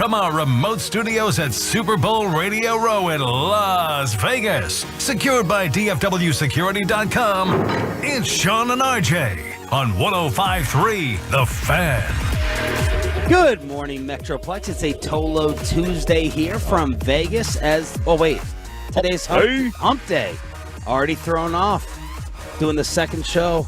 from our remote studios at Super Bowl Radio Row in Las Vegas, secured by DFWsecurity.com, it's Sean and RJ on 105.3 The Fan. Good morning, Metroplex. It's a Tolo Tuesday here from Vegas today's hump day. Already thrown off. Doing the second show,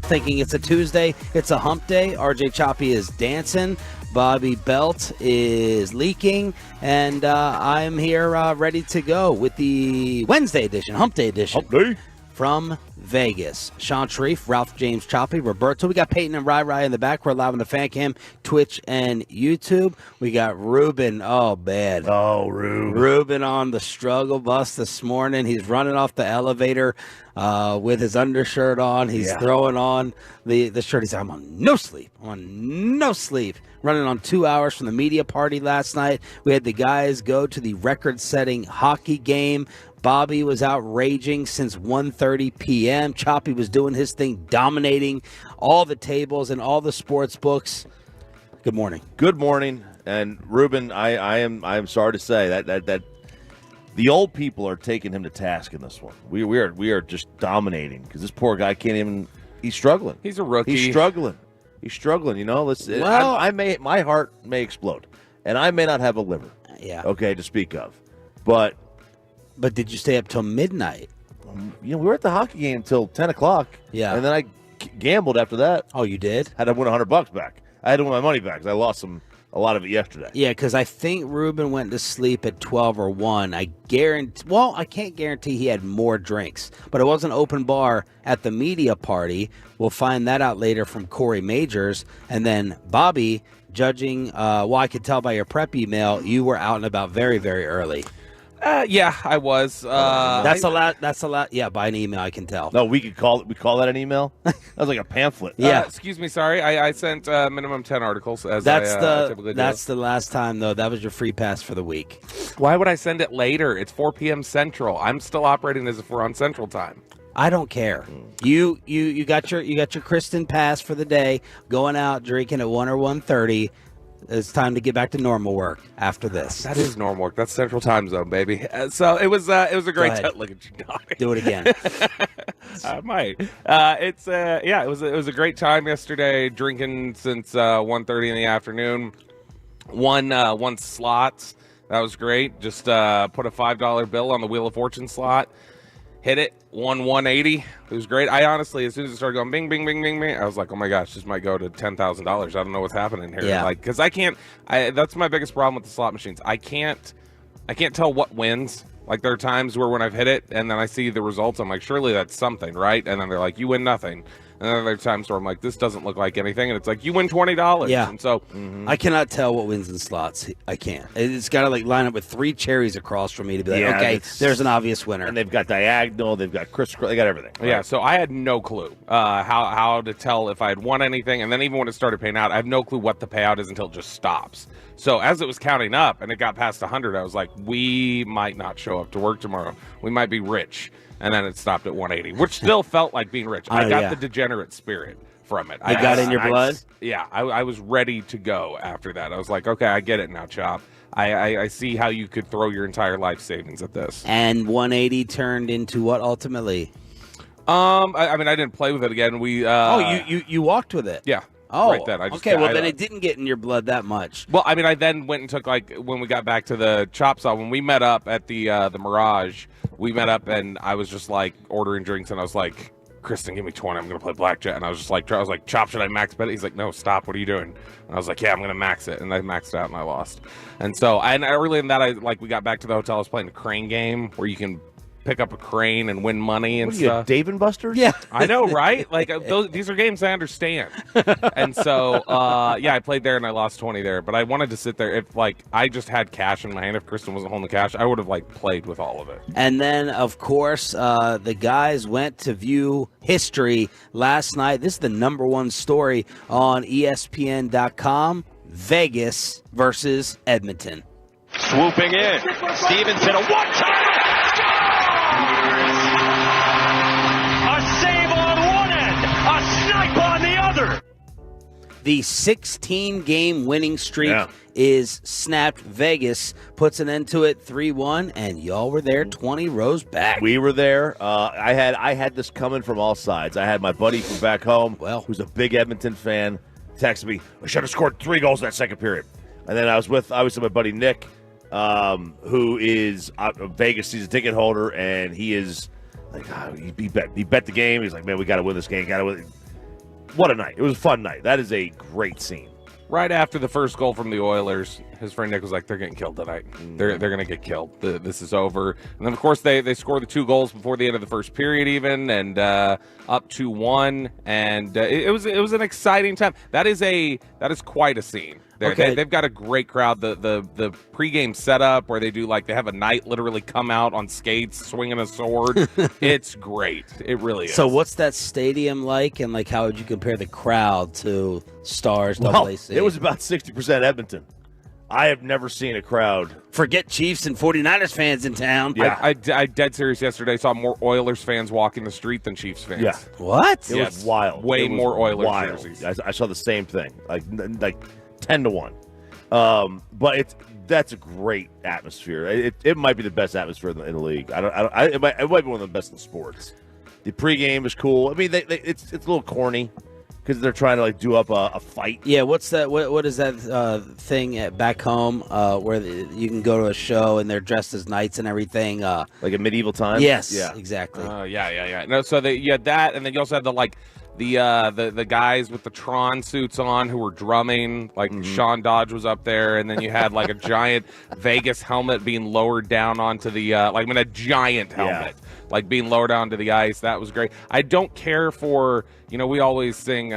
thinking it's a Tuesday. It's a hump day. RJ Choppy is dancing. Bobby Belt is leaking. And I'm here ready to go with the Wednesday edition, hump day edition. Hump day. From Vegas. Sean Sharif, Ralph James Choppy, Roberto. We got Peyton and Rai in the back. We're live on the Fan Cam, Twitch, and YouTube. We got Ruben. Oh, man. Oh, Ruben. Ruben on the struggle bus this morning. He's running off the elevator with his undershirt on. He's throwing on the shirt. He's like, I'm on no sleep. Running on 2 hours from the media party last night. We had the guys go to the record-setting hockey game. Bobby was out raging since 1:30 p.m. Choppy was doing his thing, dominating all the tables and all the sports books. Good morning. Good morning. And Ruben, I am sorry to say that the old people are taking him to task in this one. We are just dominating because this poor guy can't even. He's struggling. He's a rookie. He's struggling. You know. My heart may explode, and I may not have a liver. Yeah. Okay, to speak of, but did you stay up till midnight? We were at the hockey game until 10 o'clock. Yeah. And then I gambled after that. Oh, you did? Had to win $100 back. I had to win my money back because I lost a lot of it yesterday. Yeah, because I think Ruben went to sleep at 12 or 1. I can't guarantee he had more drinks. But it was an open bar at the media party. We'll find that out later from Corey Majors. And then Bobby, judging, I could tell by your prep email, you were out and about very, very early. Yeah, I was. That's a lot. Yeah, by an email, I can tell. No, we call that an email. That was like a pamphlet. Yeah. Excuse me, sorry. I sent minimum 10 articles. That's typically do. That's the last time though. That was your free pass for the week. Why would I send it later? It's 4 p.m. Central. I'm still operating as if we're on Central Time. I don't care. You got your Kristen pass for the day. Going out drinking at 1 or 1:30. It's time to get back to normal work after this. That is normal work. That's Central Time Zone, baby. So it was a great time. Look at you, Donnie. Do it again. I might. It was a great time yesterday. Drinking since 1:30 in the afternoon. Won slots. That was great. Just put a $5 bill on the Wheel of Fortune slot. Hit it. Won 180. It was great. I honestly, as soon as it started going bing, bing, bing, bing, bing, I was like, oh my gosh, this might go to $10,000. I don't know what's happening here. Yeah. Because that's my biggest problem with the slot machines. I can't tell what wins. Like, there are times where when I've hit it and then I see the results, I'm like, surely that's something, right? And then they're like, you win nothing. And then there are times where I'm like, this doesn't look like anything. And it's like, you win $20. Yeah. And so I cannot tell what wins in slots. I can't. It's got to line up with 3 cherries across from me to be like, okay, there's an obvious winner. And they've got diagonal, they've got crisscross, they got everything. Right? Yeah, so I had no clue how to tell if I had won anything. And then even when it started paying out, I have no clue what the payout is until it just stops. So as it was counting up and it got past 100, I was like, we might not show up to work tomorrow. We might be rich. And then it stopped at 180, which still felt like being rich. I got the degenerate spirit from it. It got in your blood? I was ready to go after that. I was like, okay, I get it now, Chop. I see how you could throw your entire life savings at this. And 180 turned into what ultimately? I didn't play with it again. You walked with it? Yeah. Oh, right then. Then it didn't get in your blood that much. Well, I then went and took, when we got back to the chop saw, when we met up at the Mirage, we met up and I was just ordering drinks and I was like, Kristen, give me 20. I'm going to play blackjack. And I was like, Chop, should I max bet it? He's like, no, stop. What are you doing? And I was like, yeah, I'm going to max it. And I maxed it out and I lost. And so, early in that, we got back to the hotel. I was playing a crane game where you can pick up a crane and win money and stuff. Dave and Buster's? Yeah. I know, right? These are games I understand. And so, I played there and I lost 20 there. But I wanted to sit there. If, I just had cash in my hand, if Kristen wasn't holding the cash, I would have, played with all of it. And then, of course, the guys went to view history last night. This is the #1 story on ESPN.com. Vegas versus Edmonton. Swooping in. Stevenson, a one-timer. A save on one end, a snipe on the other. The 16-game winning streak is snapped. Vegas puts an end to it 3-1, and y'all were there 20 rows back. We were there. I had this coming from all sides. I had my buddy from back home, who's a big Edmonton fan, text me, I should have scored 3 goals in that second period. And then I was with my buddy Nick, who is a Vegas season ticket holder, and he is like, he bet the game. He's like, man, we got to win this game. Got to win. What a night. It was a fun night. That is a great scene. Right after the first goal from the Oilers, his friend Nick was like, they're getting killed tonight. They're going to get killed. This is over. And then, of course, they scored the 2 goals before the end of the first period even, and up 2-1. And it was an exciting time. That is quite a scene. They've got a great crowd. The pregame setup where they have a knight literally come out on skates swinging a sword. It's great. It really is. So what's that stadium like, and how would you compare the crowd to Stars, AAC? It was about 60% Edmonton. I have never seen a crowd. Forget Chiefs and 49ers fans in town. Yeah. I dead serious yesterday saw more Oilers fans walking the street than Chiefs fans. Yeah. What? It was wild. Way more Oilers jerseys. I saw the same thing. Like 10-1. But that's a great atmosphere. It might be the best atmosphere in the league. It might be one of the best in sports. The pregame is cool. I mean, it's a little corny because they're trying to do up a fight. Yeah, what's that? What is that thing back home where you can go to a show and they're dressed as knights and everything? Like a medieval time. Yes, yeah, exactly. Yeah. No, so you had that, and then you also had the guys with the Tron suits on who were drumming, Sean Dodge was up there, and then you had a giant Vegas helmet being lowered down onto the a giant helmet, being lowered onto the ice. That was great. I don't care for, we always sing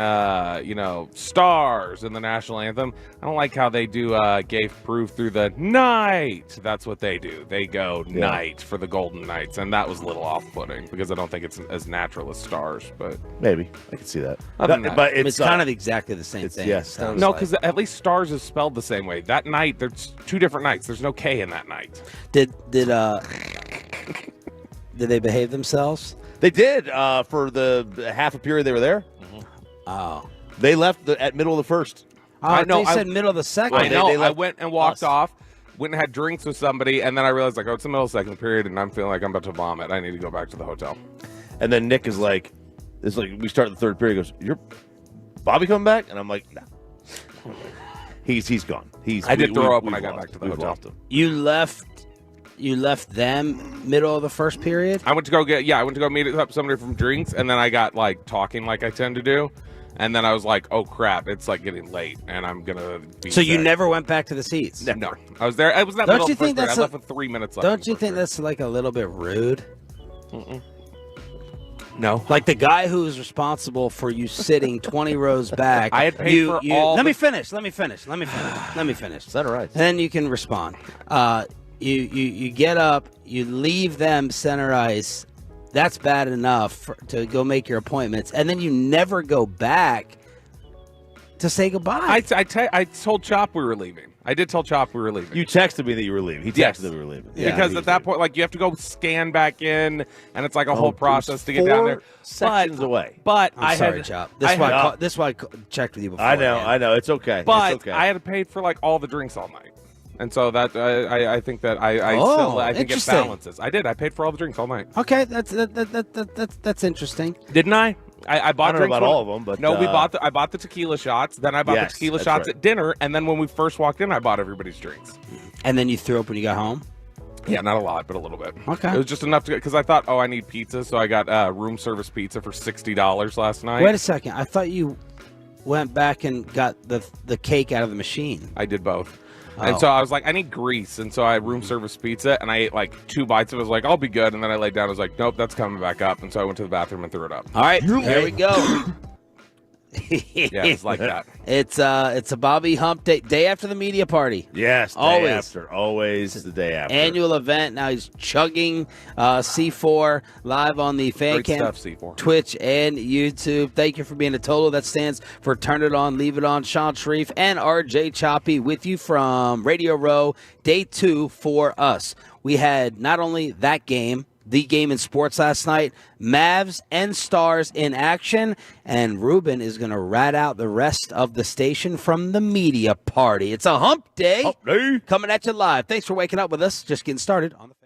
Stars in the national anthem. I don't like how they do gave proof through the night. That's what they do. They go night for the Golden Knights, and that was a little off-putting because I don't think it's as natural as Stars, but maybe I can see that. But it's kind of exactly the same thing. Yes. No, because at least Stars is spelled the same way. That night, there's 2 different nights. There's no K in that night. Did they behave themselves? They did for the half a period they were there. Mm-hmm. Oh, they left at middle of the first. I know. They said middle of the second. I know. I went and walked off. Went and had drinks with somebody, and then I realized, it's the middle of the second period, and I'm feeling like I'm about to vomit. I need to go back to the hotel. And then Nick is like, we start the third period. He goes, "You're Bobby coming back?" And I'm like, "No." He's gone. I did throw up when I got back to the hotel. You left them middle of the first period? I went to go meet up somebody from drinks, and then I got talking like I tend to do. And then I was like, oh, crap, it's getting late, and I'm going to be So sick. you never went back to the seats? No. I was there. I was in that middle of the first period. I left with 3 minutes left. Don't you think that's a little bit rude? Mm-mm. No. The guy who's responsible for you sitting 20 rows back. I had paid for all Let me finish. Let me finish. Is that all right? And then you can respond. You get up, you leave them center ice. That's bad enough to go make your appointments, and then you never go back to say goodbye. I told Chop we were leaving. I did tell Chop we were leaving. You texted me that you were leaving. He texted that we were leaving. Yeah, because at that point, you have to go scan back in, and it's a whole process to get down there. Sections away. But I'm sorry, Chop. This is why I checked with you before. I know. It's okay. But it's okay. I had paid for all the drinks all night. And so that I think that I think it balances. I did. I paid for all the drinks all night. Okay, that's interesting. Didn't I? I bought drinks about all of them, but no, I bought the tequila shots. Then I bought the tequila shots at dinner, and then when we first walked in, I bought everybody's drinks. And then you threw up when you got home. Yeah, not a lot, but a little bit. Okay, it was just enough to because I thought, I need pizza, so I got room service pizza for $60 last night. Wait a second, I thought you went back and got the cake out of the machine. I did both. And so I was like, I need grease. And so I room service pizza, and I ate 2 bites of it. I was like, I'll be good. And then I laid down. I was like, nope, that's coming back up. And so I went to the bathroom and threw it up. All right, here we go. Yeah, it's like that. It's a Bobby Hump day after the media party. Yes, always the day after. Annual event. Now he's chugging C4 live on the fan cam, Twitch, and YouTube. Thank you for being a total. That stands for Turn It On, Leave It On. Sean Sharif and RJ Choppy with you from Radio Row, day 2 for us. We had not only that game, the game in sports last night. Mavs and Stars in action, and Ruben is going to rat out the rest of the station from the media party. It's a hump day. Hump day. Coming at you live. Thanks for waking up with us. Just getting started on the Fan.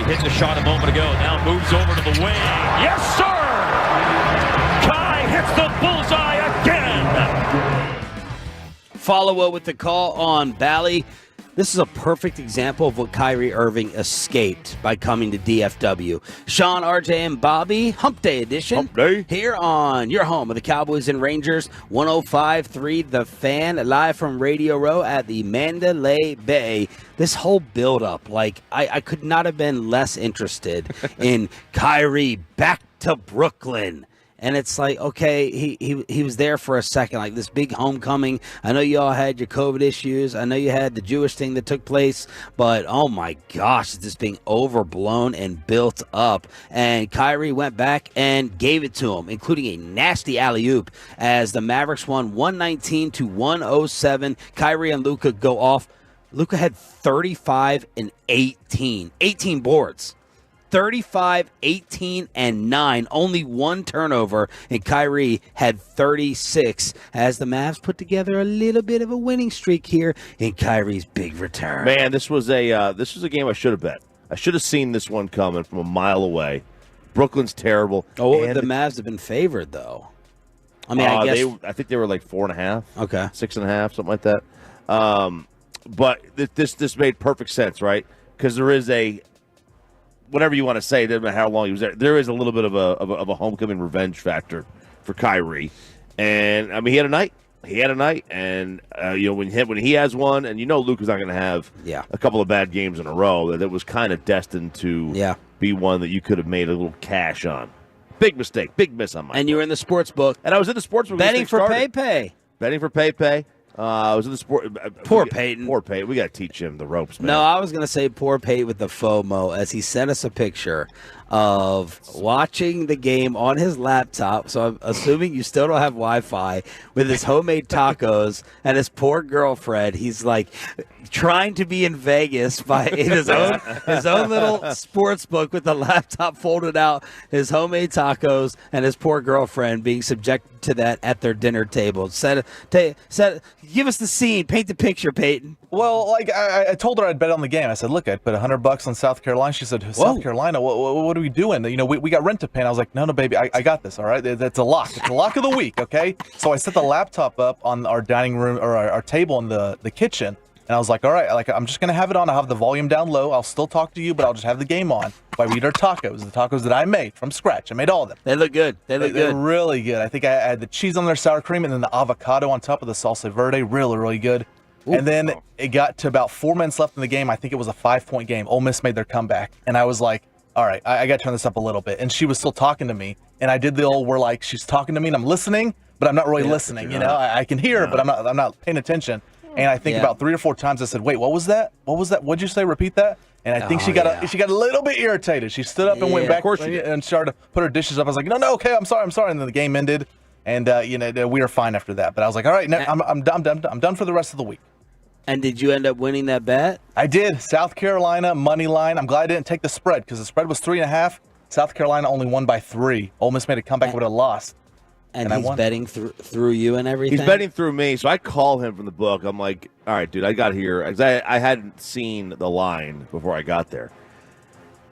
Hit the shot a moment ago. Now moves over to the wing. Yes, sir! Kai hits the bullseye again! Follow-up with the call on Bally. This is a perfect example of what Kyrie Irving escaped by coming to DFW. Sean, RJ, and Bobby, Hump Day edition. Hump Day. Here on your home of the Cowboys and Rangers, 105.3 The Fan, live from Radio Row at the Mandalay Bay. This whole build-up, I could not have been less interested in Kyrie back to Brooklyn. And it's like, okay, he was there for a second, like this big homecoming. I know you all had your COVID issues. I know you had the Jewish thing that took place. But, oh, my gosh, it's just being overblown and built up. And Kyrie went back and gave it to him, including a nasty alley-oop as the Mavericks won 119-107. Kyrie and Luka go off. Luka had 35 and 18 boards. 35, 18, and 9. Only one turnover, and Kyrie had 36 as the Mavs put together a little bit of a winning streak here in Kyrie's big return. Man, this was a game I should have bet. I should have seen this one coming from a mile away. Brooklyn's terrible. Oh, and the Mavs have been favored, though. I mean, I guess. I think they were like 4.5. Okay. 6.5, something like that. But this made perfect sense, right? Because there is a, whatever you want to say, doesn't matter how long he was there. There is a little bit of a homecoming revenge factor for Kyrie, and I mean, he had a night. And when he has one, and Luke is not going to have a couple of bad games in a row. That was kind of destined to be one that you could have made a little cash on. Big mistake, big miss on my part. And you were in the sports book. And I was in the sports book. Betting for PayPay. Betting for PayPay. I was in the sport. Poor Peyton. Poor Peyton. We got to teach him the ropes, man. No, I was going to say poor Peyton with the FOMO as he sent us a picture of watching the game on his laptop. So I'm assuming you still don't have Wi-Fi, with his homemade tacos and his poor girlfriend. He's like trying to be in Vegas in his own little sports book with the laptop folded out, his homemade tacos, and his poor girlfriend being subjected to that at their dinner table. Said, give us the scene, paint the picture, Peyton. Well, like I told her I'd bet on the game. I said, look, I put $100 on South Carolina. She said, South Carolina, what are we doing? We got rent to pay. And I was like, no, baby, I got this, all right? That's a lock. It's a lock of the week, okay? So I set the laptop up on our dining room, or our table in the kitchen. And I was like, all right, I'm just going to have it on. I'll have the volume down low. I'll still talk to you, but I'll just have the game on while we eat our tacos. The tacos that I made from scratch. I made all of them. They look good. They're really good. I think I had the cheese on their sour cream and then the avocado on top of the salsa verde. Really, really good. Ooh, and then it got to about 4 minutes left in the game. I think it was a 5-point game. Ole Miss made their comeback. And I was like, all right, I got to turn this up a little bit. And she was still talking to me. And I did the old where like she's talking to me and I'm listening, but I'm not really listening. I can hear, but I'm not paying attention. And I think about 3 or 4 times I said, wait, what was that? What was that? What'd you say? Repeat that. And I think she got a little bit irritated. She stood up and went back and started to put her dishes up. I was like, no, okay, I'm sorry. And then the game ended, and we were fine after that. But I was like, all right, I'm done for the rest of the week. And did you end up winning that bet? I did. South Carolina money line. I'm glad I didn't take the spread because the spread was 3.5. South Carolina only won by 3. Ole Miss made a comeback, would have lost. And he's betting through you and everything? He's betting through me, so I call him from the book. I'm like, all right, dude, I got here. I hadn't seen the line before I got there.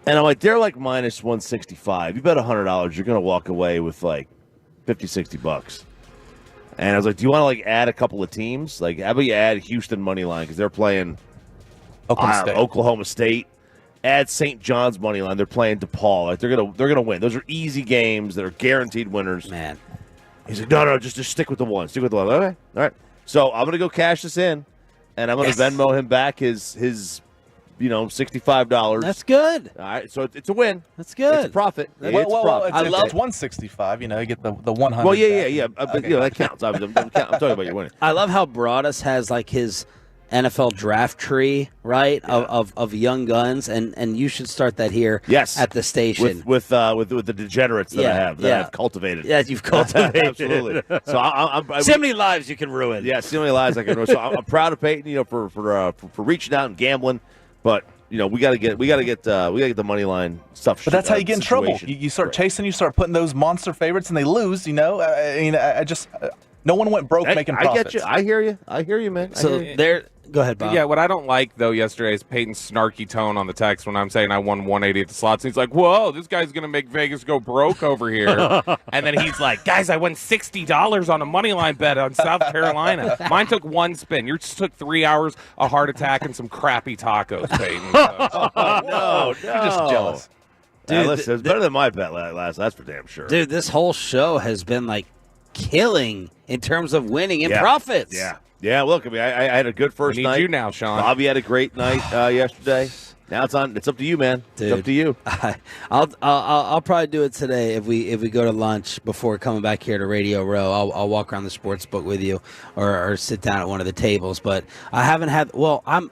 And I'm like, they're like minus 165. You bet $100, you're going to walk away with like $50-$60. And I was like, do you want to like add a couple of teams? Like, how about you add Houston money line because they're playing Oklahoma State. Add St. John's money line. They're playing DePaul. Like they're gonna win. Those are easy games that are guaranteed winners. Man. He's like, no, just stick with the one. Stick with the one. Okay, all right. So I'm gonna go cash this in, and I'm gonna Venmo him back his $65. That's good. All right, so it's a win. That's good. It's a profit. It's profit. It's 165. You get the 100. Well, yeah. But that counts. I'm talking about your winning. I love how Broadus has like his NFL draft tree, right? Yeah. Of young guns, and you should start that here. Yes. At the station with the degenerates that I've cultivated. Yeah, you've cultivated. Absolutely. So I'm see how many lives you can ruin. Yeah, see how many lives I can ruin. So I'm proud of Peyton, for reaching out and gambling, but we got to get the money line stuff. But that's how you get in trouble. You start chasing, you start putting those monster favorites, and they lose. I just no one went broke making profits. I get you. I hear you, man. Go ahead, Bob. Yeah, what I don't like, though, yesterday is Peyton's snarky tone on the text when I'm saying I won 180 at the slots. And he's like, whoa, this guy's going to make Vegas go broke over here. And then he's like, guys, I won $60 on a money line bet on South Carolina. Mine took 1 spin. Yours just took 3 hours, a heart attack, and some crappy tacos, Peyton. No. You're just jealous. Dude, listen, it was better than my bet last. That's for damn sure. Dude, this whole show has been like killing in terms of winning and profits. Yeah, look, I mean, I had a good first night. Need you now, Sean. Bobby had a great night yesterday. Now it's up to you, man. Dude, it's up to you. I'll probably do it today if we go to lunch before coming back here to Radio Row. I'll walk around the sports book with you or sit down at one of the tables. But I haven't had. Well, I'm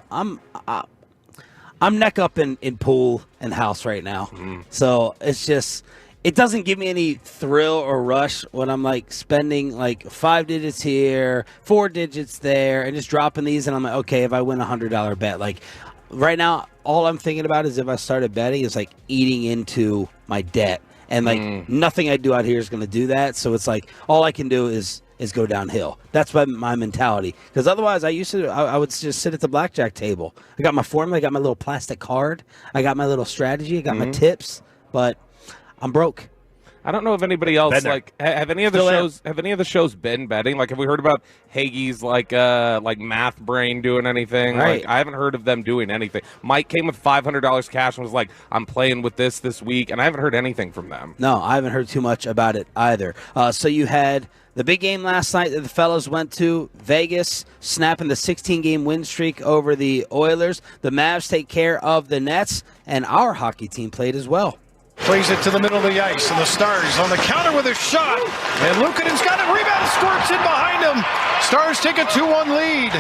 neck up in pool and house right now, so it's just. It doesn't give me any thrill or rush when I'm like spending like 5 digits here, 4 digits there, and just dropping these. And I'm like, okay, if I win $100 bet, like right now, all I'm thinking about is if I started betting is like eating into my debt. And like nothing I do out here is going to do that. So it's like all I can do is go downhill. That's my mentality. Because otherwise, I would just sit at the blackjack table. I got my formula. I got my little plastic card. I got my little strategy. I got my tips. But I'm broke. I don't know if anybody else Been there. like have any of the shows been betting? Like, have we heard about Hagee's like Math Brain doing anything? Right. Like, I haven't heard of them doing anything. Mike came with $500 cash and was like, "I'm playing with this week," and I haven't heard anything from them. No, I haven't heard too much about it either. So you had the big game last night that the fellas went to, Vegas, snapping the 16-game win streak over the Oilers. The Mavs take care of the Nets, and our hockey team played as well. Plays it to the middle of the ice, and the Stars on the counter with a shot. And Luukkonen's got it. Rebound, squirts in behind him. Stars take a 2-1 lead.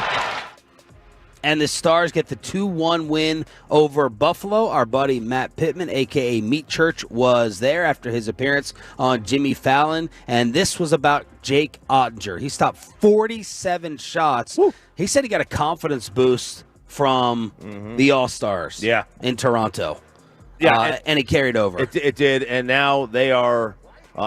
And the Stars get the 2-1 win over Buffalo. Our buddy Matt Pittman, a.k.a. Meat Church, was there after his appearance on Jimmy Fallon. And this was about Jake Ottinger. He stopped 47 shots. Woo. He said he got a confidence boost from the All-Stars in Toronto. Yeah, and it carried over. It did, and now they are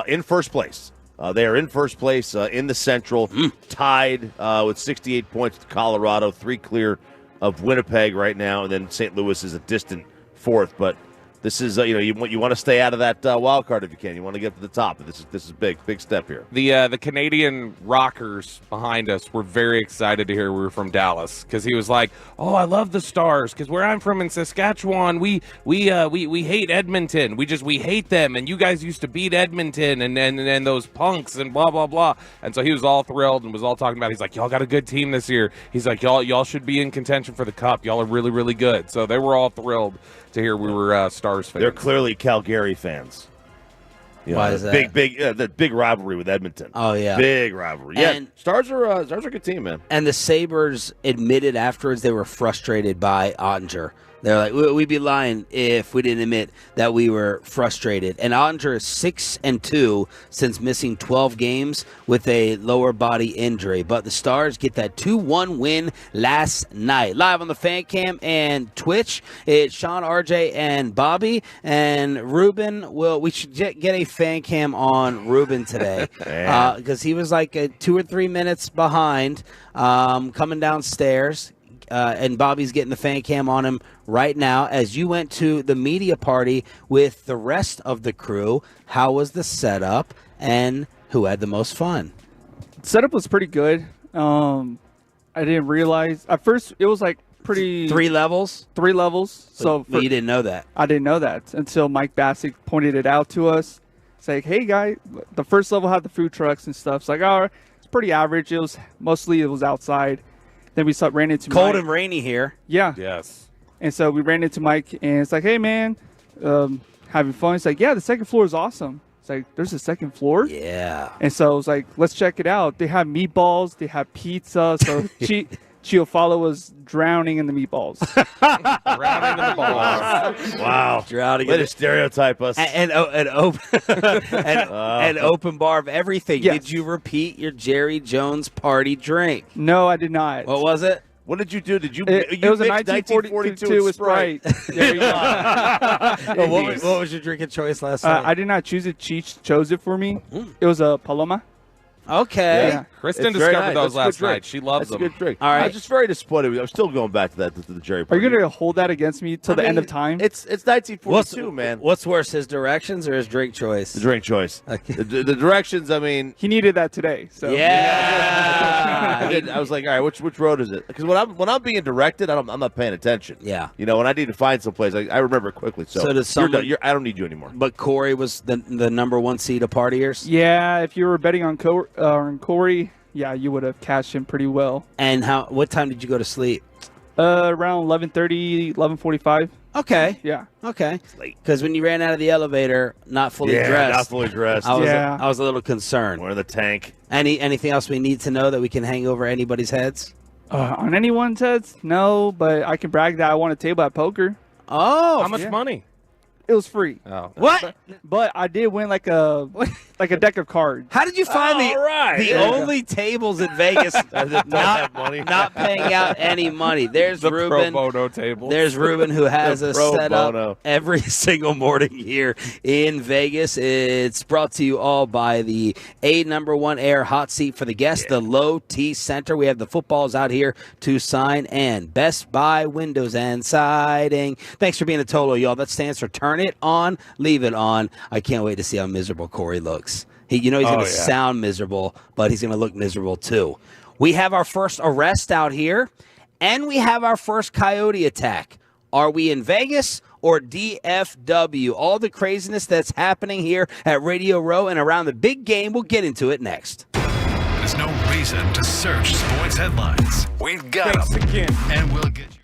in first place. They are in first place in the Central, tied with 68 points to Colorado, 3 clear of Winnipeg right now, and then St. Louis is a distant 4th. But this is you want to stay out of that wild card if you can. You want to get to the top. This is big step here. The Canadian rockers behind us were very excited to hear we were from Dallas because he was like, "Oh, I love the Stars because where I'm from in Saskatchewan, we hate Edmonton. We hate them, and you guys used to beat Edmonton and those punks and blah blah blah." And so he was all thrilled and was all talking about. He's like, "Y'all got a good team this year." He's like, "Y'all should be in contention for the cup. Y'all are really really good." So they were all thrilled to hear we were Stars fans. They're clearly Calgary fans. Why is that? The big rivalry with Edmonton. Oh, yeah. Big rivalry. And, yeah, Stars are a good team, man. And the Sabres admitted afterwards they were frustrated by Ottinger. They're like, we'd be lying if we didn't admit that we were frustrated. And Ottinger is 6-2 since missing 12 games with a lower body injury. But the Stars get that 2-1 win last night. Live on the Fan Cam and Twitch, it's Sean, RJ, and Bobby. And Ruben, we should get a Fan Cam on Ruben today. Because he was like 2 or 3 minutes behind coming downstairs. And Bobby's getting the fan cam on him right now. As you went to the media party with the rest of the crew, how was the setup and who had the most fun? Setup was pretty good. I didn't realize at first it was like pretty 3 levels. 3 levels. So but you didn't know that. I didn't know that until Mike Bassick pointed it out to us. It's like, hey guy, the first level had the food trucks and stuff. It's like, oh, it's pretty average. It was outside. Then we ran into cold Mike. And rainy here. Yeah. Yes. And so we ran into Mike, and it's like, hey, man, having fun? It's like, yeah, the second floor is awesome. It's like, there's a second floor? Yeah. And so I was like, let's check it out. They have meatballs. They have pizza. So Chiafalo was drowning in the meatballs. Drowning in the balls. Wow. Drowning. Way to stereotype us. And open bar of everything. Yes. Did you repeat your Jerry Jones party drink? No, I did not. What was it? What did you do? Did you? It was a 1942 with Sprite. There you go. What was your drink of choice last night? I did not choose it. Cheech chose it for me. It was a Paloma. Okay. Yeah. Kristen It's very discovered nice. those That's a good last drink. night. She loves That's them. a good drink. All right. I was just very disappointed. I'm still going back to that to the Jerry Are party. you going to hold that against me till the end of time? It's 1942, man. What's worse, his directions or his drink choice? The drink choice. Okay. The directions, I mean. He needed that today. So Yeah. I was like, all right, which road is it? Because when I'm being directed, I'm not paying attention. Yeah. You know, when I need to find someplace, I remember it quickly. So does someone- I don't need you anymore. But Corey was the number 1 seed of partiers. Yeah, if you were betting on Corey, yeah, you would have cashed him pretty well. And what time did you go to sleep? Around 11:30, 11:45. Okay. Yeah. Okay. Because when you ran out of the elevator, not fully dressed, not fully dressed. I was a little concerned. We're in the tank. Anything else we need to know that we can hang over anybody's heads? On anyone's heads? No, but I can brag that I won a table at poker. Oh, How much money? It was free. Oh. What? But I did win like a deck of cards. How did you find All right. the only tables in Vegas have money. not paying out any money? There's The Ruben. pro bono table. There's Ruben who has The us pro set bono. up every single morning here in Vegas. It's brought to you all by the #1 Air Hot Seat for the guests, the Low T Center. We have the footballs out here to sign, and Best Buy Windows and Siding. Thanks for being a Tolo, y'all. That stands for Turn It On, Leave It On. I can't wait to see how miserable Corey looks. He's going to sound miserable, but he's going to look miserable too. We have our first arrest out here, and we have our first coyote attack. Are we in Vegas or DFW? All the craziness that's happening here at Radio Row and around the big game, we'll get into it next. There's no reason to search sports headlines. We've got Thanks them, again. and we'll get you.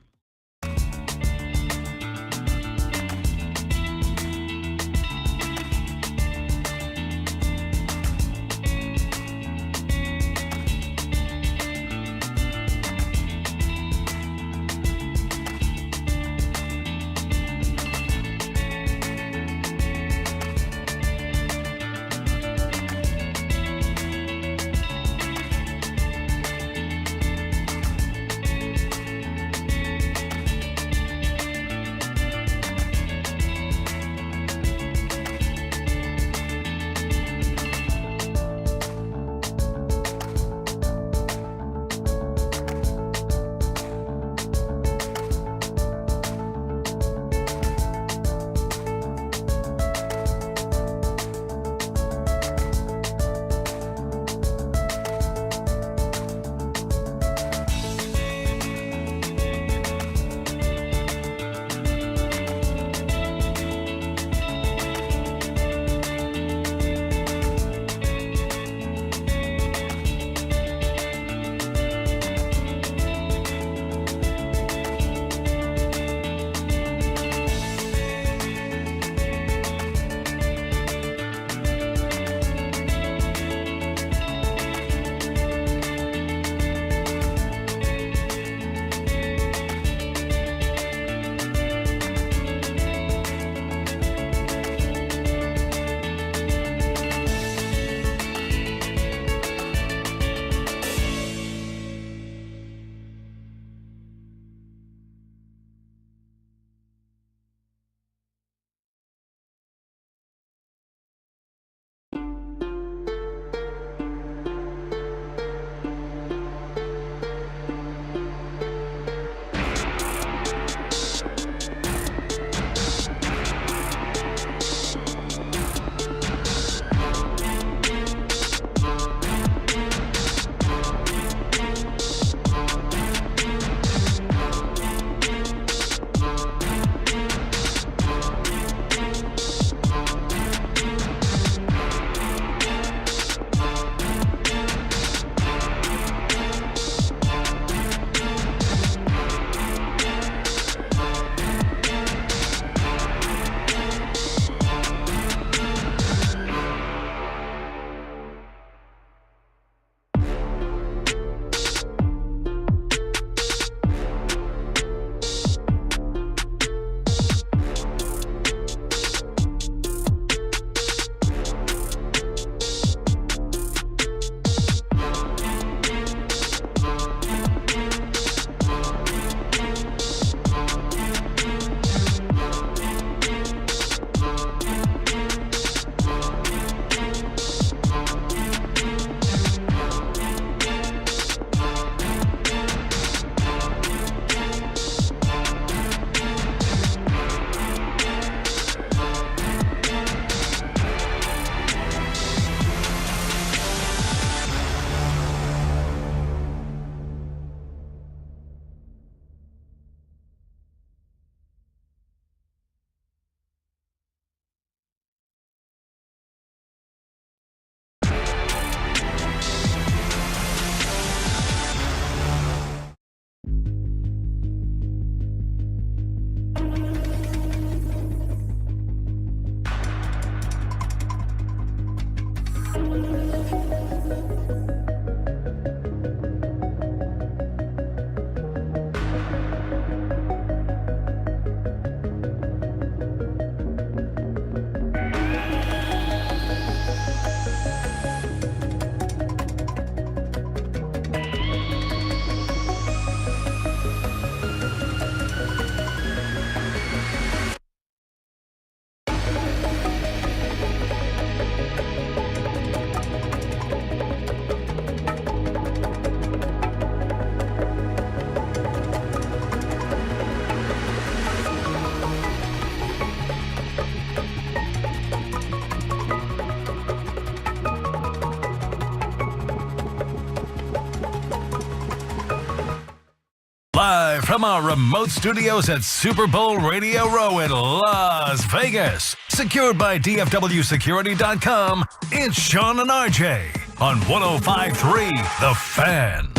Live from our remote studios at Super Bowl Radio Row in Las Vegas. Secured by DFWSecurity.com, it's Sean and RJ on 105.3 The Fan.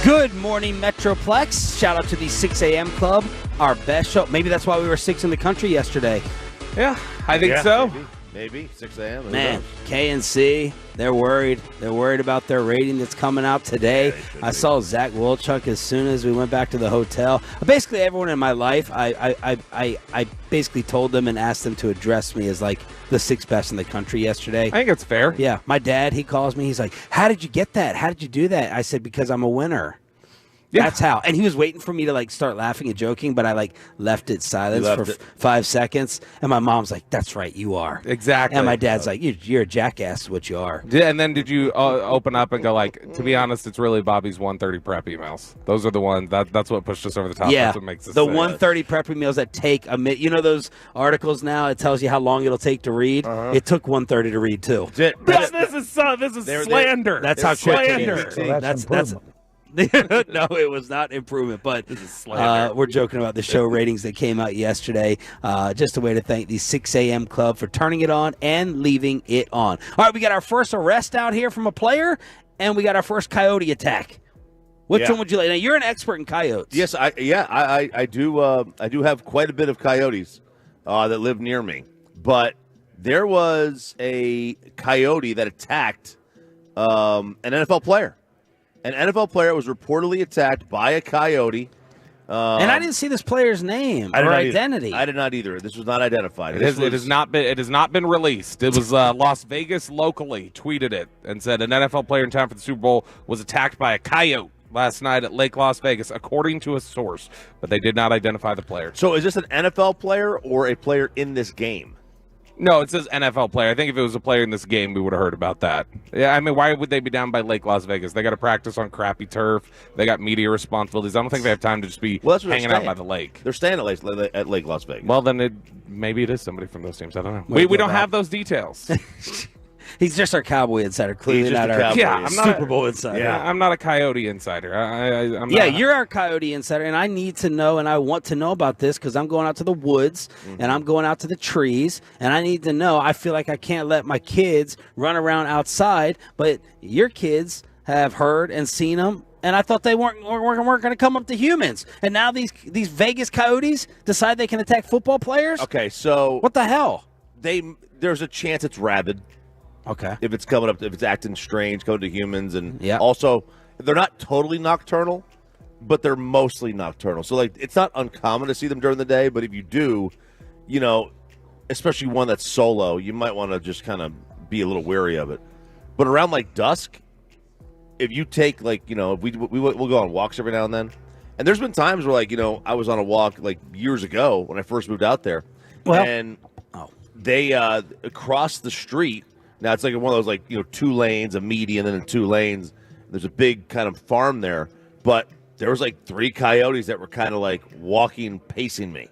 Good morning, Metroplex. Shout out to the 6 a.m. Club, our best show. Maybe that's why we were 6 in the country yesterday. Yeah, I think so. Maybe 6 a.m. Man, KNC, they're worried. They're worried about their rating that's coming out today. I saw Zach Wolchuk as soon as we went back to the hotel. Basically, everyone in my life, I basically told them and asked them to address me as like the 6th best in the country yesterday. I think it's fair. Yeah, my dad, he calls me. He's like, "How did you get that? How did you do that?" I said, "Because I'm a winner." Yeah. That's how. And he was waiting for me to like start laughing and joking, but I like left it silence for 5 seconds. And my mom's like, "That's right, you are." Exactly. And my dad's like, "You're a jackass, what you are." And then did you open up and go like, to be honest, it's really Bobby's 1:30 prep emails. Those are the ones that's what pushed us over the top. Yeah, that's what makes us the 1:30 prep emails that take a minute. You know those articles now? It tells you how long it'll take to read. It took 1:30 to read too. This is slander. That's how quick it is. So that's No, it was not improvement, but we're joking about the show ratings that came out yesterday. Just a way to thank the 6 a.m. Club for turning it on and leaving it on. All right, we got our first arrest out here from a player, and we got our first coyote attack. Which one would you like? Now, you're an expert in coyotes. Yes, I do. I do have quite a bit of coyotes that live near me, but there was a coyote that attacked an NFL player. An NFL player was reportedly attacked by a coyote. And I didn't see this player's name or identity. I did not either. This was not identified. It has not been released. It was Las Vegas locally tweeted it and said an NFL player in time for the Super Bowl was attacked by a coyote last night at Lake Las Vegas, according to a source, but they did not identify the player. So is this an NFL player or a player in this game? No, it says NFL player. I think if it was a player in this game, we would have heard about that. Yeah, I mean, why would they be down by Lake Las Vegas? They got to practice on crappy turf. They got media responsibilities. I don't think they have time to just be hanging out by the lake. They're staying at Lake Las Vegas. Well, then maybe it is somebody from those teams. I don't know. We don't have those details. He's just our Cowboy insider, clearly not our I'm not Super Bowl insider. Yeah, I'm not a Coyote insider. I'm you're our Coyote insider, and I need to know, and I want to know about this because I'm going out to the woods, and I'm going out to the trees, and I need to know. I feel like I can't let my kids run around outside, but your kids have heard and seen them, and I thought they weren't going to come up to humans. And now these Vegas Coyotes decide they can attack football players? Okay, so what the hell? There's a chance it's rabid. Okay. If it's coming up, if it's acting strange, going to humans, and also they're not totally nocturnal, but they're mostly nocturnal. So like it's not uncommon to see them during the day, but if you do, especially one that's solo, you might want to just kind of be a little wary of it. But around like dusk, if you take we'll go on walks every now and then, and there's been times where I was on a walk like years ago when I first moved out there, and they across the street. Now, it's like one of those, 2 lanes, a median, and then 2 lanes. There's a big kind of farm there. But there was, 3 coyotes that were kind of, walking, pacing me.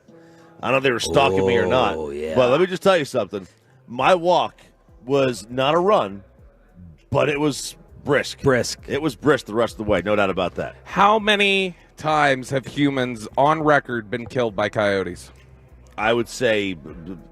I don't know if they were stalking me or not. Yeah. But let me just tell you something. My walk was not a run, but it was brisk. It was brisk the rest of the way, no doubt about that. How many times have humans on record been killed by coyotes? I would say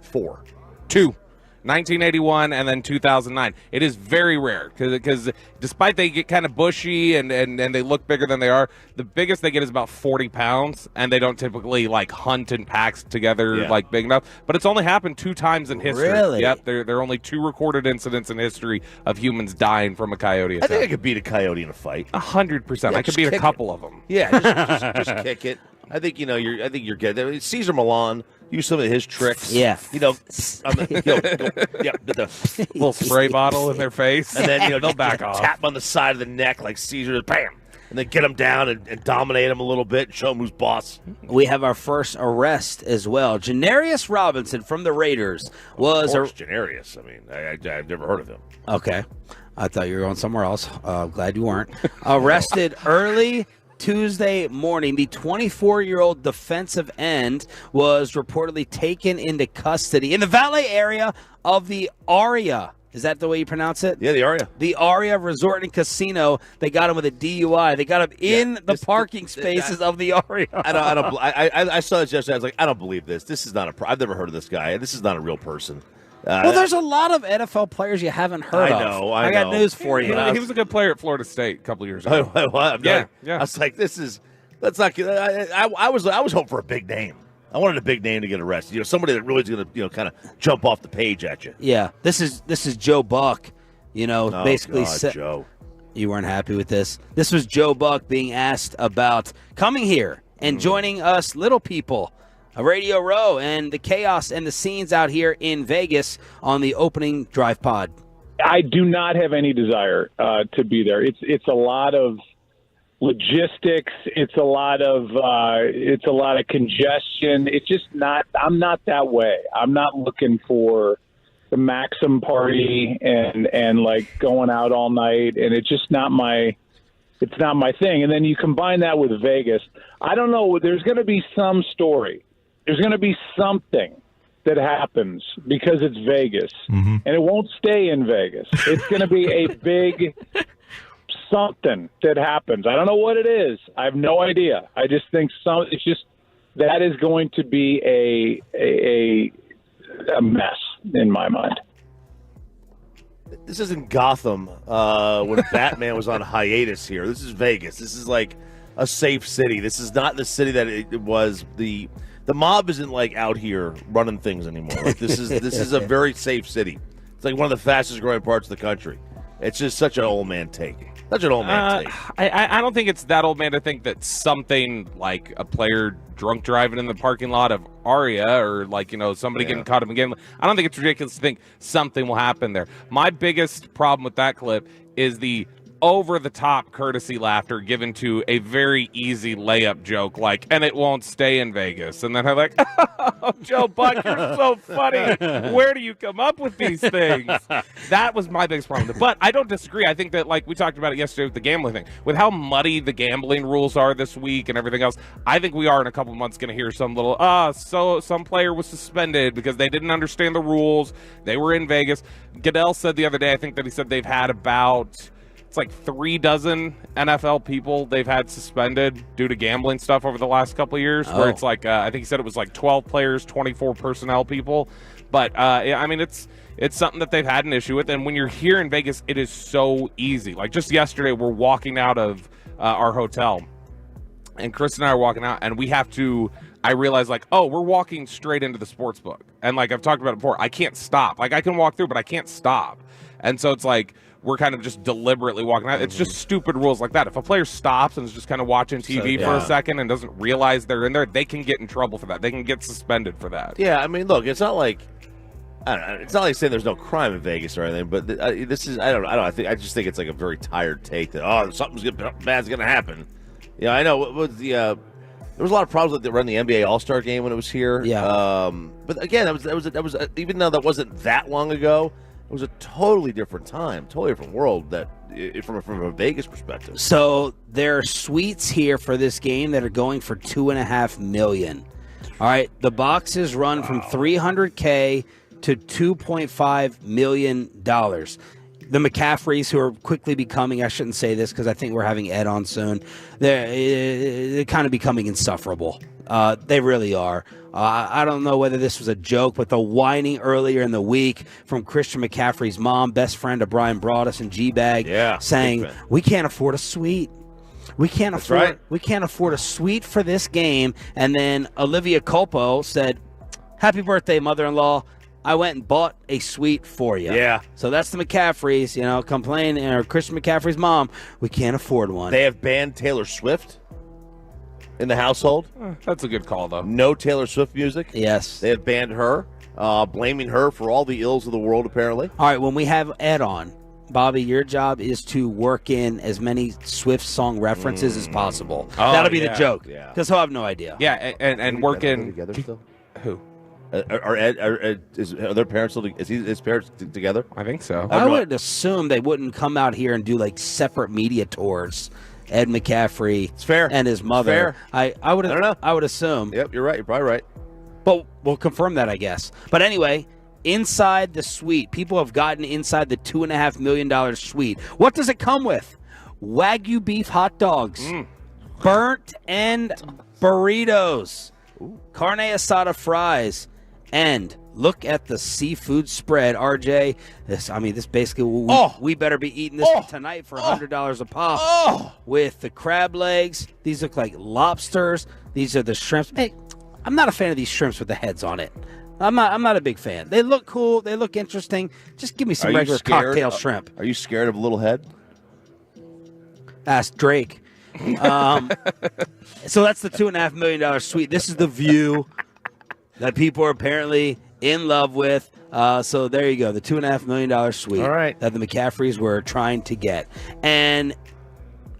4. 2. 1981 and then 2009. It is very rare because despite they get kind of bushy and they look bigger than they are, the biggest they get is about 40 pounds, and they don't typically hunt in packs together big enough. But it's only happened 2 times in history. Really? Yep. There are only 2 recorded incidents in history of humans dying from a coyote attack. I think I could beat a coyote in a fight. 100%. I could beat a couple of them. Yeah, just kick it. I think you're good. Caesar Milan used some of his tricks. Yeah. Little spray bottle in their face, and then they'll back off. Tap on the side of the neck like Caesar, bam, and then get them down and dominate them a little bit, and show them who's boss. We have our first arrest as well. Janarius Robinson from the Raiders was Janarius. I mean, I've never heard of him. Okay, I thought you were going somewhere else. Glad you weren't. Arrested early Tuesday morning. The 24-year-old defensive end was reportedly taken into custody in the valet area of the Aria Is that the way you pronounce it? Yeah, the Aria. The Aria Resort and Casino. They got him with a DUI. They got him in the parking spaces of the Aria. I saw this yesterday. I was like, I don't believe this. This is not I've never heard of this guy. This is not a real person. Well, there's a lot of NFL players you haven't heard of. I got know. news for you. He was a good player at Florida State a couple years ago. Yeah. I was like, that's not good. I was hoping for a big name. I wanted a big name to get arrested. Somebody that really is going to, kind of jump off the page at you. Yeah, this is Joe Buck. Basically God, Joe. You weren't happy with this. This was Joe Buck being asked about coming here and joining us, little people, a Radio Row, and the chaos and the scenes out here in Vegas on the opening drive pod. I do not have any desire to be there. It's a lot of logistics. It's a lot of congestion. It's just not. I'm not that way. I'm not looking for the Maxim party and like going out all night. And it's just not my. It's not my thing. And then you combine that with Vegas. I don't know. There's going to be some story. There's going to be something that happens because it's Vegas, and it won't stay in Vegas. It's going to be a big something that happens. I don't know what it is. I have no idea. I just think it's just that is going to be a mess in my mind. This isn't Gotham when Batman was on hiatus here. This is Vegas. This is like a safe city. This is not the city that it was. The mob isn't like out here running things anymore. Like this is a very safe city. It's like one of the fastest growing parts of the country. It's just such an old man take. Such an old man take. I don't think it's that old man to think that something like a player drunk driving in the parking lot of Aria or somebody getting caught up in game. I don't think it's ridiculous to think something will happen there. My biggest problem with that clip is the over-the-top courtesy laughter given to a very easy layup joke, and it won't stay in Vegas. And then I'm like, oh, Joe Buck, you're so funny. Where do you come up with these things? That was my biggest problem. But I don't disagree. I think that, we talked about it yesterday with the gambling thing, with how muddy the gambling rules are this week and everything else, I think we are in a couple of months going to hear some little, so some player was suspended because they didn't understand the rules. They were in Vegas. Goodell said the other day, I think that he said they've had about... It's like 3 dozen NFL people they've had suspended due to gambling stuff over the last couple of years, where it's I think he said it was 12 players, 24 personnel people. But, it's something that they've had an issue with. And when you're here in Vegas, it is so easy. Just yesterday, we're walking out of our hotel, and Chris and I are walking out, and we have to... I realized, we're walking straight into the sports book. And I've talked about it before, I can't stop. I can walk through, but I can't stop. And so it's we're kind of just deliberately walking out. It's just stupid rules like that. If a player stops and is just kind of watching TV for a second and doesn't realize they're in there, they can get in trouble for that. They can get suspended for that. Yeah, look, it's not like it's not like saying there's no crime in Vegas or anything, but this is I just think it's a very tired take that something's bad's going to happen. I know what was there was a lot of problems that were in the NBA All-Star game when it was here. Yeah. But again, that was even though that wasn't that long ago. It was a totally different time, totally different world from a Vegas perspective. So there are suites here for this game that are going for $2.5 million. All right, the boxes run from $300K to $2.5 million. The McCaffreys, who are quickly becoming, I shouldn't say this because I think we're having Ed on soon, they're kind of becoming insufferable. They really are. I don't know whether this was a joke, but the whining earlier in the week from Christian McCaffrey's mom, best friend of Brian Broaddus and G-Bag, saying, we can't afford a suite. We can't afford a suite for this game. And then Olivia Culpo said, happy birthday, mother-in-law. I went and bought a suite for you. Yeah. So that's the McCaffreys, complaining, or Christian McCaffrey's mom, we can't afford one. They have banned Taylor Swift in the household. That's a good call, though. No Taylor Swift music. Yes. They have banned her, blaming her for all the ills of the world, apparently. All right, when we have Ed on, Bobby, your job is to work in as many Swift song references as possible. That'll be the joke, because he'll have no idea. Yeah, and work in... Together still? Who? Are their parents still? Is his parents together? I think so. I would assume they wouldn't come out here and do separate media tours. Ed McCaffrey, it's fair, and his mother. Fair. I would know. I would assume. Yep, you're right. You're probably right. But we'll confirm that, I guess. But anyway, inside the suite. People have gotten inside the $2.5 million suite. What does it come with? Wagyu beef hot dogs, burnt end burritos, carne asada fries, and look at the seafood spread, RJ. This basically, we better be eating this tonight for $100 a pop. With the crab legs. These look like lobsters. These are the shrimps. Hey, I'm not a fan of these shrimps with the heads on it. I'm not a big fan. They look cool. They look interesting. Just give me some regular cocktail shrimp. Are you scared of a little head? Ask Drake. So that's the $2.5 million suite. This is the view that people are apparently in love with. So there you go, the $2.5 million suite that the McCaffreys were trying to get. And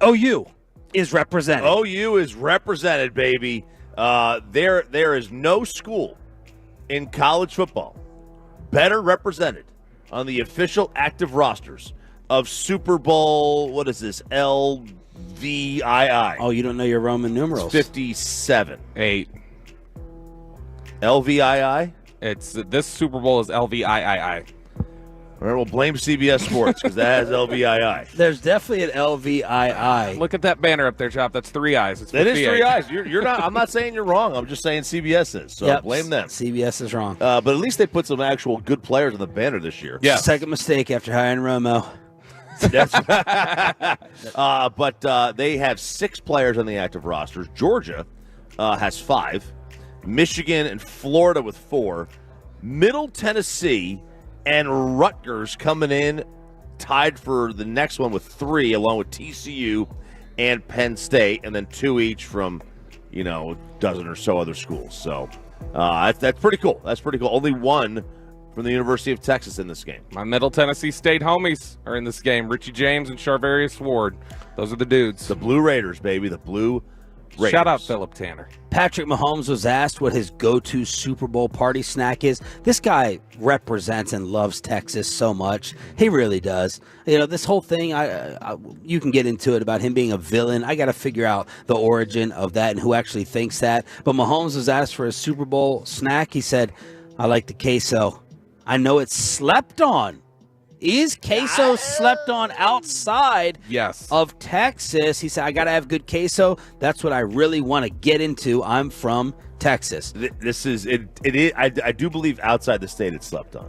OU is represented. OU is represented, baby. There is no school in college football better represented on the official active rosters of Super Bowl, what is this, LVII. Oh, you don't know your Roman numerals. 57. 8. LVII? This Super Bowl is LVIII. All right, we'll blame CBS Sports because that has LVII. There's definitely an LVII. Look at that banner up there, Chop. That's 3 eyes. It is 3 eyes. You're not. I'm not saying you're wrong. I'm just saying CBS is. So blame them. CBS is wrong. But at least they put some actual good players on the banner this year. Yeah. Second mistake after hiring Romo. But they have 6 players on the active rosters. Georgia has 5. Michigan and Florida with 4. Middle Tennessee and Rutgers coming in tied for the next one with 3, along with TCU and Penn State, and then 2 each from, a dozen or so other schools. So that's pretty cool. That's pretty cool. Only 1 from the University of Texas in this game. My Middle Tennessee State homies are in this game. Richie James and Charvarius Ward. Those are the dudes. The Blue Raiders, baby. The Blue Raiders. Shout out Philip Tanner. Patrick Mahomes was asked what his go-to Super Bowl party snack is. This guy represents and loves Texas so much. He really does. This whole thing, you can get into it about him being a villain. I got to figure out the origin of that and who actually thinks that. But Mahomes was asked for his Super Bowl snack. He said, I like the queso. I know it's slept on. Is queso slept on outside of Texas? He said, I got to have good queso. That's what I really want to get into. I'm from Texas. This is it. I do believe outside the state it's slept on.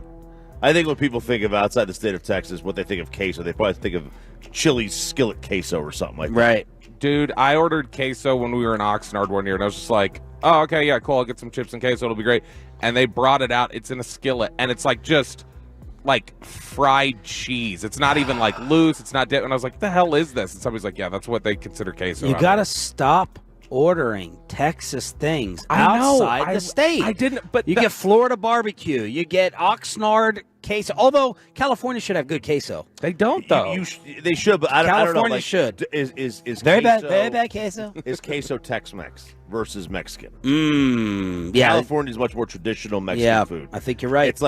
I think when people think of outside the state of Texas, what they think of queso, they probably think of Chili's skillet queso or something like that. Right. Dude, I ordered queso when we were in Oxnard one year, and I was just like, oh, okay, yeah, cool. I'll get some chips and queso. It'll be great. And they brought it out. It's in a skillet, and it's just fried cheese. It's not even loose. It's not dip. And I was like, the hell is this? And somebody's like, yeah, that's what they consider queso. You got to stop ordering Texas things outside the state. I didn't, but you get Florida barbecue. You get Oxnard queso. Although California should have good queso. They don't, though. They should, but I don't know. California should. Is very queso, bad queso? Is queso Tex-Mex versus Mexican? Yeah. California is much more traditional Mexican food. I think you're right. It's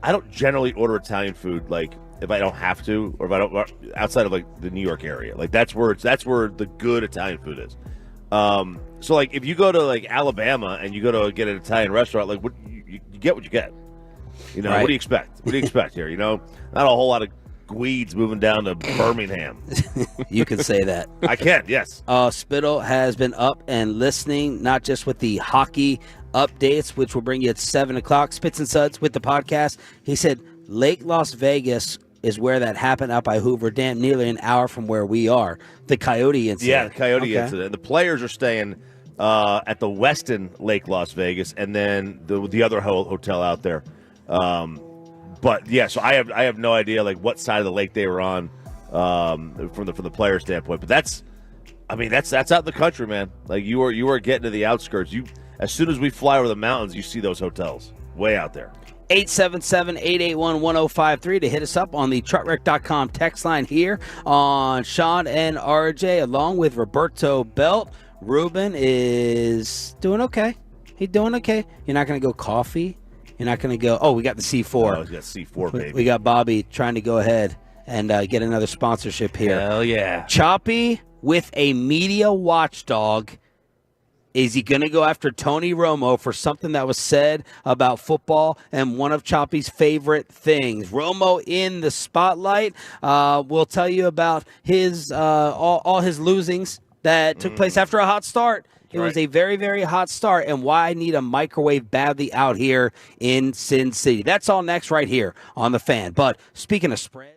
I don't generally order Italian food if I don't have to, or if I don't outside of the New York area. That's where the good Italian food is. So if you go to Alabama and you go to get an Italian restaurant, what you get what you get. Right. What do you expect? What do you expect here? Not a whole lot of Gweeds moving down to Birmingham. You can say that. I can, yes. Spittle has been up and listening, not just with the hockey updates, which will bring you at 7 o'clock. Spits and Suds with the podcast. He said Lake Las Vegas is where that happened out by Hoover Dam, nearly an hour from where we are. The Coyote incident. Yeah, the Coyote incident. The players are staying at the Westin Lake Las Vegas, and then the other hotel out there. But yeah, so I have no idea what side of the lake they were on from the player standpoint. But that's out in the country, man. You are getting to the outskirts. As soon as we fly over the mountains, you see those hotels way out there. 877-881-1053 to hit us up on the truckwreck.com text line here on Sean and RJ, along with Roberto Belt. Ruben is doing okay. He's doing okay. You're not going to go coffee. You're not going to go, we got the C4. Oh, we got C4, baby. We got Bobby trying to go ahead and get another sponsorship here. Hell yeah. Choppy with a media watchdog Is he going to go after Tony Romo for something that was said about football and one of Choppy's favorite things? Romo in the spotlight. We'll tell you about his all his losings that took place after a hot start. It was a very, very hot start, and why I need a microwave badly out here in Sin City. That's all next right here on The Fan. But speaking of spreads,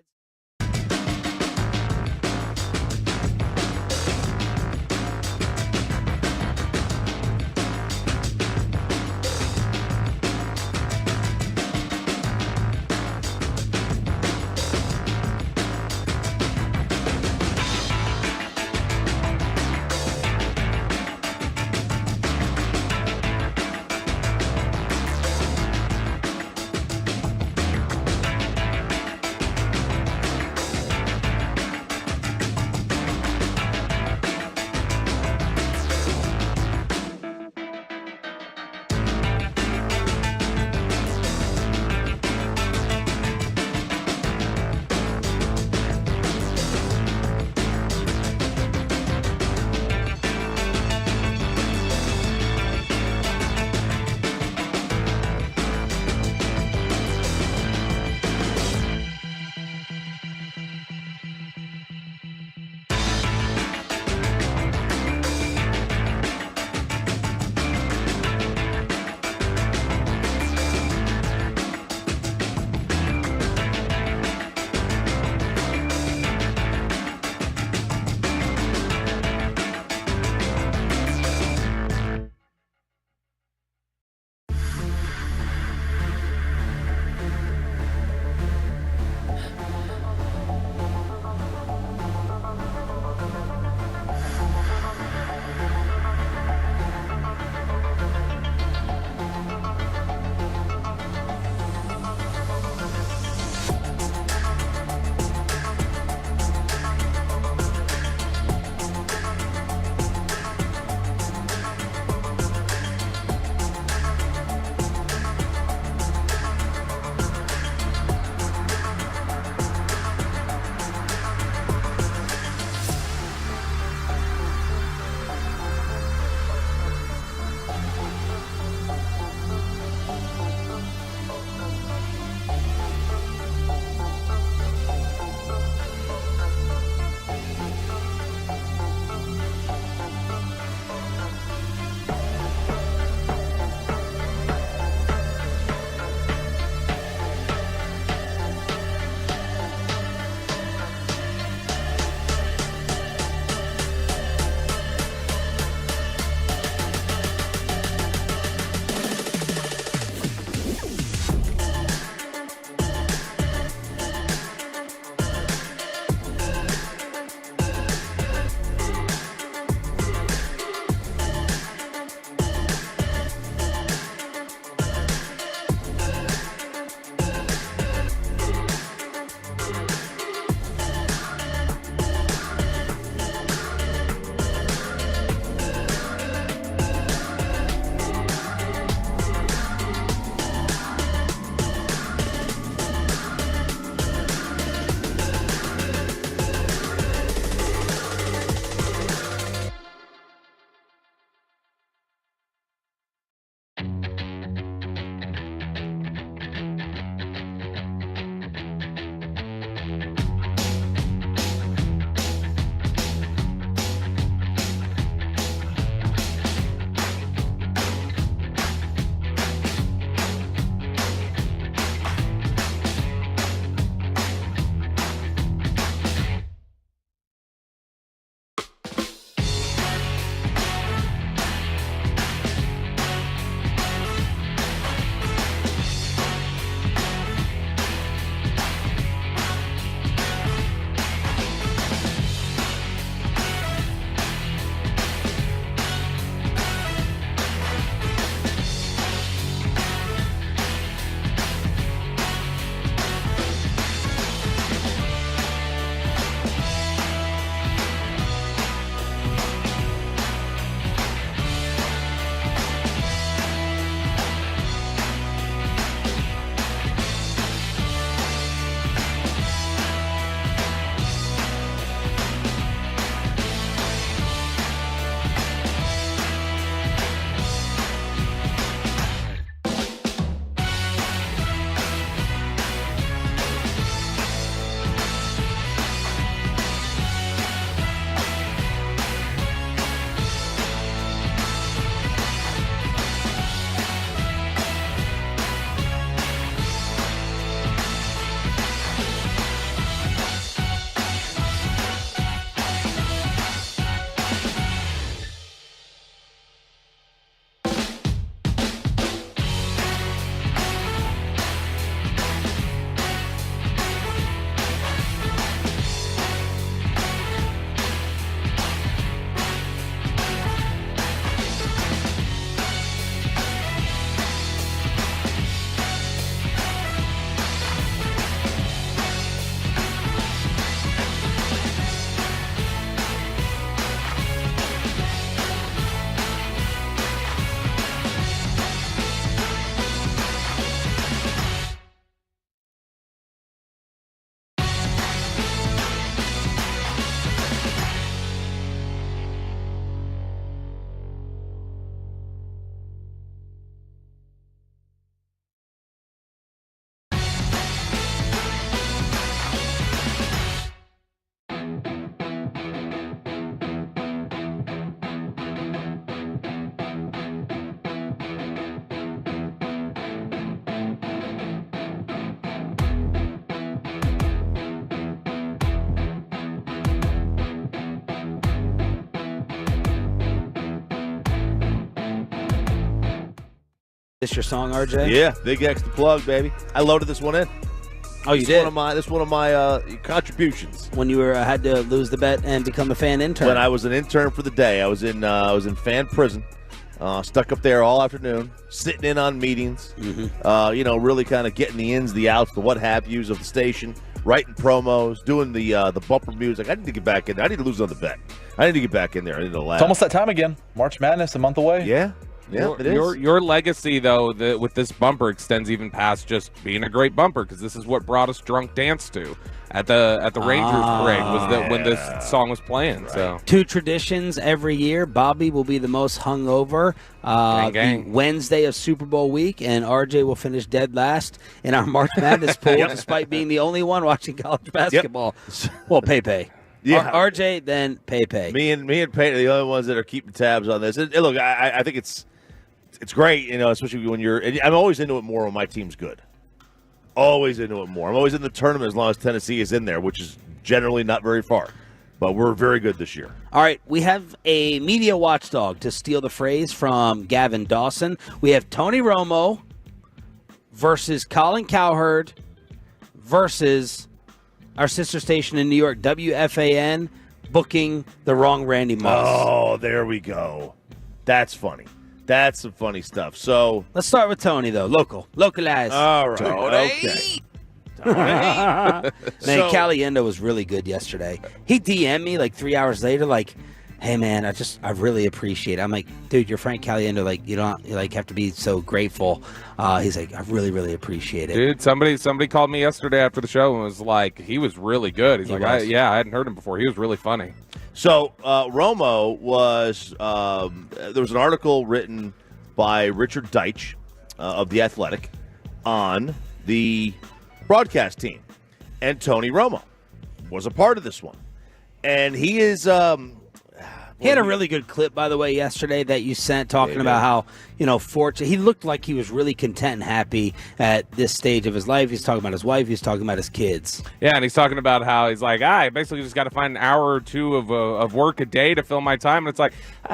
This your song, RJ? Yeah, Big X the plug, baby. I loaded this one in. Oh, you did? This one of my contributions. When you were had to lose the bet and become a fan intern. When I was an intern for the day, I was in fan prison, stuck up there all afternoon, sitting in on meetings. Really kind of getting the ins, the outs, the what have yous of the station, writing promos, doing the bumper music. I need to get back in there. I need to lose another bet. I need to get back in there. I need to laugh. It's almost that time again. March Madness, a month away. Yeah. Yeah, it is. Your legacy, though, with this bumper extends even past just being a great bumper, because this is what brought us drunk dance to at the Rangers parade was when this song was playing. Right. So 2 traditions every year. Bobby will be the most hungover the Wednesday of Super Bowl week, and RJ will finish dead last in our March Madness pool, despite being the only one watching college basketball. Well, Pepe. Yeah, RJ, then Pepe. Me and Peyton are the only ones that are keeping tabs on this. And look, I think it's great, especially when I'm always into it more when my team's good. Always into it more. I'm always in the tournament as long as Tennessee is in there, which is generally not very far. But we're very good this year. All right, we have a media watchdog, to steal the phrase from Gavin Dawson. We have Tony Romo versus Colin Cowherd versus our sister station in New York, WFAN, booking the wrong Randy Moss. Oh, there we go. That's funny. That's some funny stuff. So let's start with Tony, though. Localized. All right. Okay. Man, Caliendo was really good yesterday. He DM'd me like 3 hours later, like, "Hey man, I really appreciate it." I'm like, "Dude, you're Frank Caliendo. Like, you don't have to be so grateful." He's like, "I really, really appreciate it." Dude, somebody called me yesterday after the show and was like, he was really good. He's like, I hadn't heard him before. He was really funny. So Romo was there was an article written by Richard Deitch of The Athletic on the broadcast team, and Tony Romo was a part of this one, and he is. He had a really good clip, by the way, yesterday that you sent, talking about how, fortunate. He looked like he was really content and happy at this stage of his life. He's talking about his wife. He's talking about his kids. Yeah, and he's talking about how he's like, I basically just got to find an hour or two of work a day to fill my time. And it's like,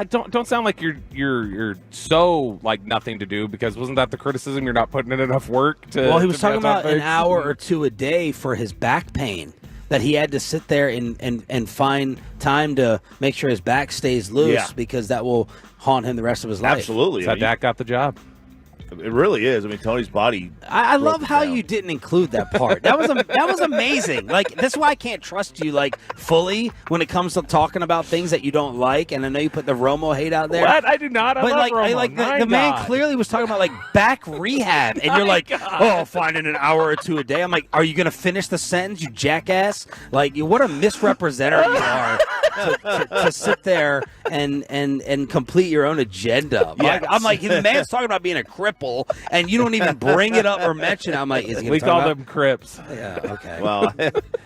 don't sound like you're so like nothing to do, because wasn't that the criticism? You're not putting in enough work to. Well, he was talking about an hour or two a day for his back pain, that he had to sit there and find time to make sure his back stays loose, because that will haunt him the rest of his life. Absolutely. That's how Dak got the job. It really is. I mean, Tony's body. I love how you didn't include that part. That was amazing. Like, that's why I can't trust you fully when it comes to talking about things that you don't like. And I know you put the Romo hate out there. What? I do not. I love Romo. The man clearly was talking about back rehab, and you're like, finding an hour or two a day. I'm like, are you gonna finish the sentence, you jackass? Like, what a misrepresentative you are to sit there and complete your own agenda. Yes. I'm like, the man's talking about being a cripple, and you don't even bring it up or mention it. I'm like, is he we call them Crips. Yeah, okay. Well,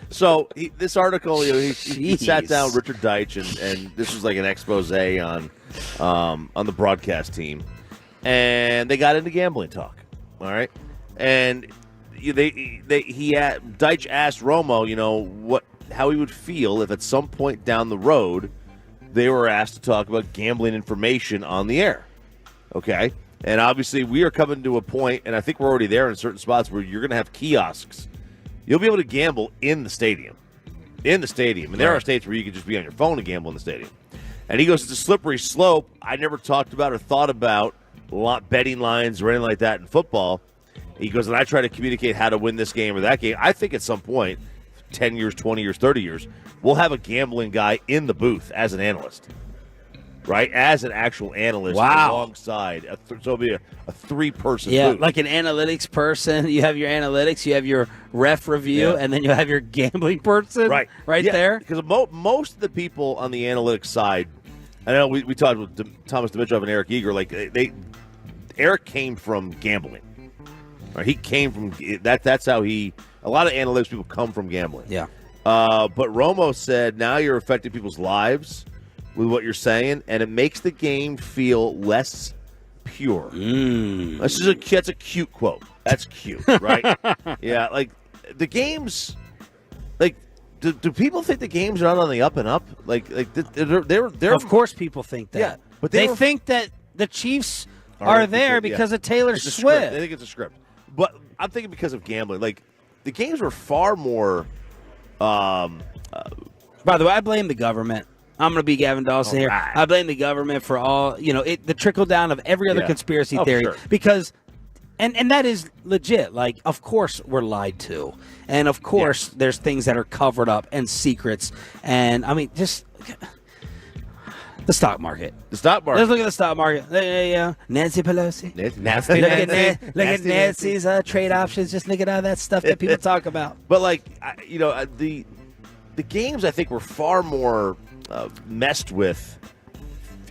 so this article, he sat down with Richard Deitch, and this was like an expose on the broadcast team, and they got into gambling talk. All right, and Deitch asked Romo, how he would feel if at some point down the road they were asked to talk about gambling information on the air. Okay. And obviously, we are coming to a point, and I think we're already there in certain spots, where you're going to have kiosks. You'll be able to gamble in the stadium. And there are states where you can just be on your phone and gamble in the stadium. And he goes, it's a slippery slope. I never talked about or thought about betting lines or anything like that in football. He goes, and I try to communicate how to win this game or that game. I think at some point, 10 years, 20 years, 30 years, we'll have a gambling guy in the booth as an analyst. Right, as an actual analyst alongside. So it'll be a 3-person booth. Yeah, like an analytics person. You have your analytics, you have your ref review, and then you have your gambling person right there. Because most of the people on the analytics side, I know we talked with Thomas Dimitroff and Eric Eager, Eric came from gambling. Right? He came from that's how a lot of analytics people come from gambling. Yeah. But Romo said, now you're affecting people's lives with what you're saying, and it makes the game feel less pure. That's a cute quote. That's cute, right? Yeah, the games, do people think the games are not on the up and up? They're of course people think that. Yeah, but they think that the Chiefs are there because of Taylor It's a Swift. script. I think it's a script. But I'm thinking because of gambling. Like, the games were far more By the way, I blame the government. I'm going to be Gavin Dawson here. Right. I blame the government for all, the trickle down of every other conspiracy theory sure. because, and that is legit. Like, of course we're lied to. And of course there's things that are covered up and secrets. And I mean, just the stock market. the stock market. Let's look at the stock market. Yeah. Nancy Pelosi. Nasty. Look at Nancy's trade options. Just look at all that stuff that people talk about. But like, the games I think were far more messed with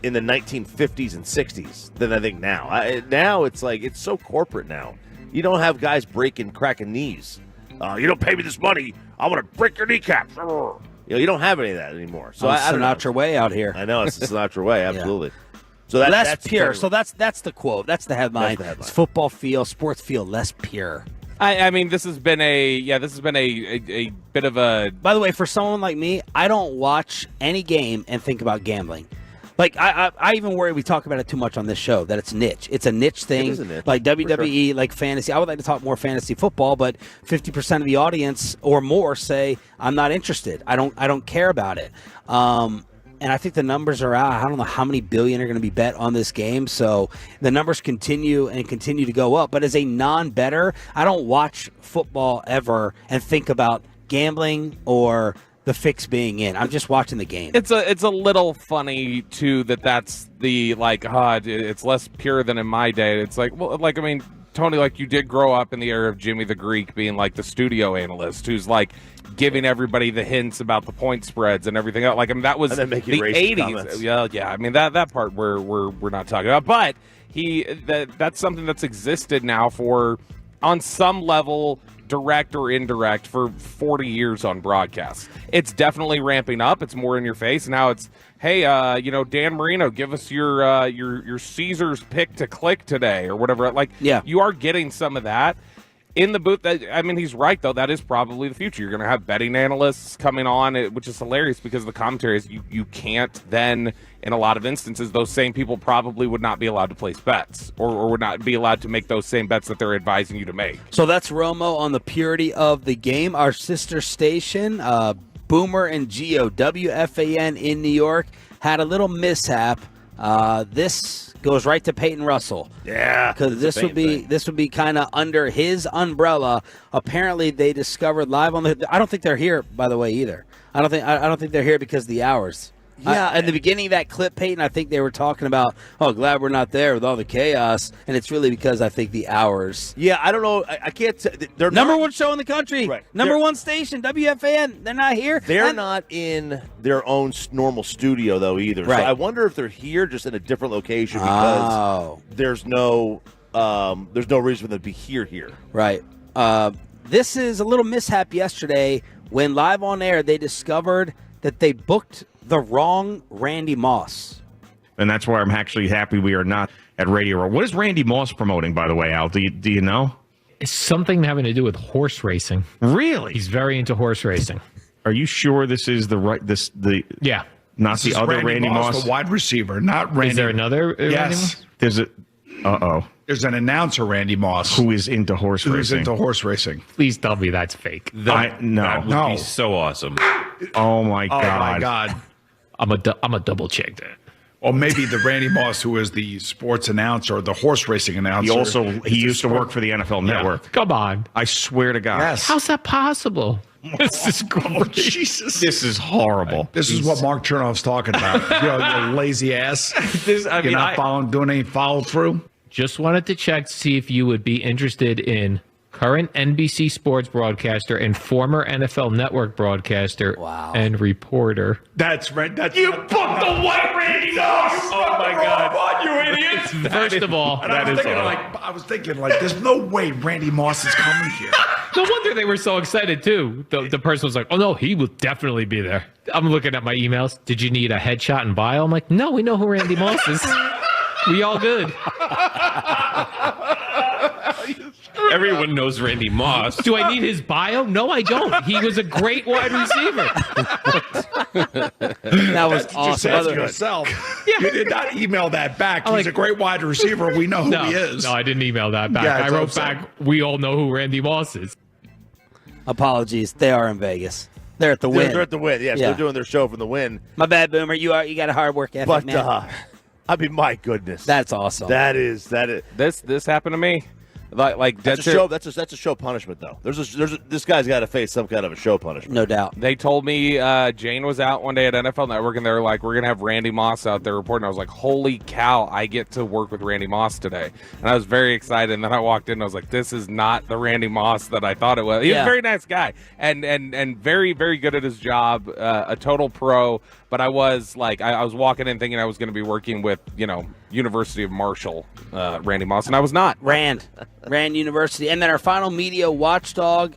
in the 1950s and 60s than I think now. Now it's like it's so corporate now. You don't have guys cracking knees. You don't pay me this money, I'm gonna break your kneecaps. You don't have any of that anymore. So I don't know. Sinatra way out here. I know it's the Sinatra way, absolutely. So Less pure. kind of- So that's the quote. That's the headline. It's football feel, sports feel less pure. I mean, this has been a bit of a. By the way, for someone like me, I don't watch any game and think about gambling. Like I even worry we talk about it too much on this show that it's niche. It's a niche thing. It is a niche, like WWE, sure. like fantasy. I would like to talk more fantasy football, but 50% of the audience or more say I'm not interested. I don't care about it. And I think the numbers are out. I don't know how many billion are going to be bet on this game. So the numbers continue to go up. But as a non-bettor, I don't watch football ever and think about gambling or the fix being in. I'm just watching the game. It's a little funny too that's the it's less pure than in my day. It's like, well, like, I mean, Tony, like, you did grow up in the era of Jimmy the Greek being like the studio analyst who's like giving everybody the hints about the point spreads and everything else. Like, I mean, that was the 80s. Yeah. I mean, that part we're not talking about. But that's something that's existed now for, on some level, direct or indirect, for 40 years on broadcast. It's definitely ramping up. It's more in your face. Now it's, hey, Dan Marino, give us your Caesars pick to click today or whatever. Like, you are getting some of that in the booth. I mean, he's right, though. That is probably the future. You're going to have betting analysts coming on, which is hilarious because the commentary is you can't then, in a lot of instances, those same people probably would not be allowed to place bets or would not be allowed to make those same bets that they're advising you to make. So that's Romo on the purity of the game. Our sister station, Boomer and Geo, WFAN in New York, had a little mishap. This goes right to Peyton Russell. Yeah, because this would be kind of under his umbrella. Apparently, they discovered live on the. I don't think they're here, by the way, either. I don't think they're here because of the hours. Yeah, at the beginning of that clip, Peyton, I think they were talking about, glad we're not there with all the chaos, and it's really because I think the hours. Yeah, I don't know. I can't. They're number one show in the country, right. Number one station, WFAN. They're not here. They're not in their own normal studio though either. Right. So I wonder if they're here just in a different location because there's no reason for them to be here. Right. This is a little mishap yesterday when live on air they discovered that they booked the wrong Randy Moss. And that's why I'm actually happy we are not at Radio Row. What is Randy Moss promoting, by the way, Al? Do you know? It's something having to do with horse racing. Really? He's very into horse racing. Are you sure this is Yeah. Not this the other Randy Moss? The wide receiver, not Randy. Is there another Randy Moss? There's There's an announcer, Randy Moss, who is into horse racing. Who's into horse racing. Please tell me that's fake. That would be so awesome. Oh my God. Oh my God. I'm a double check that. Or maybe the Randy Moss who is the sports announcer or the horse racing announcer. He used to work for the NFL Network. Come on. I swear to God. Yes. How's that possible? This is great. Oh, Jesus. This is horrible. This is what Mark Chernoff's talking about. You lazy ass. You're not doing any follow through. Just wanted to check to see if you would be interested in current NBC sports broadcaster and former NFL Network broadcaster and reporter. That's right. You booked the white Randy Moss! Oh my God. What, you idiot! First of all, I was thinking, there's no way Randy Moss is coming here. No wonder they were so excited too. The person was like, "Oh no, he will definitely be there." I'm looking at my emails. Did you need a headshot and bio? I'm like, "No, we know who Randy Moss is. We all good." Everyone knows Randy Moss. Do I need his bio? No, I don't. He was a great wide receiver. That was awesome. Ask yourself. You did not email that back. He's a great wide receiver. We know who he is. No, I didn't email that back. Yeah, I wrote back, we all know who Randy Moss is. Apologies. They are in Vegas. They're at the Win. They're at the Win. Yes, they're doing their show from the Win. My bad, Boomer. You got a hard work ethic, But man. I mean, my goodness, That's awesome. that is. This happened to me. Like That's a show. That's a show punishment, though. This guy's got to face some kind of a show punishment. No doubt. They told me Jane was out one day at NFL Network, and they were like, "We're gonna have Randy Moss out there reporting." I was like, "Holy cow! I get to work with Randy Moss today," and I was very excited. And then I walked in, and I was like, "This is not the Randy Moss that I thought it was." He was a very nice guy, and very very good at his job, a total pro. But I was like, I was walking in thinking I was going to be working with, University of Marshall, Randy Moss, and I was not. Rand University. And then our final media watchdog,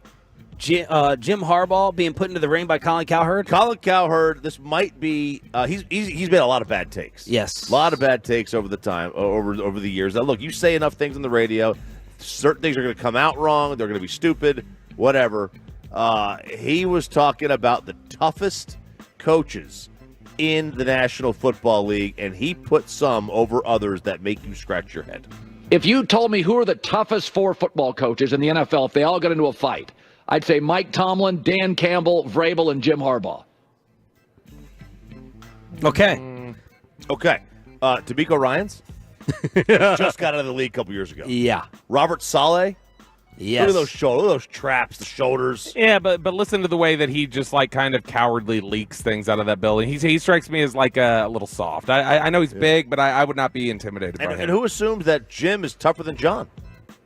Jim Harbaugh, being put into the ring by Colin Cowherd. Colin Cowherd, this might be he's made a lot of bad takes. Yes. A lot of bad takes over the years. Now look, you say enough things on the radio, certain things are going to come out wrong, they're going to be stupid, whatever. He was talking about the toughest coaches in the National Football League, and he put some over others that make you scratch your head. If you told me who are the toughest 4 football coaches in the NFL, if they all got into a fight, I'd say Mike Tomlin, Dan Campbell, Vrabel, and Jim Harbaugh. Okay. Okay. D'Amico Ryans just got out of the league a couple years ago. Yeah. Robert Saleh. Yes. Look at those traps, the shoulders. Yeah, but listen to the way that he just kind of cowardly leaks things out of that building. He strikes me as like a little soft. I know he's big, but I would not be intimidated by him. And who assumes that Jim is tougher than John?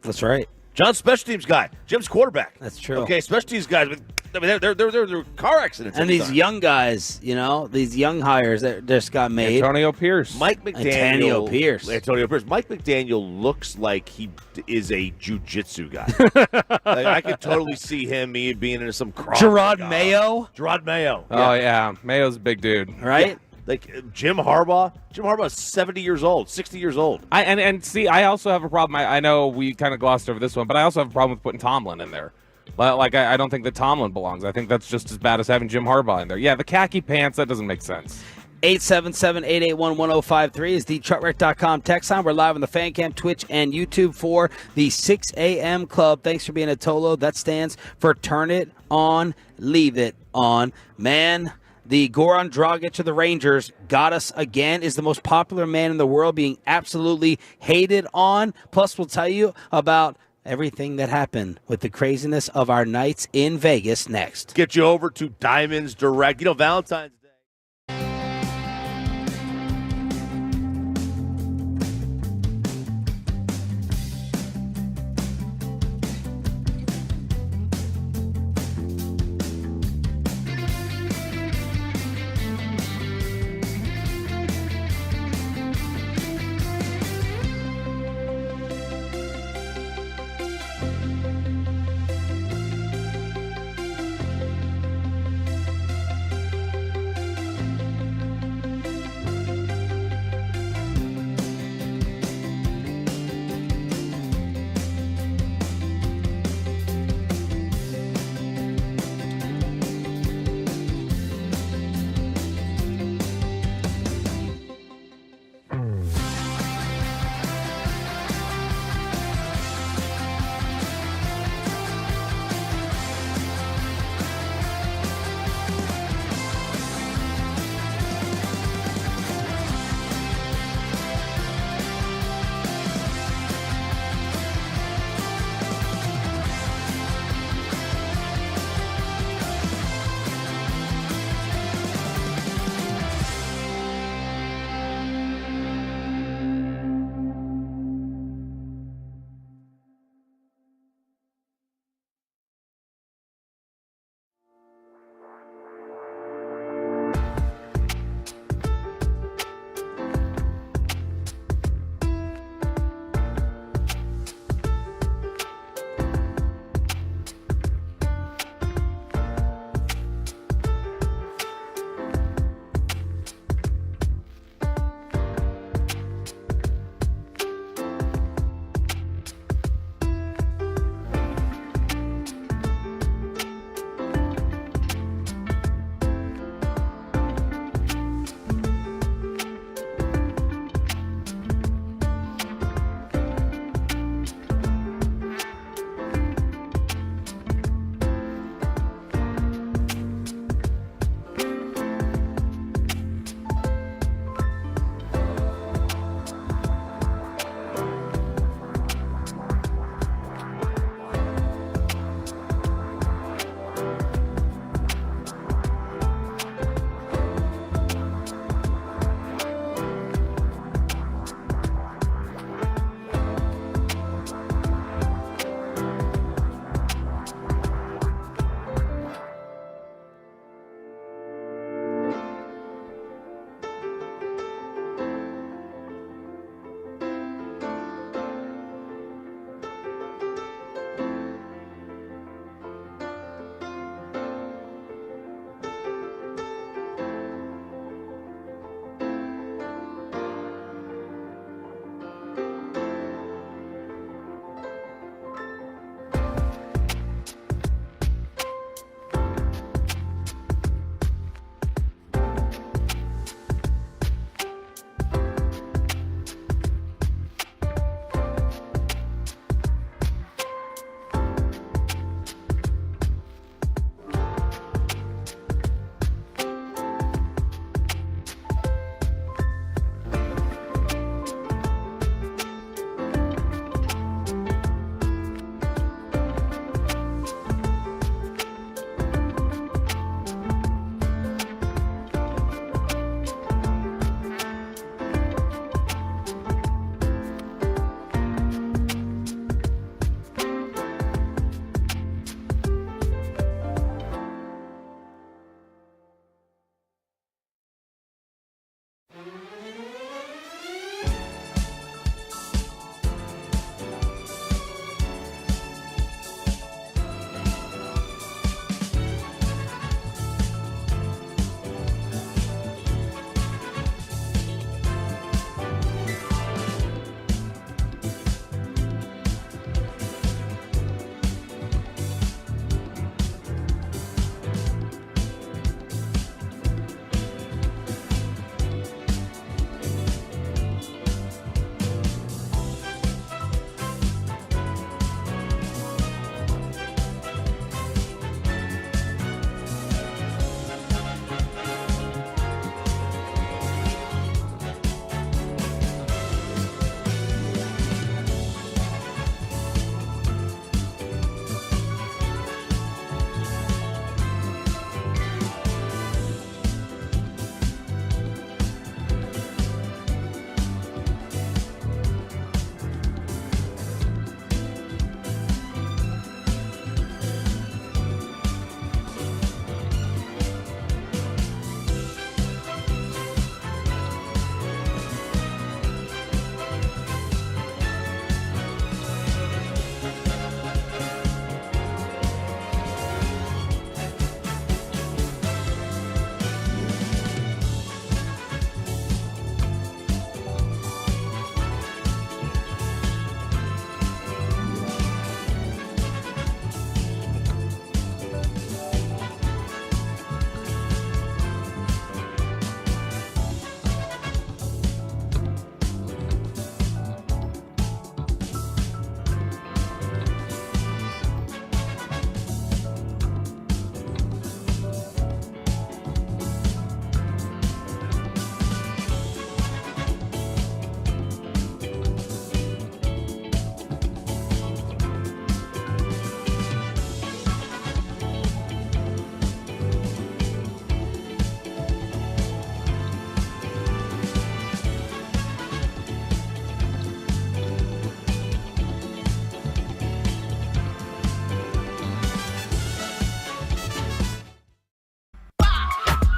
That's right. John's special teams guy. Jim's quarterback. That's true. Okay, special teams guys. I mean, they're car accidents. And these young guys, these young hires that just got made. Antonio Pierce. Mike McDaniel. Mike McDaniel looks like he is a jiu-jitsu guy. I could totally see him being into some cross. Gerard Mayo. Oh, yeah. Mayo's a big dude. Right? Yeah. Like Jim Harbaugh. Jim Harbaugh is 70 years old, 60 years old. See, I also have a problem. I know we kind of glossed over this one, but I also have a problem with putting Tomlin in there. I don't think that Tomlin belongs. I think that's just as bad as having Jim Harbaugh in there. Yeah, the khaki pants, that doesn't make sense. 877-881-1053 is the truckwreck.com text line. We're live on the Fan Cam, Twitch, and YouTube for the 6 a.m. Club. Thanks for being a Tolo. That stands for Turn It On, Leave It On. Man, the Goran Dragic of the Rangers got us again, is the most popular man in the world, being absolutely hated on. Plus, we'll tell you about everything that happened with the craziness of our nights in Vegas next. Get you over to Diamonds Direct. Valentine's Day.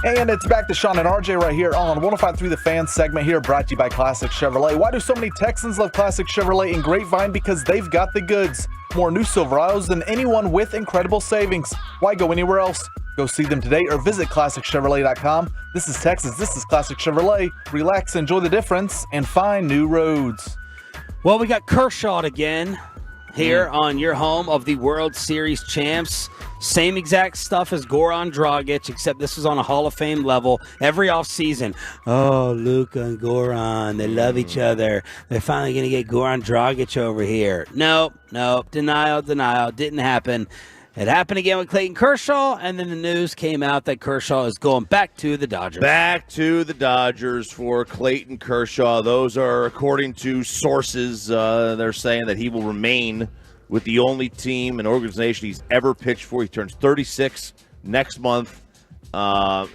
And it's back to Sean and RJ right here on 105.3 The Fan segment here, brought to you by Classic Chevrolet. Why do so many Texans love Classic Chevrolet in Grapevine? Because they've got the goods. More new Silverados than anyone with incredible savings. Why go anywhere else? Go see them today or visit ClassicChevrolet.com. This is Texas. This is Classic Chevrolet. Relax, enjoy the difference, and find new roads. Well, we got Kershaw again here on your home of the World Series champs. Same exact stuff as Goran Dragic, except this is on a Hall of Fame level. Every offseason, oh, Luka and Goran, they love each other. They're finally going to get Goran Dragic over here. Nope. Denial. Didn't happen. It happened again with Clayton Kershaw, and then the news came out that Kershaw is going back to the Dodgers. Back to the Dodgers for Clayton Kershaw. Those are, according to sources, they're saying that he will remain with the only team and organization he's ever pitched for. He turns 36 next month. Now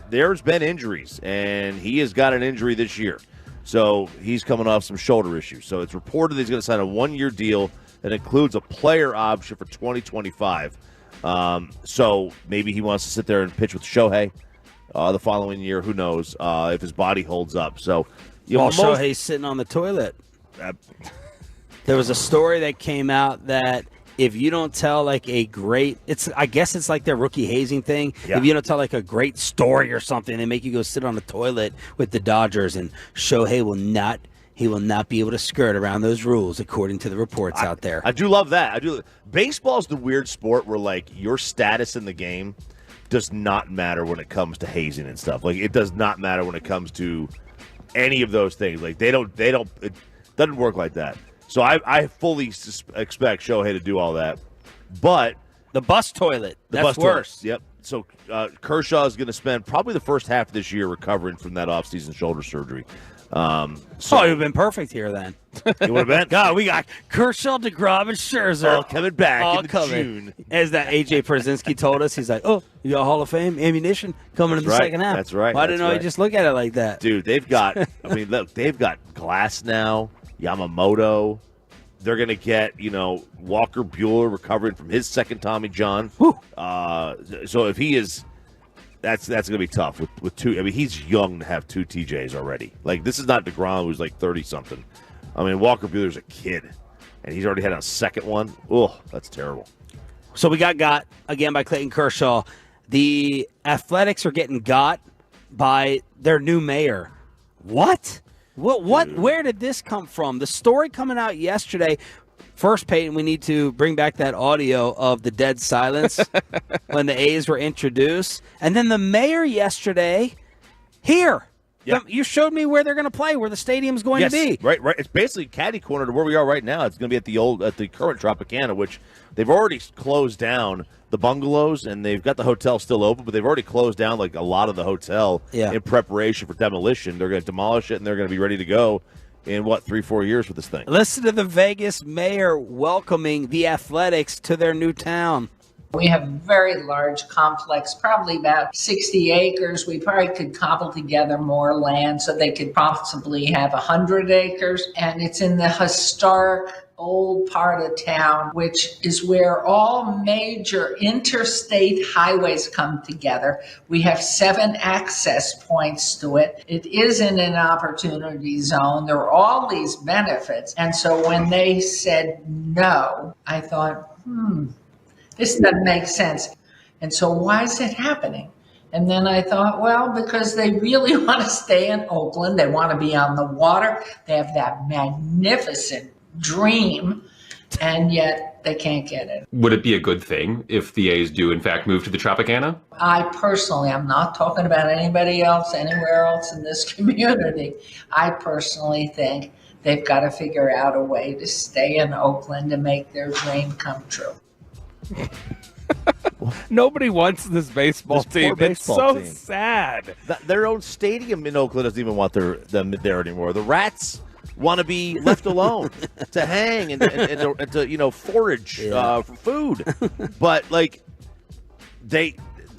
there's been injuries, and he has got an injury this year. So he's coming off some shoulder issues. So it's reported that he's going to sign a one-year deal that includes a player option for 2025. So maybe he wants to sit there and pitch with Shohei the following year. Who knows if his body holds up. So, Shohei's sitting on the toilet. There was a story that came out that if you don't tell I guess it's like their rookie hazing thing. Yeah. If you don't tell a great story or something, they make you go sit on the toilet with the Dodgers, and Shohei will not. He will not be able to skirt around those rules, according to the reports out there. I do love that. Baseball is the weird sport where your status in the game does not matter when it comes to hazing and stuff. It does not matter when it comes to any of those things. It doesn't work like that. So I fully expect Shohei to do all that. But the bus toilet, that's worse. Yep. So Kershaw is going to spend probably the first half of this year recovering from that offseason shoulder surgery. He would have been perfect here then. He would have been. God, we got Kershaw, DeGrom, and Scherzer all coming back in June. As that A.J. Przinsky told us, he's like, you got Hall of Fame ammunition coming in the second half. That's right. I didn't know you just look at it like that. Dude, they've got, they've got Glass now, Yamamoto. They're going to get, Walker Buehler recovering from his second Tommy John. So if he is... That's going to be tough with two. He's young to have two TJs already. This is not DeGrom, who's 30-something. Walker Buehler's a kid, and he's already had a second one. Oh, that's terrible. So we got again by Clayton Kershaw. The Athletics are getting got by their new mayor. What? Where did this come from? The story coming out yesterday. First, Peyton, we need to bring back that audio of the dead silence when the A's were introduced. And then the mayor yesterday, here. Yeah. You showed me where they're going to play, where the stadium's going to be. Right. It's basically catty corner to where we are right now. It's going to be at the current Tropicana, which they've already closed down the bungalows, and they've got the hotel still open, but they've already closed down a lot of the hotel in preparation for demolition. They're going to demolish it, and they're going to be ready to go in 3-4 years with this thing. Listen to the Vegas mayor welcoming the Athletics to their new town. We have a very large complex, probably about 60 acres. We probably could cobble together more land so they could possibly have 100 acres. And it's in the historic old part of town, which is where all major interstate highways come together. We have 7 access points to it. It is in an opportunity zone. There are all these benefits. And so when they said no, I thought, this doesn't make sense. And so why is it happening? And then I thought, well, because they really want to stay in Oakland. They want to be on the water. They have that magnificent dream, and yet they can't get it. Would it be a good thing if the A's do, in fact, move to the Tropicana? I personally, I'm not talking about anybody else, anywhere else in this community. I personally think they've got to figure out a way to stay in Oakland and make their dream come true. Nobody wants this baseball team. It's so sad. Their own stadium in Oakland doesn't even want them there anymore. The Rats want to be left alone to hang and to forage for food, but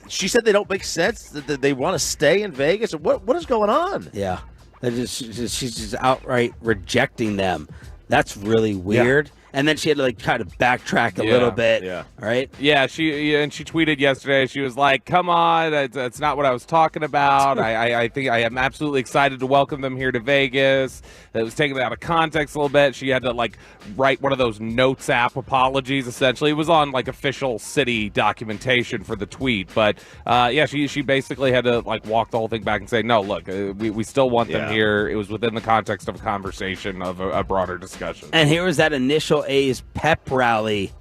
she said they don't make sense. That they want to stay in Vegas. What is going on? Yeah, she's just outright rejecting them. That's really weird. Yeah. and then she had to like kind of backtrack a little bit. Yeah. Right. Yeah, she tweeted yesterday. She was like, "Come on, that's not what I was talking about. I think I am absolutely excited to welcome them here to Vegas." It was taken out of context a little bit. She had to like write one of those notes app apologies. Essentially, it was on like official city documentation for the tweet. But yeah, she basically had to like walk the whole thing back and say, "No, look, we still want them here. It was within the context of a conversation of a broader discussion." And here was that initial A's pep rally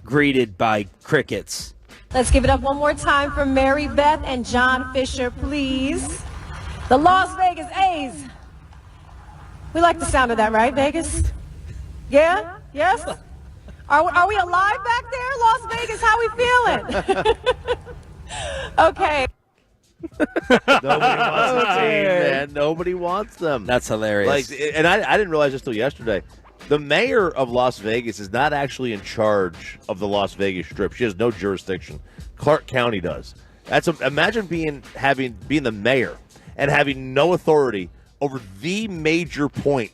greeted by crickets. Let's give it up one more time for Mary Beth and John Fisher, please. The Las Vegas A's. We like the sound of that, right, Vegas? Yeah? Yes? Are we alive back there, Las Vegas? How we feeling? Okay. Nobody wants a team, man. Nobody wants them. That's hilarious. Like, and I didn't realize this till yesterday. The mayor of Las Vegas is not actually in charge of the Las Vegas Strip. She has no jurisdiction. Clark County does. Imagine being the mayor and having no authority over the major point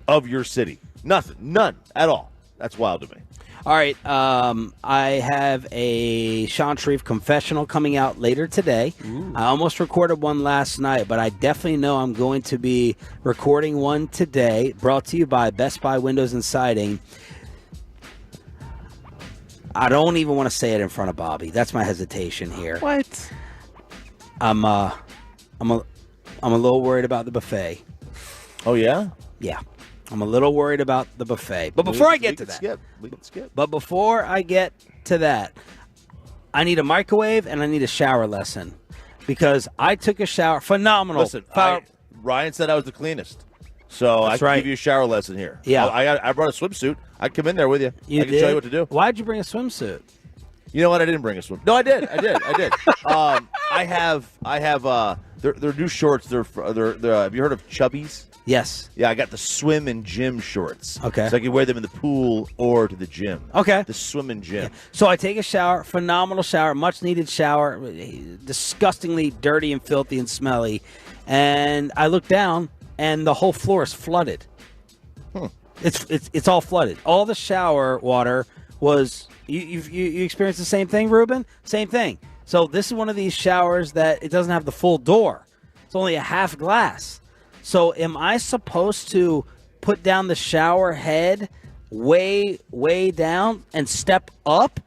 of your city. None at all. That's wild to me. All right, I have a Sean Sharif confessional coming out later today. Ooh. I almost recorded one last night, but I definitely know I'm going to be recording one today, brought to you by Best Buy Windows and Siding. I don't even want to say it in front of Bobby. That's my hesitation here. What? I'm a little worried about the buffet. Oh, yeah? Yeah. I'm a little worried about the buffet. But before I get to that, we can skip. But before I get to that, I need a microwave and I need a shower lesson because I took a shower. Phenomenal. Listen, Ryan said I was the cleanest, so I can give you a shower lesson here. Yeah, I brought a swimsuit. I'd come in there with you. I can did? show you what to do. Why'd you bring a swimsuit? You know what? I didn't bring a swim. No, I did. I have. They're new shorts. They're have you heard of Chubbies? Yes. Yeah, I got the swim and gym shorts. Okay. So I can wear them in the pool or to the gym. Okay. The swim and gym. Yeah. So I take a shower, phenomenal shower, much needed shower, disgustingly dirty and filthy and smelly. And I look down and the whole floor is flooded. It's all flooded. All the shower water was you experienced the same thing, Ruben? Same thing. So this is one of these showers that it doesn't have the full door. It's only a half glass. So am I supposed to put down the shower head way down and step up?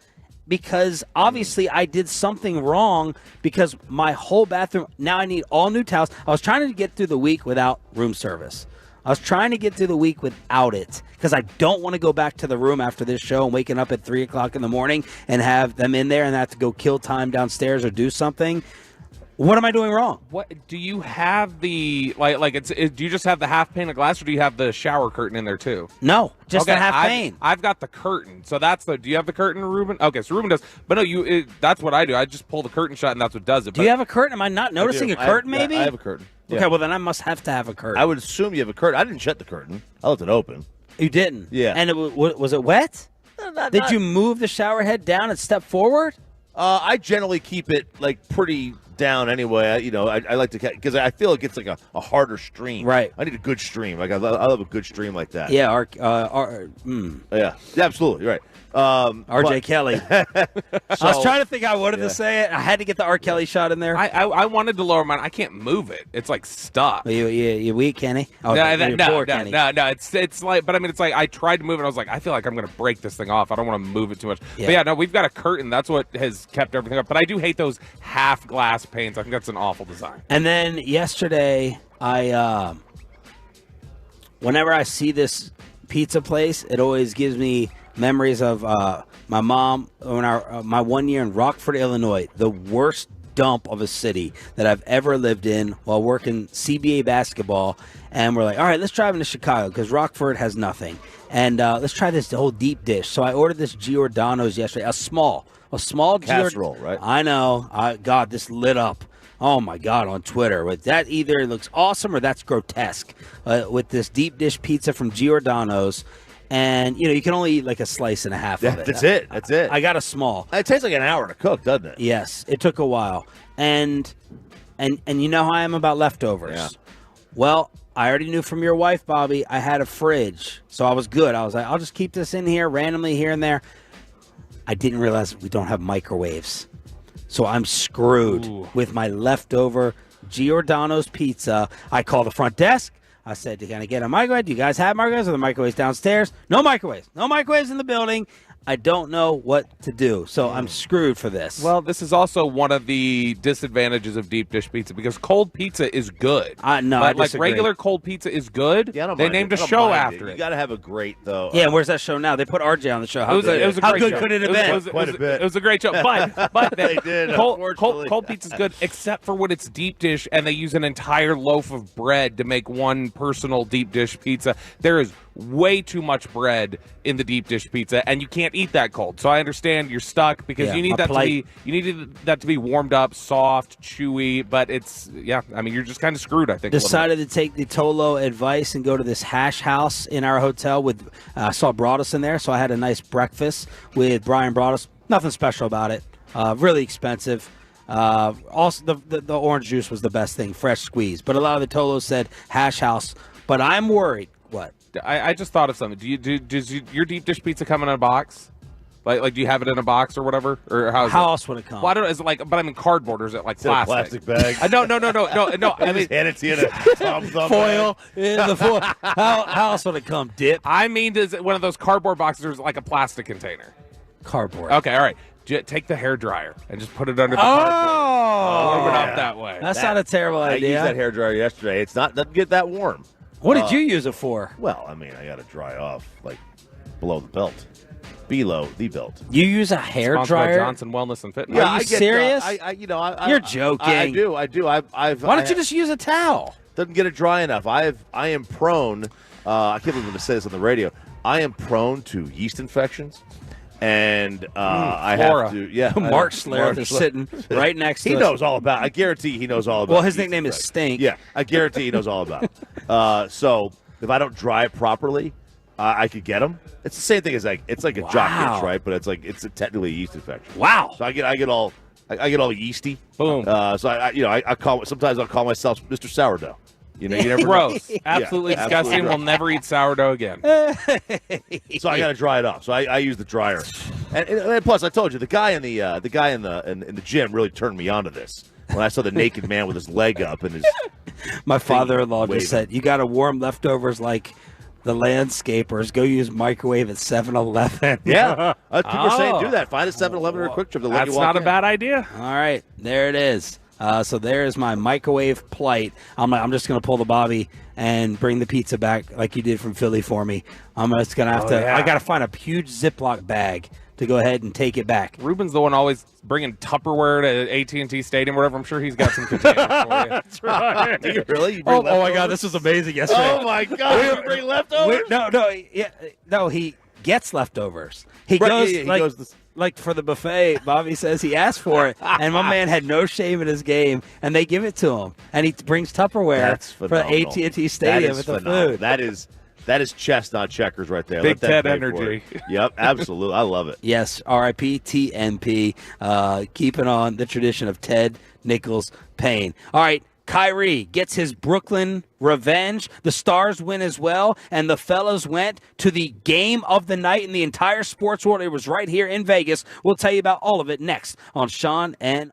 Because obviously I did something wrong because my whole bathroom, now I need all new towels. I was trying to get through the week without room service. I was trying to get through the week without it because I don't want to go back to the room after this show and waking up at 3 o'clock in the morning and have them in there and have to go kill time downstairs or do something. What am I doing wrong? What do you have the do you just have the half pane of glass or do you have the shower curtain in there too? No, just the half pane. I've got the curtain. So do you have the curtain, Ruben? Okay, so Ruben does. But no, that's what I do. I just pull the curtain shut and that's what does it. Do you have a curtain? Am I not noticing a curtain maybe? Yeah, I have a curtain. Yeah. Okay, well then I must have to have a curtain. I would assume you have a curtain. I didn't shut the curtain. I left it open. You didn't? Yeah. And was it wet? Did you move the shower head down and step forward? I generally keep it like pretty down anyway. I like to because I feel like it's like a harder stream. Right. I need a good stream. Like I love a good stream like that. Yeah. Yeah. Absolutely. Right. R.J. Kelly. I was trying to think I wanted to say it. I had to get the R. Kelly shot in there. I wanted to lower mine. I can't move it. It's like stuck. You weak, Kenny? Oh, no. It's like, but I mean, it's like I tried to move it. I was like, I feel like I'm going to break this thing off. I don't want to move it too much. Yeah. But yeah, no, we've got a curtain. That's what has kept everything up. But I do hate those half glass panes. I think that's an awful design. And then yesterday, whenever I see this pizza place, it always gives me memories of my mom when my 1 year in Rockford, Illinois, the worst dump of a city that I've ever lived in while working CBA basketball. And we're like, all right, let's drive into Chicago because Rockford has nothing. And let's try this whole deep dish. So I ordered this Giordano's yesterday, a small casserole, right? I know. God, this lit up. Oh my God, on Twitter. With that, either it looks awesome or that's grotesque. With this deep dish pizza from Giordano's. And, you can only eat like a slice and a half of it. That's it. I got a small. It takes like an hour to cook, doesn't it? Yes, it took a while. And you know how I am about leftovers. Yeah. Well, I already knew from your wife, Bobby, I had a fridge, so I was good. I was like, I'll just keep this in here randomly here and there. I didn't realize we don't have microwaves, so I'm screwed with my leftover Giordano's pizza. I called the front desk. I said, "Can I get a microwave? Do you guys have microwaves? Are the microwaves downstairs?" No microwaves. No microwaves in the building. I don't know what to do, so I'm screwed for this. Well, this is also one of the disadvantages of deep dish pizza because cold pizza is good. No, but I like regular cold pizza is good. Yeah, I don't they mind named it. a I don't show mind after it. You got to have a great though. Yeah, where's that show now? They put RJ on the show. How good, it was a how great good show. could it have been? Quite a bit. It was a great show, but They did, cold pizza's good except for when it's deep dish and they use an entire loaf of bread to make one personal deep dish pizza. There is way too much bread in the deep dish pizza, and you can't eat that cold. So I understand you're stuck because you need that to be warmed up, soft, chewy. But it's I mean, you're just kind of screwed. I think. Decided to take the Tolo advice and go to this hash house in our hotel with saw Broadus in there, so I had a nice breakfast with Brian Broadus. Nothing special about it. Really expensive. Also, the orange juice was the best thing, fresh squeeze. But a lot of the Tolos said hash house. But I'm worried. What? I just thought of something. Does your deep dish pizza come in a box? Like do you have it in a box or whatever? Or how else would it come? Well, I don't know. Is it like? But I mean, cardboard or is it like plastic? A plastic bag. No. I mean, hand it to you in a foil. In the foil. How else would it come? Dip. I mean, is it one of those cardboard boxes or is it like a plastic container? Cardboard. Okay, all right. Take the hairdryer and just put it under the cardboard. Warm it up that way. That's not a terrible idea. I used that hairdryer yesterday. It's doesn't get that warm. What did you use it for? Well, I mean, I got to dry off like below the belt. Below the belt. You use a hair Sponsored by dryer? Johnson Wellness and Fitness. Yeah, Are you serious? You're joking. I do. Why don't you just use a towel? Doesn't get it dry enough. I am prone. I can't believe I'm going to say this on the radio. I am prone to yeast infections. And I have to, Mark Slareth is sitting right next to us. He knows all about it. I guarantee he knows all about it. Well, his nickname is Stink. Yeah, I guarantee he knows all about it. So if I don't dry it properly, I could get them. It's the same thing as it's like a jock itch, right? But it's technically a yeast infection. Wow. So I get all yeasty. Boom. So I sometimes I'll call myself Mr. Sourdough. You never gross. Absolutely disgusting. Absolutely We'll never eat sourdough again. So I got to dry it off. So I use the dryer, and plus I told you the guy in the gym really turned me on to this when I saw the naked man with his leg up and his. My father-in-law waving. just said, "You got to warm leftovers like the landscapers. Go use microwave at 7-Eleven." Yeah, people are saying do that. Find a 7-Eleven or a Quick Trip to let That's you walk not a in. bad idea. All right, there it is. So there is my microwave plight. I'm just going to pull the Bobby and bring the pizza back like you did from Philly for me. I'm just going to have to. Yeah. I got to find a huge Ziploc bag to go ahead and take it back. Ruben's the one always bringing Tupperware to AT&T Stadium, whatever. I'm sure he's got some containers for you. That's right. Do you really? You bring Oh my leftovers? God, this was amazing yesterday. Oh my God! You bring leftovers? No, he gets leftovers. He Right, goes he like. goes Like for the buffet, Bobby says he asked for it, and my man had no shame in his game, and they give it to him, and he brings Tupperware That's for phenomenal. AT&T Stadium That is with the phenomenal. food. That is chess, not checkers, right there. Big Let them Ted pay for energy. it. Yep, absolutely. I love it. Yes, R.I.P. TNP, keeping on the tradition of Ted Nichols Payne. All right, Kyrie gets his Brooklyn revenge. The Stars win as well, and the fellas went to the game of the night in the entire sports world. It was right here in Vegas. We'll tell you about all of it next on Sean and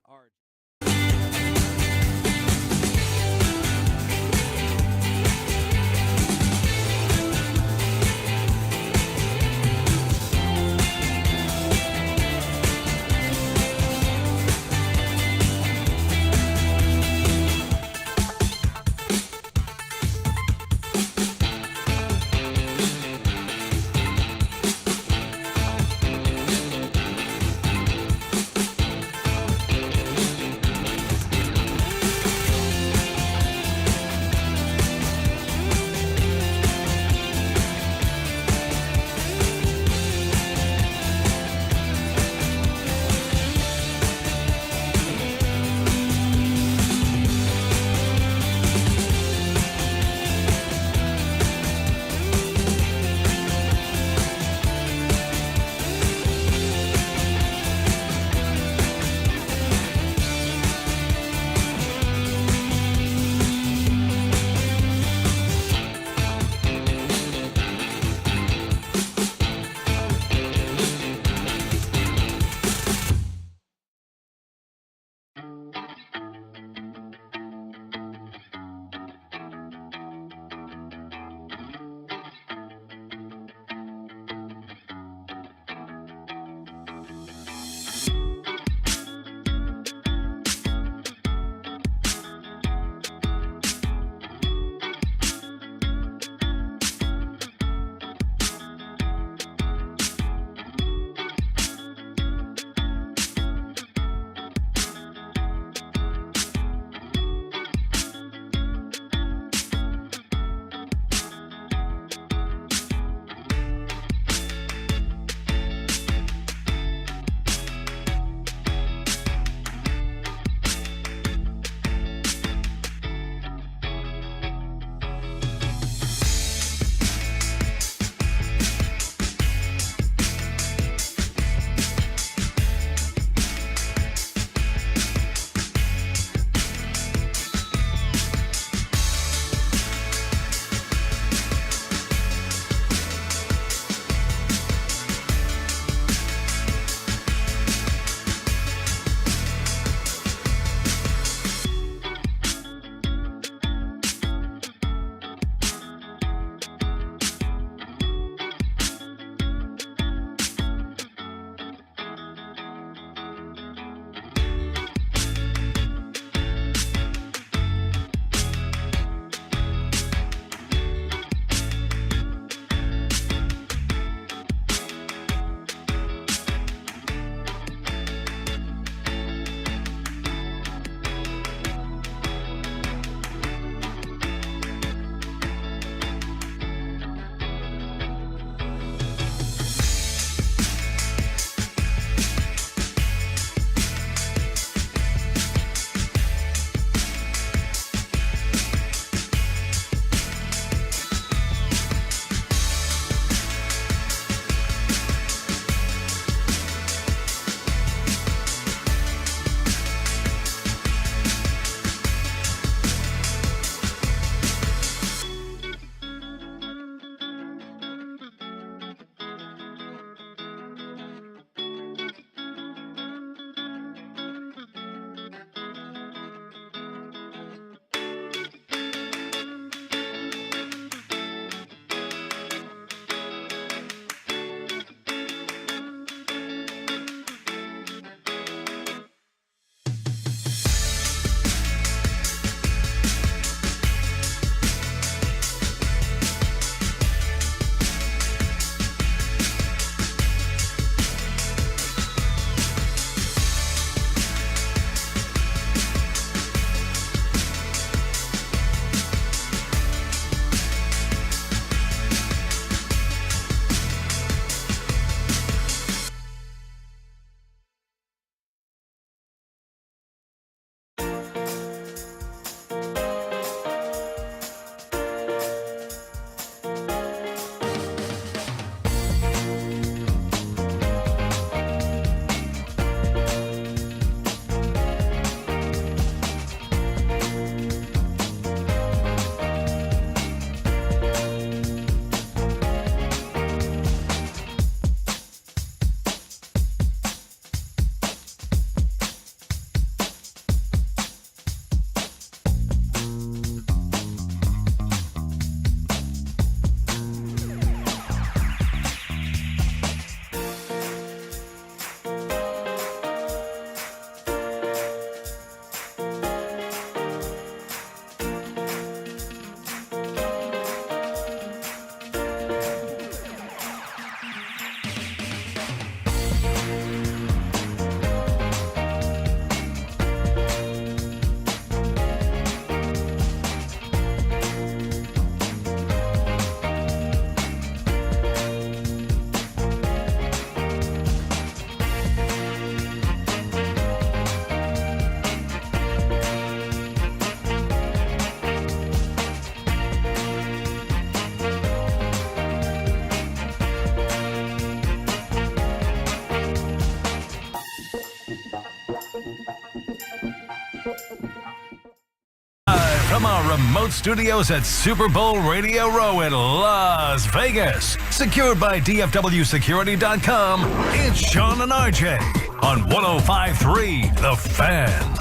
From our remote studios at Super Bowl Radio Row in Las Vegas, secured by DFWsecurity.com, it's Sean and RJ on 105.3 The Fan.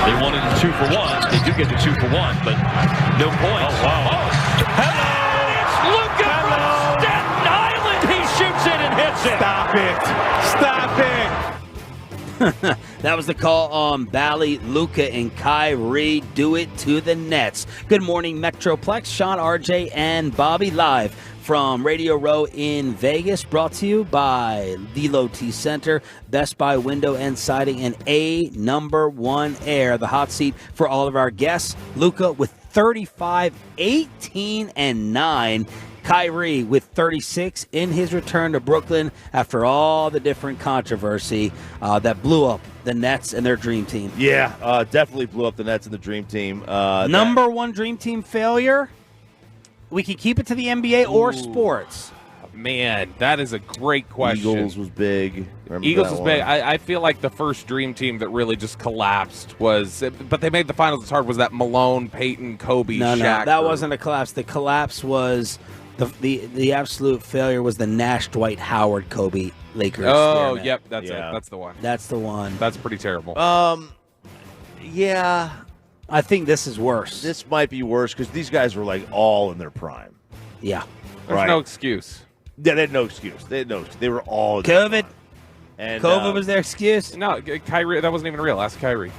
They wanted a 2 for 1. They do get the 2 for 1, but no points. Oh, wow. Hello! It's Luka from Staten Island. He shoots it and hits it. Stop it. Stop it. That was the call on Bally, Luka, and Kyrie. Do it to the Nets. Good morning, Metroplex. Sean, RJ, and Bobby live from Radio Row in Vegas. Brought to you by the Low T Center, Best Buy Window and Siding, and #1 Air. The hot seat for all of our guests. Luka with 35, 18, and 9. Kyrie with 36 in his return to Brooklyn after all the different controversy that blew up the Nets and their dream team. Yeah, definitely blew up the Nets and the dream team. Number one dream team failure? We could keep it to the NBA or sports. Man, that is a great question. Eagles was big. Eagles was big. I feel like the first dream team that really just collapsed was, but they made the finals as hard, was that Malone, Peyton, Kobe, Shaq. No, that wasn't a collapse. The collapse was the absolute failure was the Nash, Dwight Howard, Kobe Lakers. Oh, experiment. yep, that's it. That's the one. That's the one. That's pretty terrible. Yeah. I think this is worse. This might be worse because these guys were like all in their prime. Yeah. There's no excuse. Yeah, they had no excuse. They were all in COVID. their prime. And COVID was their excuse. No, Kyrie, that wasn't even real. Ask Kyrie.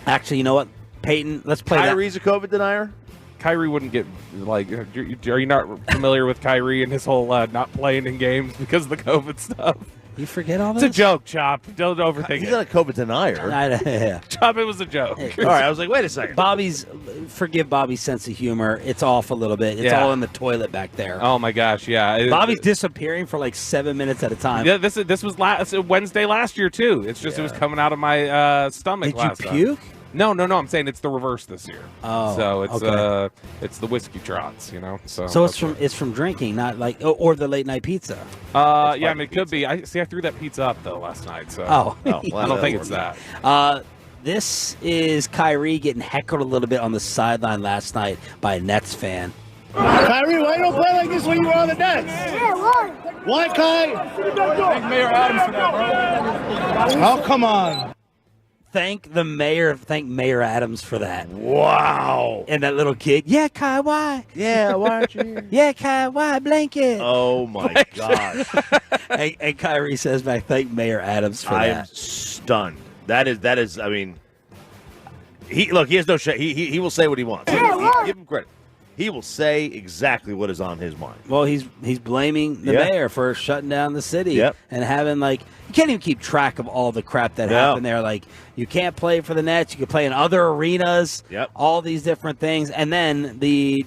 Actually, you know what? Peyton, let's play Kyrie's a COVID denier? Kyrie wouldn't get, like, are you not familiar with Kyrie and his whole not playing in games because of the COVID stuff? You forget all this? It's a joke, Chop. Don't overthink it. He's not a COVID denier. Yeah. Chop, it was a joke. All right, I was like, wait a second. Forgive Bobby's sense of humor. It's off a little bit. It's all in the toilet back there. Oh, my gosh, yeah. Bobby's disappearing for like 7 minutes at a time. Yeah, this was Wednesday last year, too. It's just it was coming out of my stomach last Did you puke? No, I'm saying it's the reverse this year. Oh, so it's okay. It's the whiskey trots, you know. So it's from drinking, not like or the late night pizza. Yeah, I mean it could be. I threw that pizza up though last night. So well, I don't think it's that. This is Kyrie getting heckled a little bit on the sideline last night by a Nets fan. Kyrie, why you don't play like this when you were on the Nets? Yeah, why? Why, Kai? Thank Mayor Adams for that, bro. Oh, come on. Thank Mayor Adams for that. Wow. And that little kid. Yeah, Kai, why? Yeah, why aren't you here? Yeah, Kai, why? Blanket. Oh, my gosh. and Kyrie says back, thank Mayor Adams for that. I am stunned. That is, I mean, he has no shame. He will say what he wants. Give him credit. He will say exactly what is on his mind. Well, he's blaming the mayor for shutting down the city and having you can't even keep track of all the crap that happened there. Like you can't play for the Nets, you can play in other arenas, all these different things, and then the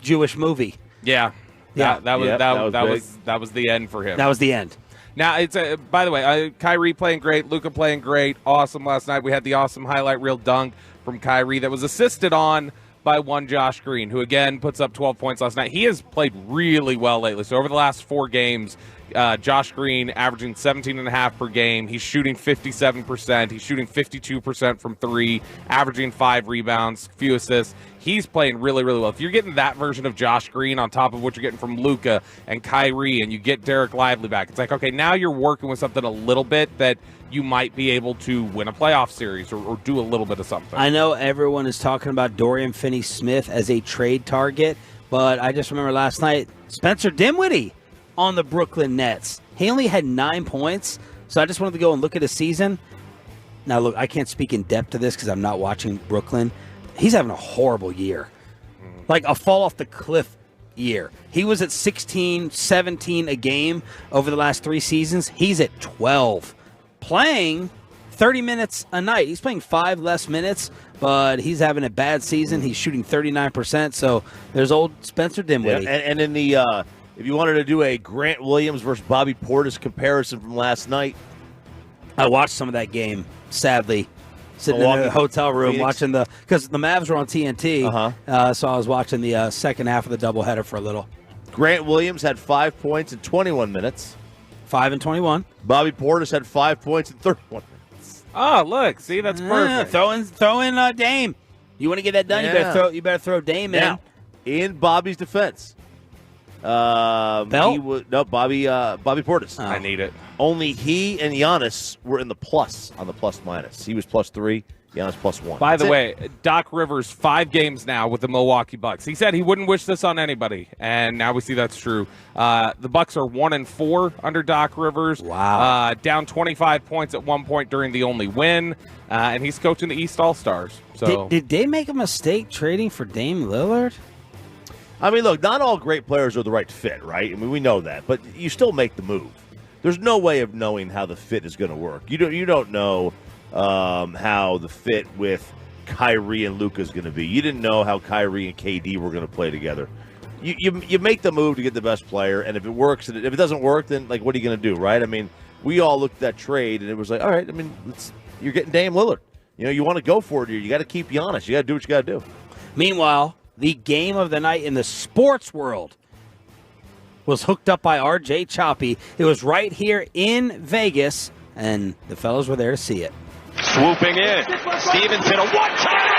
Jewish movie. Yeah, that was the end for him. That was the end. Now it's by the way, Kyrie playing great, Luka playing great, awesome last night. We had the awesome highlight reel dunk from Kyrie that was assisted on by one Josh Green, who again puts up 12 points last night. He has played really well lately. So over the last 4 games, Josh Green averaging 17.5 per game. He's shooting 57%. He's shooting 52% from 3, averaging 5 rebounds, few assists. He's playing really, really well. If you're getting that version of Josh Green on top of what you're getting from Luka and Kyrie, and you get Derek Lively back, it's like, okay, now you're working with something a little bit that you might be able to win a playoff series or do a little bit of something. I know everyone is talking about Dorian Finney-Smith as a trade target, but I just remember last night, Spencer Dinwiddie on the Brooklyn Nets. He only had 9 points, so I just wanted to go and look at his season. Now, look, I can't speak in depth to this because I'm not watching Brooklyn. He's having a horrible year. Like a fall off the cliff year. He was at 16, 17 a game over the last 3 seasons. He's at 12. Playing 30 minutes a night. He's playing 5 less minutes, but he's having a bad season. He's shooting 39%. So there's old Spencer Dinwiddie. Yeah, and in the if you wanted to do a Grant Williams versus Bobby Portis comparison from last night, I watched some of that game. Sadly, sitting in a hotel room watching because the Mavs were on TNT. So I was watching the second half of the doubleheader for a little. Grant Williams had 5 points in 21 minutes. 5 and 21. Bobby Portis had 5 points in 31 minutes. Oh, look. See, that's perfect. Throw in Dame. You want to get that done? Yeah. You better throw Dame in. Now, in Bobby's defense, Belt? Bobby Portis. I need it. Only he and Giannis were in the plus on the plus minus. He was +3. Giannis +1. By the way, Doc Rivers 5 games now with the Milwaukee Bucks. He said he wouldn't wish this on anybody, and now we see that's true. The Bucks are 1-4 under Doc Rivers. Wow. Down 25 points at one point during the only win, and he's coaching the East All-Stars. So Did they make a mistake trading for Dame Lillard? I mean, look, not all great players are the right fit, right? I mean, we know that, but you still make the move. There's no way of knowing how the fit is going to work. You don't know how the fit with Kyrie and Luka is going to be. You didn't know how Kyrie and KD were going to play together. You make the move to get the best player, and if it works, and if it doesn't work, then like what are you going to do, right? I mean, we all looked at that trade, and it was like, all right, I mean, you're getting Dame Lillard. You know, you want to go for it here. You got to keep Giannis. You got to do what you got to do. Meanwhile, the game of the night in the sports world was hooked up by RJ Choppy. It was right here in Vegas, and the fellows were there to see it. Swooping in. Stevens hit a one-timer.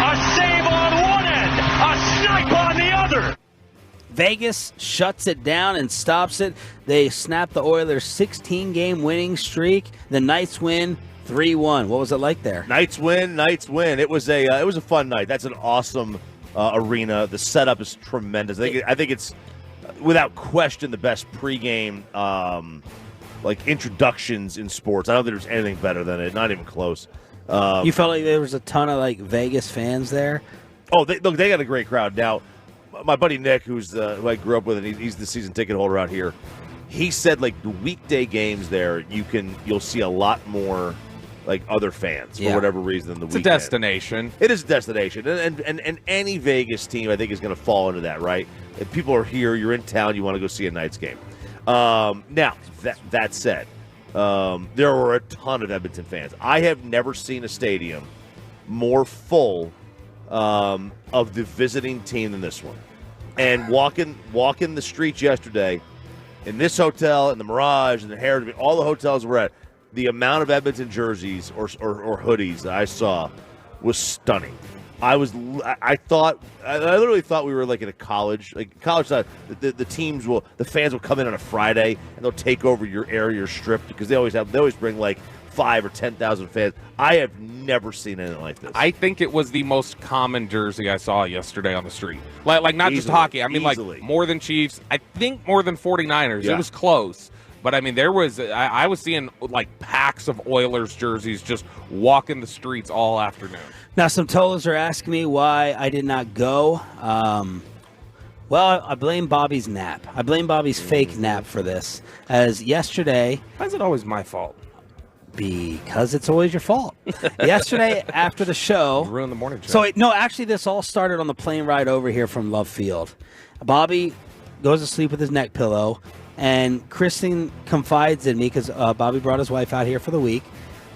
A save on one end. A snipe on the other. Vegas shuts it down and stops it. They snap the Oilers' 16-game winning streak. The Knights win 3-1. What was it like there? Knights win. It was a fun night. That's an awesome arena. The setup is tremendous. I think it's without question the best pregame like introductions in sports. I don't think there's anything better than it. Not even close. You felt like there was a ton of like Vegas fans there? Oh, they got a great crowd. Now, my buddy Nick, who I grew up with, and he's the season ticket holder out here. He said like the weekday games there, you'll see a lot more like other fans for whatever reason than the weekend. It's a destination. It is a destination, and any Vegas team I think is going to fall into that, right? If people are here, you're in town, you want to go see a Knights game. Now, that said, there were a ton of Edmonton fans. I have never seen a stadium more full of the visiting team than this one. And walking the streets yesterday, in this hotel, in the Mirage, in the Heritage, all the hotels we're at, the amount of Edmonton jerseys or hoodies that I saw was stunning. I literally thought we were like in a college. Like college, the fans will come in on a Friday and they'll take over your area, your strip, because they always bring like 5,000 or 10,000 fans. I have never seen anything like this. I think it was the most common jersey I saw yesterday on the street. Like not just hockey. I mean, easily. like more than Chiefs. I think more than 49ers. Yeah. It was close. But, I mean, I was seeing, like, packs of Oilers jerseys just walking the streets all afternoon. Now, some Tolas are asking me why I did not go. Well, I blame Bobby's nap. I blame Bobby's fake nap for this. As yesterday... Why is it always my fault? Because it's always your fault. Yesterday, after the show... You ruined the morning show. Actually, this all started on the plane ride over here from Love Field. Bobby goes to sleep with his neck pillow. And Kristen confides in me because Bobby brought his wife out here for the week.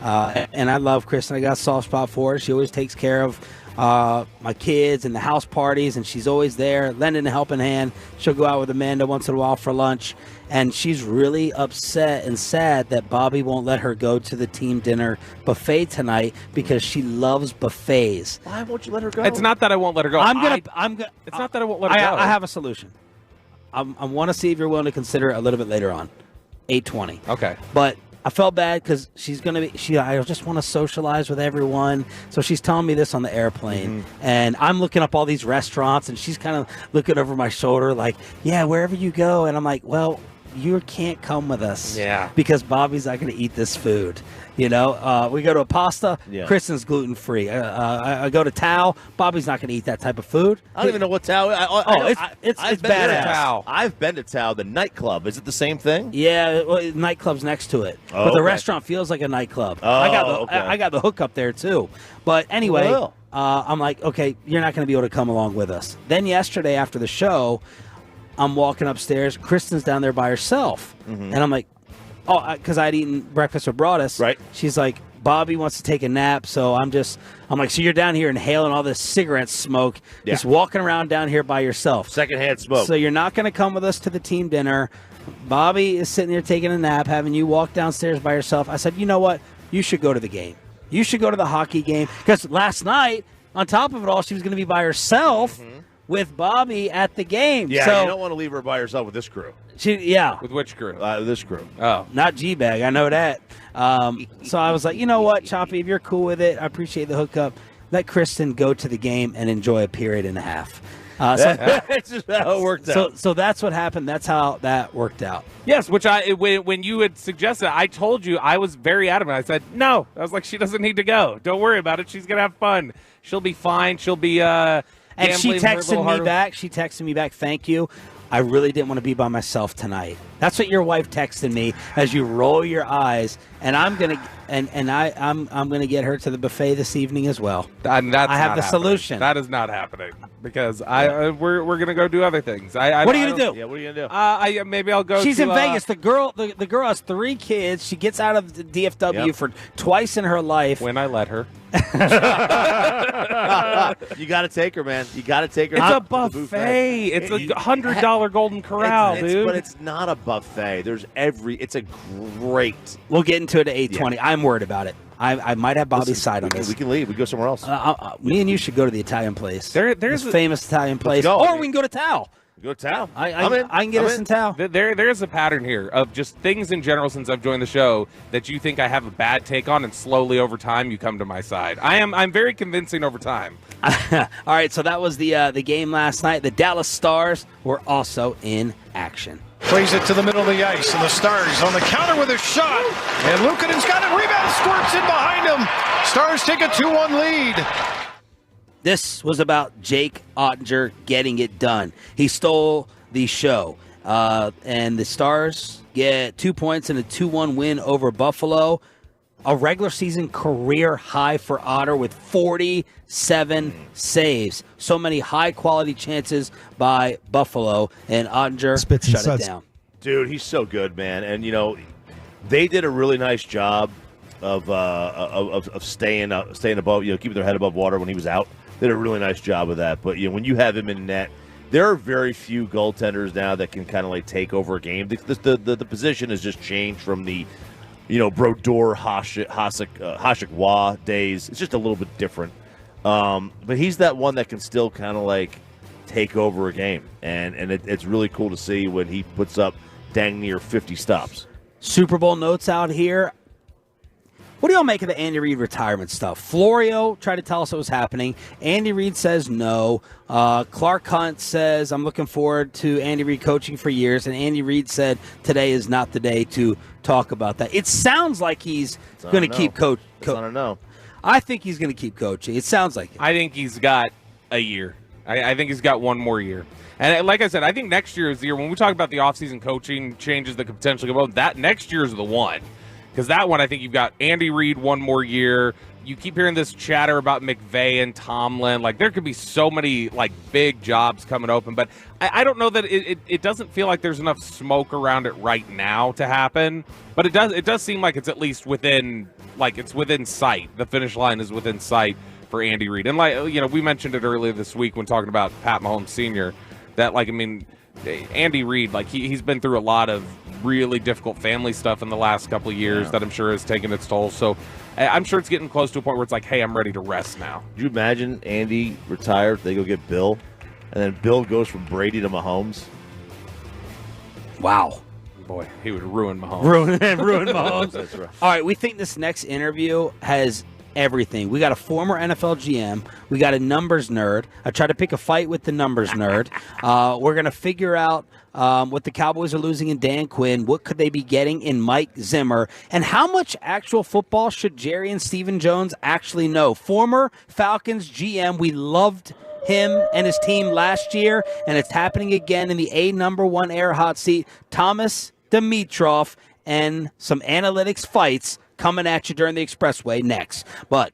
And I love Kristen. I got a soft spot for her. She always takes care of my kids and the house parties, and she's always there, lending a helping hand. She'll go out with Amanda once in a while for lunch. And she's really upset and sad that Bobby won't let her go to the team dinner buffet tonight because she loves buffets. Why won't you let her go? It's not that I won't let her go. It's not that I won't let her go. I have a solution. I want to see if you're willing to consider it a little bit later on, 8:20. Okay. But I felt bad because she's going to be. I just want to socialize with everyone. So she's telling me this on the airplane, and I'm looking up all these restaurants, and she's kind of looking over my shoulder, like, "Yeah, wherever you go." And I'm like, "Well, you can't come with us, because Bobby's not going to eat this food." You know, we go to a pasta. Yeah. Kristen's gluten free. I go to Tao. Bobby's not going to eat that type of food. I don't even know what Tao. It's badass. Tao. I've been to Tao, the nightclub. Is it the same thing? Yeah, well, nightclub's next to it, but the restaurant feels like a nightclub. I got the hookup there too. But anyway, I'm like, okay, you're not going to be able to come along with us. Then yesterday after the show, I'm walking upstairs. Kristen's down there by herself, and I'm like, oh, because I'd eaten breakfast with Broadus. Right. She's like, Bobby wants to take a nap, so I'm like, so you're down here inhaling all this cigarette smoke, just walking around down here by yourself. Secondhand smoke. So you're not going to come with us to the team dinner. Bobby is sitting there taking a nap, having you walk downstairs by yourself. I said, you know what? You should go to the game. You should go to the hockey game. Because last night, on top of it all, she was going to be by herself with Bobby at the game. Yeah, so, you don't want to leave her by herself with this crew. With which crew? This crew. Oh. Not G-Bag. I know that. So I was like, you know what, Choppy, if you're cool with it, I appreciate the hookup. Let Kristen go to the game and enjoy a period and a half. That's just how it worked out. So that's what happened. That's how that worked out. Yes, which when you had suggested, I told you, I was very adamant. I said, no. I was like, she doesn't need to go. Don't worry about it. She's going to have fun. She'll be fine. She'll be And she texted me back. back. She texted me back, thank you. I really didn't want to be by myself tonight. That's what your wife texted me as you roll your eyes, and I'm gonna I'm gonna get her to the buffet this evening as well. And I have the solution. That is not happening because we're gonna go do other things. What are you gonna do? Yeah, what are you gonna do? Maybe I'll go. She's to, in Vegas. The girl has 3 kids. She gets out of the DFW for twice in her life. When I let her. You got to take her, man. You got to take her. It's a buffet. It's a $100 Golden Corral, dude. But it's not a buffet. It's a great. We'll get into it at 8:20. Yeah. I'm worried about it. I might have Bobby's side on this. We can leave. We can go somewhere else. Me and you should go to the Italian place. There's a famous Italian place. Or we can go to Tao. Go to Tao. I can get us in Tao. There's a pattern here of just things in general since I've joined the show that you think I have a bad take on, and slowly over time you come to my side. I'm very convincing over time. All right, so that was the game last night. The Dallas Stars were also in action. Plays it to the middle of the ice, and the Stars on the counter with a shot. And Luukkonen's got it. Rebound, squirts in behind him. Stars take a 2-1 lead. This was about Jake Ottinger getting it done. He stole the show. And the Stars get 2 points in a 2-1 win over Buffalo. A regular season career high for Otter with 47 saves. So many high-quality chances by Buffalo, and Ottinger shut it down. Dude, he's so good, man. And, they did a really nice job of staying above, keeping their head above water when he was out. They did a really nice job of that. But, when you have him in net, there are very few goaltenders now that can kind of take over a game. The position has just changed from the Brodeur, Hasek Wah days. It's just a little bit different. But he's that one that can still kind of take over a game. And it's really cool to see when he puts up dang near 50 stops. Super Bowl notes out here. What do y'all make of the Andy Reid retirement stuff? Florio tried to tell us what was happening. Andy Reid says no. Clark Hunt says, I'm looking forward to Andy Reid coaching for years. And Andy Reid said today is not the day to talk about that. It sounds like he's going to keep coaching. I don't know. I think he's going to keep coaching. It sounds like it. I think he's got a year. I think he's got one more year. And like I said, I think next year is the year. When we talk about the offseason coaching changes that could potentially go on, that next year is the one. Because that one, I think you've got Andy Reid one more year. You keep hearing this chatter about McVay and Tomlin. There could be so many, big jobs coming open. But I don't know that it doesn't feel like there's enough smoke around it right now to happen. But it does seem like it's at least within, it's within sight. The finish line is within sight for Andy Reid. And, we mentioned it earlier this week when talking about Pat Mahomes Sr., that, Andy Reid, he's been through a lot of really difficult family stuff in the last couple of years that I'm sure has taken its toll. So I'm sure it's getting close to a point where it's hey, I'm ready to rest now. Could you imagine Andy retired, they go get Bill, and then Bill goes from Brady to Mahomes? Wow. Boy, he would ruin Mahomes. Ruin Mahomes. That's right. All right, we think this next interview has everything. We got a former NFL GM. We got a numbers nerd. I tried to pick a fight with the numbers nerd. We're going to figure out what the Cowboys are losing in Dan Quinn. What could they be getting in Mike Zimmer? And how much actual football should Jerry and Stephen Jones actually know? Former Falcons GM. We loved him and his team last year, and it's happening again in the number 1 air hot seat. Thomas Dimitroff and some analytics fights coming at you during the Expressway next. But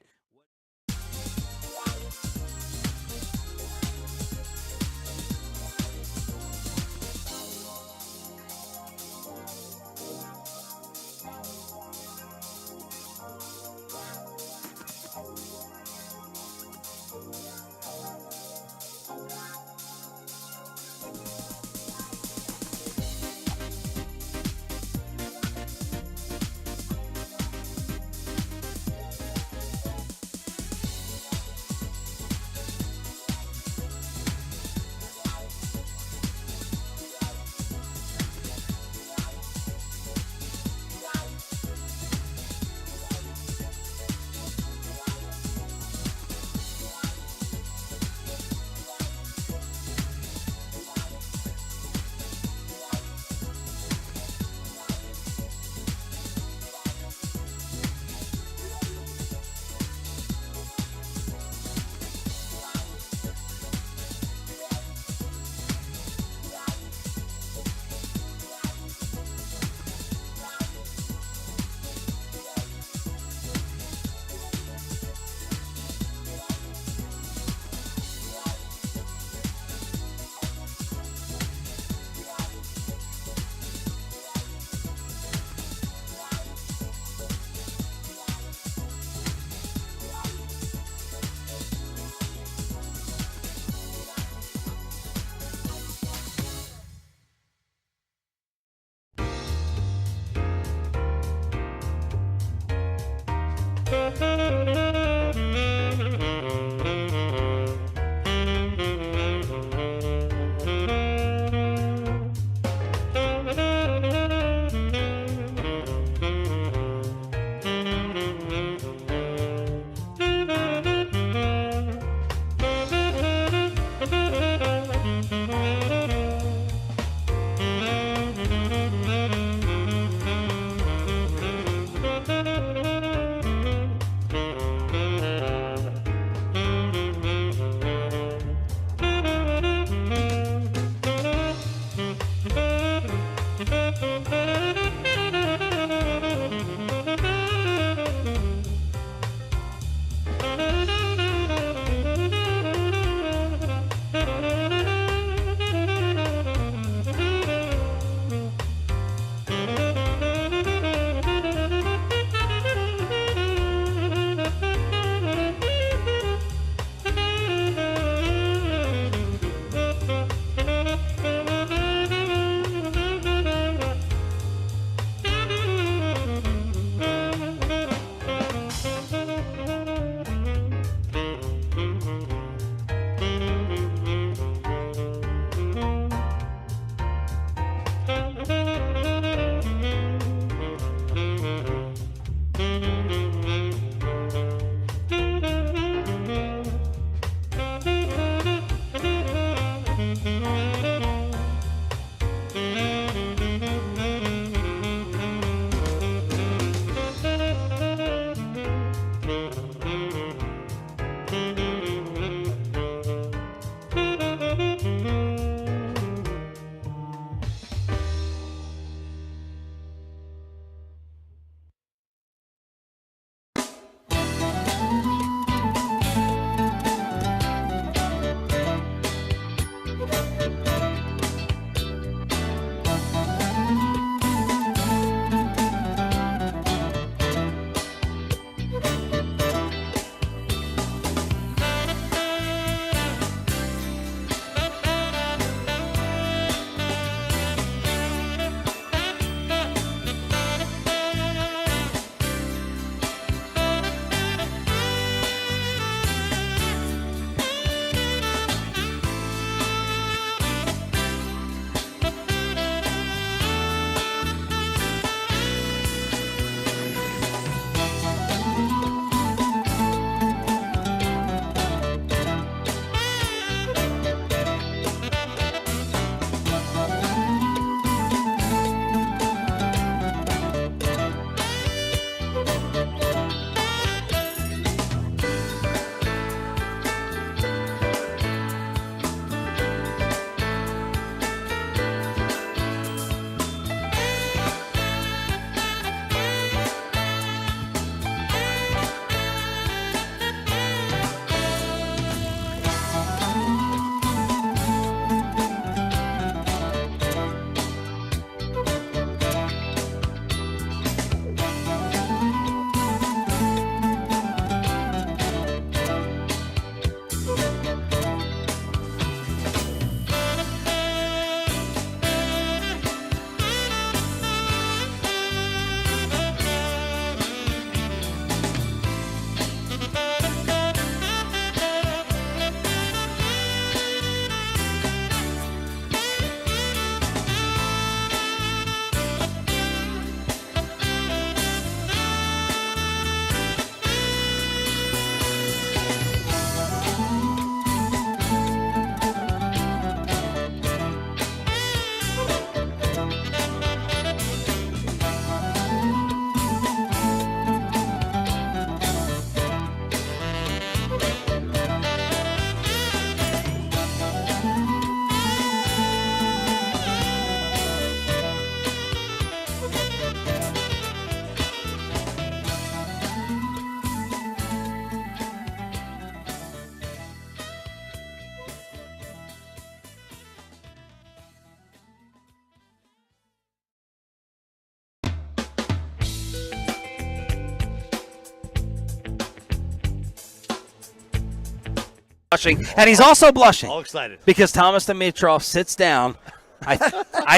Blushing, and he's also blushing. All excited because Thomas Dimitroff sits down. I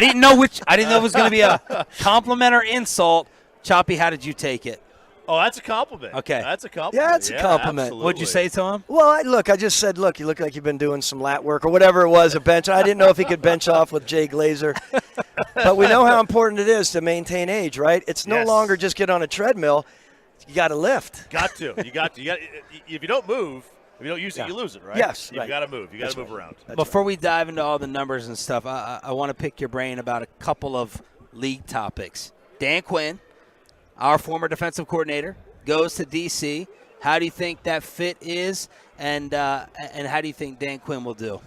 didn't know if it was going to be a compliment or insult. Choppy, how did you take it? Oh, that's a compliment. Okay. That's a compliment. Yeah, it's a compliment. Absolutely. What'd you say to him? Well, I just said, look, you look like you've been doing some lat work or whatever it was, a bench. I didn't know if he could bench off with Jay Glazer. But we know how important it is to maintain age, right? It's no longer just get on a treadmill. You got to lift. Got to. You got to. If you don't move, if you don't use it, you lose it, right? Yes. You got to move. You got to move around. Before we dive into all the numbers and stuff, I want to pick your brain about a couple of league topics. Dan Quinn, our former defensive coordinator, goes to D.C. How do you think that fit is, and how do you think Dan Quinn will do?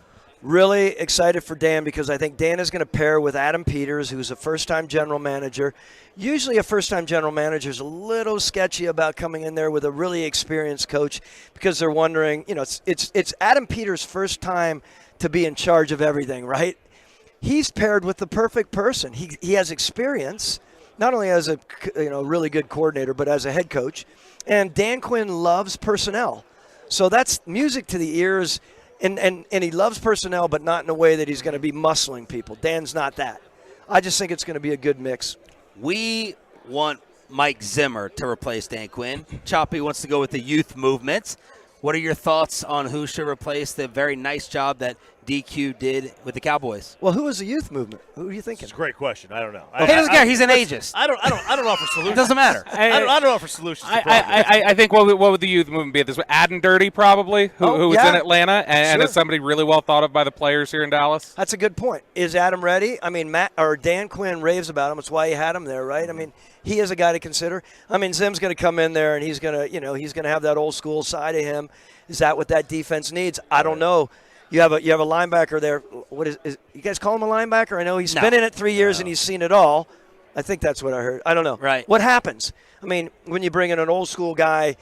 Really excited for Dan because I think Dan is going to pair with Adam Peters, who's a first-time general manager. Usually a first-time general manager is a little sketchy about coming in there with a really experienced coach because they're wondering, it's Adam Peters' first time to be in charge of everything, right? He's paired with the perfect person. He has experience, not only as a really good coordinator, but as a head coach. And Dan Quinn loves personnel. So that's music to the ears. And he loves personnel, but not in a way that he's going to be muscling people. Dan's not that. I just think it's going to be a good mix. We want Mike Zimmer to replace Dan Quinn. Choppy wants to go with the youth movement. What are your thoughts on who should replace the very nice job that DQ did with the Cowboys? Well, who is the youth movement? Who are you thinking? It's a great question. I don't know. He doesn't care. He's an ageist. I don't offer solutions. It doesn't matter. I don't offer solutions. I think what would the youth movement be at this way? Aden Dirty probably, who was in Atlanta and is somebody really well thought of by the players here in Dallas. That's a good point. Is Adam ready? I mean, Dan Quinn raves about him. That's why he had him there, right? I mean, he is a guy to consider. I mean, Zim's going to come in there and he's going to have that old school side of him. Is that what that defense needs? I don't know. You have a linebacker there. What is you guys call him a linebacker? I know he's been in it 3 years and he's seen it all. I think that's what I heard. I don't know. Right. What happens? I mean, when you bring in an old school guy,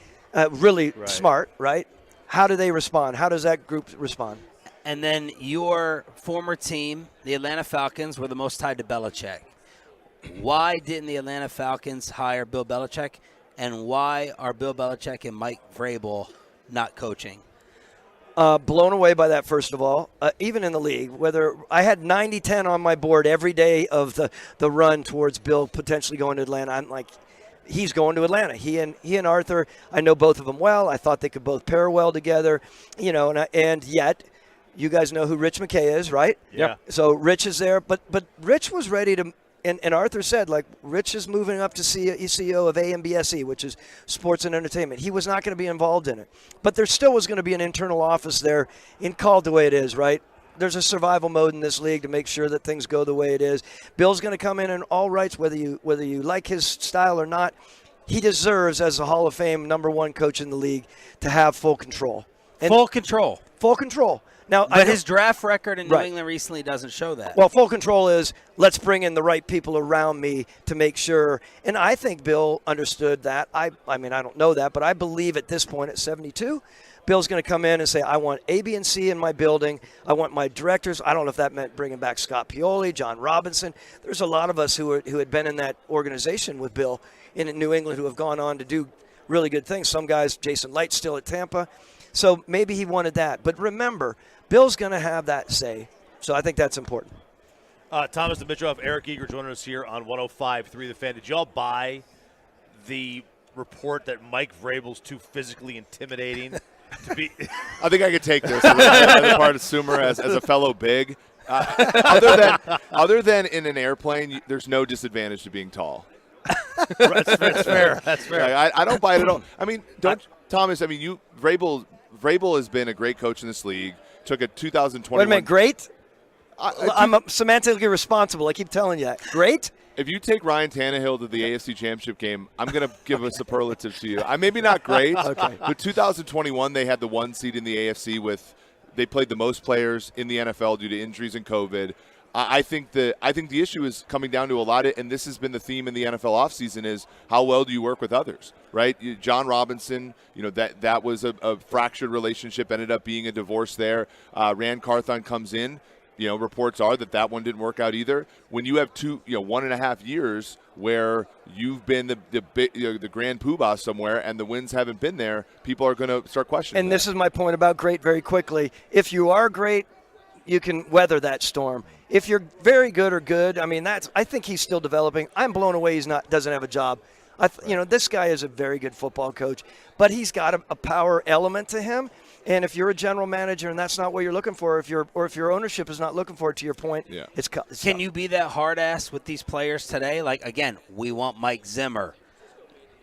really smart, right? How do they respond? How does that group respond? And then your former team, the Atlanta Falcons, were the most tied to Belichick. Why didn't the Atlanta Falcons hire Bill Belichick? And why are Bill Belichick and Mike Vrabel not coaching? Blown away by that, first of all. Even in the league, whether I had 90-10 on my board every day of the run towards Bill potentially going to Atlanta, I'm like, he's going to Atlanta. He and Arthur, I know both of them well. I thought they could both pair well together, and yet you guys know who Rich McKay is, right? Yeah. So Rich is there, but Rich was ready to. And Arthur said, like, Rich is moving up to CEO of AMBSE, which is sports and entertainment. He was not going to be involved in it. But there still was going to be an internal office there called the way it is, right? There's a survival mode in this league to make sure that things go the way it is. Bill's going to come in all rights, whether you like his style or not. He deserves, as a Hall of Fame #1 coach in the league, to have full control. Full control. Full control. Now, but his draft record in New England recently doesn't show that. Well, full control is let's bring in the right people around me to make sure. And I think Bill understood that. I mean, I don't know that, but I believe at this point at 72, Bill's going to come in and say, I want A, B, and C in my building. I want my directors. I don't know if that meant bringing back Scott Pioli, John Robinson. There's a lot of us who had been in that organization with Bill in New England who have gone on to do really good things. Some guys, Jason Light's still at Tampa. So maybe he wanted that. But remember, Bill's going to have that say. So I think that's important. Thomas Dimitroff, Eric Eager joining us here on 105.3 The Fan. Did y'all buy the report that Mike Vrabel's too physically intimidating to be? I think I could take this as a part of Sumer as a fellow big. Other than in an airplane, there's no disadvantage to being tall. That's fair. That's fair. I don't buy it at all. I mean, Thomas. I mean, Vrabel has been a great coach in this league. Took a 2021. Wait a minute, great? I'm semantically responsible. I keep telling you that. Great? If you take Ryan Tannehill to the AFC Championship game, I'm going to give a superlative to you. Maybe not great, okay. But 2021 they had the 1 seed in the AFC they played the most players in the NFL due to injuries and COVID. I think the issue is coming down to a lot of, and this has been the theme in the NFL offseason, is how well do you work with others, right? John Robinson, that was a fractured relationship, ended up being a divorce there. Rand Carthon comes in. Reports are that one didn't work out either. When you have 1.5 years where you've been the grand poobah somewhere and the wins haven't been there, people are going to start questioning. And this is my point about great very quickly. If you are great, you can weather that storm. If you're very good or good, I mean, I think he's still developing. I'm blown away he doesn't have a job. This guy is a very good football coach, but he's got a power element to him. And if you're a general manager and that's not what you're looking for, if your ownership is not looking for it, to your point, it's Can you be that hard ass with these players today? Like, again, we want Mike Zimmer.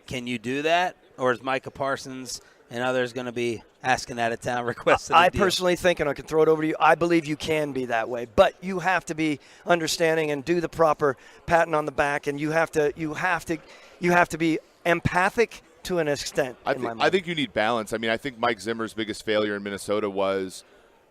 Can you do that? Or is Micah Parsons and others going to be asking out of town requests? I personally think, and I can throw it over to you, I believe you can be that way, but you have to be understanding and do the proper patting on the back, and you have to be empathic to an extent. I think you need balance. I mean, I think Mike Zimmer's biggest failure in Minnesota was,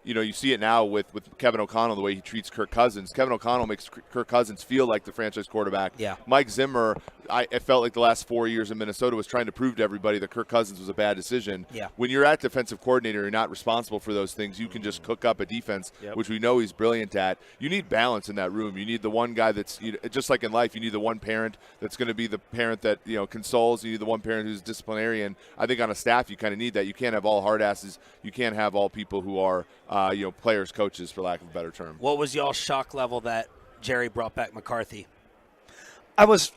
you see it now with Kevin O'Connell, the way he treats Kirk Cousins. Kevin O'Connell makes Kirk Cousins feel like the franchise quarterback. Yeah. Mike Zimmer, it felt like the last 4 years in Minnesota was trying to prove to everybody that Kirk Cousins was a bad decision. Yeah. When you're at defensive coordinator, you're not responsible for those things. You can just cook up a defense, which we know he's brilliant at. You need balance in that room. You need the one guy that's, just like in life, you need the one parent that's going to be the parent that, consoles. You need the one parent who's disciplinarian. I think on a staff, you kind of need that. You can't have all hard asses. You can't have all people who are, players, coaches, for lack of a better term. What was y'all's shock level that Jerry brought back McCarthy? I was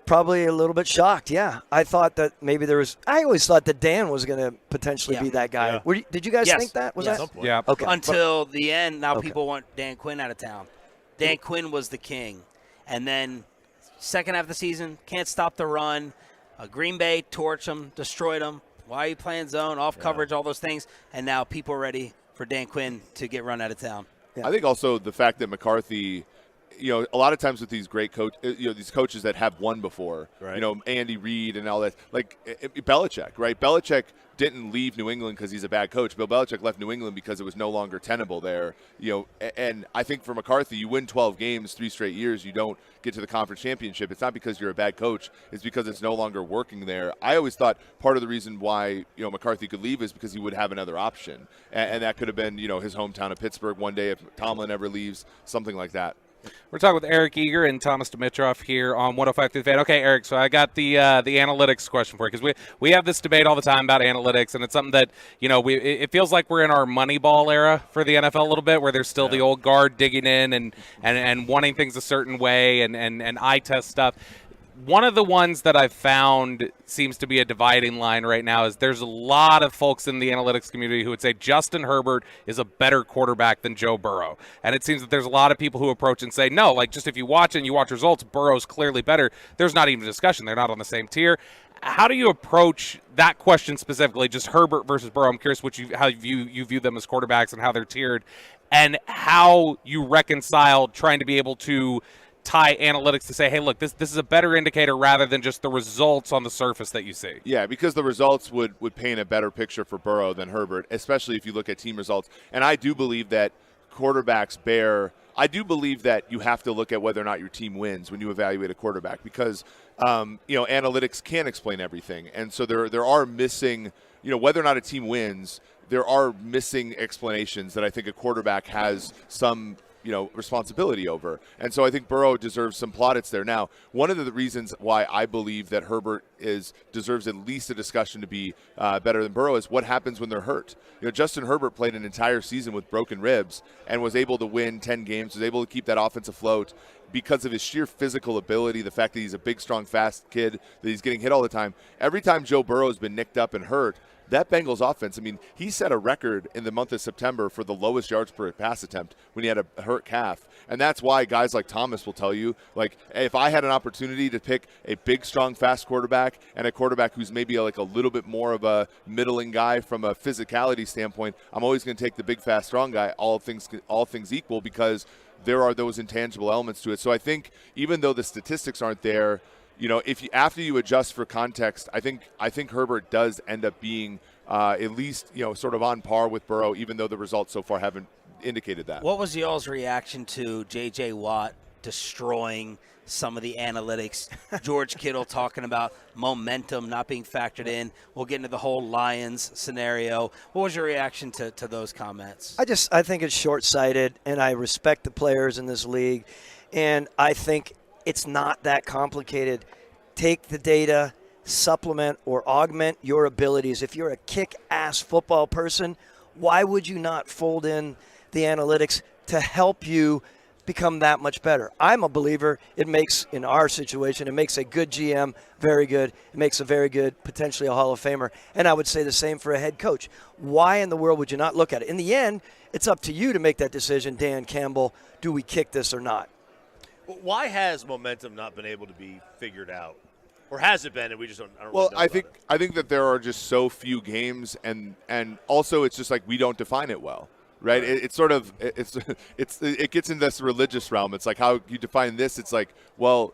probably a little bit shocked. Yeah, I thought that maybe I always thought that Dan was going to potentially be that guy. Yeah. Did you guys think that? Was that? Yeah. Okay. Until the end, now people want Dan Quinn out of town. Dan Quinn was the king, and then second half of the season, can't stop the run. Green Bay torched them, destroyed them. Why are you playing zone, off coverage, all those things? And now people are ready for Dan Quinn to get run out of town. I think also the fact that McCarthy, a lot of times with these great these coaches that have won before, Andy Reid and all that, like Belichick, right? Belichick didn't leave New England because he's a bad coach. Bill Belichick left New England because it was no longer tenable there. And I think for McCarthy, you win 12 games 3 straight years, you don't get to the conference championship. It's not because you're a bad coach. It's because it's no longer working there. I always thought part of the reason why McCarthy could leave is because he would have another option, and that could have been his hometown of Pittsburgh one day if Tomlin ever leaves, something like that. We're talking with Eric Eager and Thomas Dimitroff here on 105 through the Fan. Okay, Eric, so I got the analytics question for you, because we have this debate all the time about analytics, and it's something that, it feels like we're in our Moneyball era for the NFL a little bit, where there's still the old guard digging in and wanting things a certain way and eye test stuff. One of the ones that I've found seems to be a dividing line right now is there's a lot of folks in the analytics community who would say Justin Herbert is a better quarterback than Joe Burrow. And it seems that there's a lot of people who approach and say, no, like just if you watch it and you watch results, Burrow's clearly better. There's not even a discussion. They're not on the same tier. How do you approach that question specifically, just Herbert versus Burrow? I'm curious how you view them as quarterbacks and how they're tiered, and how you reconcile trying to be able to tie analytics to say, hey, look, this is a better indicator rather than just the results on the surface that you see. Yeah, because the results would paint a better picture for Burrow than Herbert, especially if you look at team results. And I do believe that quarterbacks I do believe that you have to look at whether or not your team wins when you evaluate a quarterback, because analytics can't explain everything. And so there are missing, whether or not a team wins, there are missing explanations that I think a quarterback has some responsibility over. And so I think Burrow deserves some plaudits there. Now, one of the reasons why I believe that Herbert deserves at least a discussion to be better than Burrow is what happens when they're hurt. Justin Herbert played an entire season with broken ribs and was able to win 10 games, was able to keep that offense afloat because of his sheer physical ability, the fact that he's a big, strong, fast kid, that he's getting hit all the time. Every time Joe Burrow has been nicked up and hurt, that Bengals offense, he set a record in the month of September for the lowest yards per pass attempt when he had a hurt calf. And that's why guys like Thomas will tell you, like, if I had an opportunity to pick a big, strong, fast quarterback and a quarterback who's maybe a little bit more of a middling guy from a physicality standpoint, I'm always going to take the big, fast, strong guy, all things equal, because there are those intangible elements to it. So I think even though the statistics aren't there, after you adjust for context, I think Herbert does end up being at least sort of on par with Burrow, even though the results so far haven't indicated that. What was y'all's reaction to J.J. Watt destroying some of the analytics? George Kittle talking about momentum not being factored in. We'll get into the whole Lions scenario. What was your reaction to those comments? I think it's short-sighted, and I respect the players in this league, and I think it's not that complicated. Take the data, supplement or augment your abilities. If you're a kick-ass football person, why would you not fold in the analytics to help you become that much better. I'm a believer it makes, in our situation, it makes a good GM very good. It makes a very good, potentially a Hall of Famer. And I would say the same for a head coach. Why in the world would you not look at it? In the end, it's up to you to make that decision, Dan Campbell. Do we kick this or not? Why has momentum not been able to be figured out? Or has it been, and we just don't Well, really know I about think it? I think that there are just so few games, and also it's just like we don't define it well, right? It's sort of it gets into this religious realm. It's like how you define this. It's like, well,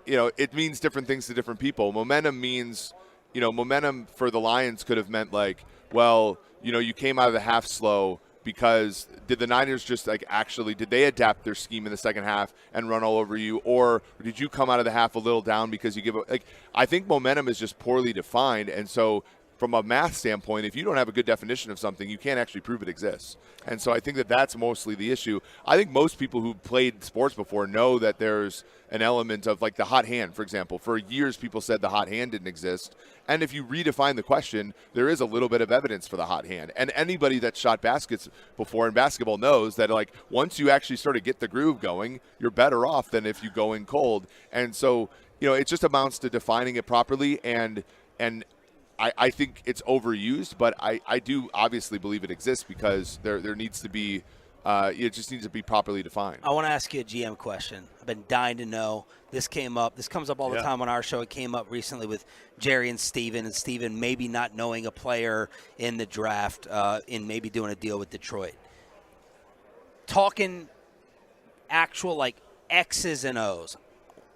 it means different things to different people. Momentum means, momentum for the Lions could have meant like, well, you came out of the half slow. Because did the Niners just did they adapt their scheme in the second half and run all over you, or did you come out of the half a little down because you give up? I think momentum is just poorly defined, and so from a math standpoint, if you don't have a good definition of something, you can't actually prove it exists. And so I think that that's mostly the issue. I think most people who played sports before know that there's an element of like the hot hand, for example. For years, people said the hot hand didn't exist. And if you redefine the question, there is a little bit of evidence for the hot hand. And anybody that shot baskets before in basketball knows that once you actually sort of get the groove going, you're better off than if you go in cold. And so, it just amounts to defining it properly. And I think it's overused, but I do obviously believe it exists because there needs to be it just needs to be properly defined. I want to ask you a GM question. I've been dying to know. This came up. This comes up all the time on our show. It came up recently with Jerry and Steven maybe not knowing a player in the draft in maybe doing a deal with Detroit. Talking actual X's and O's.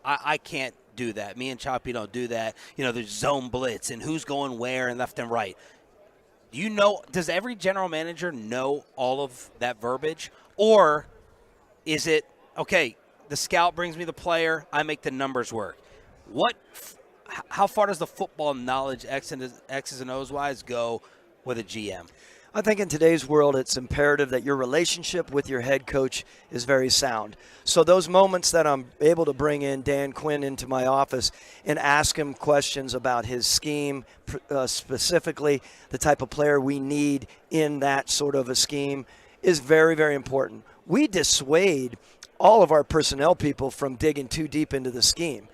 I can't do that. Me and Choppy don't do that. There's zone blitz and who's going where and left and right. Does every general manager know all of that verbiage? Or is it, okay, the scout brings me the player, I make the numbers work? How far does the football knowledge X's and O's wise go with a GM? I think in today's world, it's imperative that your relationship with your head coach is very sound. So those moments that I'm able to bring in Dan Quinn into my office and ask him questions about his scheme, specifically the type of player we need in that sort of a scheme, is very, very important. We dissuade all of our personnel people from digging too deep into the scheme.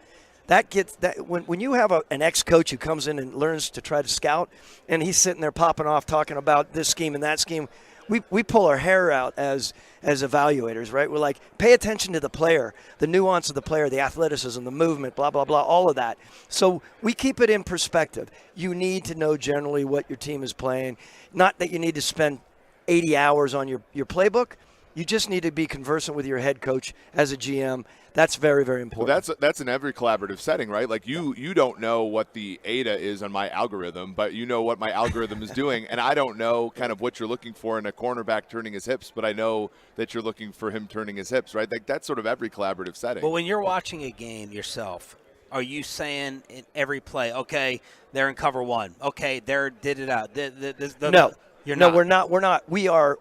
When you have an ex-coach who comes in and learns to try to scout, and he's sitting there popping off talking about this scheme and that scheme, we pull our hair out as evaluators, right? We're like, pay attention to the player, the nuance of the player, the athleticism, the movement, blah, blah, blah, all of that. So we keep it in perspective. You need to know generally what your team is playing. Not that you need to spend 80 hours on your playbook. You just need to be conversant with your head coach as a GM. That's very, very important. Well, that's in every collaborative setting, right? Like you don't know what the ADA is on my algorithm, but you know what my algorithm is doing, and I don't know kind of what you're looking for in a cornerback turning his hips, but I know that you're looking for him turning his hips, right? Like that's sort of every collaborative setting. But when you're watching a game yourself, are you saying in every play, okay, they're in cover one, okay, they're did it out? No. You're not. We're not. We are.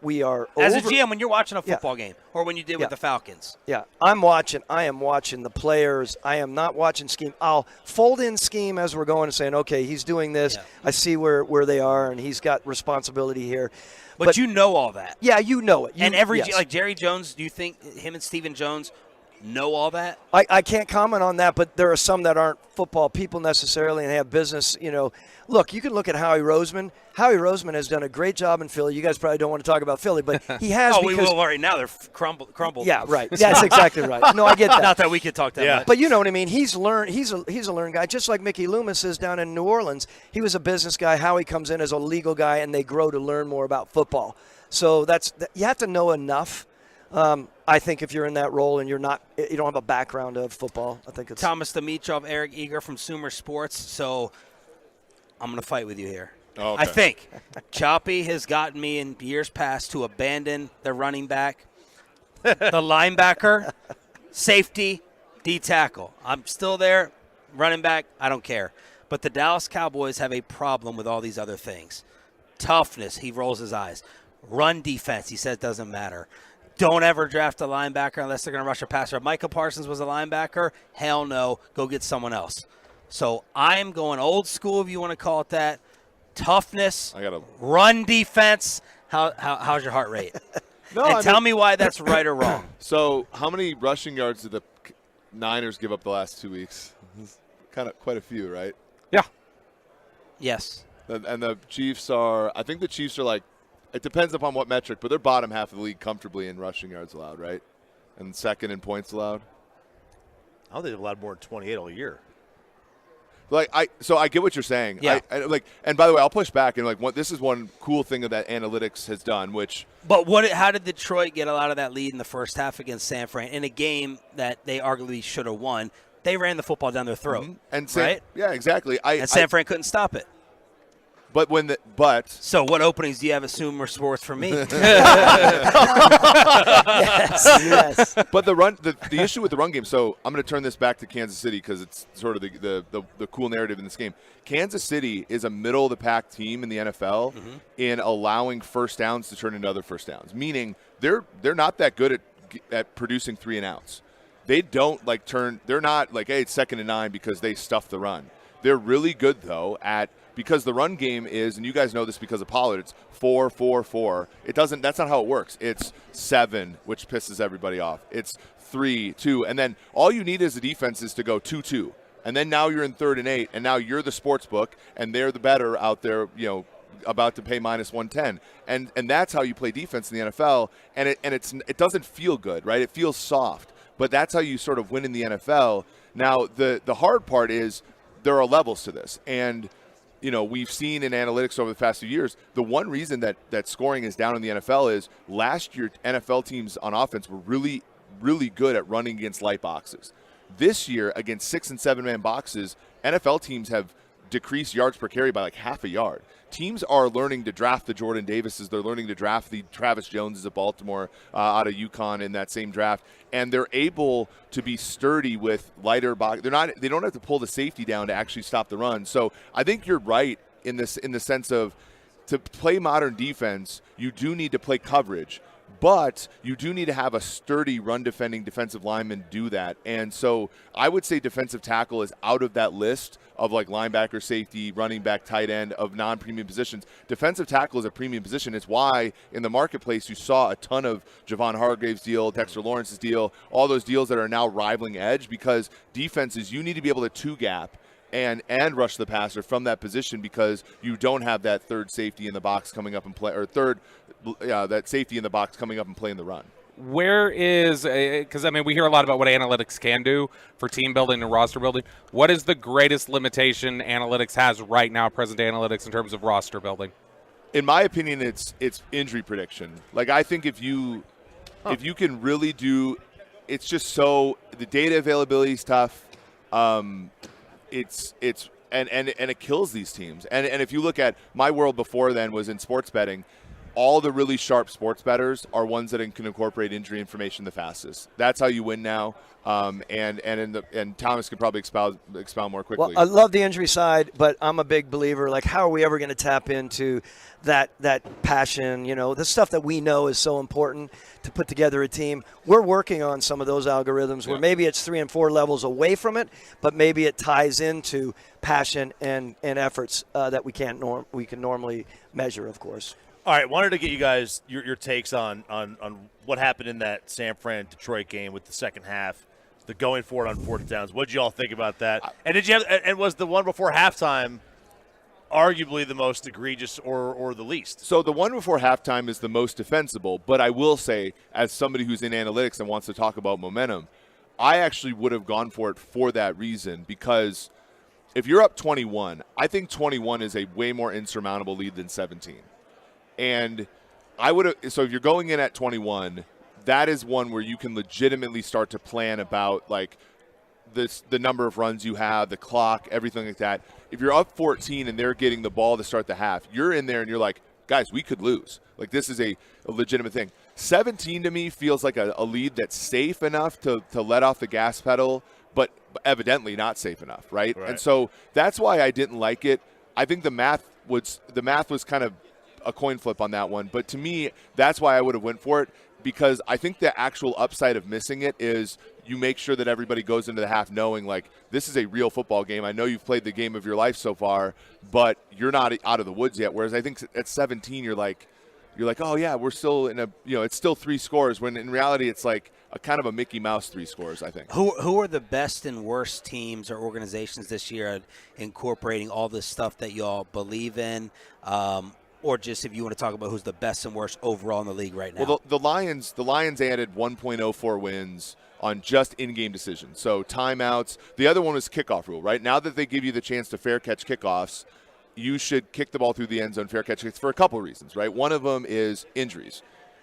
As a GM, when you're watching a football game, or when you did with the Falcons. Yeah, I am watching the players. I am not watching scheme. I'll fold in scheme as we're going and saying, okay, he's doing this. Yeah. I see where they are, and he's got responsibility here. But you know all that. Yeah, you know it. Like Jerry Jones, do you think him and Stephen Jones know all that? I can't comment on that, but there are some that aren't football people necessarily and have business. Look, you can look at Howie Roseman. Howie Roseman has done a great job in Philly. You guys probably don't want to talk about Philly, but he has. We will right now. They're crumbled. Yeah, right. That's exactly right. No, I get that. Not that we could talk that much. But you know what I mean. He's learned. He's a learned guy, just like Mickey Loomis is down in New Orleans. He was a business guy. Howie comes in as a legal guy, and they grow to learn more about football. So you have to know enough. I think if you're in that role and you don't have a background of football, I think it's Thomas Dimitroff, Eric Eager from Sumer Sports. So I'm going to fight with you here. Oh, okay. I think Choppy has gotten me in years past to abandon the running back, the linebacker, safety, D tackle. I'm still there. Running back, I don't care. But the Dallas Cowboys have a problem with all these other things. Toughness, he rolls his eyes. Run defense, he says doesn't matter. Don't ever draft a linebacker unless they're going to rush a passer. Micah Parsons was a linebacker. Hell no. Go get someone else. So I'm going old school, if you want to call it that. Toughness, run defense. How's your heart rate? tell me why that's right or wrong. So, how many rushing yards did the Niners give up the last 2 weeks? Kind of quite a few, right? Yeah. Yes. And the Chiefs are, I think the Chiefs are like, it depends upon what metric, but they're bottom half of the league comfortably in rushing yards allowed, right? And second in points allowed. I don't think they've allowed more than 28 all year. So I get what you're saying. Yeah. And by the way, I'll push back and this is one cool thing that analytics has done, which. But how did Detroit get a lot of that lead in the first half against San Fran in a game that they arguably should have won? They ran the football down their throat, right? Yeah, exactly. And San Fran couldn't stop it. But so what openings do you have assumed were sports for me? Yes. But the issue with the run game. So I'm going to turn this back to Kansas City because it's sort of the cool narrative in this game. Kansas City is a middle of the pack team in the NFL in allowing first downs to turn into other first downs. Meaning they're not that good at producing 3 and outs. They don't they're not like, hey, it's 2nd and 9 because they stuff the run. They're really good though because the run game is, and you guys know this because of Pollard, it's 4-4-4. That's not how it works. It's 7, which pisses everybody off. It's 3-2, and then all you need as a defense is to go 2-2, and then now you're in 3rd and 8, and now you're the sports book, and they're the better out there, about to pay -110, and that's how you play defense in the NFL, and it doesn't feel good, right? It feels soft, but that's how you sort of win in the NFL. Now the hard part is there are levels to this, and we've seen in analytics over the past few years, the one reason that scoring is down in the NFL is last year NFL teams on offense were really, really good at running against light boxes. This year, against 6 and 7 man boxes, NFL teams have decreased yards per carry by like half a yard. Teams are learning to draft the Jordan Davises. They're learning to draft the Travis Joneses of Baltimore out of UConn in that same draft, and they're able to be sturdy with lighter box. They don't have to pull the safety down to actually stop the run. So I think you're right in the sense of, to play modern defense, you do need to play coverage. But you do need to have a sturdy run-defending defensive lineman do that. And so I would say defensive tackle is out of that list of like linebacker, safety, running back, tight end of non-premium positions. Defensive tackle is a premium position. It's why in the marketplace you saw a ton of Javon Hargrave's deal, Dexter Lawrence's deal, all those deals that are now rivaling edge, because defenses, you need to be able to two-gap and rush the passer from that position, because you don't have that third safety in the box coming up and play, or that safety in the box coming up and playing the run. Where is, because we hear a lot about what analytics can do for team building and roster building. What is the greatest limitation analytics has right now, present day analytics, in terms of roster building? In my opinion, it's injury prediction. Like, I think if you can really do, it's just so, the data availability is tough. It's it kills these teams. And if you look at my world before then was in sports betting, all the really sharp sports bettors are ones that can incorporate injury information the fastest. That's how you win now. And Thomas could probably expound more quickly. Well, I love the injury side, but I'm a big believer. Like, how are we ever going to tap into that passion? The stuff that we know is so important to put together a team. We're working on some of those algorithms where maybe it's 3 and 4 levels away from it, but maybe it ties into passion and efforts that we can normally measure, of course. All right, wanted to get you guys your takes on what happened in that San Fran Detroit game with the second half, the going for it on 4th downs. What did you all think about that? And was the one before halftime arguably the most egregious or the least? So the one before halftime is the most defensible, but I will say, as somebody who's in analytics and wants to talk about momentum, I actually would have gone for it for that reason, because if you're up 21, I think 21 is a way more insurmountable lead than 17. And so if you're going in at 21, that is one where you can legitimately start to plan about like the number of runs you have, the clock, everything like that. If you're up 14 and they're getting the ball to start the half, you're in there and you're like, guys, we could lose. Like, this is a legitimate thing. 17 to me feels like a lead that's safe enough to let off the gas pedal, but evidently not safe enough, right? And so that's why I didn't like it. I think the math was kind of a coin flip on that one, but to me, that's why I would have went for it, because I think the actual upside of missing it is you make sure that everybody goes into the half knowing, like, this is a real football game. I know you've played the game of your life so far, but you're not out of the woods yet. Whereas I think at 17, you're like, you're like, oh yeah, we're still in a, it's still 3 scores, when in reality it's like a kind of a Mickey Mouse 3 scores, I think. Who are the best and worst teams or organizations this year at incorporating all this stuff that y'all believe in? Or just if you want to talk about who's the best and worst overall in the league right now. Well, the Lions added 1.04 wins on just in-game decisions. So timeouts. The other one was kickoff rule, right? Now that they give you the chance to fair catch kickoffs, you should kick the ball through the end zone, fair catch kicks, for a couple of reasons, right? One of them is injuries.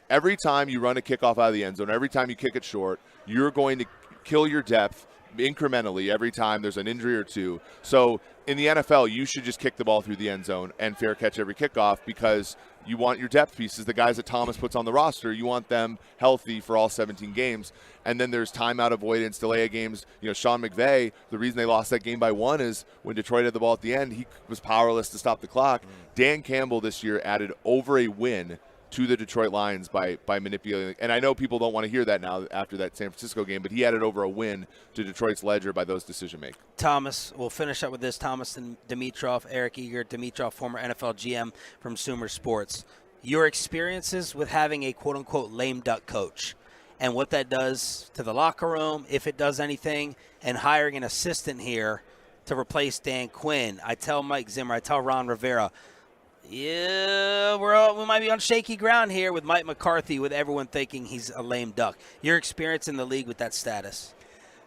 Every time you run a kickoff out of the end zone, every time you kick it short, you're going to kill your depth incrementally every time there's an injury or two. So in the NFL, you should just kick the ball through the end zone and fair catch every kickoff, because you want your depth pieces, the guys that Thomas puts on the roster, you want them healthy for all 17 games. And then there's timeout avoidance, delay of games. Sean McVay, the reason they lost that game by 1 is when Detroit had the ball at the end, he was powerless to stop the clock. Dan Campbell this year added over a win to the Detroit Lions by manipulating. And I know people don't want to hear that now after that San Francisco game, but he added over a win to Detroit's ledger by those decision-making. Thomas, we'll finish up with this. Thomas and Dimitroff, Eric Eager, Dimitroff, former NFL GM from Sumer Sports. Your experiences with having a quote-unquote lame duck coach and what that does to the locker room, if it does anything, and hiring an assistant here to replace Dan Quinn. I tell Mike Zimmer, I tell Ron Rivera, yeah, we might be on shaky ground here with Mike McCarthy, with everyone thinking he's a lame duck. Your experience in the league with that status?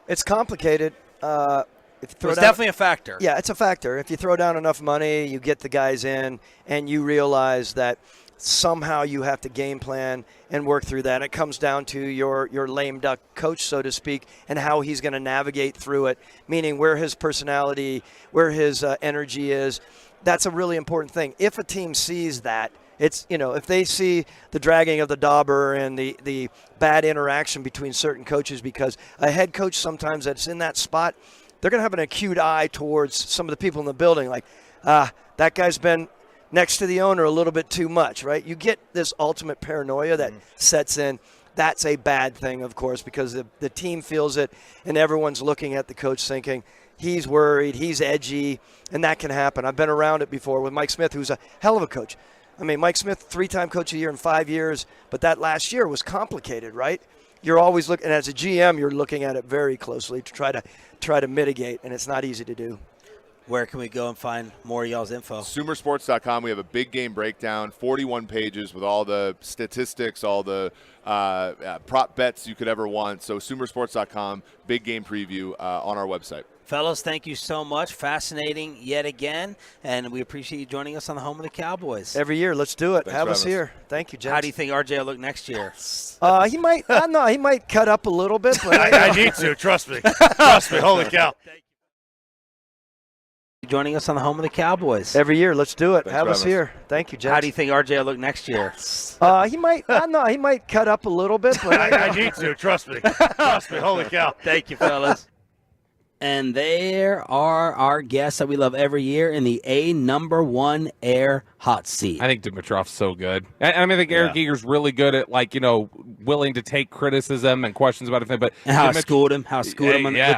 It's complicated. It's definitely a factor. Yeah, it's a factor. If you throw down enough money, you get the guys in, and you realize that somehow you have to game plan and work through that. It comes down to your lame duck coach, so to speak, and how he's going to navigate through it, meaning where his personality, where his energy is. That's a really important thing. If a team sees that, it's, if they see the dragging of the dauber and the bad interaction between certain coaches, because a head coach sometimes that's in that spot, they're going to have an acute eye towards some of the people in the building, like, that guy's been next to the owner a little bit too much, right? You get this ultimate paranoia that sets in. That's a bad thing, of course, because the team feels it, and everyone's looking at the coach thinking, he's worried, he's edgy, and that can happen. I've been around it before with Mike Smith, who's a hell of a coach. I mean, Mike Smith, 3-time coach of the year in 5 years, but that last year was complicated, right? You're always looking, and as a GM, you're looking at it very closely to try to mitigate, and it's not easy to do. Where can we go and find more of y'all's info? Sumersports.com. We have a big game breakdown, 41 pages with all the statistics, all the prop bets you could ever want. So Sumersports.com, big game preview on our website. Fellas, thank you so much. Fascinating yet again, and we appreciate you joining us on the home of the Cowboys. Every year, let's do it. Thanks Have for us having here. Thank you, James. How do you think RJ will look next year? He might. No, he might cut up a little bit. But I need to. Trust me. Trust me. Holy cow. Joining us on the home of the Cowboys. Every year, let's do it. Thanks Have for us having here. Thank you, James. How do you think RJ will look next year? He might. No, he might cut up a little bit. But I need to. Trust me. Trust me. Holy cow. Thank you, fellas. And there are our guests that we love every year in the #1 air hot seat. I think Dimitroff's so good. I mean, I think Eric Eager's really good at, willing to take criticism and questions about it. But and how I schooled him with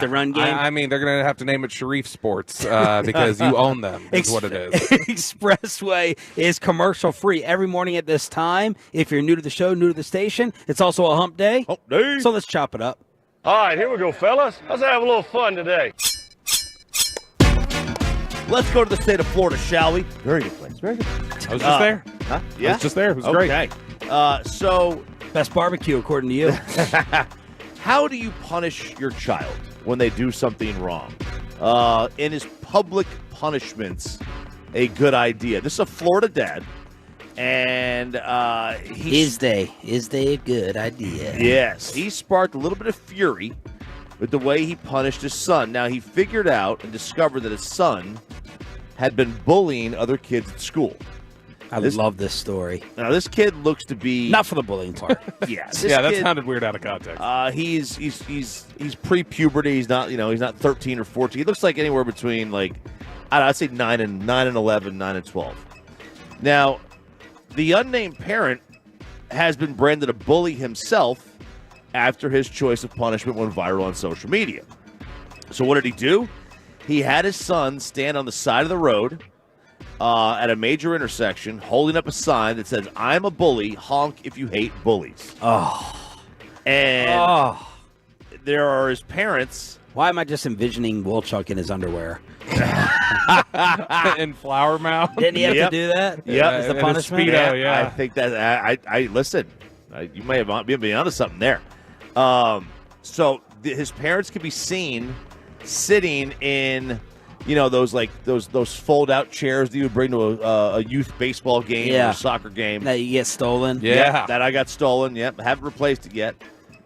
the run game. I mean, they're going to have to name it Sharif Sports because you own them, is what it is. Expressway is commercial free every morning at this time. If you're new to the show, new to the station, it's also a hump day. Hump day. So let's chop it up. All right, here we go, fellas. Let's have a little fun today. Let's go to the state of Florida, shall we? Very good place. Very good. I was just there. Huh? Yeah. I was just there. It was great. Okay. So, best barbecue, according to you. How do you punish your child when they do something wrong? And is public punishments a good idea? This is a Florida dad. And is they a good idea? Yes, he sparked a little bit of fury with the way he punished his son. Now he figured out and discovered that his son had been bullying other kids at school. I love this story. Now this kid looks to be not for the bullying part. Yes, that sounded weird out of context. He's pre-puberty. He's not he's not 13 or 14. He looks like anywhere between I'd say 9 and 11, 9 and 12. Now. The unnamed parent has been branded a bully himself after his choice of punishment went viral on social media. So what did he do? He had his son stand on the side of the road at a major intersection holding up a sign that says, "I'm a bully, honk if you hate bullies." And there are his parents. Why am I just envisioning Wolchuk in his underwear? In Flower Mound? Didn't he have to do that? Yeah, As the punishment? I think that I listen. You may have been onto something there. So his parents can be seen sitting in, those fold out chairs that you would bring to a youth baseball game or a soccer game. That you get stolen. Yeah, that I got stolen. Yep, haven't replaced it yet.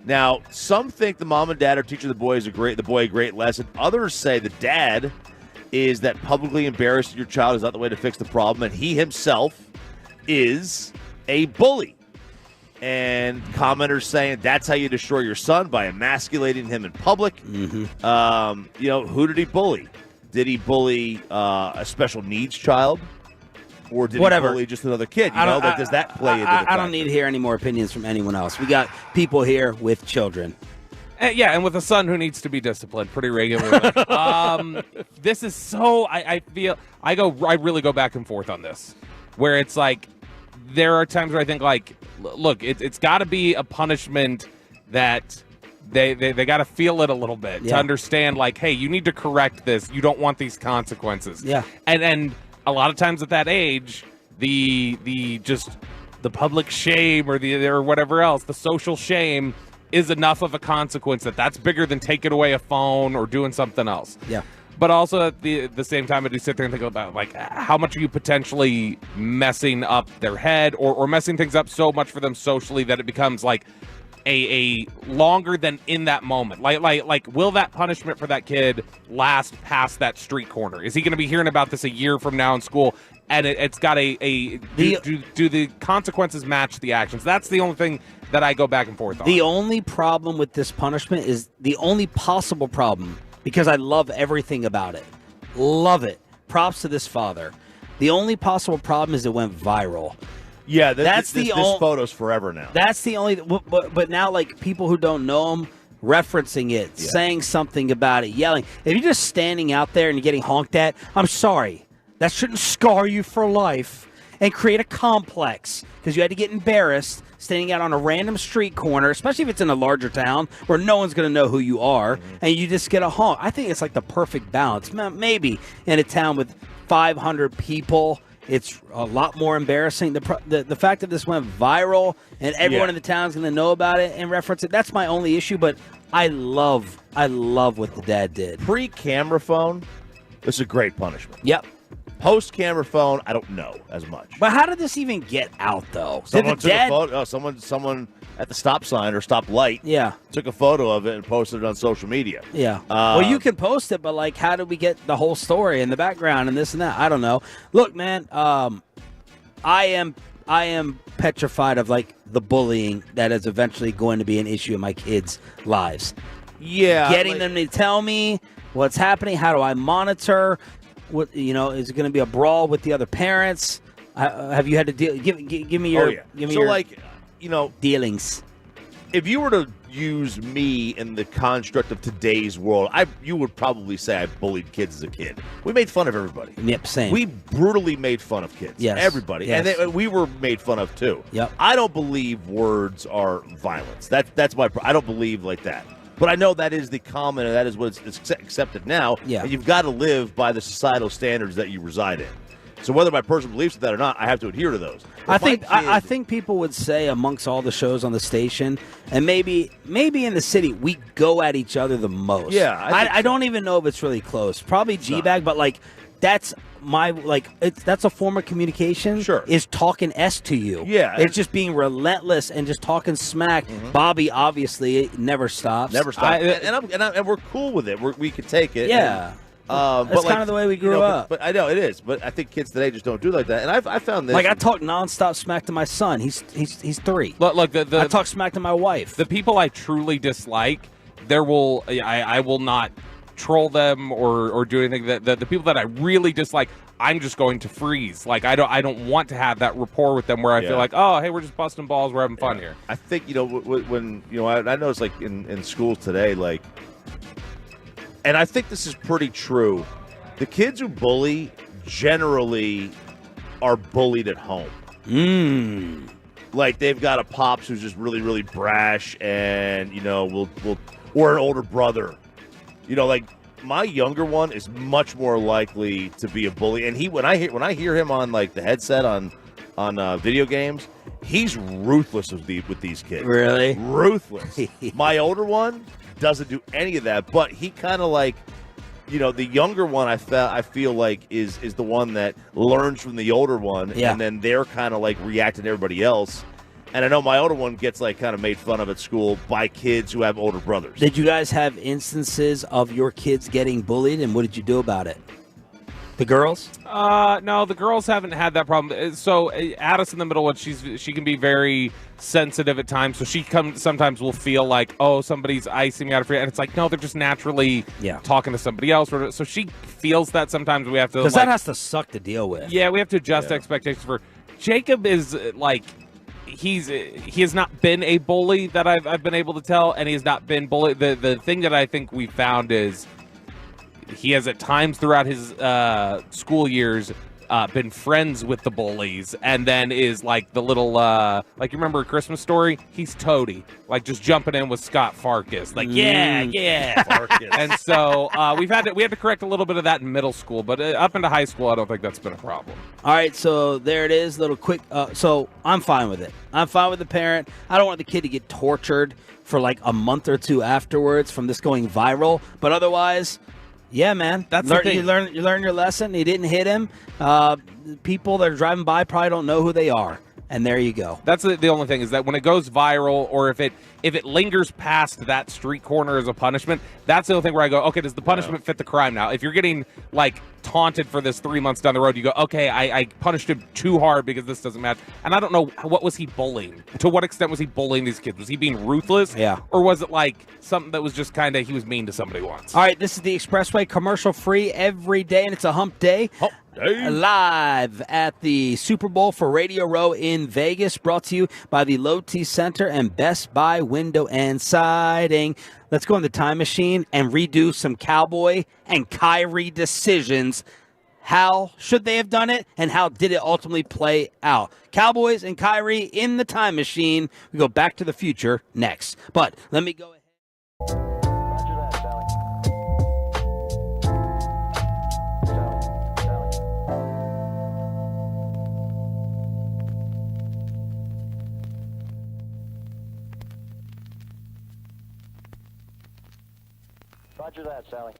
Now, some think the mom and dad are teaching the boy a great lesson. Others say the dad is that publicly embarrassing your child is not the way to fix the problem, and he himself is a bully. And commenters saying that's how you destroy your son, by emasculating him in public. Mm-hmm. Who did he bully? Did he bully a special needs child? Or did Whatever. he bully just another kid? Does that play into the I don't need to hear any more opinions from anyone else. We got people here with children. And with a son who needs to be disciplined pretty regularly. This is so. I feel I really go back and forth on this, where it's like there are times where I think like, look, it's got to be a punishment that they got to feel it a little bit to understand. Like, hey, you need to correct this. You don't want these consequences. Yeah, and a lot of times at that age, the public shame or whatever else, the social shame is enough of a consequence that's bigger than taking away a phone or doing something else. Yeah. But also at the same time, I do sit there and think about like how much are you potentially messing up their head or messing things up so much for them socially that it becomes like a longer than in that moment. Like will that punishment for that kid last past that street corner? Is he going to be hearing about this a year from now in school? And it's got do the consequences match the actions? That's the only thing that I go back and forth on. The only problem with this punishment is the only possible problem, because I love everything about it. Love it. Props to this father. The only possible problem is it went viral. Yeah, this photo's forever now. That's the only. But now, like, people who don't know him referencing it, saying something about it, yelling. If you're just standing out there and you're getting honked at, I'm sorry. That shouldn't scar you for life and create a complex because you had to get embarrassed standing out on a random street corner, especially if it's in a larger town where no one's going to know who you are, and you just get a honk. I think it's like the perfect balance. Maybe in a town with 500 people, it's a lot more embarrassing. The fact that this went viral and everyone in the town is going to know about it and reference it, that's my only issue. But I love what the dad did. Pre-camera phone, this is a great punishment. Yep. Post-camera phone, I don't know as much. But how did this even get out, though? Someone took a photo. Oh, someone at the stop sign or stop light took a photo of it and posted it on social media. Yeah. Well, you can post it, but, like, how did we get the whole story and the background and this and that? I don't know. Look, man, I am petrified of, like, the bullying that is eventually going to be an issue in my kids' lives. Yeah. Getting them to tell me what's happening. How do I monitor? What, is it going to be a brawl with the other parents? Have you had to deal? Give me your. Give me your dealings. If you were to use me in the construct of today's world, you would probably say I bullied kids as a kid. We made fun of everybody. Yep, same. We brutally made fun of kids. Yes. Everybody. Yes. And we were made fun of too. Yep. I don't believe words are violence. That's my. I don't believe like that. But I know that is the common, and that is what is accepted now. Yeah. And you've got to live by the societal standards that you reside in. So whether my person believes that or not, I have to adhere to those. I think people would say amongst all the shows on the station, and maybe in the city, we go at each other the most. Yeah, I don't even know if it's really close. Probably G-Bag, but like that's that's a form of communication. Sure. Is talking S to you. Yeah. It's just being relentless and just talking smack. Mm-hmm. Bobby obviously never stops. Never stops. And we're cool with it. We can take it. Yeah. That's kind of the way we grew up. But I know it is. But I think kids today just don't do like that. And I found this. Like, I talk nonstop smack to my son. He's 3. Look, I talk smack to my wife. The people I truly dislike, I will not troll them or do anything. The people that I really dislike, I'm just going to freeze. Like, I don't want to have that rapport with them where I feel like, oh, hey, we're just busting balls, we're having fun here. I think when I know it's like in schools today, like. And I think this is pretty true. The kids who bully generally are bullied at home. Like they've got a pops who's just really, really brash, and or an older brother. Like my younger one is much more likely to be a bully, and when I hear him on like the headset on video games, he's ruthless with these kids. Really? Ruthless. My older one doesn't do any of that, but he kind of like, the younger one I feel like is the one that learns from the older one, and then they're kind of like reacting to everybody else. And I know my older one gets like kind of made fun of at school by kids who have older brothers. Did you guys have instances of your kids getting bullied, and what did you do about it? The girls? No, the girls haven't had that problem. So Addis in the middle one, she can be very sensitive at times. So she sometimes will feel like, oh, somebody's icing me out of fear, and it's like, no, they're just naturally talking to somebody else. So she feels that sometimes we have to, because that has to suck to deal with. Yeah, we have to adjust expectations for. Jacob is like, he has not been a bully that I've been able to tell, and he has not been bullied. The thing that I think we found is, he has at times throughout his school years been friends with the bullies, and then is like the little like, you remember A Christmas Story? He's Toady, like just jumping in with Scott Farkas, like yeah. Farkas. And so we had to correct a little bit of that in middle school, but up into high school, I don't think that's been a problem. All right, so there it is, little quick. So I'm fine with it. I'm fine with the parent. I don't want the kid to get tortured for like a month or two afterwards from this going viral, but otherwise. Yeah, man. That's the thing. You learn your lesson. He didn't hit him. People that are driving by probably don't know who they are. And there you go. That's the only thing, is that when it goes viral, or if it lingers past that street corner as a punishment, that's the only thing where I go, okay, does the punishment fit the crime now? If you're getting like taunted for this 3 months down the road, you go, okay, I punished him too hard because this doesn't match. And I don't know, what was he bullying? To what extent was he bullying these kids? Was he being ruthless? Yeah. Or was it like something that was just kind of, he was mean to somebody once? All right, this is the Expressway, commercial free every day, and it's a hump day. Live at the Super Bowl for Radio Row in Vegas, brought to you by the Low T Center and Best Buy Window and Siding. Let's go in the time machine and redo some Cowboy and Kyrie decisions. How should they have done it, and how did it ultimately play out? Cowboys and Kyrie in the time machine. We go back to the future next. But let me go ahead. Roger that, Sally.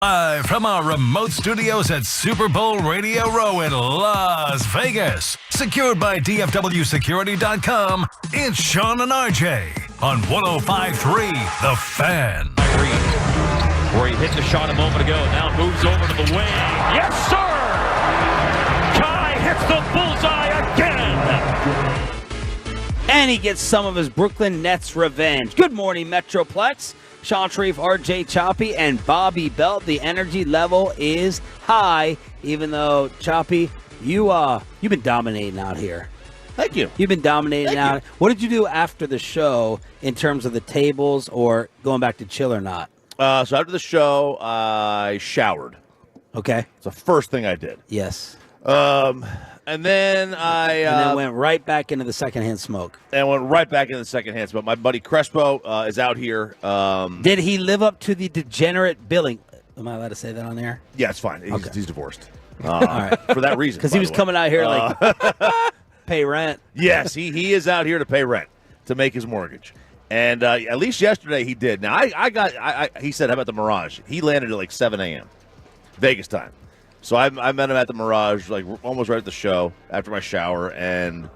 Live from our remote studios at Super Bowl Radio Row in Las Vegas. Secured by DFWsecurity.com, it's Sean and RJ on 105.3 The Fan. Where he hit the shot a moment ago. Now moves over to the wing. Yes, sir! Kai hits the bullseye again! And he gets some of his Brooklyn Nets revenge. Good morning, Metroplex. Sean Sharif, RJ Choppy, and Bobby Belt. The energy level is high, even though, Choppy, you've been dominating out here. Thank you. You've been dominating out. What did you do after the show in terms of the tables or going back to chill or not? So after the show, I showered. Okay. It's the first thing I did. Yes. And then and then went right back into the secondhand smoke. And went right back into the secondhand smoke. My buddy Crespo is out here. Did he live up to the degenerate billing? Am I allowed to say that on there? Yeah, it's fine. He's, Okay. he's divorced. All right. For that reason. Because he was coming out here like, pay rent. Yes, he is out here to pay rent, to make his mortgage. And at least yesterday he did. Now, he said, how about the Mirage? He landed at like 7 a.m. Vegas time. So I met him at the Mirage, like almost right at the show after my shower, and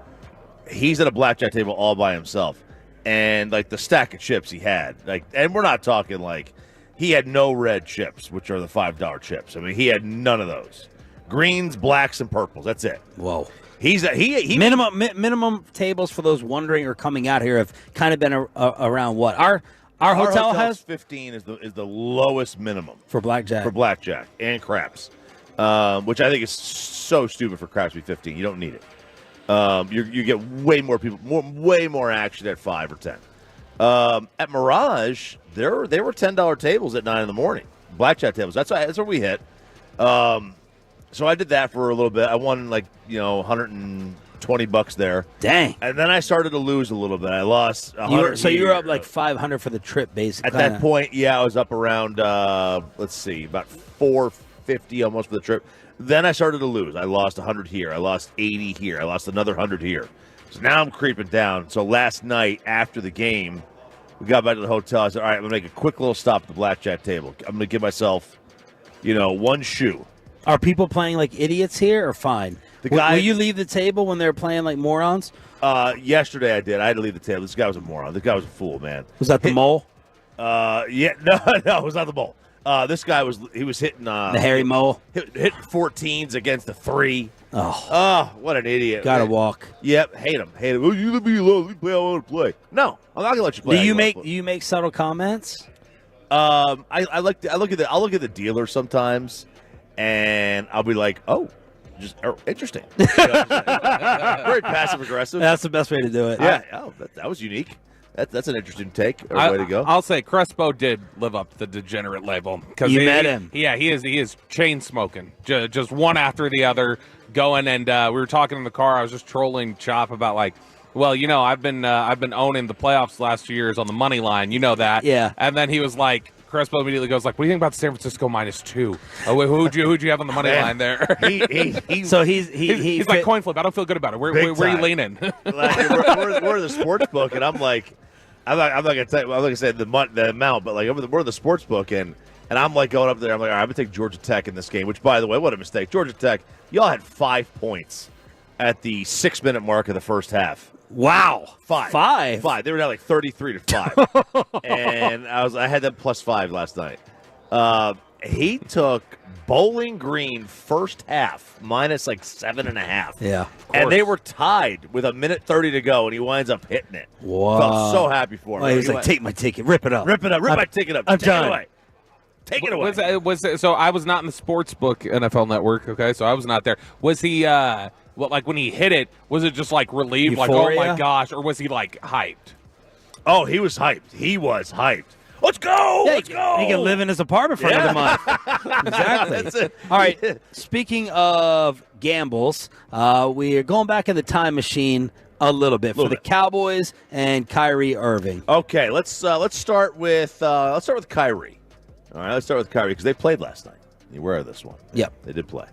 he's at a blackjack table all by himself. And like the stack of chips he had, like, and we're not talking like he had no red chips, which are the $5 chips. I mean, he had none of those. Greens, blacks, and purples. That's it. Whoa. He minimum tables for those wondering or coming out here have kind of been around what our hotel has 15 is the lowest minimum for blackjack and craps. Which I think is so stupid for craps to be 15. You don't need it. You get way more people, way more action at 5 or 10. At Mirage, they were $10 tables at 9 in the morning. Blackjack tables. That's where we hit. So I did that for a little bit. I won $120 there. Dang. And then I started to lose a little bit. I lost. So you were up like 500 for the trip, basically. At that point, yeah, I was up around about 450 almost for the trip. Then I started to lose. I lost 100 here. I lost 80 here. I lost another 100 here. So now I'm creeping down. So last night after the game, we got back to the hotel. I said, all right, I'm going to make a quick little stop at the blackjack table. I'm going to give myself, one shoe. Are people playing like idiots here or fine? Will you leave the table when they're playing like morons? Yesterday I did. I had to leave the table. This guy was a moron. This guy was a fool, man. Was that the mole? Yeah. No, it was not the mole. This guy was hitting the hairy mole. Hit 14s against the 3. Oh, what an idiot! Gotta walk. Yep, hate him. Oh, you let me alone. Let me play. I want to play. No, I'm not gonna let you play. Do you make subtle comments? I look at the dealer sometimes, and I'll be like, interesting. Very passive aggressive. That's the best way to do it. Yeah. That was unique. That's an interesting take. Way to go. I'll say Crespo did live up to the degenerate label. You met him. Yeah, he is chain smoking, just one after the other, going. And we were talking in the car. I was just trolling Chop about like, well, I've been owning the playoffs the last 2 years on the money line. You know that. Yeah. And then he was like, Crespo immediately goes like, "What do you think about San Francisco -2? Who'd you have on the money line there?" He's like coin flip. I don't feel good about it. Where are you leaning? we're in the sports book, and I'm like, I'm not gonna tell you. I'm not gonna say the amount, but like we're in the sports book, and I'm like going up there. I'm like, all right, I'm gonna take Georgia Tech in this game. Which, by the way, what a mistake. Georgia Tech, y'all had 5 points at the 6-minute mark of the first half. Wow, 5. They were down like 33-5, and I had them +5 last night. He took Bowling Green first half minus like 7.5. Yeah, and they were tied with 1:30 to go, and he winds up hitting it. Wow, felt so happy for him. Well, he was like, "Take my ticket, rip it up, rip my ticket up, I'm take done. it away." Take it away. So I was not in the sports book NFL Network. Okay, so I was not there. Was he? Like when he hit it, was it just like relieved, Euphoria? like oh my gosh, or was he like hyped? Oh, he was hyped. Let's go! Yeah, Let's go! He can live in his apartment for another month. Exactly. That's it. All right. Speaking of gambles, we are going back in the time machine a little bit for the Cowboys and Kyrie Irving. Okay, let's start with Kyrie. All right, let's start with Kyrie because they played last night. You aware of this one? Yep, they did play.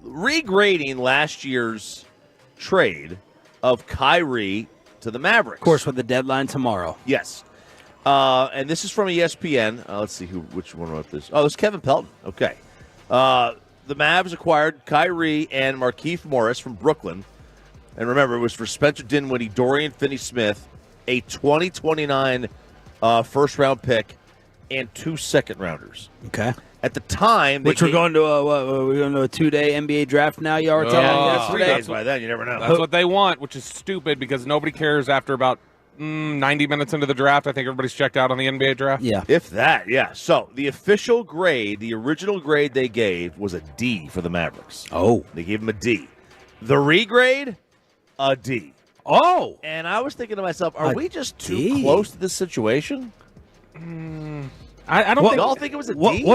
Regrading last year's trade of Kyrie to the Mavericks. Of course, with the deadline tomorrow. Yes. And this is from ESPN. Let's see which one wrote this. Oh, it's Kevin Pelton. Okay. The Mavs acquired Kyrie and Markieff Morris from Brooklyn. And remember, it was for Spencer Dinwiddie, Dorian Finney-Smith, a 2029 first-round pick, and 2 second-rounders. Okay. At the time, we're going to a 2-day NBA draft now. Y'all were telling me yesterday. 3 days by then. You never know. That's what they want, which is stupid because nobody cares after about 90 minutes into the draft. I think everybody's checked out on the NBA draft. Yeah. If that, yeah. So the official grade, the original grade they gave was a D for the Mavericks. Oh. They gave them a D. The regrade, a D. Oh. And I was thinking to myself, are we just too close to this situation? I don't think. Y'all think it was a D?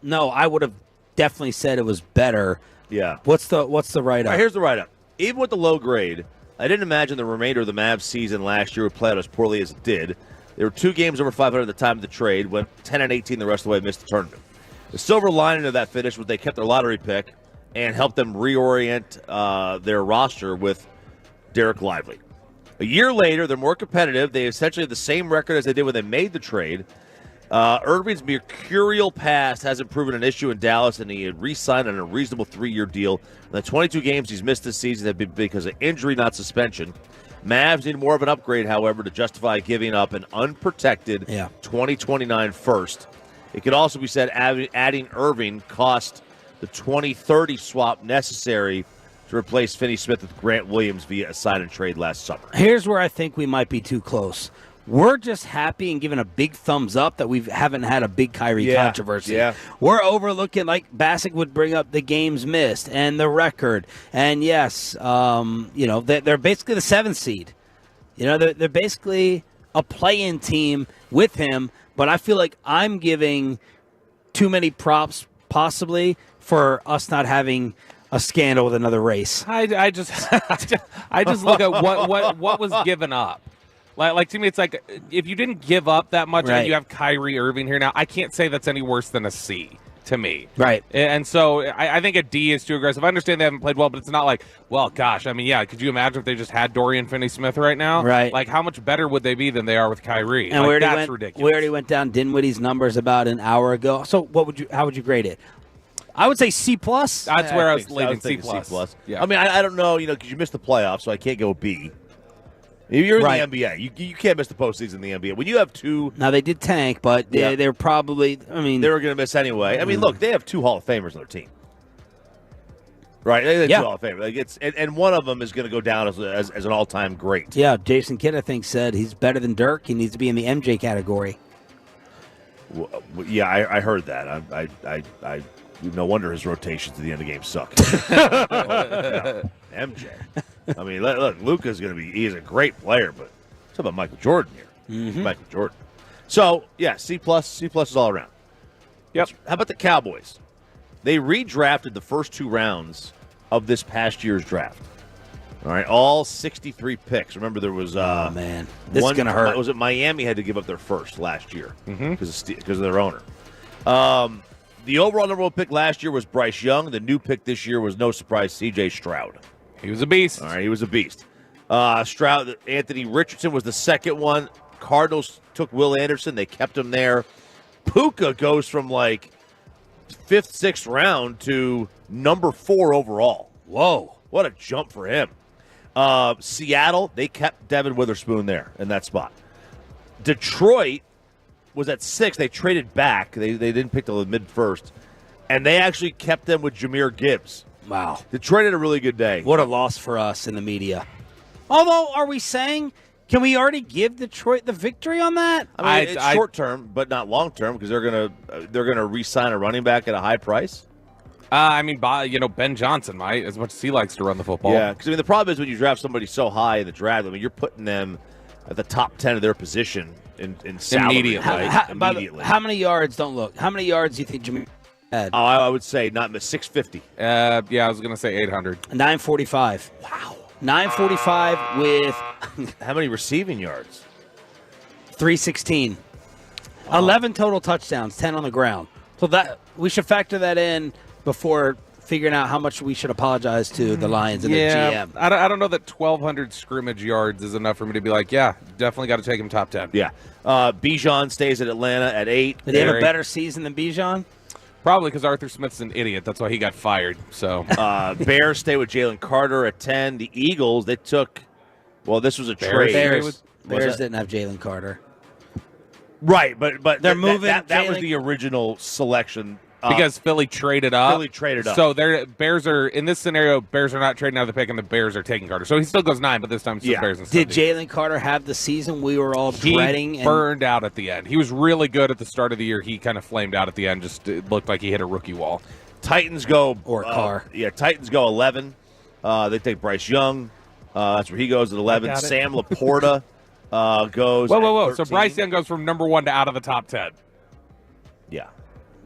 No, I would have definitely said it was better. Yeah. What's the write-up? All right, here's the write-up. Even with the low grade, I didn't imagine the remainder of the Mavs season last year would play out as poorly as it did. There were 2 games over 500 at the time of the trade, went 10-18 the rest of the way, missed the tournament. The silver lining of that finish was they kept their lottery pick and helped them reorient their roster with Derek Lively. A year later, they're more competitive. They essentially have the same record as they did when they made the trade. Irving's mercurial past hasn't proven an issue in Dallas, and he had re-signed on a reasonable 3-year deal. The 22 games he's missed this season have been because of injury, not suspension. Mavs need more of an upgrade, however, to justify giving up an unprotected 2029 first. It could also be said adding Irving cost the 2030 swap necessary to replace Finney-Smith with Grant Williams via a sign-and-trade last summer. Here's where I think we might be too close. We're just happy and giving a big thumbs up that we haven't had a big Kyrie controversy. Yeah. We're overlooking, like Bassick would bring up, the games missed and the record. And yes, they're basically the 7th seed. They're basically a play-in team with him. But I feel like I'm giving too many props, possibly, for us not having a scandal with another race. I just look at what was given up. Like to me, it's like if you didn't give up that much and you have Kyrie Irving here now, I can't say that's any worse than a C to me. Right. And so I think a D is too aggressive. I understand they haven't played well, but it's not like, well, gosh, I mean, yeah, could you imagine if they just had Dorian Finney-Smith right now? Right. Like, how much better would they be than they are with Kyrie? And that's ridiculous. We already went down Dinwiddie's numbers about an hour ago. So how would you grade it? I would say C+. That's where I was leaning C+. Yeah. I mean, I don't know, because you missed the playoffs, so I can't go B. You're in the NBA. You can't miss the postseason in the NBA. When you have 2... Now, they did tank, but they're probably... I mean... They were going to miss anyway. I mean, look, they have 2 Hall of Famers on their team. Right? They have 2 Hall of Famers. And one of them is going to go down as an all-time great. Yeah, Jason Kidd, I think, said he's better than Dirk. He needs to be in the MJ category. Well, yeah, I heard that. I no wonder his rotations at the end of the game suck. MJ. I mean, look, Luka's going to be, he's a great player, but it's about Michael Jordan here. Mm-hmm. Michael Jordan. So, yeah, C+ is all around. Yep. How about the Cowboys? They redrafted the first 2 rounds of this past year draft. All right, all 63 picks. Remember, there was man, this is gonna hurt. Was it Miami had to give up their first last year because of their owner? The overall number 1 pick last year was Bryce Young. The new pick this year was, no surprise, C.J. Stroud. He was a beast. All right, he was a beast. Stroud, Anthony Richardson was the second one. Cardinals took Will Anderson. They kept him there. Puka goes from like 5th, 6th round to number 4 overall. Whoa. What a jump for him. Seattle, they kept Devin Witherspoon there in that spot. Detroit was at 6. They traded back. They didn't pick till the mid-first. And they actually kept them with Jahmyr Gibbs. Wow. Detroit had a really good day. What a loss for us in the media. Although, are we saying, can we already give Detroit the victory on that? I mean, it's short term, but not long term, because they're gonna re-sign a running back at a high price. I mean, Ben Johnson might, as much as he likes to run the football. Yeah, because the problem is when you draft somebody so high in the draft, you're putting them at the top 10 of their position in salary. Immediately. How many yards? Don't look. How many yards do you think Jimmy had? Oh, I would say not 650. Yeah, I was going to say 800. 945. Wow. 945 with how many receiving yards? 316. 11 total touchdowns, 10 on the ground. So that we should factor that in before figuring out how much we should apologize to the Lions and the GM. I don't know that 1,200 scrimmage yards is enough for me to be like, yeah, definitely got to take him top 10. Yeah. Bijan stays at Atlanta at 8. Did he have a better season than Bijan? Probably because Arthur Smith's an idiot. That's why he got fired. So Bears stay with Jalen Carter at 10. The Eagles, they took – well, this was a trade. Bears didn't have Jalen Carter. Right, but they're moving. That was the original selection. Because Philly traded up. So Bears are, in this scenario, Bears are not trading out of the pick, and the Bears are taking Carter. So he still goes 9, but this time it's the Bears instead. Did Jalen Carter have the season we were all dreading? He burned out at the end. He was really good at the start of the year. He kind of flamed out at the end. Just it looked like he hit a rookie wall. Titans go. Or a car. Titans go 11. They take Bryce Young. That's where he goes at 11. Sam Laporta goes. Whoa. So Bryce Young goes from number 1 to out of the top 10. Yeah.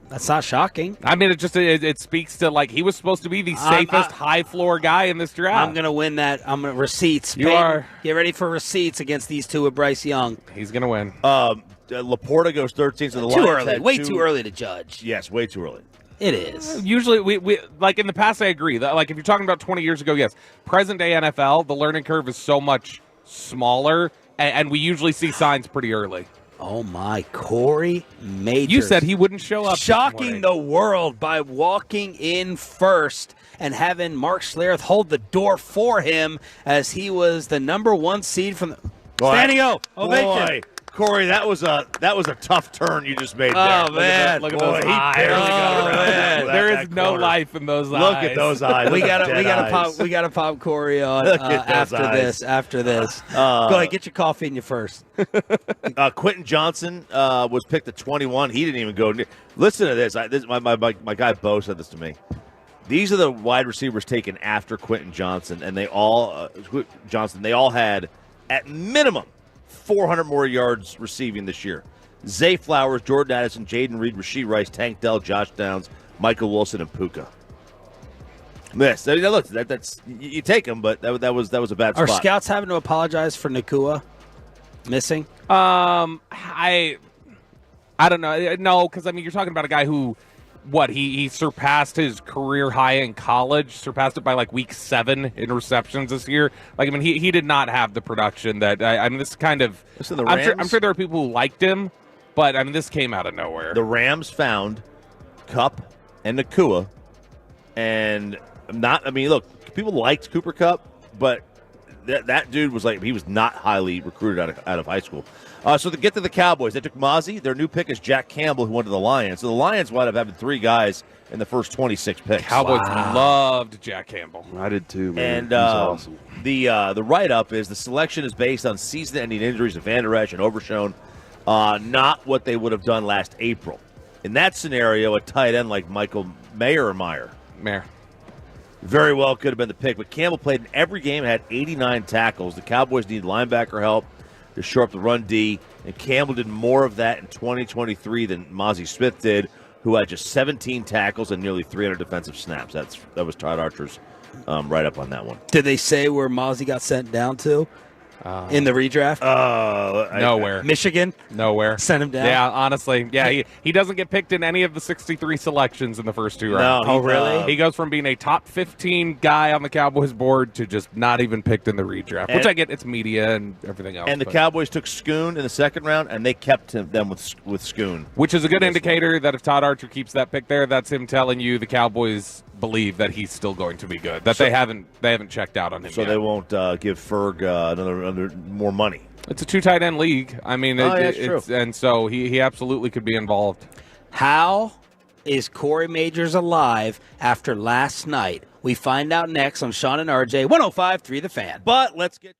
That's not shocking. I mean, it speaks to, like, he was supposed to be the safest high-floor guy in this draft. I'm going to win that. I'm going to receipts. You are. Get ready for receipts against these two with Bryce Young. He's going to win. Laporta goes 13, so the too Lions early. Way too early to judge. Yes, way too early. It is. Usually, we like in the past, I agree. That, like, if you're talking about 20 years ago, yes. Present-day NFL, the learning curve is so much smaller, and we usually see signs pretty early. Oh, my. Corey Majors. You said he wouldn't show up. Shocking the world by walking in first and having Mark Schlereth hold the door for him as he was the number 1 seed from the standing ovation. Boy, Corey, that was a tough turn you just made there. Oh, man. Look at those eyes. There is no life in those eyes. Look at those eyes. We gotta pop Corey on after this. Go ahead, get your coffee in you first. Quentin Johnson was picked at 21. He didn't even go near. Listen to this. My guy Bo said this to me. These are the wide receivers taken after Quentin Johnson, and they all had at minimum 400 more yards receiving this year. Zay Flowers, Jordan Addison, Jaden Reed, Rashee Rice, Tank Dell, Josh Downs, Michael Wilson, and Puka. Look, that's you take them, but that was a bad spot. Are scouts having to apologize for Nakua missing? I don't know. No, because I mean you're talking about a guy who. He surpassed his career high in college, surpassed it by like week 7 in receptions this year. Like, I mean, he did not have the production that, I mean, this kind of, I'm sure there are people who liked him, but I mean, this came out of nowhere. The Rams found Kupp and Nakua, and look, people liked Cooper Kupp, but that dude was he was not highly recruited out of high school. So to get to the Cowboys, they took Mozzie. Their new pick is Jack Campbell, who went to the Lions. So the Lions wound up having 3 guys in the first 26 picks. Cowboys loved Jack Campbell. I did too, man. And he's awesome. The write-up is the selection is based on season-ending injuries to Van Der Esch and Overshown, not what they would have done last April. In that scenario, a tight end like Michael Mayer very well could have been the pick, but Campbell played in every game and had 89 tackles. The Cowboys need linebacker help to shore up the run D, and Campbell did more of that in 2023 than Mozzie Smith did, who had just 17 tackles and nearly 300 defensive snaps. That was Todd Archer's write-up on that one. Did they say where Mozzie got sent down to? In the redraft? Nowhere. Michigan? Nowhere. Sent him down? Yeah, honestly. Yeah, he doesn't get picked in any of the 63 selections in the first 2 rounds. Oh, really? He goes from being a top 15 guy on the Cowboys board to just not even picked in the redraft, which I get. It's media and everything else. And the Cowboys took Schoon in the second round, and they kept them with Schoon. Which is a good indicator that if Todd Archer keeps that pick there, that's him telling you the Cowboys believe that he's still going to be good. That they haven't checked out on him yet. They won't give Ferg another more money. It's a 2 tight end league. I mean, true. And so he absolutely could be involved. How is Corey Majors alive after last night? We find out next on Sean and RJ 105.3 The Fan. But let's get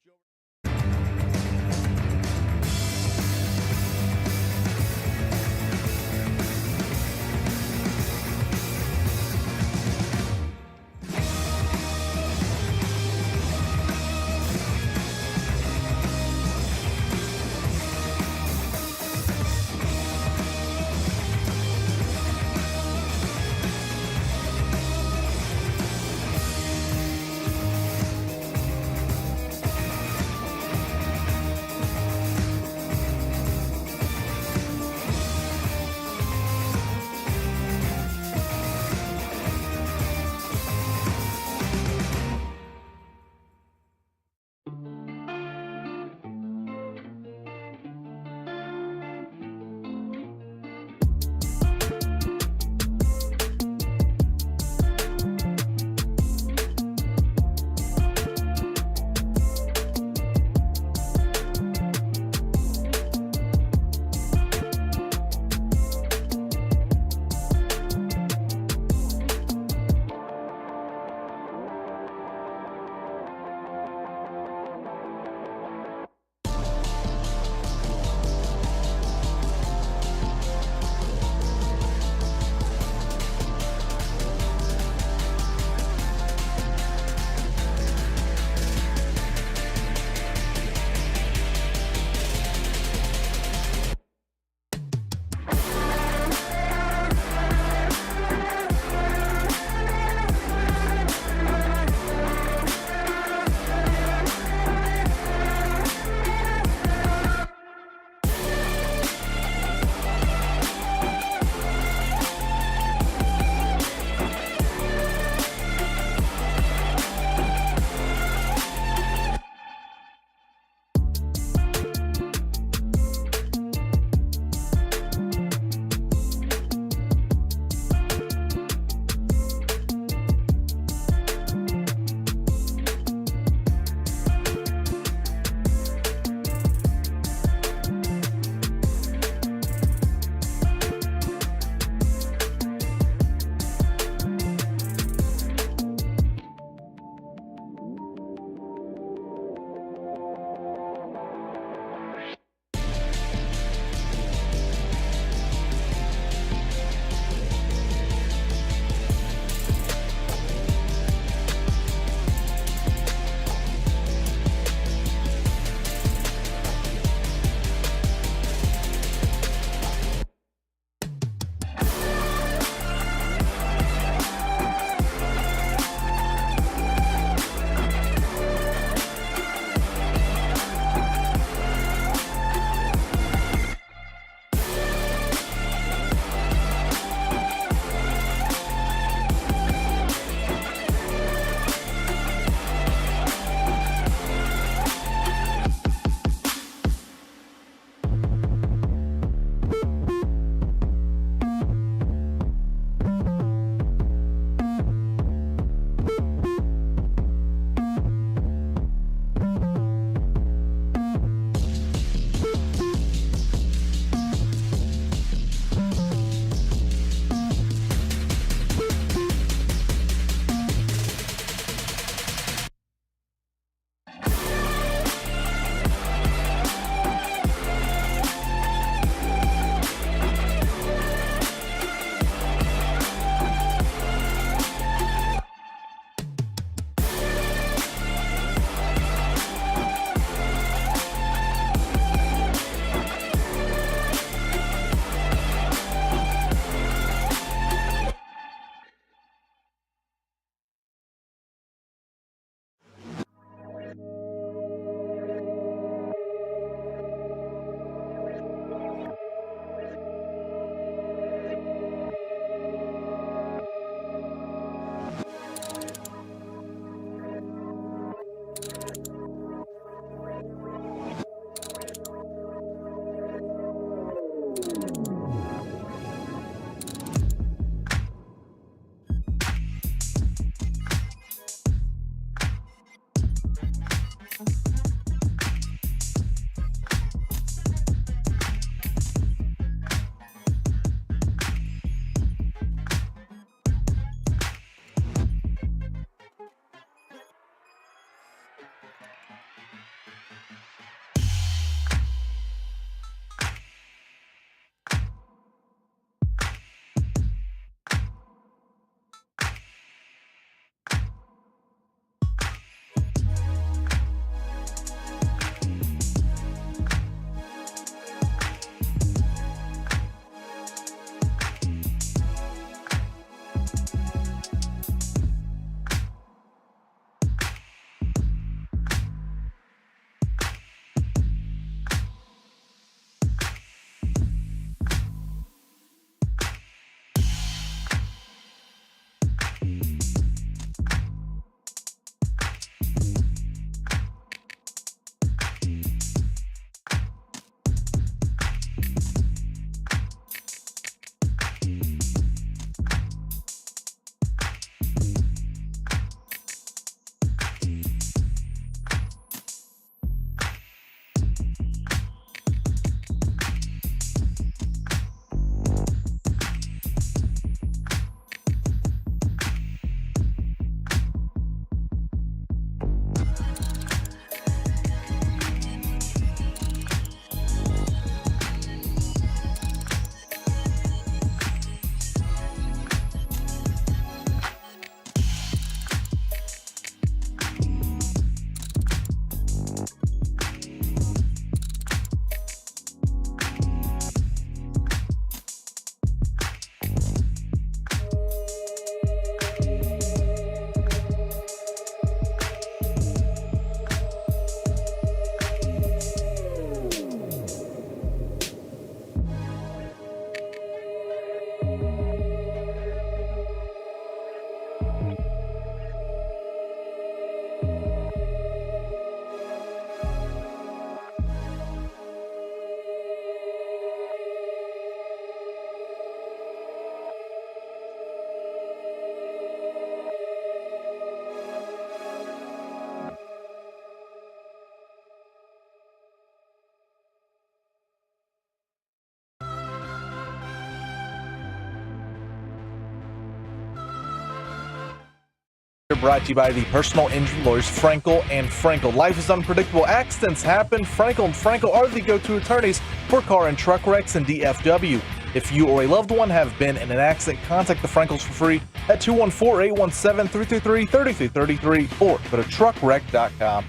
brought to you by the personal injury lawyers Frankel and Frankel. Life is unpredictable. Accidents happen. Frankel and Frankel are the go-to attorneys for car and truck wrecks and DFW. If you or a loved one have been in an accident, contact the Frankels for free at 214-817-333-3333 or go to truckwreck.com.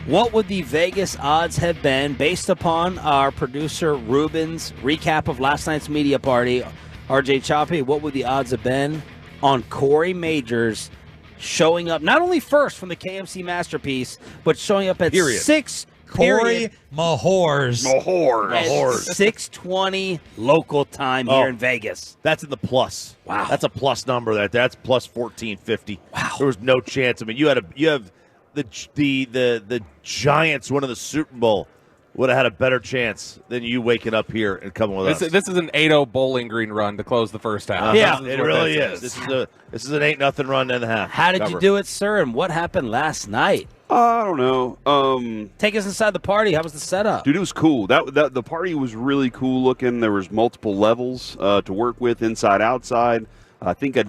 What would the Vegas odds have been based upon our producer Ruben's recap of last night's media party? RJ Choppy, what would the odds have been on Corey Majors showing up not only first from the KMC Masterpiece, but showing up at 6 Corey Mahors. At 6:20 local time here in Vegas. That's in the plus. Wow. That's a plus number. That's plus 1450. Wow. There was no chance. I mean, you have the Giants winning the Super Bowl would have had a better chance than you waking up here and coming with us. This is an 8-0 Bowling Green run to close the first half. Yeah, it really is. This is an 8-0 run and a half. How did you do it, sir? And what happened last night? I don't know. Take us inside the party. How was the setup? Dude, it was cool. That the party was really cool looking. There was multiple levels to work with, inside, outside. I think I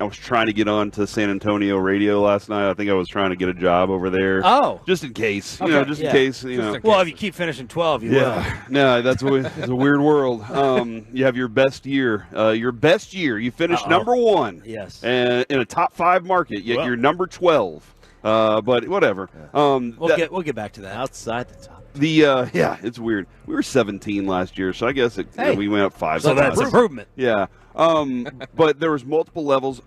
was trying to get on to San Antonio radio last night. I think I was trying to get a job over there. Oh. Just in case. Okay. In case. Well, if you keep finishing 12, you will. No, it's a weird world. You have your best year. You finished number 1. Yes. And in a top 5 market, yet you're number 12. But whatever. We'll get back to that. Outside the top. It's weird. We were 17 last year, so I guess we went up 5. So that's improvement. Yeah. But there was multiple levels.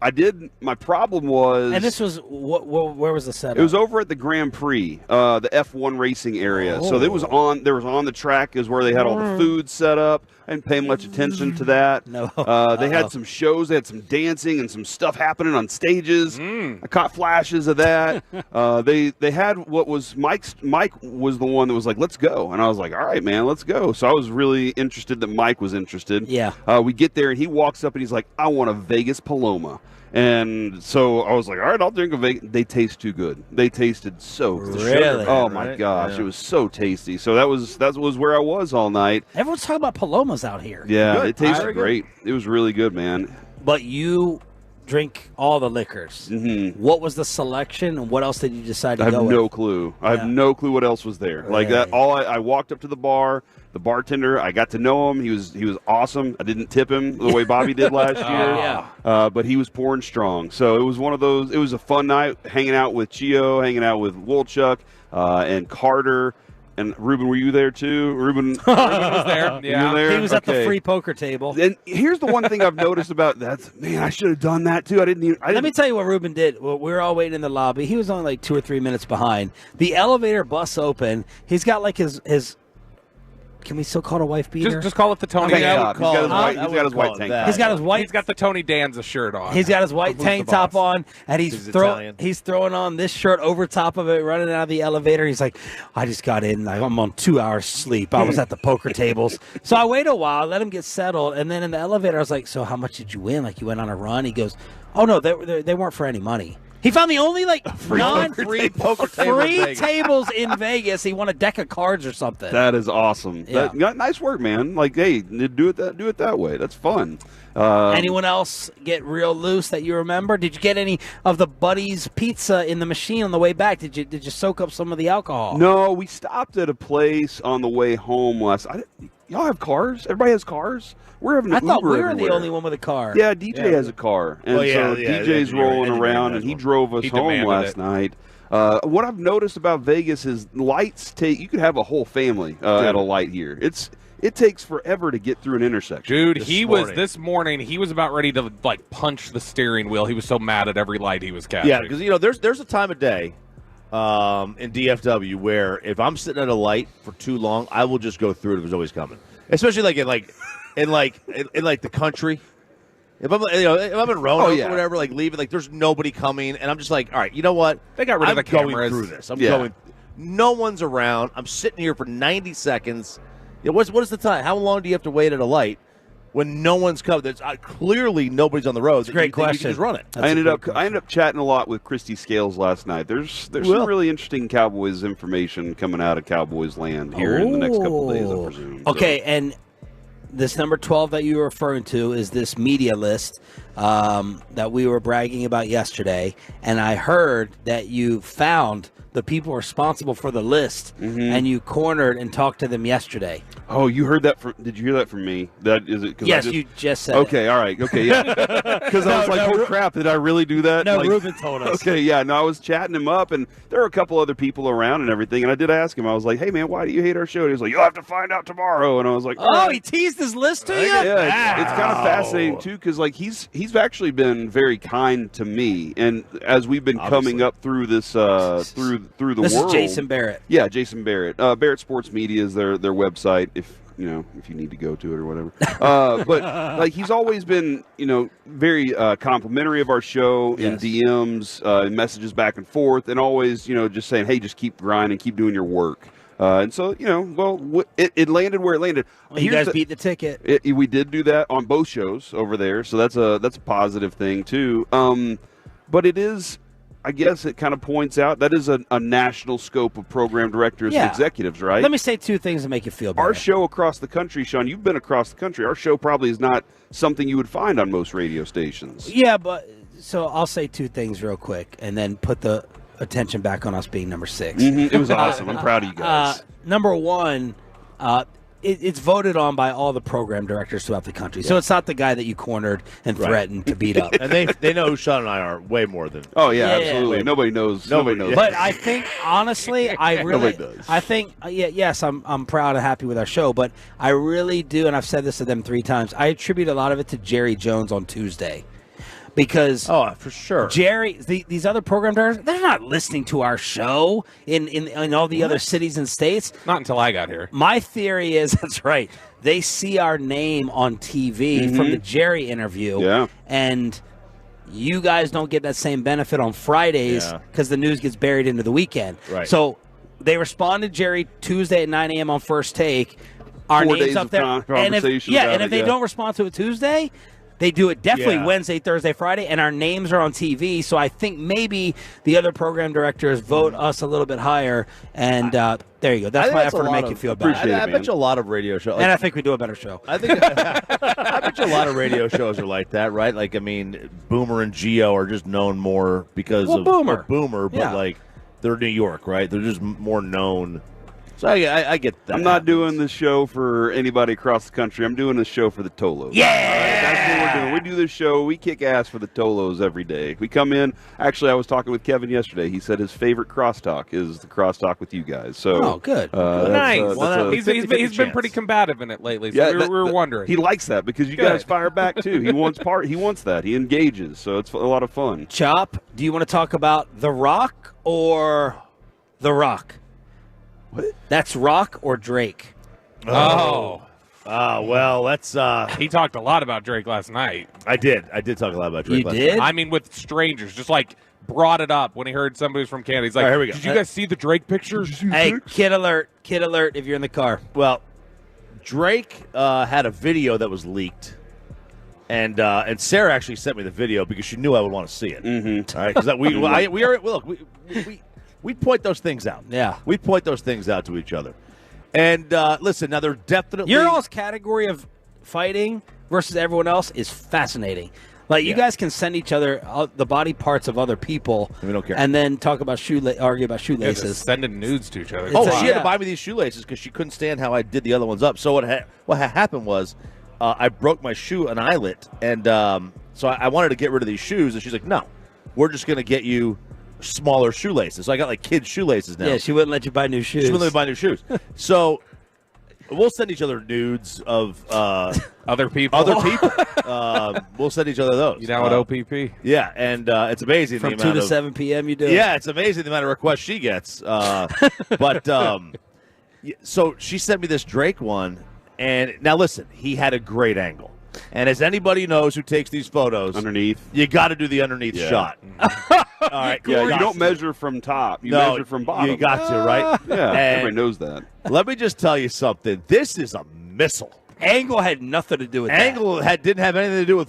My problem was. And this was where was the setup? It was over at the Grand Prix, the F1 racing area. So there was on the track is where they had all the food set up. I didn't pay much attention to that. No. They had some shows. They had some dancing and some stuff happening on stages. I caught flashes of that. They had what was Mike was the one that was like, let's go. And I was like, all right, man, let's go. So I was really interested that Mike was interested. Yeah. We get there and he walks up and he's like, I want a Vegas Paloma. And so I was like, all right, I'll drink a Vegas. They taste too good. They tasted so good. Really? Oh my gosh, Yeah. It was so tasty. So that was where I was all night. Everyone's talking about Palomas out here. Yeah, Good. it tasted Very good. great. It was really good, man. But you drink all the liquors. Mm-hmm. What was the selection, and what else did you decide to I have go no with? clue. I have no clue what else was there. Like that. I walked up to the bar. The bartender, I got to know him. He was awesome. I didn't tip him the way Bobby did last year. But he was pouring strong. So it was one of those. It was a fun night, hanging out with Chio, hanging out with Wolchuk, and Carter. And Ruben, were you there too? Ruben was there. You were there? He was at the free poker table. And here's the one thing I've noticed about that. Man, I should have done that too. Let me tell you what Ruben did. Well, we were all waiting in the lobby. He was only like 2 or 3 minutes behind. The elevator busts open. He's got like his can we still call it a wife beater? Just call it the Tony. He's got his white tank top. He's got his white. He's got the Tony Danza shirt on. He's got his white Who's tank the top boss? on, and he's Italian. throwing on this shirt over top of it, running out of the elevator. He's like, I just got in. I'm on 2 hours sleep. I was at the poker tables. So I waited a while, let him get settled, and then in the elevator, I was like, so how much did you win? Like you went on a run? He goes, oh, no, they weren't for any money. He found the only free poker tables in Vegas. He won a deck of cards or something. That is awesome. Yeah. Nice work, man. Like, hey, do it that way. That's fun. Anyone else get real loose that you remember? Did you get any of the Buddy's pizza in the machine on the way back? Did you soak up some of the alcohol? No, we stopped at a place on the way home y'all have cars? Everybody has cars? We're having an I thought Uber we were everywhere. the only one with a car. Yeah, DJ has a car. And so DJ's rolling Eddie around, has and he one. drove us He home demanded last it. night. What I've noticed about Vegas is lights you could have a whole family at a light here. It takes forever to get through an intersection. Dude, this morning, he was about ready to like punch the steering wheel. He was so mad at every light he was catching. Yeah, because there's a time of day in DFW where if I'm sitting at a light for too long, I will just go through it if it's always coming. Especially in the country. If I'm in Roanoke or whatever, like leaving, like there's nobody coming, and I'm just like, all right, you know what? They got rid of the going cameras. through this. I'm going. No one's around. I'm sitting here for 90 seconds. What is the time? How long do you have to wait at a light when no one's coming? There's clearly nobody's on the road. That's a great question. You can just run it. I ended up chatting a lot with Christy Scales last night. There's some really interesting Cowboys information coming out of Cowboys land here in the next couple of days, I presume. Okay, and this number 12 that you were referring to is this media list that we were bragging about yesterday. And I heard that you found the people responsible for the list, and you cornered and talked to them yesterday. Oh, you heard that from? Did you hear that from me? That is it? Yes, you just said. Okay, all right, okay, yeah. Because I was like, "Oh crap, did I really do that?" No, like, Ruben told us. Okay, yeah, no, I was chatting him up, and there were a couple other people around and everything, and I did ask him. I was like, "Hey, man, why do you hate our show?" And he was like, "You'll have to find out tomorrow." And I was like, "Oh, he teased his list to you." Yeah, it's kind of fascinating too, because like he's actually been very kind to me, and as we've been coming up through this through the This world. is Jason Barrett. Yeah, Jason Barrett. Barrett Sports Media is their website. If you need to go to it or whatever. But like he's always been very complimentary of our show in DMs, and messages back and forth, and always just saying, hey, just keep grinding, keep doing your work. And so, it landed where it landed. You guys beat the ticket. We did do that on both shows over there, so that's a positive thing too. But it is, I guess, it kind of points out that is a national scope of program directors and executives, right? Let me say two things to make you feel better. Our show across the country, Sean, you've been across the country. Our show probably is not something you would find on most radio stations. Yeah, but so I'll say two things real quick, and then put the attention back on us being number 6. It was awesome. I'm proud of you guys. Number one, it's voted on by all the program directors throughout the country. So it's not the guy that you cornered and threatened to beat up. And they know who Sean and I are way more than. Oh yeah, absolutely. Nobody knows. Nobody knows. But I think honestly, I really, Nobody does. I think yes, I'm proud and happy with our show, but I really do, and I've said this to them 3 times. I attribute a lot of it to Jerry Jones on Tuesday. Because for sure, Jerry, these other program directors, they're not listening to our show in all the other cities and states. Not until I got here. My theory is that's right. They see our name on TV from the Jerry interview, and you guys don't get that same benefit on Fridays because the news gets buried into the weekend. Right. So they responded Jerry Tuesday at 9 a.m. on First Take. Our 4 name's days up of there, conversation and if about they it, don't respond to it Tuesday. They do it definitely Yeah. Wednesday, Thursday, Friday, and our names are on TV. So I think maybe the other program directors vote us a little bit higher. And there you go. That's my effort to make you feel better. I bet you a lot of radio shows. And I think we do a better show. I bet you a lot of radio shows are like that, right? Like, I mean, Boomer and Geo are just known more because of Boomer. But like they're New York, right? They're just more known. So I get that. I'm not doing this show for anybody across the country. I'm doing this show for the Tolos. Yeah! That's what we're doing. We do this show. We kick ass for the Tolos every day. We come in. Actually, I was talking with Kevin yesterday. He said his favorite crosstalk is the crosstalk with you guys. So, good. Nice. That's He's been pretty combative in it lately. So Yeah, we were wondering. He likes that because you guys fire back too. He wants that. He engages. So it's a lot of fun. Chop, do you want to talk about The Rock or The Rock? What? That's Rock or Drake. Well, that's he talked a lot about Drake last night. I did talk a lot about Drake. You last did? night. I mean, with strangers, just like brought it up when he heard somebody was from Canada. He's like, All right, here we go. "Did you guys see the Drake pictures?" Hey, kid alert if you're in the car. Well, Drake had a video that was leaked, and Sarah actually sent me the video because she knew I would want to see it. Mm-hmm. All right, because we point those things out. Yeah, we point those things out to each other. And listen, now they're definitely your all's category of fighting versus everyone else is fascinating. Like you guys can send each other the body parts of other people, we don't care, and then talk about argue about Yeah, shoelaces. just sending nudes to each other. She had to buy me these shoelaces because she couldn't stand how I did the other ones up. So what happened was I broke my shoe an eyelet, and so I wanted to get rid of these shoes, and she's like, "No, we're just going to get you smaller shoelaces." So I got like kids' shoelaces now. Yeah, she wouldn't let you buy new shoes. She wouldn't let me buy new shoes. So we'll send each other nudes of other people. We'll send each other those. You know what OPP? Yeah, and it's amazing From the 2 amount to of 7 p.m. you do. Yeah, it's amazing the amount of requests she gets. So she sent me this Drake one, and now listen, he had a great angle. And as anybody knows who takes these photos, Underneath. you got to do the underneath shot. All right, Yeah, you don't measure from top. You measure from bottom. You got to, right? Yeah, And everybody knows that. Let me just tell you something. This is a missile. Angle had nothing to do with Angle didn't have anything to do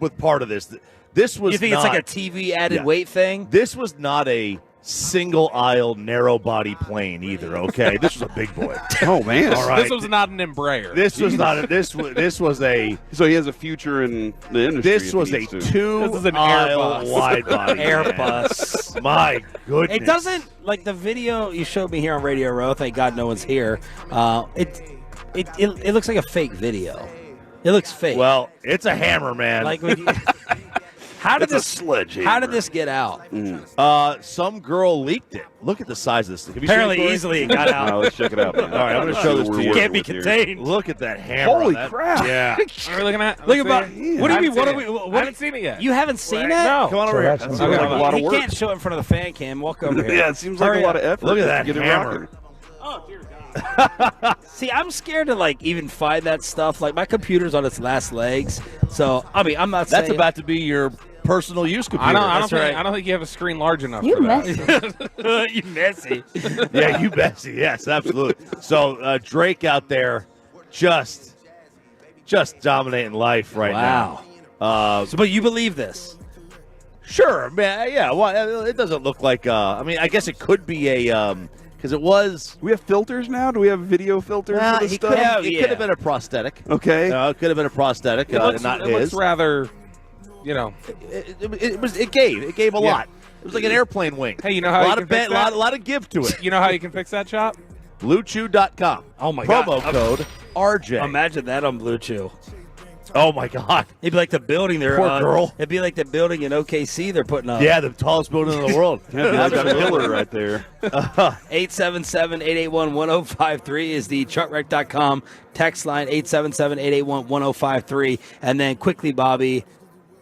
with part of this. This was You think not, it's like a TV added weight thing? This was not a single aisle narrow body plane either. Okay, this was a big boy. Oh man! All right. This was not an Embraer. This was not a, this was a. So he has a future in the industry. This was a This is an two-aisle Airbus. wide body. Airbus. My goodness. It doesn't like the video you showed me here on Radio Row. Thank God no one's here. It looks like a fake video. It looks fake. Well, it's a hammer, man. Like when you, how did It's a sledgehammer. How did this get out? Some girl leaked it. Look at the size of this thing. Have you Apparently, seen it, Corey? easily it got out. Now let's check it out. Man. All right, I'm going to show this to you. Can't be contained. Look at that hammer. Holy That- crap! Yeah. Are we looking at? Look about. See? What do you I mean? haven't What seen are it. we? I haven't seen it yet. You haven't seen it? No. Come on over here. That seems like a lot of He work. can't show it in front of the fan cam. Walk over here. Yeah, it seems like Hurry a lot up. of effort. Look at to that get it hammer. rocking. See, I'm scared to like even find that stuff. Like my computer's on its last legs, so I mean, I'm not. That's saying, about to be your personal use computer. I That's don't think you have a screen large enough You for that. you messy. Yeah, you Betsy. Yes, absolutely. So Drake out there, just dominating life right Wow. now. So, but you believe this? Sure, man. Yeah. Well, it doesn't look like. I mean, I guess it could be a. Because it was. Do we have filters now? Do we have video filters for this It stuff? could have been a prosthetic. Okay. It could have been a prosthetic, It looks, not it looks his. rather, you know. It gave a lot. It was like an airplane wing. Hey, you know how a lot you of can fix that? a lot of give to it. You know how you can fix that, Chop? BlueChew.com. Oh my Promo God. code RJ. Imagine that on Blue Chew. Oh my God. It'd be like the building there. Poor girl. It'd be like the building in OKC they're putting up. Yeah, the tallest building in the world. Yeah, that's a pillar right there. 877-881-1053 is the truckwreck.com text line. 877-881-1053. And then quickly, Bobby,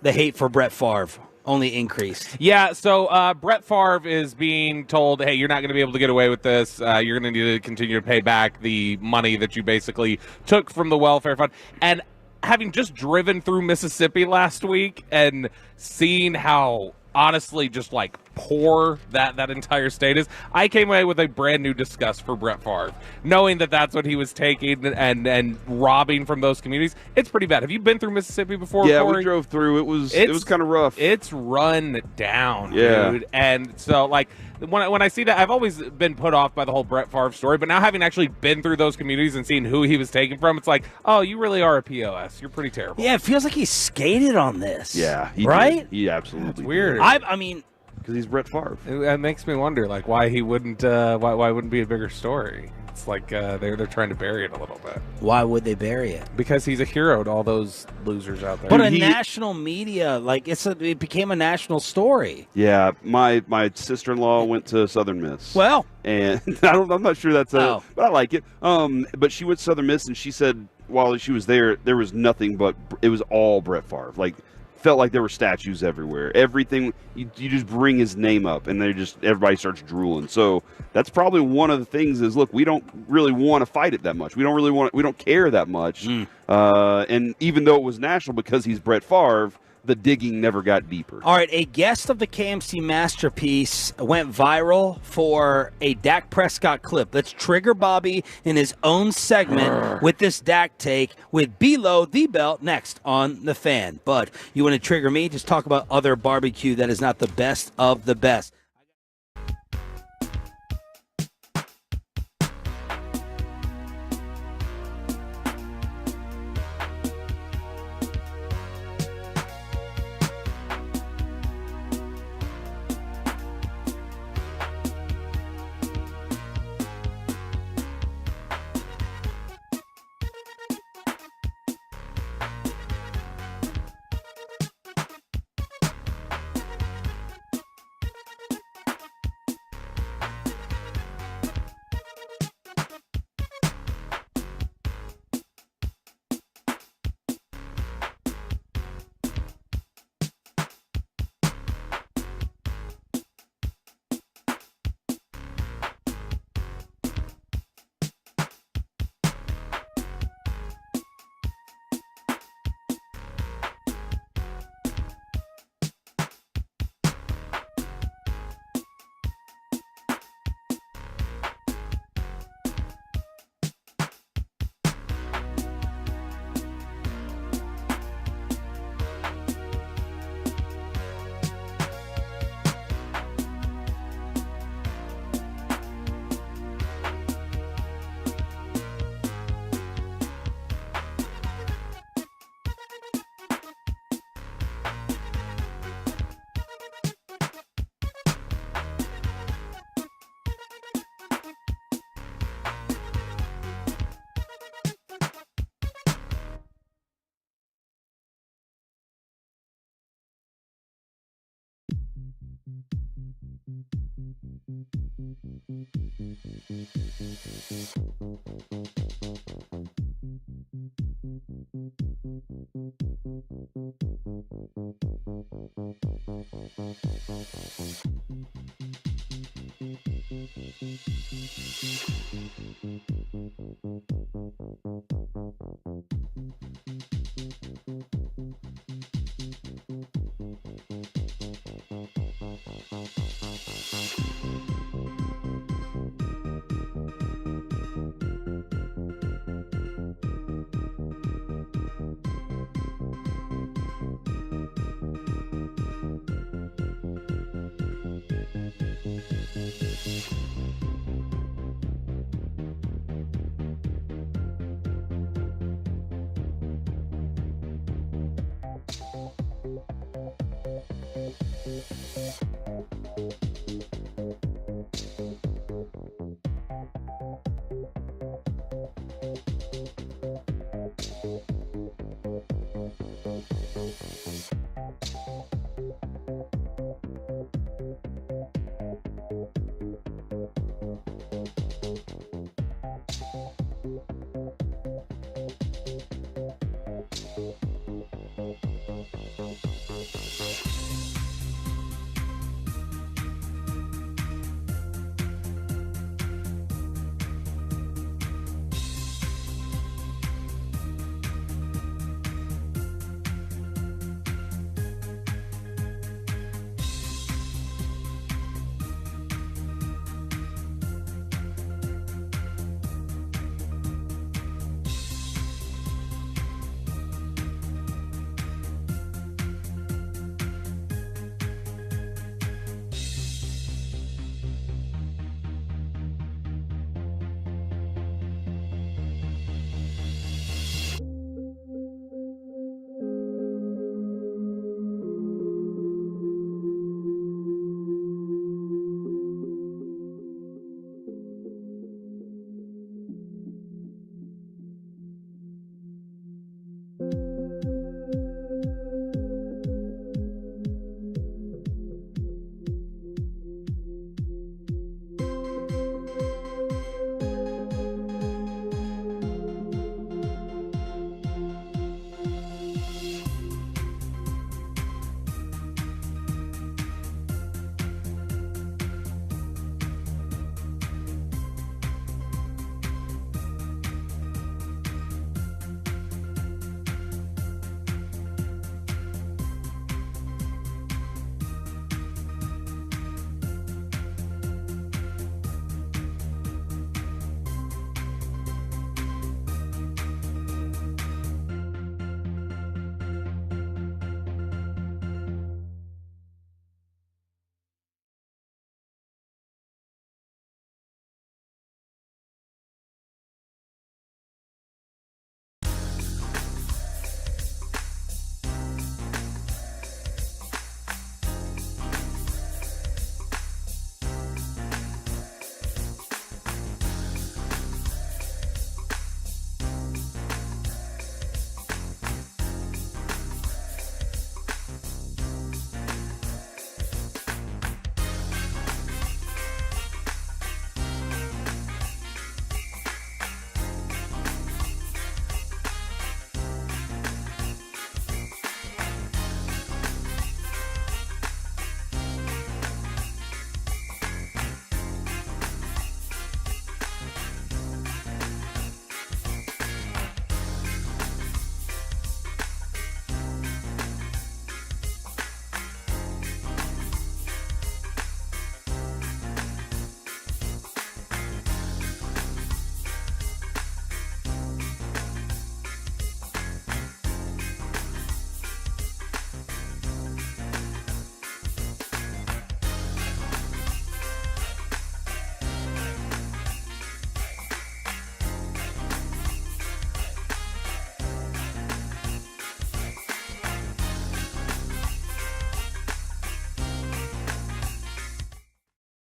the hate for Brett Favre only increased. Yeah, so Brett Favre is being told, hey, you're not going to be able to get away with this. You're going to need to continue to pay back the money that you basically took from the welfare fund. And having just driven through Mississippi last week and seeing how honestly just like poor that entire state is, I came away with a brand new disgust for Brett Favre, knowing that that's what he was taking and robbing from those communities. It's pretty bad. Have you been through Mississippi before? Yeah, Corey? we drove through. It was kind of rough. It's run down, Yeah. dude. And so, like, when I see that, I've always been put off by the whole Brett Favre story, but now having actually been through those communities and seeing who he was taking from, it's like, oh, you really are a POS. You're pretty terrible. Yeah, it feels like he skated on this. Yeah, he right? did. He absolutely It's weird. I mean, because he's Brett Favre. It makes me wonder, like, why he wouldn't, why wouldn't be a bigger story? It's like they're trying to bury it a little bit. Why would they bury it? Because he's a hero to all those losers out there. But national media, like it became a national story. Yeah, my sister-in-law went to Southern Miss. Well, and I'm not sure that's Oh. but I like it. But she went to Southern Miss, and she said while she was there was nothing but it was all Brett Favre. Like, felt like there were statues everywhere. Everything you just bring his name up, and everybody starts drooling. So that's probably one of the things is, look, we don't really want to fight it that much. We don't care that much. And even though it was national because he's Brett Favre, the digging never got deeper. All right, a guest of the KMC Masterpiece went viral for a Dak Prescott clip. Let's trigger Bobby in his own segment with this Dak take with Below the Belt next on The Fan. But you want to trigger me? Just talk about other barbecue that is not the best of the best.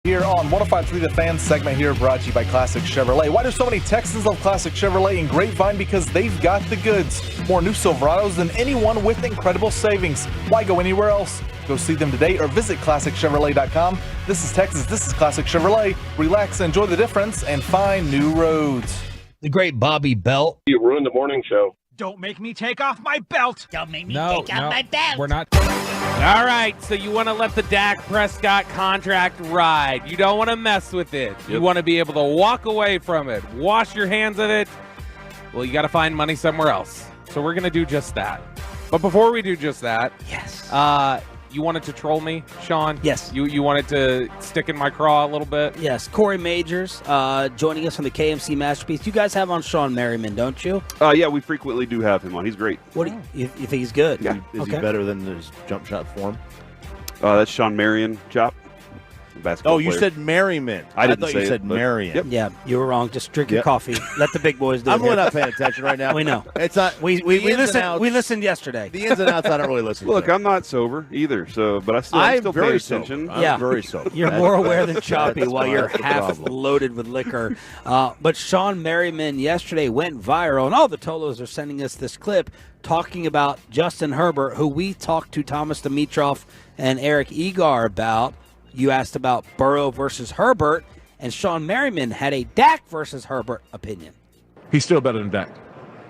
Here on 105.3 The Fan segment here brought to you by Classic Chevrolet. Why do so many Texans love Classic Chevrolet and Grapevine? Because they've got the goods. More new Silverados than anyone with incredible savings. Why go anywhere else? Go see them today or visit ClassicChevrolet.com. This is Texas. This is Classic Chevrolet. Relax, enjoy the difference, and find new roads. The great Bobby Belt. You ruined the morning show. Don't make me take off my belt. Don't make me take off my belt. We're not. All right, so you want to let the Dak Prescott contract ride. You don't want to mess with it. You want to be able to walk away from it, wash your hands of it. Well, you got to find money somewhere else. So we're going to do just that. But before we do just that, yes. You wanted to troll me, Sean? Yes. You wanted to stick in my craw a little bit? Yes. Corey Majors joining us from the KMC Masterpiece. You guys have on Sean Merriman, don't you? Yeah, we frequently do have him on. He's great. What do you think he's good? Yeah. Is he better than his jump shot form? That's Sean Marion, Chop. Basketball Oh, you player. said Merriman. I didn't thought say you said it, but- Marion. Yep. Yeah, you were wrong. Just drink your Yep. coffee. Let the big boys do it. I'm really here. not paying attention right now. We know. It's not. We the ins and listened. outs- We listened yesterday. The ins and outs, I don't really listen. Look, to. I'm not sober either, so but I'm I'm still very paying sober. attention. I'm very sober. You're That's- more aware than Choppy that's while the- you're that's the half problem. loaded with liquor. But Sean Merriman yesterday went viral, and all the Tolos are sending us this clip talking about Justin Herbert, who we talked to Thomas Dimitroff and Eric Egar about. You asked about Burrow versus Herbert, and Sean Merriman had a Dak versus Herbert opinion. He's still better than Dak.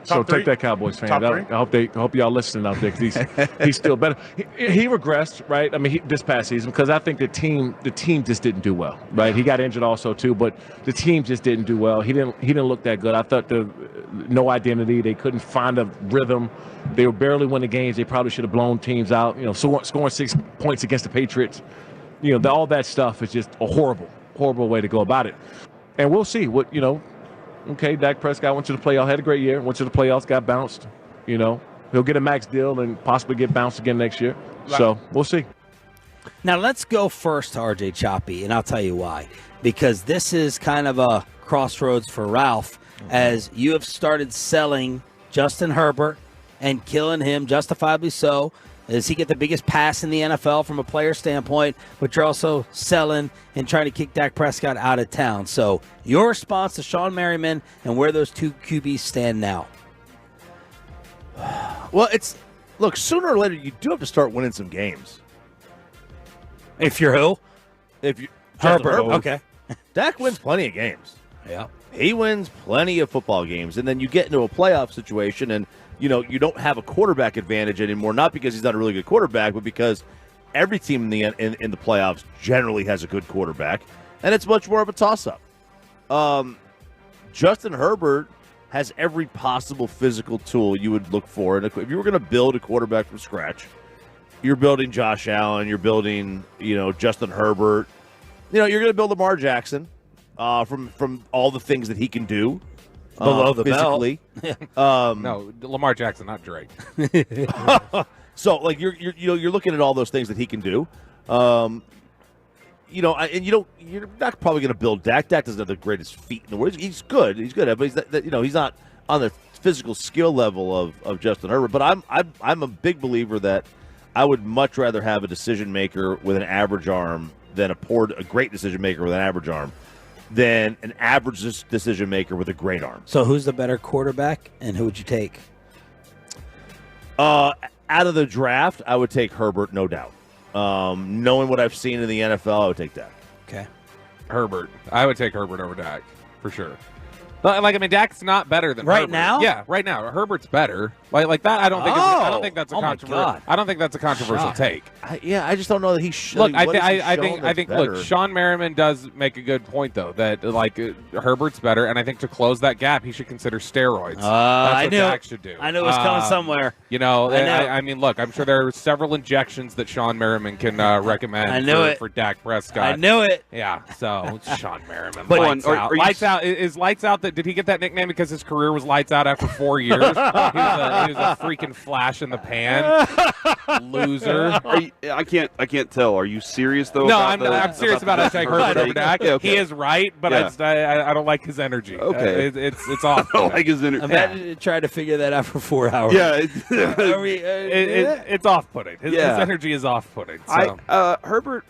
So Top three? take that, Cowboys fan. Top I three? hope y'all listening out there because he's still better. He regressed, right? I mean, this past season because I think the team just didn't do well, right? He got injured also too, but the team just didn't do well. He didn't look that good. I thought no identity. They couldn't find a rhythm. They were barely winning games. They probably should have blown teams out. You know, scoring 6 points against the Patriots. You know, all that stuff is just a horrible way to go about it. And we'll see what, okay, Dak Prescott went to the playoffs, had a great year, went to the playoffs, got bounced. He'll get a max deal and possibly get bounced again next year. So we'll see. Now let's go first to RJ Choppy, and I'll tell you why. Because this is kind of a crossroads for Ralph, as you have started selling Justin Herbert and killing him, justifiably so. Does he get the biggest pass in the NFL from a player standpoint? But you're also selling and trying to kick Dak Prescott out of town. So your response to Sean Merriman and where those two QBs stand now. Well, look, sooner or later you do have to start winning some games. If you're who? If you Herbert. Okay. Dak wins plenty of games. Yeah. He wins plenty of football games, and then you get into a playoff situation, and you don't have a quarterback advantage anymore. Not because he's not a really good quarterback, but because every team in the playoffs generally has a good quarterback, and it's much more of a toss-up. Justin Herbert has every possible physical tool you would look for, and if you were going to build a quarterback from scratch, you're building Josh Allen, you're building Justin Herbert, you're going to build Lamar Jackson from all the things that he can do. Below the physically. No, Lamar Jackson, not Drake. So, like you're looking at all those things that he can do. And you're not probably going to build Dak. Dak doesn't have the greatest feet in the world. He's good, but he's not on the physical skill level of Justin Herbert. But I'm a big believer that I would much rather have a decision maker with an average arm than a great decision maker with an average arm, than an average decision maker with a great arm. So who's the better quarterback, and who would you take? Out of the draft, I would take Herbert, no doubt. Knowing what I've seen in the NFL, I would take Dak. Okay. Herbert. I would take Herbert over Dak, for sure. Dak's not better than right Herbert. now. Yeah, right now. Herbert's better. Like that. I don't think that's a controversial. I don't think that's a controversial take. I just don't know that he should. Look, I think. Look, Sean Merriman does make a good point though that Herbert's better, and I think to close that gap, he should consider steroids. That's what Dak should do. I knew it was coming somewhere. I mean, look, I'm sure there are several injections that Sean Merriman can recommend for Dak Prescott. I knew it. Yeah. So Sean Merriman, But lights out. Is lights out? Did he get that nickname because his career was lights out after 4 years? He was a freaking flash in the pan, loser. I can't tell. Are you serious though? No, I'm serious about it. Herbert over Dak. Yeah, okay. He is right, but I don't like his energy. Okay, it's off. I don't like his energy. Imagine trying to figure that out for 4 hours. Yeah, it's off-putting. His energy is off-putting. So. Herbert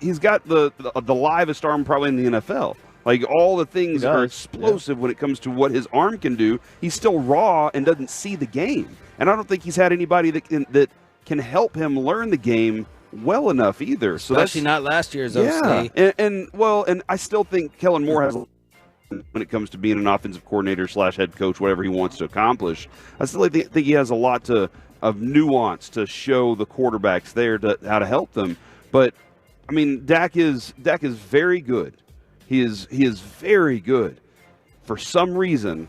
he's got the livest arm probably in the NFL. Like, all the things are explosive when it comes to what his arm can do. He's still raw and doesn't see the game. And I don't think he's had anybody that can help him learn the game well enough either. So Especially not last year's OC. And I still think Kellen Moore has, when it comes to being an offensive coordinator / head coach, whatever he wants to accomplish, I still think he has a lot of nuance to show the quarterbacks there how to help them. But I mean, Dak is very good. He is very good. For some reason,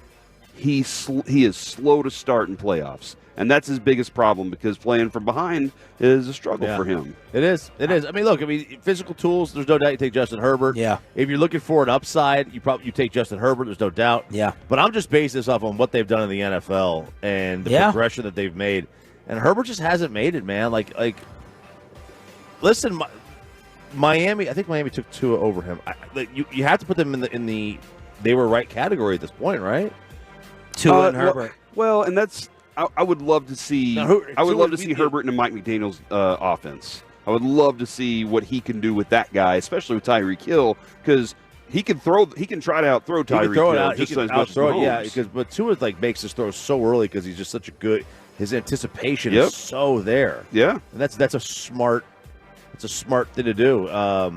he is slow to start in playoffs, and that's his biggest problem because playing from behind is a struggle for him. It is. I mean, look. I mean, physical tools. There's no doubt you take Justin Herbert. Yeah. If you're looking for an upside, you take Justin Herbert. There's no doubt. Yeah. But I'm just basing this off on what they've done in the NFL and the progression that they've made, and Herbert just hasn't made it, man. Like, listen. Miami, I think Miami took Tua over him. You have to put them in the they were right category at this point, right? Tua and Herbert. Well, and that's I would love to see. Herbert in a Mike McDaniel's offense. I would love to see what he can do with that guy, especially with Tyreek Hill, because he can throw. He can try to outthrow Tyreek Hill just as much as Mahomes. Yeah, but Tua makes his throws so early because he's just such a good. His anticipation is so there. Yeah, and that's a smart. It's a smart thing to do. I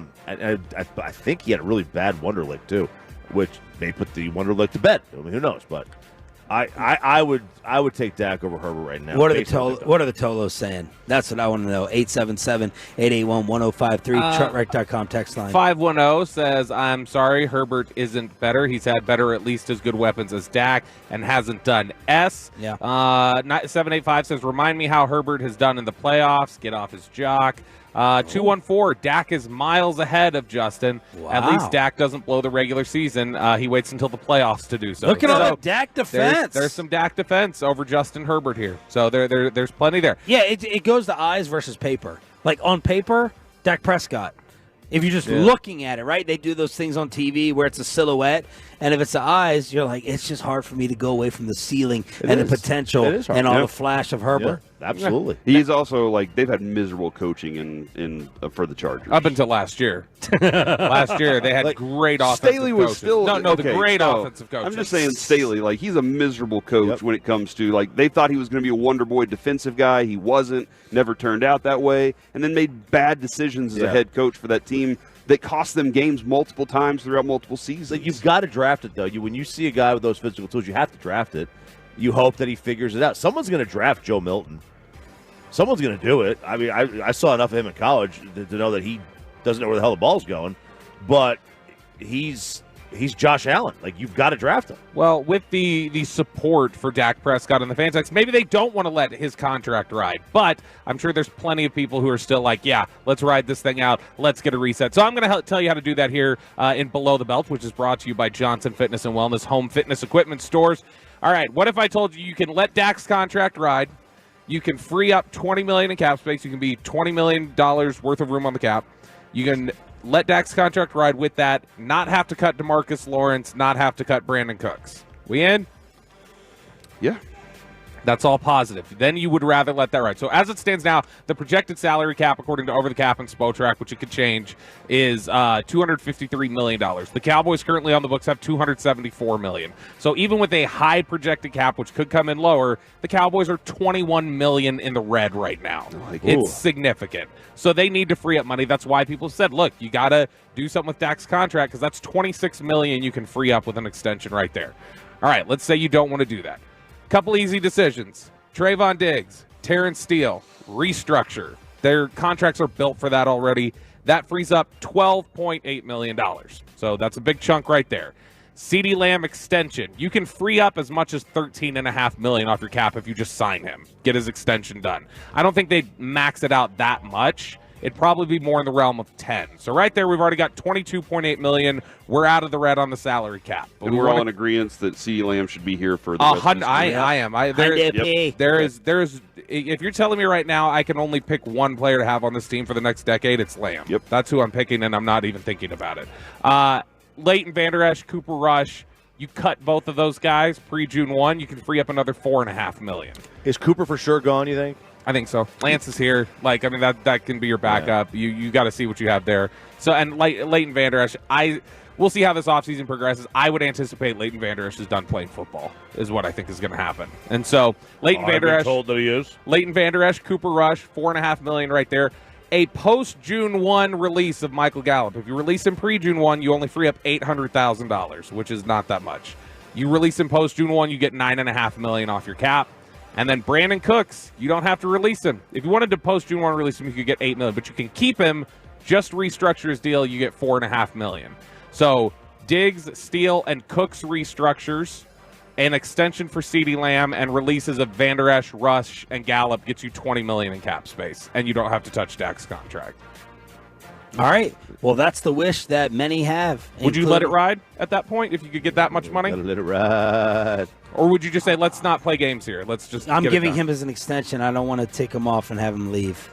think he had a really bad Wonderlic too, which may put the Wonderlic to bed. I mean, who knows? But I would take Dak over Herbert right now. What are the Tolos saying? That's what I want to know. 877-881-1053. Truckwreck.com text line. 510 says, I'm sorry, Herbert isn't better. He's had better, at least as good weapons as Dak, and hasn't done S. Yeah. 785 says, remind me how Herbert has done in the playoffs. Get off his jock. 214, Dak is miles ahead of Justin. Wow. At least Dak doesn't blow the regular season. He waits until the playoffs to do so. Look at all that Dak defense. There's some Dak defense over Justin Herbert here. So there's plenty there. Yeah, it goes to eyes versus paper. Like on paper, Dak Prescott. If you're just looking at it, right? They do those things on TV where it's a silhouette, and if it's the eyes, you're like, it's just hard for me to go away from the ceiling the potential and all the flash of Herbert. Yeah, absolutely. He's also they've had miserable coaching in for the Chargers up until last year. Last year they had great offensive Staley was coaches. still the great offensive coaches. I'm just saying Staley, he's a miserable coach when it comes to they thought he was going to be a wonder boy defensive guy. He wasn't. Never turned out that way, and then made bad decisions as a head coach for that team that cost them games multiple times throughout multiple seasons. You've got to draft it, though. When you see a guy with those physical tools, you have to draft it. You hope that he figures it out. Someone's going to draft Joe Milton. Someone's going to do it. I mean, I saw enough of him in college to know that he doesn't know where the hell the ball's going. But he's Josh Allen. You've got to draft him. Well, with the support for Dak Prescott and the fans, maybe they don't want to let his contract ride. But I'm sure there's plenty of people who are still let's ride this thing out. Let's get a reset. So I'm going to tell you how to do that here in Below the Belt, which is brought to you by Johnson Fitness and Wellness Home Fitness Equipment Stores. All right, what if I told you can let Dak's contract ride? You can free up $20 million in cap space. You can be $20 million worth of room on the cap. You can let Dak's contract ride with that, not have to cut DeMarcus Lawrence, not have to cut Brandon Cooks. We in? Yeah. That's all positive. Then you would rather let that ride. So as it stands now, the projected salary cap, according to Over the Cap and Spotrac, which it could change, is $253 million. The Cowboys currently on the books have $274 million. So even with a high projected cap, which could come in lower, the Cowboys are $21 million in the red right now. It's significant. So they need to free up money. That's why people said, look, you got to do something with Dak's contract because that's $26 million you can free up with an extension right there. All right, let's say you don't want to do that. Couple easy decisions. Trayvon Diggs, Terrence Steele, restructure. Their contracts are built for that already. That frees up $12.8 million. So that's a big chunk right there. CeeDee Lamb extension. You can free up as much as $13.5 million off your cap if you just sign him. Get his extension done. I don't think they'd max it out that much. It'd probably be more in the realm of 10. So right there, we've already got $22.8 million. We're out of the red on the salary cap. But we're all in agreement that CeeDee Lamb should be here for the rest of the I am. There is. If you're telling me right now I can only pick one player to have on this team for the next decade, it's Lamb. Yep. That's who I'm picking, and I'm not even thinking about it. Leighton Vander Esch, Cooper Rush. You cut both of those guys pre-June 1, you can free up another $4.5 million. Is Cooper for sure gone, you think? I think so. Lance is here. That can be your backup. Yeah. You got to see what you have there. So, and Leighton Vander Esch, we'll see how this offseason progresses. I would anticipate Leighton Vander Esch is done playing football, is what I think is going to happen. And so, Leighton Vander Esch. Told that he is. Leighton Vander Esch, Cooper Rush, $4.5 million right there. a post-June 1 release of Michael Gallup. If you release him pre-June 1, you only free up $800,000, which is not that much. You release him post-June 1, you get $9.5 million off your cap. And then Brandon Cooks, you don't have to release him. If you wanted to post-June 1 release him, you could get $8 million, but you can keep him, just restructure his deal, you get $4.5 million. So Diggs, Steele, and Cooks restructures, an extension for CeeDee Lamb, and releases of Van Der Esch, Rush, and Gallup gets you $20 million in cap space, and you don't have to touch Dak's contract. All right. Well, that's the wish that many have. Would you let it ride at that point if you could get that much money? Let it ride. Or would you just say, let's not play games here? Let's just. I'm giving him as an extension. I don't want to take him off and have him leave.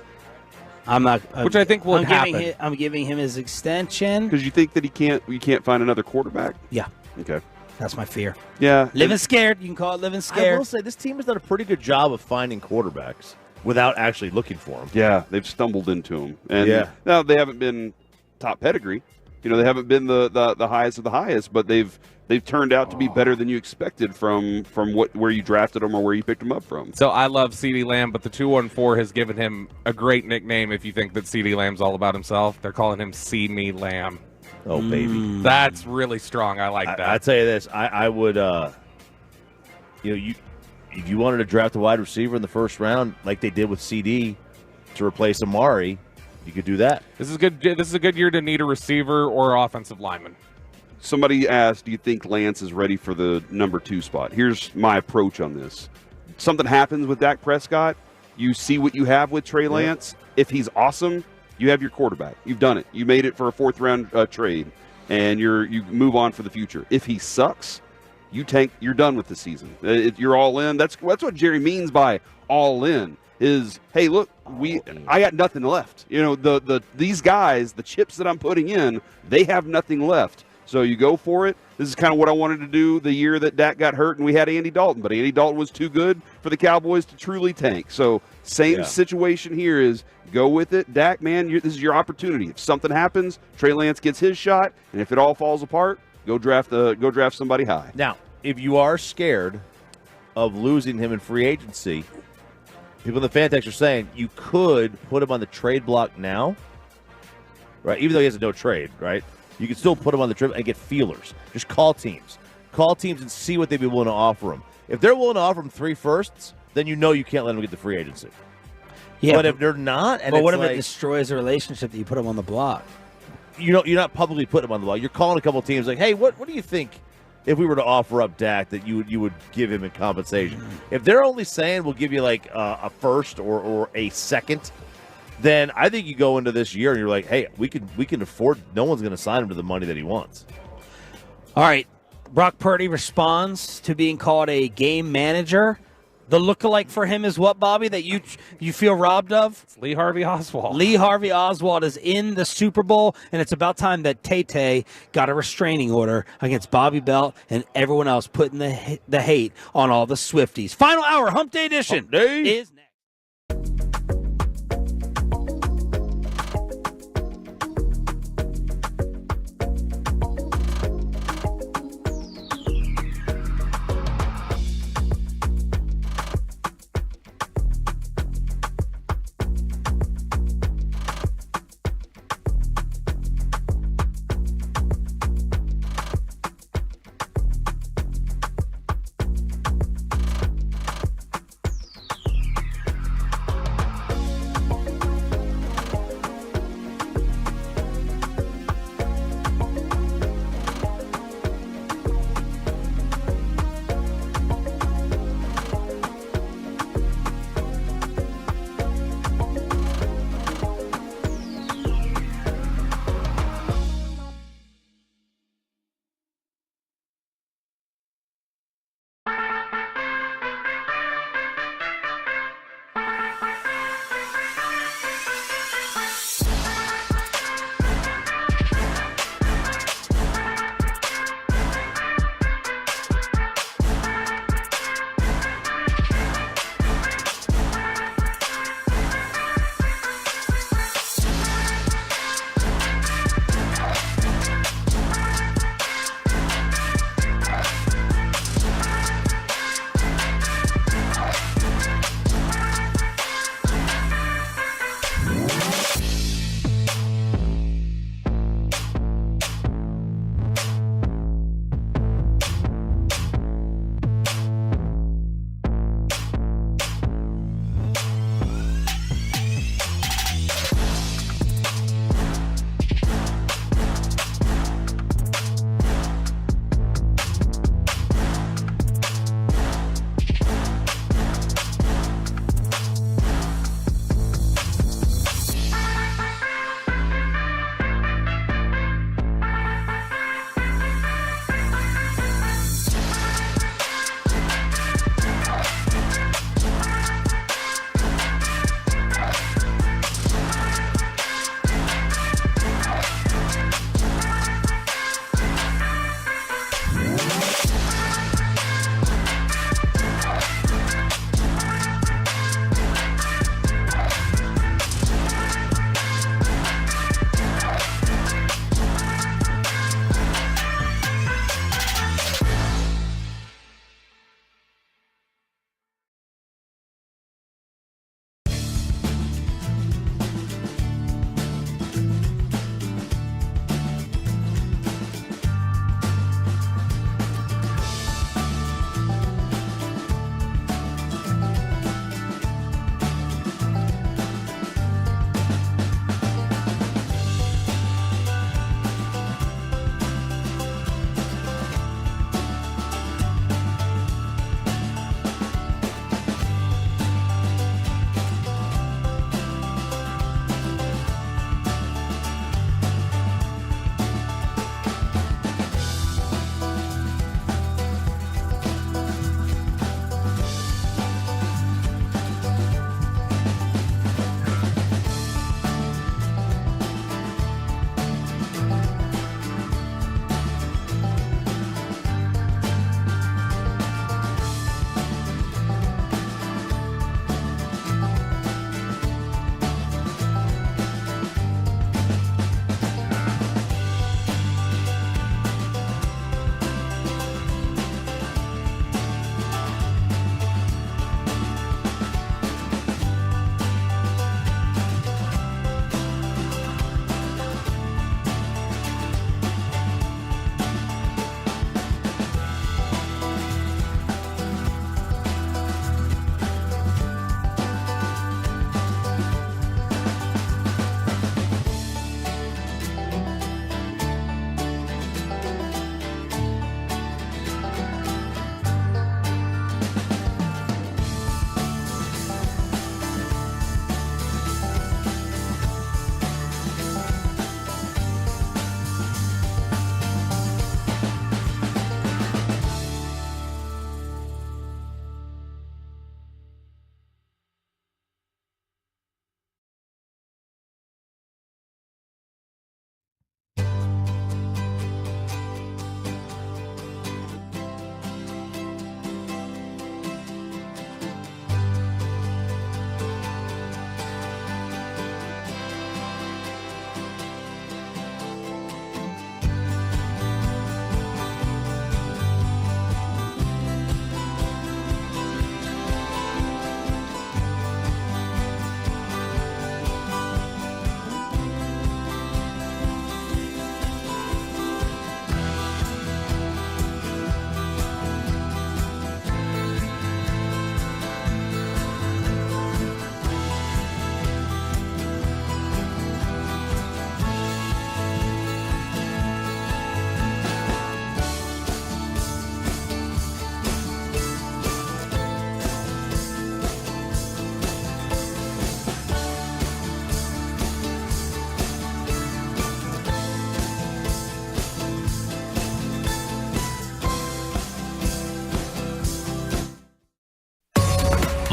I'm not. Which I think will happen. I'm giving him his extension because you think that you can't find another quarterback. Yeah. Okay. That's my fear. Yeah. Living scared. You can call it living scared. I will say this team has done a pretty good job of finding quarterbacks without actually looking for them. Yeah, they've stumbled into them. And yeah. Now they haven't been top pedigree. You know, they haven't been the highest of the highest, but they've turned out to be better than you expected from where you drafted them or where you picked them up from. So I love CeeDee Lamb, but the 214 has given him a great nickname. If you think that CeeDee Lamb's all about himself, they're calling him See Me Lamb. Oh, baby. That's really strong. I like that. I tell you this, I would, if you wanted to draft a wide receiver in the first round, like they did with CD to replace Amari, you could do that. This is good. This is a good year to need a receiver or offensive lineman. Somebody asked, do you think Lance is ready for the number 2 spot? Here's my approach on this. Something happens with Dak Prescott. You see what you have with Trey Lance. If he's awesome, you have your quarterback. You've done it. You made it for a 4th-round trade, and you move on for the future. If he sucks, you tank. You're done with the season. You're all in. That's what Jerry means by all in. Is, hey, look, I got nothing left. You know, these guys, the chips that I'm putting in, they have nothing left. So you go for it. This is kind of what I wanted to do the year that Dak got hurt and we had Andy Dalton. But Andy Dalton was too good for the Cowboys to truly tank. So same situation here is go with it. Dak, man, this is your opportunity. If something happens, Trey Lance gets his shot. And if it all falls apart, go draft somebody high. Now, if you are scared of losing him in free agency, people in the fan text are saying you could put him on the trade block now, right? Even though he has a no trade, right? You can still put him on the trip and get feelers. Just call teams. Call teams and see what they'd be willing to offer him. If they're willing to offer him 3 firsts, then you know you can't let him get the free agency. Yeah, but if they're not, and but what it's if like, it destroys a relationship that you put him on the block? You're not publicly putting him on the block. You're calling a couple teams like, hey, what do you think if we were to offer up Dak that you would give him in compensation? If they're only saying we'll give you like a first or a second, then I think you go into this year and you're like, hey, we can afford. No one's going to sign him to the money that he wants. All right, Brock Purdy responds to being called a game manager. The lookalike for him is what, Bobby, that you feel robbed of? It's Lee Harvey Oswald. Lee Harvey Oswald is in the Super Bowl, and it's about time that Tay got a restraining order against Bobby Belt and everyone else putting the hate on all the Swifties. Final hour, Hump Day edition is next.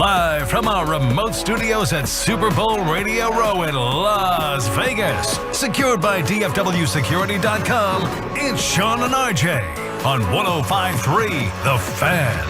Live from our remote studios at Super Bowl Radio Row in Las Vegas. Secured by DFWsecurity.com, it's Sean and RJ on 105.3 The Fan.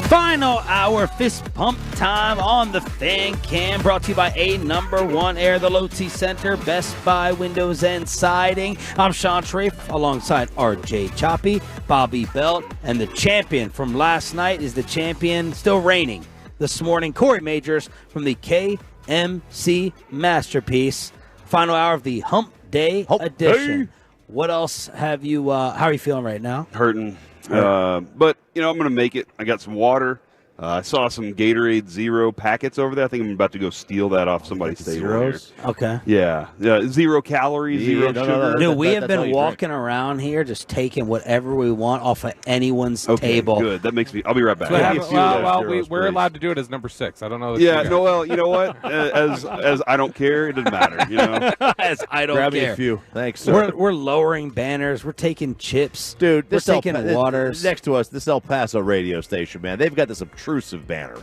Final hour fist pump time on the Fan Cam, brought to you by A Number One Air, the Low T Center, Best Buy Windows and Siding. I'm Sean Sharif alongside RJ Choppy, Bobby Belt, and the champion from last night is the champion still reigning this morning, Corey Majors from the KMC Masterpiece. Final hour of the Hump Day edition. What else have you, how are you feeling right now? Hurting. But, I'm going to make it. I got some water. I saw some Gatorade Zero packets over there. I think I'm about to go steal that off somebody's table here. Okay. Yeah. 0 calories, zero sugar. Dude, we have been walking around here just taking whatever we want off of anyone's table. Good. That makes me. I'll be right back. We're allowed to do it as number 6. I don't know. Yeah. No. Well, you know what? As I don't care, it doesn't matter. As I don't Grab care. me a few. Thanks, sir. We're lowering banners. We're taking chips. Dude, we're taking waters. Next to us, this El Paso radio station, man. They've got this obtrusive banner.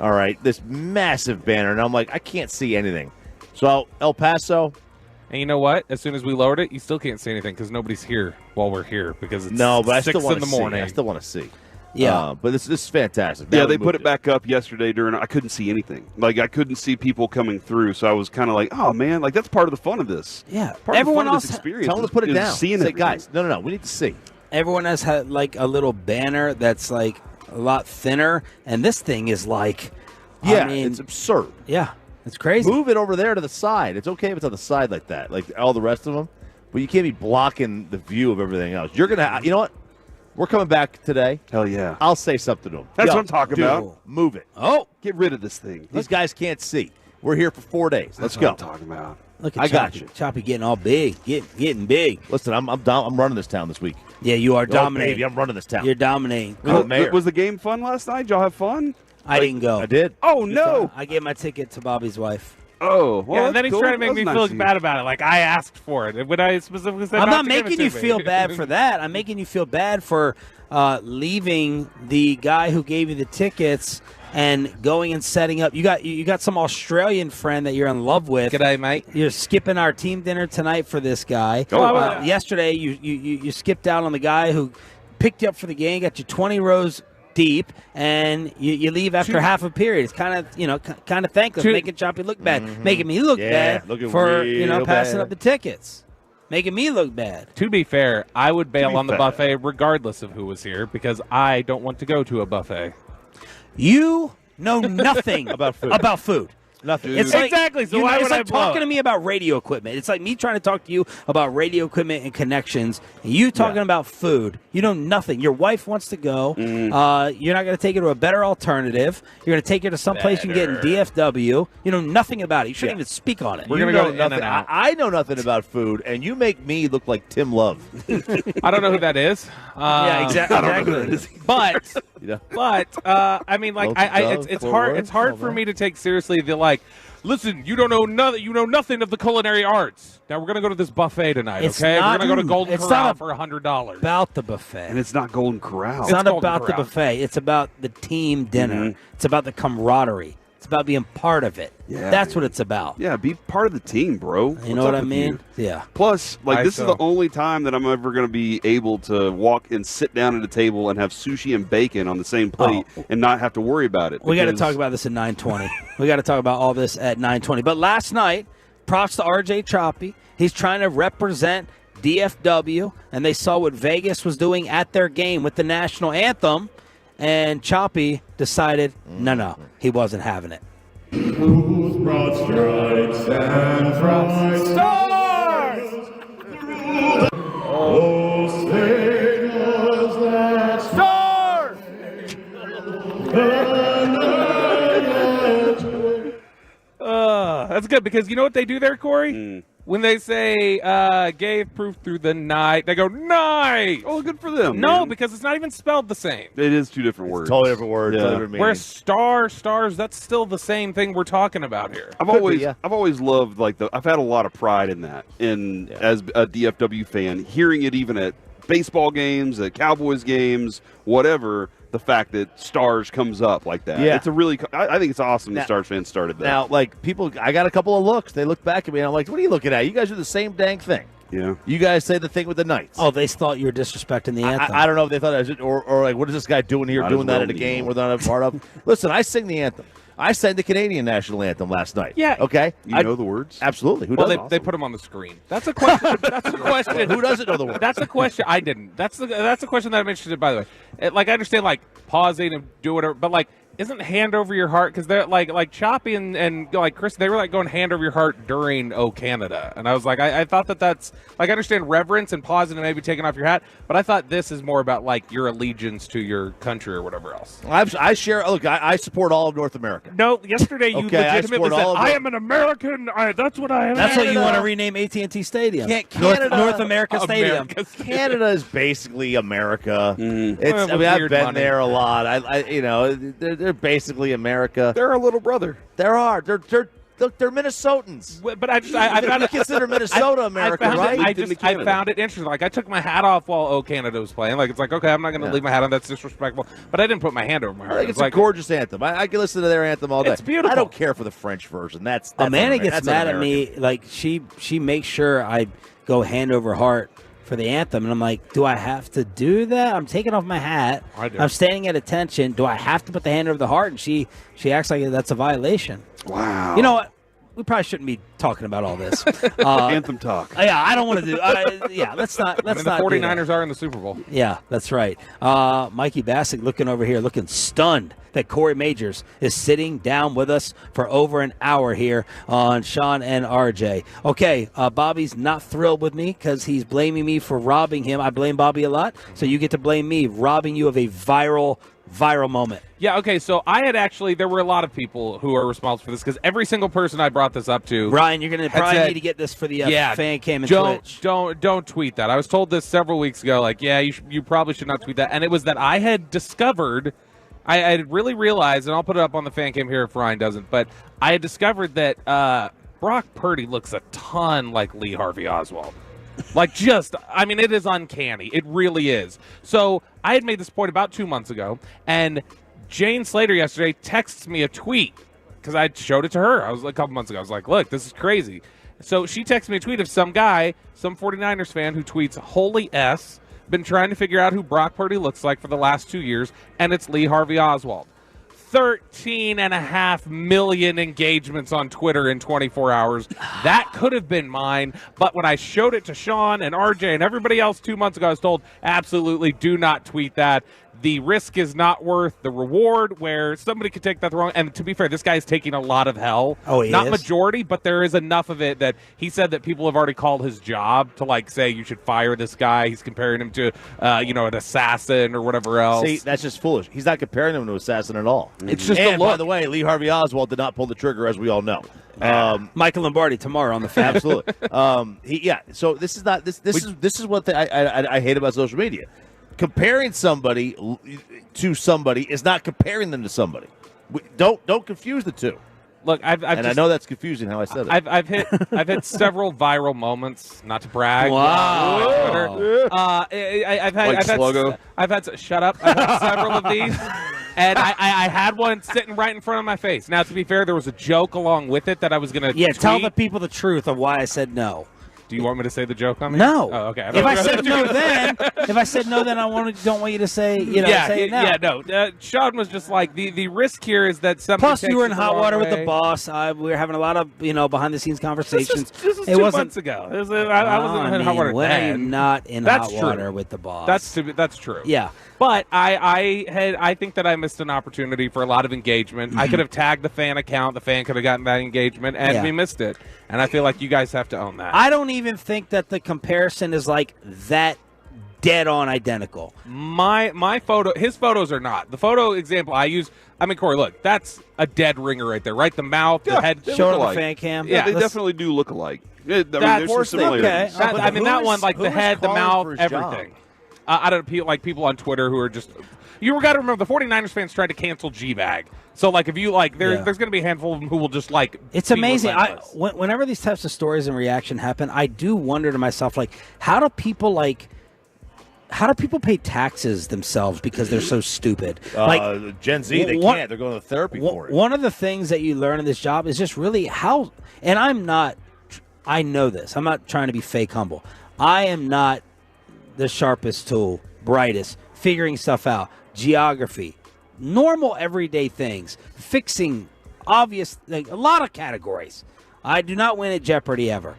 All right, this massive banner, and I'm like, I can't see anything. So El Paso, and you know what? As soon as we lowered it, you still can't see anything because nobody's here while we're here because it's but I 6 still in the morning. I still want to see. Yeah, but this is fantastic. Yeah, they put it back up yesterday I couldn't see anything. Like, I couldn't see people coming through, so I was kind of like, oh, man, like, that's part of the fun of this. Yeah. Part Everyone of the fun else of this experience. Tell them to put it down. Seeing Say, everything. guys, no, we need to see. Everyone has had, like, a little banner that's, like, a lot thinner, and this thing is like, it's absurd. Yeah, it's crazy. Move it over there to the side. It's okay if it's on the side like that, like all the rest of them, but you can't be blocking the view of everything else. You're gonna, you know what? We're coming back today. Hell yeah! I'll say something to them. That's what I'm talking about. Move it. Oh, get rid of this thing. These guys can't see. We're here for 4 days. Let's go. What I'm talking about. Look at I got Choppy. you. Choppy getting all big, getting big. Listen, I'm running this town this week. Yeah, you are dominating. Baby, I'm running this town. You're dominating. Was the game fun last night? Did y'all have fun? I didn't go. I did. Oh no! I gave my ticket to Bobby's wife. Oh, well, yeah, and then he's cool. trying to make me That's feel nice of bad you. about it. Like, I asked for it. When I specifically said I'm not to give making it you to feel me. bad for that. I'm making you feel bad for leaving the guy who gave you the tickets and going and setting up. You got some Australian friend that you're in love with. G'day, mate. You're skipping our team dinner tonight for this guy. Yesterday, you skipped out on the guy who picked you up for the game, got you 20 rows deep, and you leave after half a period. It's kind of thankless, making Choppy look bad, making me look bad looking for real passing bad. up the tickets, making me look bad. To be fair, I would bail on the fair. buffet regardless of who was here because I don't want to go to a buffet. You know nothing About food. Nothing. It's like, exactly. So why it's would like I blow talking it? to me about radio equipment. It's like me trying to talk to you about radio equipment and connections. And you talking about food. You know nothing. Your wife wants to go. You're not going to take her to a better alternative. You're going to take her to some place you can get in DFW. You know nothing about it. You shouldn't even speak on it. We're going to go to nothing. In-N-Out. I know nothing about food, and you make me look like Tim Love. I don't know who that is. Yeah, exactly. But You know? I mean, like, it's hard for me to take seriously the like. Listen, you don't know nothing. You know nothing of the culinary arts. Now we're gonna go to this buffet tonight. It's Okay, not- we're gonna go to Golden it's Corral not for $100. About the buffet. And it's not Golden Corral. It's not Golden about the Corral. buffet. It's about the team dinner. It's about the camaraderie. It's about being part of it. Yeah, That's what it's about. Yeah, be part of the team, bro. You know what I mean? Yeah. Plus, like, this is so. the only time that I'm ever going to be able to walk and sit down at a table and have sushi and bacon on the same plate and not have to worry about it. We got to because- talk about this at 9:20. We got to talk about all this at 9:20. But last night, props to RJ Choppy. He's trying to represent DFW, and they saw what Vegas was doing at their game with the national anthem, and Choppy decided, no, he wasn't having it. Broad stripes and bright stars. Oh, say does that star. That's good because you know what they do there, Corey? When they say gave proof through the night, they go night. Oh, good for them. No, man. because it's not even spelled the same. It is two different words. Totally different words. Yeah. Totally different meaning. Whereas stars, that's still the same thing we're talking about here. I've always loved I've had a lot of pride in that. As a DFW fan, hearing it even at baseball games, at Cowboys games, whatever, the fact that Stars comes up like that. Yeah. It's a really. I think it's awesome Now- the Stars fans started that. Now, like people, I got a couple of looks. They look back at me, and I'm like, "What are you looking at? You guys do the same dang thing." Yeah. You guys say the thing with the Knights. Oh, they thought you were disrespecting the anthem. I don't know if they thought I was, or like, what is this guy doing here, Not doing as that well at a as game you. we're not a part of? Listen, I sing the anthem. I sang the Canadian national anthem last night. Yeah. Okay. You know the words? Absolutely. Who Well, doesn't? they put them on the screen. That's a question. That's a question. Who doesn't know the words? That's a question. I didn't. That's a question that I'm interested in. By the way, like I understand like pausing and do whatever, but like isn't hand over your heart because they're like Choppy and like Chris, they were like going hand over your heart during "O Canada," and I was like, I thought that's like I understand reverence and pausing and maybe taking off your hat, but I thought this is more about like your allegiance to your country or whatever else. I share. Look, I support all of North America. No, yesterday you Okay, I legitimately support said, all of "I it." am an American. That's what I am." That's what you want to Canada- rename AT&T Stadium. Canada- North America Stadium. Canada is basically America. It's. Well, I mean, I've weird been money. there a lot. they're basically America. They're a little brother. There are. They're Minnesotans. But I found We consider Minnesota America, right? I found it interesting. Like I took my hat off while "O Canada" was playing. Like it's like okay, I'm not going to leave my hat on. That's disrespectful. But I didn't put my hand over my heart. I think it's like, a gorgeous anthem. I can listen to their anthem all day. It's beautiful. I don't care for the French version. That's Amanda un- gets that's mad at un-American. me. Like she makes sure I go hand over heart for the anthem, and I'm like, do I have to do that? I'm taking off my hat. I do. I'm standing at attention. Do I have to put the hand over the heart? And she acts like that's a violation. Wow. You know what? We probably shouldn't be talking about all this. Anthem talk. Yeah, I don't want to do. Let's not. I Let's mean, not. the do that. 49ers are in the Super Bowl. Yeah, that's right. Mikey Bassick looking over here, looking stunned that Corey Majors is sitting down with us for over an hour here on Sean and RJ. Okay, Bobby's not thrilled with me because he's blaming me for robbing him. I blame Bobby a lot, so you get to blame me robbing you of a viral moment. Yeah, okay, so there were a lot of people who are responsible for this because every single person I brought this up to. Ryan, you're going to had probably said, need to get this for the fan cam and Twitch. Don't tweet that. I was told this several weeks ago, like, yeah, you probably should not tweet that. And it was that I had discovered, I had really realized, and I'll put it up on the fan cam here if Ryan doesn't, but I had discovered that Brock Purdy looks a ton like Lee Harvey Oswald. It is uncanny. It really is. So I had made this point about 2 months ago, and Jane Slater yesterday texts me a tweet because I showed it to her. I was like, a couple months ago. I was like, look, this is crazy. So she texted me a tweet of some guy, some 49ers fan who tweets, "Holy S, been trying to figure out who Brock Purdy looks like for the last 2 years, and it's Lee Harvey Oswald." 13.5 million engagements on Twitter in 24 hours. That could have been mine, but when I showed it to Sean and RJ and everybody else 2 months ago, I was told, absolutely do not tweet that. The risk is not worth the reward, where somebody could take that the wrong. And to be fair, this guy's taking a lot of hell. Oh, he Not is? majority, but there is enough of it that he said that people have already called his job to like say you should fire this guy. He's comparing him to, an assassin or whatever else. See, that's just foolish. He's not comparing him to an assassin at all. It's just and a look. by the way, Lee Harvey Oswald did not pull the trigger, as we all know. Michael Lombardi tomorrow on the fan. Absolutely. So this is not this. This is what I hate about social media. Comparing somebody to somebody is not comparing them to somebody. Don't confuse the two. Look, I know that's confusing how I said it. I've hit several viral moments. Not to brag. Wow. on Twitter. I've had shut up. I've had several of these, and I had one sitting right in front of my face. Now, to be fair, there was a joke along with it that I was going to. Yeah, tell the people the truth of why I said no. Do you want me to say the joke on me? No. Oh, okay. If I said no, then don't want you to say say it now. Yeah, no. Sean was just like the risk here is that somebody. Plus, you were in takes it hot the water wrong with the way. boss. We were having a lot of behind the scenes conversations. This was it 2 wasn't months ago. I wasn't in hot water when are you then. not in That's hot true. water with the boss? That's true. Yeah. But I think that I missed an opportunity for a lot of engagement. I could have tagged the fan account. The fan could have gotten that engagement, and we missed it. And I feel like you guys have to own that. I don't even think that the comparison is like that dead on identical. My photo, his photos are not. The photo example I use, Corey, look, that's a dead ringer right there, right? The mouth, the head. Show it on the fan cam. Yeah, they definitely do look alike. There's some similarities. That one, like the head, the mouth, his everything. I don't know, people on Twitter who are just. You got to remember, the 49ers fans tried to cancel G-Bag. So, if you there's going to be a handful of them who will just It's amazing. Whenever these types of stories and reaction happen, I do wonder to myself, how do people how do people pay taxes themselves because they're so stupid? Gen Z, they can't. They're going to therapy for it. One of the things that you learn in this job is just really how, and I know this. I'm not trying to be fake humble. I am not the sharpest tool, brightest, figuring stuff out, geography, normal everyday things, fixing obvious, like, a lot of categories. I do not win at Jeopardy ever.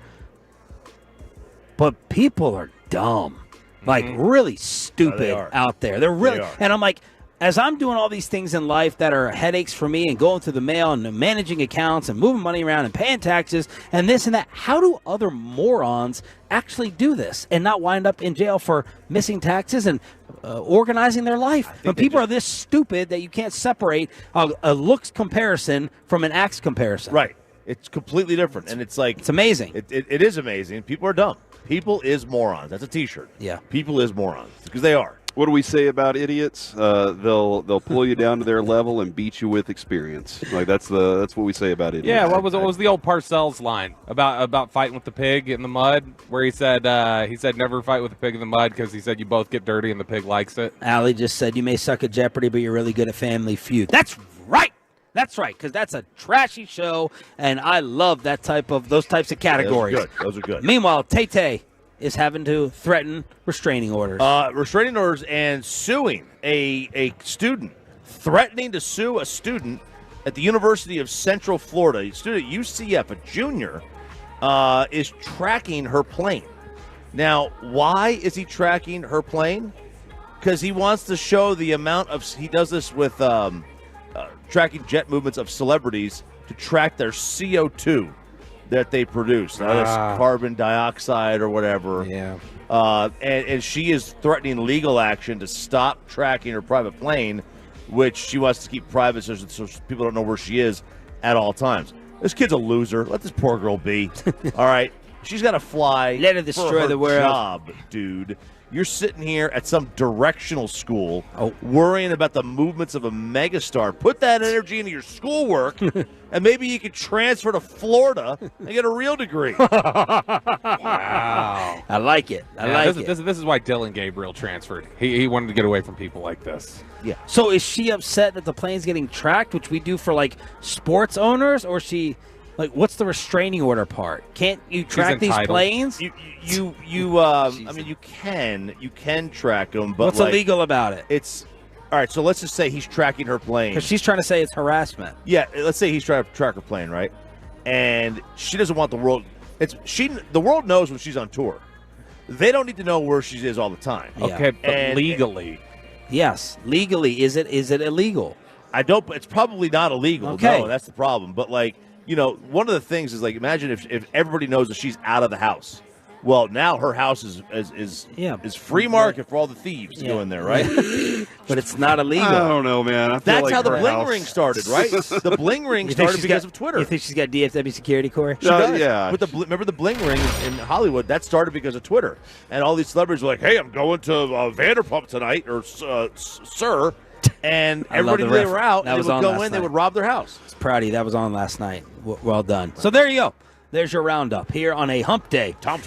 But people are dumb. Like, really stupid out there. They're really, and I'm like, as I'm doing all these things in life that are headaches for me and going through the mail and managing accounts and moving money around and paying taxes and this and that, how do other morons actually do this and not wind up in jail for missing taxes and organizing their life? When people are this stupid that you can't separate a looks comparison from an acts comparison. Right. It's completely different. And it's like, it's amazing. It is amazing. People are dumb. People is morons. That's a T-shirt. Yeah. People is morons because they are. What do we say about idiots? They'll pull you down to their level and beat you with experience. Like that's what we say about idiots. Yeah, what was the old Parcells line about fighting with the pig in the mud, where he said never fight with a pig in the mud because he said you both get dirty and the pig likes it. Allie just said you may suck at Jeopardy, but you're really good at Family Feud. That's right. That's right, because that's a trashy show, and I love those types of categories. Yeah, those are good. Meanwhile, Tay is having to threaten restraining orders. Restraining orders and suing a student, threatening to sue a student at the University of Central Florida. A student at UCF, a junior, is tracking her plane. Now, why is he tracking her plane? Because he wants to show the amount of. He does this with tracking jet movements of celebrities to track their CO2 that they produce. Now, that's carbon dioxide or whatever. Yeah. And she is threatening legal action to stop tracking her private plane, which she wants to keep private so people don't know where she is at all times. This kid's a loser. Let this poor girl be. All right? She's got to fly. Let her destroy for the world. Job, dude. You're sitting here at some directional school worrying about the movements of a megastar. Put that energy into your schoolwork, and maybe you could transfer to Florida and get a real degree. Wow. I like it. This is why Dylan Gabriel transferred. He wanted to get away from people like this. Yeah. So is she upset that the plane's getting tracked, which we do for, like, sports owners, or she... Like, what's the restraining order part? Can't you track these planes? I mean, you can track them, but what's illegal about it? It's all right. So let's just say he's tracking her plane because she's trying to say it's harassment. Yeah, let's say he's trying to track her plane, right? And she doesn't want the world. The world knows when she's on tour. They don't need to know where she is all the time. Yeah. Okay, but legally, yes, legally, is it illegal? I don't. It's probably not illegal. Okay, no, that's the problem. But like. You know, one of the things is, like, imagine if everybody knows that she's out of the house. Well, now her house is free market for all the thieves to go in there, right? But it's not illegal. I don't know, man. That's how the bling ring started, right? The bling ring started because of Twitter. You think she's got DFW security, Corey? She does. Yeah. But remember the bling ring in Hollywood? That started because of Twitter. And all these celebrities were like, hey, I'm going to Vanderpump tonight, or sir. And everybody knew they were out, and they would go in, they would rob their house. It's proud of you. That was on last night. Well done. So there you go. There's your roundup here on a hump day. Hump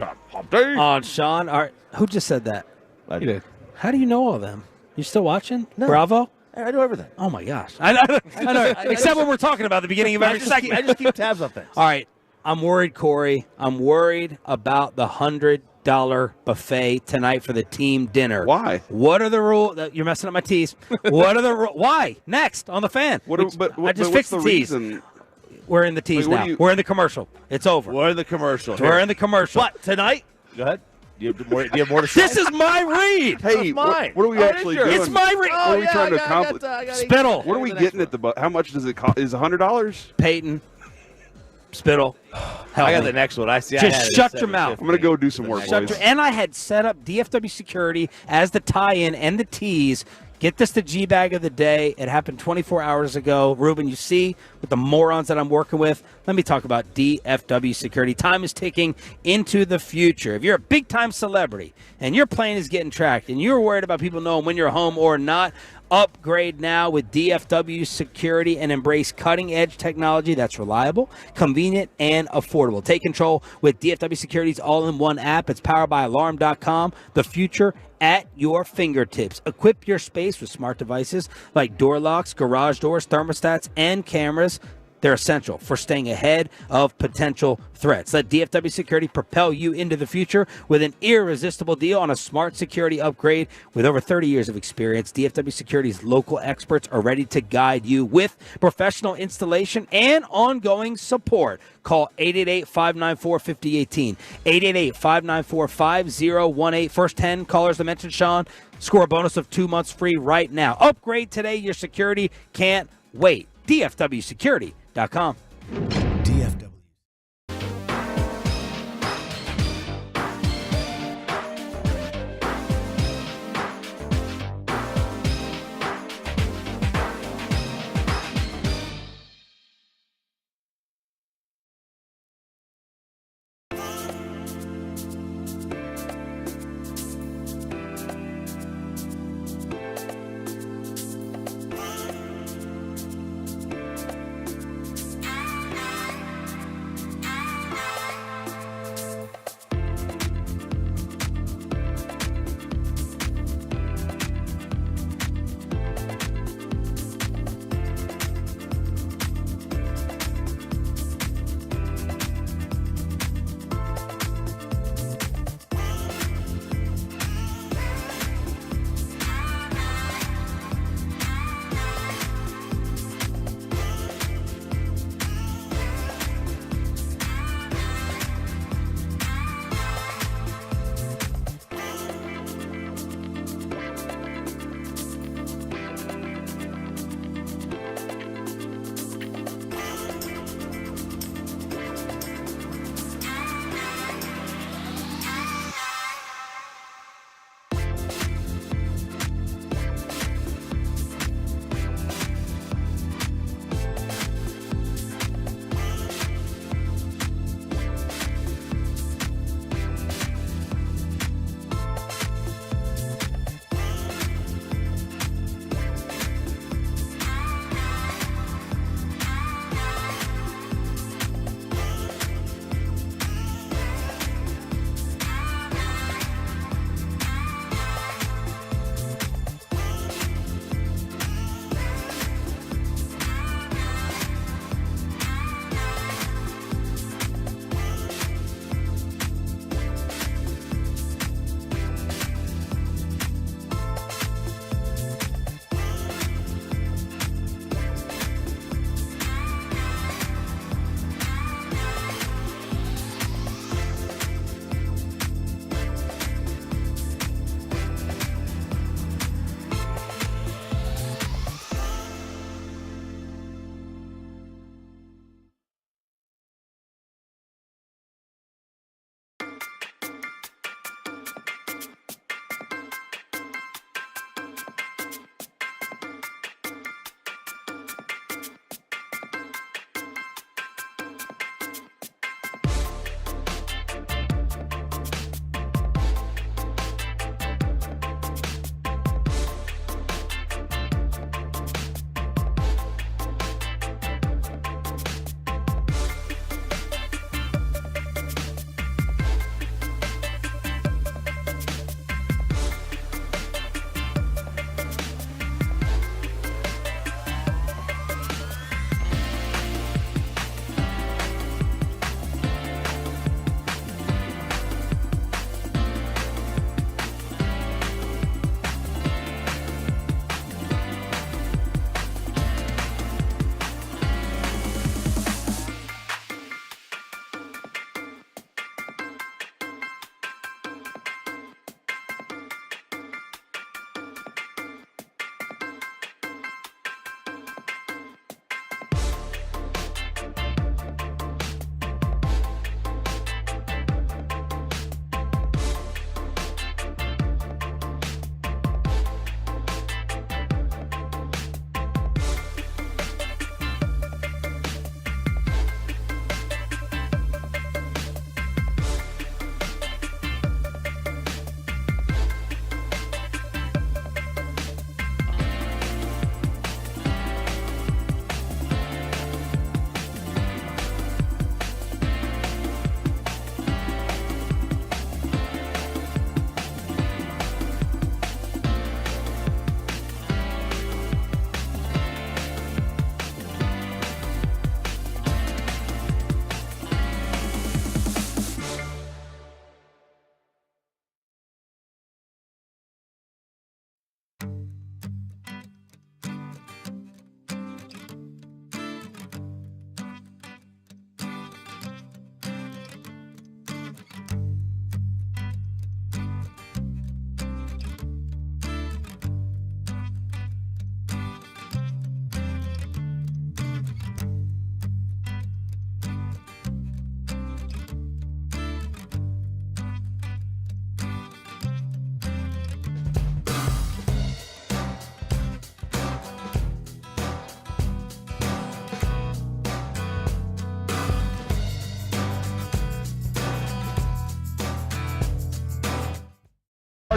day. On Sean. Who just said that? I did. How do you know all of them? You still watching? No. Bravo? I know everything. Oh, my gosh. I know. Except when we're talking about the beginning of every segment. I just keep tabs on things. All right. I'm worried, Corey. I'm worried about the $100 buffet tonight for the team dinner. Why? What are the rules? You're messing up my tees. What are the rules? Why? Next on the fan. I just fixed the tees. We're in the tees now. We're in the commercial. It's over. We're in the commercial. We're in the commercial. But tonight, go ahead. Do you have more to say? This is my read. Hey, mine. What are we actually doing? It's my read. What are we trying to accomplish? Spittle. What are we getting at the? How much does it cost? Is $100? Peyton. Spittle. I got the next one. I see. Just shut your mouth. I'm going to go do some work, boys. And I had set up DFW Security as the tie-in and the tease. Get this the G-Bag of the day. It happened 24 hours ago. Ruben, you see with the morons that I'm working with. Let me talk about DFW Security. Time is ticking into the future. If you're a big-time celebrity and your plane is getting tracked and you're worried about people knowing when you're home or not, Upgrade now with DFW Security and embrace cutting-edge technology that's reliable, convenient, and affordable. Take control with DFW Security's all-in-one app. It's powered by Alarm.com. The future at your fingertips. Equip your space with smart devices like door locks, garage doors, thermostats, and cameras. They're essential for staying ahead of potential threats. Let DFW Security propel you into the future with an irresistible deal on a smart security upgrade. With over 30 years of experience, DFW Security's local experts are ready to guide you with professional installation and ongoing support. Call 888-594-5018, 888-594-5018. First 10 callers to mention Sean score a bonus of 2 months free right now. Upgrade today. Your security can't wait. DFWsecurity.com. DFW.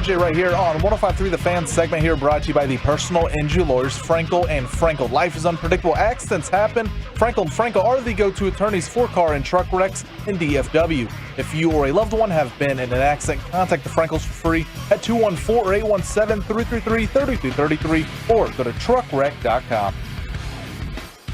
RJ right here on 105.3 The Fan segment here, brought to you by the personal injury lawyers Frankel and Frankel. Life is unpredictable. Accidents happen. Frankel and Frankel are the go-to attorneys for car and truck wrecks in DFW. If you or a loved one have been in an accident, contact the Frankels for free at 214-817-333-3233 or go to truckwreck.com.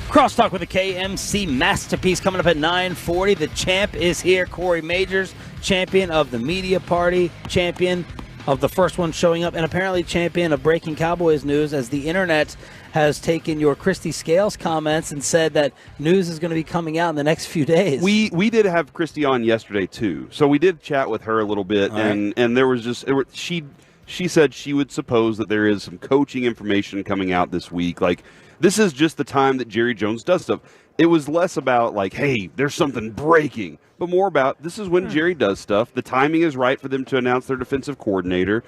Crosstalk with the KMC Masterpiece coming up at 9:40. The champ is here. Corey Majors, champion of the media party, champion of the first one showing up, and apparently champion of breaking Cowboys news, as the internet has taken your Christy Scales comments and said that news is going to be coming out in the next few days. We did have Christy on yesterday too, so we did chat with her a little bit, and there was just she said she would suppose that there is some coaching information coming out this week, like. This is just the time that Jerry Jones does stuff. It was less about like, hey, there's something breaking, but more about this is when Jerry does stuff. The timing is right for them to announce their defensive coordinator.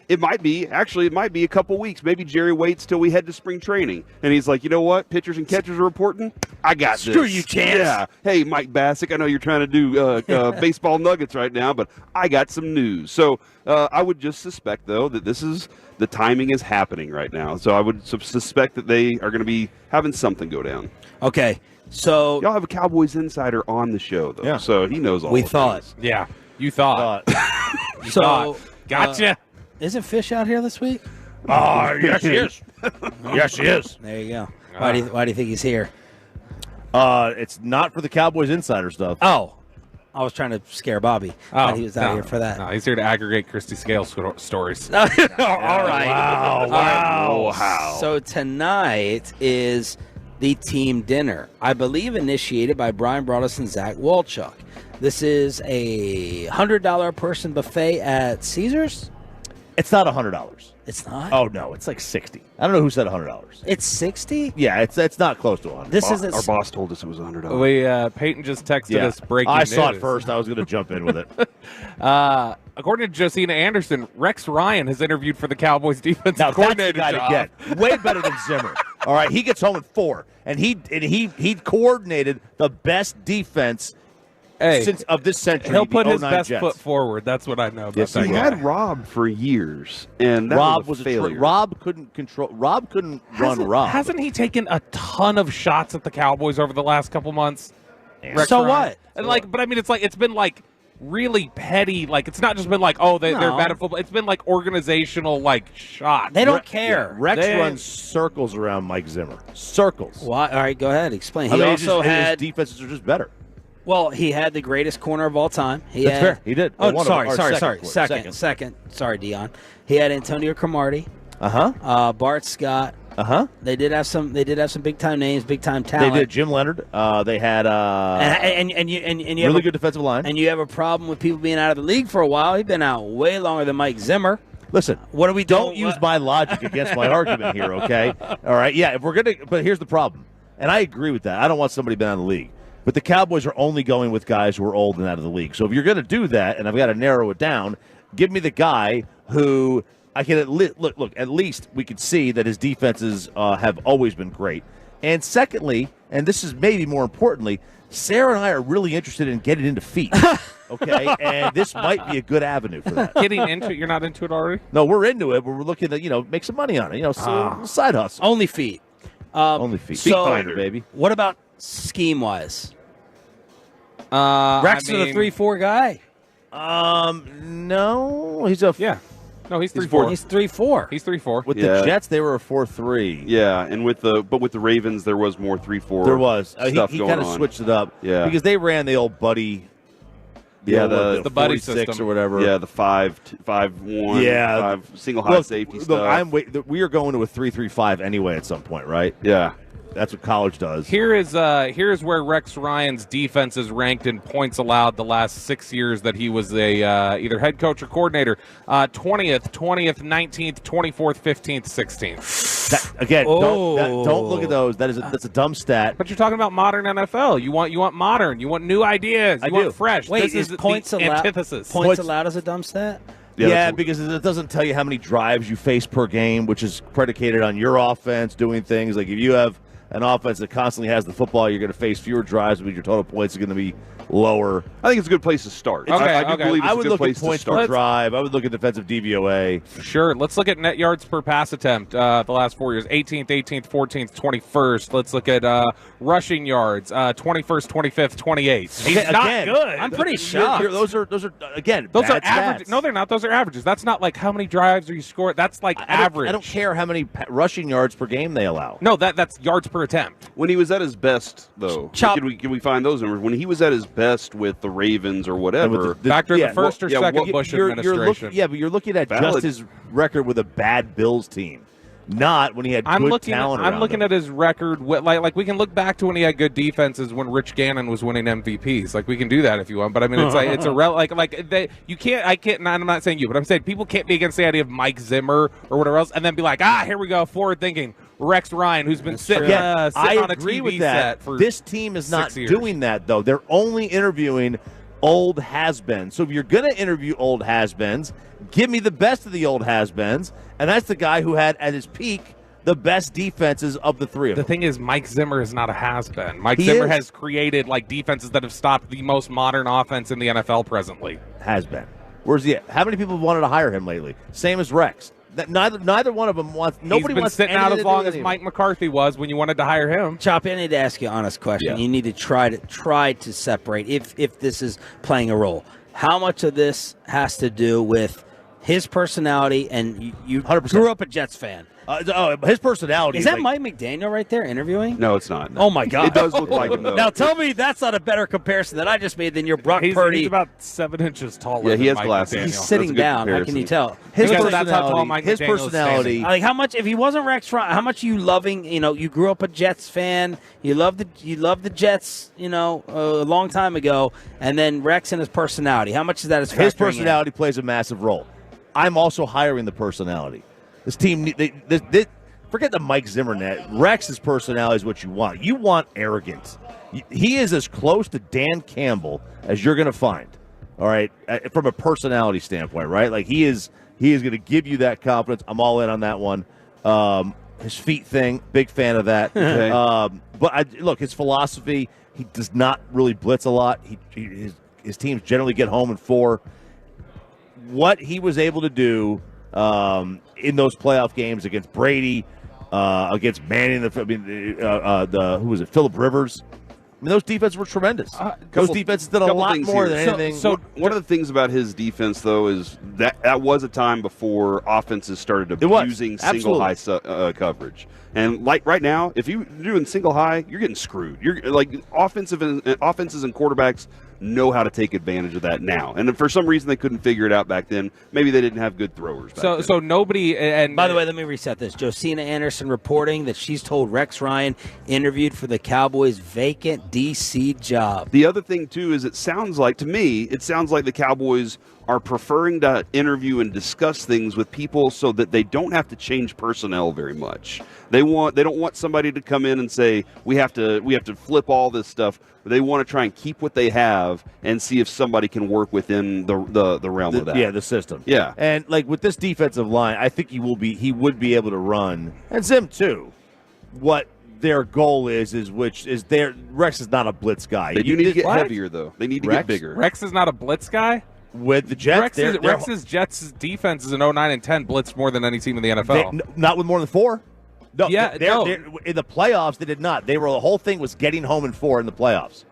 It might be a couple weeks. Maybe Jerry waits till we head to spring training, and he's like, you know what? Pitchers and catchers are reporting. I got this. Screw you, Chance. Yeah. Hey, Mike Bassick, I know you're trying to do baseball nuggets right now, but I got some news. So I would just suspect, though, that the timing is happening right now. So I would suspect that they are going to be having something go down. Okay, so y'all have a Cowboys insider on the show, though, so he knows all. We the thought, things. Yeah, you thought. You so thought. Gotcha. Isn't Fish out here this week? Yes, he is. Yes, he is. There you go. Why do you think he's here? It's not for the Cowboys insider stuff. Oh, I was trying to scare Bobby. He was out here for that. No, he's here to aggregate Christy Scales stories. All right. Wow. So tonight is the team dinner, I believe initiated by Brian Broaddus and Zach Walchuk. This is a $100 person buffet at Caesars? It's not $100. It's not? Oh, no. It's like $60. I don't know who said $100. It's $60? Yeah, it's not close to $100. This is Our boss told us it was $100. Peyton just texted us breaking I news. saw it first. I was going to jump in with it. According to Josina Anderson, Rex Ryan has interviewed for the Cowboys defensive Now, coordinator that's the guy job. to get. Way better than Zimmer. All right, he gets home at 4, and he coordinated the best defense of this century. He'll put his 09 best Jets. foot forward. That's what I know about Yes, that he guy. had Rob for years, and that Rob was a was failure. Rob couldn't control. Rob couldn't run Rob. Hasn't he taken a ton of shots at the Cowboys over the last couple months? Rex So Ryan? what? And but I mean, it's been like really petty. Like it's not just been like, oh, they're bad at football. It's been like organizational shots. They don't care. Rex runs circles around Mike Zimmer. Circles. Why? All right, go ahead. Explain. I He mean, also had. his defenses are just better. Well, he had the greatest corner of all time. That's fair. He did. Oh, One of sorry. them. Or Second. Sorry, Dion. He had Antonio Cromartie. Bart Scott. They did have some big time names, big time talent. They did. Jim Leonard. They had and you really have good defensive line. And you have a problem with people being out of the league for a while. He's been out way longer than Mike Zimmer. Listen, what are we don't use my logic against my argument here, okay? All right, yeah. If we're gonna, but here's the problem, and I agree with that. I don't want somebody being out of the league. But the Cowboys are only going with guys who are old and out of the league. So if you're going to do that, and I've got to narrow it down, give me the guy who I can look. At least we could see that his defenses have always been great. And secondly, and this is maybe more importantly, Sarah and I are really interested in getting into feet. Okay, and this might be a good avenue for that. Getting into it, you're not into it already? No, we're into it. But we're looking to make some money on it. Side hustle. Only feet. Only feet. Feet finder, baby. What about scheme wise? Rex is a 3-4 guy. No, he's a No, he's 3-4. He's 3-4. He's 3-4. With the Jets, they were a 4-3. Yeah, and with the Ravens, there was more 3-4. There was. Stuff He going kind of on. switched it up. Yeah, because they ran the old buddy. The buddy 46 system or whatever. Yeah, the 5-1. Yeah, 5 single high safety stuff. We are going to a 3-3-5 anyway at some point, right? Yeah. That's what college does. Here is where Rex Ryan's defense is ranked in points allowed the last 6 years that he was a either head coach or coordinator. 20th, 19th, 24th, 15th, 16th. Don't look at those. That's a dumb stat. But you're talking about modern NFL. You want modern. You want new ideas. You want fresh. Wait, this is is points the allowed? antithesis. Points allowed as a dumb stat? Yeah, because it doesn't tell you how many drives you face per game, which is predicated on your offense doing things. Like if you have an offense that constantly has the football, you're going to face fewer drives, but your total points are going to be lower. I think it's a good place to start. I do believe it's I a would good look place at to points start. per drive. I would look at defensive DVOA. Sure. Let's look at net yards per pass attempt the last 4 years. 18th, 18th, 14th, 21st. Let's look at rushing yards. 21st, 25th, 28th. He's not good. I'm pretty shocked. Those are again, Those are bad average. stats. No, they're not. Those are averages. That's not like how many drives are you scoring. That's like average. I don't care how many rushing yards per game they allow. No, that's yards per attempt. When he was at his best, though, can we find those numbers? When he was at his best with the Ravens or whatever. Back during the first or second Bush administration. But you're looking at just his record with a bad Bills team, not when he had good talent around I'm looking him. at his record. Like we can look back to when he had good defenses when Rich Gannon was winning MVPs. Like we can do that if you want. But I mean, it's like it's you can't. I can't. I'm not saying you, but I'm saying people can't be against the idea of Mike Zimmer or whatever else, and then be like, here we go, forward thinking. Rex Ryan, who's been sitting I on a agree TV with that. set for this team is not 6 years. doing that, though. They're only interviewing old has-beens. So if you're going to interview old has-beens, give me the best of the old has-beens, and that's the guy who had, at his peak, the best defenses of the three of them. The thing is, Mike Zimmer is not a has-been. Mike He Zimmer is. has created like defenses that have stopped the most modern offense in the NFL presently. Has-been. Where's he at? How many people have wanted to hire him lately? Same as Rex. That neither one of them wants. Nobody He's been wants sitting out anything as to do long with as him. Mike McCarthy was when you wanted to hire him. Choppy, I need to ask you an honest question. Yeah. You need to try to separate if this is playing a role. How much of this has to do with his personality and you 100%. grew up a Jets fan? His personality Is that Mike McDaniel right there interviewing? No, it's not. Oh my God! It does look like him though. Now tell me that's not a better comparison that I just made than your Brock He's Purdy. about 7 inches taller. Yeah, he than has Mike glasses. McDaniel. He's sitting down. How can you tell? His Because personality. that's how tall Mike his McDaniel is personality. Like how much? If he wasn't Rex Ryan, how much are you loving? You grew up a Jets fan. You love the Jets. A long time ago, and then Rex and his personality. How much is that? His personality plays a massive role. I'm also hiring the personality. This team, forget the Mike Zimmer net. Rex's personality is what you want. You want arrogance. He is as close to Dan Campbell as you're going to find. All right, from a personality standpoint, right? Like he is going to give you that confidence. I'm all in on that one. His feet thing, big fan of that. Okay. But look, his philosophy. He does not really blitz a lot. His teams generally get home in 4. What he was able to do in those playoff games against Brady, against Manning, who was it? Phillip Rivers. I mean, those defenses were tremendous. Those defenses did a lot more than anything. So one of the things about his defense, though, is that was a time before offenses started abusing single high coverage. And like right now, if you're doing single high, you're getting screwed. You're like offenses and quarterbacks know how to take advantage of that now. And for some reason, they couldn't figure it out back then. Maybe they didn't have good throwers back then. So nobody. And by the way, let me reset this. Josina Anderson reporting that she's told Rex Ryan interviewed for the Cowboys' vacant DC job. The other thing, too, is it sounds like the Cowboys are preferring to interview and discuss things with people so that they don't have to change personnel very much. They don't want somebody to come in and say we have to flip all this stuff. They want to try and keep what they have and see if somebody can work within the realm of that. Yeah, the system. Yeah, and like with this defensive line, I think he would be able to run, and Zim too. What their goal is Rex is not a blitz guy. They do need to get heavier though. They need to get bigger. Rex is not a blitz guy. With the Jets, Rex's Jets defenses in 09 and 10 blitzed more than any team in the NFL. Not with more than 4. No, no. In the playoffs, they did not. The whole thing was getting home in 4 in the playoffs.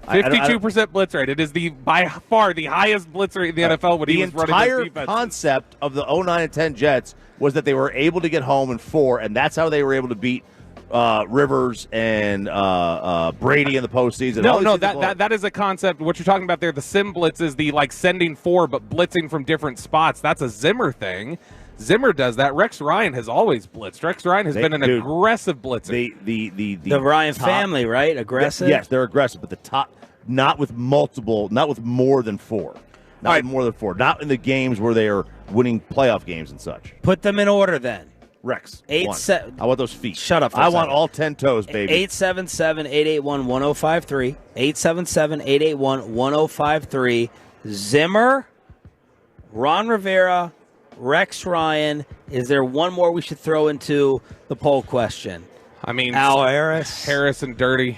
52% blitz rate. It is by far the highest blitz rate in the NFL when he was running his defense. The entire concept of the 09 and 10 Jets was that they were able to get home in 4, and that's how they were able to beat Rivers and Brady in the postseason. No, that is a concept. What you're talking about there, the sim blitz is the sending 4 but blitzing from different spots. That's a Zimmer thing. Zimmer does that. Rex Ryan has always blitzed. Rex Ryan has been an aggressive blitzer. The Ryan family, right? Aggressive? Yes, they're aggressive, but the top, not with more than 4. Not with more than 4. Not in the games where they are winning playoff games and such. Put them in order then. Rex, 8 I want those feet. Shut up. I want all 10 toes, baby. 877-881-1053. 877-881-1053. Zimmer, Ron Rivera, Rex Ryan. Is there one more we should throw into the poll question? I mean, Al Harris. Harris and Dirty.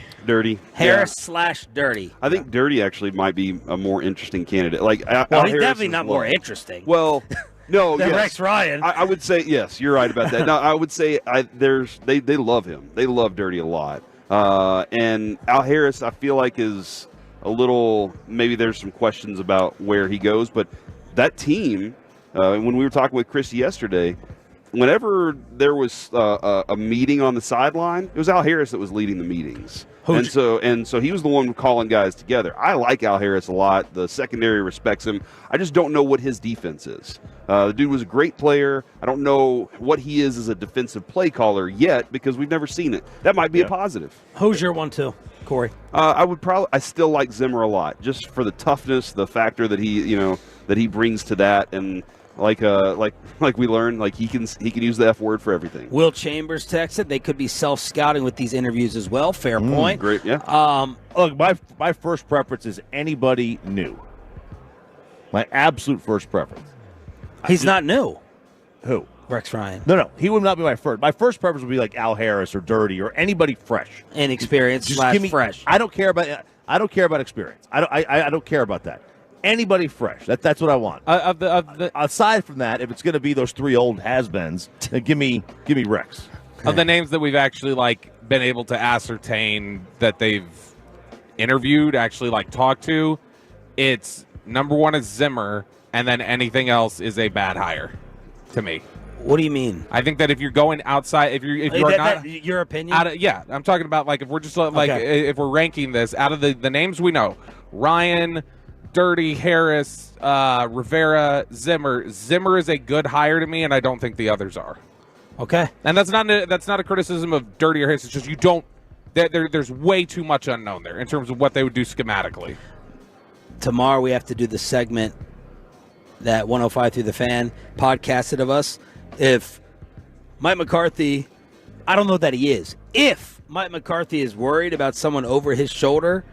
Harris/Dirty. I think Dirty actually might be a more interesting candidate. Like, Well, Al he's Harris definitely is not low. more interesting. Well, no, than yes. Rex Ryan. I would say yes. You're right about that. No, I would say they love him. They love Dirty a lot. And Al Harris, I feel like is a little. Maybe there's some questions about where he goes, but that team. When we were talking with Chris yesterday, whenever there was a meeting on the sideline, it was Al Harris that was leading the meetings. And so he was the one calling guys together. I like Al Harris a lot. The secondary respects him. I just don't know what his defense is. The dude was a great player. I don't know what he is as a defensive play caller yet because we've never seen it. That might be a positive. Who's your 1-2, Corey? I still like Zimmer a lot, just for the toughness, the factor that he brings to that, and like we learned, like he can use the F word for everything. Will Chambers texted they could be self-scouting with these interviews as well. Fair point. Great, yeah. Look, my first preference is anybody new. My absolute first preference. He's not new. Who? Rex Ryan. No, he would not be my first. My first preference would be like Al Harris or Dirty or anybody fresh, inexperienced / fresh. I don't care about experience. I don't care about that. Anybody fresh. That's what I want. Aside from that, if it's going to be those three old has-beens, then give me Rex. Of the names that we've actually been able to ascertain that they've interviewed, actually talked to, it's number one is Zimmer, and then anything else is a bad hire to me. What do you mean? I think that if you're going outside, if you're not your opinion, I'm talking about if we're just if we're ranking this out of the names we know, Ryan, Dirty, Harris, Rivera, Zimmer. Zimmer is a good hire to me, and I don't think the others are. Okay, and that's not a criticism of Dirty or Harris. It's just you don't. There's way too much unknown there in terms of what they would do schematically. Tomorrow we have to do the segment that 105 Through the Fan podcasted of us. If Mike McCarthy, I don't know that he is. If Mike McCarthy is worried about someone over his shoulder,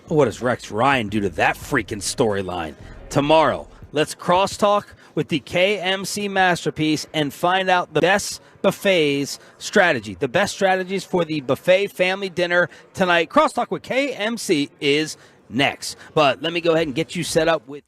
what does Rex Ryan do to that freaking storyline? Tomorrow, let's crosstalk with the KMC masterpiece and find out the best buffets strategy. The best strategies for the buffet family dinner tonight. Crosstalk with KMC is next. But let me go ahead and get you set up with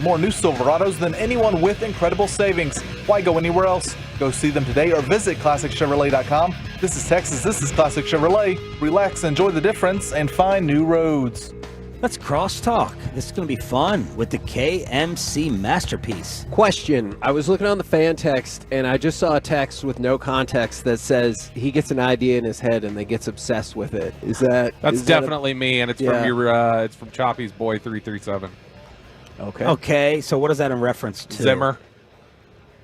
more new Silverados than anyone with incredible savings. Why go anywhere else? Go see them today or visit ClassicChevrolet.com. This is Texas. This is Classic Chevrolet. Relax, enjoy the difference, and find new roads. Let's crosstalk. This is going to be fun with the KMC Masterpiece. Question. I was looking on the fan text, and I just saw a text with no context that says he gets an idea in his head and then gets obsessed with it. Is that... That's is that definitely me, and it's from your it's from Choppy's Boy 337. Okay. Okay, so what is that in reference to? Zimmer.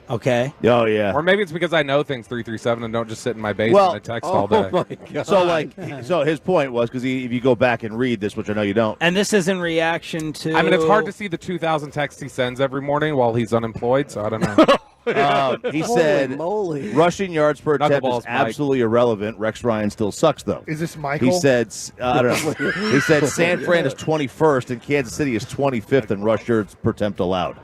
Okay. Oh, yeah. Or maybe it's because I know things 337 and don't just sit in my basement and text all day. my God. So his point was, because if you go back and read this, which I know you don't. And this is in reaction to... I mean, it's hard to see the 2,000 texts he sends every morning while he's unemployed, so I don't know. He said rushing yards per attempt is absolutely irrelevant. Rex Ryan still sucks, though. Is this Michael? He said, I don't know. He said San Fran is 21st and Kansas City is 25th in rush yards per attempt allowed.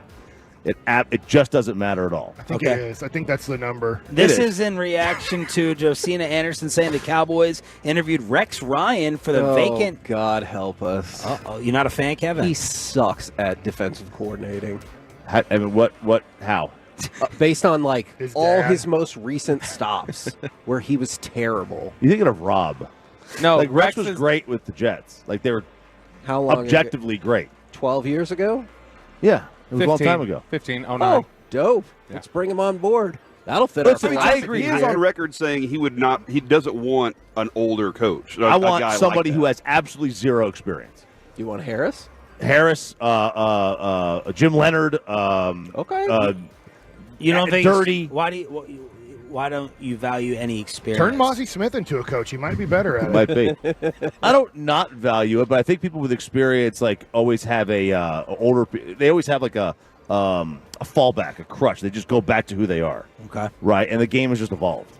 It just doesn't matter at all. I think it is. I think that's the number. This is in reaction to Josina Anderson saying the Cowboys interviewed Rex Ryan for the vacant... God help us. Uh-oh. You're not a fan, Kevin? He sucks at defensive coordinating. I mean, how? Based on, like, all dad. his most recent stops where he was terrible. You're thinking of Rob. No, like Rex was great with the Jets. Like, they were How long objectively great. 12 years ago? Yeah. It was 15, a long time ago. 15, 09. Oh, dope. Yeah. Let's bring him on board. That'll fit But our I agree. He is on record saying he doesn't want an older coach. I want guy somebody like who has absolutely zero experience. You want Harris? Jim Leonard. Okay. You don't think... Dirty. Why don't you value any experience? Turn Mozzie Smith into a coach. He might be better at it. Might be. I don't not value it, but I think people with experience always have a older. They always have a fallback, a crutch. They just go back to who they are. Okay. Right, and the game has just evolved.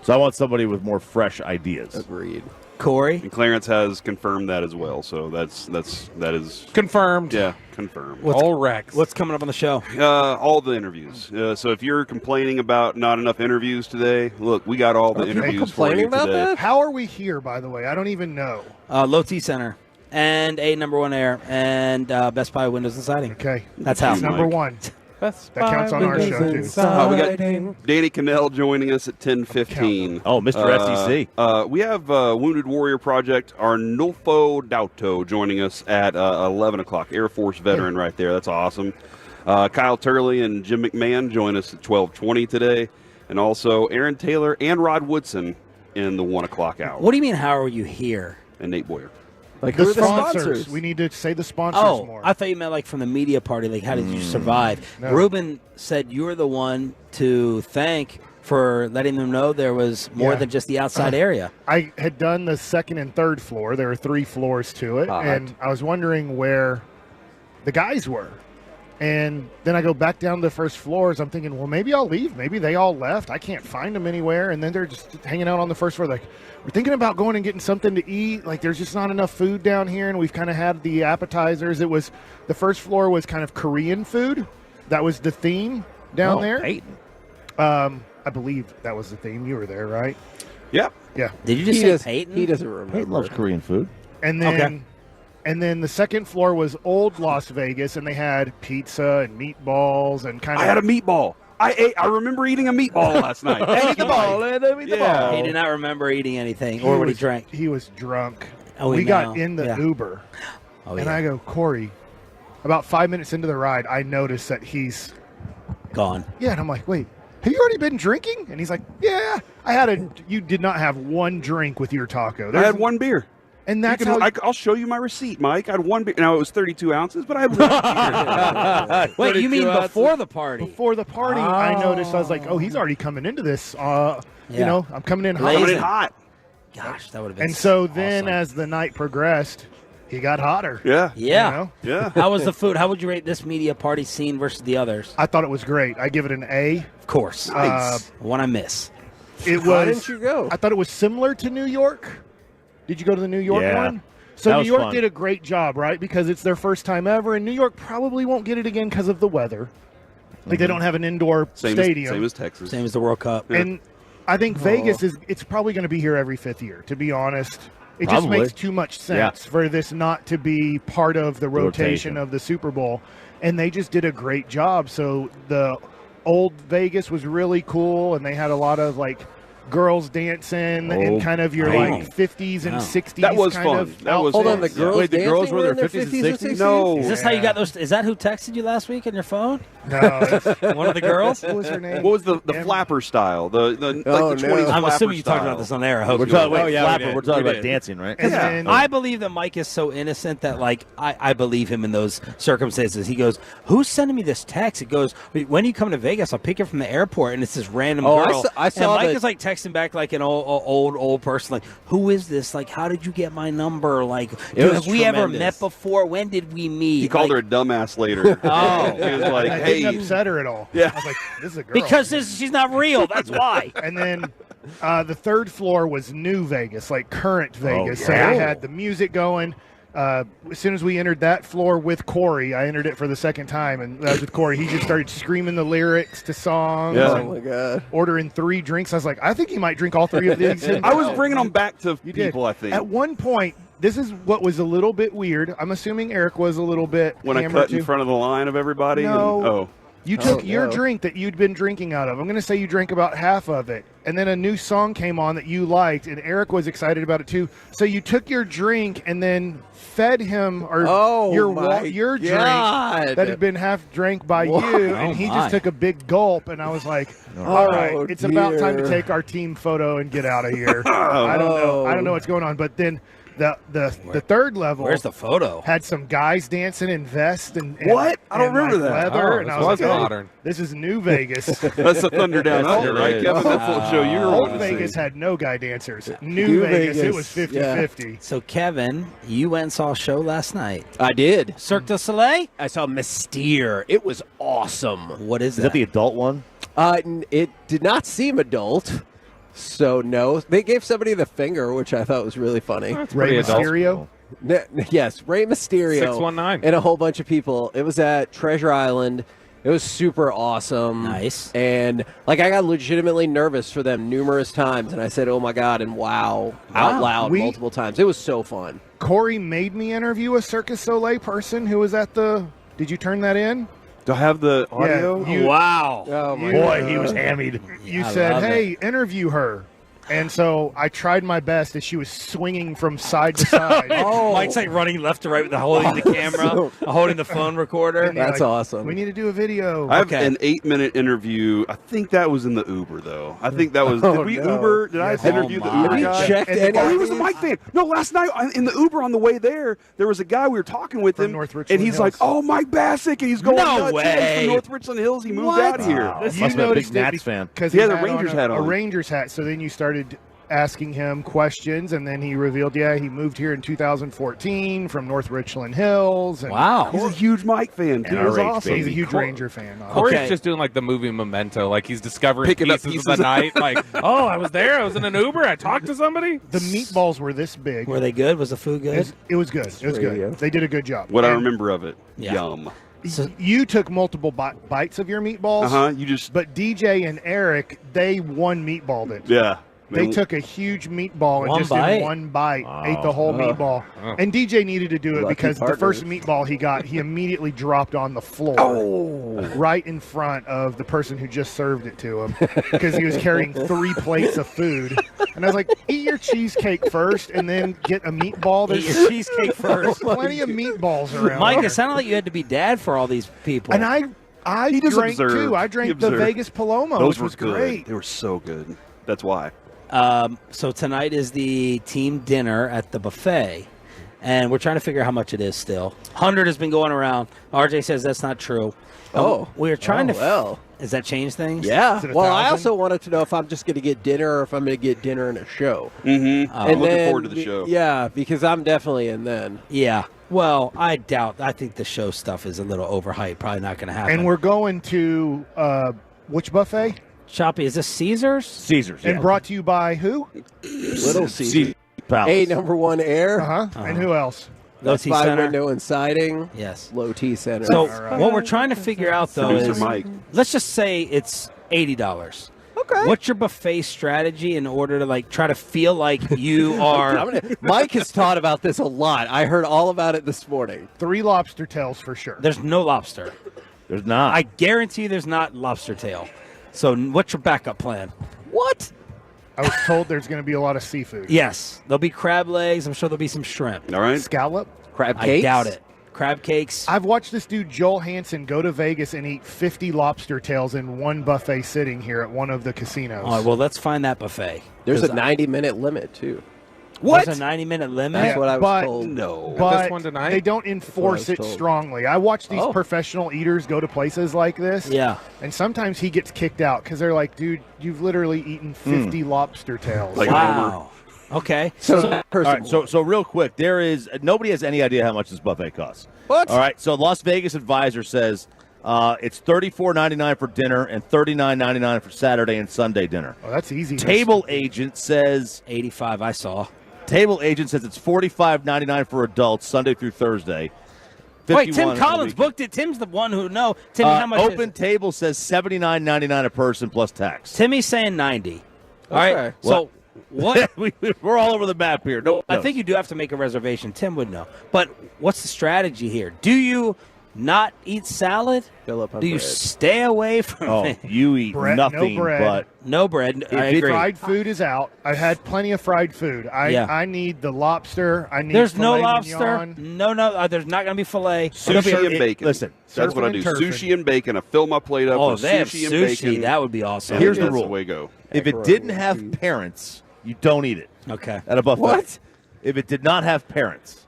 So I want somebody with more fresh ideas. Agreed. Corey? And Clarence has confirmed that as well. So that is confirmed. Yeah, confirmed. Rex. What's coming up on the show? All the interviews. So if you're complaining about not enough interviews today, look, we got all the interviews for you today. How are we here, by the way? I don't even know. Low T Center and a number one air and Best Buy Windows and Siding. Okay. That's how. Number one. That counts on our show, too. We got Danny Cannell joining us at 10:15. Oh, Mr. FCC. We have Wounded Warrior Project, Arnulfo Dauto joining us at 11 o'clock. Air Force veteran right there. That's awesome. Kyle Turley and Jim McMahon join us at 12:20 today. And also Aaron Taylor and Rod Woodson in the 1 o'clock hour. What do you mean, how are you here? And Nate Boyer. Like, the who are the sponsors. sponsors? We need to say the sponsors more. I thought you meant from the media party. How did you survive? No. Ruben said you're the one to thank for letting them know there was more than just the outside area. I had done the second and third floor. There were 3 floors to it, and I was wondering where the guys were. And then I go back down to the first floors. I'm thinking, well, maybe I'll leave. Maybe they all left. I can't find them anywhere. And then they're just hanging out on the first floor. Like, we're thinking about going and getting something to eat. Like, there's just not enough food down here. And we've kind of had the appetizers. The first floor was kind of Korean food. That was the theme down there. Peyton. I believe that was the theme. You were there, right? Yep. Yeah. Did you just say Peyton? He doesn't remember. Peyton loves Korean food. And then, and then the second floor was old Las Vegas, and they had pizza and meatballs and kind of. I had a meatball. I remember eating a meatball last night. Eat the ball. He did not remember eating anything or what he drank. He was drunk. Oh, we we got know. in the Yeah. Uber, and I go, Corey, about 5 minutes into the ride, I noticed that he's gone. Yeah, and I'm like, wait, have you already been drinking? And he's like, yeah, you did not have one drink with your taco. I had one beer. And that's I'll show you my receipt, Mike. I had one beer. Now, it was 32 ounces, but I had one beer. Wait, you mean before the party? Before the party, I noticed. I was like, oh, he's already coming into this. You know, I'm coming in hot. Coming in hot. Gosh, that would have been And so then as the night progressed, he got hotter. Yeah. Yeah. You know? Yeah. How was the food? How would you rate this media party scene versus the others? I thought it was great. I give it an A. Of course. Nice. One I miss. It was. Why didn't you go? I thought it was similar to New York. Did you go to the New York one? So That New was York fun. did a great job, right? Because it's their first time ever, and New York probably won't get it again because of the weather. Like they don't have an indoor stadium. Same as Texas. Same as the World Cup. And I think Vegas it's probably going to be here every 5th year, to be honest. It just makes too much sense for this not to be part of the rotation of the Super Bowl. And they just did a great job. So the old Vegas was really cool, and they had a lot of like girls dancing in kind of your like 50s and 60s. That was kind fun. of That was Hold on, fun. the girls Wait, the girls were in their 50s and 60s? No. Is this how you got those? Is that who texted you last week on your phone? No. One of the girls? What was her name? What was the flapper style? The like the 20s I'm flapper assuming you talked style. about this on air. I hope We're you talking, did. flapper, we're talking about dancing, right? And then, I believe that Mike is so innocent that, like, I believe him in those circumstances. He goes, "Who's sending me this text?" It goes, "When you come to Vegas, I'll pick you up from the airport," and it's this random girl. I saw and Mike that- is like texting back like an old person, like, "Who is this? Like, how did you get my number? Like, have we ever met before? When did we meet?" He called her a dumbass later. Oh. He was like, I hey. didn't upset her at all. Yeah. I was like, this is a girl. Because she's not real. That's why. And then the third floor was new Vegas, like current Vegas. So yeah. they had the music going. As soon as we entered that floor with Corey, I entered it for the second time, and that was with Corey. He just started screaming the lyrics to songs. Yeah. And Oh, my God. ordering 3 drinks. I was like, I think he might drink all 3 of these. I was bringing them back to You did. people, I think. At one point, this is what was a little bit weird. I'm assuming Eric was a little bit When I hammered cut too. in front of the line of everybody. No. You took your no. drink that you'd been drinking out of. I'm going to say you drank about half of it. And then a new song came on that you liked, and Eric was excited about it too. So you took your drink and then fed him your drink that had been half drank by you, and he just took a big gulp. And I was like, all right, it's about time to take our team photo and get out of here. I don't know what's going on. But then the third level. Where's the photo? Had some guys dancing in vests and What? I don't remember like that. leather, Oh, and this I was like, was oh, modern. this is new Vegas. That's the Thunder Down Under, right, Kevin? That's what show you were Old wanting to Vegas see. had no guy dancers. New Vegas, it was 50-50. So, Kevin, you went and saw a show last night. I did. Cirque du Soleil? I saw Mystere. It was awesome. What is Is that the adult one? It did not seem adult. So, no. They gave somebody the finger, which I thought was really funny. Ray Mysterio? Yes, Ray Mysterio. 619. And a whole bunch of people. It was at Treasure Island. It was super awesome. Nice. And, like, I got legitimately nervous for them numerous times. And I said, oh, my God, and wow out loud multiple times. It was so fun. Corey made me interview a Cirque du Soleil person who was at the... Did you turn that in? Do I have the audio? Yeah, you- Wow. Oh, my Boy, God. he was hammied. You I said, love hey, interview her. And so I tried my best as she was swinging from side to side. Mike's like running left to right with holding the camera, holding the phone recorder. And you're That's like, awesome. We need to do a video. I have Okay. an 8-minute interview. I think that was in the Uber, though. I think that was. Did we no. Uber? Did Yes. I interview the my. Uber Have you guy? checked any Oh, he of was a these? Mike fan. No, last night in the Uber on the way there was a guy we were talking with From him, North and Richland he's Hills. like, "Oh, Mike Bassick," and he's going No nuts. Yeah, he's way. from North Richland Hills. He moved What? out here. Wow. You Must have been a noticed big it Nats fan. because He he had a had Rangers on hat a on. Rangers hat. So then you started asking him questions, and then he revealed, he moved here in 2014 from North Richland Hills. And Wow. He's a huge Mike fan too. And It was RH, awesome. He's a baby. huge Ranger fan. Corey's Okay. just doing like the movie Memento, like he's discovering Picking up pieces pieces of the of- night. Like, oh, I was there. I was in an Uber. I talked to somebody. The meatballs were this big. Were they good? Was the food good? It was good. It was Radio. good. They did a good job. What I And remember of it, Yeah. yum. So- you took multiple bites of your meatballs, You just but DJ and Eric, they one meatballed it. yeah. They took a huge meatball and One just bite? in one bite ate the whole meatball. And DJ needed to do it Lucky because the partners. first meatball he got, he immediately dropped on the floor right in front of the person who just served it to him because he was carrying 3 plates of food. And I was like, eat your cheesecake first and then get a meatball. Eat your cheesecake first. plenty of meatballs around. Mike, there. it sounded like you had to be dad for all these people. And I He just drank observed. too. I He drank the observed. Vegas Paloma, Those which were was good. great. They were so good. That's why. So tonight is the team dinner at the buffet, and we're trying to figure out how much it is still. 100 has been going around. RJ says that's not true. We're trying to. Well. Does that change things? Yeah. Is it Well, I 1,000? also wanted to know if I'm just going to get dinner or if I'm going to get dinner and a show. Mm-hmm. I'm looking forward to the show. Yeah, because I'm definitely in then. Yeah. Well, I doubt. I think the show stuff is a little overhyped. Probably not going to happen. And we're going to which buffet? Choppy. Is this Caesars? Caesars. And brought to you by who? Little Caesar. Caesar Palace. A #1 Air. And who else? Low That's T by Center. window and siding. Yes. Low T Center. So All right. what we're trying to figure out though Producer is, Mike. let's just say it's $80. Okay. What's your buffet strategy in order to try to feel like you are? Mike has thought about this a lot. I heard all about it this morning. 3 lobster tails for sure. There's no lobster. There's not. I guarantee you there's not lobster tail. So what's your backup plan? What? I was told there's going to be a lot of seafood. Yes, there'll be crab legs. I'm sure there'll be some shrimp. All right. Scallop? Crab I cakes? doubt it. Crab cakes. I've watched this dude, Joel Hansen, go to Vegas and eat 50 lobster tails in one buffet sitting here at one of the casinos. All right, well, let's find that buffet. There's a 90-minute limit, too. What? There's a 90-minute limit? That's what I was but, told. No. But this one tonight? they don't enforce it told. strongly. I watch these professional eaters go to places like this. Yeah. And sometimes he gets kicked out because they're like, dude, you've literally eaten 50 lobster tails. Wow. Okay. All right, so real quick, nobody has any idea how much this buffet costs. What? All right, so Las Vegas Advisor says it's $34.99 for dinner and $39.99 for Saturday and Sunday dinner. Oh, that's easy. Table agent says $85. I saw. Table agent says it's $45.99 for adults Sunday through Thursday. Wait, Tim $51 Collins booked it. Tim's the one who know. Timmy, how much open is it? table says $79.99 a person plus tax. Timmy's saying 90. All right. So what? We're all over the map here. No, I think you do have to make a reservation. Tim would know. But what's the strategy here? Do you not eat salad? Fill up on Do you bread. stay away from it? You eat Bread, nothing no bread. but No bread. I agree. Fried food is out. I've had plenty of fried food. I need the lobster. I need There's no filet lobster. mignon. No. There's not going to be filet. Sushi and bacon. Listen, that's what I do. turfing. Sushi and bacon. I fill my plate up Oh, with they have sushi and sushi. bacon. That would be awesome. and Here's the that's rule. the way to go. if it didn't have parents, you don't eat it Okay. at a buffet. What? If it did not have parents,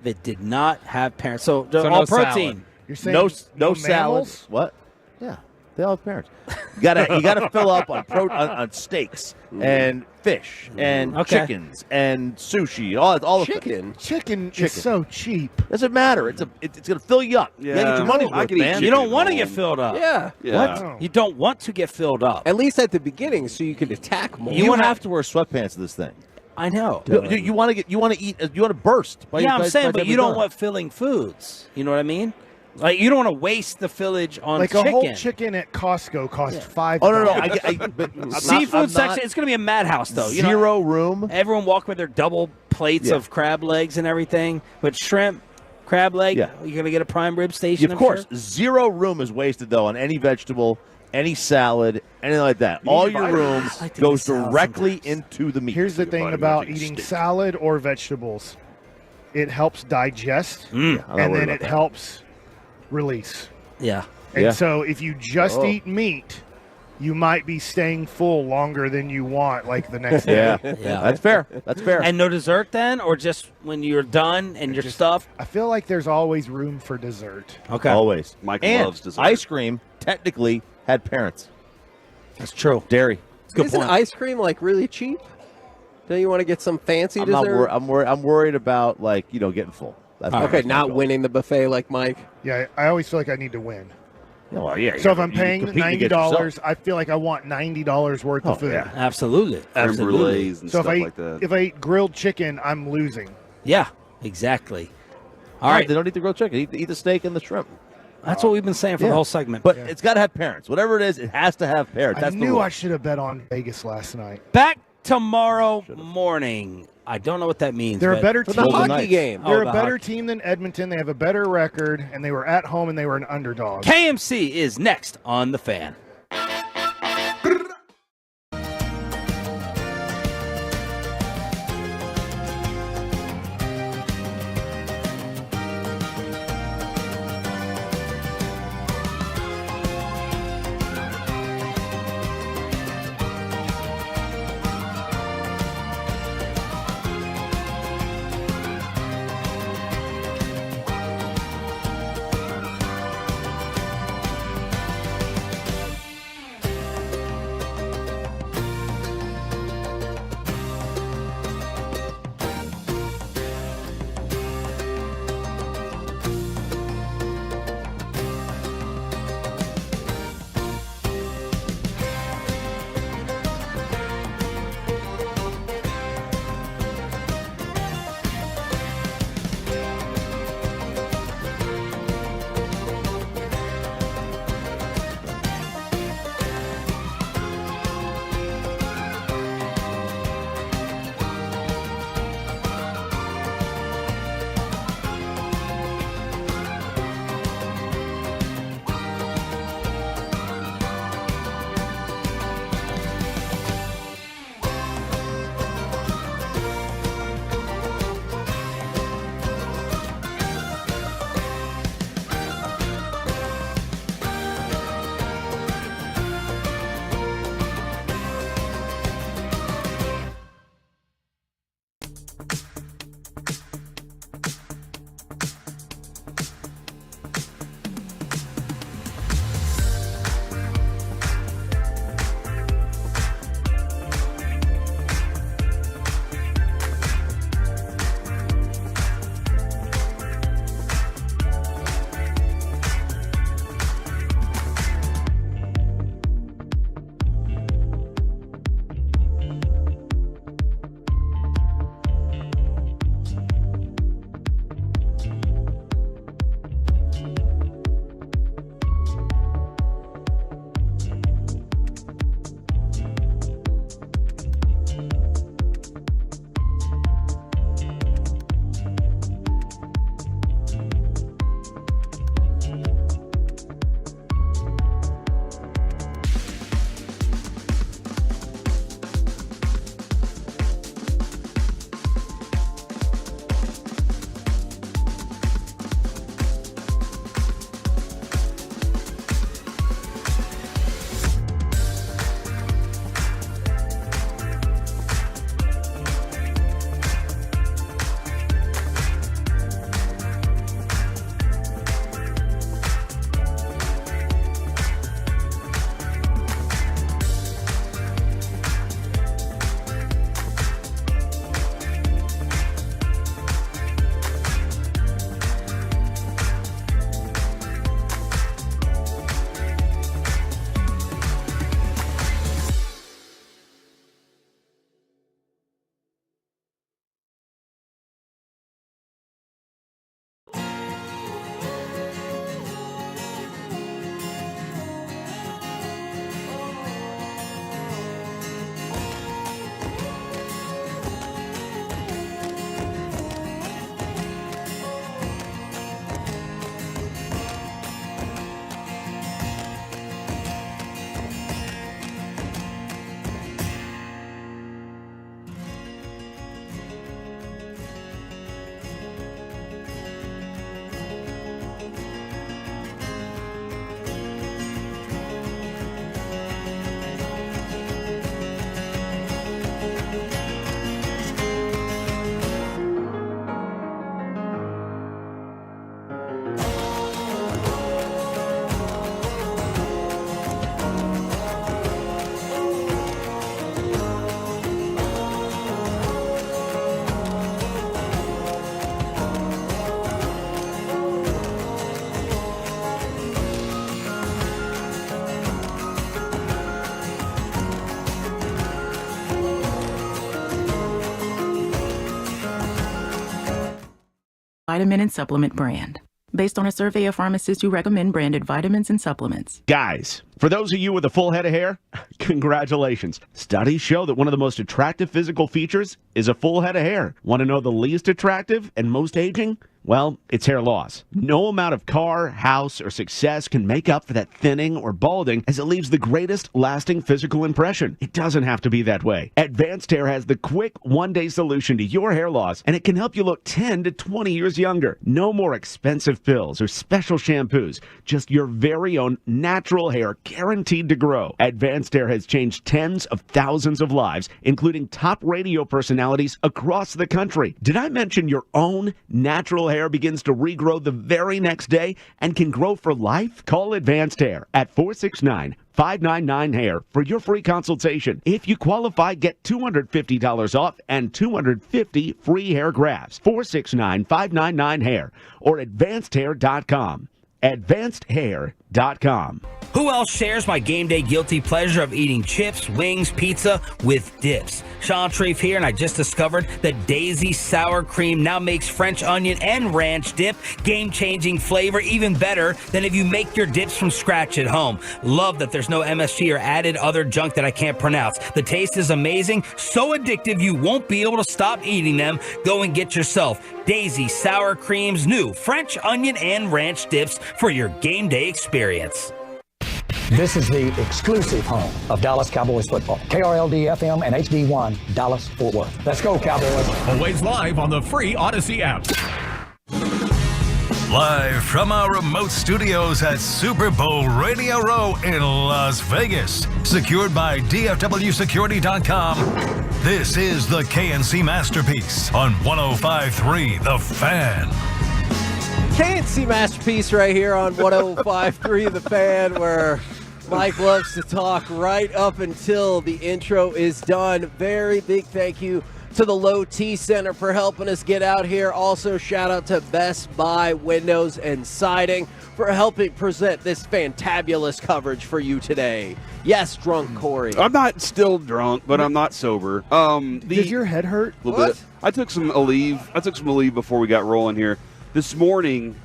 That did not have parents. So they're So all no salad. protein. You're saying no salad. mammals? What? Yeah, they all have parents. You gotta fill up on steaks and fish and Okay. chickens and sushi. All the Chicken? Chicken is so cheap. Doesn't matter. It's gonna fill you up. You gotta get your money's I worth, can eat man. chicken You don't at want to home. get filled up. Yeah. Yeah. What? You don't want to get filled up. At least at the beginning, so you can attack more. You have to wear sweatpants to this thing. I know. You want to eat. You want to burst. Yeah, I'm saying, but you don't want filling foods. You know what I mean? Like, you don't want to waste the fillage on Like chicken. a whole chicken at Costco costs $5. Oh no! But Seafood section, it's going to be a madhouse, though. You know, Zero room. everyone walk with their double plates Yeah. of crab legs and everything. But shrimp, crab leg, Yeah. you're going to get a prime rib station, Of course, zero room is wasted though on any vegetable, any salad, anything like that. All your room I like to goes eat salad directly into the meat. Here's the thing vitamin about rich eating steak. salad or vegetables. It helps digest, I'm not and worried then about it that. helps release. Yeah. And Yeah. so if you just eat meat, you might be staying full longer than you want, like the next day. Yeah, Yeah. that's fair. That's fair. And no dessert then? Or just when you're done and you're stuffed? I feel like there's always room for dessert. Okay. Always. Mike and loves dessert. ice cream technically had parents. That's true. Dairy. Good Isn't point. ice cream like really cheap? Don't you want to get some fancy I'm not dessert? I'm worried about getting full. That's Okay, my not goal. winning the buffet like Mike. Yeah, I always feel like I need to win. Yeah, well, yeah. So if I'm you paying compete against $90, yourself. I feel like I want $90 worth of food. yeah. Absolutely. Creme Absolutely. brulees and So stuff if I like that. if I eat grilled chicken, I'm losing. Yeah, exactly. All No, right. they don't eat the grilled chicken. Eat the steak and the shrimp. That's what we've been saying for the whole segment. But it's got to have parents. Whatever it is, it has to have parents. That's I the knew rule. I should have bet on Vegas last night. Back tomorrow morning. I don't know what that means. They're a but- better For team. the Golden hockey Knights. game. Oh, They're the a better hockey. team than Edmonton. They have a better record, and they were at home and they were an underdog. KMC is next on The Fan. vitamin and supplement brand. Based on a survey of pharmacists who recommend branded vitamins and supplements. Guys, for those of you with a full head of hair, congratulations. Studies show that one of the most attractive physical features is a full head of hair. Want to know the least attractive and most aging? Well, it's hair loss. No amount of car, house, or success can make up for that thinning or balding, as it leaves the greatest lasting physical impression. It doesn't have to be that way. Advanced Hair has the quick one-day solution to your hair loss, and it can help you look 10 to 20 years younger. No more expensive pills or special shampoos. Just your very own natural hair guaranteed to grow. Advanced Hair has changed tens of thousands of lives, including top radio personalities across the country. Did I mention your own natural hair begins to regrow the very next day and can grow for life? Call Advanced Hair at 469-599-HAIR for your free consultation. If you qualify, get $250 off and 250 free hair grafts. 469-599-HAIR or advancedhair.com. AdvancedHair.com. Who else shares my game day guilty pleasure of eating chips, wings, pizza with dips? Sean Treef here, and I just discovered that Daisy Sour Cream now makes French onion and ranch dip. Game-changing flavor, even better than if you make your dips from scratch at home. Love that there's no MSG or added other junk that I can't pronounce. The taste is amazing, so addictive you won't be able to stop eating them. Go and get yourself Daisy Sour Cream's new French onion and ranch dips for your game day experience. This is the exclusive home of Dallas Cowboys football. KRLD FM and HD1 Dallas Fort Worth. Let's go, Cowboys. Always live on the free Odyssey app. Live from our remote studios at Super Bowl Radio Row in Las Vegas. Secured by DFWsecurity.com. This is the KNC Masterpiece on 105.3 The Fan. KNC Masterpiece right here on 105.3 The Fan, where Mike loves to talk right up until the intro is done. Very big thank you to the Low T Center for helping us get out here. Also, shout out to Best Buy Windows and Siding for helping present this fantabulous coverage for you today. Yes, drunk Corey. I'm not still drunk, but I'm not sober. Does your head hurt? A little bit. I took some Aleve before we got rolling here. This morning.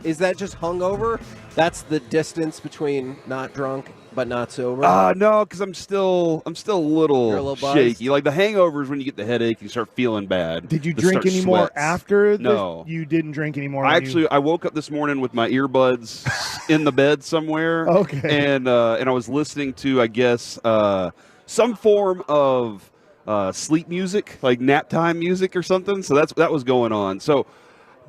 Is that just hungover? That's the distance between not drunk but not sober? No, because I'm still a little shaky. Like the hangovers, when you get the headache, you start feeling bad. Did you drink any more after? No, you didn't drink anymore. I woke up this morning with my earbuds in the bed somewhere. Okay, and I was listening to, I guess, some form of sleep music, like nap time music or something. So that was going on. So.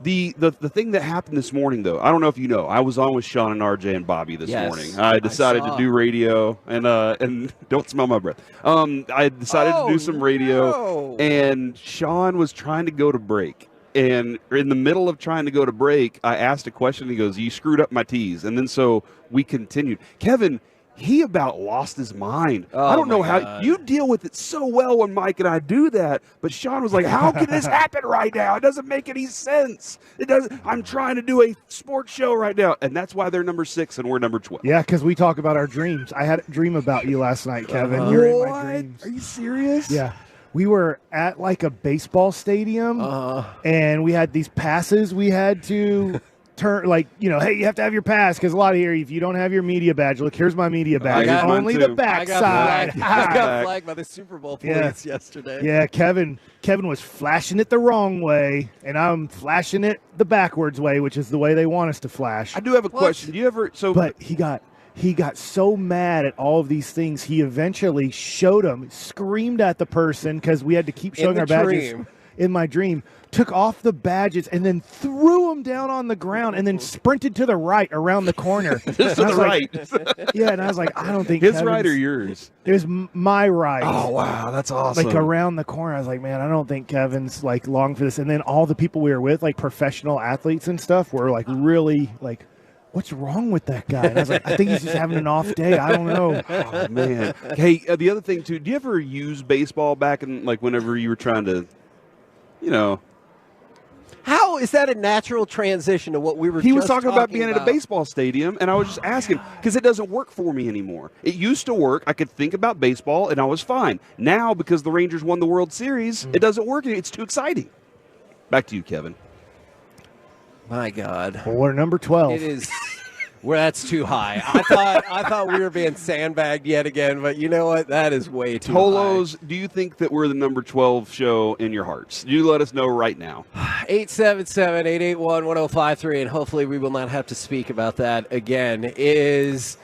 The thing that happened this morning, though, I don't know if you know, I was on with Sean and RJ and Bobby this morning. I decided to do radio, and don't smell my breath. I decided to do some radio, and Sean was trying to go to break. And in the middle of trying to go to break, I asked a question. He goes, "You screwed up my tees." And then so we continued. Kevin, he about lost his mind. I don't know how you deal with it so well when Mike and I do that, but Sean was like, "How can this happen right now? It doesn't make any sense. It doesn't. I'm trying to do a sports show right now," and that's why they're number 6 and we're number 12. Yeah, because we talk about our dreams. I had a dream about you last night, Kevin. You're in my dreams. Are you serious? Yeah. We were at like a baseball stadium, and we had these passes we had to turn, like, hey, you have to have your pass, because a lot of here, if you don't have your media badge, look, here's my media badge. Only the backside. I got flagged by the Super Bowl police yesterday. Yeah, Kevin was flashing it the wrong way, and I'm flashing it the backwards way, which is the way they want us to flash. I do have a question. Do you ever But he got so mad at all of these things, he eventually showed them, screamed at the person, because we had to keep showing our badges. In my dream, took off the badges and then threw them down on the ground and then sprinted to the right around the corner. Just to the right. Yeah, and I was like, I don't think his right or yours? It was my right. Oh, wow, that's awesome. Like around the corner, I was like, man, I don't think Kevin's like long for this. And then all the people we were with, like professional athletes and stuff, were like really like, what's wrong with that guy? And I was like, I think he's just having an off day. I don't know. Oh, man. Hey, the other thing, too, do you ever use baseball back in, like, whenever you were trying to, How is that a natural transition to what we were He just was talking about being about? at a baseball stadium, and I was just asking, because it doesn't work for me anymore. It used to work. I could think about baseball, and I was fine. Now, because the Rangers won the World Series, it doesn't work. It's too exciting. Back to you, Kevin. My God. Well, we're number 12. It is. Well, that's too high. I thought we were being sandbagged yet again, but you know what? That is way too Tolos, do you think that we're the number 12 show in your hearts? You let us know right now. 877-881-1053, and hopefully we will not have to speak about that again, here's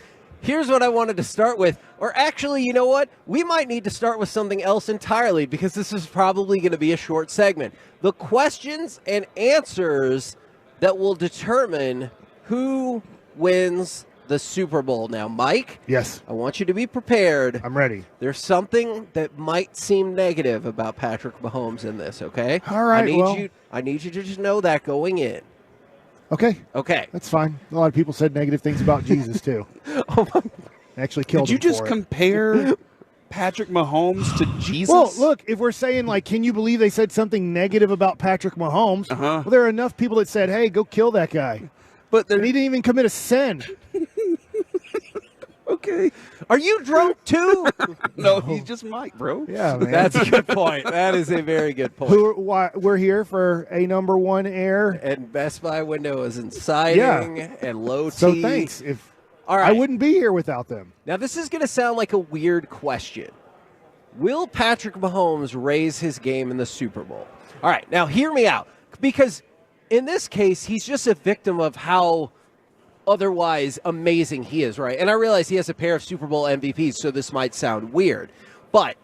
what I wanted to start with. Or actually, you know what? We might need to start with something else entirely because this is probably going to be a short segment. The questions and answers that will determine who wins the Super Bowl. Now, Mike? Yes. I want you to be prepared. I'm ready. There's something that might seem negative about Patrick Mahomes in this, okay? All right, I need you to just know that going in. Okay. Okay. That's fine. A lot of people said negative things about Jesus, too. Actually killed Did you him for just it. compare Patrick Mahomes to Jesus? Well, look, if we're saying, like, can you believe they said something negative about Patrick Mahomes? Well, there are enough people that said, hey, go kill that guy. But he didn't even commit a sin. Okay. Are you drunk, too? No, he's just Mike, bro. Yeah, man. That's a good point. That is a very good point. We're here for a number one air. And Best Buy windows and siding and low T. So thanks. All right. I wouldn't be here without them. Now, this is going to sound like a weird question. Will Patrick Mahomes raise his game in the Super Bowl? All right. Now, hear me out. Because in this case, he's just a victim of how otherwise amazing he is, right? And I realize he has a pair of Super Bowl MVPs, so this might sound weird. But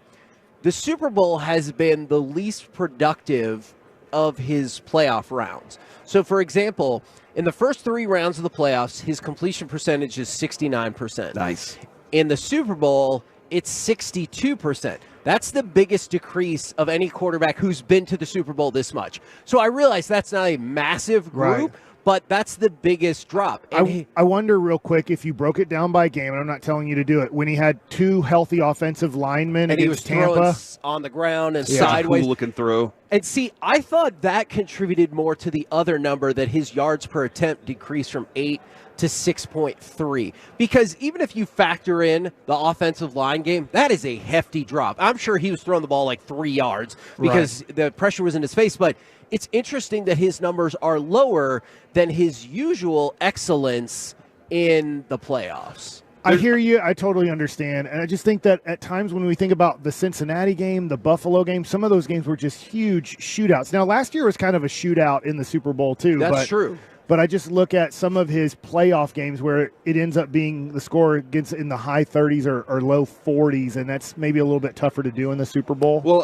the Super Bowl has been the least productive of his playoff rounds. So, for example, in the first 3 rounds of the playoffs, his completion percentage is 69%. Nice. In the Super Bowl, it's 62%. That's the biggest decrease of any quarterback who's been to the Super Bowl this much. So I realize that's not a massive group, but that's the biggest drop. And I wonder real quick if you broke it down by game, and I'm not telling you to do it, when he had 2 healthy offensive linemen and he was against Tampa. On the ground and sideways. Cool looking throw. And see, I thought that contributed more to the other number, that his yards per attempt decreased from 8 to 6.3. Because even if you factor in the offensive line game, that is a hefty drop. I'm sure he was throwing the ball like 3 yards because the pressure was in his face. But it's interesting that his numbers are lower than his usual excellence in the playoffs. I hear you. I totally understand. And I just think that at times when we think about the Cincinnati game, the Buffalo game, some of those games were just huge shootouts. Now, last year was kind of a shootout in the Super Bowl, too. That's true. But I just look at some of his playoff games where it ends up being the score gets in the high 30s or low 40s, and that's maybe a little bit tougher to do in the Super Bowl. Well,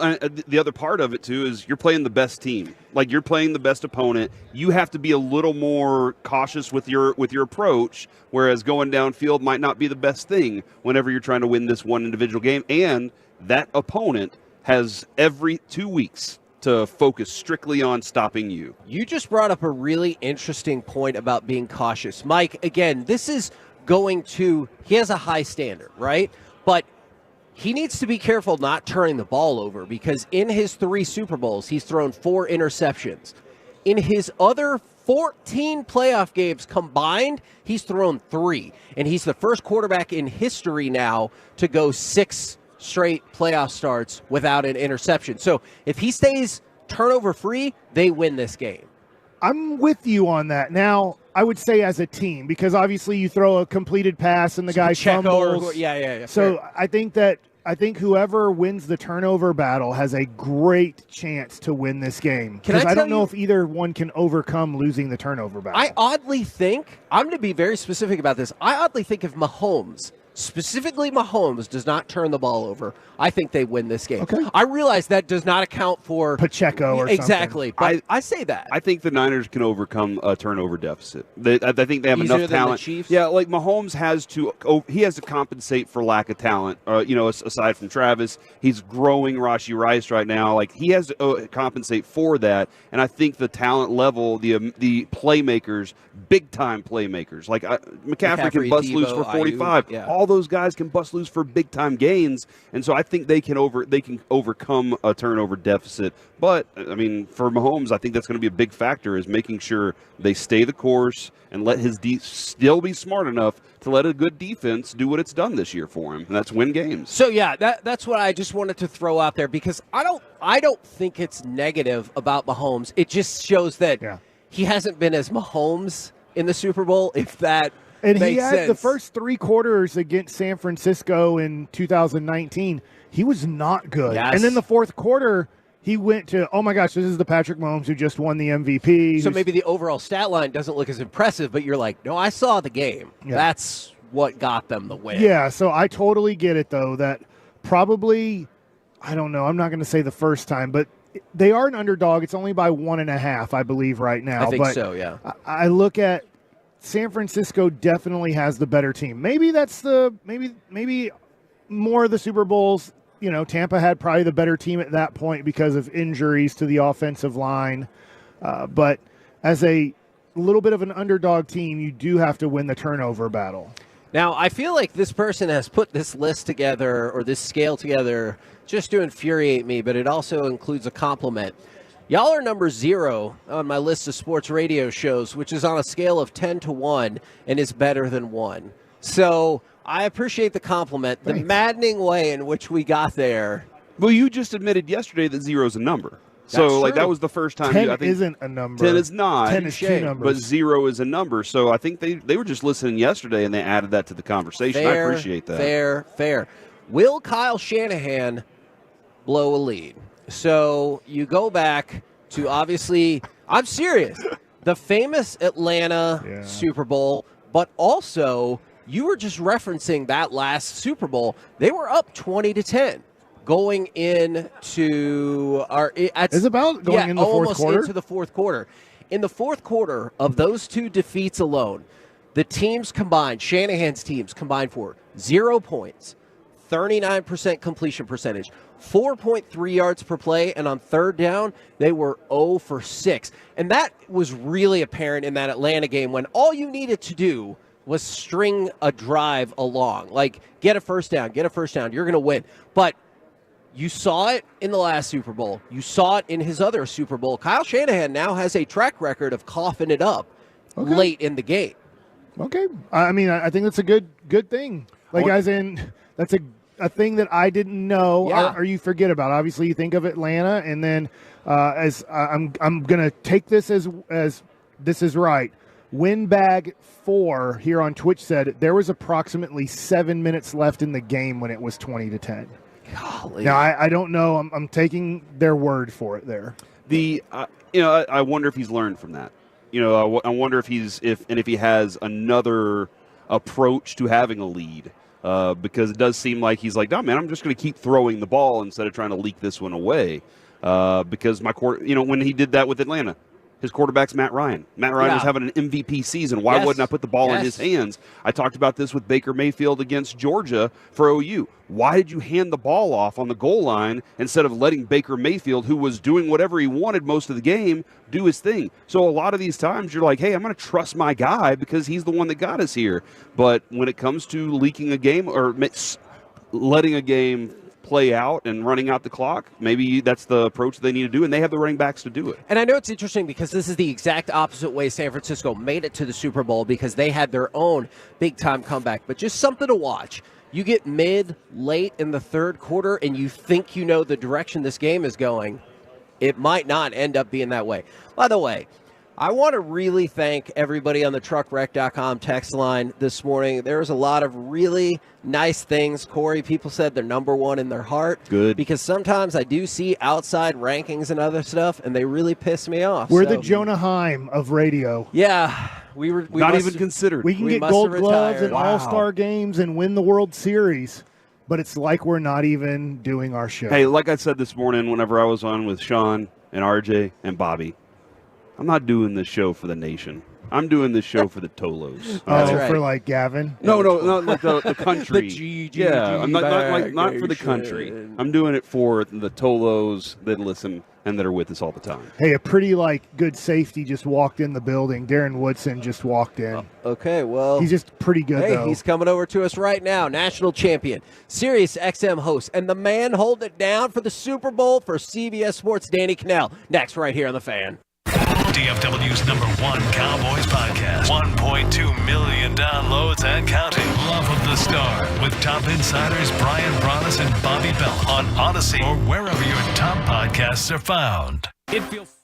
the other part of it, too, is you're playing the best team. Like, you're playing the best opponent. You have to be a little more cautious with your approach, whereas going downfield might not be the best thing whenever you're trying to win this one individual game. And that opponent has every 2 weeks to focus strictly on stopping you. You just brought up a really interesting point about being cautious. Mike, again, this is he has a high standard, right? But he needs to be careful not turning the ball over because in his 3 Super Bowls, he's thrown 4 interceptions. In his other 14 playoff games combined, he's thrown 3. And he's the first quarterback in history now to go 6 straight playoff starts without an interception. So if he stays turnover free, they win this game. I'm with you on that. Now, I would say as a team, because obviously you throw a completed pass and the guy fumbles. Yeah. So I think whoever wins the turnover battle has a great chance to win this game. Because I don't know if either one can overcome losing the turnover battle. I oddly think, I'm going to be very specific about this, I oddly think if Mahomes does not turn the ball over, I think they win this game. Okay. I realize that does not account for Pacheco or exactly, something. but I say that. I think the Niners can overcome a turnover deficit. I think they have Easier enough than talent. the Chiefs? Yeah, like Mahomes has to compensate for lack of talent. Aside from Travis, he's growing Rashee Rice right now. Like he has to compensate for that, and I think the talent level, the playmakers, big time playmakers, like McCaffrey can bust Debo, loose for 45. Ayuk, yeah. All those guys can bust loose for big time gains, and so I think they can overcome a turnover deficit. But I mean, for Mahomes, I think that's going to be a big factor is making sure they stay the course and let his still be smart enough to let a good defense do what it's done this year for him, and that's win games. So yeah, that's what I just wanted to throw out there because I don't think it's negative about Mahomes. It just shows that he hasn't been as Mahomes in the Super Bowl, if that And makes he had sense. the first 3 quarters against San Francisco in 2019. He was not good. Yes. And then the fourth quarter, he went to, oh my gosh, this is the Patrick Mahomes who just won the MVP. So maybe the overall stat line doesn't look as impressive, but you're like, no, I saw the game. Yeah. That's what got them the win. Yeah, so I totally get it, though, that probably, I don't know, I'm not going to say the first time, but they are an underdog. It's only by 1.5, I believe, right now. I think but so, yeah. I look at San Francisco definitely has the better team. Maybe that's maybe more of the Super Bowls. You know, Tampa had probably the better team at that point because of injuries to the offensive line. But as a little bit of an underdog team, you do have to win the turnover battle. Now, I feel like this person has put this list together or this scale together just to infuriate me, but it also includes a compliment. Y'all are number 0 on my list of sports radio shows, which is on a scale of 10 to 1 and is better than 1. So I appreciate the compliment. Thanks. The maddening way in which we got there. Well, you just admitted yesterday that 0 is a number. So, like, that was the first time. 10 I think isn't a number. 10 is not. 10 is 2 numbers. But 0 is a number. So I think they were just listening yesterday and they added that to the conversation. I appreciate that. Fair. Will Kyle Shanahan blow a lead? So you go back to, obviously, I'm serious, the famous Atlanta Super Bowl, but also you were just referencing that last Super Bowl. They were up 20-10 going into It's about going in the fourth almost quarter? into the fourth quarter. In the fourth quarter of those 2 defeats alone, the teams combined, Shanahan's teams combined for 0 points, 39% completion percentage, 4.3 yards per play, and on third down, they were 0 for 6. And that was really apparent in that Atlanta game when all you needed to do was string a drive along. Like, get a first down, you're going to win. But you saw it in the last Super Bowl. You saw it in his other Super Bowl. Kyle Shanahan now has a track record of coughing it up late in the game. Okay. I mean, I think that's a good thing. Like, as in, that's a thing that I didn't know or you forget about. Obviously, you think of Atlanta, and then as I'm going to take this as this is right. Winbag4 here on Twitch said there was approximately 7 minutes left in the game when it was 20-10. Golly. Now, I don't know. I'm taking their word for it there. I wonder if he's learned from that. I wonder if he has another approach to having a lead. Because it does seem like he's like, no, man, I'm just going to keep throwing the ball instead of trying to leak this one away. Because when he did that with Atlanta, his quarterback's Matt Ryan. Matt Ryan was having an MVP season. Why wouldn't I put the ball in his hands? I talked about this with Baker Mayfield against Georgia for OU. Why did you hand the ball off on the goal line instead of letting Baker Mayfield, who was doing whatever he wanted most of the game, do his thing? So a lot of these times you're like, hey, I'm going to trust my guy because he's the one that got us here. But when it comes to leaking a game or letting a game play out and running out the clock, maybe that's the approach they need to do, and they have the running backs to do it. And I know it's interesting because this is the exact opposite way San Francisco made it to the Super Bowl because they had their own big-time comeback. But just something to watch. You get late in the third quarter, and you think you know the direction this game is going. It might not end up being that way. By the way, I want to really thank everybody on the truckwreck.com text line this morning. There was a lot of really nice things. Corey, people said they're number 1 in their heart. Good. Because sometimes I do see outside rankings and other stuff, and they really piss me off. We're the Jonah Heim of radio. Yeah. We not even considered. We can get gold gloves and all-star games and win the World Series, but it's like we're not even doing our show. Hey, like I said this morning whenever I was on with Sean and RJ and Bobby, I'm not doing this show for the nation. I'm doing this show for the Tolos. For like Gavin? No, like the country. the I'm not for the country. I'm doing it for the Tolos that listen and that are with us all the time. Hey, a pretty good safety just walked in the building. Darren Woodson just walked in. Okay, well, he's just pretty good though. He's coming over to us right now. National champion, Sirius XM host, and the man holding it down for the Super Bowl for CBS Sports, Danny Cannell. Next, right here on The Fan. DFW's #1 Cowboys podcast. 1.2 million downloads and counting. Love of the Star with top insiders Brian Broaddus and Bobby Bell on Odyssey or wherever your top podcasts are found. It feels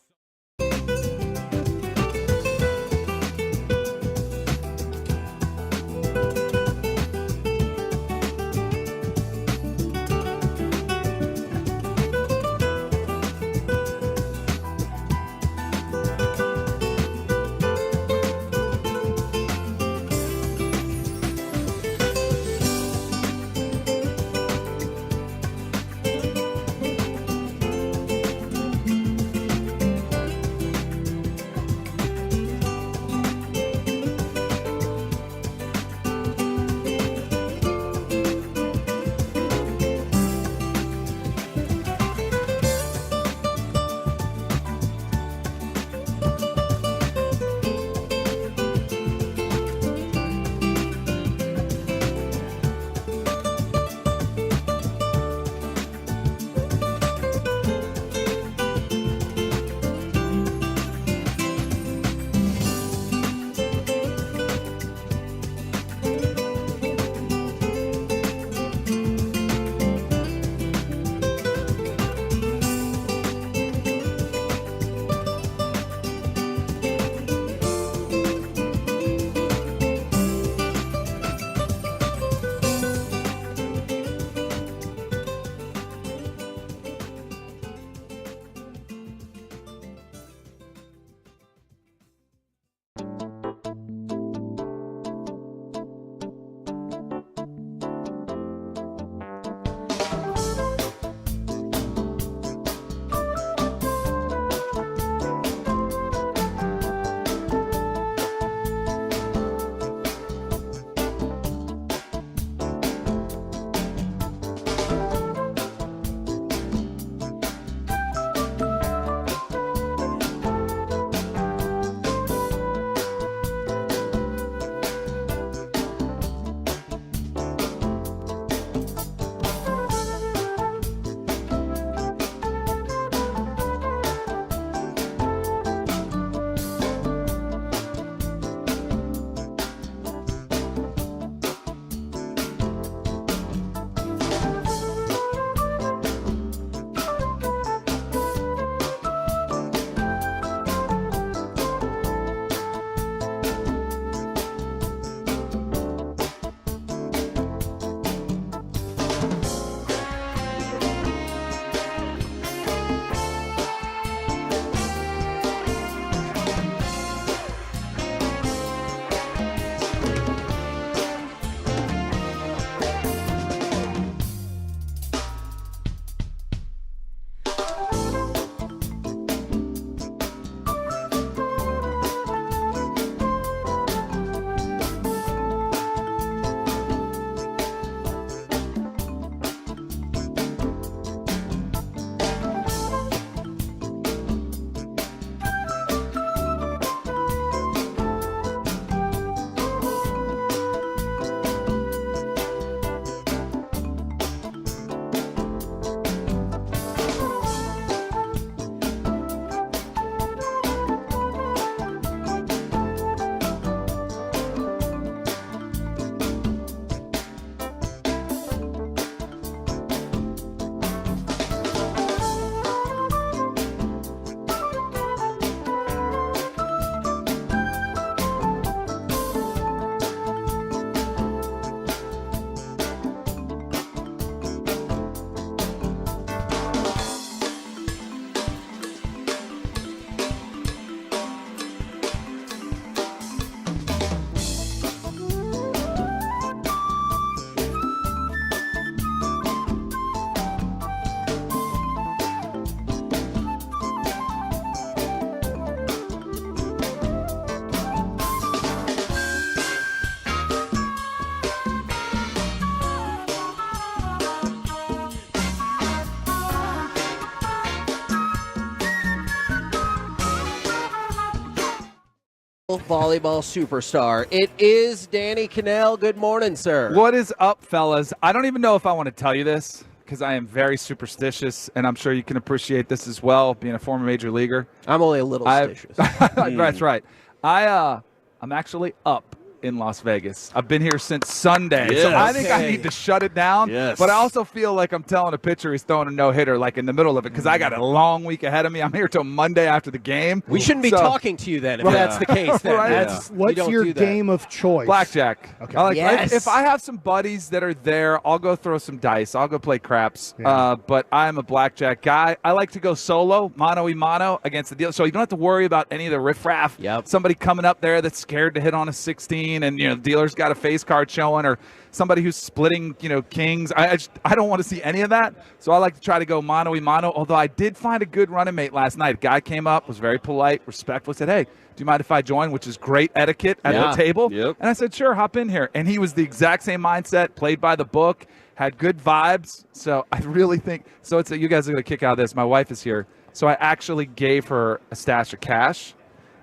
volleyball superstar. It is Danny Cannell. Good morning, sir. What is up, fellas? I don't even know if I want to tell you this because I am very superstitious, and I'm sure you can appreciate this as well, being a former major leaguer. I'm only a little stitious. That's right. I'm actually up in Las Vegas. I've been here since Sunday, so I think I need to shut it down. Yes. But I also feel like I'm telling a pitcher he's throwing a no-hitter like in the middle of it because I got a long week ahead of me. I'm here till Monday after the game. We shouldn't be talking to you then if that's the case. Then. Right? What's your game of choice? Blackjack. Okay. Like, if I have some buddies that are there, I'll go throw some dice. I'll go play craps. Yeah. But I'm a blackjack guy. I like to go solo, mano-y-mano against the deal. So you don't have to worry about any of the riffraff. Yep. Somebody coming up there that's scared to hit on a 16 and, the dealer's got a face card showing, or somebody who's splitting, kings. I don't want to see any of that. So I like to try to go mano-y-mano, although I did find a good running mate last night. A guy came up, was very polite, respectful, said, hey, do you mind if I join? Which is great etiquette at the table. Yep. And I said, sure, hop in here. And he was the exact same mindset, played by the book, had good vibes. So I really think – so it's you guys are going to kick out of this. My wife is here. So I actually gave her a stash of cash.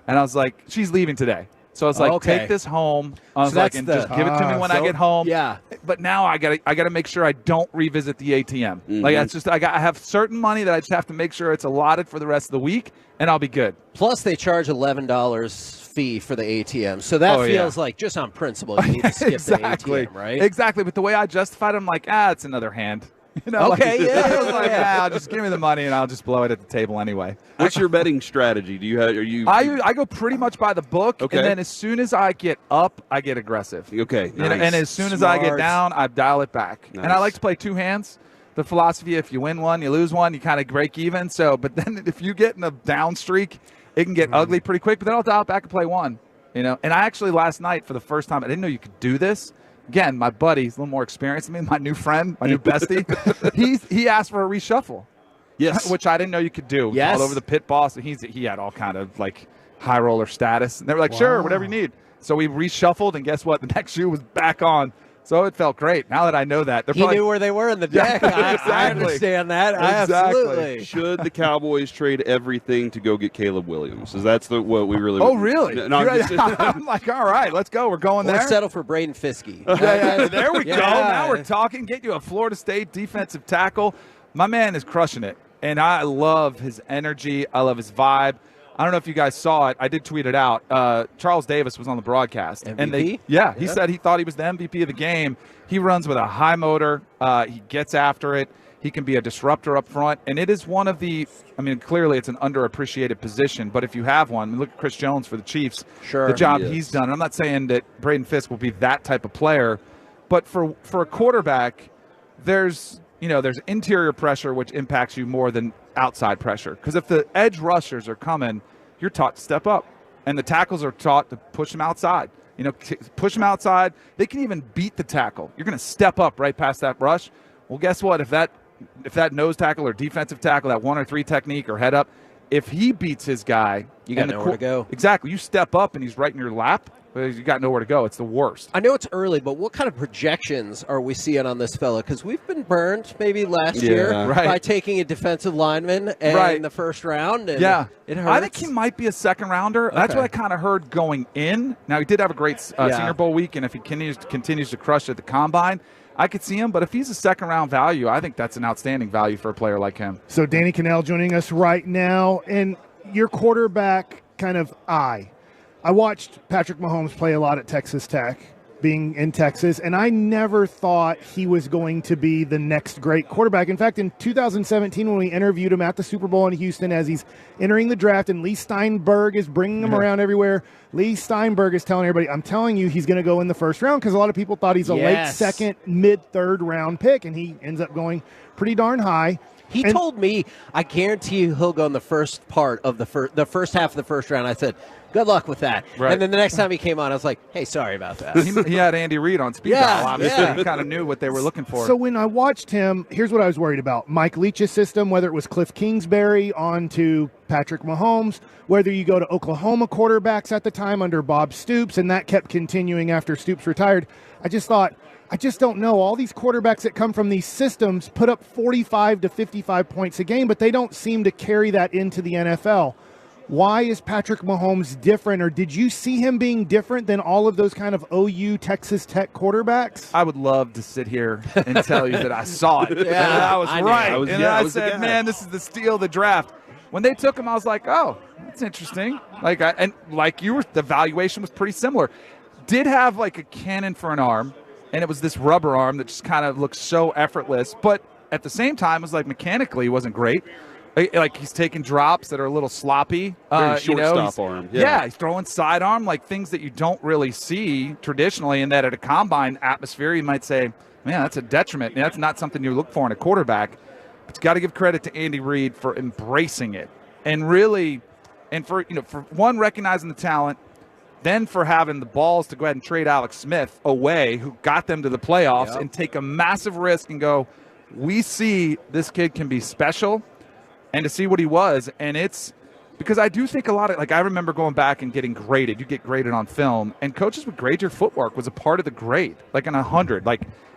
And I was like, she's leaving today. So I was like, take this home. I was like, and just give it to me when I get home. Yeah. But now I gotta make sure I don't revisit the ATM. Like that's just I have certain money that I just have to make sure it's allotted for the rest of the week, and I'll be good. Plus, they charge $11 fee for the ATM, so that feels like just on principle you need to skip the ATM, right? Exactly. But the way I justified it, I'm like, it's another hand. Okay, I was like, just give me the money and I'll just blow it at the table anyway. What's your betting strategy? Do you have? Are you? I go pretty much by the book, Okay. and then as soon as I get up, I get aggressive. Okay. You know, and as soon as I get down, I dial it back. And I like to play two hands. The philosophy: if you win one, you lose one. You kind of break even. So, but then if you get in a down streak, it can get ugly pretty quick. But then I'll dial it back and play one. And I actually last night for the first time, I didn't know you could do this. Again, my buddy, he's a little more experienced than me, my new friend, my new bestie. he asked for a reshuffle. Yes. Which I didn't know you could do. Yes. All over the pit boss. He had all kind of like high roller status. And they were like, sure, whatever you need. So we reshuffled, and guess what? The next shoe was back on. So it felt great. Now that I know that. He knew where they were in the deck. I understand that. Absolutely. Should the Cowboys trade everything to go get Caleb Williams? Is that's what we really? Oh, really? No, I'm like, all right, let's go. We're going there. Let's settle for Braden Fiske. There we go. Now we're talking. Get you a Florida State defensive tackle. My man is crushing it, and I love his energy. I love his vibe. I don't know if you guys saw it. I did tweet it out. Charles Davis was on the broadcast. MVP? And he said he thought he was the MVP of the game. He runs with a high motor. He gets after it. He can be a disruptor up front. And it is one of the – clearly it's an underappreciated position. But if you have one, look at Chris Jones for the Chiefs. Sure. The job he's done. And I'm not saying that Braden Fiske will be that type of player. But for a quarterback, there's interior pressure which impacts you more than outside pressure. Because if the edge rushers are coming, you're taught to step up. And the tackles are taught to push them outside. Push them outside. They can even beat the tackle. You're going to step up right past that rush. Well, guess what? If that nose tackle or defensive tackle, that 1 or 3 technique or head up, if he beats his guy, you got nowhere to go. Exactly. You step up and he's right in your lap. You got nowhere to go. It's the worst. I know it's early, but what kind of projections are we seeing on this fella? Because we've been burned maybe last year by taking a defensive lineman in the first round. And it hurts. I think he might be a second rounder. That's what I kind of heard going in. Now, he did have a great Senior Bowl week, and if he continues to crush at the Combine, I could see him. But if he's a second-round value, I think that's an outstanding value for a player like him. So Danny Cannell joining us right now. And your quarterback kind of eye. I watched Patrick Mahomes play a lot at Texas Tech, being in Texas, and I never thought he was going to be the next great quarterback. In fact, in 2017, when we interviewed him at the Super Bowl in Houston as he's entering the draft, and Lee Steinberg is bringing him around everywhere, Lee Steinberg is telling everybody, I'm telling you, he's going to go in the first round, because a lot of people thought he's a late second, mid-third round pick, and he ends up going pretty darn high. He told me, I guarantee you he'll go in the first part of the first half of the first round. I said, good luck with that. Right. And then the next time he came on, I was like, hey, sorry about that. He had Andy Reid on speed dial, obviously. He kind of knew what they were looking for. So when I watched him, here's what I was worried about. Mike Leach's system, whether it was Cliff Kingsbury on to Patrick Mahomes, whether you go to Oklahoma quarterbacks at the time under Bob Stoops, and that kept continuing after Stoops retired. I just thought, I just don't know. All these quarterbacks that come from these systems put up 45 to 55 points a game, but they don't seem to carry that into the NFL. why is Patrick Mahomes different, or did you see him being different than all of those kind of OU Texas Tech quarterbacks? I would love to sit here and tell you that I saw it. And I was right. I said, man, this is the steal of the draft. When they took him, I was like, oh, that's interesting. The valuation was pretty similar. Did have like a cannon for an arm, and it was this rubber arm that just kind of looked so effortless. But at the same time, it was like mechanically he wasn't great. Like he's taking drops that are a little sloppy. Very shortstop arm. Yeah, he's throwing sidearm, like things that you don't really see traditionally, and that at a combine atmosphere you might say, man, that's a detriment. And that's not something you look for in a quarterback. But you got to give credit to Andy Reid for embracing it and really, and for one, recognizing the talent, then for having the balls to go ahead and trade Alex Smith away, who got them to the playoffs, and take a massive risk and go, we see this kid can be special. And to see what he was, and it's because I do think a lot of, I remember going back and getting graded. You get graded on film, and coaches would grade your footwork was a part of the grade, like an 100.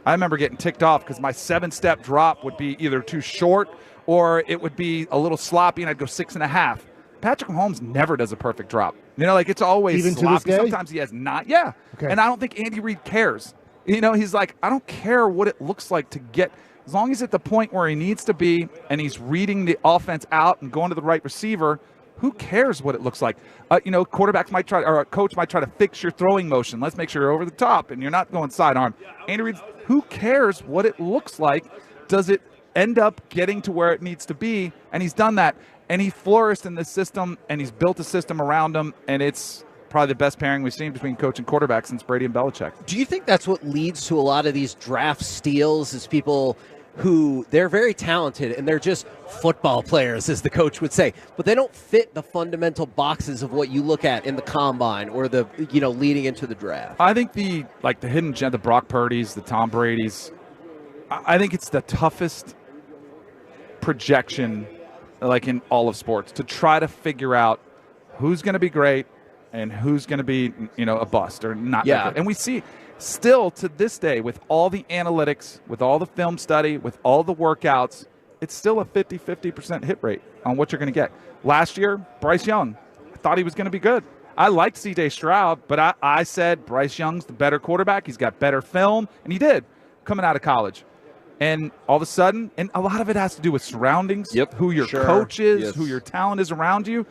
I remember getting ticked off because my 7-step drop would be either too short or it would be a little sloppy, and I'd go 6.5. Patrick Mahomes never does a perfect drop. It's always even sloppy. To this day? Sometimes he has not. Yeah. Okay. And I don't think Andy Reid cares. He's like, I don't care what it looks like to get. As long as he's at the point where he needs to be and he's reading the offense out and going to the right receiver, who cares what it looks like? Quarterbacks might try, or a coach might try to fix your throwing motion. Let's make sure you're over the top and you're not going sidearm. Andy Reid, who cares what it looks like? Does it end up getting to where it needs to be? And he's done that. And he flourished in this system, and he's built a system around him, and it's probably the best pairing we've seen between coach and quarterback since Brady and Belichick. Do you think that's what leads to a lot of these draft steals, is people who they're very talented and they're just football players, as the coach would say, but they don't fit the fundamental boxes of what you look at in the combine or the leading into the draft? I think the hidden gem, the Brock Purdy's, the Tom Brady's, I think it's the toughest projection in all of sports to try to figure out who's going to be great and who's going to be a bust or not. Yeah. And we see still to this day, with all the analytics, with all the film study, with all the workouts, it's still a 50% hit rate on what you're going to get. Last year, Bryce Young, I thought he was going to be good. I liked C.J. Stroud, but I said Bryce Young's the better quarterback. He's got better film, and he did coming out of college. And all of a sudden, and a lot of it has to do with surroundings, who your coach is, who your talent is around you.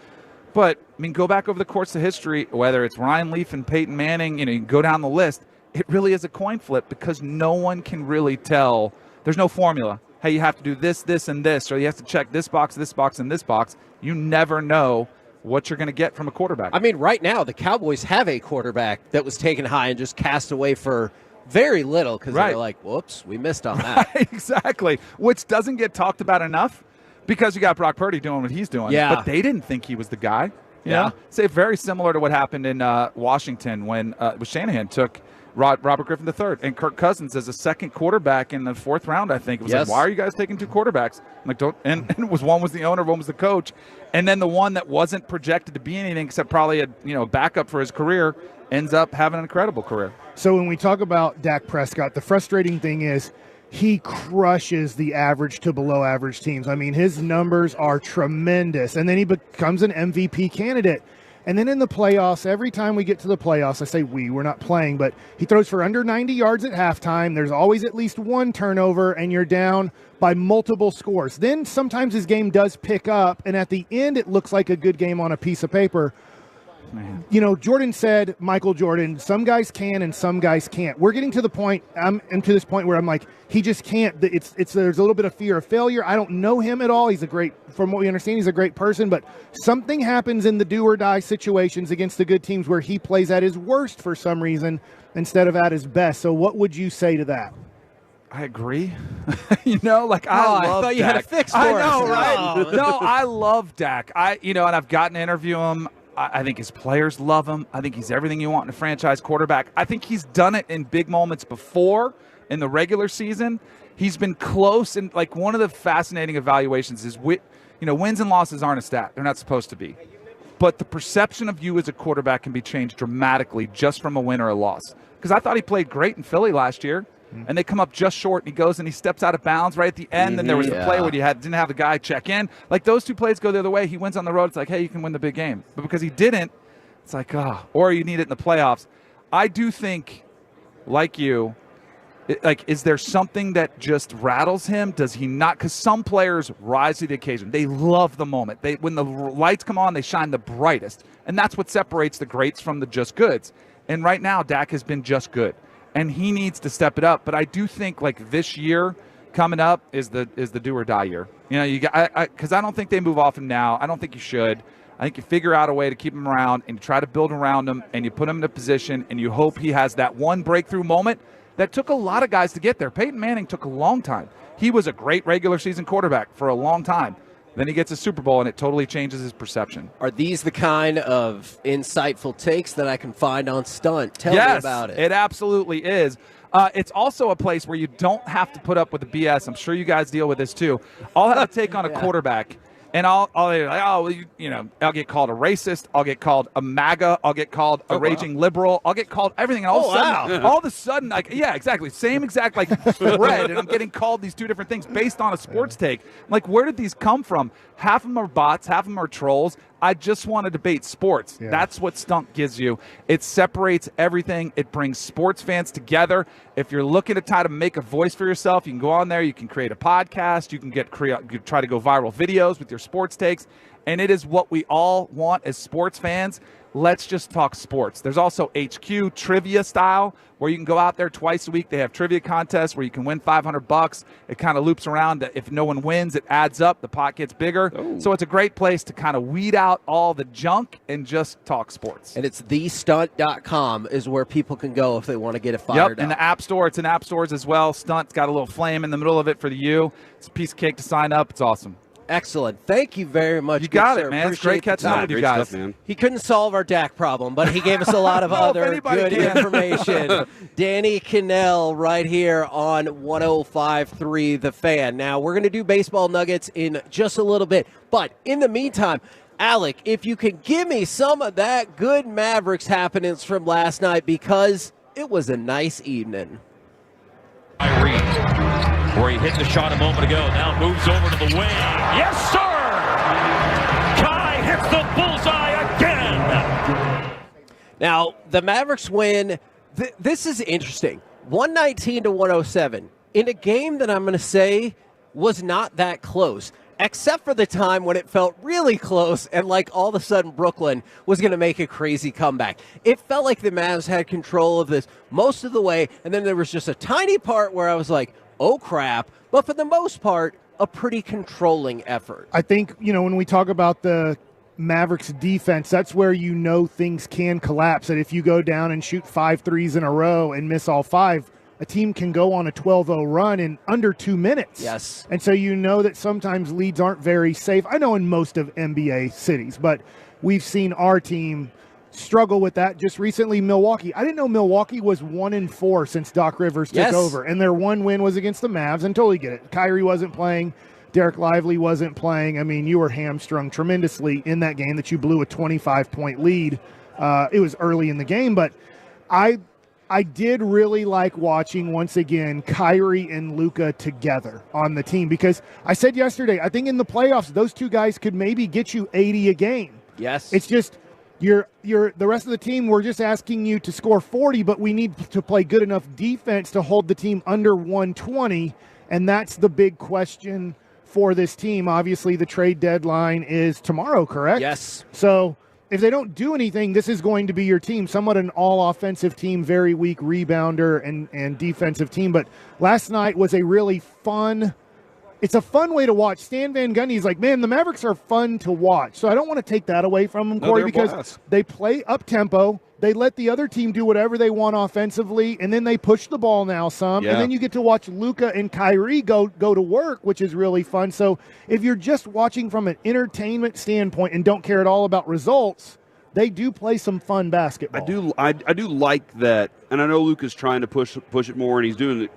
But, go back over the course of history, whether it's Ryan Leaf and Peyton Manning, you can go down the list. It really is a coin flip because no one can really tell. There's no formula. Hey, you have to do this, this, and this, or you have to check this box, and this box. You never know what you're going to get from a quarterback. Right now, the Cowboys have a quarterback that was taken high and just cast away for very little because they're like, whoops, we missed on that. Exactly, which doesn't get talked about enough because you got Brock Purdy doing what he's doing. Yeah. But they didn't think he was the guy. You know? Say very similar to what happened in Washington when Shanahan took Robert Griffin III and Kirk Cousins as a second quarterback in the 4th round, I think. It was like, why are you guys taking 2 quarterbacks? I'm like, and it was one was the owner, one was the coach. And then the one that wasn't projected to be anything except probably a backup for his career ends up having an incredible career. So when we talk about Dak Prescott, the frustrating thing is he crushes the average to below average teams. His numbers are tremendous. And then he becomes an MVP candidate. And then in the playoffs, every time we get to the playoffs, I say we're not playing, but he throws for under 90 yards at halftime. There's always at least one turnover, and you're down by multiple scores. Then sometimes his game does pick up, and at the end it looks like a good game on a piece of paper. Man. Jordan said, Michael Jordan, some guys can and some guys can't. We're getting to the point, I'm to this point where I'm like, he just can't. There's a little bit of fear of failure. I don't know him at all. From what we understand, he's a great person, but something happens in the do or die situations against the good teams where he plays at his worst for some reason instead of at his best. So what would you say to that? I agree. I love I thought you Dak. had a fix for I us. know, right? No, I love Dak. And I've gotten to interview him. I think his players love him. I think he's everything you want in a franchise quarterback. I think he's done it in big moments before in the regular season. He's been close, and one of the fascinating evaluations is wins and losses aren't a stat. They're not supposed to be. But the perception of you as a quarterback can be changed dramatically just from a win or a loss. Because I thought he played great in Philly last year. and they come up just short, and he goes and he steps out of bounds right at the end. And there was the play where you didn't have the guy check in. Like, those two plays go the other way. He wins on the road. It's like, hey, you can win the big game. But because he didn't, it's like, or you need it in the playoffs. I do think, like you, is there something that just rattles him? Does he not? Because some players rise to the occasion. They love the moment. When the lights come on, they shine the brightest. And that's what separates the greats from the just goods. And right now, Dak has been just good. And he needs to step it up. But I do think, like, this year coming up is the do or die year. Because I don't think they move off him now. I don't think you should. I think you figure out a way to keep him around, and you try to build around him, and you put him in a position, and you hope he has that one breakthrough moment that took a lot of guys to get there. Peyton Manning took a long time. He was a great regular season quarterback for a long time. Then he gets a Super Bowl, and it totally changes his perception. Are these the kind of insightful takes that I can find on Stunt? Tell me about it. It absolutely is. It's also a place where you don't have to put up with the BS. I'm sure you guys deal with this too. I'll have a take on a quarterback, and I'll get called a racist. I'll get called a MAGA. I'll get called a raging liberal. I'll get called everything. And all of a sudden, exactly. Same exact thread. And I'm getting called these two different things based on a sports take. I'm like, where did these come from? Half of them are bots. Half of them are trolls. I just want to debate sports. Yeah. That's what Stunt gives you. It separates everything. It brings sports fans together. If you're looking to try to make a voice for yourself, you can go on there. You can create a podcast. You can try to go viral videos with your sports takes. And it is what we all want as sports fans. Let's just talk sports. There's also HQ trivia style, where you can go out there twice a week. They have trivia contests where you can win $500. It kind of loops around. If no one wins, it adds up. The pot gets bigger. Ooh. So it's a great place to kind of weed out all the junk and just talk sports. And it's thestunt.com is where people can go if they want to get it fired up. In the App Store. It's in App Stores as well. Stunt's got a little flame in the middle of it for the U. It's a piece of cake to sign up. It's awesome. Excellent. Thank you very much. You got it, man. It's great catching up with you guys. Stuff, man. He couldn't solve our Dak problem, but he gave us a lot of other good information. Danny Cannell right here on 105.3 The Fan. Now, we're going to do baseball nuggets in just a little bit, but in the meantime, Alec, if you can give me some of that good Mavericks happenings from last night, because it was a nice evening. Where he hit the shot a moment ago. Now moves over to the wing. Yes, sir! Kai hits the bullseye again! Now, the Mavericks win. This is interesting. 119-107 in a game that I'm going to say was not that close, except for the time when it felt really close and like all of a sudden Brooklyn was going to make a crazy comeback. It felt like the Mavs had control of this most of the way, and then there was just a tiny part where I was like, oh crap, but for the most part, a pretty controlling effort. I think, when we talk about the Mavericks defense, that's where things can collapse. That if you go down and shoot 5 threes in a row and miss all 5, a team can go on a 12-0 run in under 2 minutes. Yes. And so that sometimes leads aren't very safe. I know in most of NBA cities, but we've seen our team struggle with that just recently. Milwaukee. I didn't know Milwaukee was 1-4 since Doc Rivers took over, and their one win was against the Mavs, and totally get it. Kyrie wasn't playing. Derek Lively wasn't playing. I mean, you were hamstrung tremendously in that game that you blew a 25-point lead. It was early in the game, but I did really like watching, once again, Kyrie and Luka together on the team, because I said yesterday, I think in the playoffs, those two guys could maybe get you 80 a game. Yes. It's just the rest of the team, we're just asking you to score 40, but we need to play good enough defense to hold the team under 120, and that's the big question for this team. Obviously, the trade deadline is tomorrow, correct? Yes. So if they don't do anything, this is going to be your team, somewhat an all-offensive team, very weak rebounder and defensive team. But last night was a really fun – it's a fun way to watch. Stan Van Gundy's like, man, the Mavericks are fun to watch. So I don't want to take that away from them, Corey, because they play up-tempo. They let the other team do whatever they want offensively, and then they push the ball now some. Yeah. And then you get to watch Luka and Kyrie go to work, which is really fun. So if you're just watching from an entertainment standpoint and don't care at all about results, they do play some fun basketball. I do like that, and I know Luka's trying to push it more, and he's doing it,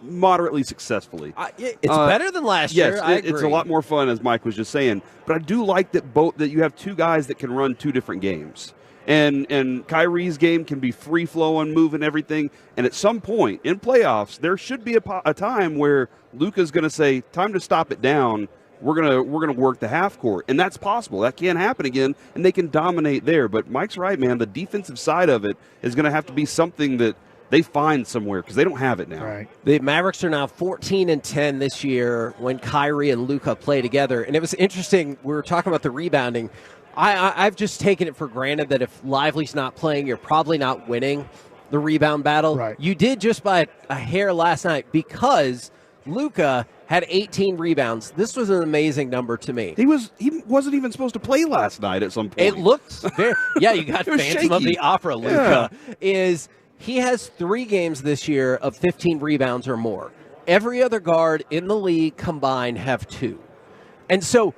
moderately successfully. It's better than last year. Yes, it's a lot more fun, as Mike was just saying. But I do like that you have two guys that can run two different games. And Kyrie's game can be free-flowing, moving everything. And at some point in playoffs, there should be a time where Luka's going to say, time to stop it down. We're gonna work the half court, and that's possible. That can happen again, and they can dominate there. But Mike's right, man. The defensive side of it is going to have to be something that they find somewhere because they don't have it now. Right. The Mavericks are now 14-10 this year when Kyrie and Luka play together. And it was interesting. We were talking about the rebounding. I've just taken it for granted that if Lively's not playing, you're probably not winning the rebound battle. Right. You did just by a hair last night because Luka had 18 rebounds. This was an amazing number to me. He wasn't even supposed to play last night at some point. It looks very, yeah, you got It was Phantom of shaky. the Opera, Luka. He has 3 games this year of 15 rebounds or more. Every other guard in the league combined have 2. And so,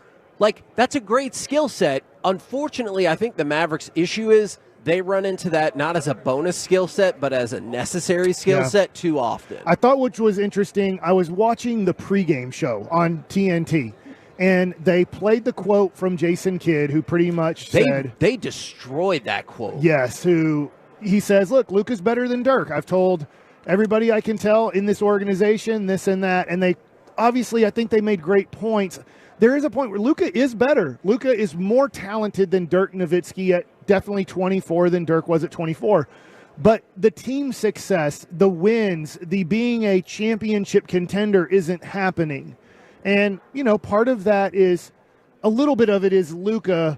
that's a great skill set. Unfortunately, I think the Mavericks' issue is they run into that not as a bonus skill set, but as a necessary skill set too often. I thought which was interesting, I was watching the pregame show on TNT, and they played the quote from Jason Kidd, who pretty much said... They destroyed that quote. Yes, he says, look, Luka's better than Dirk. I've told everybody I can tell in this organization, this and that, and they obviously, I think they made great points. There is a point where Luka is better. Luka is more talented than Dirk Nowitzki at definitely 24 than Dirk was at 24. But the team success, the wins, the being a championship contender isn't happening. And, part of that is, a little bit of it is Luka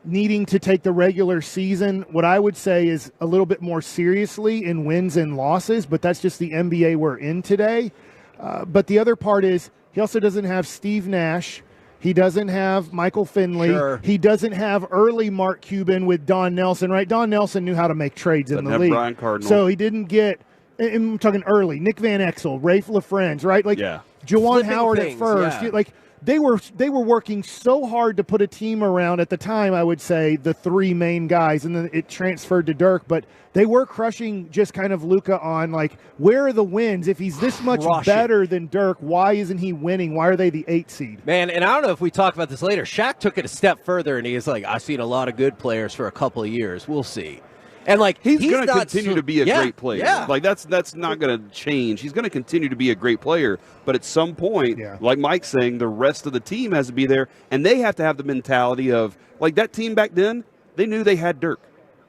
needing to take the regular season, what I would say is a little bit more seriously in wins and losses, but that's just the NBA we're in today. But the other part is he also doesn't have Steve Nash. He doesn't have Michael Finley. Sure. He doesn't have early Mark Cuban with Don Nelson, right? Don Nelson knew how to make trades in the league. Brian Cardinal. So he didn't get, and I'm talking early, Nick Van Exel, Rafe LaFrentz, right? Jawan Flipping Howard things, at first. yeah. They were working so hard to put a team around, at the time, I would say, the 3 main guys, and then it transferred to Dirk, but they were crushing just kind of Luka on, where are the wins? If he's this much better than Dirk, why isn't he winning? Why are they the 8 seed? Man, and I don't know if we talk about this later. Shaq took it a step further, and he was like, I've seen a lot of good players for a couple of years. We'll see. And he's going to continue to be a great player. Yeah. That's not going to change. He's going to continue to be a great player. But at some point, like Mike's saying, the rest of the team has to be there, and they have to have the mentality of that team back then. They knew they had Dirk.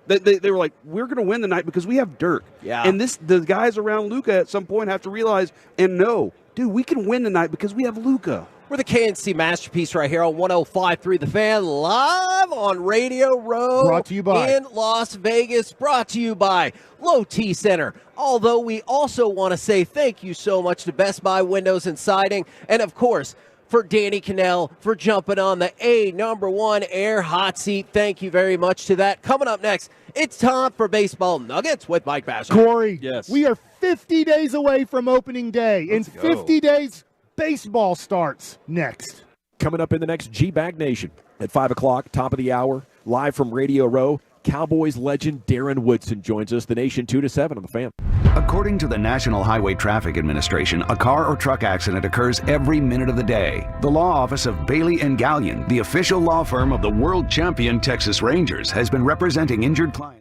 They were like, we're going to win tonight because we have Dirk. Yeah. And the guys around Luka at some point have to realize and know, dude, we can win tonight because we have Luka. We're the KNC Masterpiece right here on 105.3 The Fan, live on Radio Row. Brought to you by. In Las Vegas. Brought to you by Low T Center. Although we also want to say thank you so much to Best Buy Windows and Siding. And, of course, for Danny Cannell for jumping on the #1 Air Hot Seat. Thank you very much to that. Coming up next, it's time for Baseball Nuggets with Mike Basher. Corey, yes. We are 50 days away from opening day. In 50 days, baseball starts next. Coming up in the next G-Bag Nation at 5 o'clock, top of the hour, live from Radio Row, Cowboys legend Darren Woodson joins us, the Nation 2 to 7 on The Fan. According to the National Highway Traffic Administration, a car or truck accident occurs every minute of the day. The law office of Bailey & Gallion, the official law firm of the world champion Texas Rangers, has been representing injured clients.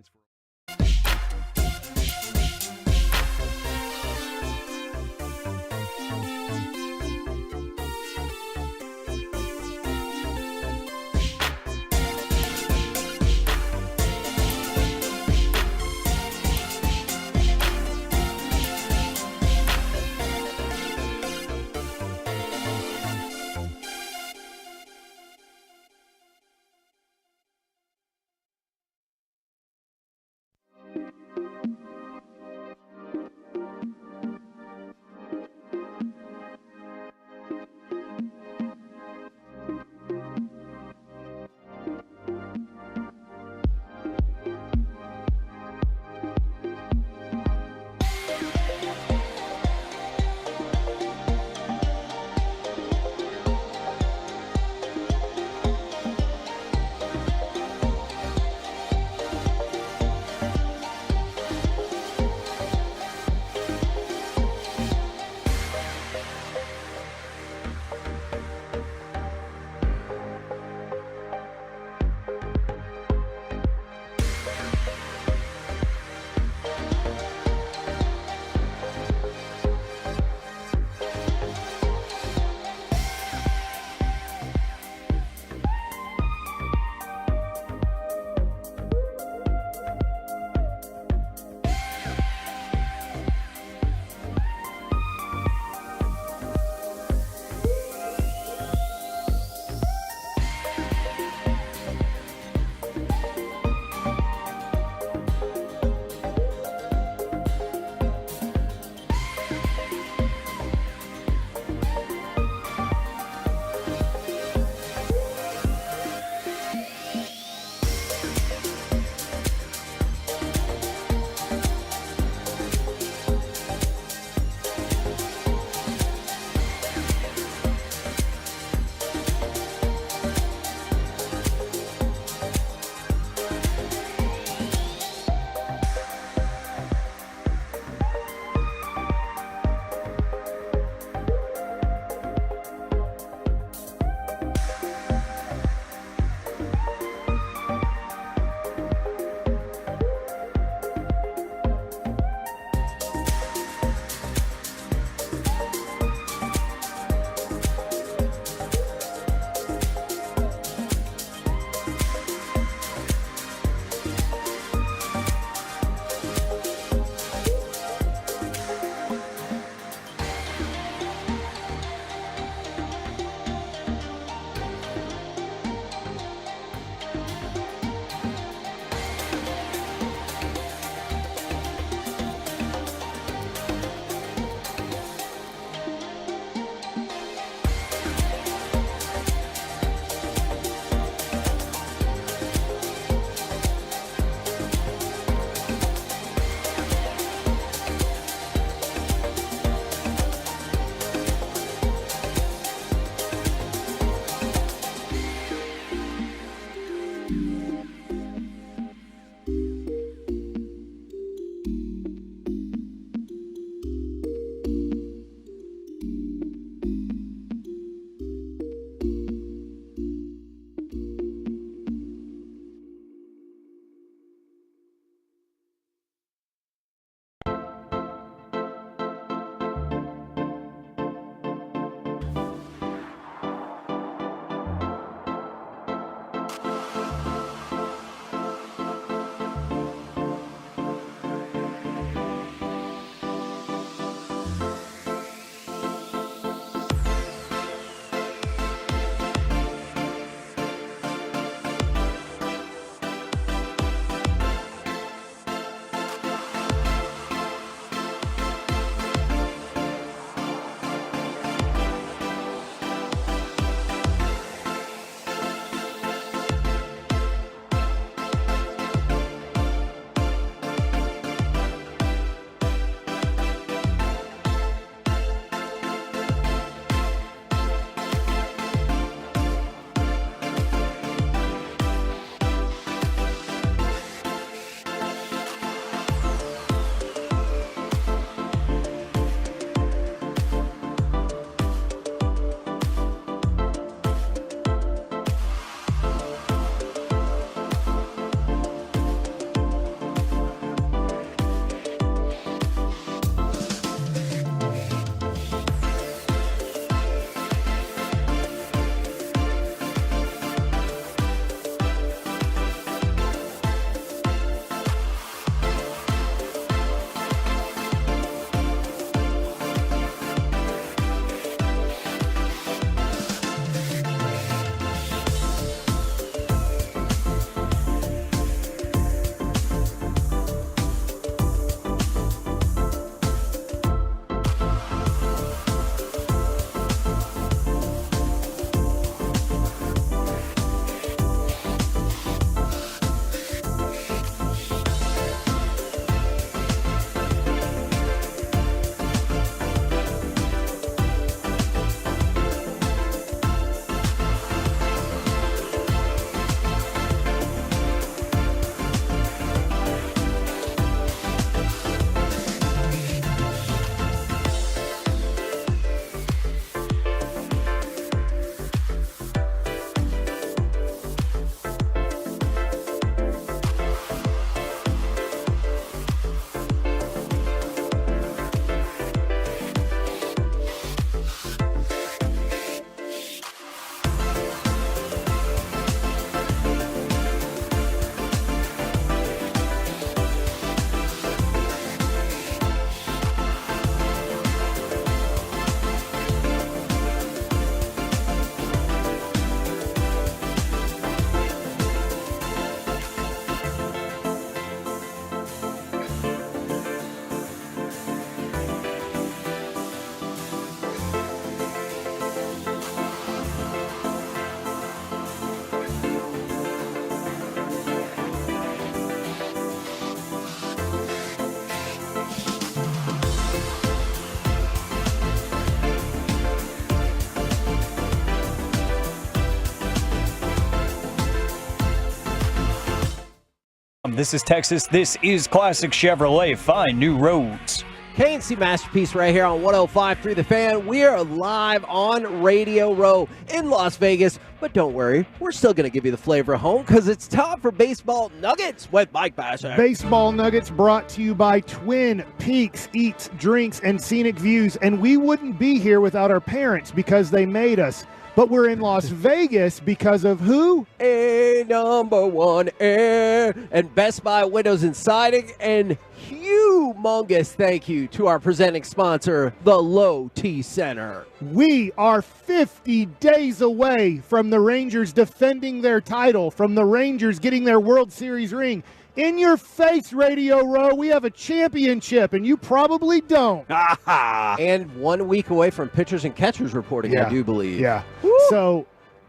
This is Texas. This is Classic Chevrolet. Find new roads. KNC Masterpiece right here on 105.3 The Fan. We are live on Radio Row in Las Vegas. But don't worry, we're still going to give you the flavor of home because it's time for Baseball Nuggets with Mike Bassett. Baseball Nuggets brought to you by Twin Peaks Eats, Drinks, and Scenic Views. And we wouldn't be here without our parents because they made us. But we're in Las Vegas because of who? A number one air and Best Buy Windows and Siding. And humongous thank you to our presenting sponsor, the Low T Center. We are 50 days away from the Rangers defending their title, from the Rangers getting their World Series ring. In your face, Radio Row, we have a championship, and you probably don't. And 1 week away from pitchers and catchers reporting, I do believe. Yeah. So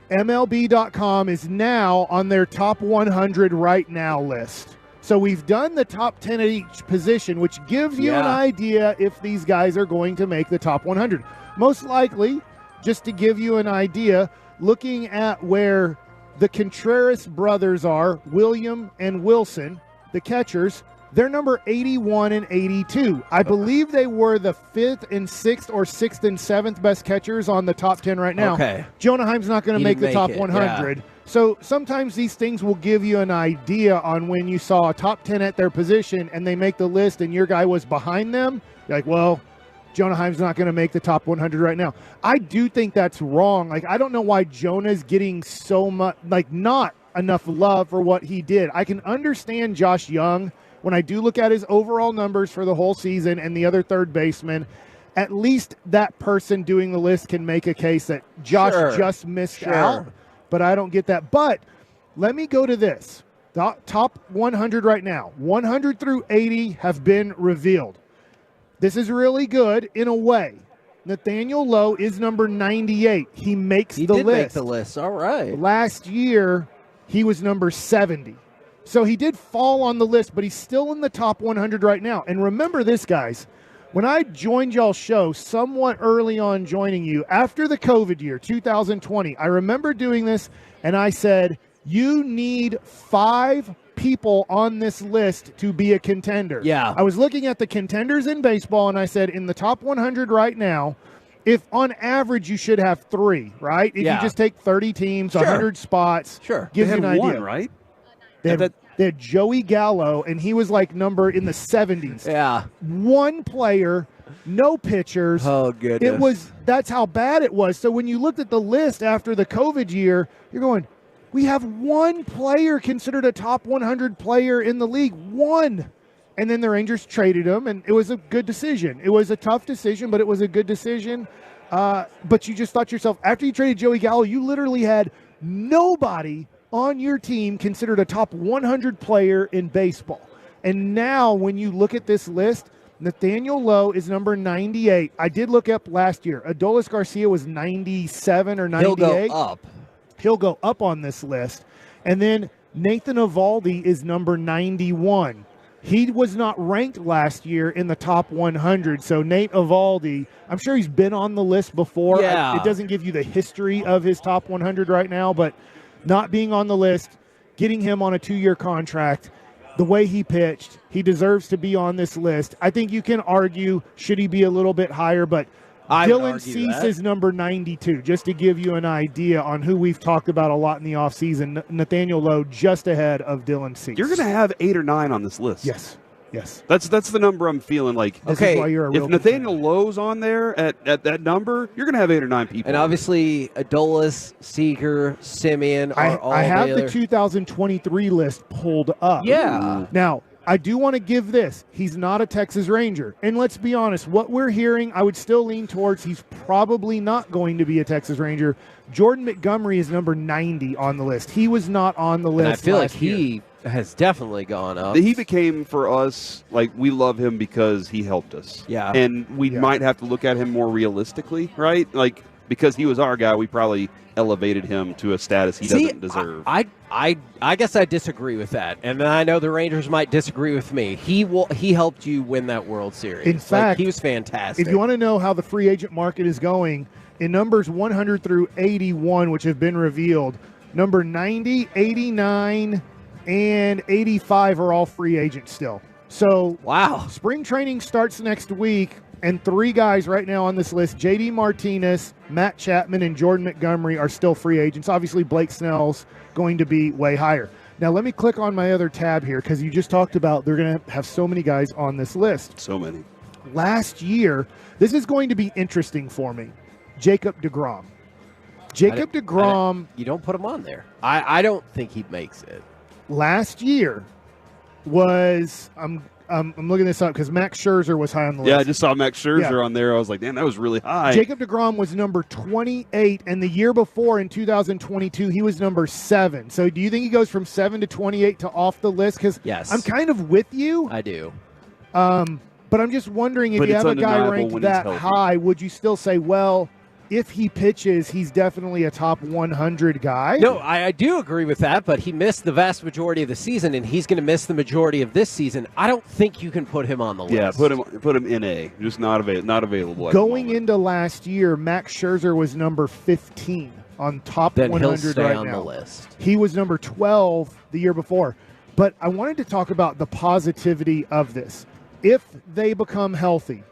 MLB.com is now on their top 100 right now list. So we've done the top 10 at each position, which gives you an idea if these guys are going to make the top 100. Most likely, just to give you an idea, looking at where the Contreras brothers are, William and Wilson, the catchers, they're number 81 and 82. I believe they were the 5th and 6th or 6th and 7th best catchers on the top 10 right now. Okay. Jonah Heim's not going to make the top 100. Yeah. So sometimes these things will give you an idea on when you saw a top 10 at their position and they make the list and your guy was behind them. You're like, well, Jonah Heim's not going to make the top 100 right now. I do think that's wrong. Like, I don't know why Jonah's getting so much, like, not enough love for what he did. I can understand Josh Young when I do look at his overall numbers for the whole season and the other third baseman. At least that person doing the list can make a case that Josh just missed out, but I don't get that. But let me go to this. The top 100 right now, 100 through 80 have been revealed. This is really good in a way. Nathaniel Lowe is number 98. He makes the list. He did make the list. All right. Last year, he was number 70. So he did fall on the list, but he's still in the top 100 right now. And remember this, guys. When I joined y'all's show somewhat early on joining you, after the COVID year, 2020, I remember doing this, and I said, you need 5 people on this list to be a contender. Yeah. I was looking at the contenders in baseball, and I said, in the top 100 right now, if on average you should have 3, right? If you just take 30 teams, 100 spots, gives you an idea. One, right? They had Joey Gallo, and he was like number in the 70s. Yeah. 1 player, no pitchers. Oh, goodness. That's how bad it was. So when you looked at the list after the COVID year, you're going, we have 1 player considered a top 100 player in the league. 1. And then the Rangers traded him, and it was a good decision. It was a tough decision, but it was a good decision. But you just thought to yourself, after you traded Joey Gallo, you literally had nobody on your team considered a top 100 player in baseball. And now when you look at this list, Nathaniel Lowe is number 98. I did look up last year. Adolis Garcia was 97 or 98. He'll go up. He'll go up on this list. And then Nathan Eovaldi is number 91. He was not ranked last year in the top 100. So Nate Eovaldi, I'm sure he's been on the list before. Yeah. It doesn't give you the history of his top 100 right now, but not being on the list, getting him on a 2-year contract, the way he pitched, he deserves to be on this list. I think you can argue, should he be a little bit higher, but Dylan Cease is number 92, just to give you an idea on who we've talked about a lot in the offseason. Nathaniel Lowe just ahead of Dylan Cease. You're going to have 8 or 9 on this list. Yes. That's the number I'm feeling like. This is why you're a real if Nathaniel Lowe's on there at that number, you're going to have 8 or 9 people. And obviously, Adolis, Seager, Simeon are all I have there. the 2023 list pulled up. Yeah. Now, I do want to give this. He's not a Texas Ranger. And let's be honest, what we're hearing, I would still lean towards he's probably not going to be a Texas Ranger. Jordan Montgomery is number 90 on the list. He was not on the list And I feel like last year. he has definitely gone up. He became, for us, like, we love him because he helped us. Yeah. And we might have to look at him more realistically, right? Like, because he was our guy, we probably elevated him to a status he doesn't deserve. I guess I disagree with that, and I know the Rangers might disagree with me. He helped you win that World Series. In fact, he was fantastic. If you want to know how the free agent market is going, in numbers 100 through 81, which have been revealed, number 90, 89, and 85 are all free agents still. So wow, spring training starts next week, and 3 guys right now on this list, J.D. Martinez, Matt Chapman, and Jordan Montgomery are still free agents. Obviously, Blake Snell's going to be way higher. Now, let me click on my other tab here because you just talked about they're going to have so many guys on this list. So many. Last year, this is going to be interesting for me. Jacob DeGrom. Jacob DeGrom. You don't put him on there. I don't think he makes it. Last year was I'm looking this up because Max Scherzer was high on the list. Yeah, I just saw Max Scherzer on there. I was like, damn, that was really high. Jacob DeGrom was number 28, and the year before in 2022, he was number 7. So do you think he goes from 7 to 28 to off the list? Because yes, I'm kind of with you. I do. But I'm just wondering if you have a guy ranked that high, would you still say, well, if he pitches, he's definitely a top 100 guy? No, I do agree with that, but he missed the vast majority of the season, and he's going to miss the majority of this season. I don't think you can put him on the list. Yeah, put him in A. Just not available. Going into last year, Max Scherzer was number 15 on top then 100 he'll stay right on now. the list. He was number 12 the year before. But I wanted to talk about the positivity of this. If they become healthy,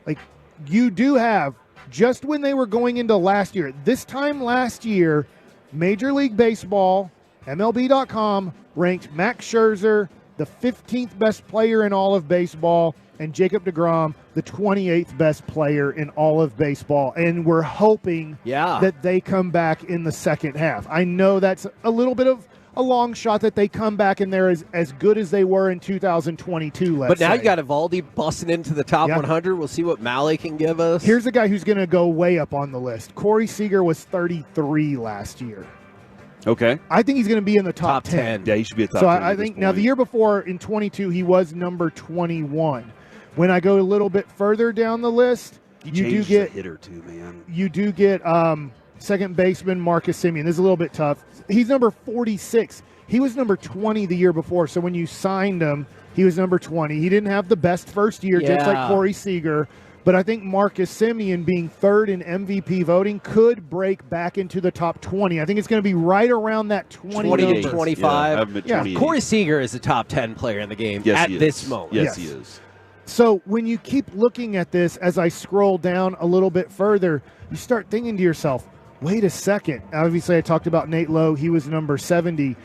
like you do have, just when they were going into last year, this time last year, Major League Baseball, MLB.com, ranked Max Scherzer the 15th best player in all of baseball and Jacob DeGrom the 28th best player in all of baseball. And we're hoping that they come back in the second half. I know that's a little bit of a long shot that they come back and they're as good as they were in 2022, But now you got Evaldi busting into the top 100. We'll see what Malley can give us. Here's a guy who's going to go way up on the list. Corey Seager was 33 last year. Okay. I think he's going to be in the top 10. Yeah, he should be a top 10. So I think now the year before in 22, he was number 21. When I go a little bit further down the list, you do get a hitter too, man. You do get second baseman Marcus Semien. This is a little bit tough. He's number 46. He was number 20 the year before. So when you signed him, he was number 20. He didn't have the best first year, just like Corey Seager. But I think Marcus Semien being third in MVP voting could break back into the top 20. I think it's going to be right around that 20 25. Yeah. Corey Seager is a top 10 player in the game at this moment. Yes, he is. So when you keep looking at this, as I scroll down a little bit further, you start thinking to yourself, wait a second. Obviously, I talked about Nate Lowe. He was number 70.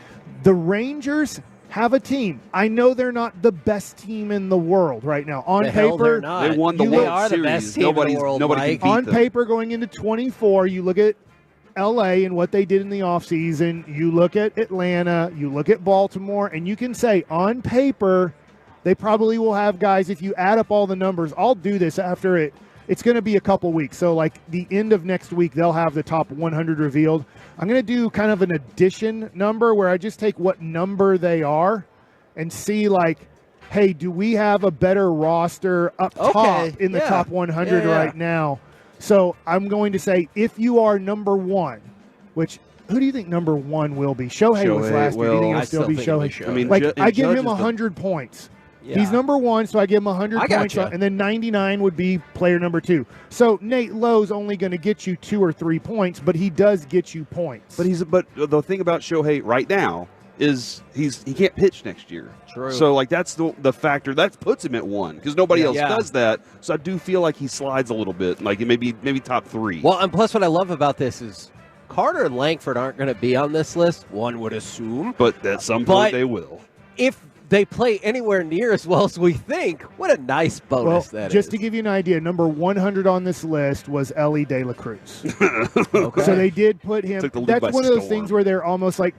The Rangers have a team. I know they're not the best team in the world right now. On paper, they won the World Series. The best team in the world, nobody can beat on them. paper, going into 24, you look at LA and what they did in the offseason. You look at Atlanta. You look at Baltimore. And you can say, on paper, they probably will have guys. If you add up all the numbers, I'll do this after it. It's going to be a couple weeks. So, like, the end of next week, they'll have the top 100 revealed. I'm going to do kind of an addition number where I just take what number they are and see, like, hey, do we have a better roster up top in the top 100 right now? So I'm going to say if you are number one, which who do you think number one will be? Shohei was last year. Do you think it'll still be Shohei? I mean, like, I give him 100 points. Yeah. He's number one, so I give him 100 points, and then 99 would be player number 2. So Nate Lowe's only going to get you 2 or 3 points, but he does get you points. But the thing about Shohei right now is he can't pitch next year. True. So like that's the factor that puts him at 1 because nobody else does that. So I do feel like he slides a little bit, like maybe top 3. Well, and plus what I love about this is Carter and Langford aren't going to be on this list. One would assume, but at some point they will. If they play anywhere near as well as we think, what a nice bonus that is. Just to give you an idea, number 100 on this list was Ellie De La Cruz. Okay. So they did put him. That's one of those things where they're almost like,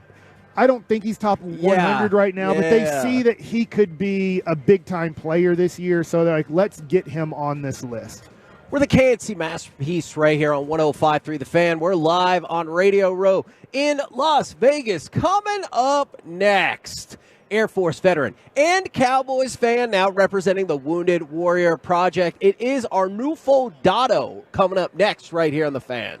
I don't think he's top 100 right now, but they see that he could be a big-time player this year, so they're like, let's get him on this list. We're the KNC Masterpiece right here on 105.3 The Fan. We're live on Radio Row in Las Vegas. Coming up next, Air Force veteran and Cowboys fan now representing the Wounded Warrior Project. It is Arnulfo Dotto coming up next right here on The Fan.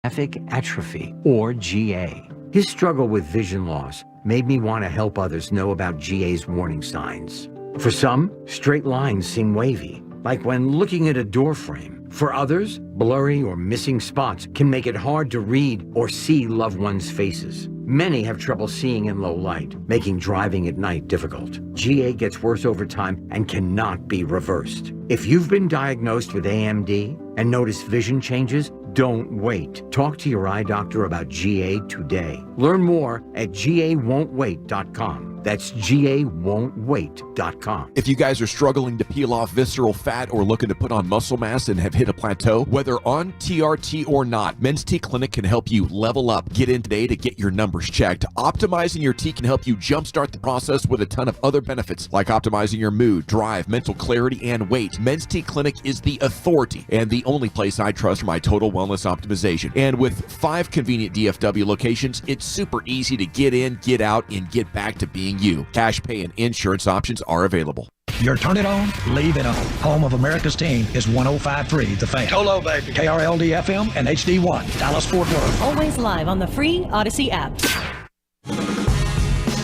atrophy, or GA. His struggle with vision loss made me want to help others know about GA's warning signs. For some, straight lines seem wavy, like when looking at a door frame. For others, blurry or missing spots can make it hard to read or see loved ones' faces. Many have trouble seeing in low light, making driving at night difficult. GA gets worse over time and cannot be reversed. If you've been diagnosed with AMD and notice vision changes, don't wait. Talk to your eye doctor about GA today. Learn more at GAWon'tWait.com. That's GAWon'tWait.com. If you guys are struggling to peel off visceral fat or looking to put on muscle mass and have hit a plateau, whether on TRT or not, Men's T Clinic can help you level up. Get in today to get your numbers checked. Optimizing your T can help you jumpstart the process with a ton of other benefits, like optimizing your mood, drive, mental clarity, and weight. Men's T Clinic is the authority and the only place I trust for my total wellness optimization. And with 5 convenient DFW locations, it's super easy to get in, get out, and get back to being you. Cash pay and insurance options are available. Your turn it on, leave it on. Home of America's team is 105.3 The Fan. Hello, baby. KRLD FM and HD1, Dallas Fort Worth. Always live on the free Odyssey app.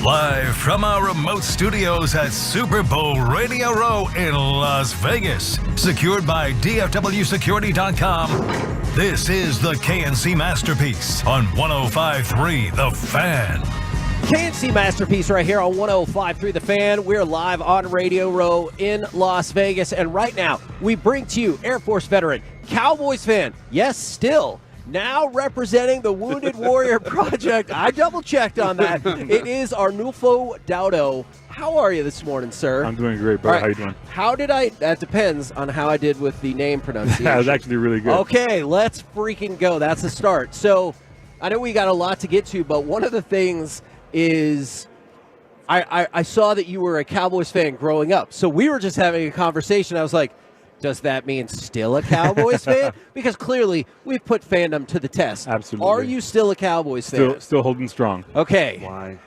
Live from our remote studios at Super Bowl Radio Row in Las Vegas. Secured by DFWsecurity.com. This is the KNC Masterpiece on 105.3 The Fan. KNC Masterpiece right here on 105.3 The Fan. We're live on Radio Row in Las Vegas. And right now, we bring to you Air Force veteran, Cowboys fan, yes, still, now representing the Wounded Warrior Project. I double-checked on that. It is Arnulfo Daudo. How are you this morning, sir? I'm doing great, bro. Right. How you doing? That depends on how I did with the name pronunciation. That was actually really good. Okay, let's freaking go. That's the start. So I know we got a lot to get to, but one of the things is I saw that you were a Cowboys fan growing up. So we were just having a conversation. I was like, does that mean still a Cowboys fan? Because clearly we've put fandom to the test. Absolutely. Are you still a Cowboys fan? Still holding strong. Okay. Why?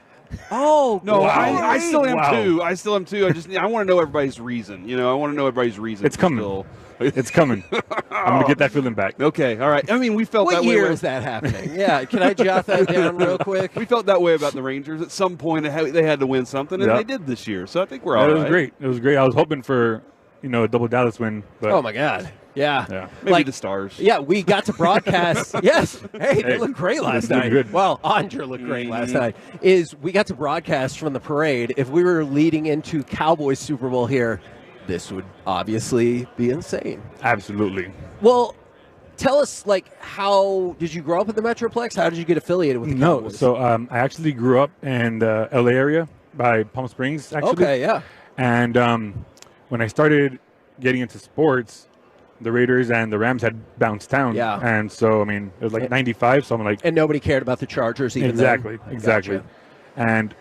Oh, no, wow. I still am Wow. too. I still am too. I want to know everybody's reason. I want to know everybody's reason. It's coming. Still. It's coming. I'm going to get that feeling back. Okay, all right. I mean, we felt What that way. year is that happening? Yeah, can I jot that down real quick? We felt that way about the Rangers. At some point, they had to win something, and Yep. they did this year. So I think we're all right. It was great. It was great. I was hoping for, a double Dallas win. But Oh, my God. Yeah. Maybe the Stars. Yeah, we got to broadcast. Yes. Hey, they Hey, looked great last looking night. good. Well, Andre looked great last Mm-hmm. night. We got to broadcast from the parade. If we were leading into Cowboys Super Bowl here, this would obviously be insane. Absolutely. Well, tell us, how did you grow up in the Metroplex? How did you get affiliated with the No, Cowboys? so I actually grew up in the LA area by Palm Springs, actually. Okay, yeah. And when I started getting into sports, the Raiders and the Rams had bounced town. Yeah. And so, it was like 95, so I'm like... And nobody cared about the Chargers even Exactly, then? exactly. Gotcha. And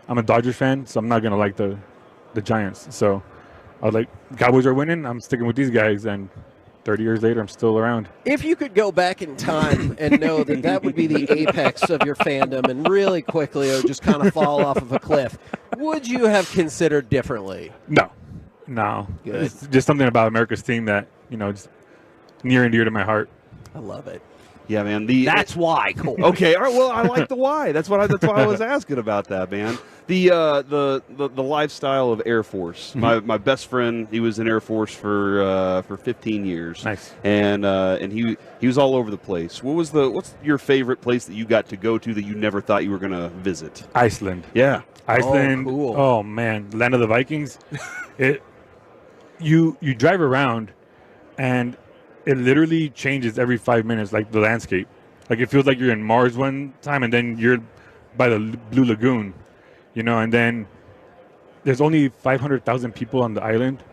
I'm a Dodgers fan, so I'm not going to like the Giants. So I was like, Cowboys are winning, I'm sticking with these guys, and 30 years later, I'm still around. If you could go back in time and know that would be the apex of your fandom and really quickly it would just kind of fall off of a cliff, would you have considered differently? No. Good. It's just something about America's team that, just near and dear to my heart. I love it. Yeah, man. That's why, Cole. Okay, all right. Well, I like the why. That's why I was asking about that, man. The lifestyle of Air Force. Mm-hmm. My best friend, he was in Air Force for 15 years. Nice. And he was all over the place. What's your favorite place that you got to go to that you never thought you were going to visit? Iceland. Yeah. Iceland. Oh, cool. Oh man, land of the Vikings. You drive around, and it literally changes every 5 minutes, like the landscape. Like it feels like you're in Mars one time, and then you're by the Blue Lagoon, and then there's only 500,000 people on the island,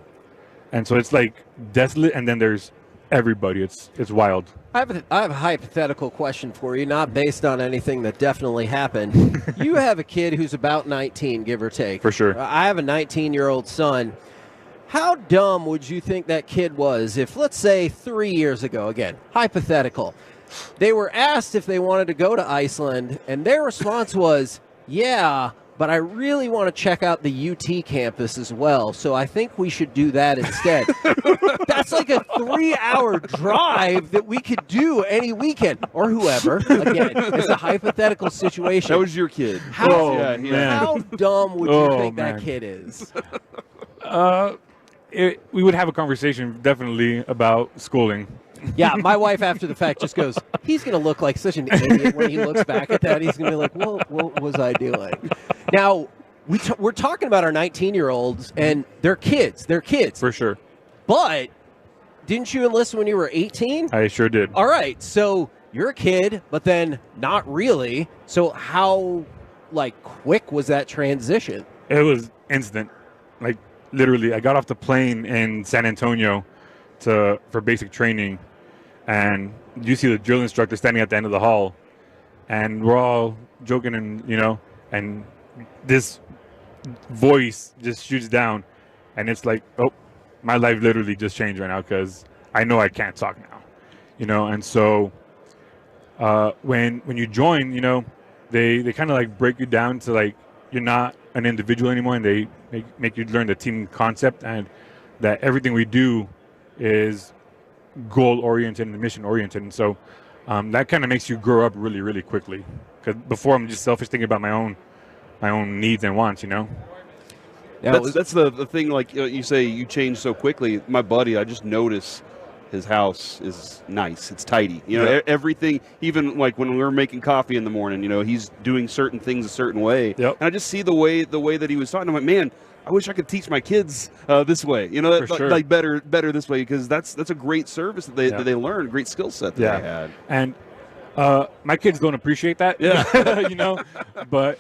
and so it's like desolate, and then there's everybody. It's wild. I have a hypothetical question for you, not based on anything that definitely happened. You have a kid who's about 19, give or take. For sure. I have a 19-year-old son. How dumb would you think that kid was if, let's say, 3 years ago, again, hypothetical, they were asked if they wanted to go to Iceland, and their response was, yeah, but I really want to check out the UT campus as well. So I think we should do that instead. That's like a 3-hour drive that we could do any weekend or whoever. Again, it's a hypothetical situation. That was your kid. How dumb would you think that kid is? We would have a conversation definitely about schooling. Yeah, my wife after the fact just goes, he's going to look like such an idiot when he looks back at that. He's going to be like, what was I doing? Now, we're talking about our 19-year-olds, and they're kids. They're kids. For sure. But didn't you enlist when you were 18? I sure did. All right, so you're a kid, but then not really. So how, quick was that transition? It was instant. Literally, I got off the plane in San Antonio for basic training, and you see the drill instructor standing at the end of the hall, and we're all joking, and this voice just shoots down, and it's like, oh, my life literally just changed right now because I know I can't talk now, and so when you join, they kind of break you down to you're not an individual anymore, and they make you learn the team concept and that everything we do is goal-oriented and mission-oriented. And so that kind of makes you grow up really, really quickly. Because before, I'm just selfish thinking about my own needs and wants, Yeah, that's the thing, you say you change so quickly. My buddy, I just notice his house is nice. It's tidy. Everything, even when we were making coffee in the morning, he's doing certain things a certain way. Yep. And I just see the way that he was talking. I'm like, man, I wish I could teach my kids this way. For sure. Better this way, because that's a great service that they learn, great skill set that they had. And my kids don't appreciate that. Yeah. But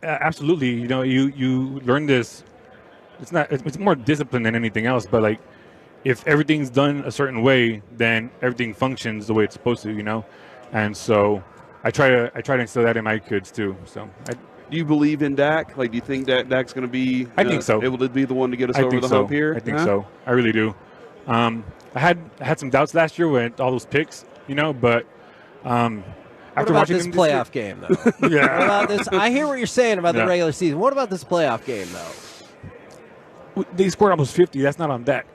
absolutely, you learn this. It's more discipline than anything else. But if everything's done a certain way, then everything functions the way it's supposed to. And so I try to instill that in my kids too. So. Do you believe in Dak? Do you think that Dak's going to be I think so. able to be the one to get us over the hump here? I think so. I really do. I had some doubts last year with all those picks, but what about this playoff game, though? Yeah. What about this? I hear what you're saying about the regular season. What about this playoff game, though? They scored almost 50. That's not on Dak.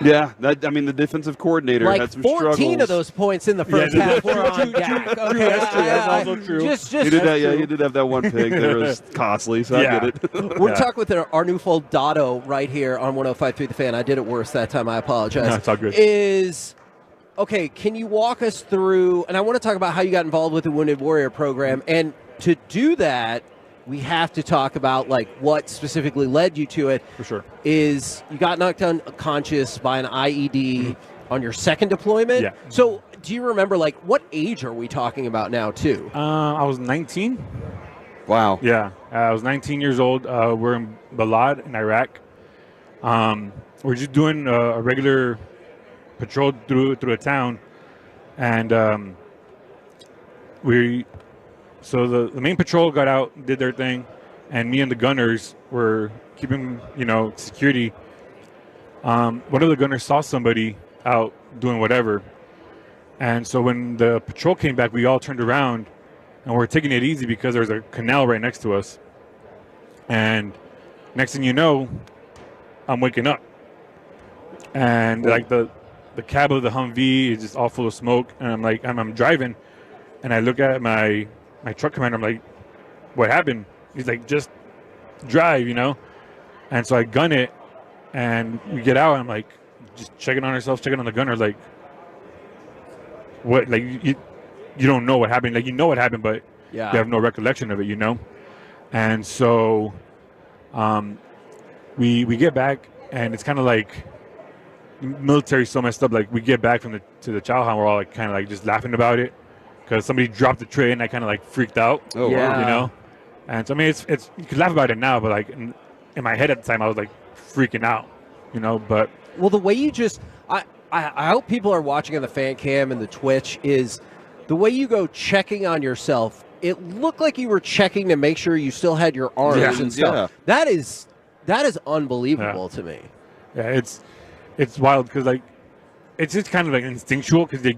Yeah, the defensive coordinator had some 14 struggles. of those points in the first half were on Dak. Okay, That's also true. You did have that one pick that was costly, so I get it. We're talking with our new Dotto right here on 105.3 The Fan. I did it worse that time. I apologize. No, it's all good. Okay, can you walk us through, and I want to talk about how you got involved with the Wounded Warrior program, and to do that, we have to talk about what specifically led you to it. For sure. Is you got knocked unconscious by an IED on your second deployment? Yeah. So do you remember what age are we talking about now too? I was 19. Wow. Yeah. I was 19 years old. We're in Balad in Iraq. We're just doing a regular patrol through a town, and So the main patrol got out, did their thing, and me and the gunners were keeping, security. One of the gunners saw somebody out doing whatever. And so when the patrol came back, we all turned around, and we're taking it easy because there's a canal right next to us. And next thing you know, I'm waking up. And the cab of the Humvee is just all full of smoke, and I'm driving, and I look at my truck commander, I'm like, what happened? He's like, just drive, And so I gun it, and we get out, and I'm like, just checking on ourselves, checking on the gunner, what, you don't know what happened. You know what happened, but you have no recollection of it, And so we get back, and it's kind of military so messed up. We get back to the chow hall, we're all kind of just laughing about it. Because somebody dropped the tray and I kind of freaked out, And so it's you could laugh about it now, but in my head at the time I was freaking out, But the way you just I hope people are watching on the fan cam and the Twitch is the way you go checking on yourself. It looked like you were checking to make sure you still had your arms and stuff. Yeah. That is unbelievable to me. Yeah, it's wild because it's just kind of instinctual because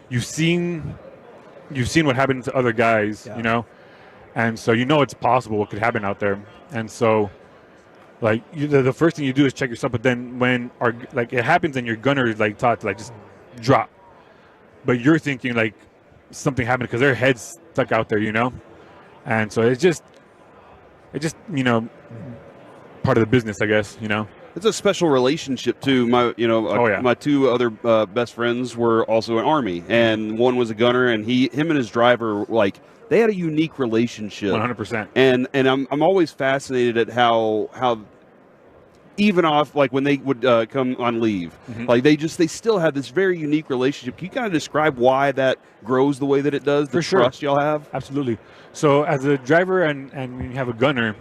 you've seen what happened to other guys, And so it's possible what could happen out there. And so, like, the first thing you do is check yourself. But then when it happens and your gunner is like taught to like just drop, but you're thinking like something happened because their head's stuck out there, And so it's just part of the business, I guess, It's a special relationship too. My two other best friends were also in Army, and one was a gunner, and him and his driver, like, they had a unique relationship. 100%. And I'm always fascinated at how even off, like when they would come on leave, like they still have this very unique relationship. Can you kind of describe why that grows the way that it does? The trust y'all have? Absolutely. So as a driver and you have a gunner,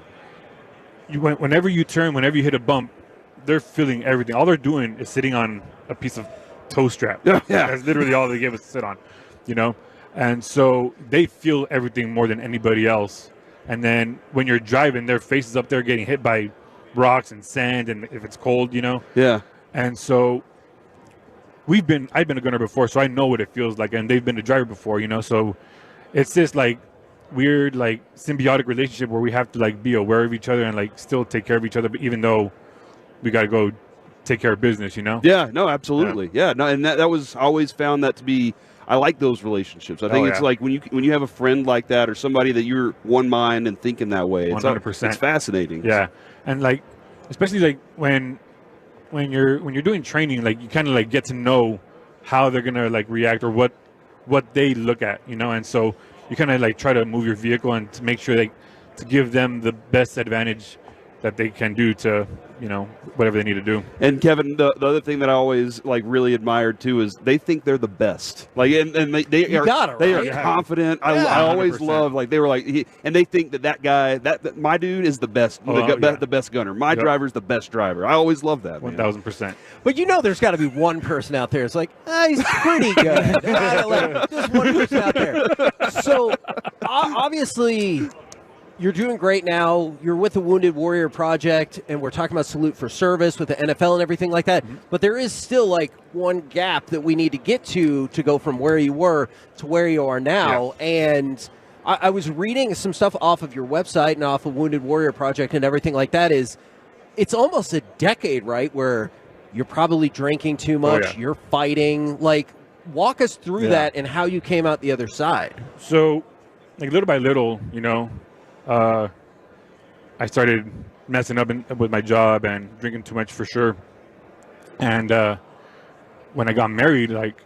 whenever you turn, whenever you hit a bump, they're feeling everything. All they're doing is sitting on a piece of toe strap. Yeah. That's literally all they give us to sit on, And so they feel everything more than anybody else. And then when you're driving, their faces up there getting hit by rocks and sand, and if it's cold, Yeah. And so I've been a gunner before, so I know what it feels like, and they've been a driver before, So it's this like weird like symbiotic relationship where we have to like be aware of each other and like still take care of each other, but even though we got to go take care of business, Yeah, no, absolutely. Yeah, no, and that was, I always found that to be, I like those relationships. I think it's like when you have a friend like that or somebody that you're one mind and thinking that way. 100%. It's fascinating. Yeah, and like especially like when you're doing training, like you kind of like get to know how they're gonna like react or what they look at, and so you kind of like try to move your vehicle and to make sure to give them the best advantage that they can do to whatever they need to do. And Kevin, the other thing that I always like really admired too is they think they're the best. Like, and they are confident. I always 100%. love, like, they were like, and they think that guy, that my dude is the best, the best gunner. My driver's the best driver. I always love that. 1,000%. But there's got to be one person out there. It's like, he's pretty good. There's one person out there. So obviously, you're doing great now. You're with the Wounded Warrior Project, and we're talking about salute for service with the NFL and everything like that. But there is still like one gap that we need to get to go from where you were to where you are now. Yeah. And I was reading some stuff off of your website and off of Wounded Warrior Project and everything like that. It's almost a decade, right, where you're probably drinking too much. You're fighting. Like, walk us through that and how you came out the other side. So, like, little by little, I started messing up with my job and drinking too much for sure. And when I got married, like,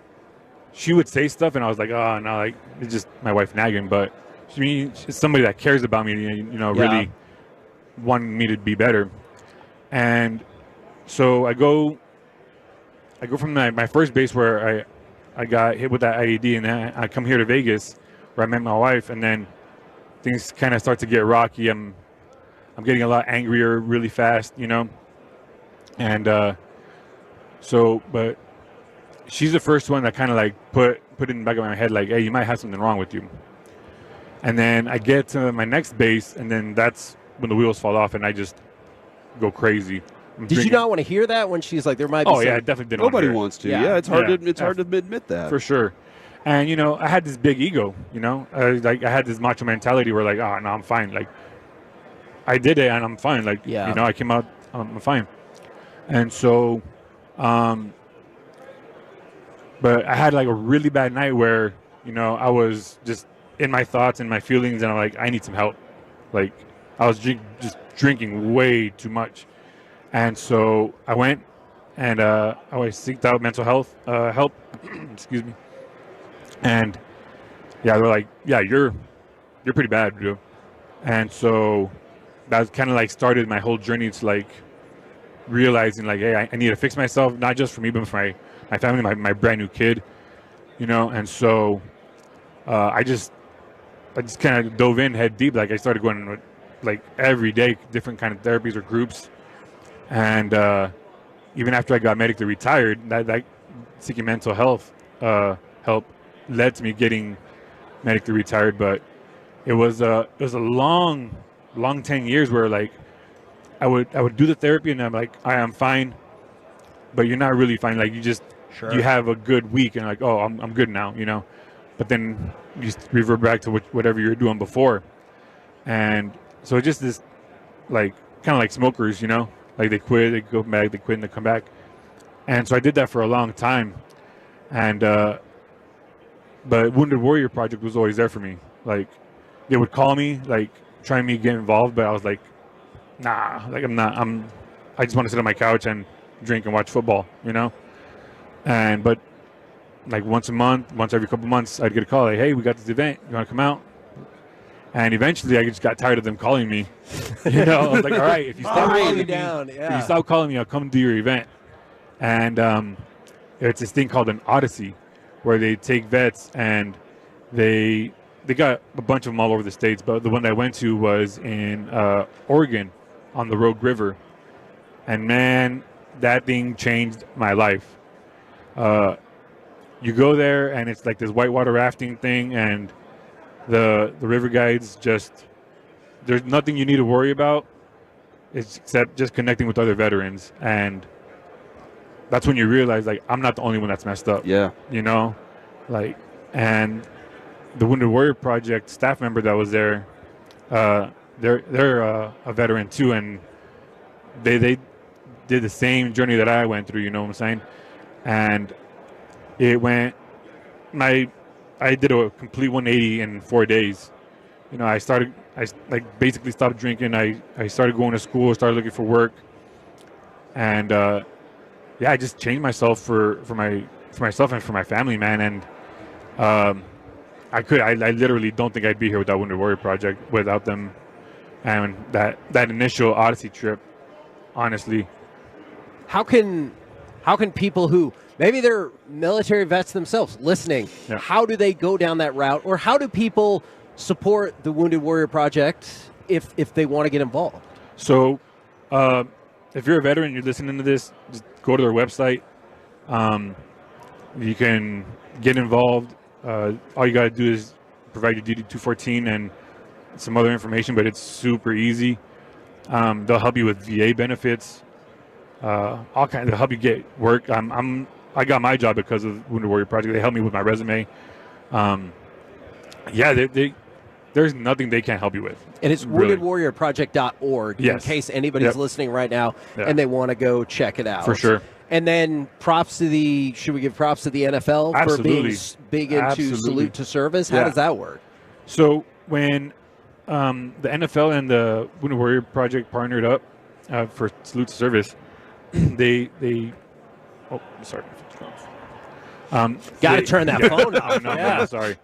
she would say stuff, and I was like, oh, no, like, it's just my wife nagging. But she's somebody that cares about me, really wanting me to be better. And so I go from my first base where I got hit with that IED, and then I come here to Vegas where I met my wife, and then things kind of start to get rocky. I'm getting a lot angrier really fast, and but she's the first one that kind of like put it in the back of my head, like, hey, you might have something wrong with you. And then I get to my next base, and then that's when the wheels fall off, and I just go crazy. Did you not want to hear that when she's like, there might be I definitely didn't. Nobody want wants to. Yeah, it's hard to admit that. For sure. And, I had this big ego, I had this macho mentality where, like, oh, no, I'm fine. Like, I did it and I'm fine. Like, I came out, I'm fine. And so, but I had, like, a really bad night where, I was just in my thoughts and my feelings, and I'm like, I need some help. Like, I was just drinking way too much. And so I went and I seeked out mental health help. Excuse me. And they're like, yeah, you're pretty bad, dude. And so that kind of like started my whole journey to like realizing like, hey, I need to fix myself, not just for me, but for my family, my brand new kid, And so I just kind of dove in head deep. Like, I started going like every day, different kind of therapies or groups. And even after I got medically retired, that seeking mental health help led to me getting medically retired. But it was a long 10 years where like I would do the therapy, and I'm like, I am fine, but you're not really fine. Like, you have a good week, and like, oh, I'm good now, But then you just revert back to whatever you were doing before. And so it's just this, like, kind of like smokers, you know, like they quit, they go back, they quit, and they come back. And so I did that for a long time. And, but Wounded Warrior Project was always there for me. Like, they would call me, like, trying me to get involved, but I was like, nah, like, I just want to sit on my couch and drink and watch football, you know? But like once a month, once every couple months, I'd get a call like, hey, we got this event, you want to come out? And eventually I just got tired of them calling me. You know, I was like, all right, if you stop calling me, if you stop calling me, I'll come do your event. And it's this thing called an Odyssey, where they take vets and they got a bunch of them all over the states, but the one that I went to was in Oregon on the Rogue River. And man, that thing changed my life. You go there and it's like this whitewater rafting thing, and the river guides just, there's nothing you need to worry about except just connecting with other veterans. And that's when you realize, like, I'm not the only one that's messed up. Yeah. You know, like, and the Wounded Warrior Project staff member that was there, they're a veteran too, and they did the same journey that I went through. You know what I'm saying? And it went, I did a complete 180 in 4 days. You know, I basically stopped drinking. I started going to school, started looking for work, and I just changed myself for myself and for my family, man. And I literally don't think I'd be here without Wounded Warrior Project, without them, and that initial Odyssey trip. Honestly, how can people who maybe they're military vets themselves listening, how do they go down that route, or how do people support the Wounded Warrior Project if they want to get involved? So, if you're a veteran, you're listening to this, just go to their website. You can get involved. All you got to do is provide your DD-214 and some other information, but it's super easy. They'll help you with VA benefits. All kinds. They'll help you get work. I got my job because of Wounded Warrior Project. They helped me with my resume. There's nothing they can't help you with. And it's really. woundedwarriorproject.org in case anybody's listening right now and they want to go check it out. For sure. And then should we give props to the NFL for being big into Salute to Service? How does that work? So when the NFL and the Wounded Warrior Project partnered up for Salute to Service, they sorry. Got to turn that phone off. No, sorry.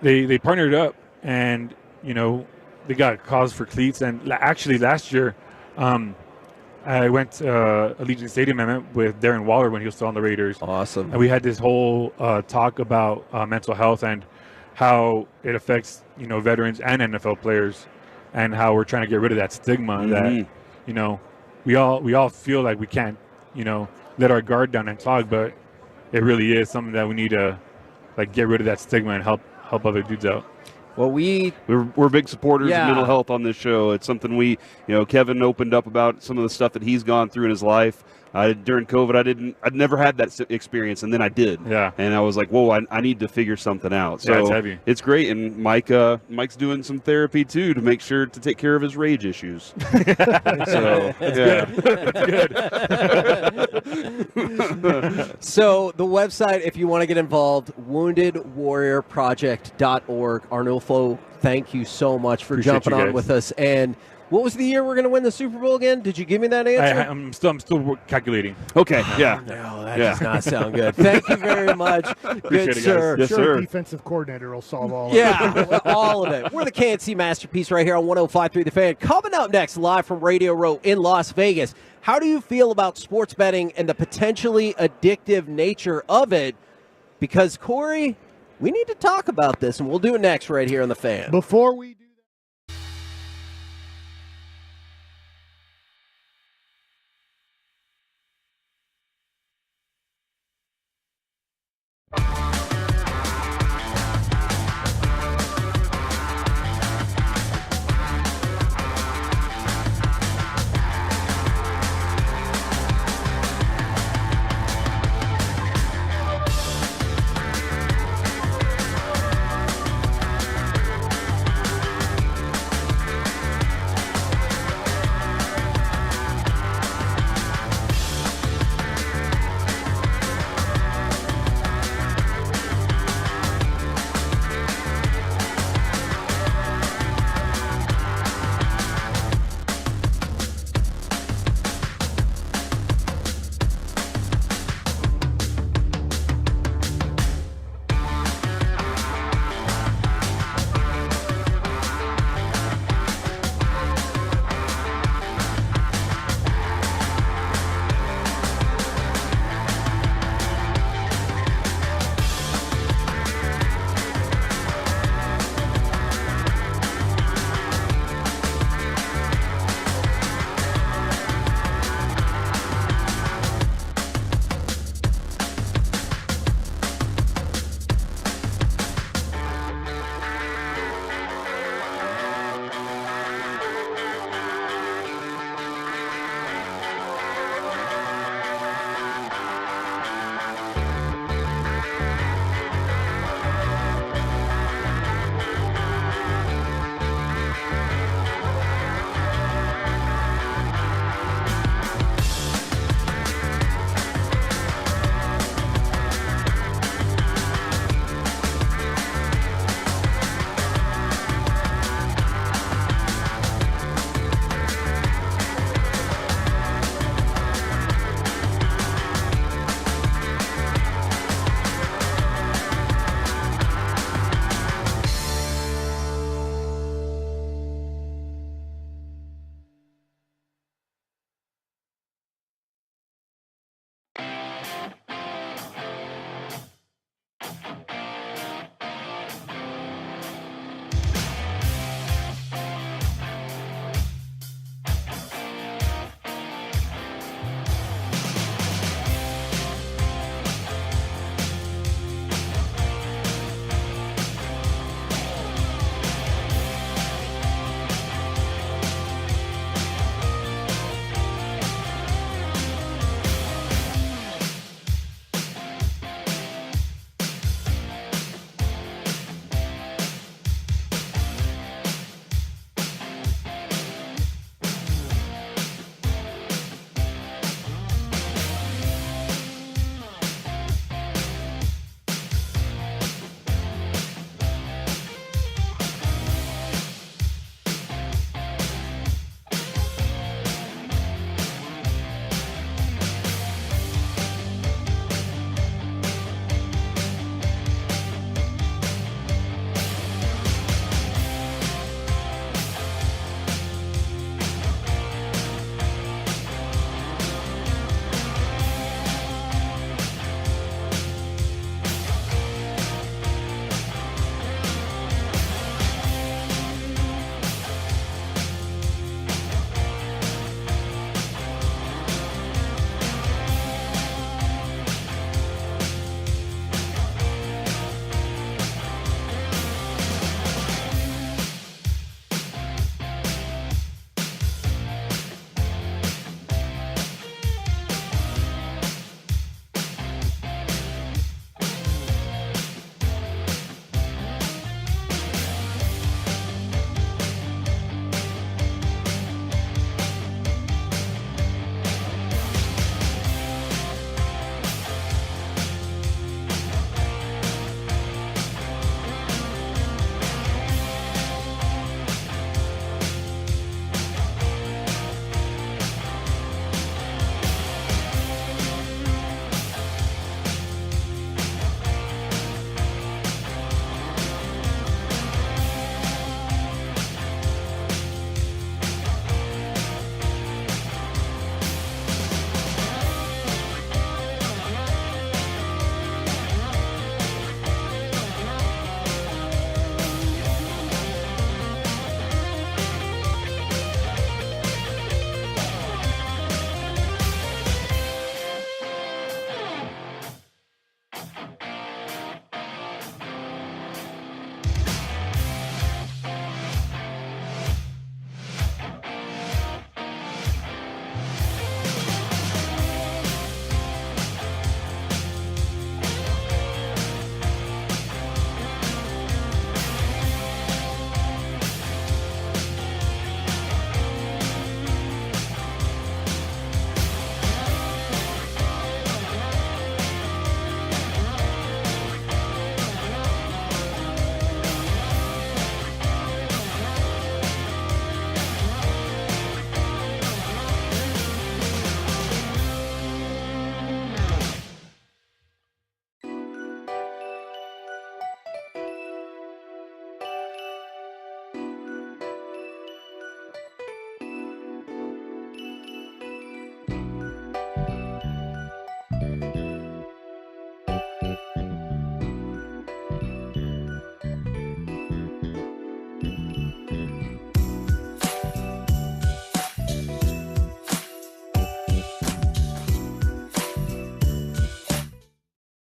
They partnered up, and you know they got a cause for cleats. And actually, last year, I went to Allegiant Stadium and met with Darren Waller when he was still on the Raiders. Awesome. And we had this whole talk about mental health and how it affects veterans and NFL players, and how we're trying to get rid of that stigma that we all feel like we can't let our guard down and talk, but it really is something that we need to get rid of that stigma and help other dudes out. Well, we're big supporters of mental health on this show. It's something Kevin opened up about some of the stuff that he's gone through in his life. During COVID, I'd never had that experience, and then I did. Yeah. And I was like, whoa, I need to figure something out. So it's heavy. It's great. And Mike's doing some therapy too to make sure to take care of his rage issues. So That's good. So the website, if you want to get involved, woundedwarriorproject.org. Arnulfo, thank you so much for Appreciate jumping you on guys. with us. And what was the year we're going to win the Super Bowl again? Did you give me that answer? I'm still calculating. Okay, yeah. No, that does not sound good. Thank you very much. Good, it, sir. Yes, Sure, sir. defensive coordinator will solve all of Yeah, all of it. We're the KNC Masterpiece right here on 105.3 The Fan. Coming up next, live from Radio Row in Las Vegas. How do you feel about sports betting and the potentially addictive nature of it? Because, Corey, we need to talk about this, and we'll do it next right here on The Fan. Before we do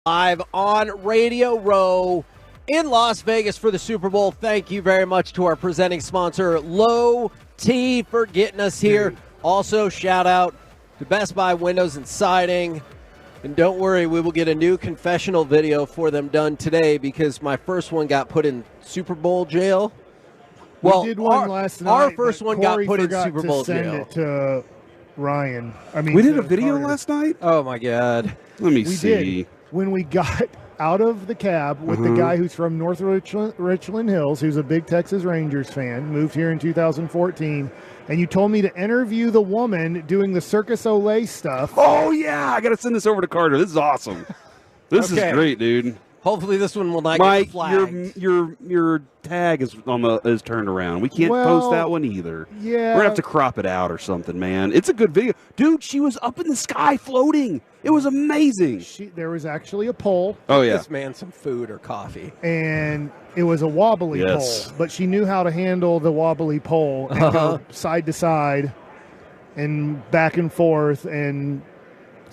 Live on Radio Row in Las Vegas for the Super Bowl. Thank you very much to our presenting sponsor, Low T, for getting us here. Also, shout out to Best Buy Windows and Siding. And don't worry, we will get a new confessional video for them done today because my first one got put in Super Bowl jail. Well, we did one last night. Our first one got Corey put in forgot Super to Bowl send jail. it to Ryan. We did a video last night? Oh, my God. Let me We see. did. When we got out of the cab with the guy who's from North Richland Hills, who's a big Texas Rangers fan, moved here in 2014, and you told me to interview the woman doing the Circus Olay stuff. Oh, yeah. I got to send this over to Carter. This is awesome. This is great, dude. Hopefully this one will not Mike, get flagged. your tag is turned around. We can't post that one either. Yeah. We're going to have to crop it out or something, man. It's a good video. Dude, she was up in the sky floating. It was amazing. There was actually a pole. Oh, yeah. This man some food or coffee. And it was a wobbly Yes. pole, but she knew how to handle the wobbly pole and go side to side and back and forth and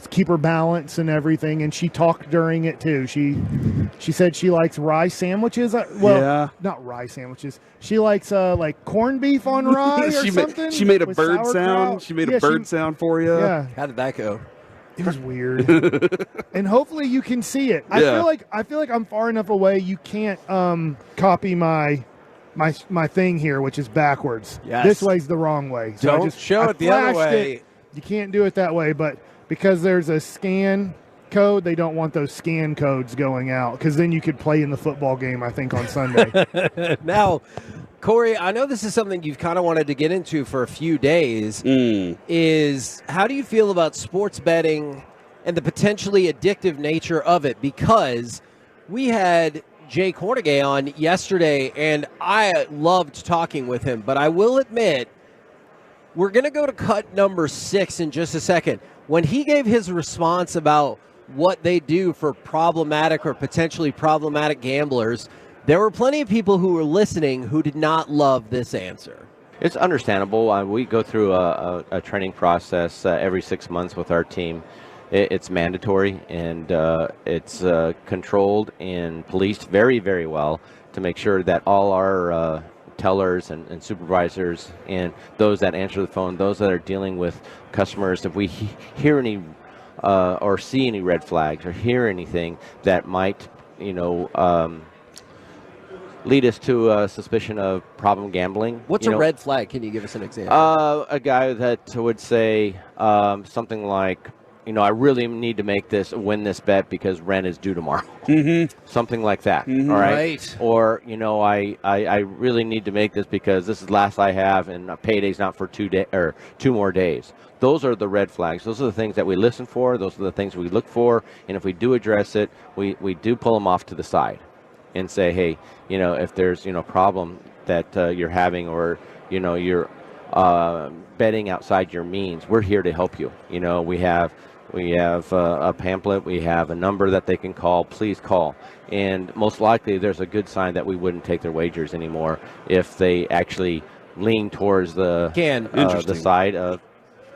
keep her balance and everything. And she talked during it too. She said she likes rye sandwiches. Not rye sandwiches. She likes like corned beef on rye or something. She made a with bird sound. sauerkraut. She made a bird sound for you. Yeah. How did that go? It was weird. And hopefully you can see it. I feel like I'm far enough away you can't copy my thing here, which is backwards. Yes. This way's the wrong way. So Don't show it the other flashed way. it. You can't do it that way, but because there's a scan code, they don't want those scan codes going out because then you could play in the football game, I think, on Sunday. Now, Corey, I know this is something you've kind of wanted to get into for a few days. Is how do you feel about sports betting and the potentially addictive nature of it? Because we had Jay Cornegay on yesterday, and I loved talking with him. But I will admit, we're going to go to cut number 6 in just a second. When he gave his response about what they do for problematic or potentially problematic gamblers, there were plenty of people who were listening who did not love this answer. It's understandable. We go through a training process every 6 months with our team. It's mandatory, and it's controlled and policed very, very well to make sure that all our tellers and supervisors and those that answer the phone, those that are dealing with customers, if we hear any or see any red flags or hear anything that might, lead us to a suspicion of problem gambling. What's a red flag? Can you give us an example? A guy that would say something like, I really need to win this bet because rent is due tomorrow. Something like that. All right. Or, I really need to make this because this is the last I have and a payday's not for 2 more days. Those are the red flags. Those are the things that we listen for. Those are the things we look for. And if we do address it, we do pull them off to the side and say, hey, if there's, problem that you're having or, you're betting outside your means, we're here to help you. We have a pamphlet. We have a number that they can call. Please call. And most likely there's a good sign that we wouldn't take their wagers anymore if they actually lean towards the side of.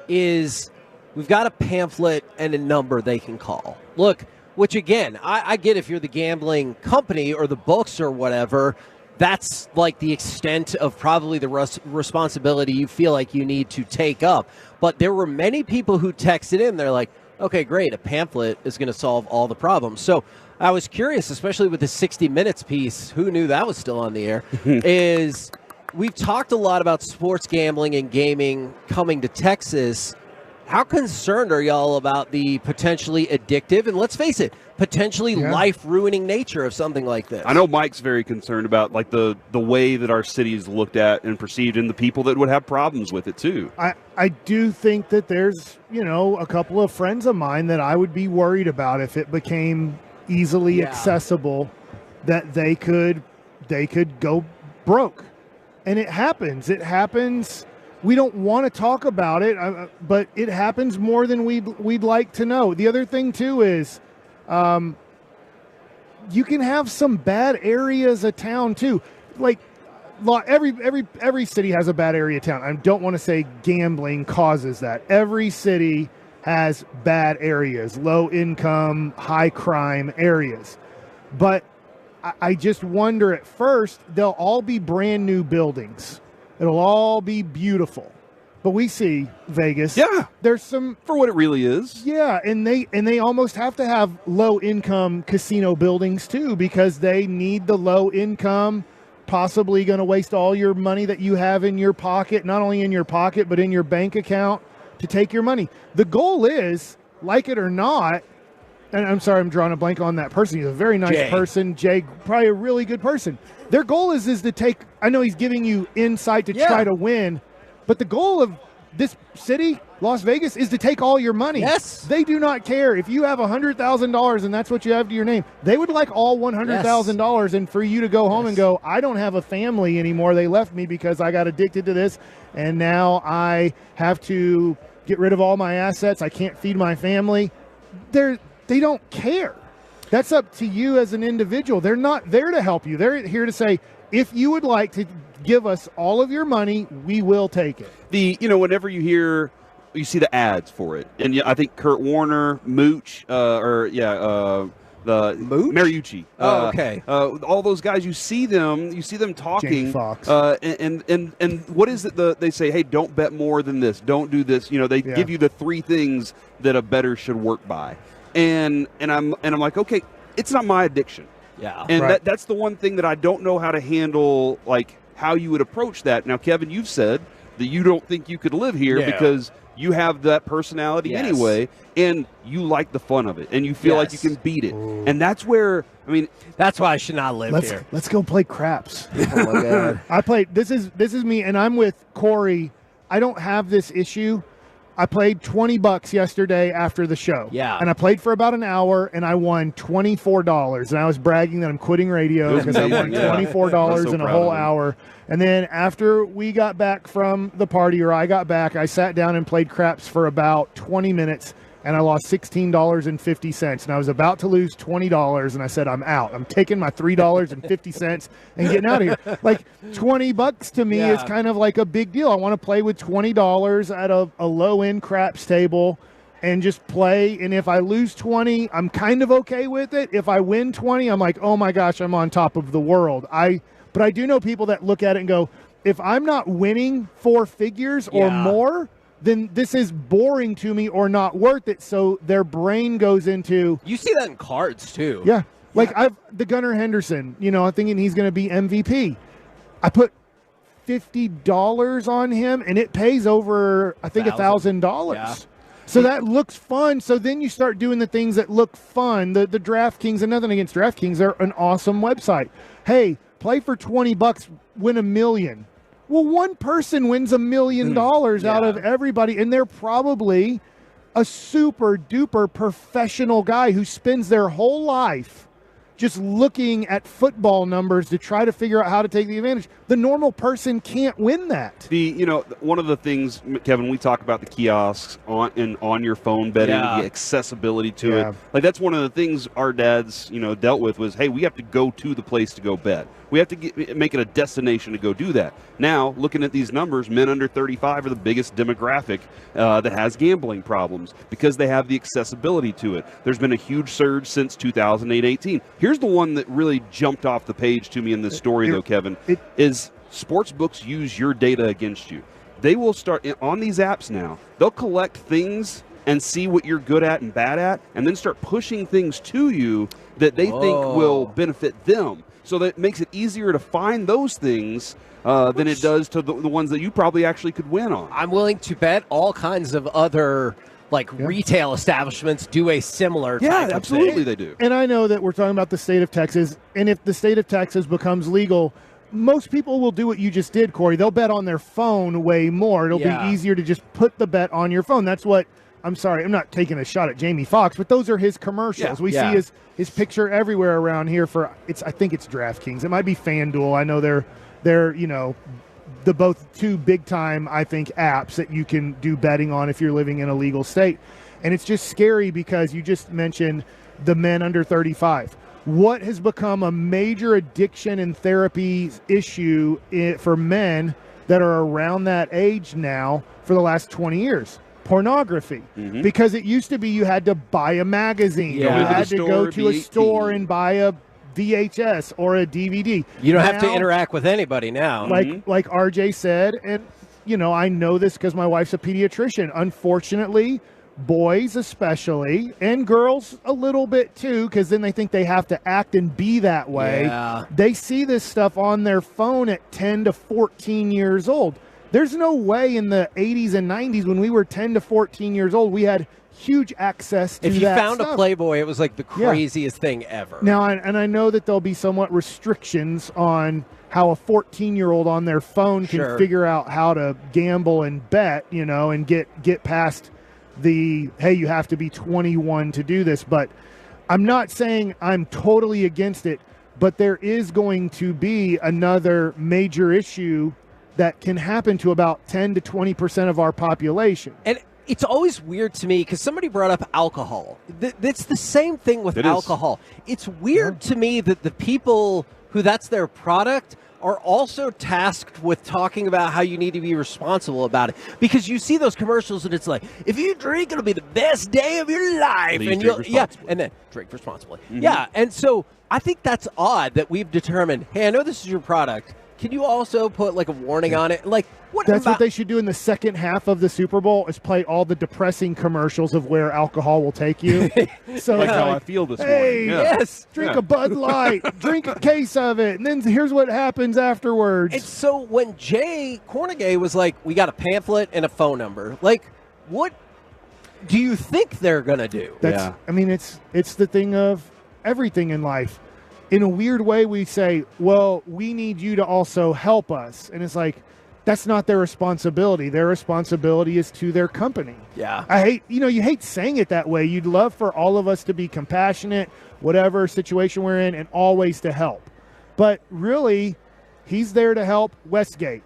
We've got a pamphlet and a number they can call. Look, which again, I get if you're the gambling company or the books or whatever, that's like the extent of probably the responsibility you feel like you need to take up. But there were many people who texted in. They're like, okay, great. A pamphlet is going to solve all the problems. So I was curious, especially with the 60 Minutes piece, who knew that was still on the air, is we've talked a lot about sports gambling and gaming coming to Texas. How concerned are y'all about the potentially addictive, and let's face it, potentially life-ruining nature of something like this? I know Mike's very concerned about like the way that our city is looked at and perceived and the people that would have problems with it too. I do think that there's, a couple of friends of mine that I would be worried about if it became easily accessible, that they could go broke. And it happens. We don't want to talk about it, but it happens more than we'd like to know. The other thing too is, you can have some bad areas of town too. Like every city has a bad area of town. I don't want to say gambling causes that. Every city has bad areas, low income, high crime areas. But I just wonder, at first, they'll all be brand new buildings. It'll all be beautiful. But we see Vegas. Yeah. There's some, for what it really is. Yeah, and they almost have to have low income casino buildings too, because they need the low income, possibly going to waste all your money that you have in your pocket, not only in your pocket but in your bank account, to take your money. The goal is, like it or not, and I'm sorry I'm drawing a blank on that person. He's a very nice person. Jay, probably a really good person. Their goal is to take, I know he's giving you insight to try to win, but the goal of this city, Las Vegas, is to take all your money. Yes. They do not care. If you have $100,000 and that's what you have to your name, they would like all $100,000 and for you to go home and go, I don't have a family anymore. They left me because I got addicted to this, and now I have to get rid of all my assets. I can't feed my family. They don't care. That's up to you as an individual. They're not there to help you. They're here to say, if you would like to give us all of your money, we will take it. Whenever you see the ads for it, and I think Kurt Warner, Mooch, the Mariucci. Okay. All those guys, you see them talking. Jamie Foxx. And what is it? They say, hey, don't bet more than this. Don't do this. They give you the three things that a bettor should work by. And I'm like, okay, it's not my addiction. Yeah. And that's the one thing that I don't know how to handle, like how you would approach that. Now, Kevin, you've said that you don't think you could live here because you have that personality anyway, and you like the fun of it, and you feel like you can beat it. Ooh. And that's where, that's why I should not live here. Let's go play craps. Oh my God. I played, this is me, and I'm with Corey. I don't have this issue. I played $20 yesterday after the show. Yeah. And I played for about an hour, and I won $24. And I was bragging that I'm quitting radio because I won $24 in a whole hour. And then after we got back from the party, or I got back, I sat down and played craps for about 20 minutes, and I lost $16.50. And I was about to lose $20, and I said, I'm out. I'm taking my $3.50 and getting out of here. Like, $20 to me is kind of like a big deal. I want to play with $20 at a low-end craps table and just play. And if I lose 20, I'm kind of okay with it. If I win 20, I'm like, oh my gosh, I'm on top of the world. But I do know people that look at it and go, if I'm not winning 4 figures or more, then this is boring to me or not worth it. So their brain goes into... You see that in cards, too. Yeah. Like, the Gunnar Henderson, I'm thinking he's going to be MVP. I put $50 on him, and it pays over, I think, $1,000. Yeah. So that looks fun. So then you start doing the things that look fun. The DraftKings, and nothing against DraftKings, they're an awesome website. Hey, play for $20, win $1 million. Well, one person wins $1 million out of everybody, and they're probably a super duper professional guy who spends their whole life just looking at football numbers to try to figure out how to take the advantage. The normal person can't win that. One of the things, Kevin, we talk about the kiosks on your phone betting, the accessibility to it. Like, that's one of the things our dads, dealt with was, hey, we have to go to the place to go bet. We have to make it a destination to go do that. Now, looking at these numbers, men under 35 are the biggest demographic that has gambling problems because they have the accessibility to it. There's been a huge surge since 2008-18. Here's the one that really jumped off the page to me in this story, though, Kevin, is sports books use your data against you. They will start on these apps now. They'll collect things and see what you're good at and bad at, and then start pushing things to you that they think will benefit them. So that makes it easier to find those things than it does to the ones that you probably actually could win on. I'm willing to bet all kinds of other retail establishments do a similar type of thing. They do. And I know that we're talking about the state of Texas, and if the state of Texas becomes legal, most people will do what you just did, Corey. They'll bet on their phone way more. It'll be easier to just put the bet on your phone. That's what, I'm sorry, I'm not taking a shot at Jamie Foxx, but those are his commercials. We see his picture everywhere around here for, I think it's DraftKings. It might be FanDuel. I know they're the both two big-time, I think, apps that you can do betting on if you're living in a legal state. And it's just scary because you just mentioned the men under 35. What has become a major addiction and therapy issue for men that are around that age now for the last 20 years? pornography. Because it used to be you had to buy a magazine. You had to go to a store and buy a VHS or a DVD. You don't have to interact with anybody now. Like RJ said, and I know this because my wife's a pediatrician. Unfortunately, boys especially, and girls a little bit too, because then they think they have to act and be that way. Yeah. They see this stuff on their phone at 10 to 14 years old. There's no way in the 80s and 90s when we were 10 to 14 years old, we had huge access to that If you found stuff. a Playboy, it was like the craziest thing ever. Now, and I know that there'll be somewhat restrictions on how a 14-year-old on their phone can figure out how to gamble and bet, and get past the, hey, you have to be 21 to do this. But I'm not saying I'm totally against it, but there is going to be another major issue that can happen to about 10 to 20% of our population. And it's always weird to me because somebody brought up alcohol. It's the same thing with alcohol. It's weird to me that the people who that's their product are also tasked with talking about how you need to be responsible about it. Because you see those commercials and it's like, if you drink, it'll be the best day of your life. Please and drink responsibly. and then drink responsibly. Yeah, and so I think that's odd that we've determined, hey, I know this is your product. Can you also put like a warning on it? Like, That's what they should do in the second half of the Super Bowl is play all the depressing commercials of where alcohol will take you. So like how I feel this hey, morning. Yeah. drink a Bud Light, drink a case of it, and then here's what happens afterwards. And so when Jay Cornegay was like, we got a pamphlet and a phone number, like, what do you think they're going to do? I mean, it's the thing of everything in life. In a weird way, we say, well, we need you to also help us. And it's like, that's not their responsibility. Their responsibility is to their company. Yeah. I hate, you hate saying it that way. You'd love for all of us to be compassionate, whatever situation we're in, and always to help. But really, he's there to help Westgate.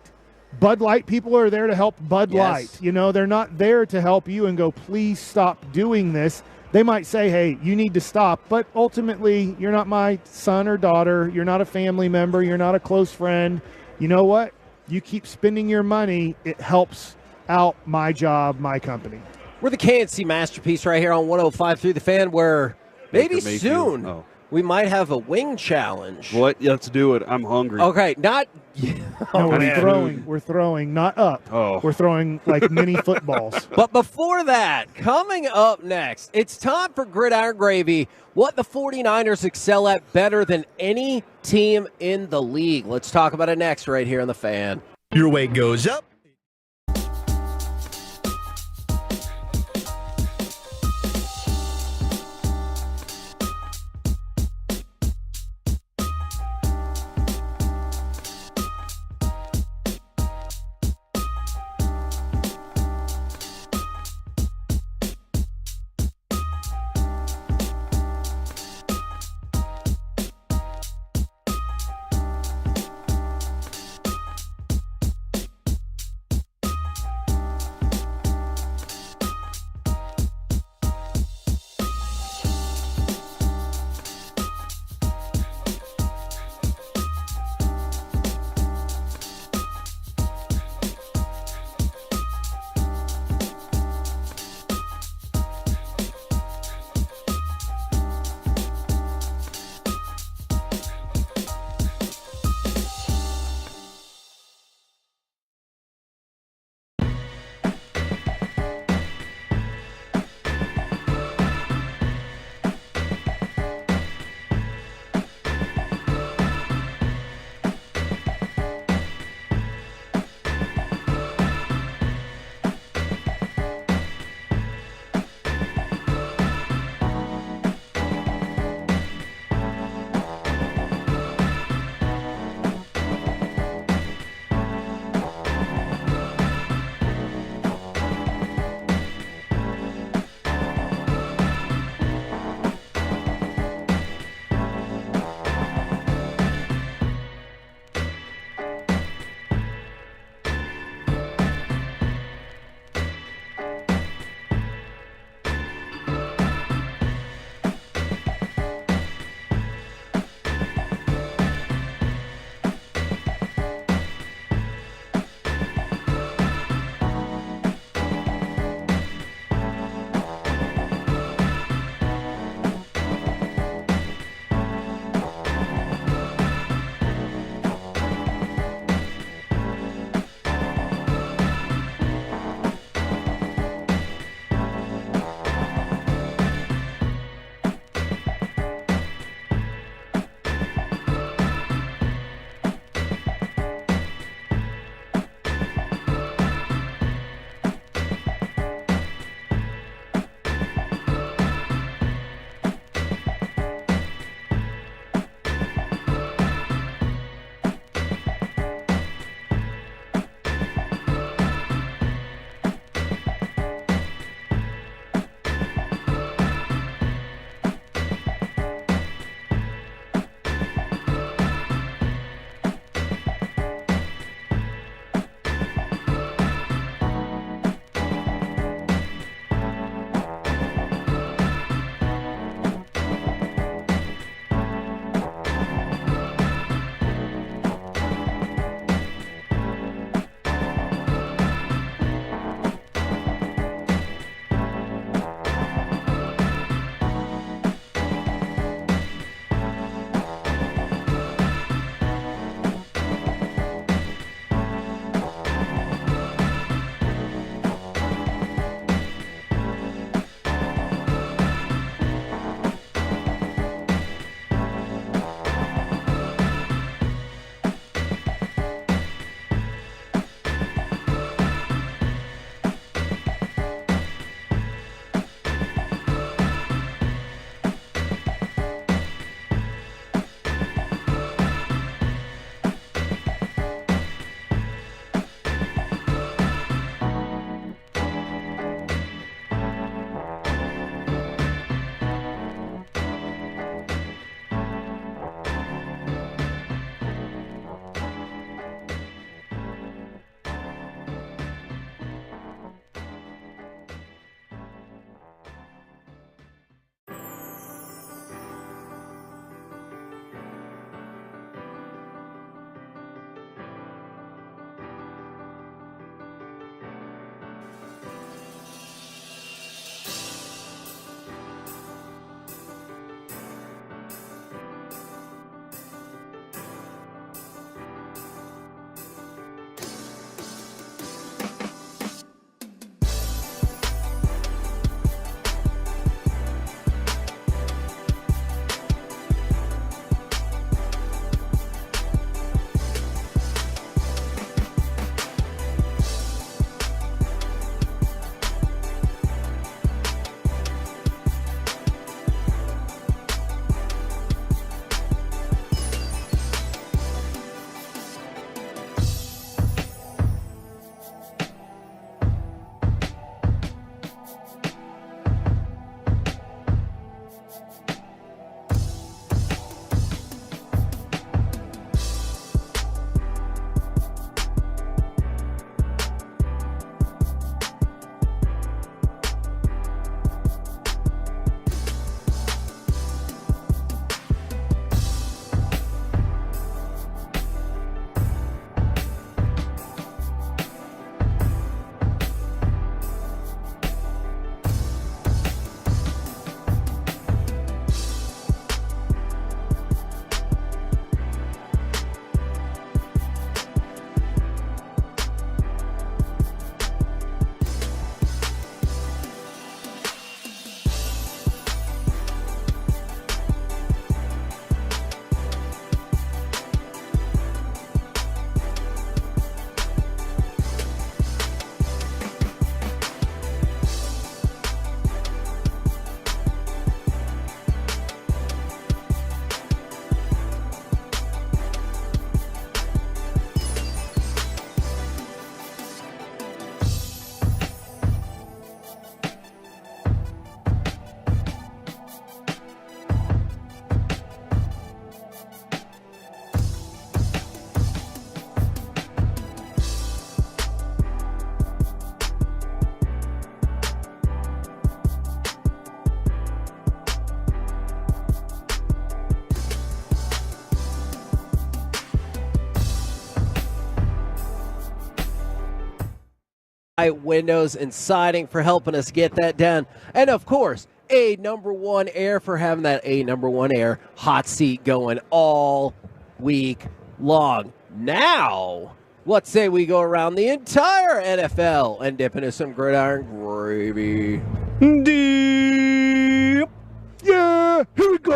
Bud Light people are there to help Bud Light. They're not there to help you and go, please stop doing this. They might say, hey, you need to stop, but ultimately, you're not my son or daughter. You're not a family member. You're not a close friend. You know what? You keep spending your money. It helps out my job, my company. We're the KNC Masterpiece right here on 105.3 The Fan, where maybe soon we might have a wing challenge. What? Let's do it. I'm hungry. Okay, not... No, we're throwing, not up. We're throwing like mini footballs. But before that, coming up next, it's time for Gridiron Gravy, what the 49ers excel at better than any team in the league. Let's talk about it next right here on The Fan. Your weight goes up. Windows and Siding for helping us get that done. And, of course, A Number One Air for having that A Number One Air hot seat going all week long. Now, what say we go around the entire NFL and dip into some gridiron gravy? Deep. Yeah, here we go.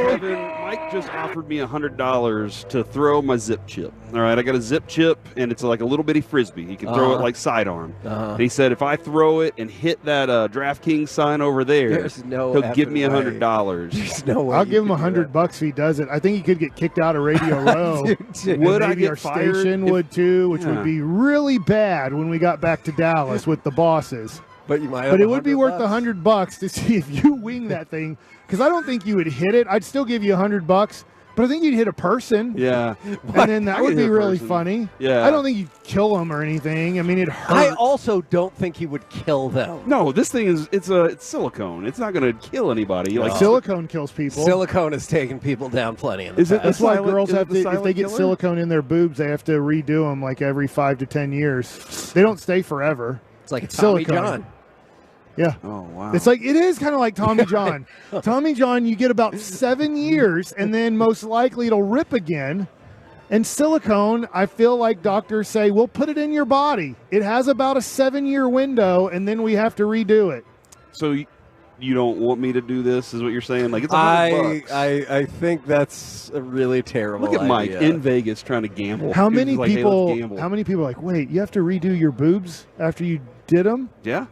Evan, Mike just offered me $100 to throw my zip chip. All right, I got a zip chip, and it's like a little bitty frisbee. He can throw it like sidearm. And he said if I throw it and hit that DraftKings sign over there, he'll give me $100. There's no way. I'll give him $100 if he does it. I think he could get kicked out of Radio Row. Would I maybe get our fired station would too, which would be really bad when we got back to Dallas with the bosses. But you might. But it would be worth the $100 to see if you wing that thing, because I don't think you would hit it. I'd still give you $100, but I think you'd hit a person. Yeah, and then that would be really funny. Yeah, I don't think you'd kill them or anything. I mean, it hurts. I also don't think he would kill them. No, this thing is it's silicone. It's not going to kill anybody. Like silicone kills people. Silicone has taken people down plenty. In the Is it past. That's why girls is it have the to, if they get silent killer? silicone in their boobs, they have to redo them like every 5 to 10 years. They don't stay forever. It's like a Tommy silicone. John. Yeah. Oh, wow. It's like, it is kind of like Tommy John. Tommy John, you get about 7 years, and then most likely it'll rip again. And silicone, I feel like doctors say, we'll put it in your body. It has about a 7-year window, and then we have to redo it. So you don't want me to do this, is what you're saying? Like, it's $100. I think that's a really terrible Look at Mike idea. in Vegas trying to gamble. How He's many like, "Hey, people? let's gamble." How many people are like, wait, you have to redo your boobs after you did them? Yeah.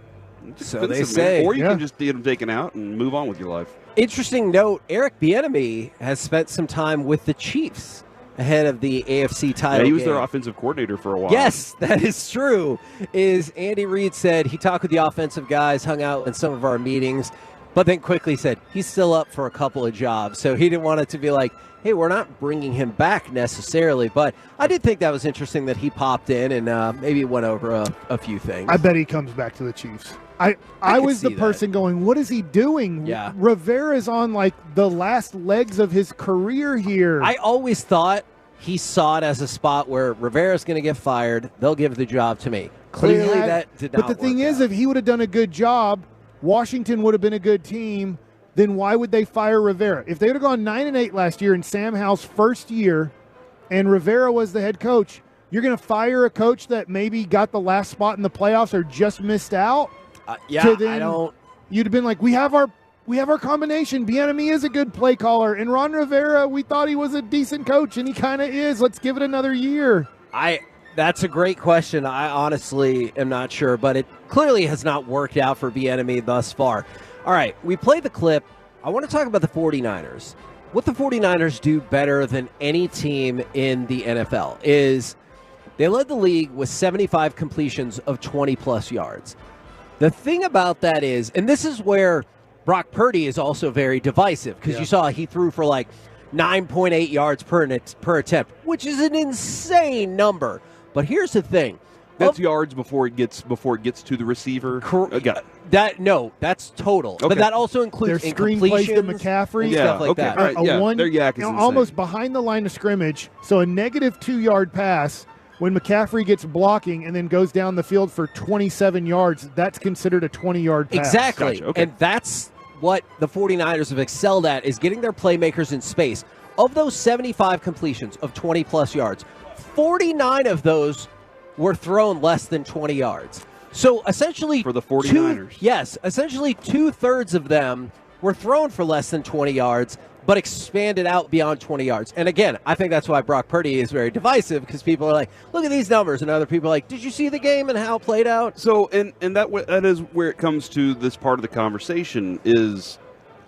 It's So they expensive, man. say. Or you Yeah. can just get them taken out and move on with your life. Interesting note, Eric Bieniemy has spent some time with the Chiefs ahead of the AFC title Yeah, he was game. their offensive coordinator for a while. Yes, that is true. Andy Reid said he talked with the offensive guys, hung out in some of our meetings, but then quickly said he's still up for a couple of jobs. So he didn't want it to be like, hey, we're not bringing him back necessarily. But I did think that was interesting that he popped in and maybe went over a few things. I bet he comes back to the Chiefs. I could was the see that. person going, what is he doing? Yeah. Rivera's on like the last legs of his career here. I always thought he saw it as a spot where Rivera's going to get fired. They'll give the job to me. Clearly, that did not But the thing work is, if he would have done a good job, Washington would have been a good team. Then why would they fire Rivera? If they would have gone 9-8 last year in Sam Howell's first year, and Rivera was the head coach, you're going to fire a coach that maybe got the last spot in the playoffs or just missed out. I don't. You'd have been like, we have our combination. Bieniemy is a good play caller, and Ron Rivera, we thought he was a decent coach, and he kind of is. Let's give it another year. That's a great question. I honestly am not sure, but it clearly has not worked out for Bieniemy thus far. All right, we played the clip. I want to talk about the 49ers. What the 49ers do better than any team in the NFL is they led the league with 75 completions of 20-plus yards. The thing about that is, and this is where Brock Purdy is also very divisive, because you saw he threw for like 9.8 yards per attempt, which is an insane number. But here's the thing. That's yards before it gets to the receiver. That's total. Okay. But that also includes Their screen plays to McCaffrey. Stuff like that. All right, yeah. Their yak is almost behind the line of scrimmage. So a negative 2-yard pass when McCaffrey gets blocking and then goes down the field for 27 yards, that's considered a 20-yard pass. Exactly. Gotcha. Okay. And that's what the 49ers have excelled at, is getting their playmakers in space. Of those 75 completions of 20-plus yards, 49 of those were thrown less than 20 yards. So essentially, for the 49ers. Essentially 2/3 of them were thrown for less than 20 yards, but expanded out beyond 20 yards. And again, I think that's why Brock Purdy is very divisive, because people are like, look at these numbers, and other people are like, did you see the game and how it played out? So, and that is where it comes to this part of the conversation is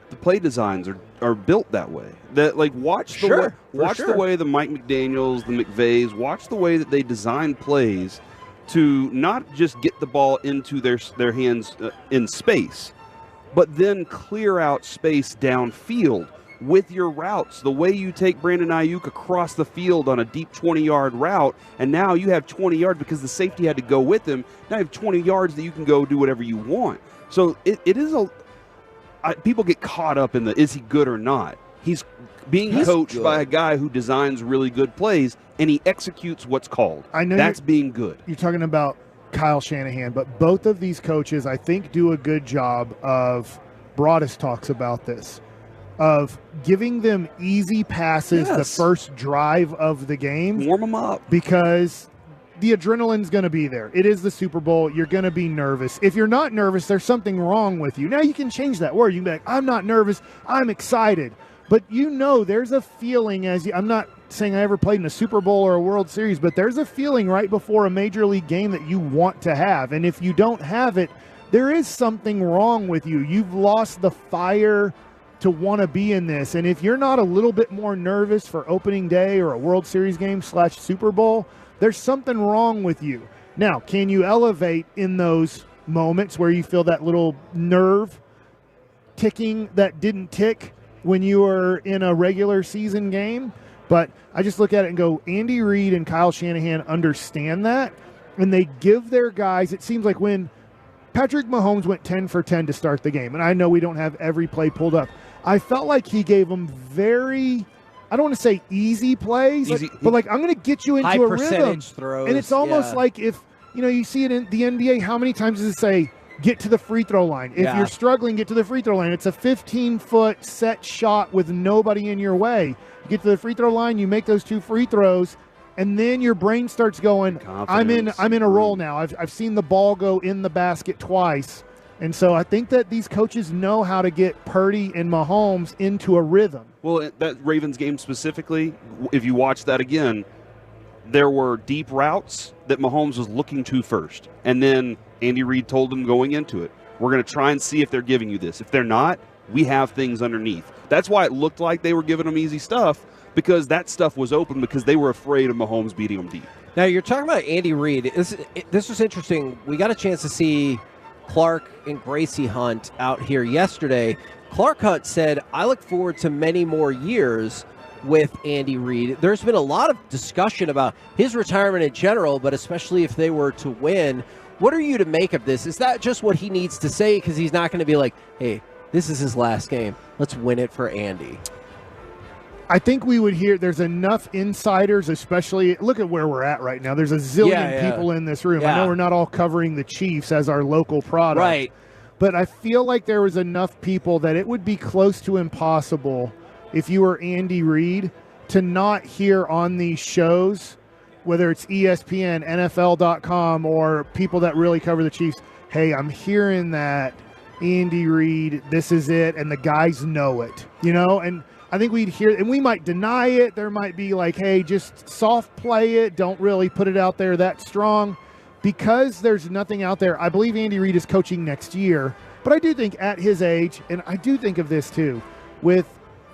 the play designs are built that way. That watch the way the Mike McDaniels, the McVays, watch the way that they design plays to not just get the ball into their hands in space, but then clear out space downfield with your routes. The way you take Brandon Ayuk across the field on a deep 20-yard route, and now you have 20 yards because the safety had to go with him. Now you have 20 yards that you can go do whatever you want. So it is people get caught up in the is he good or not. He's being coached by a guy who designs really good plays, and he executes what's called. I know that's being good. You're talking about Kyle Shanahan, but both of these coaches, I think, do a good job of, Broadus talks about this, of giving them easy passes the first drive of the game. Warm them up. Because the adrenaline's going to be there. It is the Super Bowl. You're going to be nervous. If you're not nervous, there's something wrong with you. Now you can change that word. You can be like, I'm not nervous. I'm excited. But there's a feeling I'm not saying I ever played in a Super Bowl or a World Series, but there's a feeling right before a major league game that you want to have. And if you don't have it, there is something wrong with you. You've lost the fire to want to be in this. And if you're not a little bit more nervous for opening day or a World Series game / Super Bowl, there's something wrong with you. Now, can you elevate in those moments where you feel that little nerve ticking that didn't tick when you were in a regular season game? But I just look at it and go, Andy Reid and Kyle Shanahan understand that, and they give their guys, it seems like when Patrick Mahomes went 10 for 10 to start the game, and I know we don't have every play pulled up, I felt like he gave them very, I don't want to say easy plays, but like, I'm going to get you into a rhythm. Throws, and it's almost like if, you see it in the NBA, how many times does it say, get to the free throw line? If you're struggling, get to the free throw line. It's a 15-foot set shot with nobody in your way. You get to the free throw line, you make those 2 free throws, and then your brain starts going, I'm in a roll now. I've seen the ball go in the basket twice. And so I think that these coaches know how to get Purdy and Mahomes into a rhythm. Well, that Ravens game specifically, if you watch that again, there were deep routes that Mahomes was looking to first. And then Andy Reid told them going into it, we're going to try and see if they're giving you this. If they're not, we have things underneath. That's why it looked like they were giving them easy stuff, because that stuff was open because they were afraid of Mahomes beating them deep. Now, you're talking about Andy Reid. This was interesting. We got a chance to see Clark and Gracie Hunt out here yesterday. Clark Hunt said, I look forward to many more years with Andy Reid. There's been a lot of discussion about his retirement in general, but especially if they were to win. What are you to make of this? Is that just what he needs to say? Because he's not going to be like, hey, this is his last game. Let's win it for Andy. I think we would hear there's enough insiders, especially look at where we're at right now. There's a zillion people in this room. I know we're not all covering the Chiefs as our local product. Right. But I feel like there was enough people that it would be close to impossible if you were Andy Reid to not hear on these shows, whether it's ESPN, NFL.com, or people that really cover the Chiefs, hey, I'm hearing that Andy Reid, this is it, and the guys know it, and I think we'd hear, and we might deny it. There might be like, hey, just soft play it. Don't really put it out there that strong. Because there's nothing out there, I believe Andy Reid is coaching next year. But I do think at his age, and I do think of this too,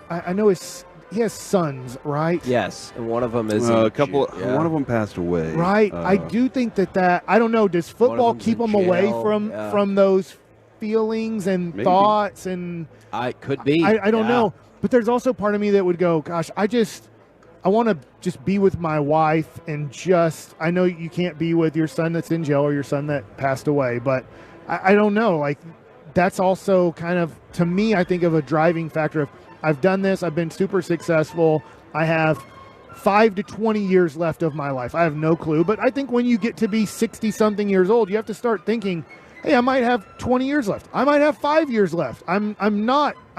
I know he has sons, right? Yes, and one of them is one of them passed away. Right. I do think that I don't know, does football keep them away from those feelings and thoughts? And it could be. I don't know. But there's also part of me that would go, gosh, I want to just be with my wife and I know you can't be with your son that's in jail or your son that passed away, but I don't know. Like, that's also kind of, to me, I think of a driving factor of, I've done this, I've been super successful, I have 5 to 20 years left of my life. I have no clue. But I think when you get to be 60-something years old, you have to start thinking, hey, I might have 20 years left. I might have 5 years left. I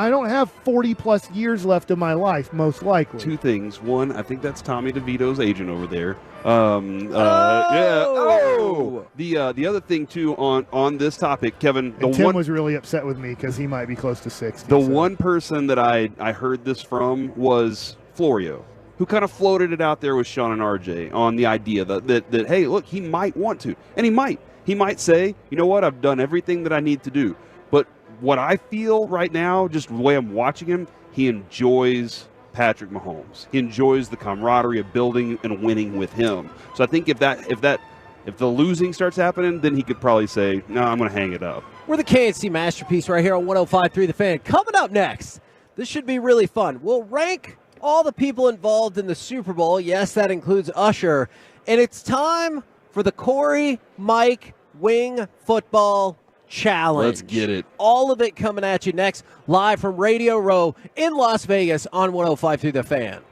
don't have 40-plus years left of my life, most likely. 2 things. One, I think that's Tommy DeVito's agent over there. The other thing, too, on this topic, Kevin. Tim was really upset with me because he might be close to 60. The one person that I heard this from was Florio, who kind of floated it out there with Sean and RJ on the idea that hey, look, he might want to. And he might. He might say, you know what, I've done everything that I need to do. But what I feel right now, just the way I'm watching him, he enjoys Patrick Mahomes. He enjoys the camaraderie of building and winning with him. So I think if the losing starts happening, then he could probably say, no, I'm going to hang it up. We're the KNC Masterpiece right here on 105.3 The Fan. Coming up next, this should be really fun. We'll rank all the people involved in the Super Bowl. Yes, that includes Usher. And it's time for the Corey Mike Wing Football Challenge. Let's get it. All of it coming at you next, live from Radio Row in Las Vegas on 105.3 The Fan.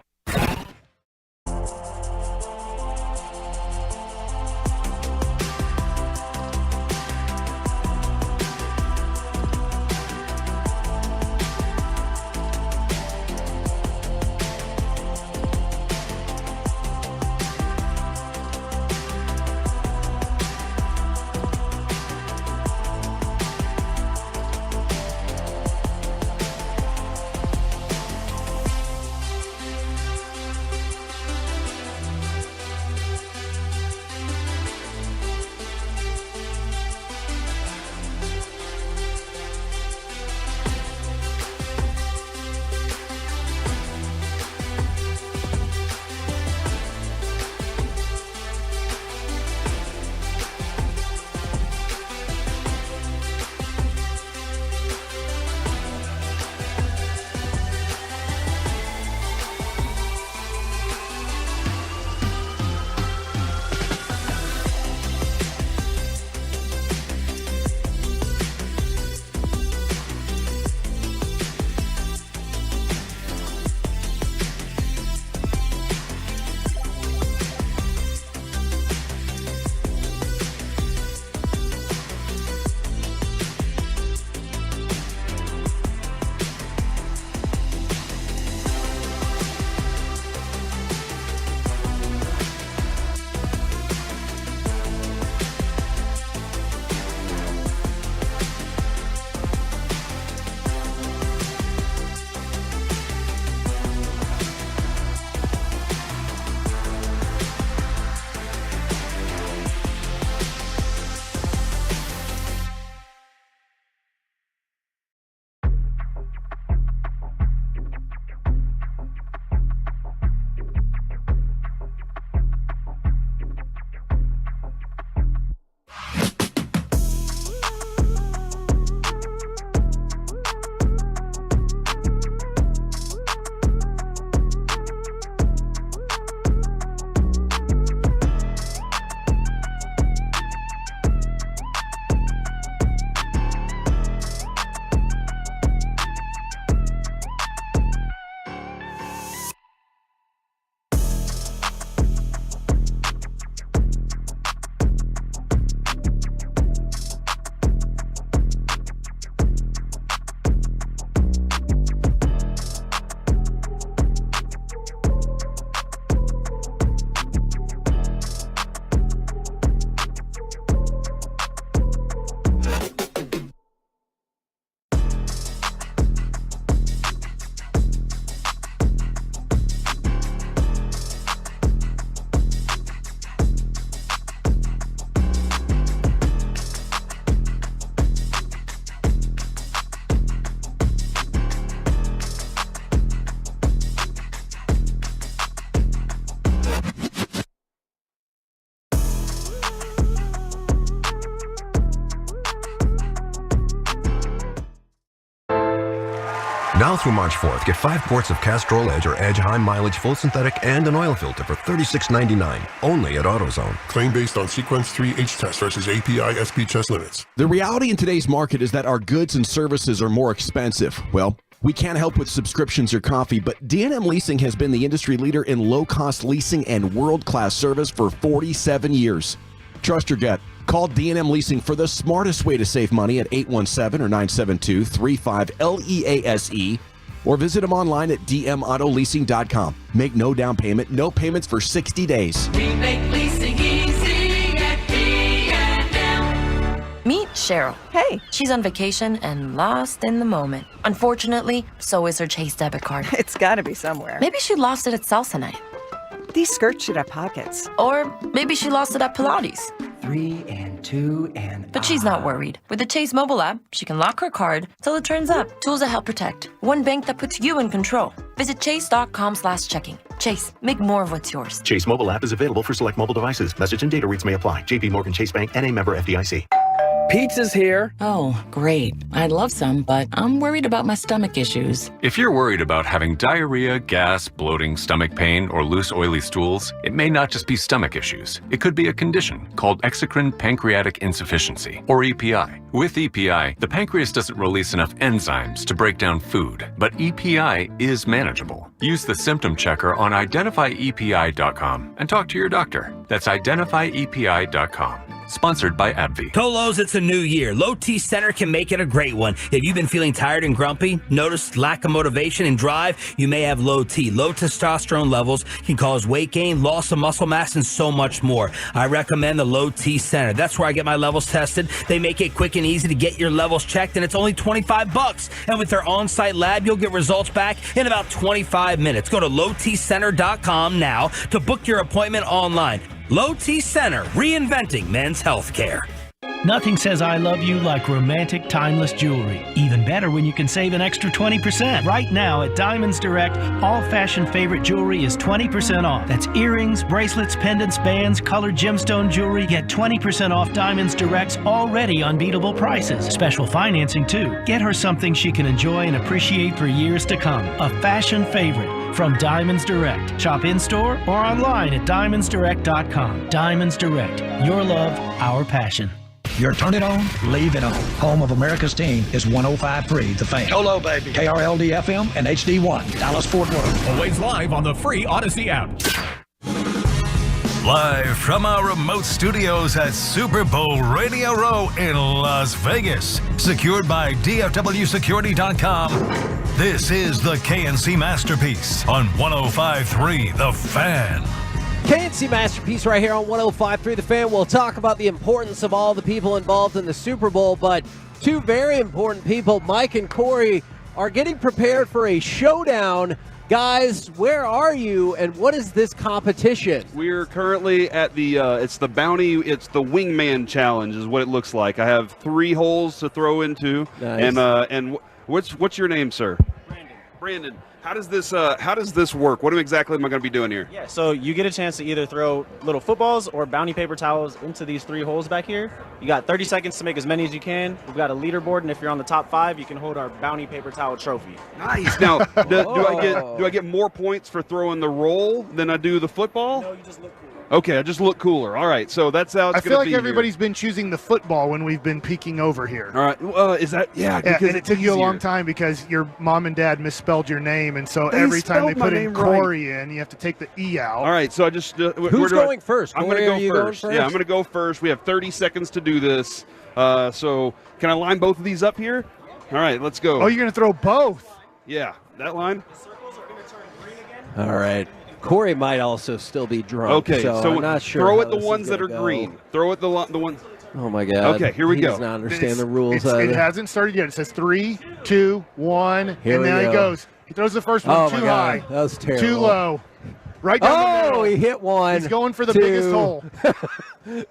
Now through March 4th, get 5 quarts of Castrol Edge or Edge High Mileage Full Synthetic and an oil filter for $36.99. Only at AutoZone. Claim based on Sequence 3H test versus API SP test limits. The reality in today's market is that our goods and services are more expensive. Well, we can't help with subscriptions or coffee, but D&M Leasing has been the industry leader in low-cost leasing and world-class service for 47 years. Trust your gut. Call D&M Leasing for the smartest way to save money at 817 or 972-35-LEASE or visit them online at dmautoleasing.com. Make no down payment, no payments for 60 days. We make leasing easy at D&M. Meet Cheryl. Hey. She's on vacation and lost in the moment. Unfortunately, so is her Chase debit card. It's gotta be somewhere. Maybe she lost it at salsa night. These skirts should have pockets. Or maybe she lost it at Pilates. 3 and 2 and... But she's not worried. With the Chase mobile app, she can lock her card till it turns up. Tools that help protect. One bank that puts you in control. Visit chase.com/checking. Chase, make more of what's yours. Chase mobile app is available for select mobile devices. Message and data rates may apply. JP Morgan Chase Bank, N.A. member FDIC. Pizza's here. Oh, great. I'd love some, but I'm worried about my stomach issues. If you're worried about having diarrhea, gas, bloating, stomach pain, or loose, oily stools, it may not just be stomach issues. It could be a condition called exocrine pancreatic insufficiency, or EPI. With EPI, the pancreas doesn't release enough enzymes to break down food, but EPI is manageable. Use the symptom checker on identifyepi.com and talk to your doctor. That's identifyepi.com. Sponsored by AbbVie. Tolos, it's a new year. Low T Center can make it a great one. If you've been feeling tired and grumpy, noticed lack of motivation and drive, you may have low T. Low testosterone levels can cause weight gain, loss of muscle mass, and so much more. I recommend the Low T Center. That's where I get my levels tested. They make it quick and easy to get your levels checked, and it's only $25. And with their on-site lab, you'll get results back in about 25 minutes. Go to lowtcenter.com now to book your appointment online. Low T Center, reinventing men's healthcare. Nothing says I love you like romantic, timeless jewelry. Even better when you can save an extra 20%. Right now at Diamonds Direct, all fashion favorite jewelry is 20% off. That's earrings, bracelets, pendants, bands, colored gemstone jewelry. Get 20% off Diamonds Direct's already unbeatable prices. Special financing too. Get her something she can enjoy and appreciate for years to come. A fashion favorite from Diamonds Direct. Shop in-store or online at diamondsdirect.com. Diamonds Direct. Your love, our passion. You're turn it on, leave it on. Home of America's team is 105.3 The Fan. Hello, baby. KRLD FM and HD1, Dallas Fort Worth. Always live on the free Odyssey app. Live from our remote studios at Super Bowl Radio Row in Las Vegas. Secured by DFWsecurity.com. This is the KNC Masterpiece on 105.3 The Fan. KNC Masterpiece right here on 105.3 The Fan. We'll talk about the importance of all the people involved in the Super Bowl, but two very important people, Mike and Corey, are getting prepared for a showdown. Guys, where are you, and what is this competition? We're currently at the, it's the Wingman Challenge is what it looks like. I have 3 holes to throw into. Nice. And what's your name, sir? Brandon. How does this work? What exactly am I going to be doing here? Yeah, so you get a chance to either throw little footballs or bounty paper towels into these 3 holes back here. You got 30 seconds to make as many as you can. We've got a leaderboard, and if you're on the top 5, you can hold our bounty paper towel trophy. Nice. Now, do I get more points for throwing the roll than I do the football? No, you just look cool. Okay, I just look cooler. All right, so that's how it's going to be. I feel like everybody's been choosing the football when we've been peeking over here. All right, is that and it took you a long time because your mom and dad misspelled your name, and so every time they put in Corey in, you have to take the E out. All right, so I just who's going first? I'm going to go first. Yeah, I'm going to go first. We have 30 seconds to do this. So can I line both of these up here? All right, let's go. Oh, you're going to throw both? Yeah, that line. The circles are going to turn green again. All right. Corey might also still be drunk. Okay, so I'm not sure. Throw at the ones that are green. Throw at the ones. Oh my God. Okay, here we he go. Does not understand the rules. It hasn't started yet. It says 3, 2, 1, and now he goes. He throws the first one too high. That was terrible. Too low. Right down the middle. He hit one. He's going for the biggest hole.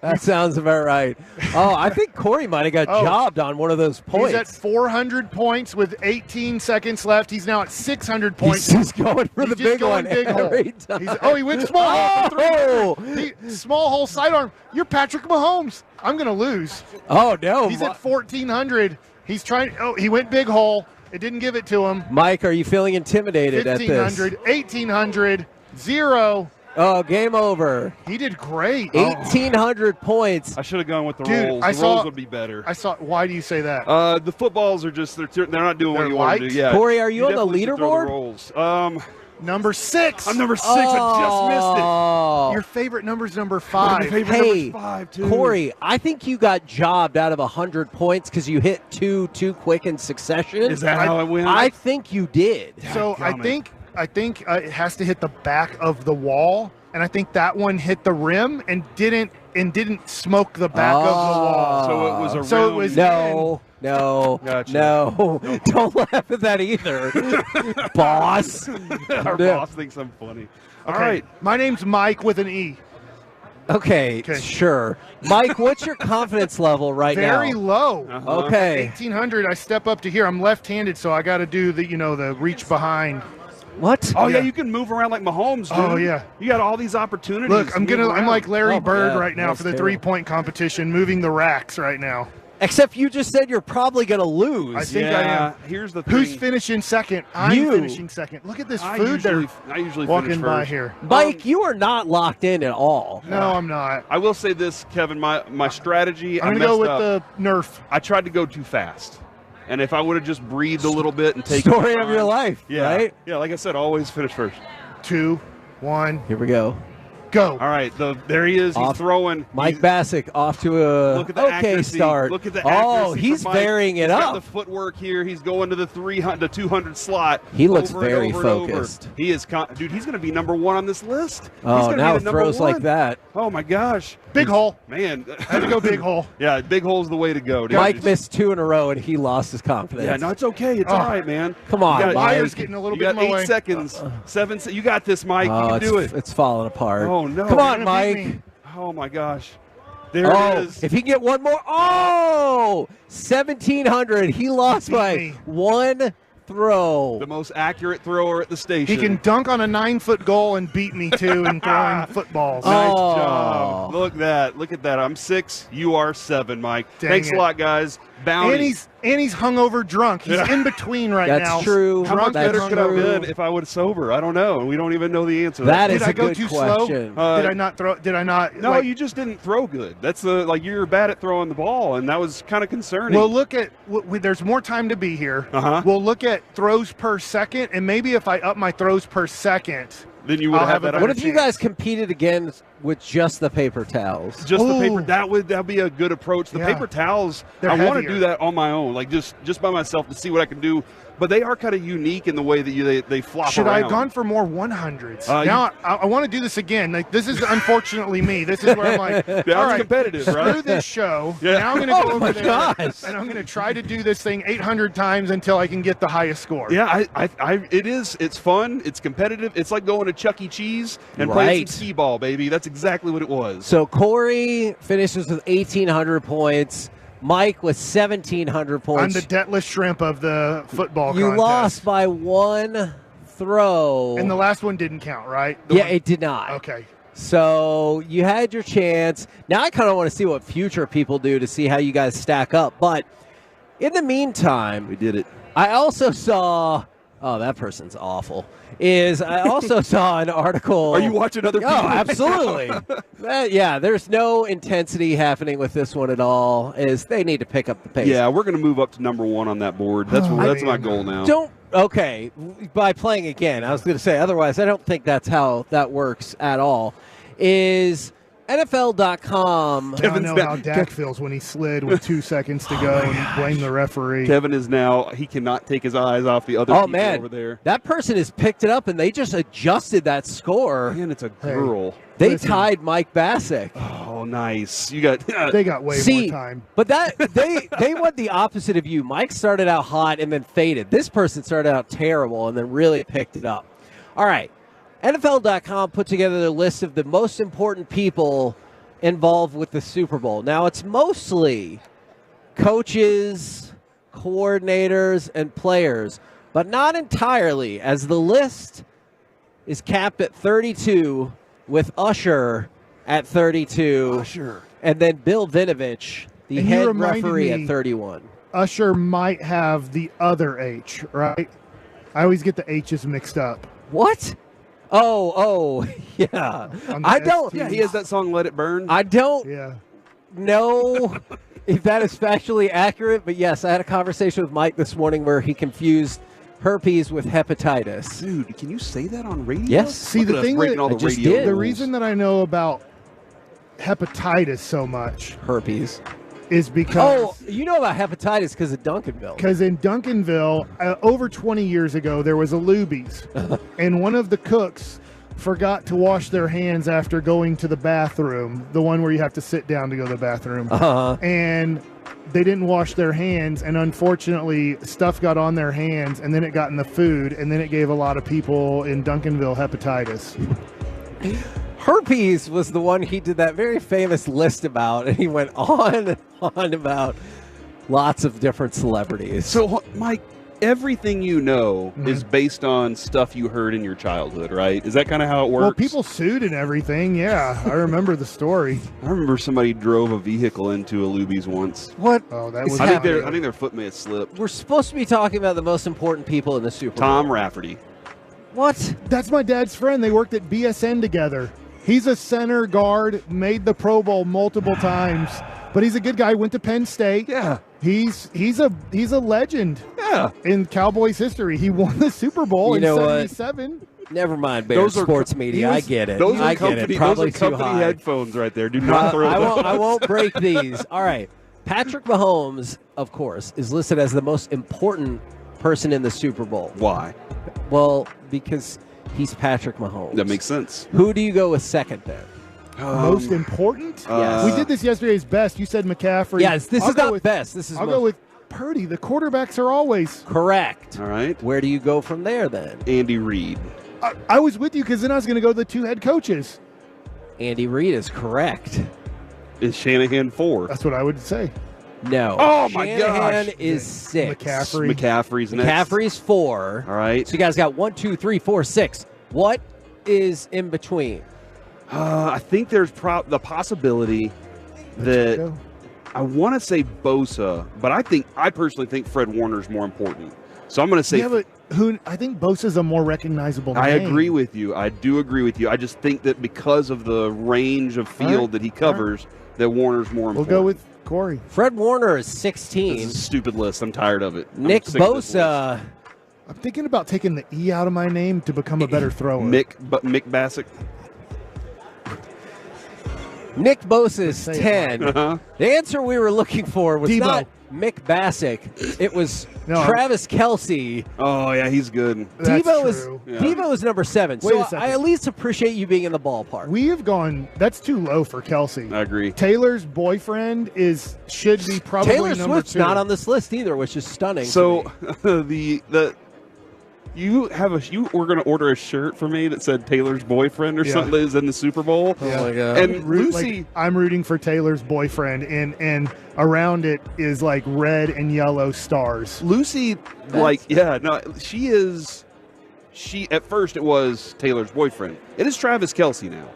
That sounds about right. Oh, I think Corey might have got jobbed on one of those points. He's at 400 points with 18 seconds left. He's now at 600 points. He's going for the big one every time. He went small hole. Small hole sidearm. You're Patrick Mahomes. I'm going to lose. Oh, no. He's at 1,400. He's trying. Oh, he went big hole. It didn't give it to him. Mike, are you feeling intimidated at this? 1,500, 1,800, 0. Oh, game over. He did great. 1,800 points. I should have gone with the Dude, rolls. The rolls rolls would be better. Why do you say that? The footballs are just they're not doing what you want to do. Yeah. Corey, are you on the definitely should throw leaderboard? The rolls. Number 6. I'm number 6. I just missed it. Your favorite number's number 5. Hey, number's 5 too. Corey, I think you got jobbed out of 100 points because you hit two too quick in succession. Is that how it went? I think you did. So I think it has to hit the back of the wall, and I think that one hit the rim and didn't smoke the back of the wall. So it was a So rim. it was No, Gotcha. no. Don't laugh at that either, boss. Our boss thinks I'm funny. All right. My name's Mike with an E. Okay, sure. Mike, what's your confidence level right now? Very low. Okay. 1,800. I step up to here. I'm left-handed, so I got to do the reach behind. What? Oh yeah, you can move around like Mahomes, dude. Oh, yeah. You got all these opportunities. Look, to move I'm around. like Larry Oh, Bird yeah, right now that's for the terrible. 3-point competition, moving the racks right now. Except you just said you're probably going to lose. I think I am. Here's the thing. Who's finishing second? I'm You. finishing second. Look at this I food usually they're finish walking by first. here. Mike, you are not locked in at all. No, I'm not. I will say this, Kevin. My strategy. I'm I going to go messed with up. the Nerf. I tried to go too fast, and if I would have just breathed a little bit and taken Story of your life, yeah, right? Yeah, like I said, always finish first. 2, 1, Here we go. go. All right, there he is. He's Off. throwing. Mike Bassick off to a Look at the okay accuracy. start. Look at the oh, accuracy he's from Mike. varying it He's got up. the footwork here. He's going to the 200 slot. He looks over and very over and over. focused. He is, dude. He's going to be number 1 on this list. He's Oh, gonna now be the number throws like 1. that. Oh my gosh, Big hole. man. Had to go big hole. Yeah, big hole's the way to go. Dude. Mike missed 2 in a row and he lost his confidence. Yeah, no, it's okay. It's all right, man. Come on, You got, Liar's Mike. getting a little you bit got in my 8 way. seconds. 7. You got this, Mike. You Oh, can do it. it's falling apart. Oh no! Come on, You're gonna beat Mike. me. Oh my gosh! There Oh, it is. if he can get one more. Oh, 1,700. He lost Beat by me. 1 throw. The most accurate thrower at the station. He can dunk on a 9-foot goal and beat me too in throwing footballs. Nice Oh. job. Look at that. I'm 6. You are 7, Mike. Dang Thanks it. a lot, guys. Bounty. And he's hungover drunk. He's in between right That's now. true. How much That's better could I have true. been if I was sober? I don't know. We don't even know the answer. That Did is I a go good too question. slow? Did I not throw? Did I not? No, like- you just didn't throw good. That's you're bad at throwing the ball, and that was kind of concerning. We'll look at. There's more time to be here. Uh-huh. We'll look at throws per second, and maybe if I up my throws per second, then you would I'll have have that. a What other if you chance. guys competed again with just the paper towels? Just the paper. Ooh. That'd be a good approach. The Yeah. paper towels. They're I want to heavier. do that on my own, like just by myself to see what I can do. But they are kind of unique in the way that they flop should around. I have gone for more 100s? You- Now I want to do this again. Like, this is unfortunately me. This is where I'm like, Yeah, all it's right, competitive, screw right? this show. Yeah. Now I'm going to go Oh over my there, gosh. and I'm going to try to do this thing 800 times until I can get the highest score. Yeah, it is. It's fun. It's competitive. It's like going to Chuck E. Cheese and playing Right. some skee-ball, baby. That's exactly what it was. So Corey finishes with 1,800 points. Mike with 1,700 I'm points. the deatless shrimp of the football You contest. lost by 1 throw. And the last one didn't count, right? Yeah, it did not. Okay. So you had your chance. Now I kind of want to see what future people do to see how you guys stack up. But in the meantime, we did it. I also saw. Oh, that person's awful. I also saw an article. Are you watching other people? Oh, absolutely. Yeah, there's no intensity happening with this one at all. They need to pick up the pace. Yeah, we're going to move up to number 1 on that board. That's my man. goal now. Okay, by playing again, I was going to say, otherwise, I don't think that's how that works at all. Is NFL.com. I know how Dak feels when he slid with 2 seconds to go and blame the referee. Kevin is now, he cannot take his eyes off the other people over there. That person has picked it up, and they just adjusted that score. Man, it's a girl. They tied Mike Bassick. Oh, nice. You got. They got way more time. But they went the opposite of you. Mike started out hot and then faded. This person started out terrible and then really picked it up. All right. NFL.com put together a list of the most important people involved with the Super Bowl. Now, it's mostly coaches, coordinators, and players, but not entirely, as the list is capped at 32 with Usher at 32. Usher. And then Bill Vinovich, the And head you reminded referee me- at 31. Usher might have the other H, right? I always get the H's mixed up. What? Oh, yeah. I don't. Yeah, he has that song "Let It Burn." I don't Yeah. know if that is factually accurate, but yes, I had a conversation with Mike this morning where he confused herpes with hepatitis. Dude, can you say that on radio? Yes. See, the thing that all the I just radio did. the rules. reason that I know about hepatitis so much Herpes. is because Oh, you know about hepatitis because of Duncanville. Because in Duncanville, over 20 years ago, there was a Luby's, and one of the cooks forgot to wash their hands after going to the bathroom, the one where you have to sit down to go to the bathroom. And they didn't wash their hands, and unfortunately, stuff got on their hands, and then it got in the food, and then it gave a lot of people in Duncanville hepatitis. Herpes was the one he did that very famous list about, and he went on and on about lots of different celebrities. So, Mike, everything you know is based on stuff you heard in your childhood, right? Is that kind of how it works? Well, people sued and everything. Yeah, I remember the story. I remember somebody drove a vehicle into a Luby's once. What? Oh, that was. I think their foot may have slipped. We're supposed to be talking about the most important people in the Super Bowl. Tom Rafferty. What? That's my dad's friend. They worked at BSN together. He's a center guard, made the Pro Bowl multiple times, but he's a good guy. Went to Penn State. Yeah, he's a legend. Yeah, in Cowboys history, he won the Super Bowl in what? '77. Never mind, Bears Those are sports media. I get it. Those are I company, get it. Probably those are too company high. headphones right there. Do not throw them. I won't break these. All right. Patrick Mahomes, of course, is listed as the most important person in the Super Bowl. Why? Well, because he's Patrick Mahomes. That makes sense. Who do you go with second then? Most important? Yes. We did this yesterday's best. You said McCaffrey. Yes, this I'll is go not with, best. This is I'll most... go with Purdy. The quarterbacks are always correct. All right. Where do you go from there then? Andy Reid. I was with you because then I was going to go to the two head coaches. Andy Reid is correct. Is Shanahan 4? That's what I would say. No. Oh, my Shanahan gosh. is 6. McCaffrey's next. McCaffrey's 4. All right. So you guys got 1, 2, 3, 4, 6. What is in between? I think there's the possibility that I want to say Bosa, but I personally think Fred Warner's more important. So I'm going to say. Yeah, but I think Bosa's a more recognizable name. I agree with you. I do agree with you. I just think that because of the range of field that he covers, that Warner's more important. We'll go with Corey. Fred Warner is 16. This is a stupid list. I'm tired of it. Nick Bosa. I'm thinking about taking the E out of my name to become a better thrower. Mick Bassick. Nick Bosa is 10. The answer we were looking for was Debo. not Mick Bassick. It was Travis Kelce. Oh, yeah, he's good. Devo is number 7. Wait a So second. I at least appreciate you being in the ballpark. We have gone. That's too low for Kelsey. I agree. Taylor's boyfriend should be probably Taylor number Swift's 2. not on this list either, which is stunning. So to me. you were going to order a shirt for me that said Taylor's boyfriend or something that is in the Super Bowl. Oh my God. And Lucy, I'm rooting for Taylor's boyfriend, and around it is like red and yellow stars. Lucy, she at first it was Taylor's boyfriend. It is Travis Kelce now.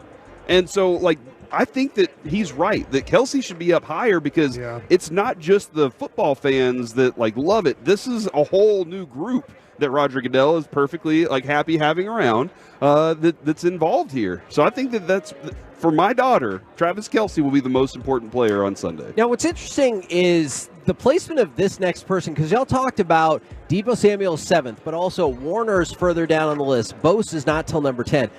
And so I think that he's right, that Kelce should be up higher because it's not just the football fans that love it. This is a whole new group that Roger Goodell is perfectly happy having around that's involved here. So I think that's for my daughter, Travis Kelce will be the most important player on Sunday. Now, what's interesting is the placement of this next person, because y'all talked about Deebo Samuel's 7th, but also Warner's further down on the list. Bose is not till number 10.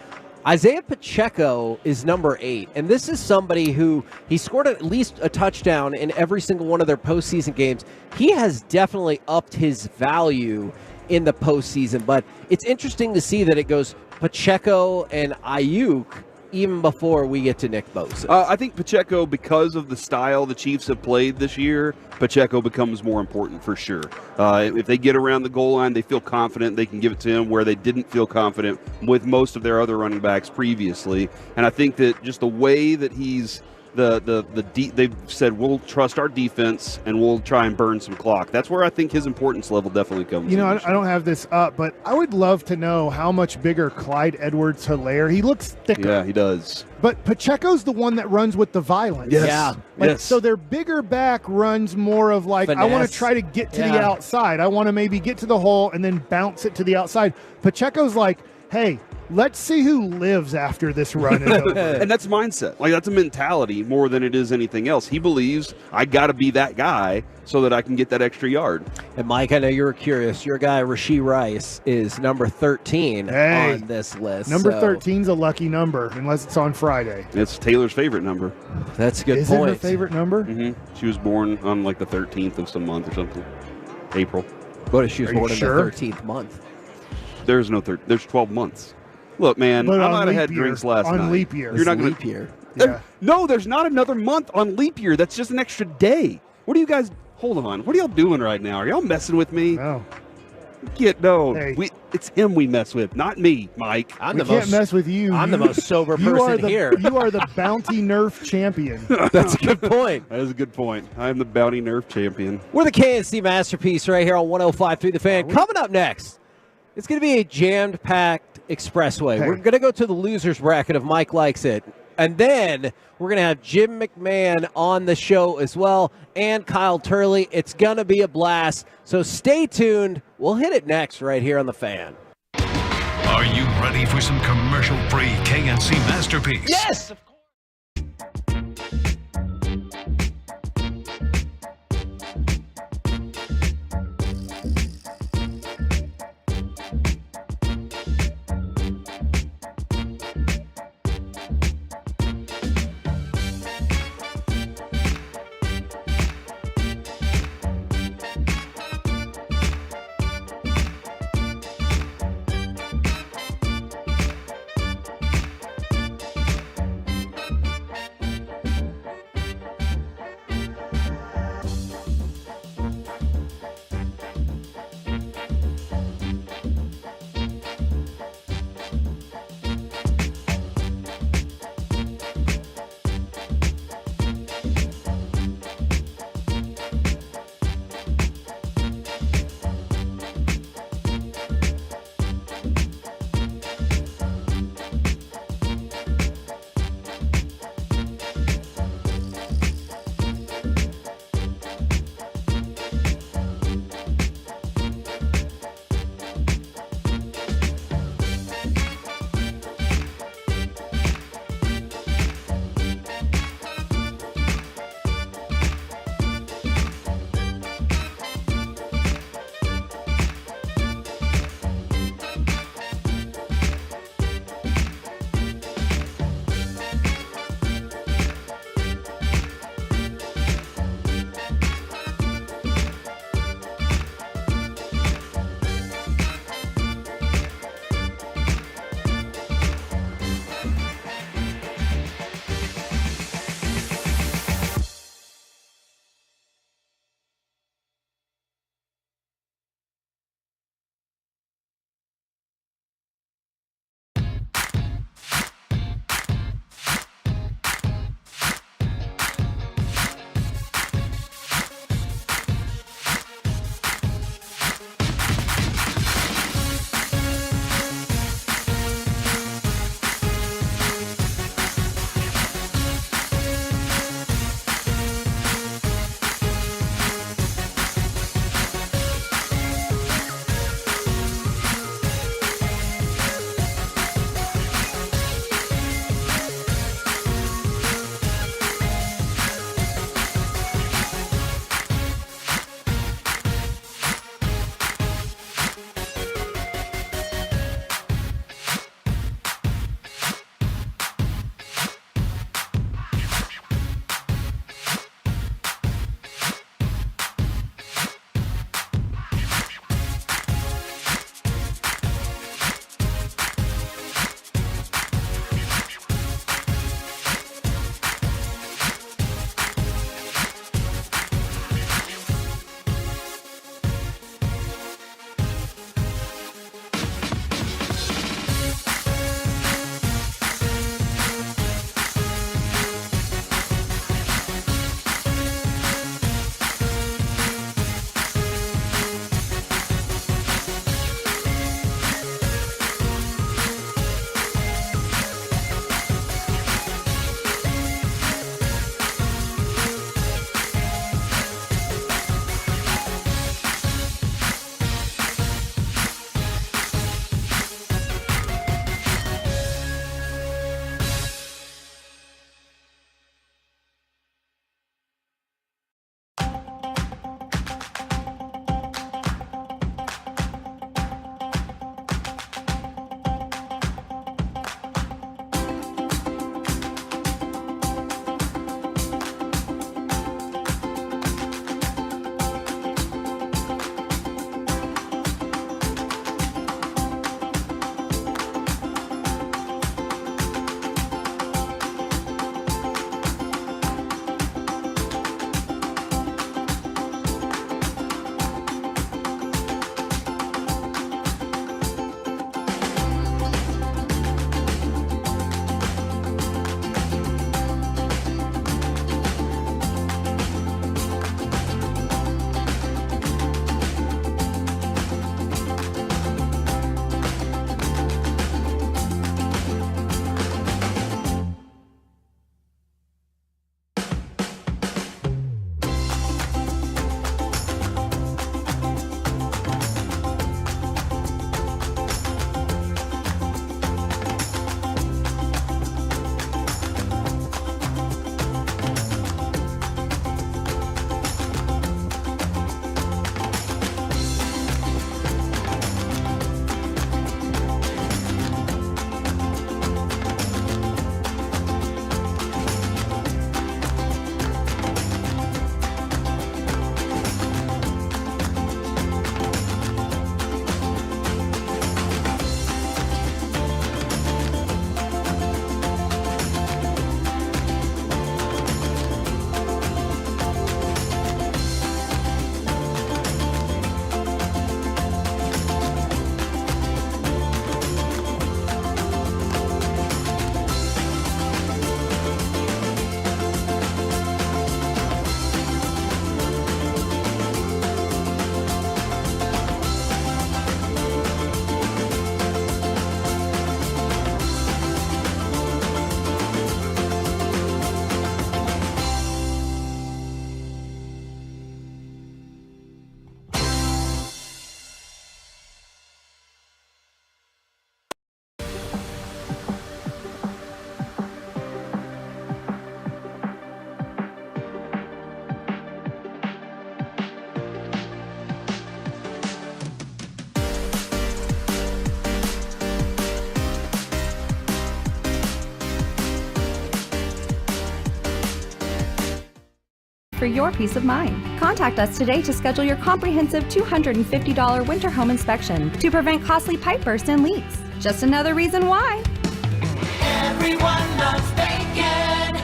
Isaiah Pacheco is number 8, and this is somebody who he scored at least a touchdown in every single one of their postseason games. He has definitely upped his value in the postseason, but it's interesting to see that it goes Pacheco and Ayuk even before we get to Nick Bosa. I think Pacheco, because of the style the Chiefs have played this year, Pacheco becomes more important for sure. If they get around the goal line, they feel confident they can give it to him where they didn't feel confident with most of their other running backs previously. And I think that just the way that he's they've said we'll trust our defense and we'll try and burn some clock. That's where I think his importance level definitely comes. You know, I don't have this up, but I would love to know how much bigger Clyde Edwards-Helaire. He looks thicker. Yeah, he does. But Pacheco's the one that runs with the violence. Yes. Yeah. Yes. So their bigger back runs more of like, Finesse. I want to try to get to the outside. I want to maybe get to the hole and then bounce it to the outside. Pacheco's like, hey, let's see who lives after this run is over. And that's mindset. Like, that's a mentality more than it is anything else. He believes I got to be that guy so that I can get that extra yard. And Mike, I know you were curious. Your guy, Rashee Rice, is number 13 on this list. Number 13's a lucky number, unless it's on Friday. It's Taylor's favorite number. That's a good Is point. it her favorite number? Mm-hmm. She was born on like the 13th of some month or something. April. What if she was Are you born in sure? the 13th month? There's no there's 12 months. Look, man, But I on might have leap had year. drinks last On night. leap year. You're not going leap year. Yeah. No, there's not another month on leap year. That's just an extra day. What are you guys? Hold on. What are y'all doing right now? Are y'all messing with me? No. No. It's him we mess with, not me, Mike. I'm We can't mess with you. I'm the most sober You are person the, here. You are the bounty nerf champion. That's a good point. That is a good point. I am the bounty nerf champion. We're the KNC Masterpiece right here on 105.3 The Fan. Coming up next, it's going to be a jammed-packed expressway. Hey. We're going to go to the loser's bracket if Mike likes it. And then we're going to have Jim McMahon on the show as well, and Kyle Turley. It's going to be a blast. So stay tuned. We'll hit it next right here on The Fan. Are you ready for some commercial-free KNC Masterpiece? Yes! for your peace of mind. Contact us today to schedule your comprehensive $250 winter home inspection to prevent costly pipe bursts and leaks. Just another reason why. Everyone loves bacon.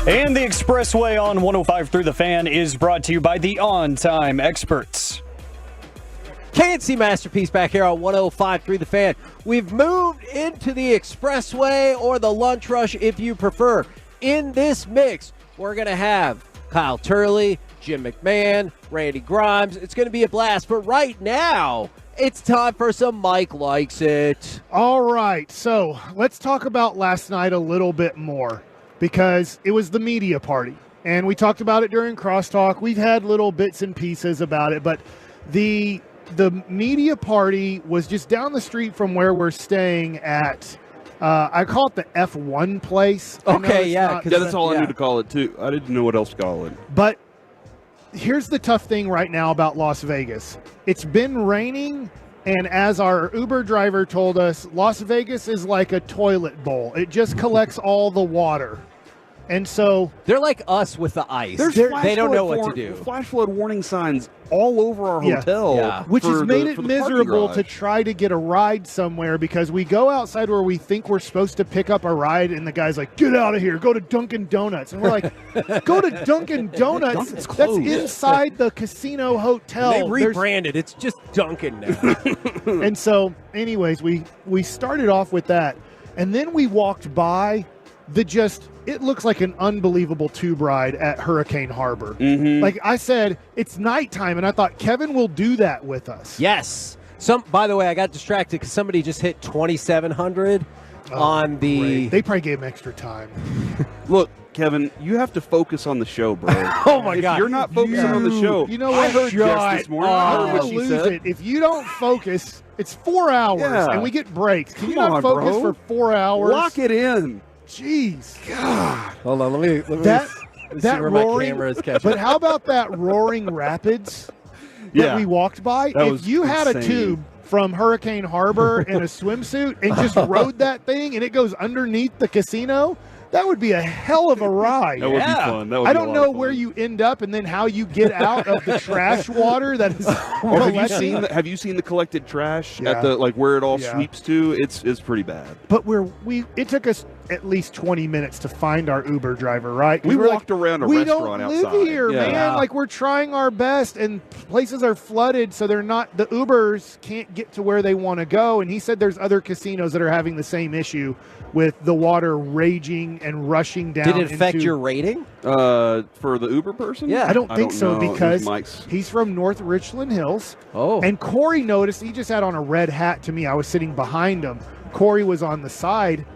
And the Expressway on 105.3 The Fan is brought to you by the On Time Experts. KNC Masterpiece back here on 105.3 The Fan. We've moved into the Expressway, or the Lunch Rush if you prefer. In this mix, we're going to have Kyle Turley, Jim McMahon, Randy Grimes. It's going to be a blast. But right now, it's time for some Mike Likes It. All right, so let's talk about last night a little bit more, because it was the media party, and we talked about it during Crosstalk. We've had little bits and pieces about it, but the media party was just down the street from where we're staying at. I call it the F1 place. Okay, yeah. That's all I knew to call it, too. I didn't know what else to call it. But here's the tough thing right now about Las Vegas. It's been raining, and as our Uber driver told us, Las Vegas is like a toilet bowl. It just collects all the water. And so they're like us with the ice. They don't know what to do. Flash flood warning signs all over our hotel. Which has made it miserable to try to get a ride somewhere, because we go outside where we think we're supposed to pick up a ride, and the guy's like, get out of here, go to Dunkin' Donuts. And we're like, go to Dunkin' Donuts? That's inside the casino hotel. They rebranded. It's just Dunkin' now. And so, anyways, we started off with that. And then we walked by it looks like an unbelievable tube ride at Hurricane Harbor. Mm-hmm. Like I said, it's nighttime, and I thought Kevin will do that with us. Yes. By the way, I got distracted because somebody just hit 2,700 on the... Great. They probably gave him extra time. Look, Kevin, you have to focus on the show, bro. Oh, my God. If you're not focusing on the show... You know what? I heard Jess this morning. I heard what she lose said. it. If you don't focus, it's 4 hours, and we get breaks. Can you not focus for 4 hours? Lock it in. Jeez. God. Hold on, let me that see where roaring, my camera is catching. But how about that roaring rapids that we walked by? If you had a tube from Hurricane Harbor in a swimsuit and just rode that thing and it goes underneath the casino, that would be a hell of a ride. That would be fun. I don't know where you end up and then how you get out of the trash water that is have you seen the collected trash at the where it all sweeps to? It's pretty bad. But it took us at least 20 minutes to find our Uber driver, right? We walked around a restaurant outside. We don't live here, man. Like, we're trying our best, and places are flooded, so the Ubers can't get to where they want to go. And he said there's other casinos that are having the same issue with the water raging and rushing down. Did it affect your rating? For the Uber person? Yeah. I don't think so, know. because he's from North Richland Hills. Oh. And Corey noticed, he just had on a red hat to me. I was sitting behind him. Corey was on the side.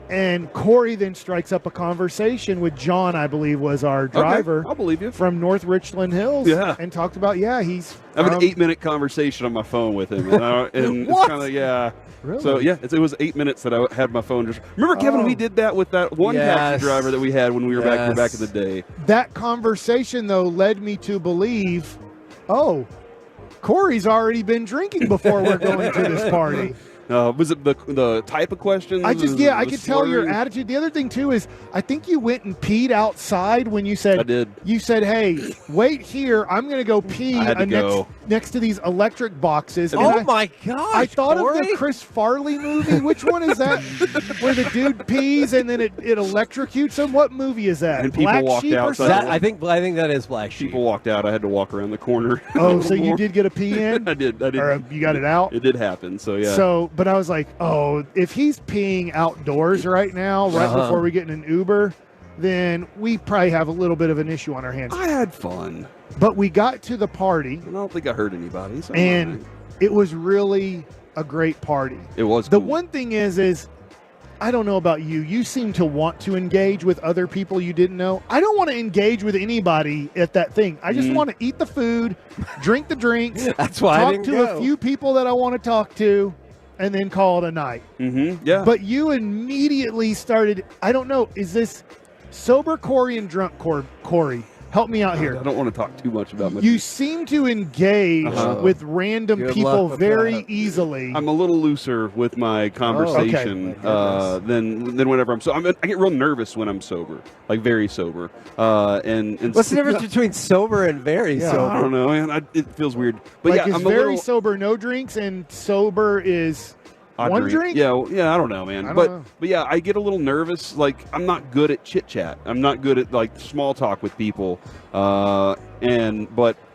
And Corey then strikes up a conversation with John, I believe was our driver. I'll believe you. From North Richland Hills. Yeah. And talked about, he's I have an 8-minute conversation on my phone with him. And it's kind of, Really? So, it was 8 minutes that I had my phone just... Remember, Kevin, we did that with that one taxi driver that we had when we were back in the day. That conversation, though, led me to believe, Corey's already been drinking before we're going to this party. Was it the type of questions? I could tell your attitude. The other thing, too, is I think you went and peed outside when you said... I did. You said, hey, wait here. I'm going to go pee next to these electric boxes. And my gosh, I thought Corey? of the Chris Farley movie. Which one is that? Where the dude pees and then it electrocutes him? What movie is that? And people Black walked Sheep out. or something? I think that is Black Sheep. People walked out. I had to walk around the corner. Oh, so you did get a pee in? I did. Or you got it out? It did happen, so yeah. But I was like, if he's peeing outdoors right now, before we get in an Uber, then we probably have a little bit of an issue on our hands. I had fun. But we got to the party. I don't think I hurt anybody. So and it was really a great party. It was The cool. one thing is I don't know about you. You seem to want to engage with other people you didn't know. I don't want to engage with anybody at that thing. I just want to eat the food, drink the drinks, That's why I talk didn't to go. a few people that I want to talk to, and then call it a night. Mm-hmm. Yeah. But you immediately started, I don't know, is this sober Corey and drunk Corey? help me out here. I don't want to talk too much about my. You seem to engage with random people very easily. I'm a little looser with my conversation than whenever I'm sober. I get real nervous when I'm sober, like very sober. And what's the difference between sober and very sober? I don't know, man. It feels weird. But like, yeah, I'm very sober, no drinks, and sober is one drink. Yeah, I don't know, man. But yeah, I get a little nervous. Like, I'm not good at chit chat. I'm not good at like small talk with people. But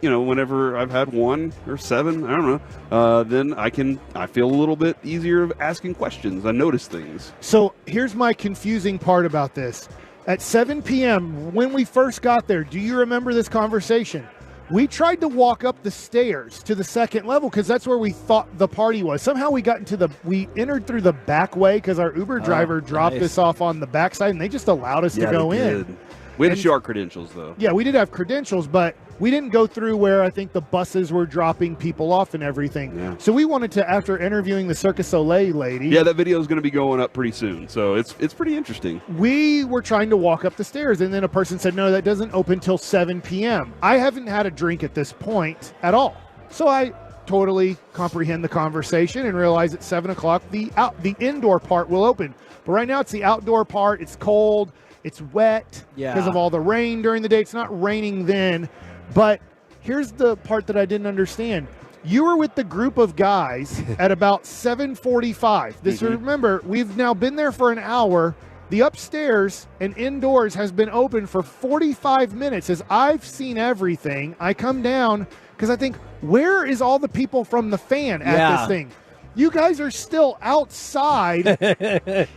whenever I've had 1 or 7, I don't know, then I feel a little bit easier of asking questions. I notice things. So here's my confusing part about this. At 7 p.m., when we first got there, do you remember this conversation? We tried to walk up the stairs to the second level because that's where we thought the party was. Somehow we entered through the back way because our Uber driver dropped us off on the backside, and they just allowed us to go in. We had to show our credentials, though. Yeah, we did have credentials, but we didn't go through where I think the buses were dropping people off and everything. Yeah. So we wanted to, after interviewing the Cirque du Soleil lady. Yeah, that video is going to be going up pretty soon, so it's pretty interesting. We were trying to walk up the stairs, and then a person said, no, that doesn't open till 7 p.m. I haven't had a drink at this point at all. So I totally comprehend the conversation and realize at 7 o'clock the indoor part will open. But right now it's the outdoor part. It's cold. It's wet because of all the rain during the day. It's not raining then. But here's the part that I didn't understand. You were with the group of guys at about 7:45. Remember, we've now been there for an hour. The upstairs and indoors has been open for 45 minutes. As I've seen everything, I come down because I think, where is all the people from the fan at this thing? You guys are still outside. There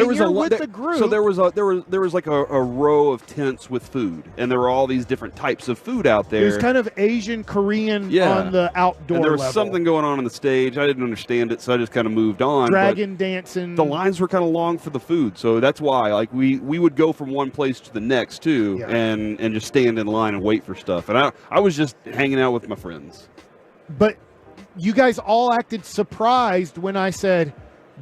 was the group. So there was like a row of tents with food, and there were all these different types of food out there. It was kind of Asian, Korean on the outdoor and there was level. something going on the stage. I didn't understand it, so I just kind of moved on. Dragon dancing. The lines were kind of long for the food, so that's why. Like we would go from one place to the next too, and just stand in line and wait for stuff. And I was just hanging out with my friends. But you guys all acted surprised when I said,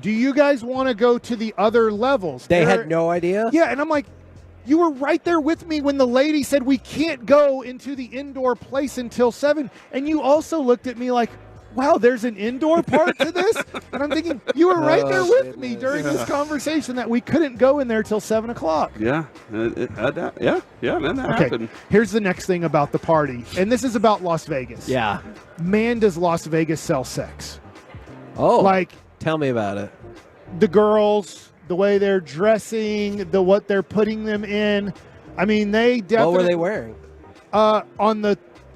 do you guys want to go to the other levels? They had no idea? Yeah, and I'm like, you were right there with me when the lady said we can't go into the indoor place until 7. And you also looked at me like, wow, there's an indoor part to this? And I'm thinking, you were right there with me during this conversation that we couldn't go in there till 7 o'clock. Yeah, man, that happened. Here's the next thing about the party, and this is about Las Vegas. Yeah. Man, does Las Vegas sell sex. Oh, like, tell me about it. The girls, the way they're dressing, what they're putting them in. I mean, they definitely. What were they wearing?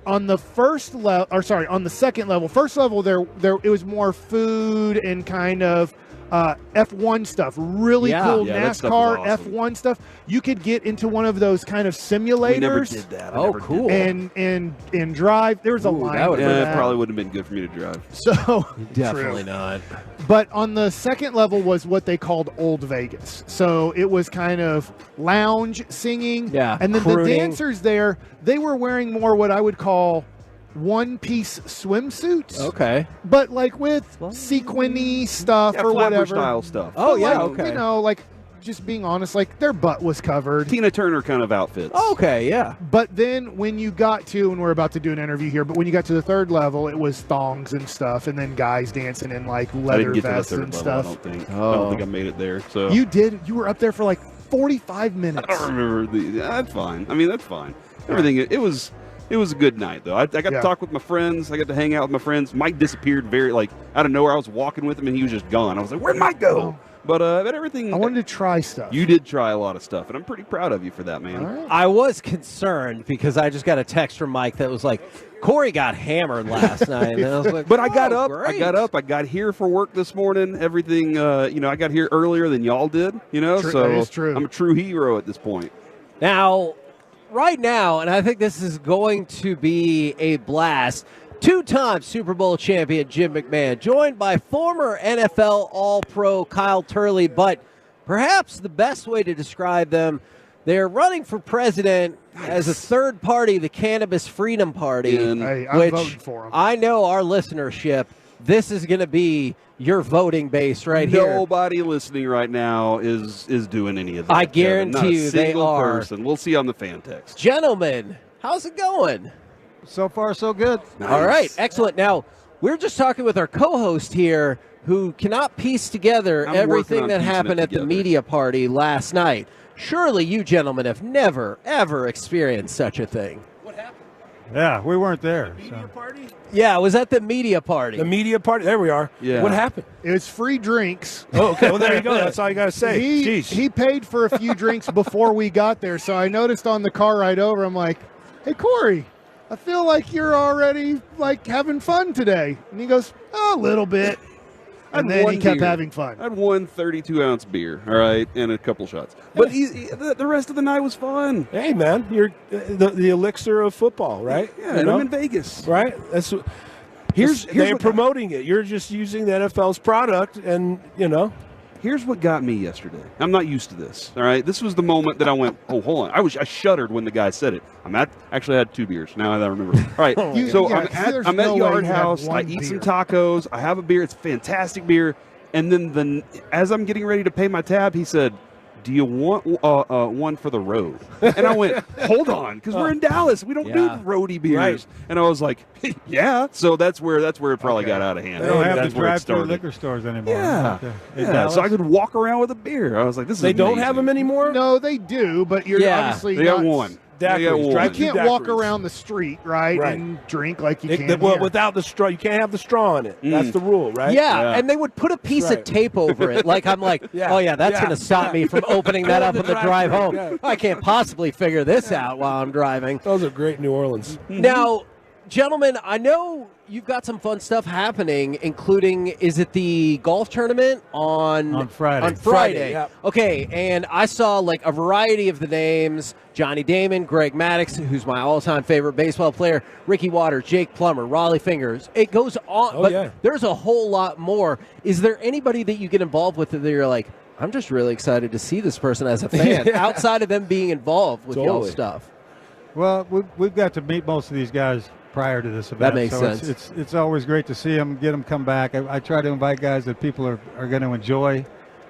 On the first level, or sorry, on the second level. First level, there it was more food and kind of F1 stuff. Really cool NASCAR awesome. F1 stuff. You could get into one of those kind of simulators. We never did that. Cool. And drive. There was a line. It probably wouldn't have been good for me to drive. So definitely not. But on the second level was what they called Old Vegas. So it was kind of lounge singing. Yeah. And then crooning. the dancers there, they were wearing more what I would call one-piece swimsuits. Okay. But like with sequiny stuff or whatever. Style stuff. Oh, but yeah, like, okay. You know, like just being honest, like their butt was covered. Tina Turner kind of outfits. Okay, yeah. But then when you got to, and we're about to do an interview here, but when you got to the third level, it was thongs and stuff, and then guys dancing in like leather vests and stuff. I don't think I made it there. So you did. You were up there for like 45 minutes. I don't remember that's fine. I mean, that's fine. Everything. It was a good night though. I got to talk with my friends. I got to hang out with my friends. Mike disappeared very out of nowhere. I was walking with him and he was just gone. I was like, where'd Mike go? But everything. I wanted to try stuff. You did try a lot of stuff, and I'm pretty proud of you for that, man. Right. I was concerned because I just got a text from Mike that was like, Corey got hammered last night. And I was like, but I got up. Great. I got up. I got here for work this morning. Everything, I got here earlier than y'all did. So that is true. I'm a true hero at this point. Now, right now, and I think this is going to be a blast. 2-time Super Bowl champion Jim McMahon, joined by former NFL All-Pro Kyle Turley, but perhaps the best way to describe them, they're running for president as a third party, the Cannabis Freedom Party, I'm which voting for them. I know our listenership this is going to be your voting base right here. Nobody listening right now is doing any of that. I guarantee Kevin. Not you a they single are. person. We'll see on the fan text. Gentlemen, how's it going? So far, so good. Nice. All right, excellent. Now, we're just talking with our co-host here who cannot piece together I'm everything working on that piecing happened it at the together. media party last night. Surely you gentlemen have never, ever experienced such a thing. Yeah, we weren't there. So. Yeah, it was at the media party. The media party. There we are. Yeah. What happened? It was free drinks. Oh, okay. Well, there you go. That's all you got to say. He paid for a few drinks before we got there, so I noticed on the car ride over, I'm like, hey, Corey, I feel like you're already, like, having fun today. And he goes, a little bit. And then he kept having fun. I had one 32-ounce beer, all right, and a couple shots. But the rest of the night was fun. Hey, man, you're the elixir of football, right? Yeah, and I'm in Vegas. Right? They're promoting it. You're just using the NFL's product, and, Here's what got me yesterday. I'm not used to this, all right? This was the moment that I went, oh, hold on. I shuddered when the guy said it. Actually, I had 2 beers. Now that I remember. All right, I'm at Yard House. I eat some tacos. I have a beer. It's fantastic beer. And then as I'm getting ready to pay my tab, he said, do you want one for the road? And I went, hold on, because we're in Dallas. We don't do roadie beers. Right. And I was like, yeah. So that's where it probably got out of hand. They don't have That's to where it drive through started. liquor stores anymore. Yeah. So I could walk around with a beer. I was like, this is They don't amazing. have them anymore? No, they do, but you're obviously They got not. one. Daiquiris. You can't walk around the street, right, and drink like you can here. Without the straw. You can't have the straw in it. That's the rule, right? Yeah, and they would put a piece of tape over it. Like, I'm like, oh, yeah, that's going to stop me from opening that up on the drive home. Yeah. I can't possibly figure this out while I'm driving. Those are great New Orleans. Now, gentlemen, I know you've got some fun stuff happening, including, is it the golf tournament on Friday? On Friday. Yep. Okay, and I saw like a variety of the names: Johnny Damon, Greg Maddux, who's my all-time favorite baseball player, Ricky Waters, Jake Plummer, Raleigh Fingers. It goes on, but there's a whole lot more. Is there anybody that you get involved with that you're like, I'm just really excited to see this person as a fan, outside of them being involved with y'all stuff? Well, we've got to meet most of these guys prior to this event. That makes so sense. It's always great to see them, get them come back. I try to invite guys that people are going to enjoy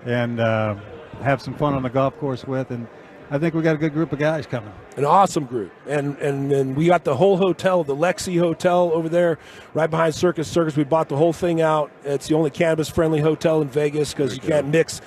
and have some fun on the golf course with, and I think we got a good group of guys coming. An awesome group. And we got the whole hotel, the Lexi Hotel over there right behind Circus Circus. We bought the whole thing out. It's the only cannabis-friendly hotel in Vegas because you can't mix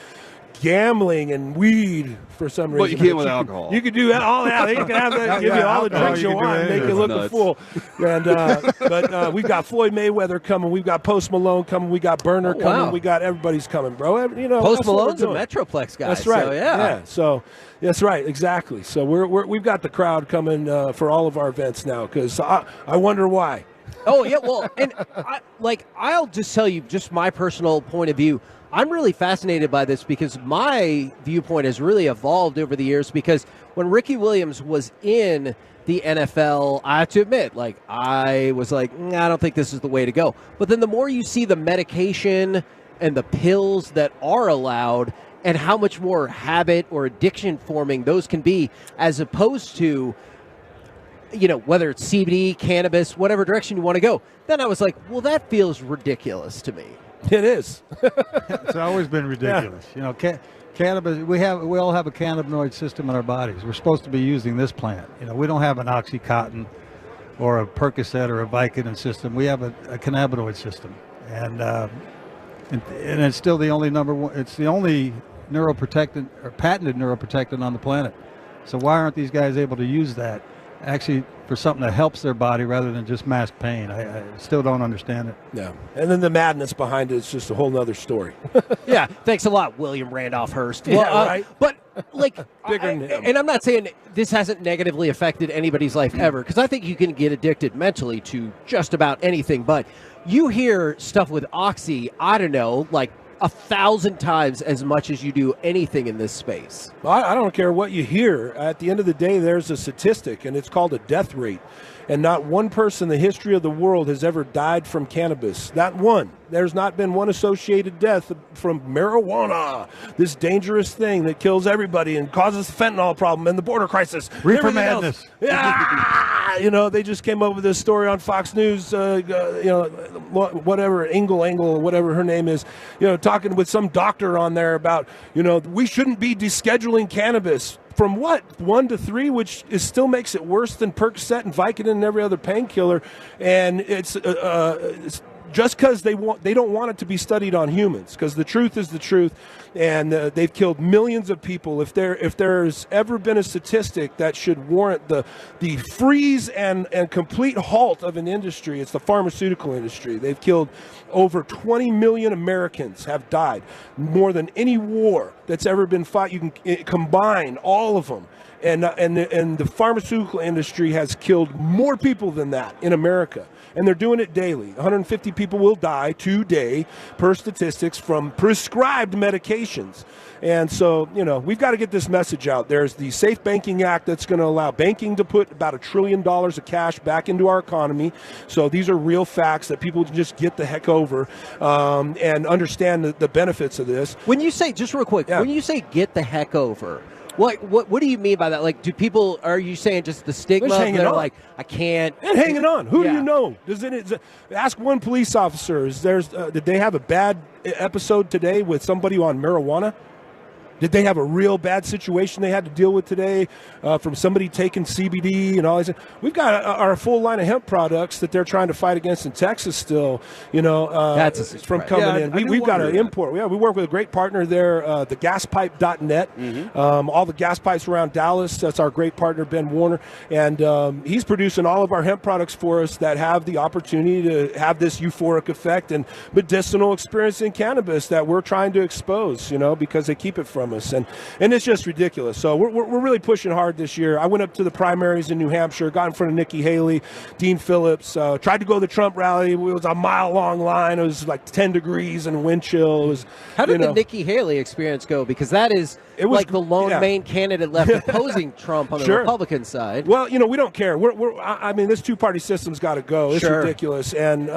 gambling and weed for some reason. But you can't with alcohol. You can do all that. You can have that, give you all the drinks you want, and make you look a fool. And but we've got Floyd Mayweather coming. We've got Post Malone coming. We got Burner coming. We got everybody's coming, bro. Post Malone's a Metroplex guy. That's right. So, yeah. So that's right. Exactly. So we've got the crowd coming for all of our events now because I wonder why. Oh yeah. Well, and I'll just tell you just my personal point of view. I'm really fascinated by this because my viewpoint has really evolved over the years because when Ricky Williams was in the NFL, I have to admit, I was like, I don't think this is the way to go. But then the more you see the medication and the pills that are allowed and how much more habit or addiction forming those can be as opposed to, whether it's CBD, cannabis, whatever direction you want to go, then I was like, well, that feels ridiculous to me. It is. It's always been ridiculous. Cannabis. We all have a cannabinoid system in our bodies. We're supposed to be using this plant. We don't have an OxyContin or a Percocet or a Vicodin system. We have a cannabinoid system, and it's still the only number one. It's the only neuroprotectant or patented neuroprotectant on the planet. So why aren't these guys able to use that actually for something that helps their body rather than just mask pain? I still don't understand it. Yeah. And then the madness behind it is just a whole nother story. Yeah. Thanks a lot, William Randolph Hearst. Yeah, right. But and I'm not saying this hasn't negatively affected anybody's life ever, because I think you can get addicted mentally to just about anything. But you hear stuff with Oxy, I don't know, 1,000 times as much as you do anything in this space. I don't care what you hear. At the end of the day, there's a statistic, and it's called a death rate. and not one person in the history of the world has ever died from cannabis. Not one. There's not been one associated death from marijuana, this dangerous thing that kills everybody and causes the fentanyl problem and the border crisis. Reefer madness. Yeah, they just came up with this story on Fox News. Whatever Engel, whatever her name is, talking with some doctor on there about, we shouldn't be descheduling cannabis. From what, 1 to 3, which still makes it worse than Percocet and Vicodin and every other painkiller, and it's just because they don't want it to be studied on humans, because the truth is the truth, and they've killed millions of people. If there's ever been a statistic that should warrant the freeze and complete halt of an industry, it's the pharmaceutical industry. They've killed over 20 million Americans have died, more than any war that's ever been fought. You can combine all of them. And the pharmaceutical industry has killed more people than that in America. And they're doing it daily. 150 people will die today, per statistics, from prescribed medications. And so, we've got to get this message out. There's the Safe Banking Act that's going to allow banking to put about $1 trillion of cash back into our economy. So these are real facts that people can just get the heck over and understand the benefits of this. When you say, just real quick, when you say get the heck over, what do you mean by that? Like, are you saying just the stigma? They're like, I can't. And hanging on. Who do you know? Ask one police officer. Did they have a bad episode today with somebody on marijuana? Did they have a real bad situation they had to deal with today from somebody taking CBD and all this? We've got our full line of hemp products that they're trying to fight against in Texas still, That's from coming in. We've got to import. Yeah, we work with a great partner there, thegaspipe.net. Mm-hmm. All the gas pipes around Dallas, that's our great partner, Ben Warner. And he's producing all of our hemp products for us that have the opportunity to have this euphoric effect and medicinal experience in cannabis that we're trying to expose, because they keep it from us, and it's just ridiculous. So we're really pushing hard this year. I went up to the primaries in New Hampshire, got in front of Nikki Haley, Dean Phillips, tried to go to the Trump rally. It was a mile-long line. It was like 10 degrees and wind chill. How did the Nikki Haley experience go? Because that is like the lone main candidate left opposing Trump on the Republican side. Well, we don't care. I mean, this two-party system's got to go. It's ridiculous. And,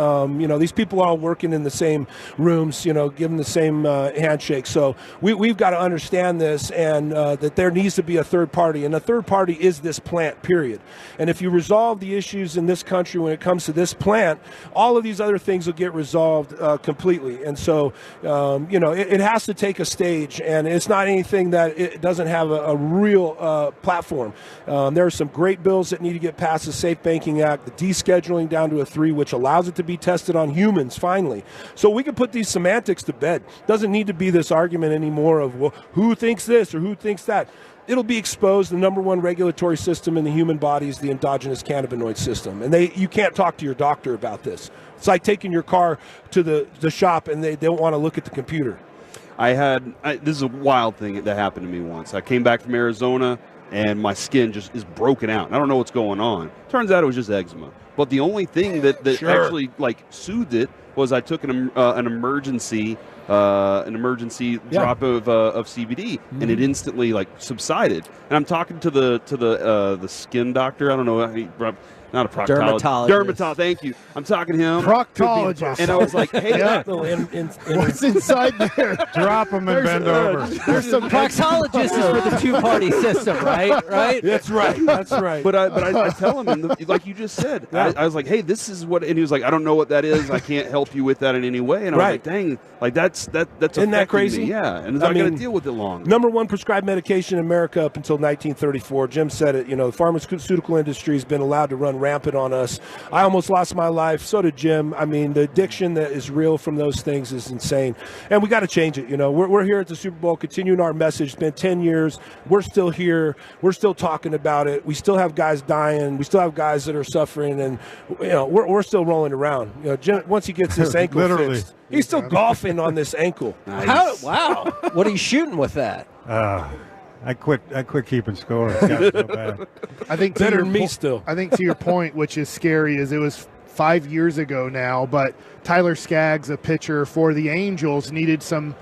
these people are all working in the same rooms, giving the same handshake. So we've got to understand this, and that there needs to be a third party. And the third party is this plant, period. And if you resolve the issues in this country when it comes to this plant, all of these other things will get resolved completely. And so, it has to take a stage, and it's not anything that it doesn't have a real platform. There are some great bills that need to get passed, the Safe Banking Act, the descheduling down to a 3, which allows it to be tested on humans, finally. So we can put these semantics to bed. Doesn't need to be this argument anymore of, well, who thinks this or who thinks that. It'll be exposed. The number one regulatory system in the human body is the endogenous cannabinoid system. And you can't talk to your doctor about this. It's like taking your car to the shop and they don't want to look at the computer. This is a wild thing that happened to me once. I came back from Arizona, and my skin just is broken out. I don't know what's going on. Turns out it was just eczema. But the only thing that actually soothed it was I took an emergency drop of CBD, and it instantly subsided. And I'm talking to the skin doctor. I don't know. Not a proctologist. Dermatologist. Thank you. I'm talking to him. Proctologist. And I was like, hey. What's inside there? Drop them and bend over. There's some proctologist is for the two-party system, right? Right? That's right. That's right. But I tell him, and like you just said, I was like, hey, this is what, and he was like, I don't know what that is. I can't help you with that in any way. And I was like, dang, that's Isn't that crazy? Me. Yeah, and I'm going to deal with it long. Number one prescribed medication in America up until 1934. Jim said it. The pharmaceutical industry has been allowed to run rampant on us. I almost lost my life. So did Jim. I mean, the addiction that is real from those things is insane, and we got to change it. We're here at the Super Bowl, continuing our message. It's been 10 years. We're still here. We're still talking about it. We still have guys dying. We still have guys that are suffering, and we're still rolling around. Jim, once he gets this ankle fixed, he's still golfing on this ankle. Nice. Wow! What are you shooting with that? I quit keeping score. It's gotten so bad. I think better than me still. I think to your point, which is scary, is it was 5 years ago now, but Tyler Skaggs, a pitcher for the Angels, needed some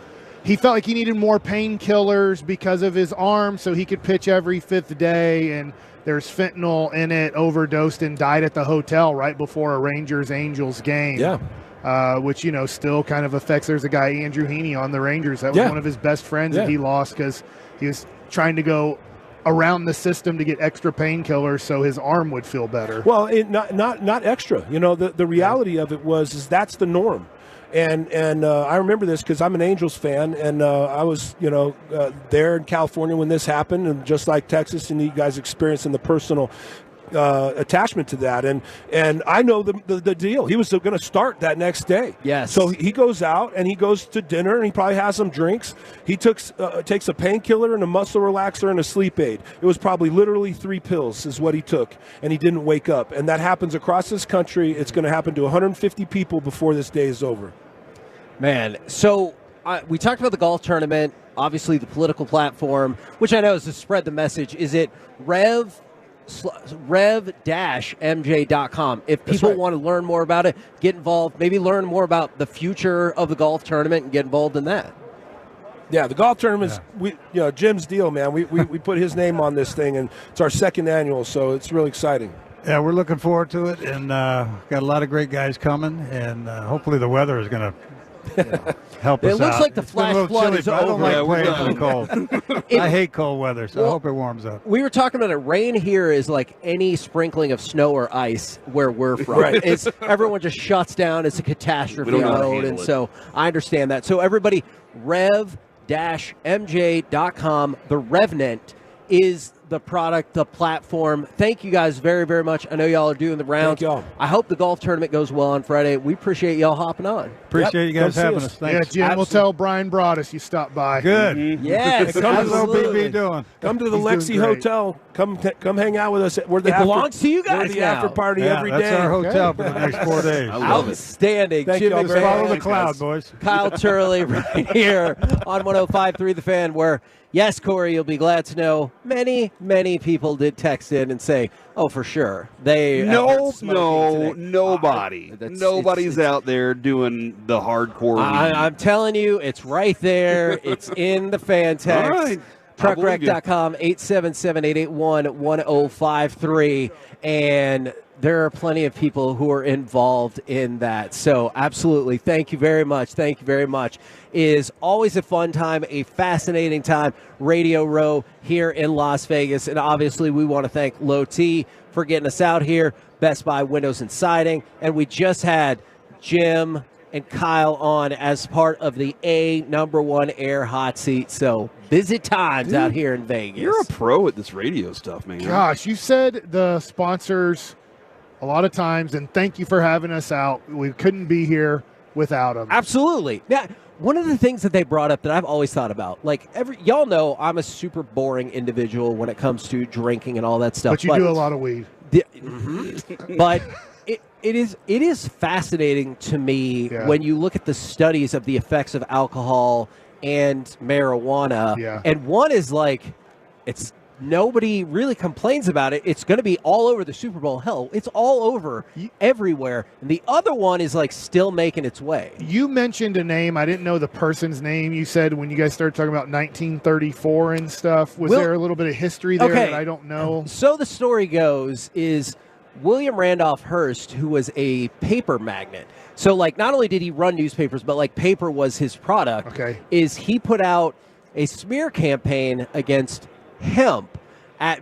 he felt like he needed more painkillers because of his arm so he could pitch every 5th day, and there's fentanyl in it, overdosed and died at the hotel right before a Rangers-Angels game. Yeah. Which, still kind of affects. There's a guy, Andrew Heaney, on the Rangers. That was one of his best friends that he lost because he was trying to go around the system to get extra painkillers so his arm would feel better. Well, not extra. The reality of it is that's the norm. And I remember this because I'm an Angels fan, and I was there in California when this happened, and just like Texas, and you guys experiencing the personal attachment to that, and I know the deal. He was going to start that next day. Yes. So he goes out and he goes to dinner and he probably has some drinks. He takes a painkiller and a muscle relaxer and a sleep aid. It was probably literally 3 pills is what he took, and he didn't wake up. And that happens across this country. It's going to happen to 150 people before this day is over. Man, so we talked about the golf tournament, obviously the political platform, which I know is to spread the message. Is it rev-mj.com? If people want to learn more about it, get involved, maybe learn more about the future of the golf tournament and get involved in that. Yeah, the golf tournament's Jim's deal, man. We put his name on this thing, and it's our 2nd annual, so it's really exciting. Yeah, we're looking forward to it, and got a lot of great guys coming, and hopefully the weather is going to help us out. It looks like the flash flood is over. I don't like playing in the cold. I hate cold weather, so I hope it warms up. We were talking about it. Rain here is like any sprinkling of snow or ice where we're from. Right. Everyone just shuts down. It's a catastrophe mode, and so I understand that. So everybody, rev-mj.com. The Revenant is the product, the platform. Thank you guys very, very much. I know y'all are doing the rounds. Thank y'all. I hope the golf tournament goes well on Friday. We appreciate y'all hopping on. Appreciate you guys having us. Thanks. Yeah, Jim will tell Brian Broaddus you stopped by. Good. Yes, How's absolutely. OBB doing? Come to the Lexi Hotel. Come hang out with us. It belongs to you guys We're the now. after party every day. That's our hotel for the next 4 days. Outstanding. Thank Jim y'all very McMahon, Follow the cloud, boys. Kyle Turley right here on 105.3 The Fan, where, yes, Corey, you'll be glad to know many, many people did text in and say, oh, for sure. Nobody's out there doing the hardcore. I'm telling you, it's right there. It's in the fan text. All right. Truckwreck.com, 877-881-1053. And there are plenty of people who are involved in that. So absolutely. Thank you very much. Thank you very much. It is always a fun time, a fascinating time. Radio Row here in Las Vegas. And obviously we want to thank Low T for getting us out here. Best Buy Windows and Siding. And we just had Jim and Kyle on as part of the #1 Air Hot Seat. So busy times out here in Vegas. You're a pro at this radio stuff, man. Gosh, you said the sponsors a lot of times, and thank you for having us out. We couldn't be here without them. Absolutely. Now, one of the things that they brought up that I've always thought about, like y'all know I'm a super boring individual when it comes to drinking and all that stuff. But you do a lot of weed. But it is fascinating to me when you look at the studies of the effects of alcohol and marijuana. Yeah. And one is like, it's nobody really complains about it. It's going to be all over the Super Bowl. Hell, it's all over everywhere. And the other one is like still making its way. You mentioned a name. I didn't know the person's name. You said when you guys started talking about 1934 and stuff. Was there a little bit of history there that I don't know? So the story goes is William Randolph Hearst, who was a paper magnate. So like not only did he run newspapers, but like paper was his product. Okay. Is he put out a smear campaign against hemp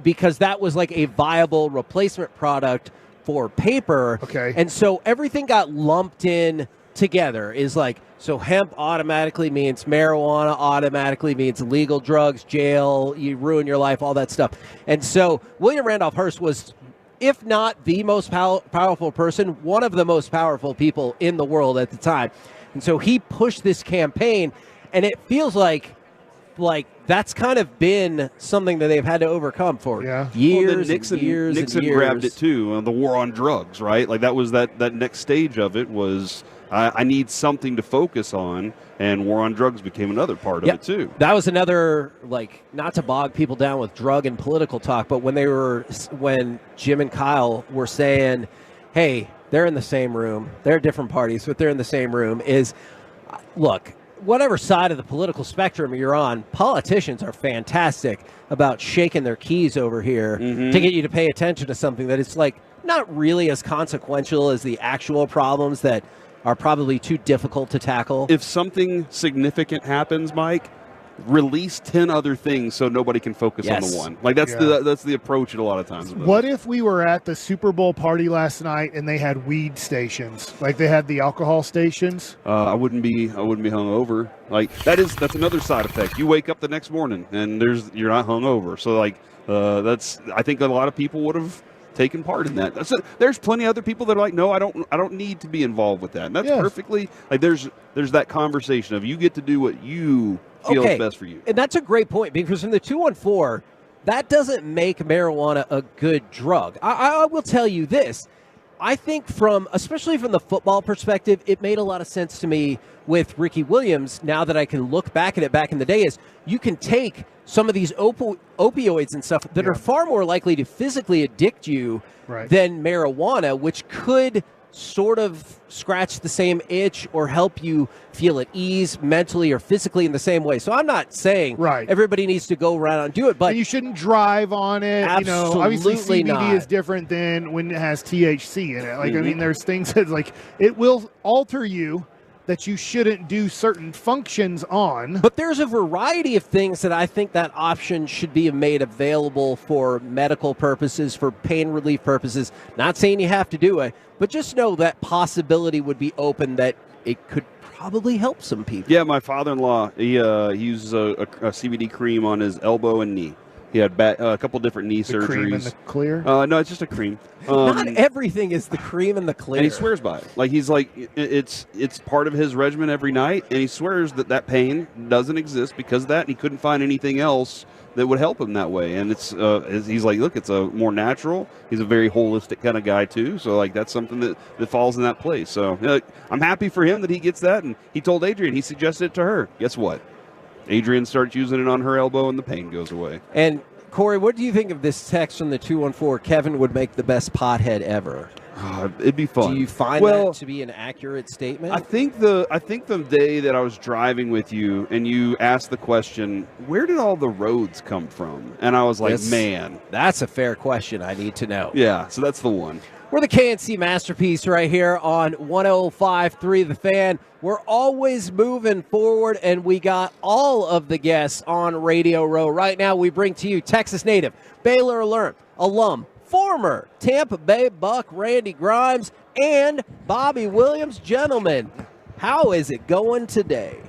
because that was like a viable replacement product for paper. Okay. And so everything got lumped in together is like, so hemp automatically means marijuana, automatically means illegal drugs, jail, you ruin your life, all that stuff. And so William Randolph Hearst was, if not the most powerful person, one of the most powerful people in the world at the time. And so he pushed this campaign, and it feels like that's kind of been something that they've had to overcome for years Nixon, and years Nixon and years. grabbed it too, the war on drugs, right? Like that was that next stage of it was I need something to focus on, and war on drugs became another part of it too. That was another, like, not to bog people down with drug and political talk, but when Jim and Kyle were saying, hey, they're in the same room, they're different parties, but they're in the same room, look, whatever side of the political spectrum you're on, politicians are fantastic about shaking their keys over here to get you to pay attention to something that is like not really as consequential as the actual problems that are probably too difficult to tackle. If something significant happens, Mike, release 10 other things so nobody can focus on the one. Like that's the approach a lot of times. What if we were at the Super Bowl party last night and they had weed stations, like they had the alcohol stations? I wouldn't be hungover. Like that's another side effect. You wake up the next morning and you're not hungover. So like I think a lot of people would have taken part in that. There's plenty of other people that are like, no, I don't need to be involved with that. And that's perfectly like there's that conversation of you get to do what you feel is best for you. And that's a great point, because from the 214, that doesn't make marijuana a good drug. I will tell you this. I think especially from the football perspective, it made a lot of sense to me with Ricky Williams, now that I can look back at it back in the day, is you can take some of these opioids and stuff that are far more likely to physically addict you than marijuana, which could sort of scratch the same itch or help you feel at ease mentally or physically in the same way. So I'm not saying everybody needs to go around and do it, but and you shouldn't drive on it. Absolutely, obviously CBD not. is different than when it has THC in it. Like I mean, there's things that like it will alter you that you shouldn't do certain functions on. But there's a variety of things that I think that option should be made available for medical purposes, for pain relief purposes. Not saying you have to do it, but just know that possibility would be open that it could probably help some people. Yeah, my father-in-law, he uses a CBD cream on his elbow and knee. He had a couple different knee surgeries. Cream and the clear? No, it's just a cream. Not everything is the cream and the clear. And he swears by it. Like he's like, it's part of his regimen every night, and he swears that pain doesn't exist because of that, and he couldn't find anything else that would help him that way. And he's like, look, it's a more natural. He's a very holistic kind of guy too. So like that's something that falls in that place. So I'm happy for him that he gets that. And he told Adrian, he suggested it to her. Guess what? Adrian starts using it on her elbow, and the pain goes away. And, Corey, what do you think of this text from the 214? Kevin would make the best pothead ever. It'd be fun. Do you find that to be an accurate statement? I think the day that I was driving with you and you asked the question, where did all the roads come from? And I was like, man. That's a fair question. I need to know. Yeah, so that's the one. We're the KNC Masterpiece right here on 105.3 The Fan. We're always moving forward, and we got all of the guests on Radio Row. Right now, we bring to you Texas native, Baylor alum, former Tampa Bay Buck Randy Grimes, and Bobby Williams. Gentlemen, how is it going today?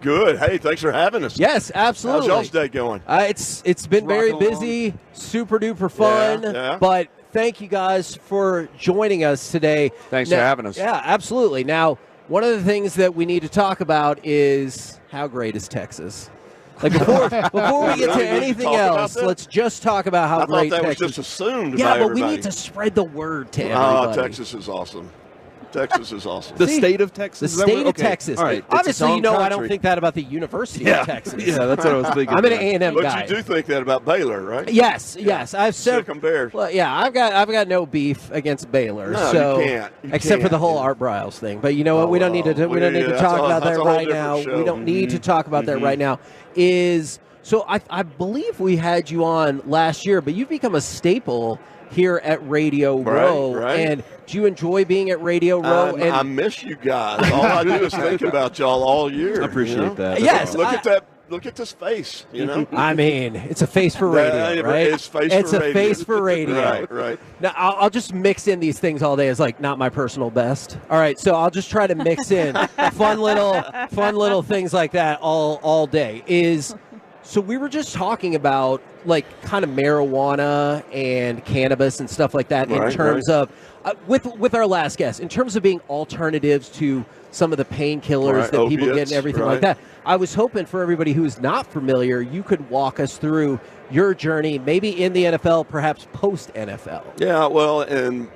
Good. Hey, thanks for having us. Yes, absolutely. How's y'all's day going? It's been very busy, super duper fun, but thank you guys for joining us today. Thanks for having us. Yeah, absolutely. Now, one of the things that we need to talk about is how great is Texas? Like before we get to anything else, let's just talk about how great Texas is. I thought that was just assumed by but everybody. we need to spread the word to everybody. Texas is awesome. Texas is awesome. The state of Texas? The state of Texas. All right. Obviously, you know I don't think that about the University of Texas. Yeah, that's what I was thinking. I'm an A&M guy. But you do think that about Baylor, right? Yes. I've said Bears. Well, yeah, I've got no beef against Baylor. No, so you can't. Except for the whole Art Briles thing. But you know what? We don't need to talk about that right now. Show. We don't need to talk about that right now. So I believe we had you on last year, but you've become a staple here at Radio Row. Right. And do you enjoy being at Radio Row? I miss you guys. All I do is think about y'all all year. I appreciate that. Yes. Look at that. Look at this face, you know? I mean, it's a face for radio, right? It's a face for radio. Right. Now, I'll just mix in these things all day. It's like not my personal best. All right, so I'll just try to mix in fun little things like that all day. So we were just talking about like kind of marijuana and cannabis and stuff like that in terms of with our last guest, in terms of being alternatives to some of the painkillers that people get and everything like that. I was hoping for everybody who's not familiar, you could walk us through your journey, maybe in the NFL, perhaps post-NFL. Yeah, well, and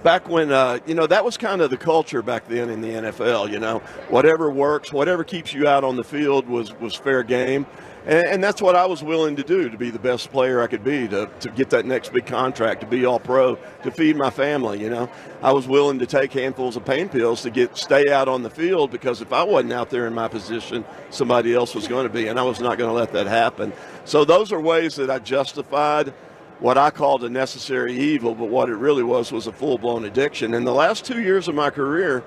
back when, that was kind of the culture back then in the NFL, whatever works, whatever keeps you out on the field was fair game. And that's what I was willing to do, to be the best player I could be, to get that next big contract, to be all pro, to feed my family, I was willing to take handfuls of pain pills to stay out on the field, because if I wasn't out there in my position, somebody else was going to be, and I was not going to let that happen. So those are ways that I justified what I called a necessary evil, but what it really was a full-blown addiction. In the last 2 years of my career,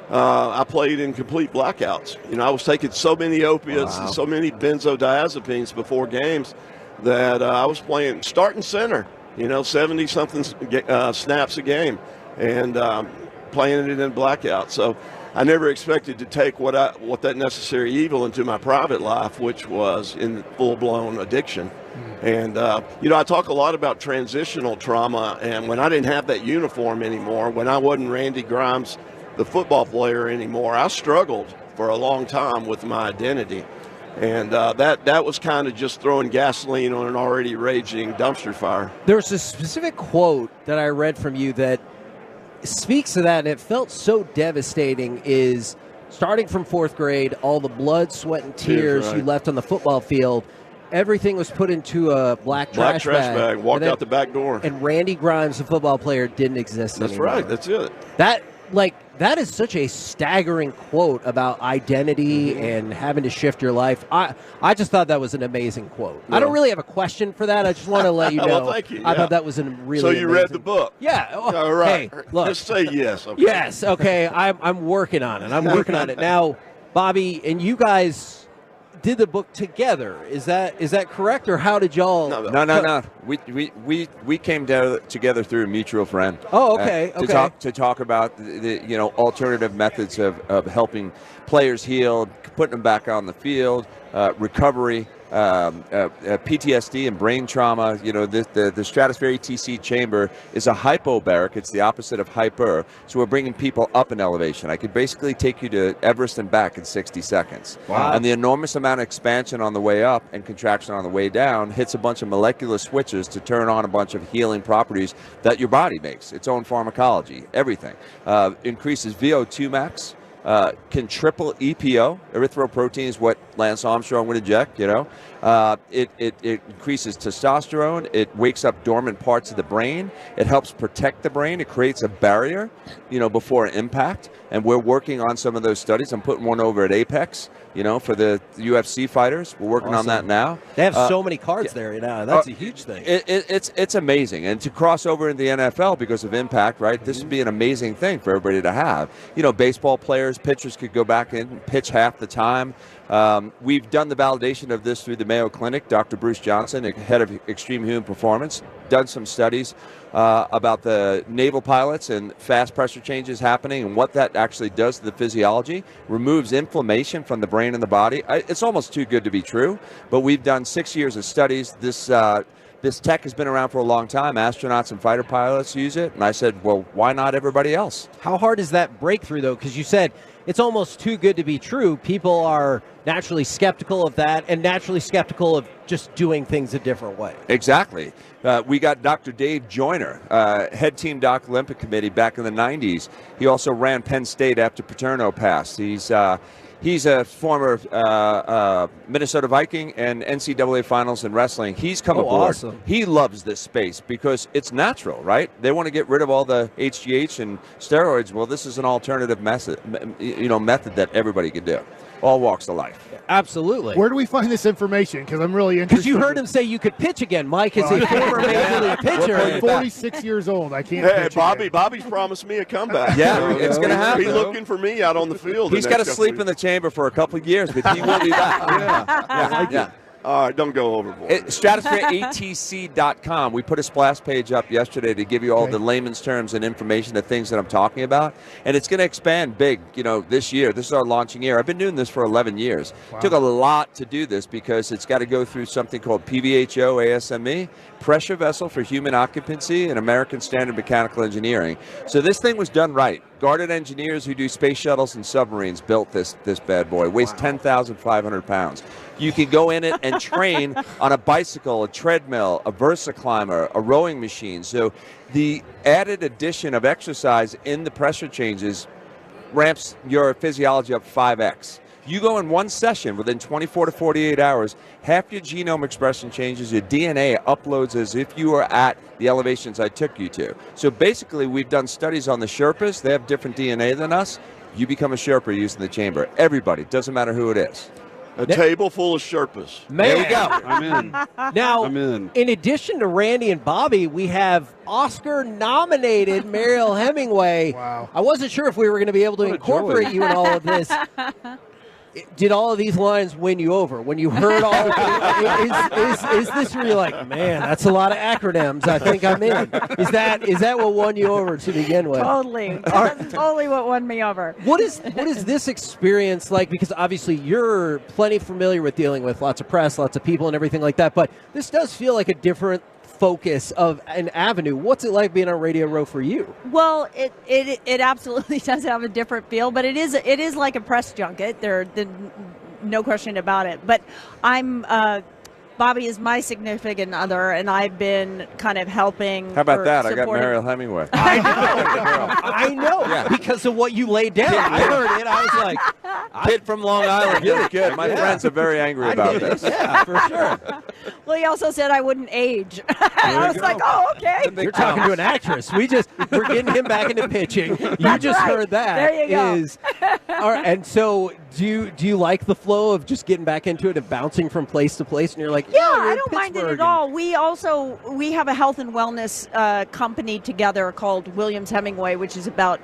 I played in complete blackouts. I was taking so many opiates and so many benzodiazepines before games that I was playing starting center, 70-something snaps a game, and playing it in blackout. So I never expected to take what that necessary evil into my private life, which was in full-blown addiction. And, I talk a lot about transitional trauma, and when I didn't have that uniform anymore, when I wasn't Randy Grimes, the football player, anymore, I struggled for a long time with my identity. And that was kind of just throwing gasoline on an already raging dumpster fire. There's a specific quote that I read from you that speaks to that, and it felt so devastating, is starting from fourth grade, all the blood, sweat, and tears you left on the football field, everything was put into a black trash bag. Walked out the back door. And Randy Grimes, the football player, didn't exist anymore. That's right. That's it. That is such a staggering quote about identity and having to shift your life. I just thought that was an amazing quote. I don't really have a question for that. I just want to let you know. Well, thank you. I thought that was a really So you amazing... read the book? Yeah. All right. Hey, look. Just say yes. Okay. Yes. Okay. I'm working on it. I'm working on it now, Bobby. And you guys did the book together. Is that correct, or how did y'all? No. We came together through a mutual friend. Oh, okay. To talk about the alternative methods of helping players heal, putting them back on the field, recovery. PTSD and brain trauma. The Stratosphere ETC chamber is a hypobaric. It's the opposite of hyper. So we're bringing people up in elevation. I could basically take you to Everest and back in 60 seconds. Wow. And the enormous amount of expansion on the way up and contraction on the way down hits a bunch of molecular switches to turn on a bunch of healing properties that your body makes, its own pharmacology, everything. Increases VO2 max. Can triple EPO. Erythroprotein is what Lance Armstrong would inject, It increases testosterone. It wakes up dormant parts of the brain. It helps protect the brain. It creates a barrier, before impact. And we're working on some of those studies. I'm putting one over at Apex, for the UFC fighters. We're working on that now. They have so many cards there now. That's a huge thing. It's amazing. And to cross over into the NFL because of impact, right? This would be an amazing thing for everybody to have. Baseball players, pitchers could go back in, pitch half the time. We've done the validation of this through the Mayo Clinic. Dr. Bruce Johnson, head of Extreme Human Performance, done some studies about the naval pilots and fast pressure changes happening and what that actually does to the physiology. Removes inflammation from the brain and the body. It's almost too good to be true, but we've done 6 years of studies. This tech has been around for a long time. Astronauts and fighter pilots use it. And I said, well, why not everybody else? How hard is that breakthrough, though? Because you said it's almost too good to be true. People are naturally skeptical of that and naturally skeptical of just doing things a different way. Exactly. We got Dr. Dave Joyner, head team Doc Olympic Committee back in the 90s. He also ran Penn State after Paterno passed. He's a former Minnesota Viking and NCAA finals in wrestling. He's come aboard. Awesome. He loves this space because it's natural, right? They want to get rid of all the HGH and steroids. Well, this is an alternative method that everybody can do. All walks of life. Absolutely. Where do we find this information? Because I'm really interested. Because you heard him say you could pitch again. Mike is a former Major League pitcher. I'm 46 years old. I can't pitch Bobby's promised me a comeback. Yeah, it's going to happen. He's looking for me out on the field. He's got to sleep in the chamber for a couple of years, but he will be back. Yeah. All right, don't go overboard. StratosphereATC.com. We put a splash page up yesterday to give you all the layman's terms and information, the things that I'm talking about. And it's going to expand big, this year. This is our launching year. I've been doing this for 11 years. Wow. Took a lot to do this because it's got to go through something called PVHO ASME, pressure vessel for human occupancy in American Standard Mechanical Engineering. So this thing was done right. Guarded engineers who do space shuttles and submarines built this bad boy. It weighs 10,500 pounds. You can go in it and train on a bicycle, a treadmill, a Versa climber, a rowing machine. So the added addition of exercise in the pressure changes ramps your physiology up 5x. You go in one session within 24 to 48 hours, half your genome expression changes, your DNA uploads as if you were at the elevations I took you to. So basically, we've done studies on the Sherpas. They have different DNA than us. You become a Sherpa using the chamber. Everybody, doesn't matter who it is. A table full of Sherpas. Man. There we go. I'm in. Now, I'm in. in addition to Randy and Bobby, we have Oscar-nominated Mariel Hemingway. Wow. I wasn't sure if we were going to be able to incorporate you in all of this. Did all of these lines win you over? When you heard all of it, is this where you're like, man, that's a lot of acronyms. I think I'm in. Is that what won you over to begin with? Totally. That's totally what won me over. What is this experience like? Because obviously you're plenty familiar with dealing with lots of press, lots of people, and everything like that. But this does feel like a different focus of an avenue. What's it like being on Radio Row for you? Well, it absolutely does have a different feel, but it is like a press junket. There's no question about it. But Bobby is my significant other, and I've been kind of helping. How about that? I got supporting- Mariel Hemingway. I know. Yeah. Because of what you laid down. I heard it. I was like, Kid from Long Island. Really good. My friends are very angry about this. Yeah, for sure. Well, he also said I wouldn't age. I was like, oh, okay. You're talking to an actress. We're getting him back into pitching. You That's just right. heard that. There you go. All right, and so do you like the flow of just getting back into it and bouncing from place to place? And you're like, Yeah, you're I in don't mind it Pittsburgh at all. We have a health and wellness company together called Williams Hemingway, which is about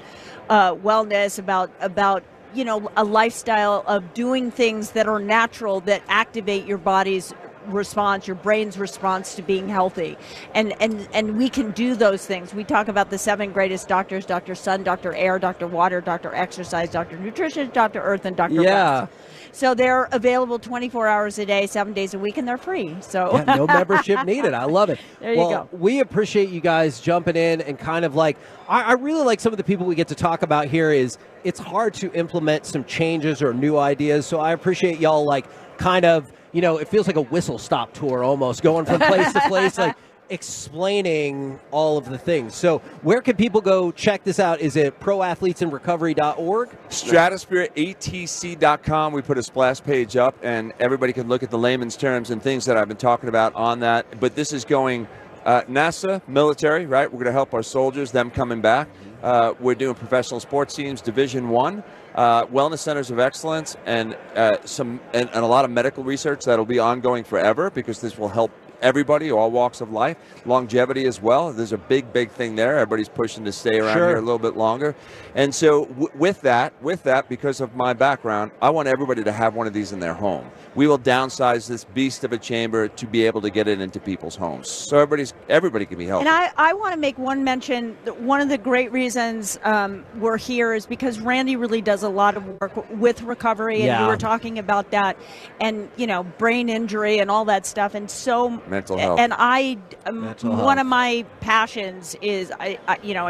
wellness, about a lifestyle of doing things that are natural, that activate your body's response, your brain's response to being healthy, and we can do those things. We talk about the 7 greatest doctors: Dr. Sun, Dr. Air, Dr. Water, Dr. Exercise, Dr. Nutrition, Dr. Earth, and Dr. Rest. So they're available 24 hours a day, 7 days a week, and they're free. So yeah, no membership needed. I love it. There you go. We appreciate you guys jumping in and kind of like, I really like some of the people we get to talk about here. Is it's hard to implement some changes or new ideas. So I appreciate y'all like kind of, it feels like a whistle stop tour almost, going from place to place, like explaining all of the things. So where can people go check this out? Is it proathletesinrecovery.org? StratosphereATC.com. We put a splash page up, and everybody can look at the layman's terms and things that I've been talking about on that. But this is going NASA, military, right? We're going to help our soldiers, them coming back. We're doing professional sports teams, Division I, wellness centers of excellence, and a lot of medical research that'll be ongoing forever, because this will help everybody, all walks of life. Longevity as well. There's a big thing there. Everybody's pushing to stay around here a little bit longer. And so with that, because of my background, I want everybody to have one of these in their home. We will downsize this beast of a chamber to be able to get it into people's homes. So everybody can be healthy. And I want to make one mention that one of the great reasons we're here is because Randy really does a lot of work with recovery, and you were talking about that, and brain injury and all that stuff, and so mental health. And one of my passions is I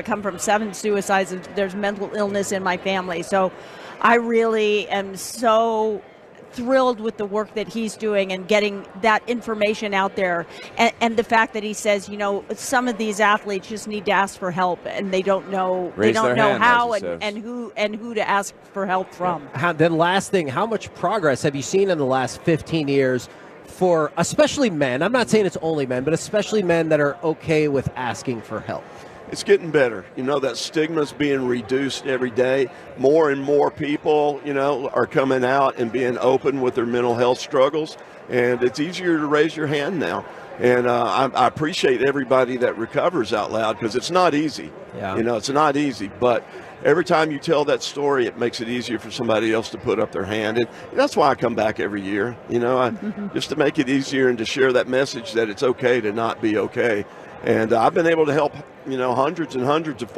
come from 7 suicides, and there's mental illness in my family, so I really am so thrilled with the work that he's doing and getting that information out there, and the fact that he says, some of these athletes just need to ask for help, and they don't know how and who to ask for help from. Then last thing, how much progress have you seen in the last 15 years for especially men? I'm not saying it's only men, but especially men that are okay with asking for help. It's getting better. That stigma's being reduced every day. More and more people, are coming out and being open with their mental health struggles, and it's easier to raise your hand now. And I appreciate everybody that recovers out loud, because it's not easy. Yeah. It's not easy, but every time you tell that story, it makes it easier for somebody else to put up their hand. And that's why I come back every year, just to make it easier and to share that message that it's okay to not be okay. And I've been able to help, hundreds and hundreds of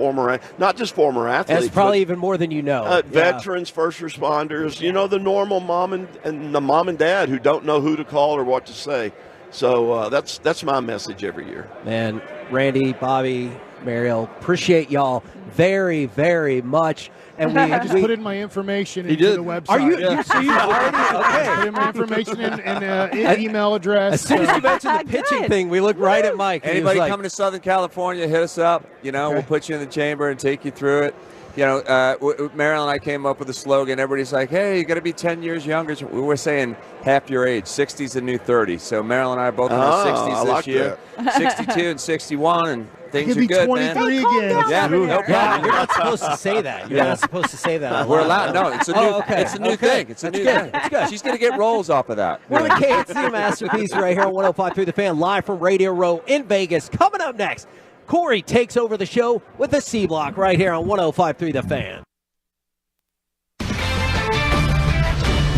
not just former athletes. That's probably even more than you know. Veterans, first responders, the normal mom and dad who don't know who to call or what to say. So that's my message every year. Man, Randy, Bobby, Mariel, appreciate y'all very, very much. And I just put in my information into the website. Are you? So you already? Okay. Put in my information and email address. As soon as you mentioned the pitching thing, we looked right at Mike. and he was Anybody like, coming to Southern California, hit us up. We'll put you in the chamber and take you through it. Marilyn and I came up with a slogan. Everybody's like, hey, you got to be 10 years younger. We were saying half your age. 60's the new 30. So Marilyn and I are both in our 60s this year. 62 and 61, and things are good, man. 23 again. Yeah, no problem. You're not supposed to say that. You're not supposed to say that. We're allowed. No, it's a new, it's a new thing. It's a new thing. That's good. She's going to get rolls off of that. We're the KNC Masterpiece right here on 105.3 The Fan, live from Radio Row in Vegas. Coming up next, Corey takes over the show with the C Block right here on 105.3 The Fan.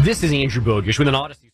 This is Andrew Bogish with an Odyssey.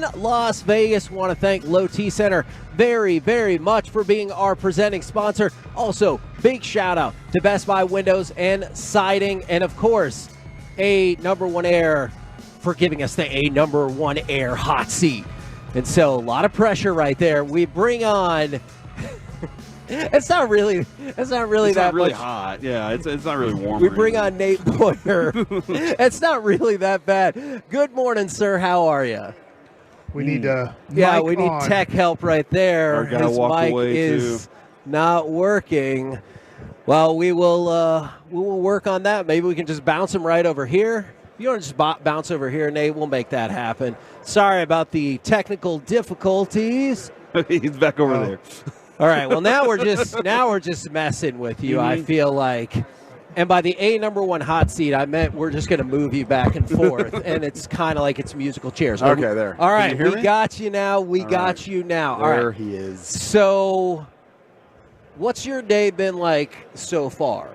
in Las Vegas. Want to thank Low T Center very, very much for being our presenting sponsor. Also, big shout out to Best Buy Windows and Siding, and of course, A Number One Air for giving us the A Number One Air hot seat. And so, a lot of pressure right there. We bring on. It's not really that much hot. Yeah, it's not really warm. We bring on Nate Boyer. It's not really that bad. Good morning, sir. How are you? We need we need tech help right there. Our guy His walked mic away, is not working. Well, we will work on that. Maybe we can just bounce him right over here. If you want to just bounce over here, Nate, we'll make that happen. Sorry about the technical difficulties. He's back over there. All right. Well, now we're just messing with you. I feel like, and by the A Number One hot seat, I meant we're just going to move you back and forth, and it's kind of like it's musical chairs. Okay, there. All right, Can you hear we me? got you now. We got you now. All right. There he is. So, what's your day been like so far?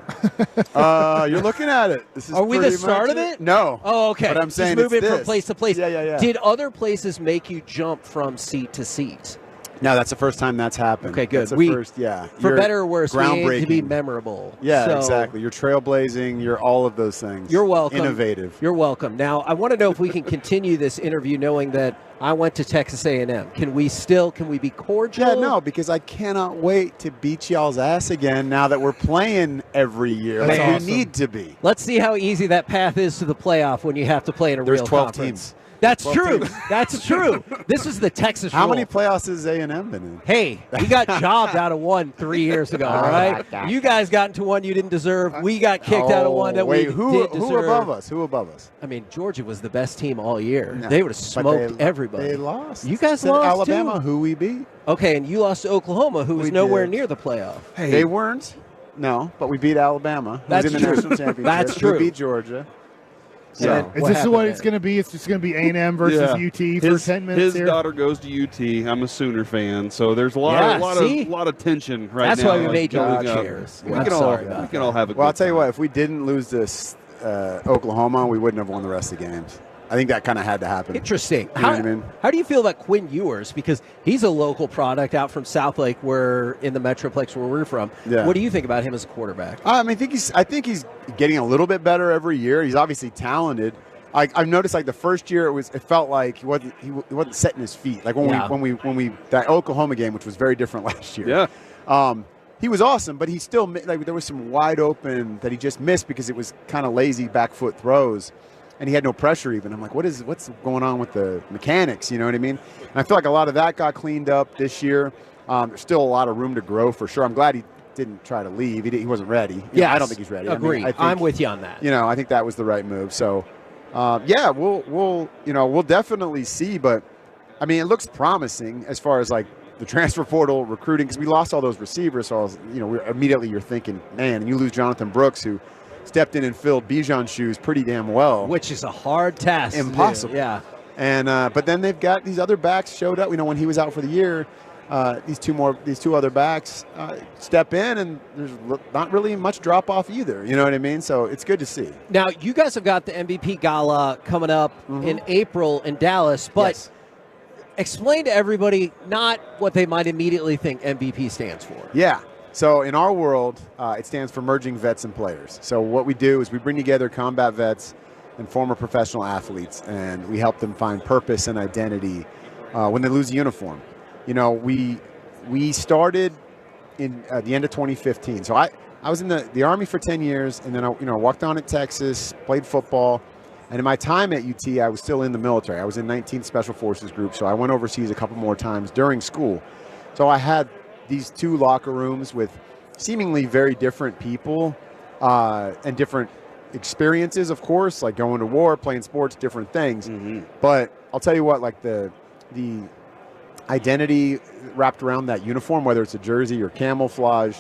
You're looking at it. This is Are we the pretty start much of it? No. Oh, okay. But I'm saying just moving it's from this. place to place. Yeah. Did other places make you jump from seat to seat? No, that's the first time that's happened. Okay, good. That's the first, yeah. For You're better or worse, we aim groundbreaking. to be memorable. Yeah, So, exactly. You're trailblazing. You're all of those things. You're welcome. Innovative. You're welcome. Now, I want to know if we can continue this interview knowing that I went to Texas A&M. Can we be cordial? Yeah, no, because I cannot wait to beat y'all's ass again now that we're playing every year. That's Like awesome. we need to be. Let's see how easy that path is to the playoff when you have to play in a There's real 12 conference. teams. That's 12 true. teams. That's true. This is the Texas How rule. many playoffs has A&M been in? Hey, we got jobbed out of one 3 years ago, all right? You guys got into one you didn't deserve. We got kicked out of one that we did deserve. Who above us? Who above us? I mean, Georgia was the best team all year. No, They would have but smoked they- everybody. They lost. You guys To lost Alabama, too. who we beat. Okay, and you lost to Oklahoma, who was We nowhere did. near the playoff. They weren't. No, but we beat Alabama. Who That's was in the true. national championship. That's true. We beat Georgia. So, Is this what it's going to be? It's just going to be A&M versus UT for 10 minutes His here? daughter goes to UT. I'm a Sooner fan, so there's a lot of tension right now. That's why we like, made you going up. cheers. We I'm can all sorry about we can all have a. Well, I'll good tell you time. what. If we didn't lose this Oklahoma, we wouldn't have won the rest of the games. I think that kind of had to happen. Interesting. You know what I mean? How do you feel about Quinn Ewers? Because he's a local product out from South Lake, where in the Metroplex where we're from. Yeah. What do you think about him as a quarterback? I mean, I think he's getting a little bit better every year. He's obviously talented. I've noticed like the first year it felt like he wasn't setting his feet. Like when we that Oklahoma game, which was very different last year. Yeah. He was awesome, but he still like there was some wide open that he just missed because it was kind of lazy back foot throws, and he had no pressure even. I'm like, what's going on with the mechanics? You know what I mean? And I feel like a lot of that got cleaned up this year. There's still a lot of room to grow for sure. I'm glad he didn't try to leave. He wasn't ready. Yeah, I don't think he's ready. Agreed. I think, I'm with you on that. I think that was the right move. So, we'll definitely see. But I mean, it looks promising as far as like the transfer portal recruiting because we lost all those receivers. So I was, immediately you're thinking, man, and you lose Jonathan Brooks who stepped in and filled Bijan's shoes pretty damn well, which is a hard task. to do. Impossible. Yeah. And but then they've got these other backs showed up. When he was out for the year. These two other backs step in, and there's not really much drop off either. You know what I mean? So it's good to see. Now you guys have got the MVP Gala coming up in April in Dallas, but explain to everybody not what they might immediately think MVP stands for. Yeah. So in our world, it stands for Merging Vets and Players. So what we do is we bring together combat vets and former professional athletes, and we help them find purpose and identity when they lose a uniform. We started in the end of 2015. So I was in the Army for 10 years, and then I walked on at Texas, played football, and in my time at UT, I was still in the military. I was in 19th Special Forces Group, so I went overseas a couple more times during school. So I had these two locker rooms with seemingly very different people and different experiences, of course, like going to war, playing sports, different things. But I'll tell you what, like the identity wrapped around that uniform, whether it's a jersey or camouflage,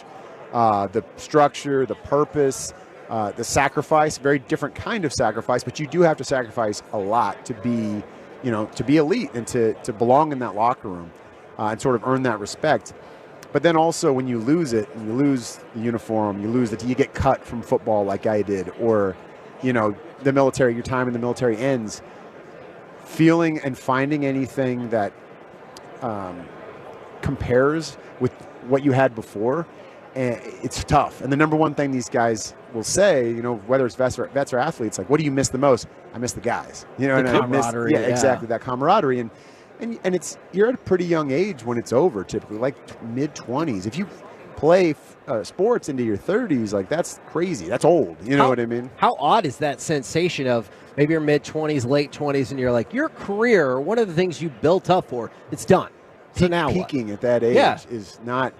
the structure, the purpose, the sacrifice, very different kind of sacrifice, but you do have to sacrifice a lot to be elite and to belong in that locker room and sort of earn that respect. But then also when you lose it, and you lose the uniform, you get cut from football like I did, or, the military, your time in the military ends. feeling and finding anything that compares with what you had before, it's tough. And the number one thing these guys will say, whether it's vets or athletes, like, what do you miss the most? I miss the guys. The and camaraderie. I miss, exactly, that camaraderie. And it's, you're at a pretty young age when it's over, typically, like mid-20s. If you play sports into your 30s, like, that's crazy. That's old. You know what I mean? How odd is that sensation of maybe your mid-20s, late 20s, and you're like, your career, one of the things you built up for, it's done. So now peaking at that age is not.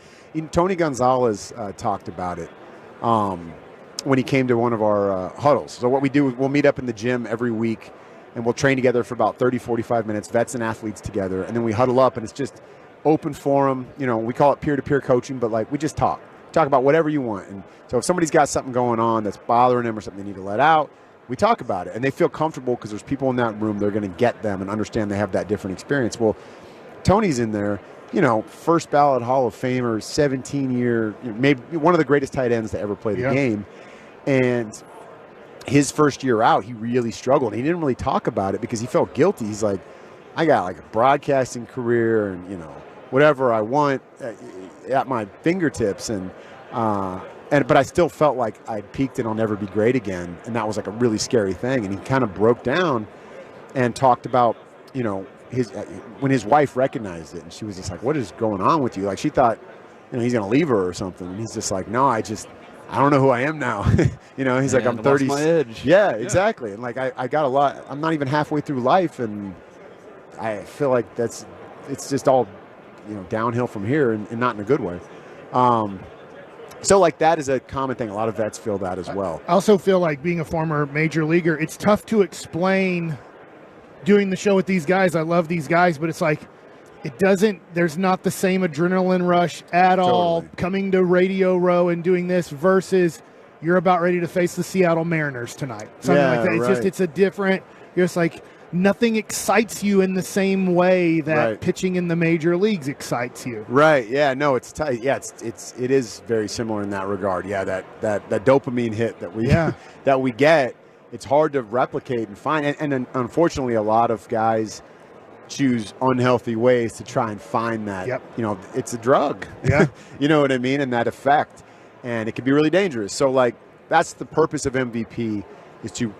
Tony Gonzalez talked about it when he came to one of our huddles. So what we do is we'll meet up in the gym every week, and we'll train together for about 30, 45 minutes, vets and athletes together, and then we huddle up, and it's just open forum. We call it peer-to-peer coaching, but like we just talk about whatever you want. And so if somebody's got something going on that's bothering them or something they need to let out, we talk about it, and they feel comfortable because there's people in that room. They're going to get them and understand they have that different experience. Well, Tony's in there, first ballot Hall of Famer, 17-year, maybe one of the greatest tight ends to ever play the game. And his first year out, he really struggled. He didn't really talk about it because he felt guilty. He's like, I got like a broadcasting career and, whatever I want at my fingertips. But I still felt like I peaked and I'll never be great again. And that was like a really scary thing. And he kind of broke down and talked about, when his wife recognized it, and she was just like, what is going on with you? Like, she thought, he's going to leave her or something. And he's just like, no, I don't know who I am now. He's like, I'm 30. My edge. Yeah, exactly. And like, I got a lot, I'm not even halfway through life. And I feel like it's just all, downhill from here and not in a good way. So like that is a common thing. A lot of vets feel that as well. I also feel like being a former major leaguer, it's tough to explain doing the show with these guys. I love these guys, but it's like there's not the same adrenaline rush at all coming to Radio Row and doing this versus you're about ready to face the Seattle Mariners tonight. Something like that. It's a different, you're just like, nothing excites you in the same way that pitching in the major leagues excites you. Right. Yeah. No, it's tight. Yeah. It is very similar in that regard. Yeah. That dopamine hit that we get, it's hard to replicate and find. And unfortunately, a lot of guys choose unhealthy ways to try and find that. Yep. It's a drug. Yeah. You know what I mean? And that effect. And it can be really dangerous. So like, that's the purpose of MVP, is to,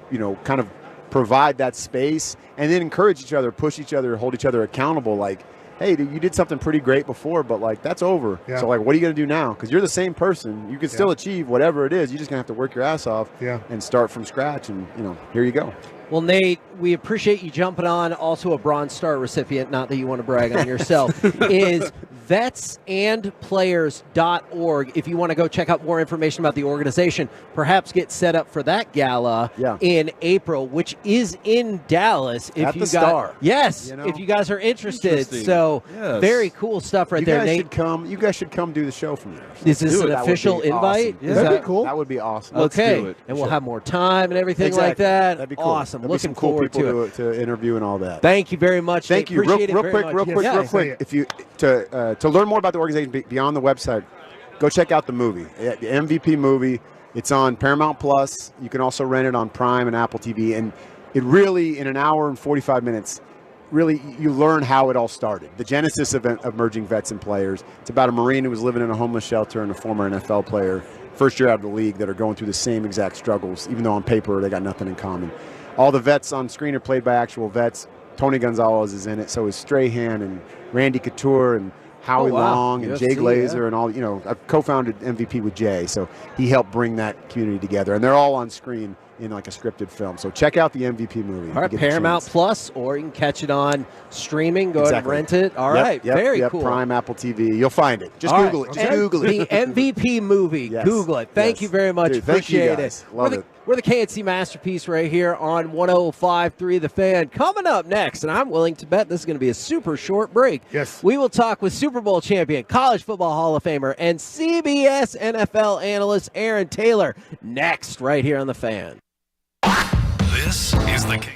kind of provide that space and then encourage each other, push each other, hold each other accountable. Like, hey, you did something pretty great before, but like that's over. Yeah. So like, what are you going to do now? Because you're the same person. You can still achieve whatever it is. You're just going to have to work your ass off and start from scratch. And, here you go. Well, Nate, we appreciate you jumping on. Also a Bronze Star recipient, not that you want to brag on yourself, is vetsandplayers.org. If you want to go check out more information about the organization, perhaps get set up for that gala in April, which is in Dallas. If you Star. Yes, if you guys are interested. So very cool stuff there, Nate. You guys should come do the show from there. Is this an official invite? Awesome. That'd be cool. That would be awesome. Okay. Let's do it. And we'll have more time and everything like that. That'd be cool. Awesome. There'll Looking be some cool forward people to interview and all that. Thank you very much. Thank you. Appreciate Real quick. If you to learn more about the organization beyond the website, go check out the movie, the MVP movie. It's on Paramount Plus. You can also rent it on Prime and Apple TV. And it really, in an hour and 45 minutes, really you learn how it all started. The genesis of emerging vets and players. It's about a Marine who was living in a homeless shelter and a former NFL player, first year out of the league, that are going through the same exact struggles, even though on paper they got nothing in common. All the vets on screen are played by actual vets. Tony Gonzalez is in it. So is Strahan and Randy Couture and Howie Long and Jay Glazer and all. I've co-founded MVP with Jay, so he helped bring that community together. And they're all on screen in like a scripted film. So check out the MVP movie. All right, Paramount Plus, or you can catch it on streaming. Go ahead and rent it. All right, very cool. Prime, Apple TV. You'll find it. Just Google it. Just Google it. The MVP movie. Google it. Thank you very much. Dude, appreciate it. Love it. We're the KNC Masterpiece right here on 105.3 The Fan. Coming up next, and I'm willing to bet this is going to be a super short break. Yes. We will talk with Super Bowl champion, College Football Hall of Famer, and CBS NFL analyst Aaron Taylor next right here on The Fan. This is the KNC.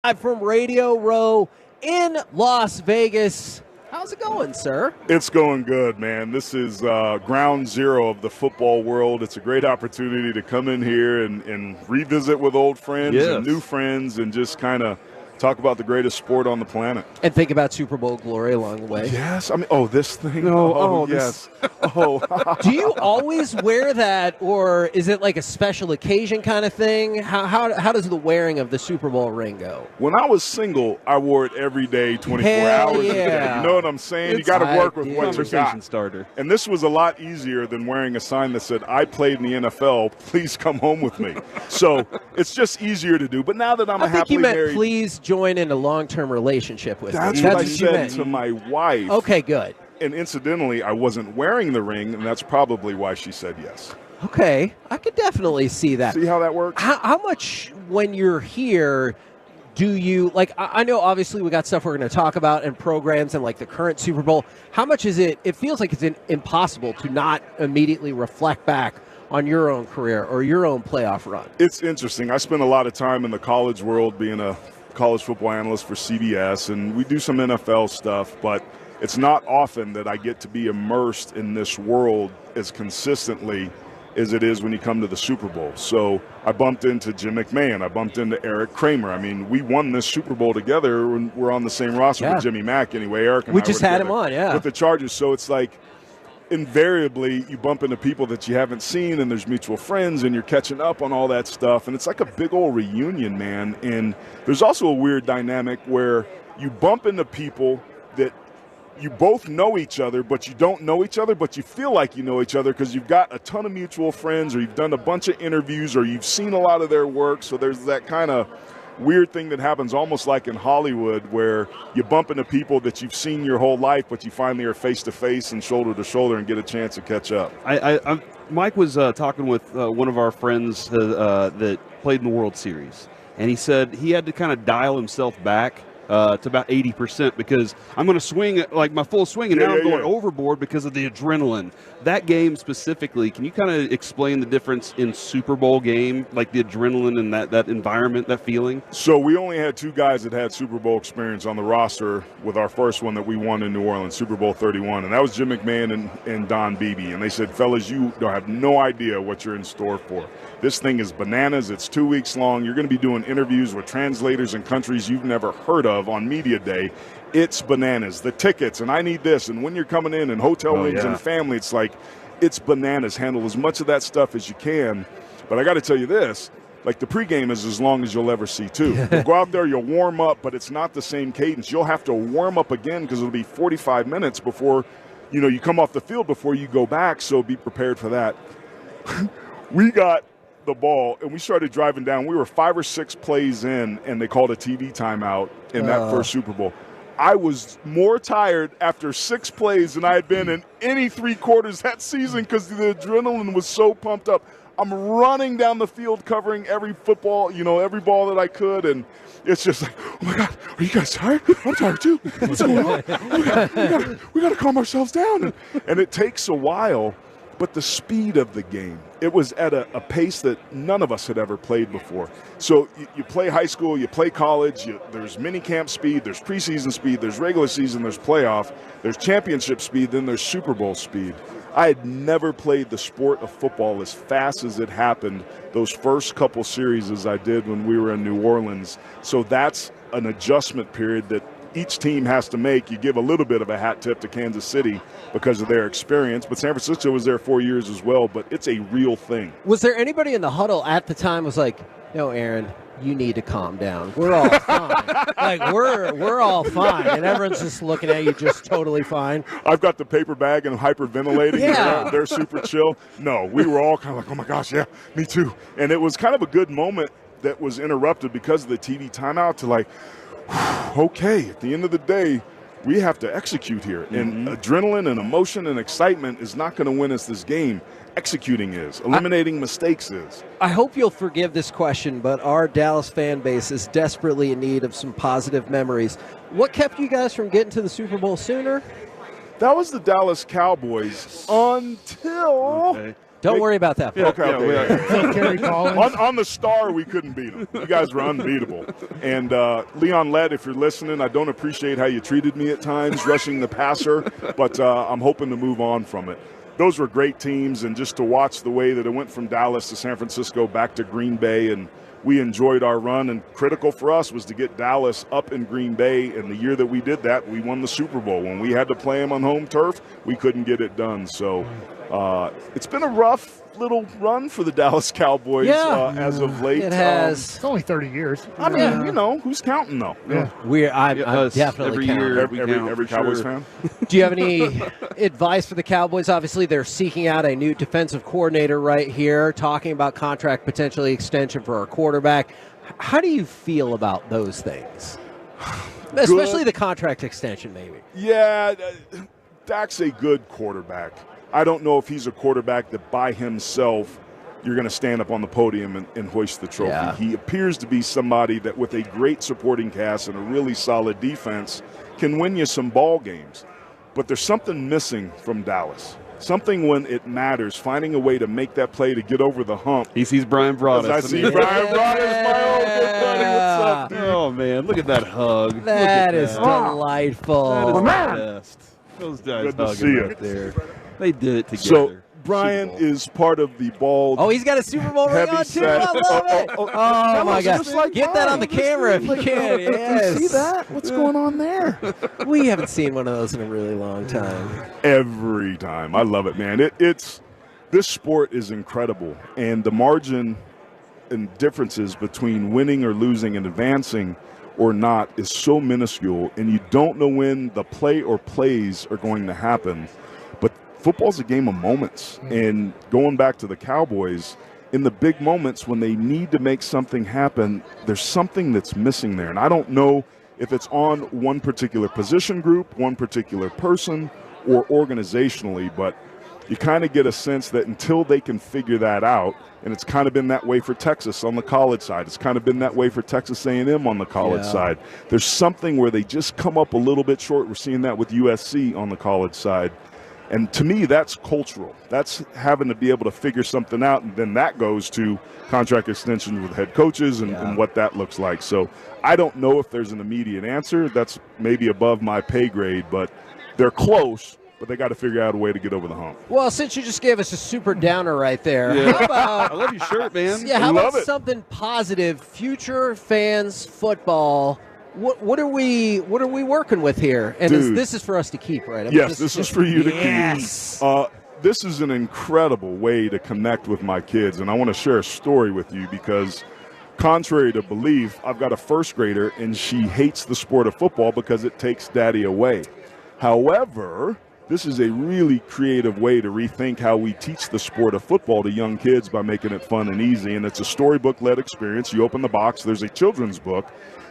live from Radio Row in Las Vegas. How's it going, sir? It's going good, man. This is ground zero of the football world. It's a great opportunity to come in here and revisit with old friends and new friends and just kind of talk about the greatest sport on the planet. And think about Super Bowl glory along the way. Yes. I mean, this thing. No, yes. Oh. Do you always wear that, or is it like a special occasion kind of thing? How does the wearing of the Super Bowl ring go? When I was single, I wore it every day, 24 hours a day. You know what I'm saying? You got to work with what you got. Starter. And this was a lot easier than wearing a sign that said, I played in the NFL, please come home with me. So it's just easier to do. But now that I'm I think happily you meant married. please join in a long-term relationship with That's me. what I you said meant. to my wife. Okay, good. And incidentally, I wasn't wearing the ring, and that's probably why she said yes. Okay, I could definitely see that. See how that works? How much, when you're here, do you, like, I know obviously we got stuff we're going to talk about and programs and like the current Super Bowl. How much is it feels like it's impossible to not immediately reflect back on your own career or your own playoff run? It's interesting. I spent a lot of time in the college world being a college football analyst for CBS, and we do some NFL stuff, but it's not often that I get to be immersed in this world as consistently as it is when you come to the Super Bowl. So I bumped into Jim McMahon. I bumped into Eric Kramer. I mean, we won this Super Bowl together when we're on the same roster with Jimmy Mack anyway. Eric and We I just were had him together on, with the Chargers. So it's like invariably you bump into people that you haven't seen, and there's mutual friends, and you're catching up on all that stuff. And it's like a big old reunion, man. And there's also a weird dynamic where you bump into people that you both know each other, but you don't know each other, but you feel like you know each other because you've got a ton of mutual friends, or you've done a bunch of interviews, or you've seen a lot of their work. So there's that kind of weird thing that happens almost like in Hollywood where you bump into people that you've seen your whole life, but you finally are face-to-face and shoulder-to-shoulder and get a chance to catch up. Mike was talking with one of our friends that played in the World Series, and he said he had to kind of dial himself back to about 80% because I'm going to swing like my full swing, and now I'm going overboard because of the adrenaline. That game specifically, can you kind of explain the difference in Super Bowl game, like the adrenaline and that environment, that feeling? So we only had two guys that had Super Bowl experience on the roster with our first one that we won in New Orleans, Super Bowl 31, and that was Jim McMahon and Don Beebe. And they said, fellas, you don't have no idea what you're in store for. This thing is bananas. It's 2 weeks long. You're going to be doing interviews with translators in countries you've never heard of on media day. It's bananas. The tickets, and I need this, and when you're coming in, and hotel rooms and family, it's like, it's bananas. Handle as much of that stuff as you can. But I got to tell you this, like the pregame is as long as you'll ever see too. You'll go out there, you'll warm up, but it's not the same cadence. You'll have to warm up again because it'll be 45 minutes before, you come off the field before you go back, so be prepared for that. We got the ball, and we started driving down. We were 5 or 6 plays in, and they called a TV timeout in that first Super Bowl. I was more tired after 6 plays than I had been in any 3 quarters that season because the adrenaline was so pumped up. I'm running down the field covering every football, every ball that I could, and it's just like, oh my God, are you guys tired? I'm tired too. What's going on? We got to calm ourselves down. And it takes a while, but the speed of the game, it was at a pace that none of us had ever played before. So you play high school, you play college, there's mini camp speed, there's preseason speed, there's regular season, there's playoff, there's championship speed, then there's Super Bowl speed. I had never played the sport of football as fast as it happened those first couple series as I did when we were in New Orleans. So that's an adjustment period that each team has to make. You give a little bit of a hat tip to Kansas City because of their experience, but San Francisco was there 4 years as well, but it's a real thing. Was there anybody in the huddle at the time was like, no, Aaron, you need to calm down. We're all fine. Like, we're all fine. And everyone's just looking at you just totally fine. I've got the paper bag and hyperventilating. Yeah. They're super chill. No, we were all kind of like, oh my gosh, yeah, me too. And it was kind of a good moment that was interrupted because of the TV timeout to like, okay, at the end of the day, we have to execute here. And adrenaline and emotion and excitement is not going to win us this game. Executing is. Eliminating mistakes is. I hope you'll forgive this question, but our Dallas fan base is desperately in need of some positive memories. What kept you guys from getting to the Super Bowl sooner? That was the Dallas Cowboys until Don't worry about that. Okay. On the Star, we couldn't beat them. You guys were unbeatable. And Leon Lett, if you're listening, I don't appreciate how you treated me at times, rushing the passer, but I'm hoping to move on from it. Those were great teams, and just to watch the way that it went from Dallas to San Francisco back to Green Bay, and we enjoyed our run, and critical for us was to get Dallas up in Green Bay, and the year that we did that, we won the Super Bowl. When we had to play them on home turf, we couldn't get it done. So it's been a rough little run for the Dallas Cowboys as of late. It has. It's only 30 years. I mean, who's counting, though? Yeah. I'm definitely counting. Every Cowboys fan. Do you have any advice for the Cowboys? Obviously, they're seeking out a new defensive coordinator right here, talking about contract potentially extension for our quarterback. How do you feel about those things? Especially the contract extension, maybe. Yeah, Dak's a good quarterback. I don't know if he's a quarterback that by himself you're going to stand up on the podium and hoist the trophy. Yeah. He appears to be somebody that with a great supporting cast and a really solid defense can win you some ball games. But there's something missing from Dallas. Something when it matters, finding a way to make that play to get over the hump. He sees Brian Broaddus. I see Brian Broaddus, my old good buddy. What's up, dude? Oh, man, look at that hug. That is delightful. That is the best. Those guys Good to hugging see right there. They did it together. So Brian is part of the bald. Oh, he's got a Super Bowl ring on too. I love it. Oh my gosh! Get that on the camera if you can. Yes. See that? What's going on there? We haven't seen one of those in a really long time. Every time, I love it, man. It's this sport is incredible, and the margin and differences between winning or losing and advancing or not is so minuscule, and you don't know when the play or plays are going to happen. But football's a game of moments, and going back to the Cowboys, in the big moments when they need to make something happen, there's something that's missing there. And I don't know if it's on one particular position group, one particular person, or organizationally, but you kind of get a sense that until they can figure that out, and it's kind of been that way for Texas on the college side. It's kind of been that way for Texas A&M on the college side. There's something where they just come up a little bit short. We're seeing that with USC on the college side. And to me, that's cultural. That's having to be able to figure something out, and then that goes to contract extensions with head coaches and what that looks like. So I don't know if there's an immediate answer. That's maybe above my pay grade, but they're close. But they got to figure out a way to get over the hump. Well, since you just gave us a super downer right there, how about, I love your shirt, man. Yeah, how about something positive? Future fans football. What are we working with here? And this is for us to keep, right? I mean, yes, this is for you to keep. This is an incredible way to connect with my kids, and I want to share a story with you because, contrary to belief, I've got a first grader, and she hates the sport of football because it takes daddy away. However, this is a really creative way to rethink how we teach the sport of football to young kids by making it fun and easy. And it's a storybook-led experience. You open the box, there's a children's book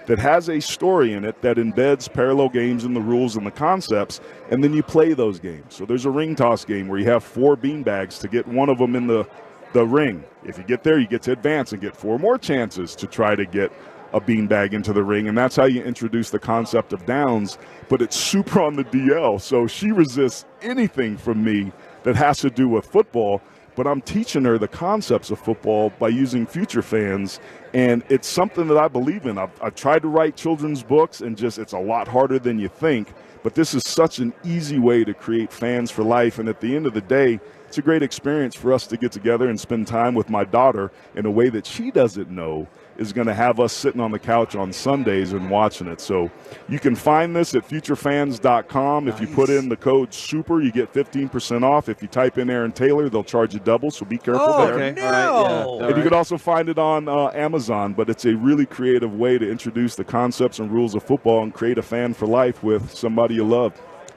that has a story in it that embeds parallel games and the rules and the concepts, and then you play those games. So there's a ring toss game where you have 4 beanbags to get one of them in the ring. If you get there, you get to advance and get 4 more chances to try to get a beanbag into the ring, and that's how you introduce the concept of downs, but it's super on the DL, so she resists anything from me that has to do with football, but I'm teaching her the concepts of football by using future fans, and it's something that I believe in. I've tried to write children's books, and it's a lot harder than you think, but this is such an easy way to create fans for life, and at the end of the day, it's a great experience for us to get together and spend time with my daughter in a way that she doesn't know is going to have us sitting on the couch on Sundays and watching it. So you can find this at futurefans.com. Nice. If you put in the code SUPER, you get 15% off. If you type in Aaron Taylor, they'll charge you double, so be careful there. Okay. No. All right, and you can also find it on Amazon, but it's a really creative way to introduce the concepts and rules of football and create a fan for life with somebody you love.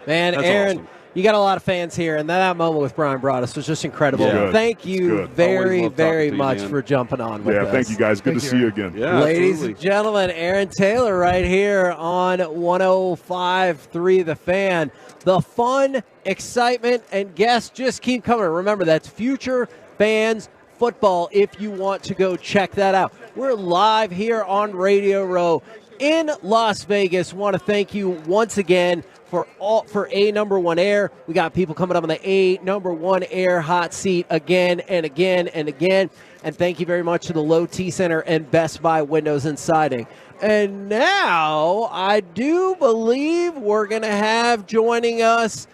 Man, That's Aaron, awesome. You got a lot of fans here, and that moment with Brian Broaddus was just incredible. Yeah. Thank you very, very much for jumping on with us. Thank you, guys. Good to see you again. Yeah, ladies and gentlemen, Aaron Taylor right here on 105.3 The Fan. The fun, excitement, and guests just keep coming. Remember, that's Future Fans Football if you want to go check that out. We're live here on Radio Row. in Las Vegas. Want to thank you once again for A number one air. We got people coming up on the A number one air hot seat again and again and again. And thank you very much to the Low T Center and Best Buy Windows and Siding. And now I do believe we're going to have joining us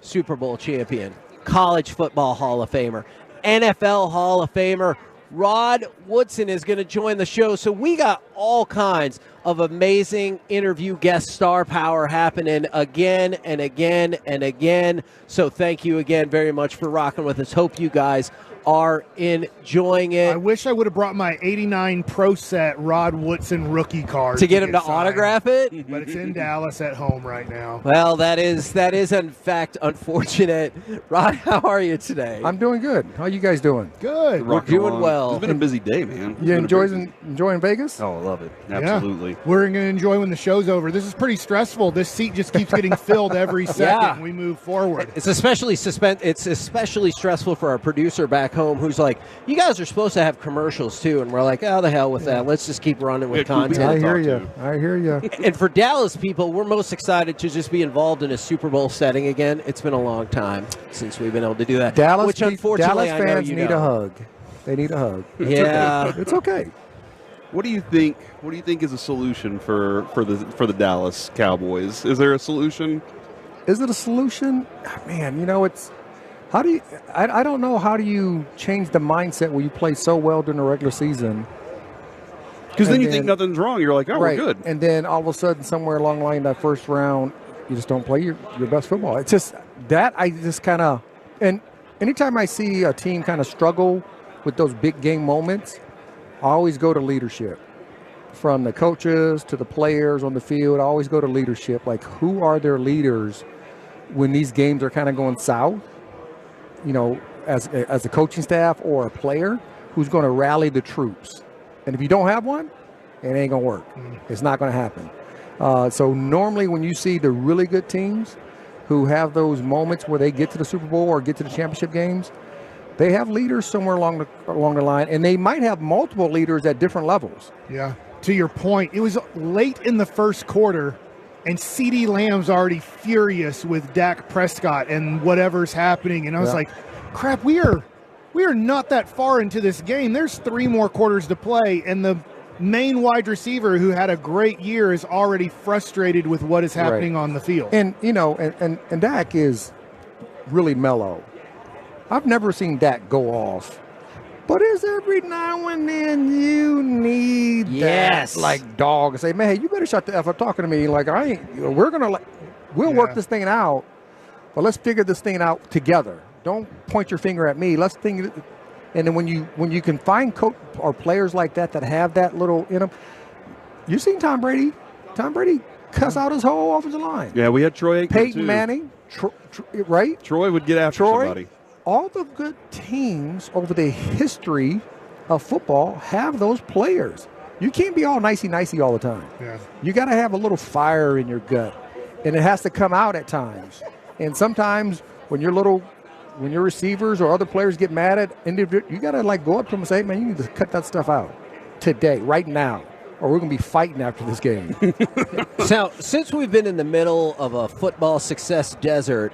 Super Bowl champion, College Football Hall of Famer, NFL Hall of Famer, Rod Woodson is going to join the show. So we got all kinds of amazing interview guest star power happening again and again and again. So thank you again very much for rocking with us. Hope you guys are enjoying it. I wish I would have brought my 89 Pro Set Rod Woodson rookie card to get him to autograph it, but it's in Dallas at home right now. Well, that is in fact unfortunate. Rod, how are you today? I'm doing good. How you guys doing? Good. We're doing well. It's been a busy day, man. You enjoying Vegas? Oh, I love it. Absolutely. Yeah. We're going to enjoy when the show's over. This is pretty stressful. This seat just keeps getting filled every second we move forward. It's especially stressful for our producer back home who's like, you guys are supposed to have commercials too, and we're like, oh, the hell with that. Let's just keep running with content. I hear you. And for Dallas people, we're most excited to just be involved in a Super Bowl setting again. It's been a long time since we've been able to do that. Dallas unfortunately fans need a hug. They need a hug. Yeah. It's okay. What do you think? What do you think is a solution for the Dallas Cowboys? Is there a solution? Is it a solution? Man, it's. How do you? I don't know. How do you change the mindset where you play so well during the regular season? Because then you think nothing's wrong. You're like, oh, right. we're good. And then all of a sudden, somewhere along the line, that first round, you just don't play your best football. It's just that I just kind of. And anytime I see a team kind of struggle with those big game moments, I always go to leadership. From the coaches to the players on the field, I always go to leadership. Like, who are their leaders when these games are kind of going south? As a coaching staff or a player who's going to rally the troops. And if you don't have one, it ain't going to work. It's not going to happen. So normally when you see the really good teams who have those moments where they get to the Super Bowl or get to the championship games, they have leaders somewhere along the line, and they might have multiple leaders at different levels. Yeah. To your point, it was late in the first quarter, and CeeDee Lamb's already furious with Dak Prescott and whatever's happening. And I was like, crap, we are not that far into this game. There's 3 more quarters to play, and the main wide receiver who had a great year is already frustrated with what is happening on the field. And, and Dak is really mellow. I've never seen Dak go off. But it's every now and then you need that, like, dog, and say, man, hey, you better shut the F up talking to me. Like, we'll work this thing out, but let's figure this thing out together. Don't point your finger at me. Let's think. And then when you can find or players like that have that little in them, you've seen Tom Brady. Tom Brady cuss out his whole offensive line. Yeah, we had Troy Aikman, Peyton Manning, right? Troy would get after somebody. All the good teams over the history of football have those players. You can't be all nicey all the time. Yeah. You got to have a little fire in your gut, and it has to come out at times. And sometimes when your receivers or other players get mad at individual, you got to go up to them and say, man, you need to cut that stuff out today, right now, or we're going to be fighting after this game. Now, since we've been in the middle of a football success desert,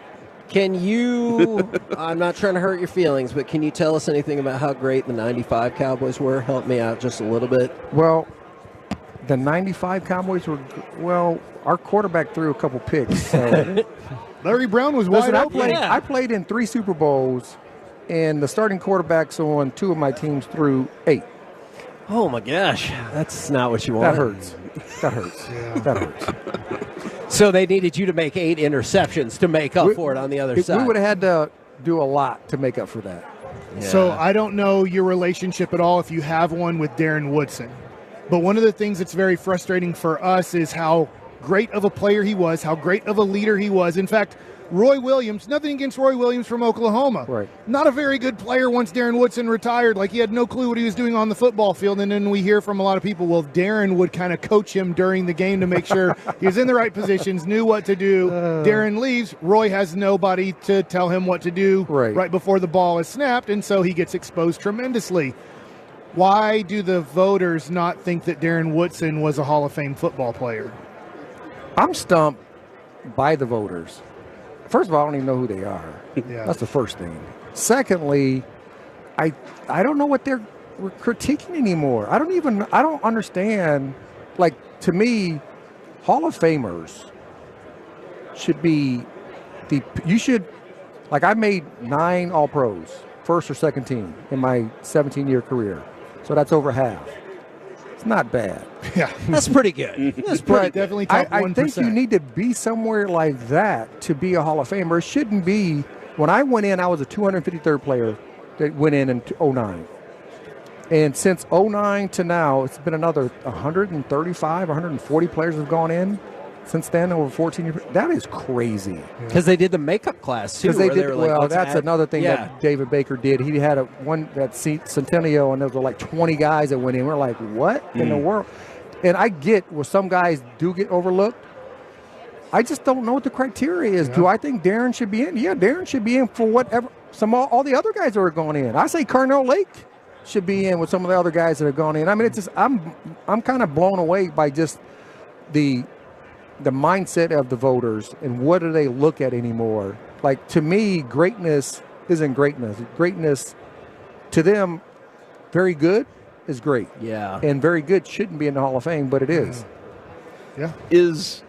can you, I'm not trying to hurt your feelings, but can you tell us anything about how great the 95 Cowboys were? Help me out just a little bit. Well, the 95 Cowboys were, our quarterback threw a couple picks. So. Larry Brown was wide open. I played in 3 Super Bowls, and the starting quarterbacks on 2 of my teams threw 8. Oh, my gosh. That's not what you want. That hurts. Yeah. That hurts. So they needed you to make 8 interceptions to make up for it on the other side. We would have had to do a lot to make up for that. Yeah. So I don't know your relationship at all if you have one with Darren Woodson. But one of the things that's very frustrating for us is how great of a player he was, how great of a leader he was. In fact, Roy Williams, nothing against Roy Williams from Oklahoma. Right. Not a very good player once Darren Woodson retired. Like, he had no clue what he was doing on the football field. And then we hear from a lot of people, well, Darren would kind of coach him during the game to make sure he was in the right positions, knew what to do. Darren leaves. Roy has nobody to tell him what to do right before the ball is snapped, and so he gets exposed tremendously. Why do the voters not think that Darren Woodson was a Hall of Fame football player? I'm stumped by the voters. First of all, I don't even know who they are. Yeah. That's the first thing. Secondly, I don't know what they're critiquing anymore. I don't understand. Like, to me, Hall of Famers should be I made 9 All-Pros, first or second team in my 17-year career. So that's over half. It's not bad. Yeah. That's pretty good. That's pretty definitely top 1%. I think you need to be somewhere like that to be a Hall of Famer. It shouldn't be. When I went in, I was a 253rd player that went in 09. And since 09 to now, it's been another 135, 140 players have gone in since then, over 14 years. That is crazy. Because they did the makeup class, too. Because they where did. were like, Well, let's that's add- another thing Yeah. that David Baker did. He had that Centennial, and there were like 20 guys that went in. We're like, what in the world? And I get where some guys do get overlooked. I just don't know what the criteria is. Yeah. Do I think Darren should be in? Yeah, Darren should be in for whatever. All the other guys that are going in. I say Carnell Lake should be in with some of the other guys that have gone in. I mean, it's just I'm kind of blown away by just the mindset of the voters and what do they look at anymore. Like, to me, greatness isn't greatness. Greatness to them, very good is great. Yeah. And very good shouldn't be in the Hall of Fame, but it is. Yeah. Is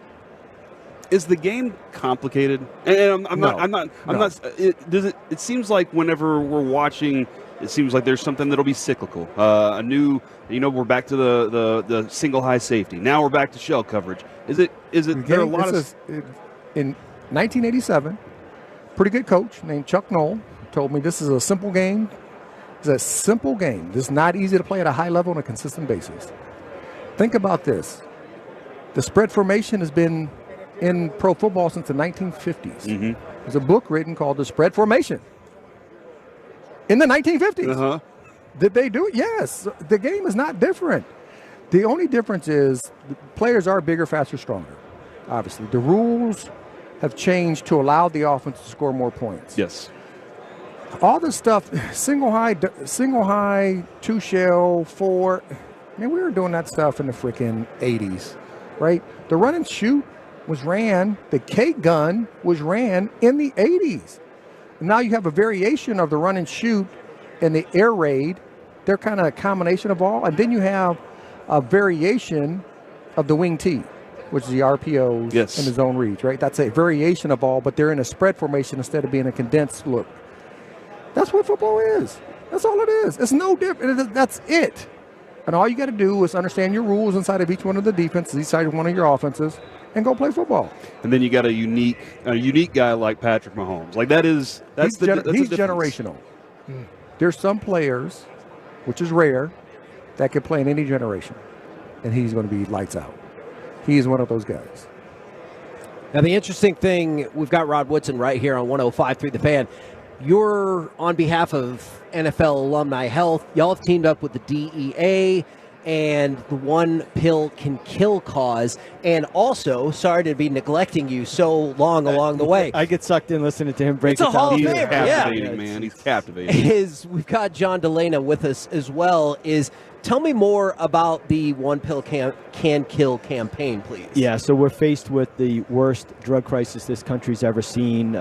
the game complicated? And I'm not. It seems like whenever we're watching, it seems like there's something that'll be cyclical. A new, we're back to the single high safety. Now we're back to shell coverage. Is it? There are a lot of. In 1987, pretty good coach named Chuck Knoll told me this is a simple game. It's a simple game. It's not easy to play at a high level on a consistent basis. Think about this. The spread formation has been in pro football since the 1950s. Mm-hmm. There's a book written called The Spread Formation. In the 1950s. Uh-huh. Did they do it? Yes. The game is not different. The only difference is the players are bigger, faster, stronger. Obviously. The rules have changed to allow the offense to score more points. Yes. All this stuff, single high, two shell, four. Man, we were doing that stuff in the freaking 80s, right? The run and shoot was ran, the K gun was ran in the 80s. Now you have a variation of the run and shoot and the air raid. They're kind of a combination of all. And then you have a variation of the wing T, which is the RPOs and the zone reads, right? That's a variation of all, but they're in a spread formation instead of being a condensed look. That's what football is. That's all it is. It's no different. That's it. And all you got to do is understand your rules inside of each one of the defenses, inside of one of your offenses, and go play football. And then you got a unique guy like Patrick Mahomes. Like that's he's the difference. generational. There's some players, which is rare, that can play in any generation, and he's going to be lights out. He is one of those guys. Now, the interesting thing, we've got Rod Woodson right here on 105.3 The Fan. You're on behalf of NFL Alumni Health. Y'all have teamed up with the DEA and the One Pill Can Kill cause. And also, sorry to be neglecting you so long along the way. I get sucked in listening to him break It's a it down. Hall of He's Famer, captivating, man. He's captivating. We've got John DeLena with us as well. Tell me more about the One Pill Can Kill campaign, please. Yeah, so we're faced with the worst drug crisis this country's ever seen.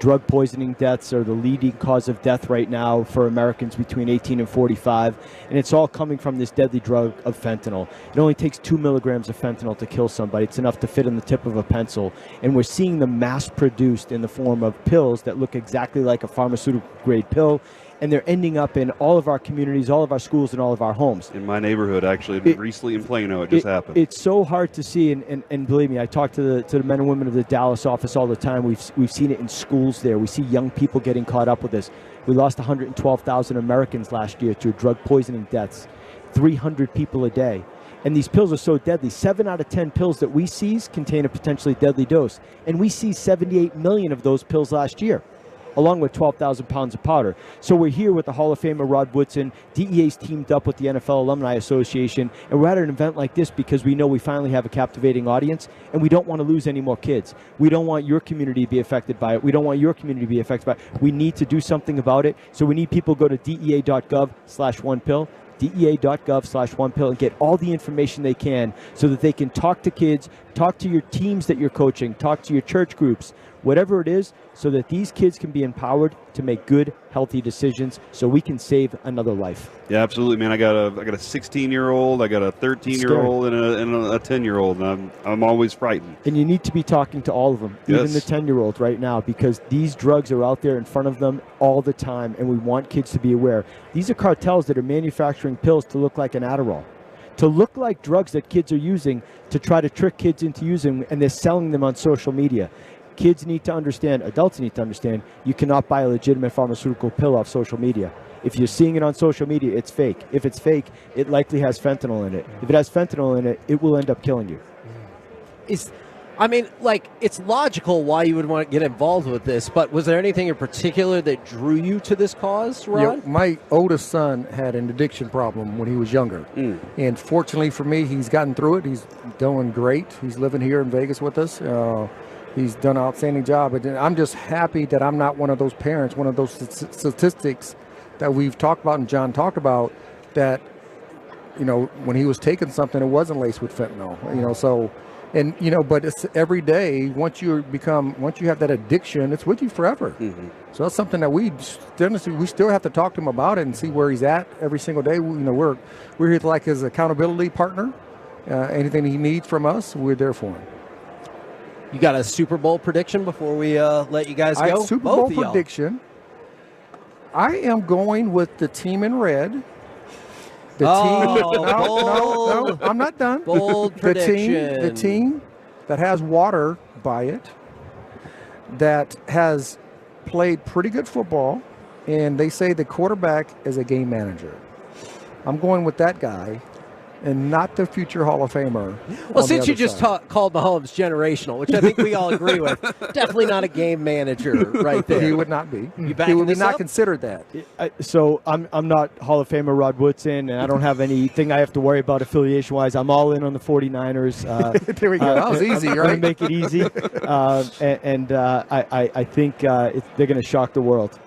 Drug poisoning deaths are the leading cause of death right now for Americans between 18 and 45, and it's all coming from this deadly drug of fentanyl. It only takes 2 milligrams of fentanyl to kill somebody. It's enough to fit in the tip of a pencil, and we're seeing them mass-produced in the form of pills that look exactly like a pharmaceutical-grade pill, and they're ending up in all of our communities, all of our schools, and all of our homes. In my neighborhood, actually, recently in Plano, it just happened. It's so hard to see, and believe me, I talk to the men and women of the Dallas office all the time. We've seen it in schools there. We see young people getting caught up with this. We lost 112,000 Americans last year to drug poisoning deaths, 300 people a day. And these pills are so deadly. 7 out of 10 pills that we seize contain a potentially deadly dose. And we seized 78 million of those pills last year, along with 12,000 pounds of powder. So we're here with the Hall of Famer Rod Woodson. DEA's teamed up with the NFL Alumni Association, and we're at an event like this because we know we finally have a captivating audience, and we don't want to lose any more kids. We don't want your community to be affected by it. We don't want your community to be affected by it. We need to do something about it. So we need people to go to dea.gov/onepill. DEA.gov/1pill and get all the information they can so that they can talk to kids, talk to your teams that you're coaching, talk to your church groups, whatever it is, so that these kids can be empowered to make good, healthy decisions so we can save another life. Yeah, absolutely, man. I got a 16-year-old, I got a 13-year-old, and a 10-year-old, and I'm always frightened. And you need to be talking to all of them, even the 10-year-old right now, because these drugs are out there in front of them all the time, and we want kids to be aware. These are cartels that are manufacturing pills to look like an Adderall, to look like drugs that kids are using to try to trick kids into using, and they're selling them on social media. Kids need to understand, adults need to understand, you cannot buy a legitimate pharmaceutical pill off social media. If you're seeing it on social media, it's fake. If it's fake, it likely has fentanyl in it. If it has fentanyl in it, it will end up killing you. It's logical why you would want to get involved with this, but was there anything in particular that drew you to this cause, Rod? Yeah, my oldest son had an addiction problem when he was younger. And fortunately for me, he's gotten through it. He's doing great. He's living here in Vegas with us. He's done an outstanding job. And I'm just happy that I'm not one of those parents, one of those statistics that we've talked about and John talked about, that, when he was taking something, it wasn't laced with fentanyl, but it's every day. Once you have that addiction, it's with you forever. So that's something that we still have to talk to him about it and see where he's at every single day. We're here like his accountability partner. Anything he needs from us, we're there for him. You got a Super Bowl prediction before we let you guys go? Super Bowl prediction. I am going with the team in red. No, I'm not done. Bold prediction. The team that has water by it, that has played pretty good football, and they say the quarterback is a game manager. I'm going with that guy, and not the future Hall of Famer. Well, since you just called Mahomes generational, which I think we all agree with, definitely not a game manager right there. He would not be. You He would be not up? considered that. So I'm not Hall of Famer Rod Woodson, and I don't have anything I have to worry about affiliation-wise. I'm all in on the 49ers. There we go. That was easy, I'm right? going to make it easy. I think they're going to shock the world.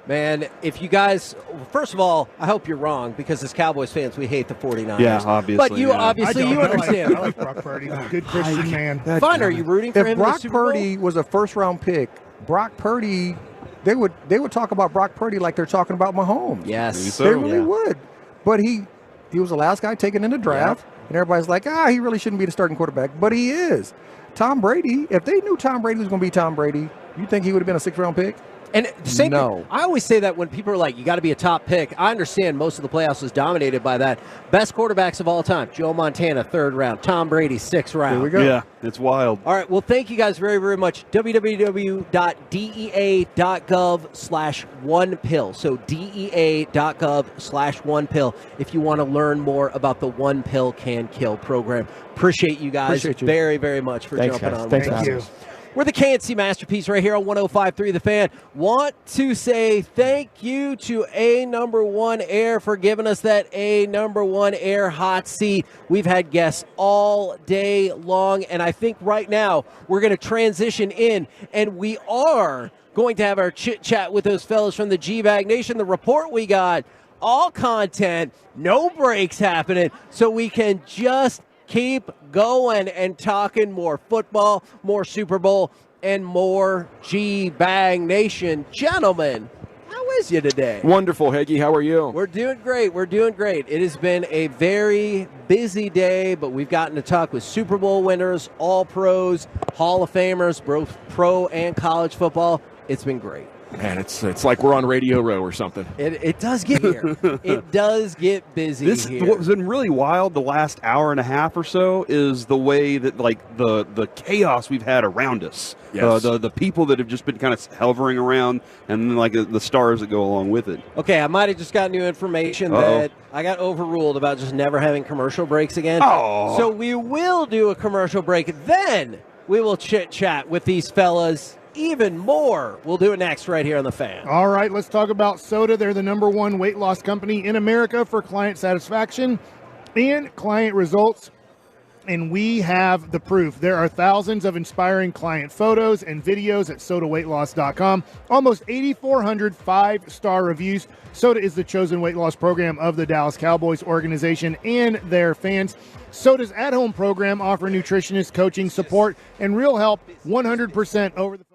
Man, if you guys, first of all, I hope you're wrong, because as Cowboys fans, we hate the 49ers. Yeah, obviously. But you understand. I like Brock Purdy. Good Christian man. Fun. Are you rooting for him If in the Brock Super Bowl? Purdy was a first-round pick, Brock Purdy, they would talk about Brock Purdy like they're talking about Mahomes. Yes. They really would. But he was the last guy taken in the draft, and everybody's like, he really shouldn't be the starting quarterback. But he is. Tom Brady, if they knew Tom Brady was going to be Tom Brady, you think he would have been a sixth-round pick? And the same No. thing, I always say that when people are like, you got to be a top pick. I understand most of the playoffs was dominated by that. Best quarterbacks of all time: Joe Montana, 3rd round; Tom Brady, 6th round. There we go. Yeah, it's wild. All right, well, thank you guys very, very much. www.dea.gov/1pill. So dea.gov/1pill if you want to learn more about the One Pill Can Kill program. Appreciate you guys very, very much for jumping on with us. Thank you. We're the KNC Masterpiece right here on 105.3 The Fan. Want to say thank you to A#1 Air for giving us that A#1 Air hot seat. We've had guests all day long, and I think right now we're going to transition in, and we are going to have our chit-chat with those fellas from the G-Bag Nation. The report we got, all content, no breaks happening, so we can just keep going and talking more football, more Super Bowl, and more G-Bang Nation. Gentlemen, how is you today? Wonderful, Heggie. How are you? We're doing great. We're doing great. It has been a very busy day, but we've gotten to talk with Super Bowl winners, All-Pros, Hall of Famers, both pro and college football. It's been great. Man, it's like we're on Radio Row or something. It does get here. It does get busy here. What's been really wild the last hour and a half or so is the way that, like, the chaos we've had around us. Yes. The people that have just been kind of hovering around, and then, like, the stars that go along with it. Okay, I might have just got new information that I got overruled about just never having commercial breaks again. Oh. So we will do a commercial break. Then we will chit-chat with these fellas even more. We'll do it next right here on The Fan. All right, let's talk about Soda. They're the #1 weight loss company in America for client satisfaction and client results. and we have the proof. There are thousands of inspiring client photos and videos at sodaweightloss.com. Almost 8,400 5-star reviews. Soda is the chosen weight loss program of the Dallas Cowboys organization and their fans. Soda's at-home program offer nutritionist coaching support and real help 100% over the phone.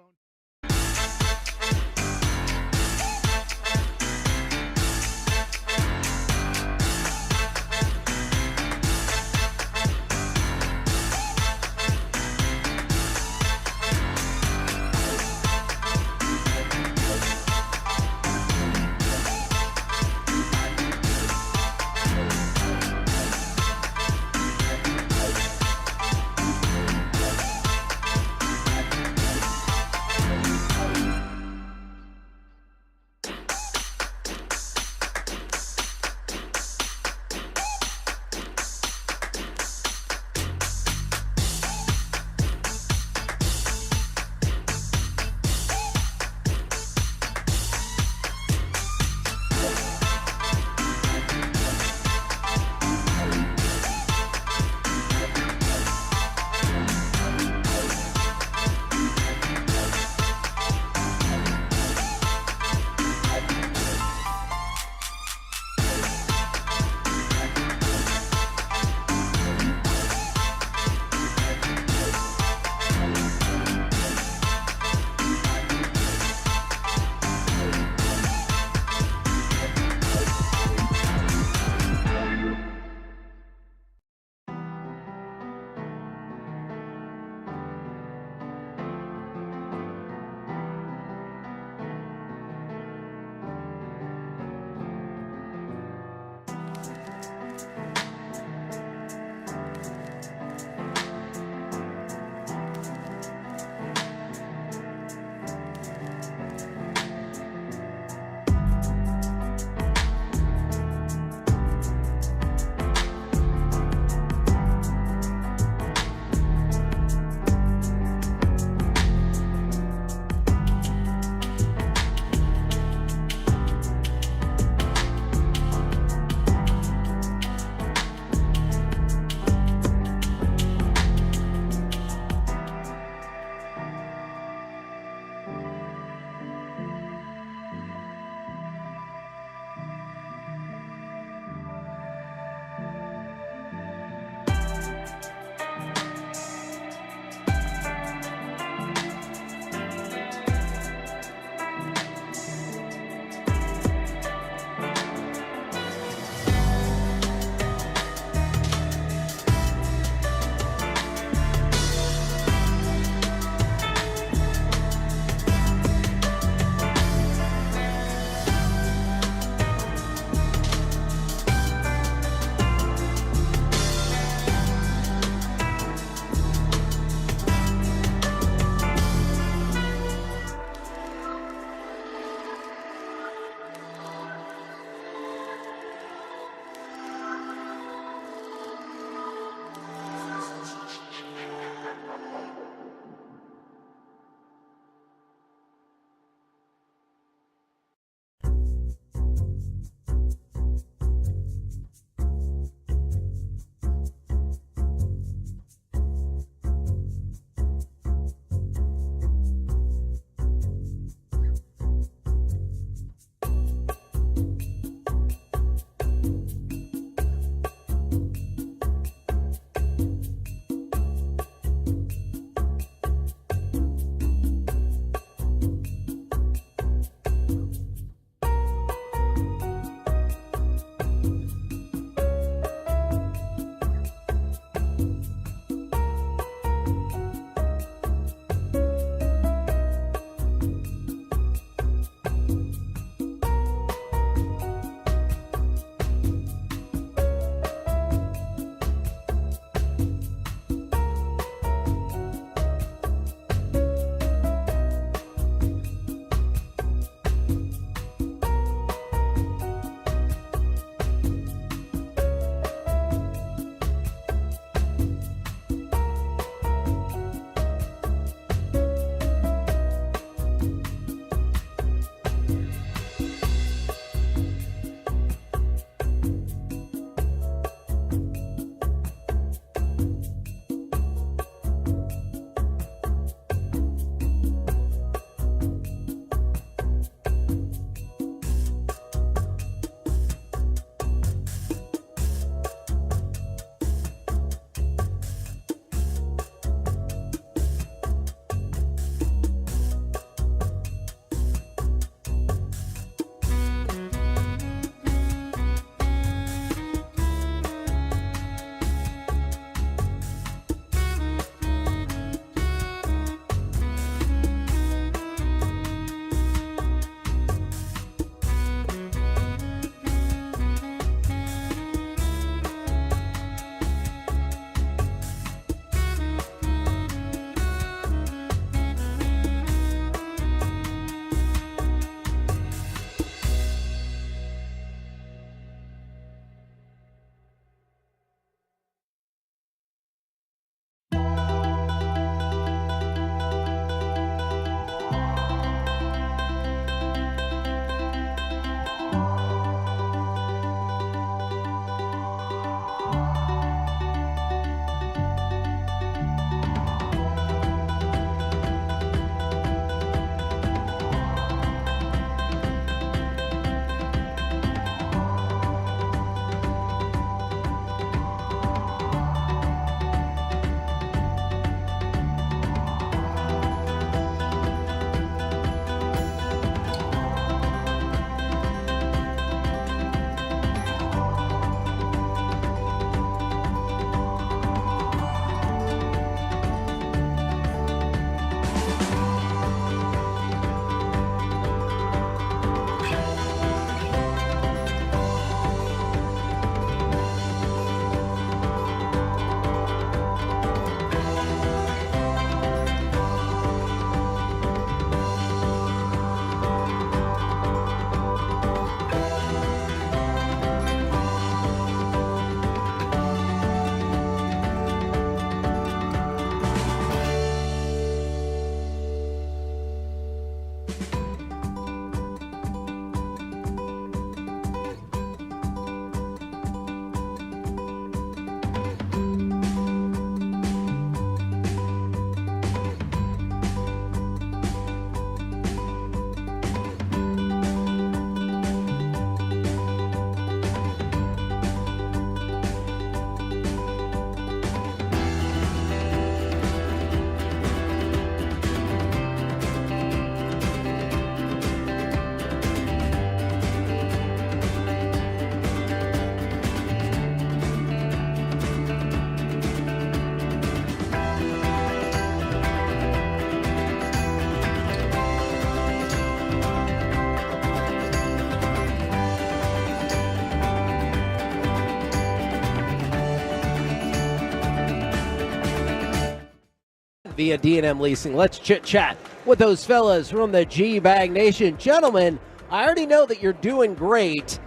via D&M Leasing. Let's chit-chat with those fellas from the G-Bag Nation. Gentlemen, I already know that you're doing great.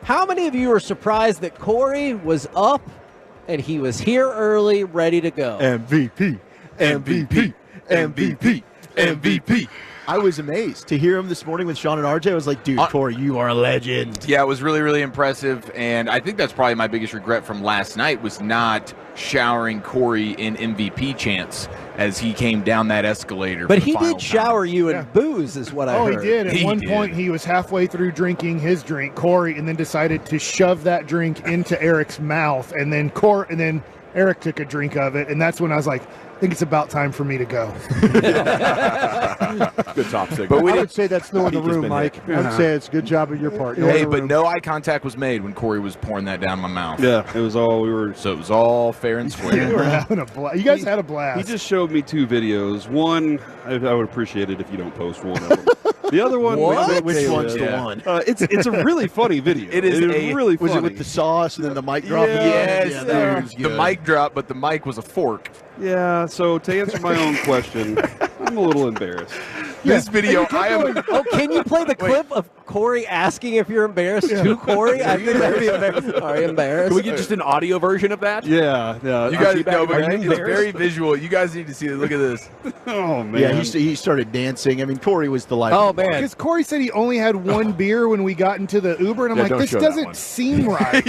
How many of you are surprised that Corey was up and he was here early, ready to go? MVP, MVP, MVP, MVP. I was amazed to hear him this morning with Sean and RJ. I was like, dude, Corey, you are a legend. Yeah, it was really, really impressive. And I think that's probably my biggest regret from last night was not showering Corey in MVP chants as he came down that escalator. But for the he final did shower you in booze, is what I heard. Oh, he did. At one point, he was halfway through drinking his drink, Corey, and then decided to shove that drink into Eric's mouth. And then Eric took a drink of it. And that's when I was like, I think it's about time for me to go. Good top signal. But I would say that's no in the room, Mike. I would say it's a good job of your part. Hey, but no eye contact was made when Corey was pouring that down my mouth. Yeah, it was all So it was all fair and square. You were having a blast. You guys had a blast. He just showed me 2 videos. One, I would appreciate it if you don't post one of them. The other one, Which one's the one? It's a really funny video. It is really funny. Was it with the sauce and then the mic drop? Yes, that was the good. mic drop, but the mic was a fork. Yeah, so to answer my own question, I'm a little embarrassed. This video, I am. Oh, can you play the clip of Corey asking if you're embarrassed to Corey? I think that'd be embarrassing. Are you embarrassed? Can we get just an audio version of that? Yeah. You guys know, but it's very visual. You guys need to see it. Look at this. Oh, man. Yeah, he started dancing. I mean, Corey was the life. Oh, man. Because Corey said he only had one beer when we got into the Uber, and I'm like, this doesn't seem right.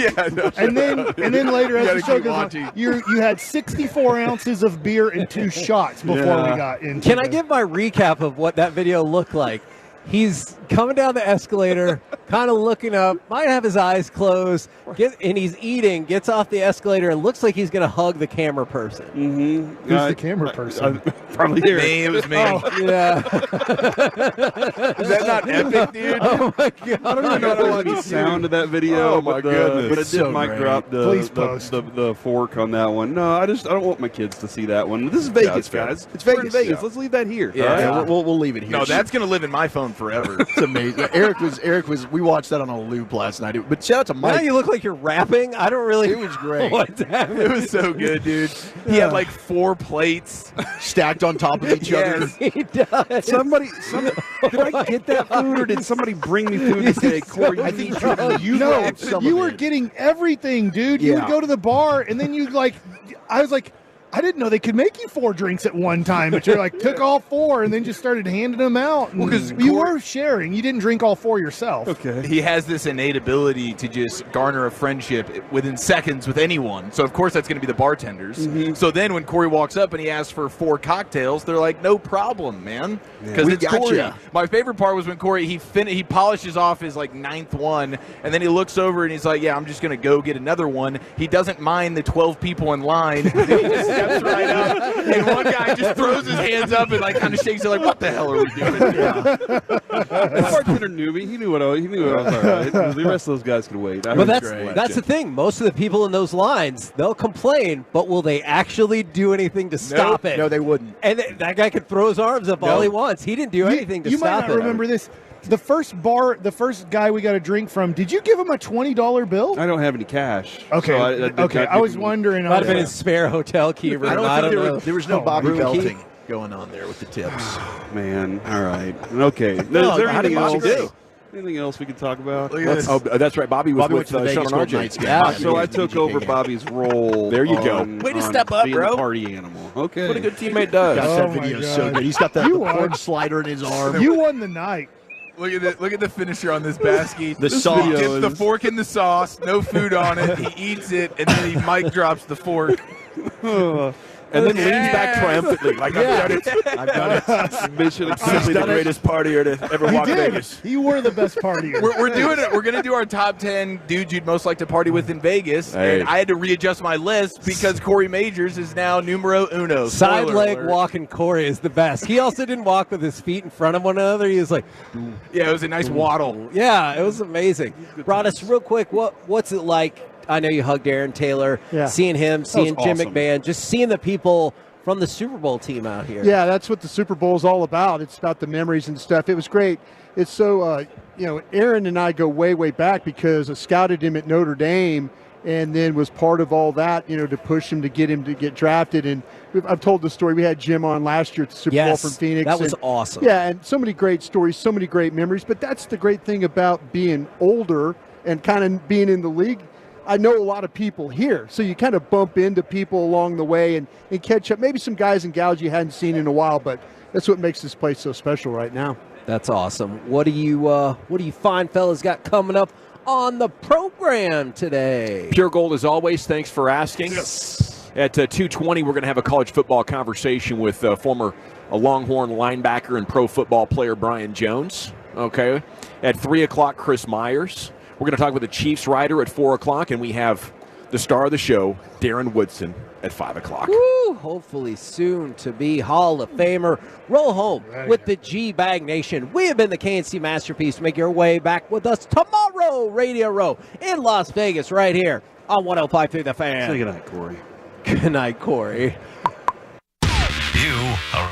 And then later as the show goes on, you had 64 ounces of beer and 2 shots before we got into Can I give my recap of what that video looked like? He's coming down the escalator, kind of looking up, might have his eyes closed, and he's eating, gets off the escalator, and looks like he's going to hug the camera person. Mm-hmm. Who's the camera person? Probably here. Me, it was me. Oh, yeah. Is that not epic, dude? Oh, my God. I don't even know the sound of that video. Oh, my goodness. But it did So mic great. drop Please post. the fork on that one. No, I don't want my kids to see that one. This is Vegas, guys. It's We're in Vegas. Vegas. Yeah. Let's leave that here. Yeah. all right? Yeah, we'll leave it here. No, that's going to live in my phone forever. It's amazing. Eric was. We watched that on a loop last night. But shout out to Now Mike. you look like you're rapping. I don't really. It was great. What's happening? It was so good, dude. He had like 4 plates. Stacked on top of each other. Yes. He does. Somebody, did I get that food, or did somebody bring me food and say, Corey, I think You grabbed some you of were it. getting everything, dude. You would Yeah. go to the bar, and then I was like, I didn't know they could make you 4 drinks at one time, but you're like, took all 4 and then just started handing them out. Well, 'cause you were sharing. You didn't drink all 4 yourself. Okay. He has this innate ability to just garner a friendship within seconds with anyone. So, of course, that's going to be the bartenders. So then when Corey walks up and he asks for 4 cocktails, they're like, no problem, man. Because We it's gotcha. Corey. My favorite part was when Corey, he polishes off his, 9th one, and then he looks over and he's like, yeah, I'm just going to go get another one. He doesn't mind the 12 people in line. He just steps right up. And one guy just throws his hands up and, kind of shakes it like, what the hell are we doing? The bartender knew me. He knew what I was all right. The rest of those guys could wait. But that's the thing. Most of the people in those lines, they'll complain, but will they actually do anything to stop it? No, they wouldn't. And that guy could throw his arms up all he wants. He didn't do anything to You stop might it. not remember this. The first guy we got a drink from, did you give him a $20 bill? I don't have any cash. Okay. I was wondering. Might have been his spare hotel key room. I don't think know. there was no Oh, Bobby room belting key? going on there with the tips. Man, all right. Okay. No, Is there how did anything Bobby else? do? Anything else we can talk about? Oh, that's right. Bobby was went with to the Sean Vegas and Golden RJ. Knights game. Yeah. So I took over Bobby's role. There you go. Way to on step up, being bro. the party animal. Okay. What a good teammate does. Gosh, Oh that my video is God. so good. He's got the You won. porn slider in his arm. You won the night. Look at the finisher on this basket. The sauce. Gets the fork in the sauce, no food on it. He eats it, and then he mic drops the fork. And then leans back triumphantly. Like, I've done it. I've done it. Mission Simply the greatest partier to ever walk Vegas. You were the best partier. We're doing it. We're going to do our top 10 dudes you'd most like to party with in Vegas. Hey. And I had to readjust my list because Corey Majors is now numero uno. Side Spoiler leg alert. walking Corey is the best. He also didn't walk with his feet in front of one another. He was like, Yeah, it was a nice waddle. yeah, it was amazing. Broadus, real quick, what's it like? I know you hugged Aaron Taylor, Yeah. seeing him, seeing Jim awesome. McMahon, just seeing the people from the Super Bowl team out here. Yeah, that's what the Super Bowl is all about. It's about the memories and stuff. It was great. It's so, Aaron and I go way, way back because I scouted him at Notre Dame, and then was part of all that, to push him to get drafted. And I've told the story. We had Jim on last year at the Super Bowl from Phoenix. That was awesome. Yeah, and so many great stories, so many great memories. But that's the great thing about being older and kind of being in the league. I know a lot of people here, so you kind of bump into people along the way and catch up. Maybe some guys and gals you hadn't seen in a while, but that's what makes this place so special right now. That's awesome. What do you fine fellas got coming up on the program today? Pure Gold, as always, thanks for asking. Yes. At 2:20, we're going to have a college football conversation with former Longhorn linebacker and pro football player Brian Jones. Okay. At 3 o'clock, Chris Myers. We're going to talk with the Chiefs writer at 4 o'clock, and we have the star of the show, Darren Woodson, at 5 o'clock. Woo, hopefully soon to be Hall of Famer. Roll home with the G-Bag Nation. We have been the KNC Masterpiece. Make your way back with us tomorrow, Radio Row in Las Vegas, right here on 105.3 The Fan. Say goodnight, Corey. Good night, Corey. You are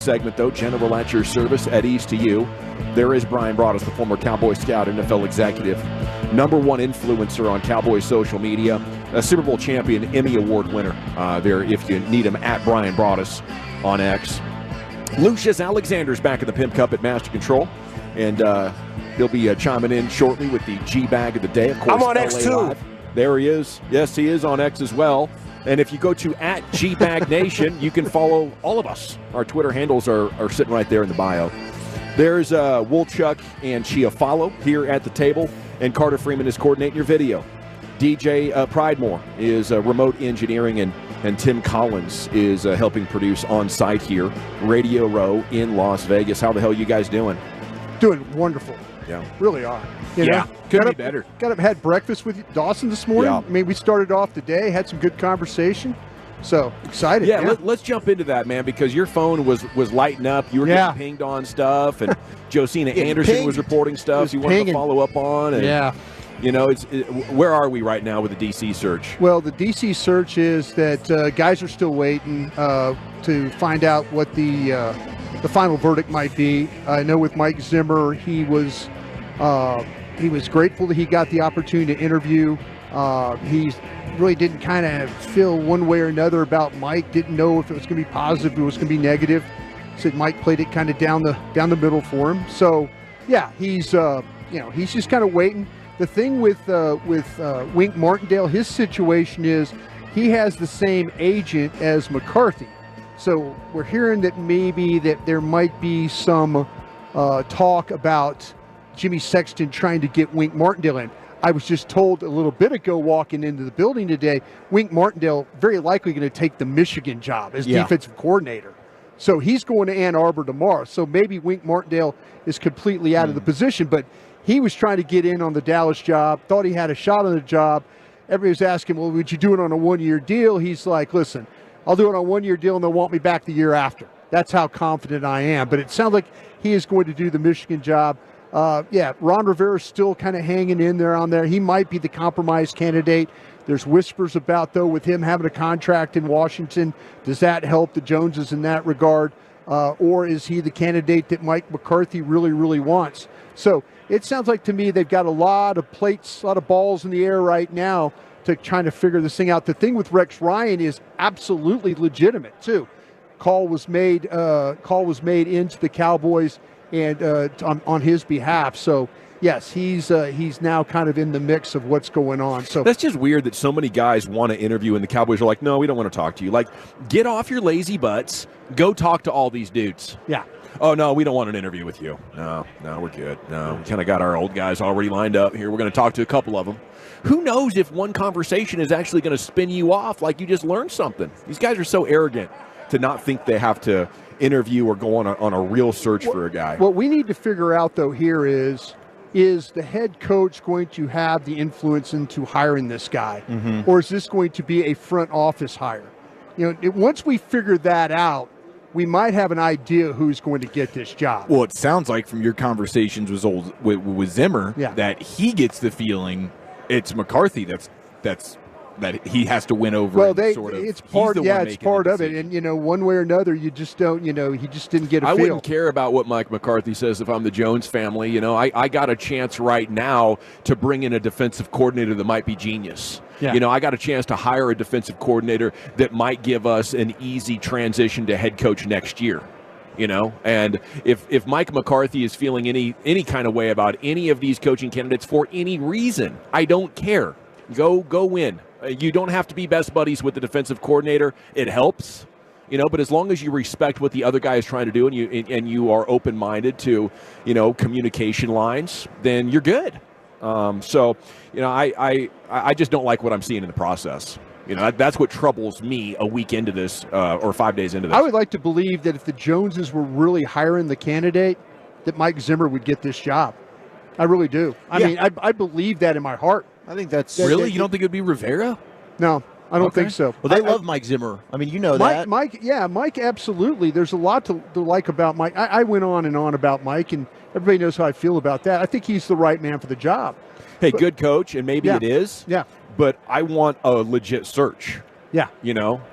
segment, though, general at your service, at ease to you. There is Brian Broaddus, the former Cowboy scout, NFL executive, #1 influencer on Cowboys social media, a Super Bowl champion, Emmy Award winner. There, if you need him, at Brian Broaddus on X. Lucius Alexander's back in the Pimp Cup at Master Control, and he'll be chiming in shortly with the G-Bag of the day. Of course, I'm on LA X, too. Live. There he is. Yes, he is on X as well. And if you go to at G-Bag Nation, you can follow all of us. Our Twitter handles are sitting right there in the bio. There's Woolchuck and Chiafalo here at the table, and Carter Freeman is coordinating your video. DJ Pridemore is remote engineering, and Tim Collins is helping produce on site here, Radio Row in Las Vegas. How the hell are you guys doing? Doing wonderful. Yeah. Really are. Could be better. Got up, had breakfast with Dawson this morning. Yeah. I mean, we started off the day, had some good conversation. So excited. Yeah, let's jump into that, man, because your phone was lighting up. You were getting pinged on stuff, and Josina Anderson was reporting stuff you wanted to follow up on. And, you know, where are we right now with the D.C. search? Well, the D.C. search is that guys are still waiting to find out what the final verdict might be. I know with Mike Zimmer, he was grateful that he got the opportunity to interview. He really didn't kind of feel one way or another about Mike. Didn't know if it was going to be positive, if it was going to be negative. Said Mike played it kind of down the middle for him. So yeah, he's just kind of waiting. The thing with Wink Martindale, his situation is he has the same agent as McCarthy. So we're hearing that maybe that there might be some talk about Jimmy Sexton trying to get Wink Martindale in. I was just told a little bit ago walking into the building today, Wink Martindale very likely going to take the Michigan job as defensive coordinator. So he's going to Ann Arbor tomorrow. So maybe Wink Martindale is completely out of the position, but he was trying to get in on the Dallas job, thought he had a shot on the job. Everybody was asking, well, would you do it on a one-year deal? He's like, listen, I'll do it on a one-year deal and they'll want me back the year after. That's how confident I am. But it sounds like he is going to do the Michigan job. Ron Rivera's still kind of hanging in there on there. He might be the compromise candidate. There's whispers about, though, with him having a contract in Washington. Does that help the Joneses in that regard? Or is he the candidate that Mike McCarthy really, really wants? So it sounds like to me they've got a lot of plates, a lot of balls in the air right now to trying to figure this thing out. The thing with Rex Ryan is absolutely legitimate, too. Call was made into the Cowboys and on his behalf. So yes, he's now kind of in the mix of what's going on. So that's just weird that so many guys want to interview and the Cowboys are like, no, we don't want to talk to you. Like, get off your lazy butts. Go talk to all these dudes. Yeah. Oh, no, we don't want an interview with you. No, we're good. No, we kind of got our old guys already lined up here. We're going to talk to a couple of them. Who knows if one conversation is actually going to spin you off like you just learned something. These guys are so arrogant to not think they have to interview or go on a real search for a guy. What we need to figure out, though, here is the head coach going to have the influence into hiring this guy? Or is this going to be a front office hire? You know, once we figure that out, we might have an idea who's going to get this job. Well, it sounds like from your conversations with Zimmer that he gets the feeling it's McCarthy that he has to win over. Well, it's part of it, and one way or another, you just don't. He just didn't get a feel. I wouldn't care about what Mike McCarthy says if I'm the Jones family. I got a chance right now to bring in a defensive coordinator that might be genius. Yeah. I got a chance to hire a defensive coordinator that might give us an easy transition to head coach next year. And if Mike McCarthy is feeling any kind of way about any of these coaching candidates for any reason, I don't care. Go win. You don't have to be best buddies with the defensive coordinator. It helps, but as long as you respect what the other guy is trying to do and you are open-minded to, communication lines, then you're good. I just don't like what I'm seeing in the process. That's what troubles me a week into this or 5 days into this. I would like to believe that if the Joneses were really hiring the candidate, that Mike Zimmer would get this job. I really do. I mean, I believe that in my heart. I think that's really. You don't think it would be Rivera? No, I don't think so. Well, they love Mike Zimmer. I mean, that. Mike, absolutely. There's a lot to like about Mike. I went on and on about Mike, and everybody knows how I feel about that. I think he's the right man for the job. Hey, good coach, and maybe it is. Yeah. But I want a legit search. Yeah.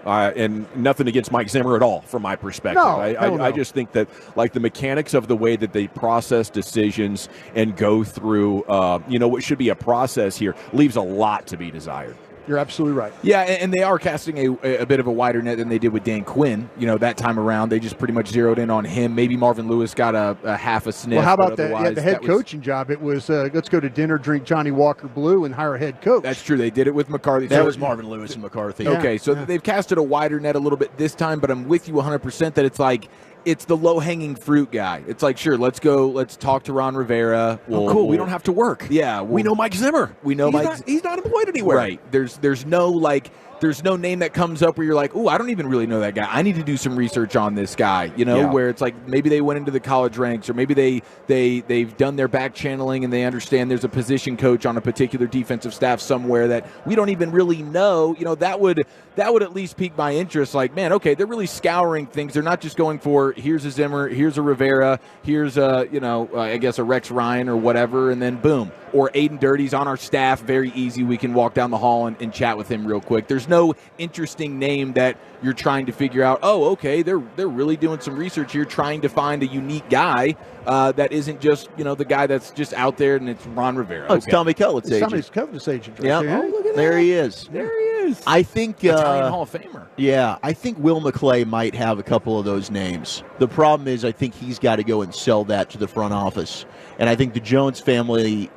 And nothing against Mike Zimmer at all from my perspective. No, I just think that like the mechanics of the way that they process decisions and go through, what should be a process here leaves a lot to be desired. You're absolutely right. Yeah, and they are casting a bit of a wider net than they did with Dan Quinn. That time around, they just pretty much zeroed in on him. Maybe Marvin Lewis got a half a sniff. Well, how about the head coaching job? It was let's go to dinner, drink Johnny Walker Blue, and hire a head coach. That's true. They did it with McCarthy. That was Marvin Lewis and McCarthy. Okay, so they've casted a wider net a little bit this time, but I'm with you 100% that it's like it's the low-hanging fruit guy. It's like, sure, let's talk to Ron Rivera. Cool. We don't have to work. Yeah. We know Mike Zimmer. We know he's not employed anywhere. Right. There's no name that comes up where you're like, I don't even really know that guy. I need to do some research on this guy, where it's like maybe they went into the college ranks or maybe they've done their back channeling and they understand there's a position coach on a particular defensive staff somewhere that we don't even really know. That would at least pique my interest. Like, man, okay, they're really scouring things. They're not just going for here's a Zimmer, here's a Rivera, here's I guess a Rex Ryan or whatever, and then boom. Or Aiden Dirty's on our staff, very easy. We can walk down the hall and chat with him real quick. There's no interesting name that you're trying to figure out, okay, they're really doing some research here, trying to find a unique guy that isn't just, the guy that's just out there and it's Ron Rivera. Oh, it's Tommy Kellett's agent. Tommy's Kellett's agent. Yeah. There he is. There he is. I think Italian Hall of Famer. Yeah, I think Will McClay might have a couple of those names. The problem is I think he's got to go and sell that to the front office. And I think the Jones family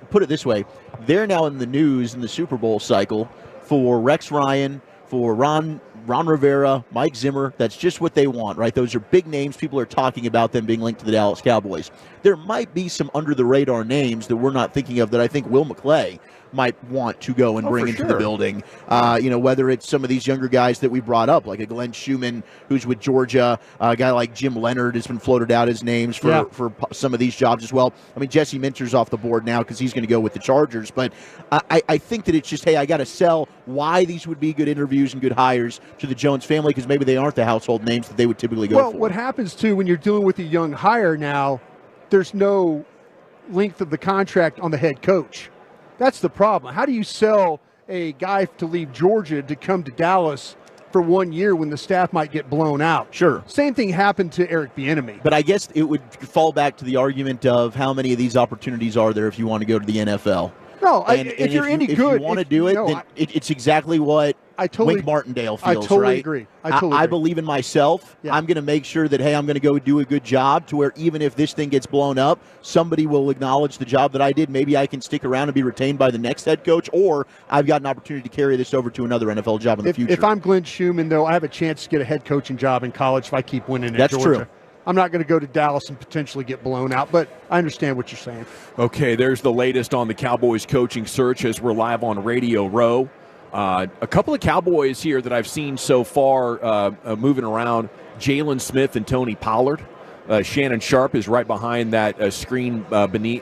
put it this way, they're now in the news in the Super Bowl cycle for Rex Ryan, for Ron Rivera, Mike Zimmer. That's just what they want, right? Those are big names. People are talking about them being linked to the Dallas Cowboys. There might be some under-the-radar names that we're not thinking of that I think Will McClay might want to go and bring into the building. Whether it's some of these younger guys that we brought up, like a Glenn Schumann who's with Georgia, a guy like Jim Leonard has been floated out as names for some of these jobs as well. I mean, Jesse Minter's off the board now because he's going to go with the Chargers. But I think that it's just, hey, I got to sell why these would be good interviews and good hires to the Jones family because maybe they aren't the household names that they would typically go for. Well, what happens, too, when you're dealing with a young hire now, there's no length of the contract on the head coach. That's the problem. How do you sell a guy to leave Georgia to come to Dallas for 1 year when the staff might get blown out? Sure. Same thing happened to Eric Bieniemy. But I guess it would fall back to the argument of how many of these opportunities are there if you want to go to the NFL. No, if you're any good, if you want to do it, then it's exactly what Wink Martindale feels, I totally right? agree. I believe in myself. Yeah. I'm going to make sure that, hey, I'm going to go do a good job to where even if this thing gets blown up, somebody will acknowledge the job that I did. Maybe I can stick around and be retained by the next head coach, or I've got an opportunity to carry this over to another NFL job in the future. If I'm Glenn Schumann, though, I have a chance to get a head coaching job in college if I keep winning at Georgia. That's true. I'm not going to go to Dallas and potentially get blown out, but I understand what you're saying. Okay, there's the latest on the Cowboys coaching search as we're live on Radio Row. A couple of Cowboys here that I've seen so far moving around, Jalen Smith and Tony Pollard. Shannon Sharp is right behind that screen behind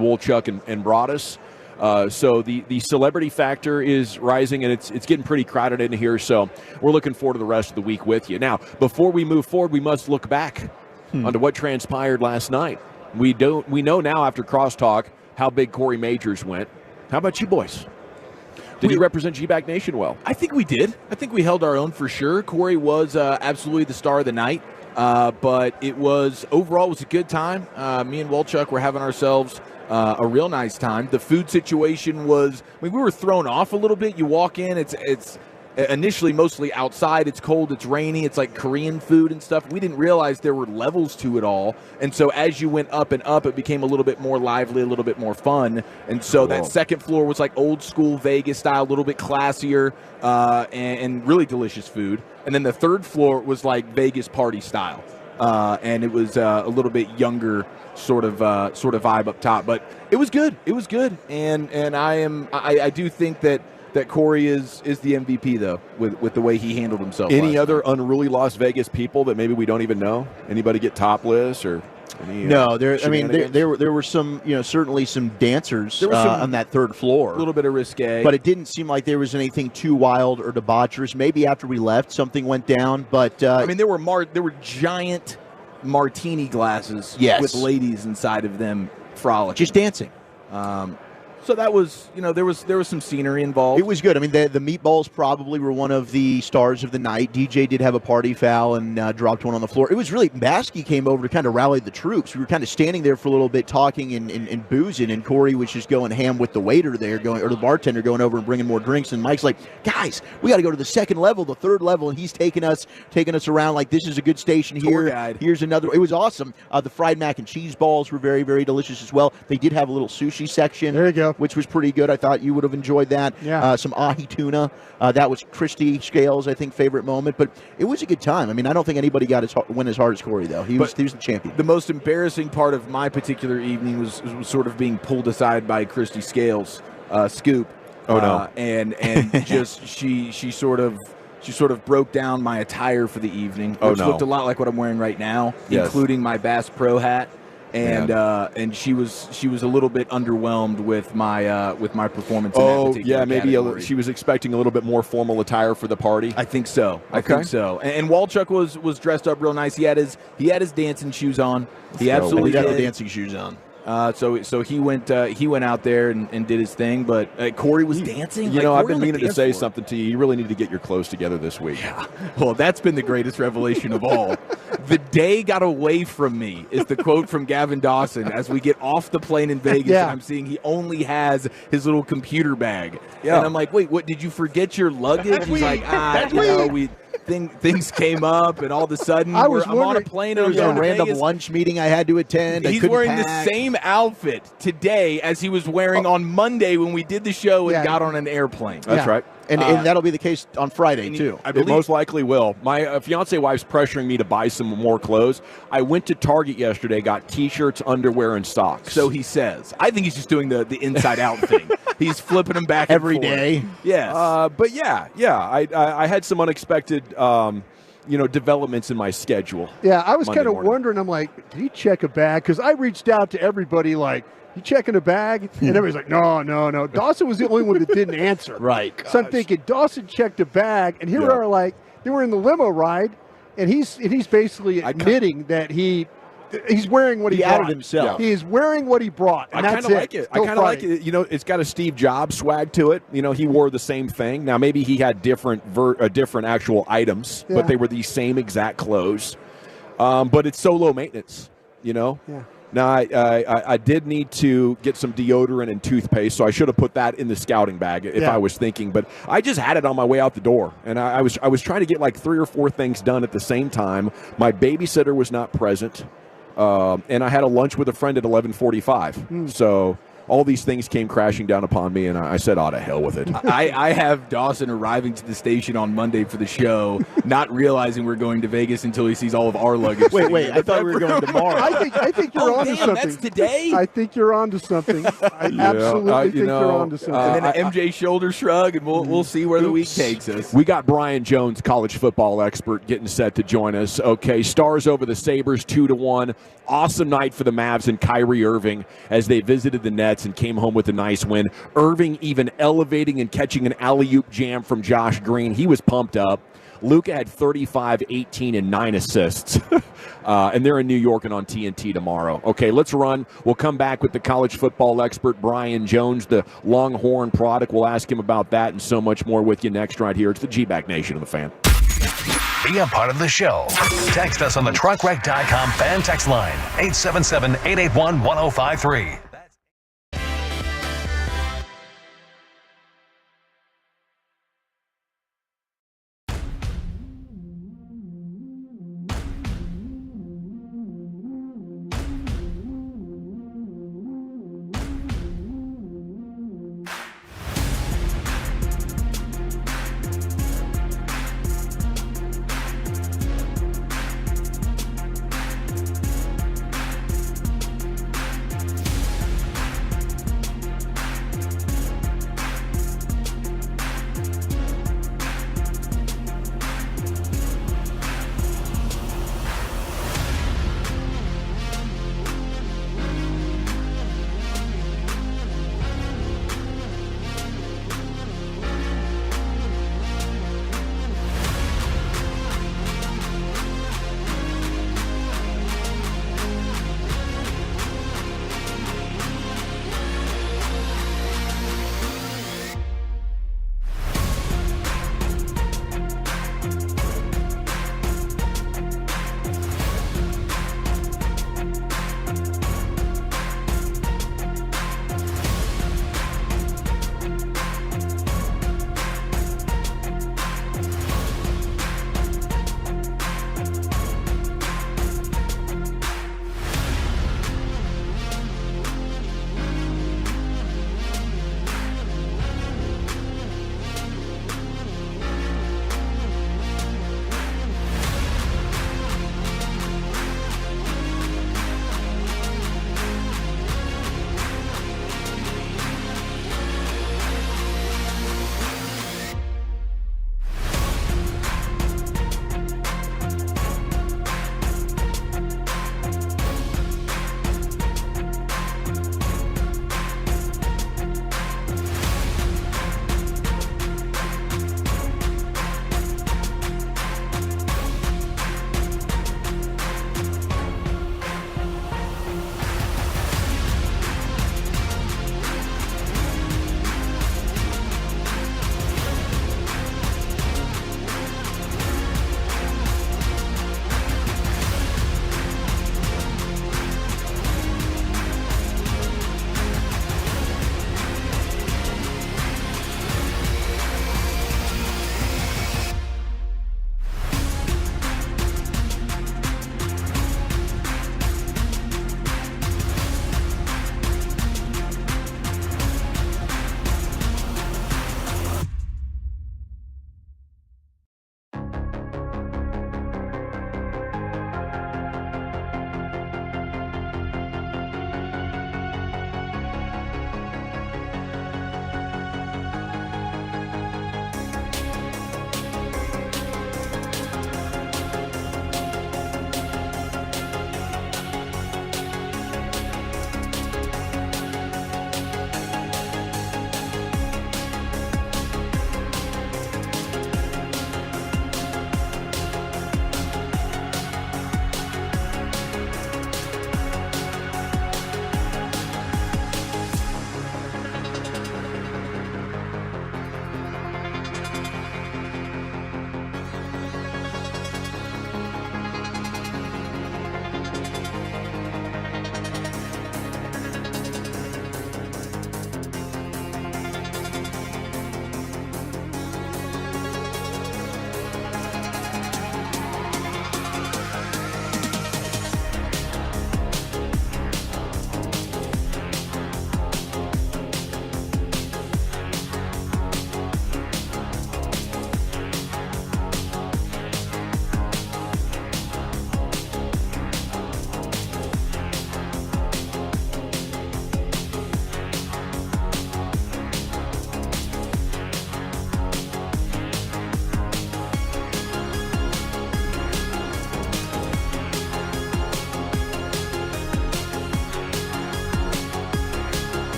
Wolchuk and Broadus. So the celebrity factor is rising, and it's getting pretty crowded in here. So we're looking forward to the rest of the week with you. Now, before we move forward, we must look back onto what transpired last night. We know now after crosstalk how big Corey Majors went. How about you boys? Did he represent G-Back Nation well? I think we did. I think we held our own for sure. Corey was absolutely the star of the night. But it was overall a good time. Me and Wolchuk were having ourselves a real nice time. The food situation was, we were thrown off a little bit. You walk in, it's initially mostly outside. It's cold, it's rainy, it's like Korean food and stuff. We didn't realize there were levels to it all. And so as you went up and up, it became a little bit more lively, a little bit more fun. And so that second floor was like old school Vegas style, a little bit classier, and really delicious food. And then the third floor was like Vegas party style. And it was a little bit younger sort of vibe up top. But it was good. It was good. And I do think that Corey is the MVP, though, with the way he handled himself. Any other unruly Las Vegas people that maybe we don't even know? Anybody get topless or any? No, there were some, certainly some dancers on that third floor. A little bit of risque, but it didn't seem like there was anything too wild or debaucherous. Maybe after we left, something went down. But there were giant martini glasses with ladies inside of them frolicking, just dancing. So that was, there was some scenery involved. It was good. I mean, the meatballs probably were one of the stars of the night. DJ did have a party foul and dropped one on the floor. It was really, Baskey came over to kind of rally the troops. We were kind of standing there for a little bit talking and boozing, and Corey was just going ham with the waiter there, or the bartender going over and bringing more drinks. And Mike's like, guys, we got to go to the second level, the third level, and he's taking us around like this is a good station here. Here's another. It was awesome. The fried mac and cheese balls were very, very delicious as well. They did have a little sushi section. There you go. Which was pretty good. I thought you would have enjoyed that. Yeah. Some ahi tuna. That was Christy Scales, I think, favorite moment. But it was a good time. I mean, I don't think anybody went as hard as Corey, though. He was the champion. The most embarrassing part of my particular evening was sort of being pulled aside by Christy Scales, Scoop. Oh, no. And just she sort of broke down my attire for the evening, which looked a lot like what I'm wearing right now, including my Bass Pro hat. And she was a little bit underwhelmed with my performance. Maybe she was expecting a little bit more formal attire for the party. I think so. I think so. And Walchuk was dressed up real nice. He had his dancing shoes on. He absolutely had did. the dancing shoes on. So he went out there and did his thing, but Corey was dancing. I've been meaning to say something to you. You really need to get your clothes together this week. Yeah. Well, that's been the greatest revelation of all. The day got away from me is the quote from Gavin Dawson as we get off the plane in Vegas. And I'm seeing he only has his little computer bag. Yeah. And I'm like, wait, what? Did you forget your luggage? He's like, things came up, and all of a sudden I'm on a plane. There was a random lunch meeting I had to attend. He's wearing the same outfit today as he was wearing on Monday when we did the show and got on an airplane. That's right. And that'll be the case on Friday, too. It most likely will. My fiance wife's pressuring me to buy some more clothes. I went to Target yesterday, got T-shirts, underwear, and socks. So he says. I think he's just doing the inside-out thing. He's flipping them back every day. Yes. But I had some unexpected developments in my schedule. Yeah, I was kind of morning. wondering. I'm like, did he check a bag? Because I reached out to everybody like, you checking a bag? And everybody's like, no. Dawson was the only one that didn't answer. Right. So I'm thinking, Dawson checked a bag, and here we are like, they were in the limo ride, and he's basically admitting that he's wearing what he brought. Outed himself. He is wearing what he brought, and I that's kind of like it. I kind of like it. It's got a Steve Jobs swag to it. He wore the same thing. Now maybe he had different actual items, but they were the same exact clothes. But it's so low maintenance. Yeah. Now, I did need to get some deodorant and toothpaste, so I should have put that in the scouting bag if I was thinking. But I just had it on my way out the door, and I was trying to get like 3 or 4 things done at the same time. My babysitter was not present, and I had a lunch with a friend at 11:45. So all these things came crashing down upon me, and I said, to hell with it. I have Dawson arriving to the station on Monday for the show, not realizing we're going to Vegas until he sees all of our luggage. Wait, I thought we were going tomorrow. I think you're onto something. That's today? I think you're onto something. I absolutely think you're onto something. And then an MJ shoulder shrug, and we'll see where the week takes us. We got Brian Jones, college football expert, getting set to join us. Okay, Stars over the Sabres 2-1. Awesome night for the Mavs and Kyrie Irving as they visited the Nets and came home with a nice win. Irving even elevating and catching an alley-oop jam from Josh Green. He was pumped up. Luka had 35, 18, and 9 assists. And they're in New York and on TNT tomorrow. Okay, let's run. We'll come back with the college football expert, Brian Jones, the Longhorn product. We'll ask him about that and so much more with you next right here. It's the G-Back Nation of the Fan. Be a part of the show. Text us on the truckwreck.com fan text line, 877-881-1053.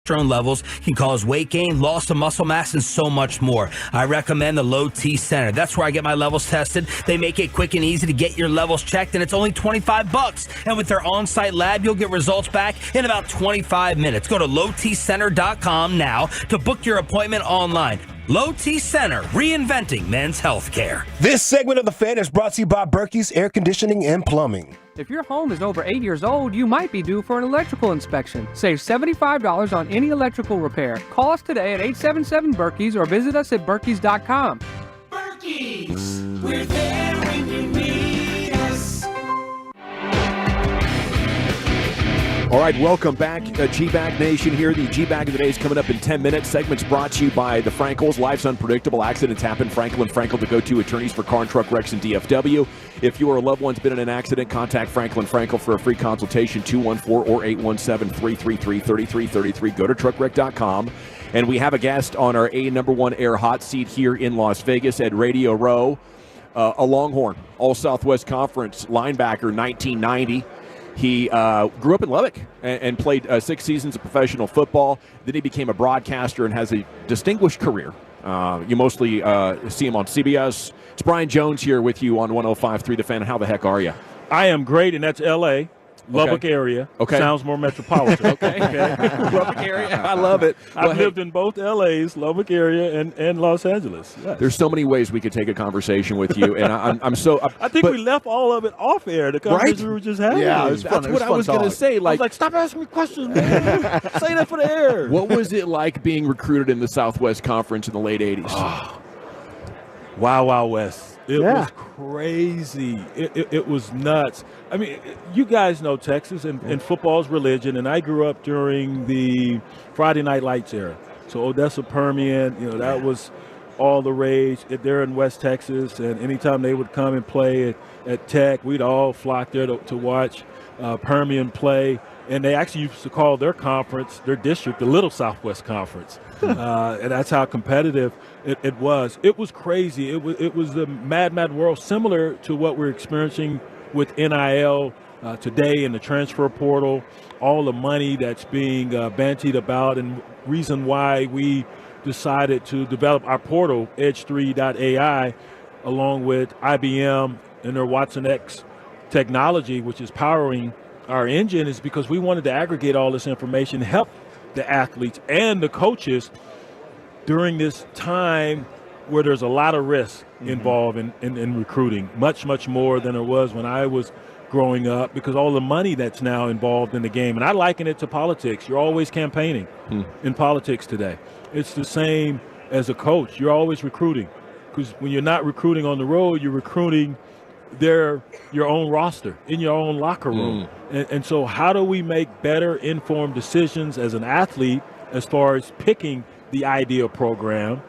testosterone levels can cause weight gain, loss of muscle mass, and so much more. I recommend the Low T Center. That's where I get my levels tested. They make it quick and easy to get your levels checked, and it's only $25. And with their on-site lab, you'll get results back in about 25 minutes. Go to lowtcenter.com now to book your appointment online. Low T Center, reinventing men's healthcare. This segment of The Fan is brought to you by Berkey's Air Conditioning and Plumbing. If your home is over 8 years old, you might be due for an electrical inspection. Save $75 on any electrical repair. Call us today at 877-BERKEYS or visit us at Berkeys.com. Berkey's, we're there when you need us. All right, welcome back, G-Bag Nation here. The G-Bag of the Day is coming up in 10 minutes. Segment's brought to you by the Frankels. Life's unpredictable. Accidents happen. Frankel and Frankel, the go-to attorneys for car and truck wrecks in DFW. If you or a loved one's been in an accident, contact Frankel and Frankel for a free consultation, 214 or 817-333-3333. Go to truckwreck.com. And we have a guest on our #1 air hot seat here in Las Vegas at Radio Row, a Longhorn, All-Southwest Conference linebacker, 1990. He grew up in Lubbock and played 6 seasons of professional football. Then he became a broadcaster and has a distinguished career. You mostly see him on CBS. It's Brian Jones here with you on 105.3 The Fan. How the heck are you? I am great, and that's L.A., Lubbock area. Okay. Sounds more metropolitan. Okay. Lubbock area. I love it. I've lived in both LAs, Lubbock area, and Los Angeles. Yes. There's so many ways we could take a conversation with you, and I'm so. I think we left all of it off air. The conversation we were just having. Yeah, that's what I was going to say. I was like, stop asking me questions, man. Say that for the air. What was it like being recruited in the Southwest Conference in the late 80s? Oh. Wild West. It was crazy. It was nuts. I mean, you guys know Texas, and football's religion, and I grew up during the Friday Night Lights era. So Odessa Permian, that was all the rage. They're in West Texas, and anytime they would come and play at Tech, we'd all flock there to watch Permian play. And they actually used to call their conference, their district, the Little Southwest Conference. And that's how competitive it was. It was crazy. It was the mad world, similar to what we're experiencing with NIL today in the transfer portal, all the money that's being bantied about, and reason why we decided to develop our portal, Edge3.ai, along with IBM and their Watson X technology, which is powering our engine, is because we wanted to aggregate all this information, help the athletes and the coaches during this time where there's a lot of risk involved in recruiting, much more than there was when I was growing up, because all the money that's now involved in the game. And I liken it to politics. You're always campaigning in politics today. It's the same as a coach. You're always recruiting, because when you're not recruiting on the road, you're recruiting your own roster in your own locker room. And so how do we make better informed decisions as an athlete as far as picking the ideal program,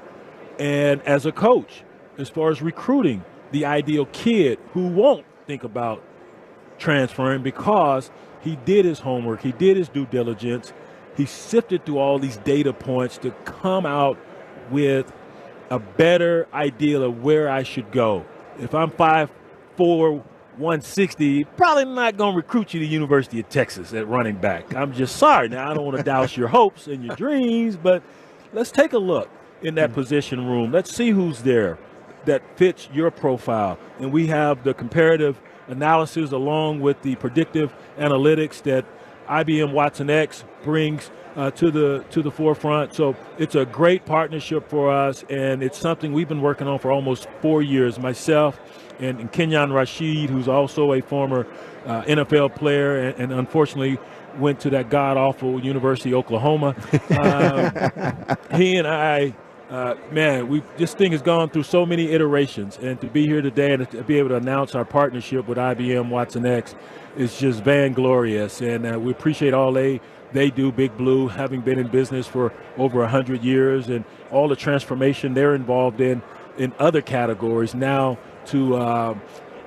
and as a coach as far as recruiting the ideal kid who won't think about transferring because he did his homework, he did his due diligence, he sifted through all these data points to come out with a better idea of where I should go. If I'm 5'4", 160, probably not going to recruit you to the University of Texas at running back. I'm just sorry. Now, I don't want to douse your hopes and your dreams, but let's take a look in that position room. Let's see who's there that fits your profile. And we have the comparative analysis along with the predictive analytics that IBM Watson X brings to the forefront. So it's a great partnership for us, and it's something we've been working on for almost 4 years. Myself and Kenyon Rashid, who's also a former NFL player and unfortunately went to that god-awful University of Oklahoma. He and I, this thing has gone through so many iterations, and to be here today and to be able to announce our partnership with IBM Watson X is just vainglorious, and we appreciate all they do, Big Blue, having been in business for over 100 years, and all the transformation they're involved in other categories now to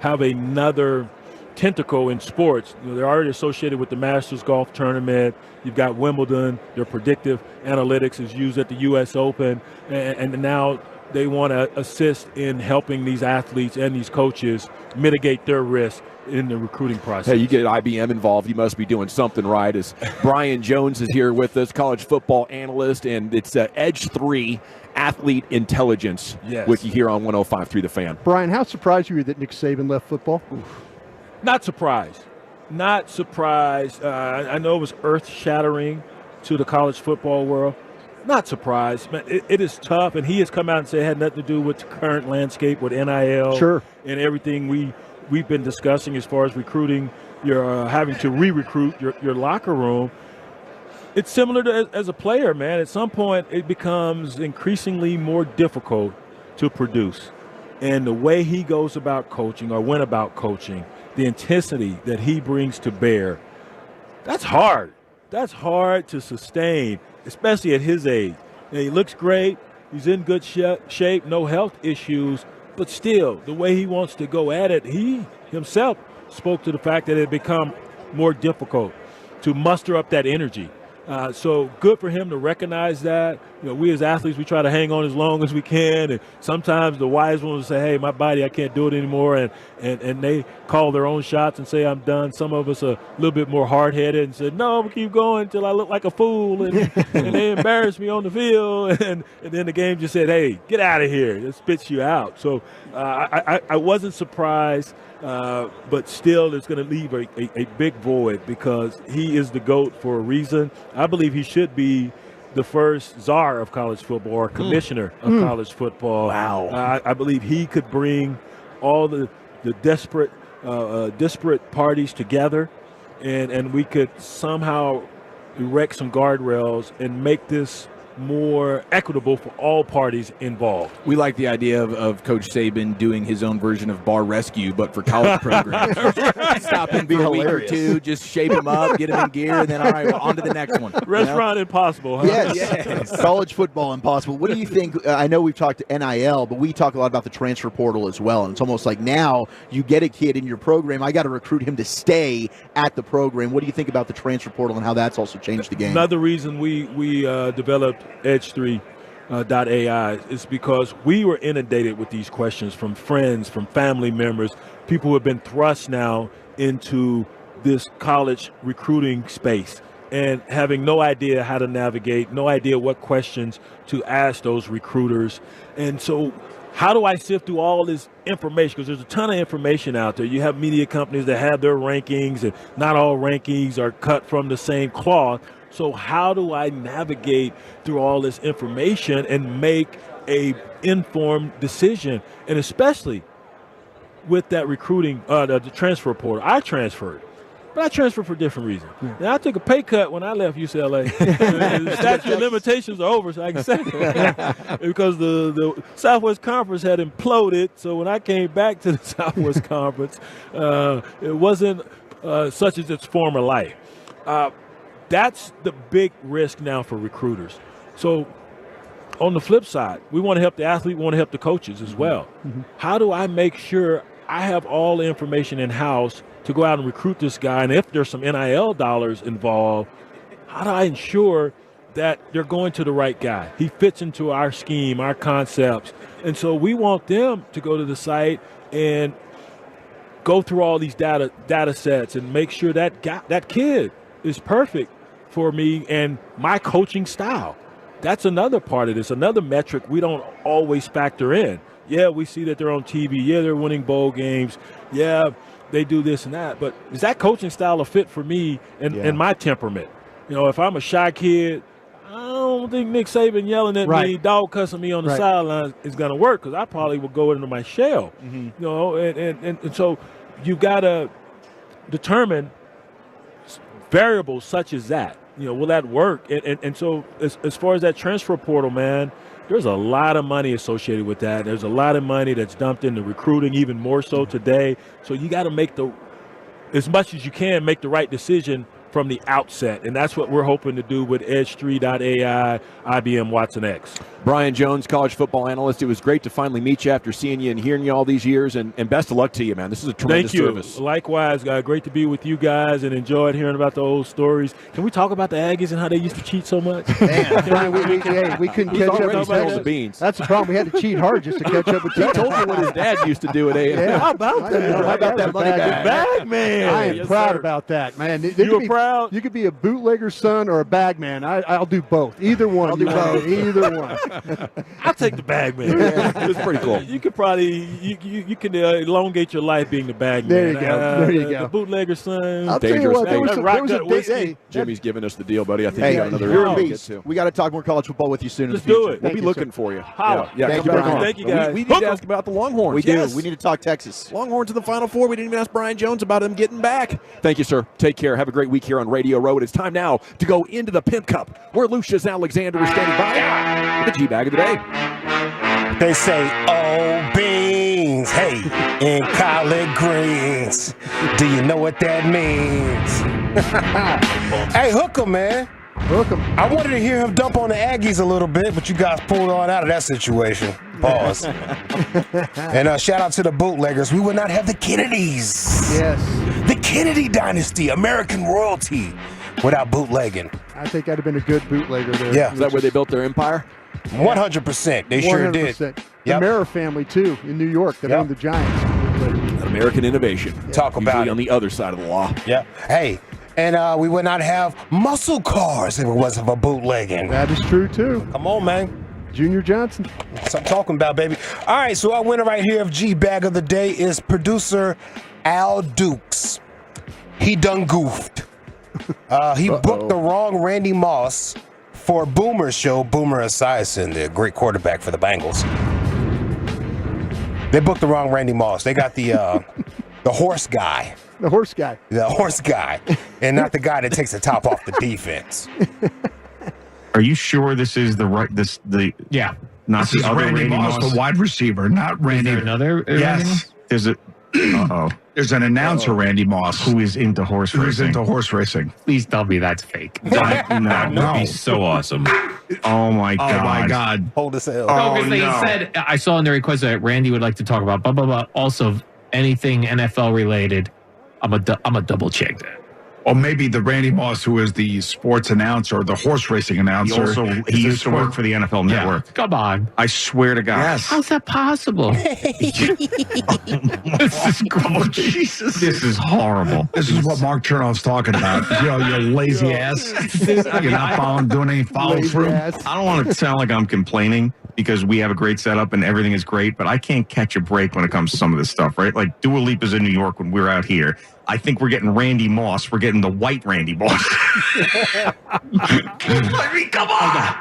have another tentacle in sports. They're already associated with the Masters Golf Tournament. You've got Wimbledon. Their predictive analytics is used at the U.S. Open, and now they want to assist in helping these athletes and these coaches mitigate their risk in the recruiting process. Hey, you get IBM involved, you must be doing something right. As Brian Jones is here with us, college football analyst, and it's Edge 3 Athlete Intelligence with you here on 105.3 The Fan. Brian, how surprised were you that Nick Saban left football? Not surprised. Not surprised. I know it was earth-shattering to the college football world. Not surprised. Man, it is tough, and he has come out and said it had nothing to do with the current landscape with NIL and everything we've been discussing as far as recruiting, you're having to re-recruit your locker room. It's similar to as a player, man. At some point, it becomes increasingly more difficult to produce. And the way he goes about coaching or went about coaching, the intensity that he brings to bear, that's hard. That's hard to sustain, especially at his age. And he looks great. He's in good shape, no health issues. But still, the way he wants to go at it, he himself spoke to the fact that it had become more difficult to muster up that energy. So good for him to recognize that. You know, we as athletes, we try to hang on as long as we can. And sometimes the wise ones say, hey, my body, I can't do it anymore. And they call their own shots and say, I'm done. Some of us are a little bit more hard-headed and said, no, we'll keep going until I look like a fool. And they embarrass me on the field. And then the game just said, hey, get out of here. It spits you out. So I wasn't surprised. But still, it's going to leave a big void because he is the GOAT for a reason. I believe he should be the first czar of college football or commissioner of college football. Wow. I believe he could bring all the disparate parties together, and we could somehow erect some guardrails and make this more equitable for all parties involved. We like the idea of Coach Saban doing his own version of bar rescue, but for college programs. Stop him for a week or two, just shape him up, get him in gear, and then, all right, well, on to the next one. Restaurant Impossible, huh? Yes. College football impossible. What do you think? I know we've talked to NIL, but we talk a lot about the transfer portal as well. And it's almost like now you get a kid in your program, I got to recruit him to stay at the program. What do you think about the transfer portal and how that's also changed the game? Another reason we developed Edge3.ai is because we were inundated with these questions from friends, from family members, people who have been thrust now into this college recruiting space and having no idea how to navigate, no idea what questions to ask those recruiters. And so how do I sift through all this information? Because there's a ton of information out there. You have media companies that have their rankings, and not all rankings are cut from the same cloth. So how do I navigate through all this information and make a informed decision? And especially with that recruiting, the transfer portal. I transferred, but I transferred for different reasons. Now, I took a pay cut when I left UCLA. The statute of limitations are over, so I can say that. Because the Southwest Conference had imploded, so when I came back to the Southwest Conference, it wasn't such as its former life. That's the big risk now for recruiters. So on the flip side, we want to help the athlete, we want to help the coaches as well. How do I make sure I have all the information in-house to go out and recruit this guy? And if there's some NIL dollars involved, how do I ensure that they're going to the right guy? He fits into our scheme, our concepts. And so we want them to go to the site and go through all these data sets and make sure that kid is perfect for me and my coaching style. That's another part of this, another metric we don't always factor in. Yeah, we see that they're on TV. Yeah, they're winning bowl games. Yeah, they do this and that. But is that coaching style a fit for me and my temperament? You know, if I'm a shy kid, I don't think Nick Saban yelling at me, dog cussing me on the sideline is going to work, because I probably will go into my shell. You know, and so you've got to determine variables such as that. You know, will that work? And so as far as that transfer portal, man, there's a lot of money associated with that. There's a lot of money that's dumped into recruiting, even more so today. So you got to make as much as you can, make the right decision from the outset, and that's what we're hoping to do with Edge3.ai, IBM Watson X. Brian Jones, college football analyst. It was great to finally meet you after seeing you and hearing you all these years, and best of luck to you, man. This is a tremendous service. Thank you. Likewise, great to be with you guys and enjoyed hearing about the old stories. Can we talk about the Aggies and how they used to cheat so much? Man, we couldn't catch up with the beans. That's the problem. We had to cheat hard just to catch up with He told me what his dad used to do at A&M. Yeah. How about that? How about that money bag man? I am proud about that, man. You were proud? You could be a bootlegger's son or a bag man. I'll do both. Either one. I'll do both. Either one. I'll take the bag man. It's pretty cool. You could probably you can elongate your life being the bag man. There you go. There you go. The bootlegger's son. I'll tell you what, there was a big day. Jimmy's giving us the deal, buddy. I think Hey, you got another you're a interview to get beast. to. We got to talk more college football with you soon. Let's in the do future. it. We'll Thank be you, looking sir. for you. Holla. Yeah, Thank come you, back on. Thank you, guys. We need to ask about the Longhorns. We do. Yes. We need to talk Texas. Longhorns in the Final Four. We didn't even ask Brian Jones about him getting back. Thank you, sir. Take care. Have a great week here on Radio Row. It's time now to go into the Pimp Cup, where Lucius Alexander is standing by with the G-Bag of the day. They say, oh, beans, hey, in collard greens. Do you know what that means? Hey, Hooker, man. Hooker. I wanted to hear him dump on the Aggies a little bit, but you guys pulled on out of that situation. Pause. And shout out to the bootleggers. We would not have the Kennedys. Yes. The Kennedy dynasty, American royalty, without bootlegging. I think that'd have been a good bootlegger there. Yeah. Is that where they built their empire? 100%. They sure did. 100%. The Yep. Mara family, too, in New York that Yep. owned the Giants. An American innovation. Talk about Usually it. on the other side of the law. Yeah. Hey, and we would not have muscle cars if it wasn't for bootlegging. That is true, too. Come on, man. Junior Johnson. That's what I'm talking about, baby. All right, so our winner right here of G-Bag of the Day is producer Al Dukes. He done goofed. He booked the wrong Randy Moss for Boomer's show, Boomer Esiason, the great quarterback for the Bengals. They booked the wrong Randy Moss. They got the horse guy. The horse guy. The horse guy, and not the guy that takes the top off the defense. Are you sure this is the right? Yeah. Not This the is other Randy Moss, the wide receiver, not Randy. Is there another Randy Yes. Moss? There's a. Uh-oh. There's an announcer, Randy Moss, Who is into horse who's racing? into horse racing. Please tell me that's fake. No. That would be so awesome. Oh my god. Oh my God. Hold this L. Oh, because they no. said, I saw in the request that Randy would like to talk about, blah, blah, blah. Also, anything NFL related, I'm a double check that. Or maybe the Randy Moss, who is the sports announcer, the horse racing announcer. He used to work for the NFL Network. Come on. I swear to God. Yes. How's that possible? This is gross. Jesus. This is horrible. This is what Mark Chernoff's talking about. You lazy ass. You're not doing any follow through. I don't want to sound like I'm complaining because we have a great setup and everything is great, but I can't catch a break when it comes to some of this stuff, right? Like Dua Lipa's in New York when we're out here. I think we're getting Randy Moss. We're getting the white Randy Moss. I mean, come on.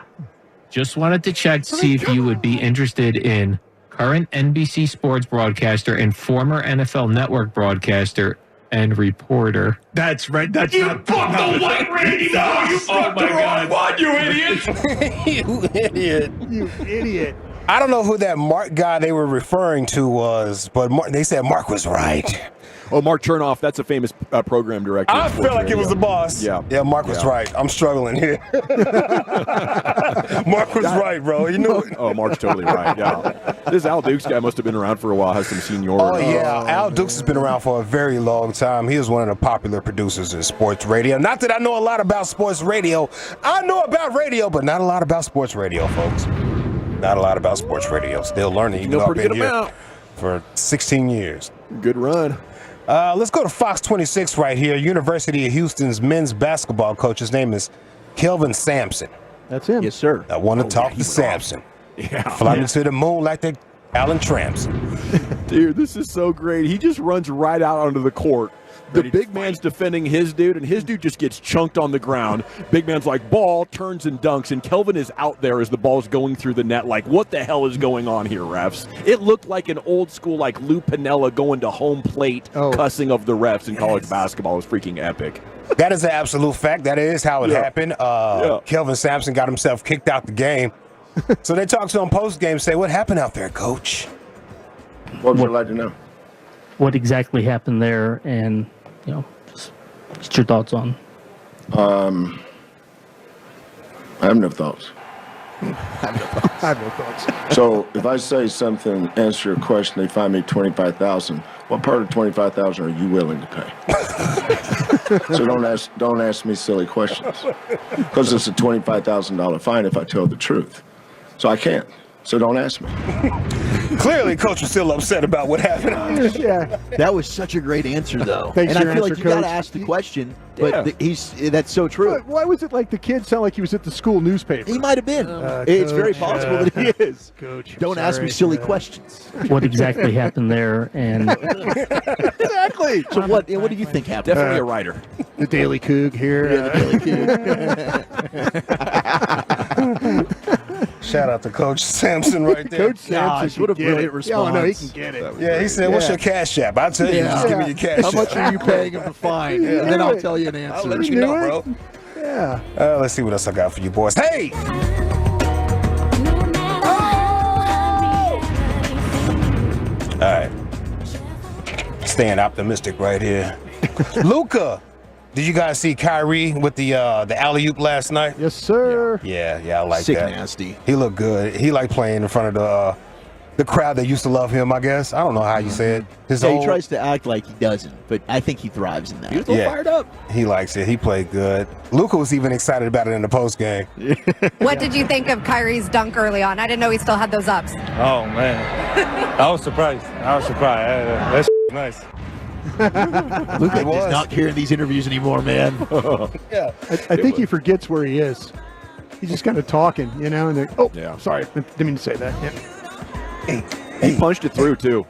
Just wanted to check to see if you would be interested in current NBC sports broadcaster and former NFL Network broadcaster and reporter. That's right. That's You not booked the white Randy Moss! You booked the wrong one, you idiot! You idiot. You idiot. I don't know who that Mark guy they were referring to was, but they said Mark was right. Oh, Mark Chernoff, that's a famous program director. I feel like it was the boss. Yeah. Yeah, Mark was right. I'm struggling here. Mark was right, bro. You know. Oh, Mark's totally right. Yeah. This Al Dukes guy must have been around for a while, has some seniority. Oh, yeah. Al Dukes has been around for a very long time. He is one of the popular producers in sports radio. Not that I know a lot about sports radio. I know about radio, but not a lot about sports radio, folks. Not a lot about sports radio. Still learning. You know I've pretty been good here amount. for 16 years. Good run. Let's go to Fox 26 right here. University of Houston's men's basketball coach. His name is Kelvin Sampson. That's him. Yes, sir. I want to talk to Sampson. Yeah. Flying to the moon like the Alan Tramps. Dude, this is so great. He just runs right out onto the court. The big man's defending his dude, and his dude just gets chunked on the ground. Big man's like, ball, turns and dunks, and Kelvin is out there as the ball's going through the net like, what the hell is going on here, refs? It looked like an old school, like Lou Piniella going to home plate, cussing of the refs in college basketball. It was freaking epic. That is an absolute fact. That is how it happened. Kelvin Sampson got himself kicked out the game. So they talked to him post-game, say, what happened out there, coach? What would you like to know? What exactly happened there, and just your thoughts on I have no thoughts. I have no thoughts. So if I say something, answer your question, they find me $25,000. What part of $25,000 are you willing to pay? So don't ask me silly questions, because it's a $25,000 fine if I tell the truth. So I can't. So don't ask me. Clearly, Coach was still upset about what happened. Yeah, that was such a great answer, though. Thanks and for I your feel like answer, you got to Coach. ask the question, but Yeah. that's so true. Why was it like the kid sound like he was at the school newspaper? He might have been. It's very Coach, possible that he is. Coach, don't ask me silly questions. What exactly happened there? And Exactly. So what do you think happened? Definitely a writer. The Daily Coug here. Yeah, the Daily Coug. Shout out to Coach Sampson right there. Coach Sampson, what a can get brilliant it. response. Yeah, no, he can get it. Yeah, he said, "What's your cash app?" I'll tell you. Just give me your cash How app. much are you paying him to fine? And then I'll tell you an answer. I'll let you know, bro. Yeah. Let's see what else I got for you boys. Hey! All right. Staying optimistic right here. Luka, did you guys see Kyrie with the alley-oop last night? Yes, sir. Yeah, I like Sick that. nasty. He looked good. He liked playing in front of the crowd that used to love him, I guess. I don't know how you say it. Yeah, he tries to act like he doesn't, but I think he thrives in that. He was a little fired up. He likes it. He played good. Luka was even excited about it in the postgame. What did you think of Kyrie's dunk early on? I didn't know he still had those ups. Oh, man. I was surprised. That's nice. Luka does not care in these interviews anymore, man. Yeah. I think he forgets where he is. He's just kind of talking, you know, and yeah. Sorry, didn't mean to say that. Yeah. He punched it through, too.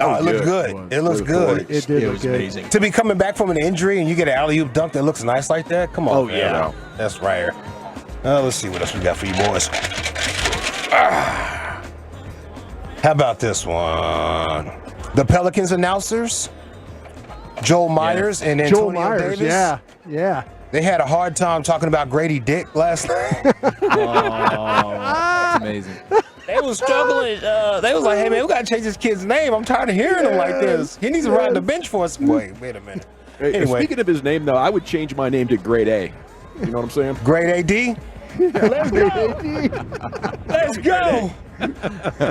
Oh, it looked good. It looks good. It did look was good. amazing. To be coming back from an injury and you get an alley-oop dunk that looks nice like that, come on. Oh, man. yeah. That's right. Let's see what else we got for you boys. How about this one? The Pelicans announcers, Joel Myers and Antonio Joel Myers, Davis. yeah. They had a hard time talking about Grady Dick last night. That's amazing. They was struggling. They was like, "Hey man, we gotta change this kid's name. I'm tired of hearing him like this. He needs to ride the bench for us." Wait a minute. Hey, Anyway, speaking of his name, though, I would change my name to Grade A. You know what I'm saying? Grade AD. Let's go. Let's go.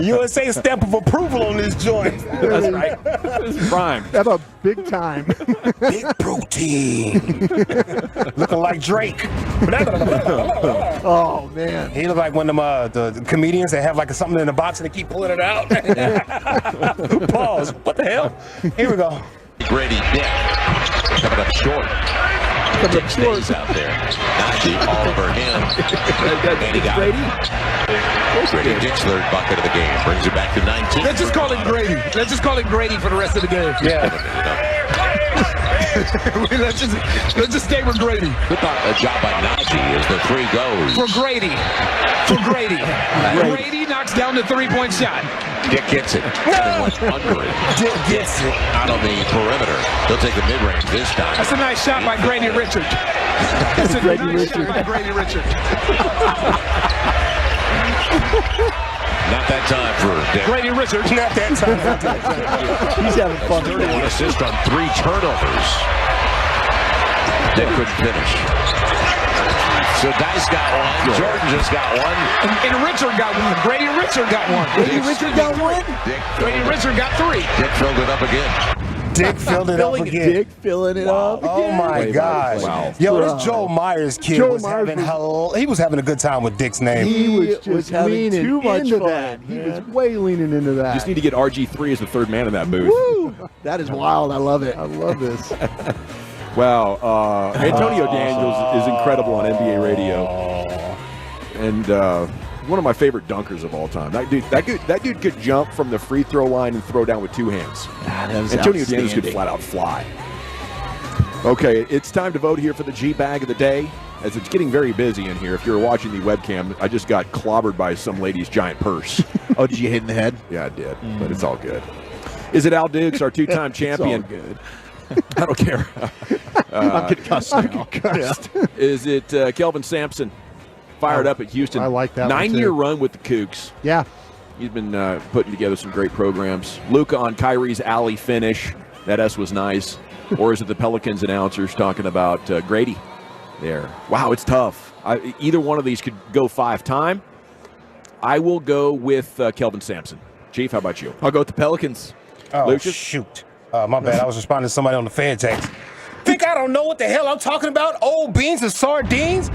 USA stamp of approval on this joint. That's right. This is prime. How about big time? Big protein. Looking like Drake. Oh man, he looked like one of them the comedians that have like something in the box and they keep pulling it out. Pause. What the hell? Here we go. Grady Dick coming up short. Dick stays out there. Najee all over him. And he got Grady Dick's third bucket of the game. Brings it back to 19. Let's just call it Grady. Let's just call it Grady for the rest of the game. Yeah. let's just stay with Grady. Good job by Najee as the three goes. For Grady. Grady knocks down the three-point shot. Dick gets it. And went under it. Dick gets it. Out on the perimeter. He'll take the mid-range this time. That's a nice shot by Grady Richard. That's a nice shot by Grady Richard. Not that time for Dick. Grady Richard. Not that time. He's having fun. 31 assists on 3 turnovers. Dick couldn't finish. So Dice got one. Jordan just got one. And Richard got one. Grady Richard got one. Grady Richard got one? Grady Richard got 3. Dick filled it up again. Dick filled it up again. Dick filling it up. Oh my gosh. Wow. Yo, this Joel Myers kid he was having a good time with Dick's name. He was just having leaning too much into fun, that. He man. was way leaning into that. Just need to get RG3 as the third man in that booth. Woo! That is wild. I love it. I love this. Wow. Antonio Daniels is incredible on NBA radio. And one of my favorite dunkers of all time. That dude could jump from the free throw line and throw down with 2 hands. Antonio Daniels could flat out fly. Okay, it's time to vote here for the G Bag of the day. As it's getting very busy in here. If you're watching the webcam, I just got clobbered by some lady's giant purse. Oh, did you hit in the head? Yeah, I did, but it's all good. Is it Al Dukes, our 2-time champion? It's all good. I don't care. I'm concussed now. Is it Kelvin Sampson? Fired up at Houston. I like that 9-year run with the Cougs. Yeah. He's been putting together some great programs. Luka on Kyrie's alley finish. That S was nice. Or is it the Pelicans announcers talking about Grady? there. Wow, it's tough. Either one of these could go 5-time. I will go with Kelvin Sampson. Chief, how about you? I'll go with the Pelicans. Oh, Lucius? shoot. My bad. I was responding to somebody on the fan text. Think I don't know what the hell I'm talking about? Old beans and sardines?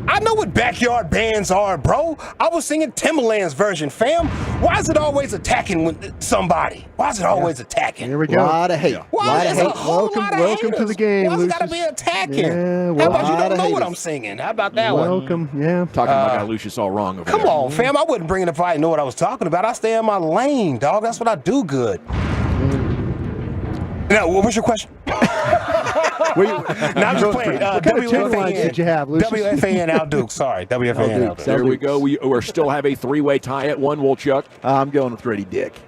I know what backyard bands are, bro. I was singing Timberland's version, fam. Why is it always attacking somebody? Why is it always attacking? Here we go. A lot of hate. Why is it a whole Welcome, lot of welcome to haters? the game, Why's it Lucius. gotta be attacking? Yeah, How about you lot don't of know what haters. I'm singing? How about that one? Welcome, yeah. Talking about guy Lucius all wrong over Come there. on, fam. I wouldn't bring it if I didn't know what I was talking about. I stay in my lane, dog. That's what I do good. Now, what was your question? No, I'm just playing. What kind of taglines did you have, Lucius? WFAN Al Duke. Sorry, WFAN Al Duke. There we go. We still have a 3-way tie at 1, Wolchuk. I'm going with Grady Dick.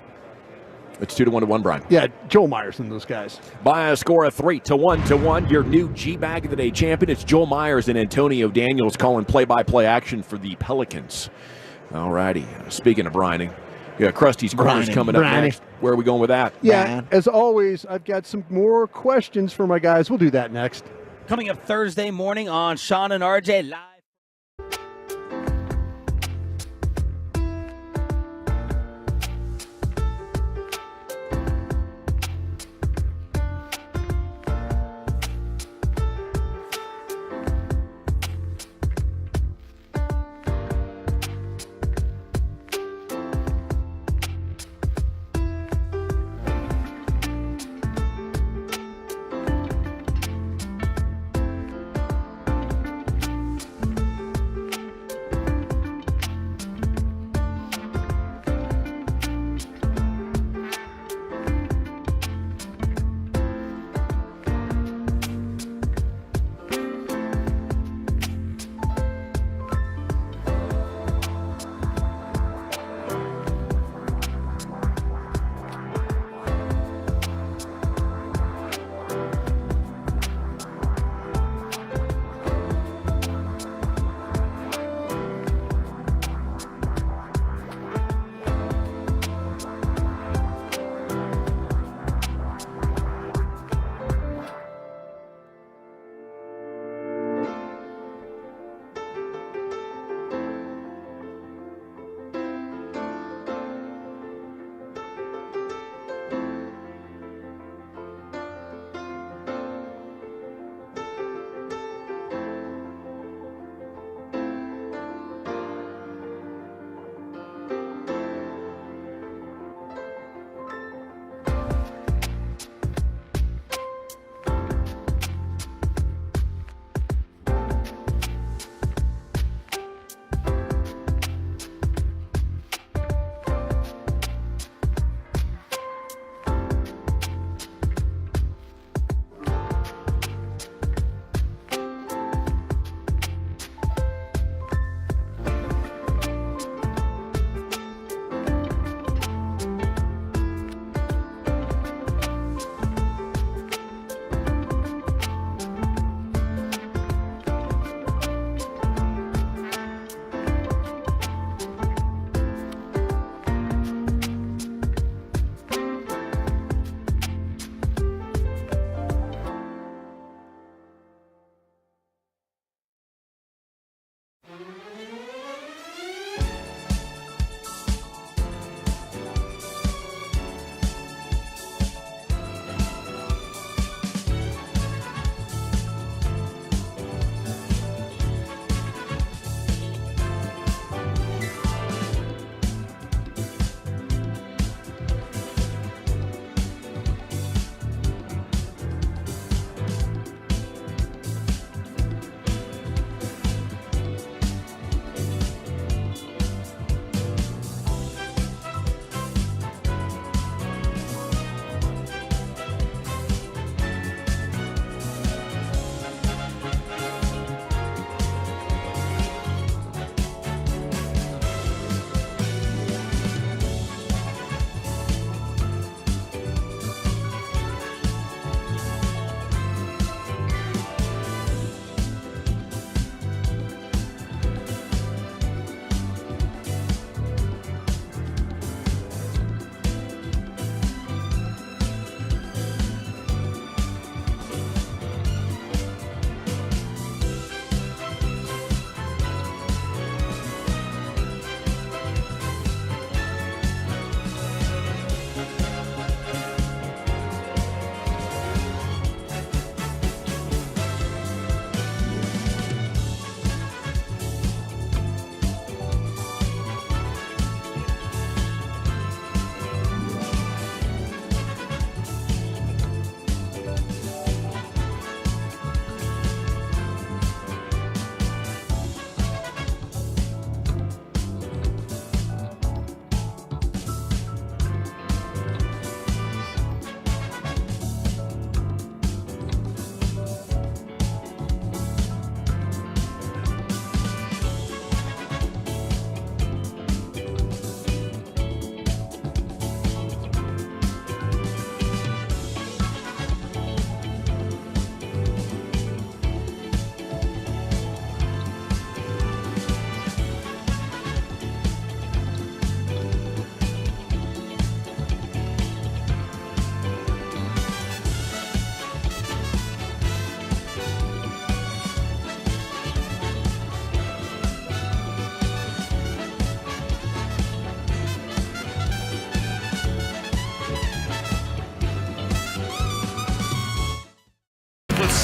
It's 2-1 to 1, Brian. Yeah, Joel Myers and those guys. By a score of 3-1, your new G-Bag of the Day champion. It's Joel Myers and Antonio Daniels calling play-by-play action for the Pelicans. All righty. Speaking of brining, Krusty's Corners coming up next. Where are we going with that? Yeah, as always, I've got some more questions for my guys. We'll do that next. Coming up Thursday morning on Sean and RJ Live.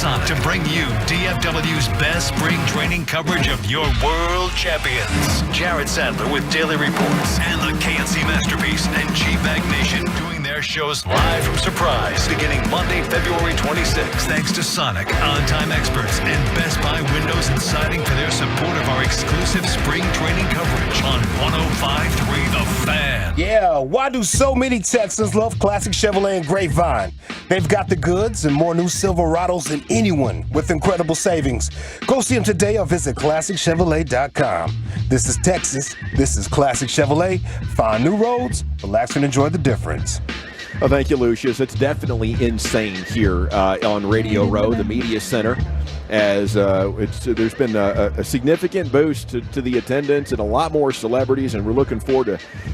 Sonic to bring you DFW's best spring training coverage of your world champions. Jared Sadler with daily reports and the KNC Masterpiece and G-Bag Nation doing their shows live from Surprise beginning Monday, February 26th. Thanks to Sonic, On-Time Experts, and Best Buy Windows and Siding for their support of our exclusive spring training coverage on 105.3 The Fan. Yeah, why do so many Texans love classic Chevrolet and Grapevine? They've got the goods and more new Silverados than anyone with incredible savings. Go see them today or visit ClassicChevrolet.com. This is Texas. This is Classic Chevrolet. Find new roads, relax and enjoy the difference. Oh, thank you, Lucius. It's definitely insane here on Radio Row, the media center, as there's been a significant boost to the attendance and a lot more celebrities, and we're looking forward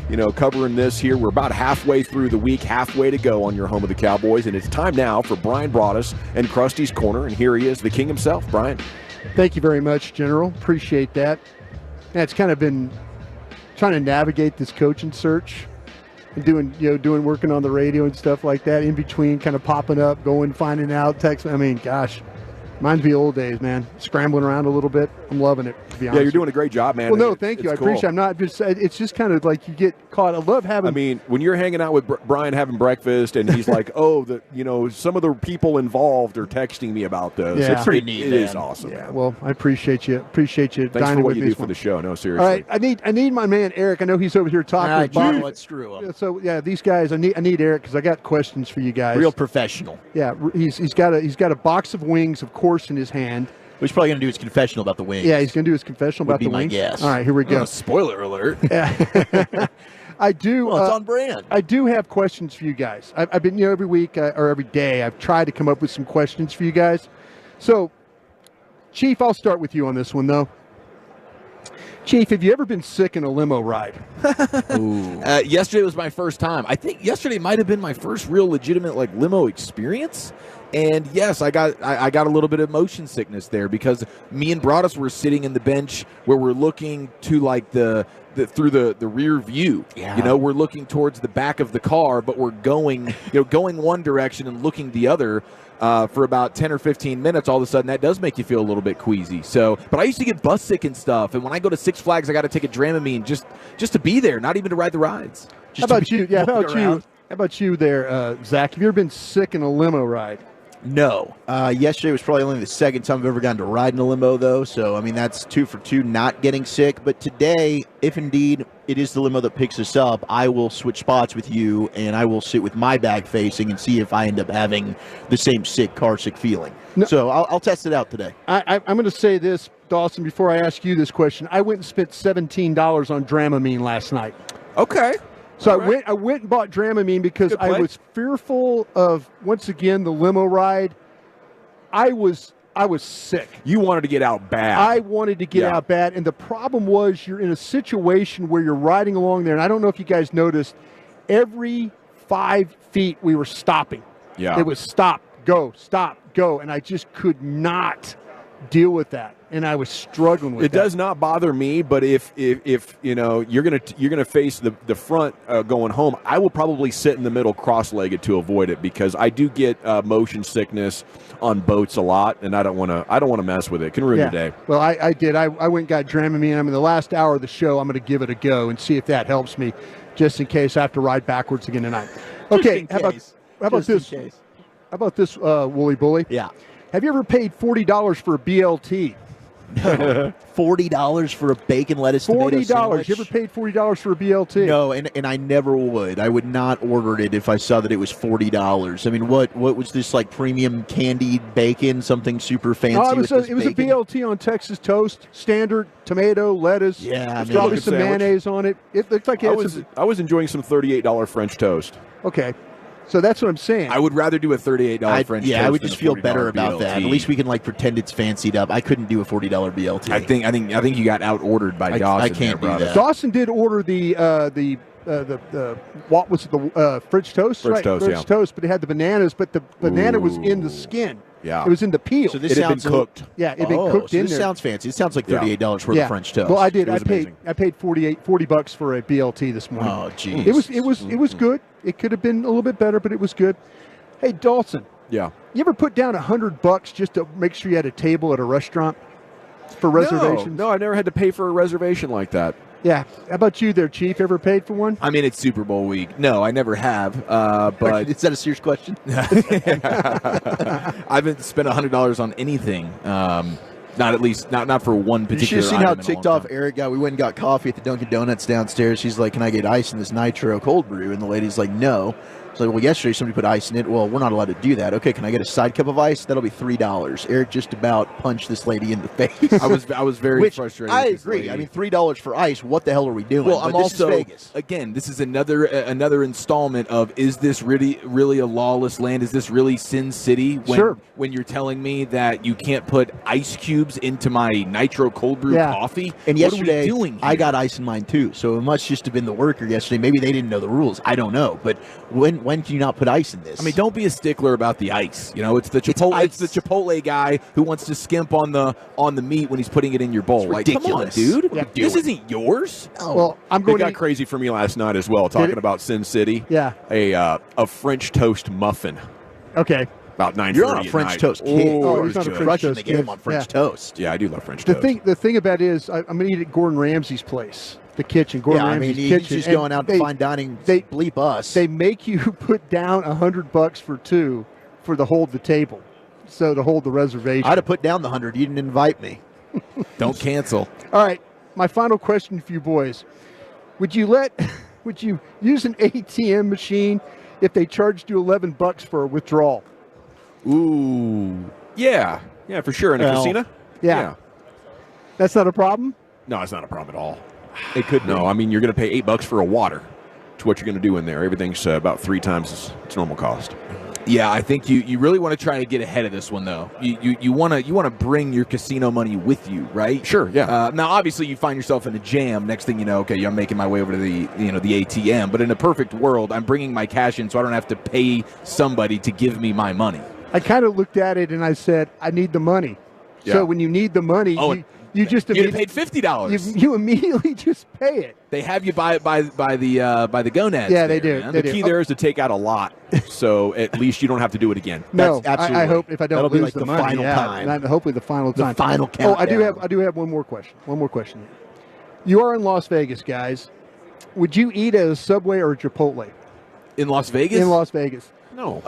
to, covering this here. We're about halfway through the week, halfway to go on your home of the Cowboys, and it's time now for Brian Broaddus and Krusty's Corner, and here he is, the king himself, Brian. Thank you very much, General. Appreciate that. Yeah, it's kind of been trying to navigate this coaching search. Working on the radio and stuff like that, in between kind of popping up, finding out, text. I mean, gosh, reminds me of old days, man. Scrambling around a little bit. I'm loving it, to be honest. Yeah, you're doing a great job, man. Well, no, thank you. I appreciate it. I'm not just, it's just kind of like you get caught. I love having. I mean, when you're hanging out with Brian having breakfast and he's like, some of the people involved are texting me about this. Yeah. It's pretty neat. It is awesome. Yeah, well, I appreciate you. Appreciate you Thanks dining for what with you me. do for the show. No, seriously. All right, I need my man Eric. I know he's over here talking. All right, about John, let's screw him. So yeah, these guys. I need Eric because I got questions for you guys. Real professional. Yeah, he's got a box of wings, of course, in his hand. He's probably going to do his confessional about the wings. Yeah, he's going to do his confessional about the wings. Would be my guess. All right, here we go. Oh, spoiler alert. Yeah. I do. Well, it's on brand. I do have questions for you guys. I've been, every week or every day, I've tried to come up with some questions for you guys. So, Chief, I'll start with you on this one, though. Chief, have you ever been sick in a limo ride? Yesterday was my first time. I think yesterday might have been my first real legitimate limo experience. And yes, I got a little bit of motion sickness there because me and Broaddus were sitting in the bench where we're looking to through the rear view. Yeah. We're looking towards the back of the car, but we're going one direction and looking the other. For about 10 or 15 minutes, all of a sudden, that does make you feel a little bit queasy. So, but I used to get bus sick and stuff, and when I go to Six Flags, I got to take a Dramamine just to be there, not even to ride the rides. How about you? Yeah, how about you there, Zach? Have you ever been sick in a limo ride? No. Yesterday was probably only the second time I've ever gotten to ride in a limo, though. So, I mean, that's 2 for 2 not getting sick. But today, if indeed it is the limo that picks us up, I will switch spots with you, and I will sit with my bag facing and see if I end up having the same car sick feeling. No. So I'll test it out today. I'm going to say this, Dawson, before I ask you this question. I went and spent $17 on Dramamine last night. Okay. So I went and bought Dramamine because I was fearful of, once again, the limo ride. I was sick. You wanted to get out bad. I wanted to get out bad. And the problem was you're in a situation where you're riding along there. And I don't know if you guys noticed, every 5 feet we were stopping. Yeah. It was stop, go. And I just could not deal with that. And I was struggling with it. It does not bother me, but if you're gonna face the front going home, I will probably sit in the middle cross-legged to avoid it because I do get motion sickness on boats a lot, and I don't want to mess with it. It can ruin your day. Well, I did. I went and got Dramamine. I'm in the last hour of the show. I'm going to give it a go and see if that helps me, just in case I have to ride backwards again tonight. Okay. How about this? How about this, Wooly Bully? Yeah. Have you ever paid $40 for a BLT? $40 for a bacon, lettuce, tomato sandwich? You ever paid $40 for a BLT? No, and I never would. I would not order it if I saw that it was $40. I mean, what was this, premium candied bacon, something super fancy? Oh, it was a BLT on Texas toast, standard tomato, lettuce. Yeah, probably some mayonnaise on it. It looked like I was enjoying some $38 French toast. Okay. So that's what I'm saying. I would rather do a $38 French toast. Yeah, I would just feel better BLT. about that. At least we can pretend it's fancied up. I couldn't do a $40 BLT. I think you got out ordered by Dawson. I can't do that. Dawson did order the what was it, the French toast? French toast, but it had the bananas, but the banana was in the skin. Yeah. It was in the peel. So this sounds been cooked. Yeah, it had been cooked in there. This sounds fancy. It sounds like $38 worth of French toast. Well, I did. I paid $40 for a BLT this morning. Oh, geez. It was good. It could have been a little bit better, but it was good. Hey, Dawson, Yeah. You ever put down $100 just to make sure you had a table at a restaurant for reservations? No, I never had to pay for a reservation like that. Yeah. How about you there, Chief? Ever paid for one? I mean, it's Super Bowl week. No, I never have. But Is that a serious question? I haven't spent $100 on anything. Not for one You particular. should have seen how item in a long ticked off time. Eric got. We went and got coffee at the Dunkin' Donuts downstairs. She's like, "Can I get ice in this nitro cold brew?" And the lady's like, "No." So, well, yesterday somebody put ice in it. Well, we're not allowed to do that. Okay, can I get a side cup of ice? That'll be $3. Eric just about punched this lady in the face. I was very Which frustrated. I with this agree. lady. I mean, $3 for ice. What the hell are we doing? Well, But I'm this also is Vegas. again. This is another installment of is this really a lawless land? Is this really Sin City? When you're telling me that you can't put ice cubes into my nitro cold brew coffee, And what are we yesterday, doing? I got ice in mine too. So it must just have been the worker yesterday. Maybe they didn't know the rules. I don't know. But when can you not put ice in this? I mean, don't be a stickler about the ice. You know, it's the Chipotle guy who wants to skimp on the meat when he's putting it in your bowl. Like, come on, ridiculous. dude, What are you this doing? isn't yours. Well, I'm It going got to. crazy for me last night as well, talking about Sin City. Yeah. A French toast muffin. Okay. About 9:30 You're on a at French night. toast kid. Oh, he's not a French Crushing toast the game kid. on French Yeah. toast. Yeah, I do love French The toast. thing about it is, I'm going to eat at Gordon Ramsay's place, the kitchen. Gordon Yeah, I mean, Ramsay's he's kitchen. just And going out to they- fine dining. They bleep us. They make you put down $100 for two for to hold the table, so to hold the reservation. I'd have put down the 100. You didn't invite me. Don't cancel. All right, my final question for you boys: Would you use an ATM machine if they charged you $11 for a withdrawal? Ooh. Yeah, for sure. In a casino? Yeah. That's not a problem? No, it's not a problem at all. It could. No, I mean, you're going to pay $8 for a water. To what you're going to do in there. Everything's about 3 times its normal cost. Yeah, I think you really want to try to get ahead of this one though. You want to bring your casino money with you, right? Sure, yeah. Now, obviously, you find yourself in a jam. Next thing you know, okay, I'm making my way over to the ATM. But in a perfect world, I'm bringing my cash in, so I don't have to pay somebody to give me my money. I kind of looked at it and I said, I need the money. Yeah. So when you need the money, you just you'd have paid $50. You immediately just pay it. They have you by the gonads. Yeah, they there, do. man. They The key there is to take out a lot, so at least you don't have to do it again. No, I hope if I don't That'll be lose like the the money, final time. hopefully the final time. final Oh, I countdown. do have one more question. You are in Las Vegas, guys. Would you eat at a Subway or a Chipotle? In Las Vegas? In Las Vegas. No.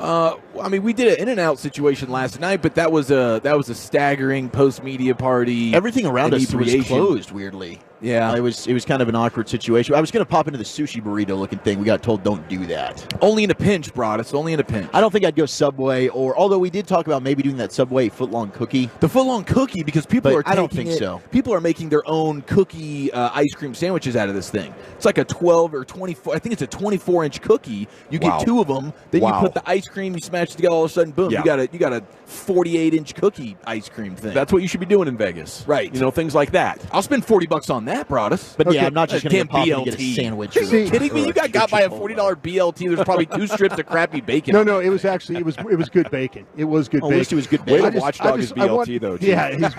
I mean, we did an In-N-Out situation last night, but that was a staggering post-media party. Everything around us was inebriation. closed, weirdly. Yeah. It was kind of an awkward situation. I was going to pop into the sushi burrito looking thing. We got told don't do that. Only in a pinch, Brod. It's only in a pinch. I don't think I'd go Subway, although we did talk about maybe doing that Subway footlong cookie. The footlong cookie, because people But are taking I don't think so. People are making their own cookie ice cream sandwiches out of this thing. It's like a 12 or 24. I think it's a 24-inch cookie. You Wow. get 2 of them. Then Wow. you put the ice cream. You smash it together. All of a sudden, boom! Yeah. You got a 48-inch cookie ice cream thing. That's what you should be doing in Vegas. Right. You know, things like that. I'll spend $40 on that, Broadus. But yeah, I'm not just going to Damn pop in and get a BLT. sandwich. Are you or- kidding me? or You got by a Chipotle. $40 BLT. There's probably 2 strips of crappy bacon. No, it was actually it was good bacon. It was good Oh, at bacon. least it was good Way bacon. to watchdog his BLT, though, too. Yeah, he's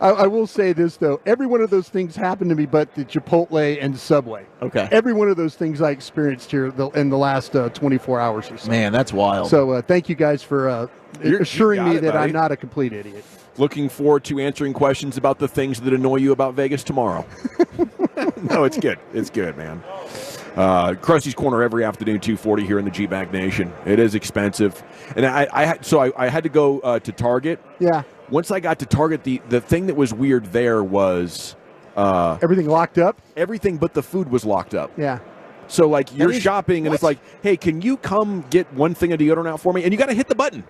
I will say this though: every one of those things happened to me, but the Chipotle and the Subway. Okay. Every one of those things I experienced here in the last 24 hours or so. Man, that's wild. So thank you guys for You assuring got me it, that buddy. I'm not a complete idiot. Looking forward to answering questions about the things that annoy you about Vegas tomorrow. No, it's good. It's good, man. Krusty's Corner every afternoon, 2:40 here in the G-Bag Nation. It is expensive. And I had to go to Target. Yeah. Once I got to Target, the thing that was weird there was Everything locked up? everything but the food was locked up. Yeah. So, like, you're is- shopping, and it's like, hey, can you come get one thing of deodorant out for me? And you got to hit the button.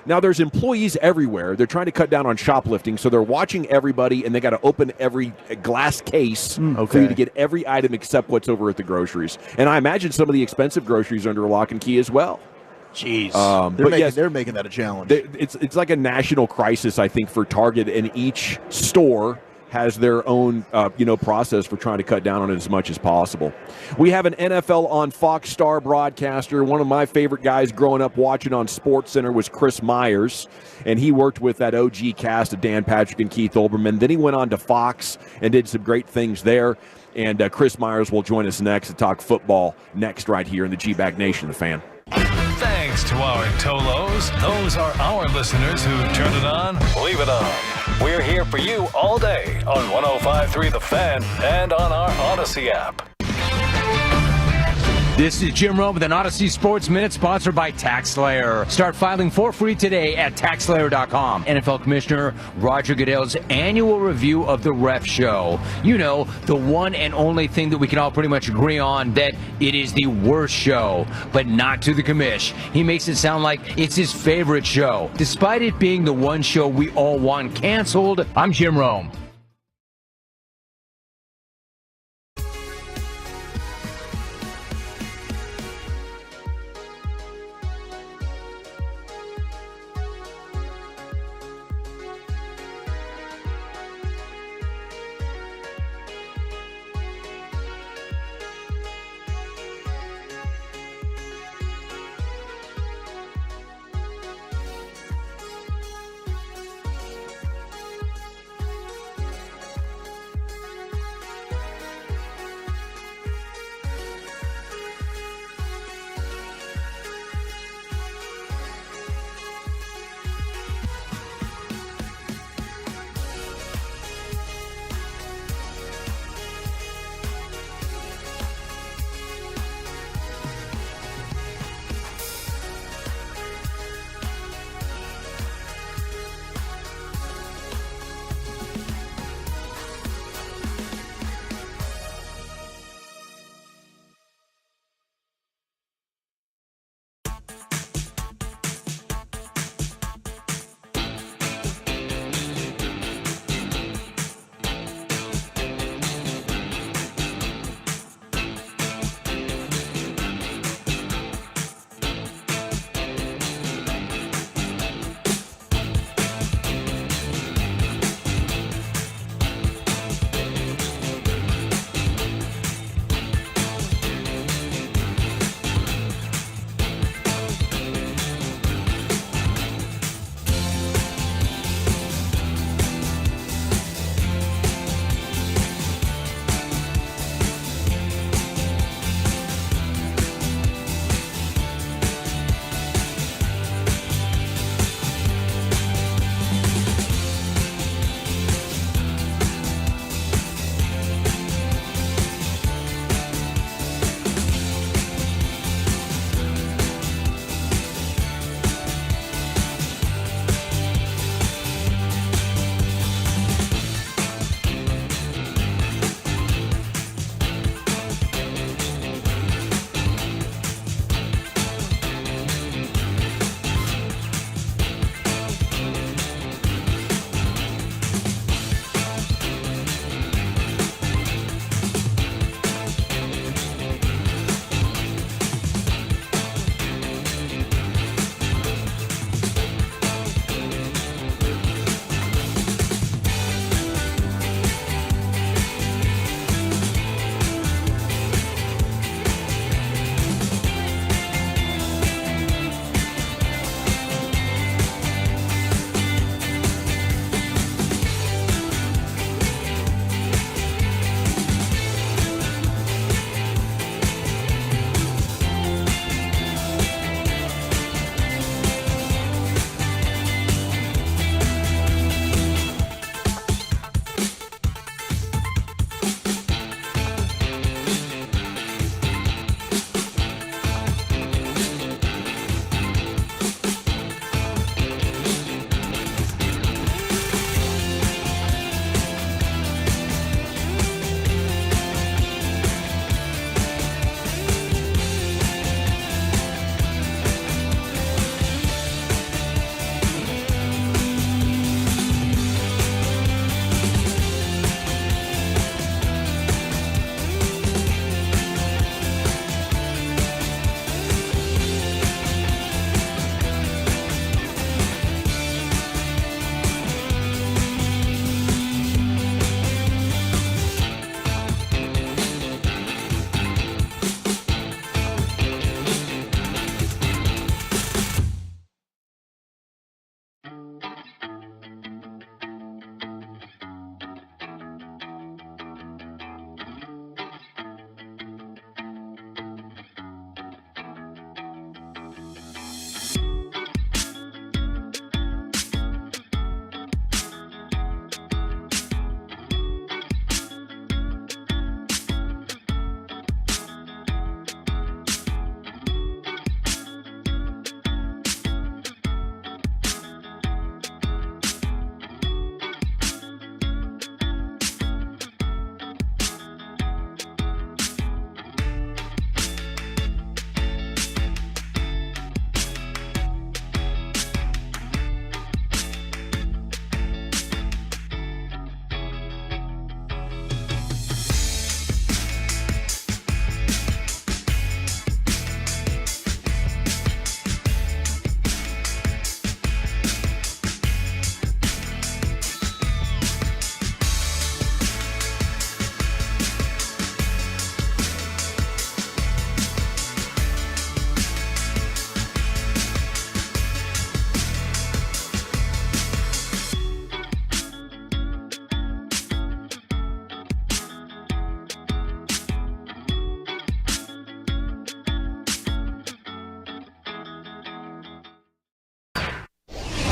Now, there's employees everywhere. They're trying to cut down on shoplifting, so they're watching everybody, and they got to open every glass case for you to get every item except what's over at the groceries. And I imagine some of the expensive groceries are under lock and key as well. Jeez. They're making that a challenge. It's like a national crisis, I think, for Target, and each store has their own process for trying to cut down on it as much as possible. We have an NFL on Fox star broadcaster. One of my favorite guys growing up watching on SportsCenter was Chris Myers, and he worked with that OG cast of Dan Patrick and Keith Olbermann. Then he went on to Fox and did some great things there. And Chris Myers will join us next to talk football next right here in the G-Bag Nation, The Fan. thanks to our Tolos. Those are our listeners who turn it on, leave it on. We're here for you all day on 105.3 The Fan and on our Odyssey app. This is Jim Rome with an Odyssey Sports Minute sponsored by TaxSlayer. Start filing for free today at TaxSlayer.com. NFL Commissioner Roger Goodell's annual review of the Ref Show. You know, the one and only thing that we can all pretty much agree on, that it is the worst show, but not to the commish. He makes it sound like it's his favorite show, despite it being the one show we all want canceled. I'm Jim Rome.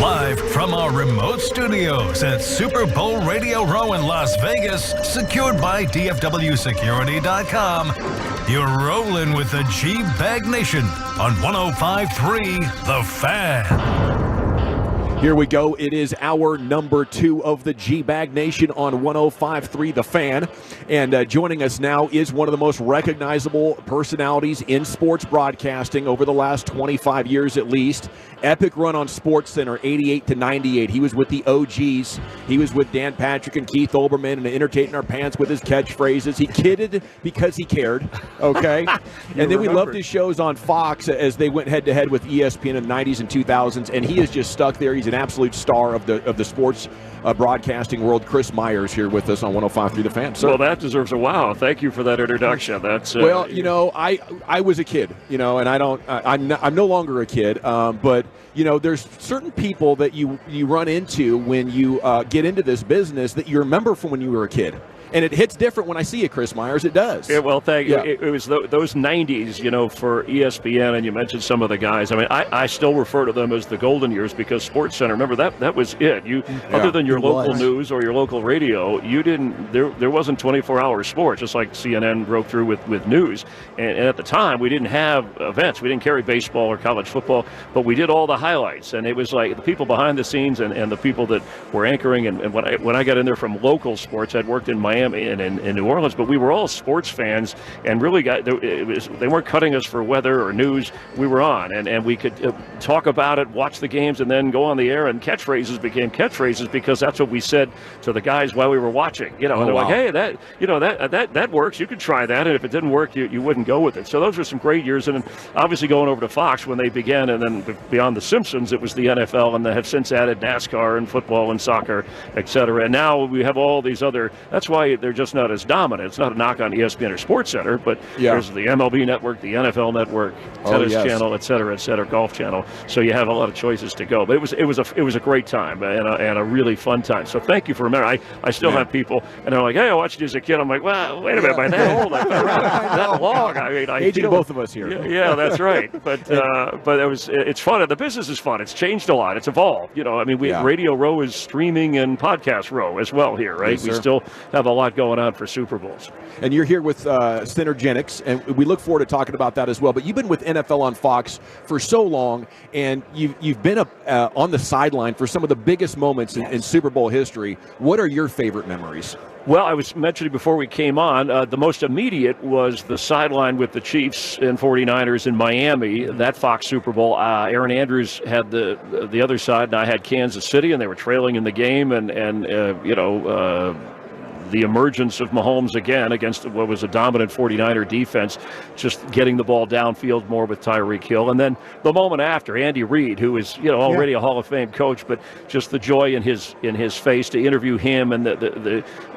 Live from our remote studios at Super Bowl Radio Row in Las Vegas, secured by DFWSecurity.com, you're rolling with the G-Bag Nation on 105.3 The Fan. Here we go. It is hour number 2 of the G-Bag Nation on 105.3 The Fan. And joining us now is one of the most recognizable personalities in sports broadcasting over the last 25 years at least. Epic run on SportsCenter, 88 to 98. He was with the OGs. He was with Dan Patrick and Keith Olbermann and entertaining our pants with his catchphrases. He kidded because he cared, okay? And then we loved his shows on Fox as they went head-to-head with ESPN in the 90s and 2000s, and he is just stuck there. He's an absolute star of the sports broadcasting world. Chris Myers here with us on 105.3 The Fan. Sir. Well, that deserves a wow. Thank you for that introduction. That's well, you know, I was a kid, you know, and I'm no longer a kid, but you know, there's certain people that you run into when you get into this business that you remember from when you were a kid. And it hits different when I see you, Chris Myers. It does. Yeah, well, thank you. Yeah. It was those 90s, you know, for ESPN, and you mentioned some of the guys. I mean, I still refer to them as the golden years because SportsCenter, remember, that was it. Other than your local news or your local radio, you didn't. There wasn't 24-hour sports, just like CNN broke through with news. And at the time, we didn't have events. We didn't carry baseball or college football, but we did all the highlights. And it was like the people behind the scenes and the people that were anchoring. And when I got in there from local sports, I'd worked in Miami and in New Orleans, but we were all sports fans and really they weren't cutting us for weather or news. We were on, and we could talk about it, watch the games, and then go on the air, and catchphrases became catchphrases because that's what we said to the guys while we were watching. You know, and they're like, hey, that works. You could try that, and if it didn't work, you wouldn't go with it. So those were some great years, and obviously going over to Fox when they began, and then beyond the Simpsons, it was the NFL, and they have since added NASCAR and football and soccer, etc. And now we have all these other. That's why they're just not as dominant. It's not a knock on ESPN or SportsCenter, but there's the MLB Network, the NFL Network, Tennis Channel, et cetera, Golf Channel. So you have a lot of choices to go. But it was a great time and a really fun time. So thank you for remembering. I still have people, and they're like, hey, I watched you as a kid. I'm like, well, wait a minute, by that old, I've been around that long. I mean, aging both of us here. Yeah, that's right. But it's fun. The business is fun. It's changed a lot. It's evolved. You know, I mean, Radio Row is streaming and podcast row as well here, right? Yes, we still have a lot going on for Super Bowls. And you're here with Synergenics, and we look forward to talking about that as well. But you've been with NFL on Fox for so long, and you've been on the sideline for some of the biggest moments in Super Bowl history. What are your favorite memories? Well, I was mentioning before we came on, the most immediate was the sideline with the Chiefs and 49ers in Miami, that Fox Super Bowl. Aaron Andrews had the other side, and I had Kansas City, and they were trailing in the game, and the emergence of Mahomes again against what was a dominant 49er defense, just getting the ball downfield more with Tyreek Hill. And then the moment after, Andy Reid, who is already a Hall of Fame coach, but just the joy in his face to interview him, and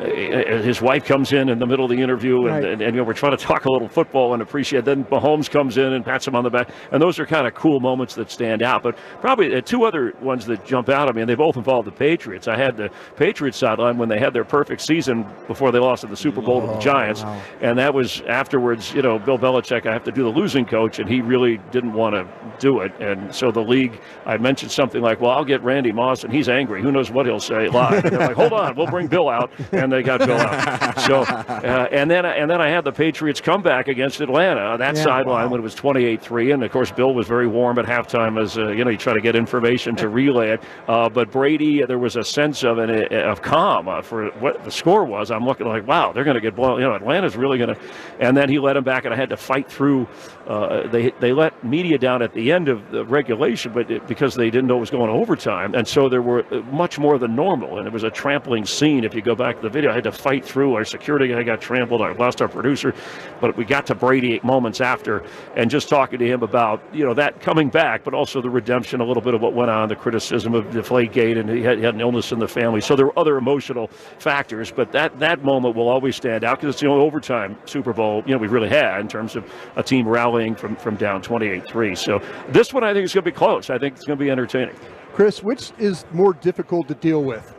his wife comes in the middle of the interview, and we're trying to talk a little football and appreciate. Then Mahomes comes in and pats him on the back, and those are kind of cool moments that stand out. But probably two other ones that jump out at me, and they both involve the Patriots. I had the Patriots sideline when they had their perfect season before they lost in the Super Bowl to the Giants. Wow. And that was afterwards, Bill Belichick, I have to do the losing coach, and he really didn't want to do it. And so the league, I mentioned something like, well, I'll get Randy Moss, and he's angry. Who knows what he'll say live. And they're like, hold on, we'll bring Bill out. And they got Bill out. So, and then I had the Patriots come back against Atlanta, that sideline when it was 28-3. And, of course, Bill was very warm at halftime as, you try to get information to relay it. But Brady, there was a sense of calm for what the score was. I'm looking like, wow, they're going to get blown. Atlanta's really going to. And then he let him back, and I had to fight through. They let media down at the end of the regulation, but because they didn't know it was going to overtime, and so there were much more than normal, and it was a trampling scene. If you go back to the video, I had to fight through. Our security guy got trampled. I lost our producer, but we got to Brady 8 moments after, and just talking to him about that coming back, but also the redemption, a little bit of what went on, the criticism of Deflategate, and he had an illness in the family. So there were other emotional factors, but that moment will always stand out because it's the only overtime Super Bowl we really had in terms of a team rallying from down 28-3. So this one I think is going to be close. I think it's going to be entertaining. Chris, which is more difficult to deal with?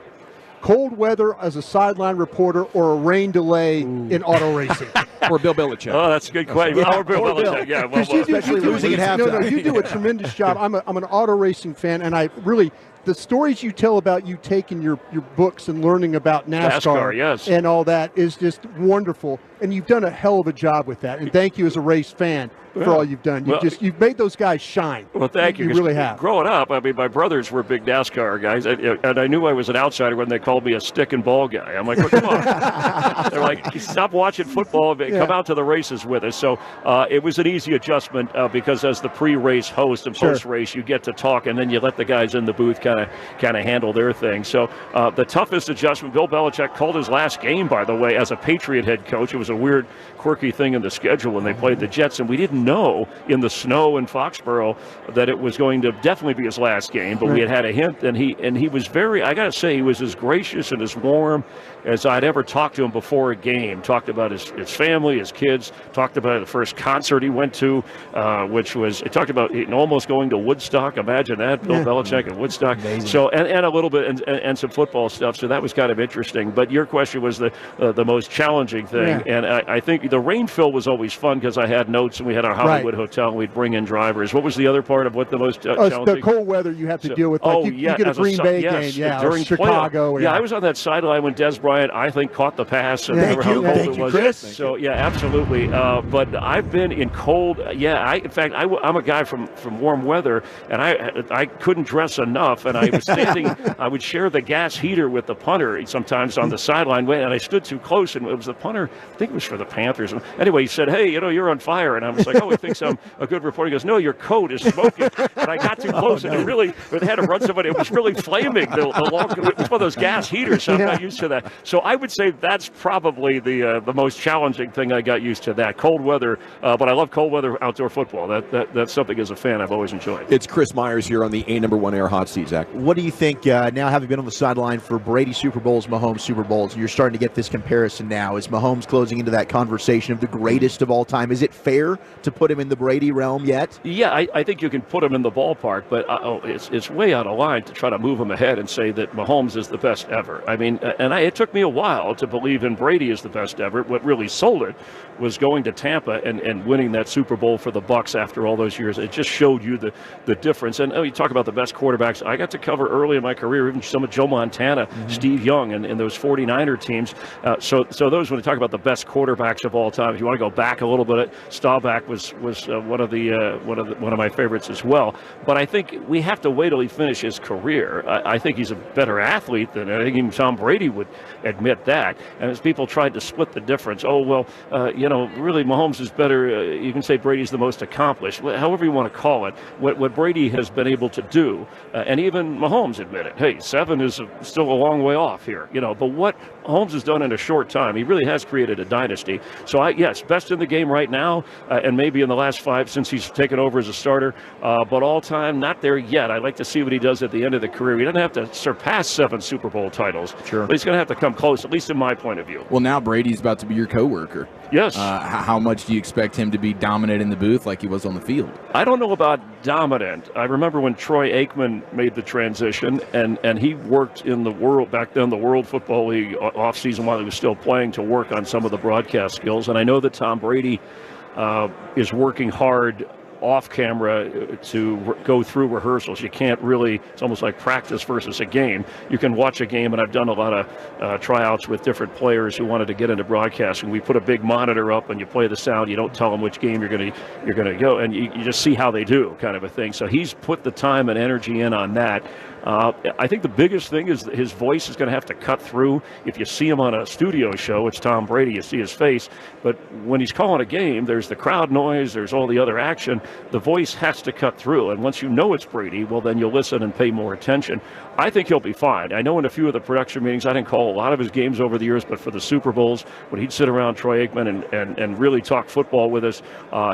Cold weather as a sideline reporter or a rain delay in auto racing? Or Bill Belichick? Oh, that's a good question. Or Bill Belichick, especially losing at halftime. No, you do a tremendous job. I'm an auto racing fan, and I really the stories you tell about you taking your books and learning about NASCAR yes. and all that is just wonderful. And you've done a hell of a job with that. And thank you as a race fan for all you've done. You've made those guys shine. Well, thank you. You really have. Growing up, I mean, my brothers were big NASCAR guys, and I knew I was an outsider when they called me a stick and ball guy. I'm like, well, come on. They're like, stop watching football and come out to the races with us. So it was an easy adjustment because as the pre-race host and post-race, you get to talk, and then you let the guys in the booth kind of handle their thing. So the toughest adjustment, Bill Belichick called his last game, by the way, as a Patriot head coach. It was a weird, quirky thing in the schedule when they played the Jets, and we didn't know in the snow in Foxborough that it was going to definitely be his last game, but we had a hint, and he was very, I got to say, he was as gracious and as warm as I'd ever talked to him before a game. Talked about his family, his kids, talked about the first concert he went to, which was, it talked about almost going to Woodstock. Imagine that, Bill Belichick at Woodstock. Amazing. So, and a little bit, and some football stuff, so that was kind of interesting. But your question was the most challenging thing, and I think the rain fill was always fun because I had notes, and we had our Hollywood hotel, and we'd bring in drivers. What was the other part of what the most challenging? The cold weather you have to deal with. Like you get a Green Bay game, during or Chicago. I was on that sideline when Des Bryant, I think, caught the pass, and remember how cold it was. Chris. So absolutely. But I've been in cold. In fact, I'm a guy from warm weather, and I couldn't dress enough, and I was standing. I would share the gas heater with the punter sometimes on the sideline, and I stood too close, and it was the punter. I think it was for the Panthers. Anyway, he said, "Hey, you're on fire," and I was like, "Oh, he thinks I'm a good reporter." He goes, "No, your coat is smoking." And I got too close, and it had to run somebody. It was really flaming. It was one of those gas heaters, so I'm not used to that. So I would say that's probably the most challenging thing I got used to, that cold weather. But I love cold weather outdoor football. That's something as a fan I've always enjoyed. It's Chris Myers here on the #1 Air Hot Seat, Zach. What do you think now, having been on the sideline for Brady Super Bowls, Mahomes Super Bowls, you're starting to get this comparison now. Is Mahomes closing into that conversation of the greatest of all time? Is it fair to put him in the Brady realm yet? Yeah, I think you can put him in the ballpark, but it's way out of line to try to move him ahead and say that Mahomes is the best ever. I mean, it took me a while to believe in Brady is the best ever. What really sold it was going to Tampa and winning that Super Bowl for the Bucs after all those years. It just showed you the difference. And you talk about the best quarterbacks. I got to cover early in my career even some of Joe Montana, Steve Young, and those 49er teams. So those, when you talk about the best quarterbacks of all time, if you want to go back a little bit, Staubach was one of my favorites as well. But I think we have to wait till he finishes his career. I think he's a better athlete than I think even Tom Brady would admit that. And as people tried to split the difference, really Mahomes is better. You can say Brady's the most accomplished, however you want to call it. What Brady has been able to do, and even Mahomes admitted, hey, 7 is still a long way off here. But what Mahomes has done in a short time, he really has created a dynasty. So yes, best in the game right now, and maybe in the last 5 since he's taken over as a starter. But all time, not there yet. I'd like to see what he does at the end of the career. He doesn't have to surpass 7 Super Bowl titles. Sure. But he's going to have to come close, at least in my point of view. Well, now Brady's about to be your coworker. Yes. How much do you expect him to be dominant in the booth like he was on the field? I don't know about dominant. I remember when Troy Aikman made the transition, and he worked in the World Football League offseason while he was still playing to work on some of the broadcast skills. And I know that Tom Brady is working hard off camera to go through rehearsals. You can't really, it's almost like practice versus a game. You can watch a game, and I've done a lot of tryouts with different players who wanted to get into broadcasting. We put a big monitor up and you play the sound. You don't tell them which game you're going to go, and you just see how they do, kind of a thing. So he's put the time and energy in on that. I think the biggest thing is his voice is going to have to cut through. If you see him on a studio show, it's Tom Brady, you see his face. But when he's calling a game, there's the crowd noise, there's all the other action. The voice has to cut through. And once you know it's Brady, well, then you'll listen and pay more attention. I think he'll be fine. I know in a few of the production meetings, I didn't call a lot of his games over the years, but for the Super Bowls, when he'd sit around Troy Aikman and really talk football with us,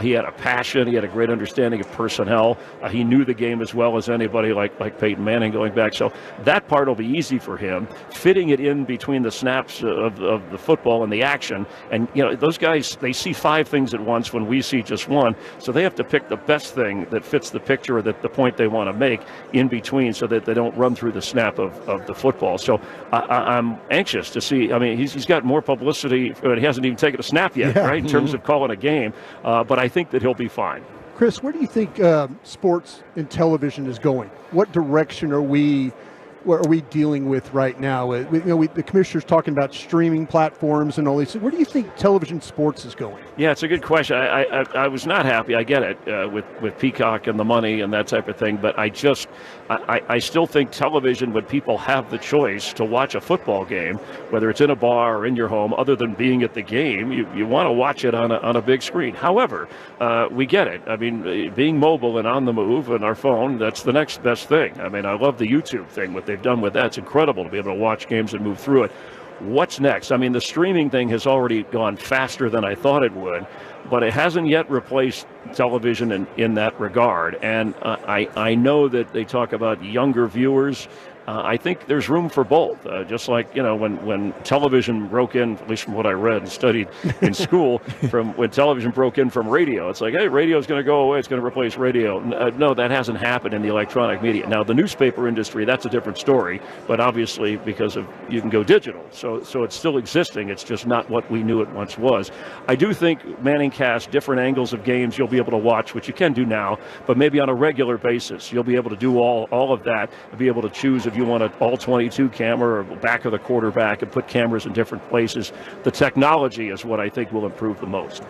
he had a passion. He had a great understanding of personnel. He knew the game as well as anybody, like Peyton Manning going back. So that part will be easy for him. Fitting it in between the snaps of the football and the action. And, those guys, they see 5 things at once when we see just one. So they have to pick the best thing that fits the picture or the point they want to make in between so that they don't run through the snap of the football. So I'm anxious to see. I mean, he's got more publicity, but he hasn't even taken a snap yet, right, in terms of calling a game. But I think that he'll be fine. Chris, where do you think sports and television is going? What direction are we dealing with right now? The commissioner's talking about streaming platforms and all these. Where do you think television sports is going? Yeah, it's a good question. I was not happy. I get it with Peacock and the money and that type of thing, but I still think television, when people have the choice to watch a football game, whether it's in a bar or in your home, other than being at the game, you want to watch it on a big screen. However, we get it. I mean, being mobile and on the move and our phone, that's the next best thing. I mean, I love the YouTube thing, what they've done with that. It's incredible to be able to watch games and move through it. What's next? I mean, the streaming thing has already gone faster than I thought it would, but it hasn't yet replaced television in that regard. And I know that they talk about younger viewers. I think there's room for both. Just like, when television broke in, at least from what I read and studied in school, from when television broke in from radio, it's like, hey, radio's going to go away. It's going to replace radio. No, that hasn't happened in the electronic media. Now, the newspaper industry, that's a different story, but obviously because of you can go digital. So it's still existing. It's just not what we knew it once was. I do think Manningcast, different angles of games you'll be able to watch, which you can do now, but maybe on a regular basis. You'll be able to do all of that and be able to choose if you want an all-22 camera or back of the quarterback and put cameras in different places. The technology is what I think will improve the most.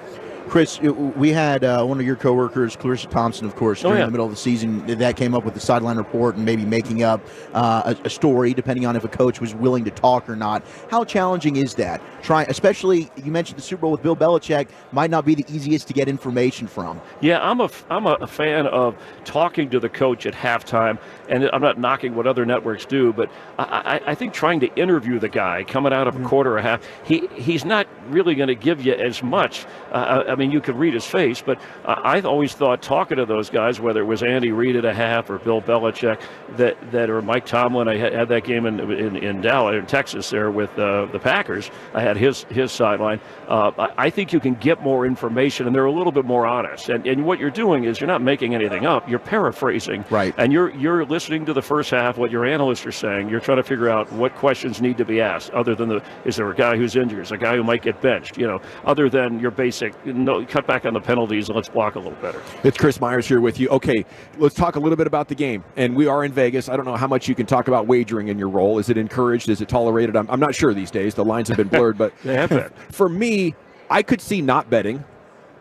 Chris, we had one of your coworkers, Clarissa Thompson, of course, during the middle of the season, that came up with the sideline report and maybe making up a story, depending on if a coach was willing to talk or not. How challenging is that? Especially, you mentioned the Super Bowl with Bill Belichick, might not be the easiest to get information from. Yeah, I'm a fan of talking to the coach at halftime, and I'm not knocking what other networks do, but I think trying to interview the guy coming out of a quarter or a half, he's not really going to give you as much. I mean, you could read his face, but I always thought talking to those guys, whether it was Andy Reid at a half or Bill Belichick, that or Mike Tomlin, I had that game in Dallas, in Texas, there with the Packers. I had his sideline. I think you can get more information, and they're a little bit more honest. And what you're doing is you're not making anything up. You're paraphrasing, right? And you're listening to the first half, what your analysts are saying. You're trying to figure out what questions need to be asked, other than is there a guy who's injured, is there a guy who might get benched, other than your basic. No, cut back on the penalties and let's block a little better. It's Chris Myers here with you. Okay, let's talk a little bit about the game. And we are in Vegas. I don't know how much you can talk about wagering in your role. Is it encouraged? Is it tolerated? I'm not sure these days. The lines have been blurred. But they have been. For me, I could see not betting.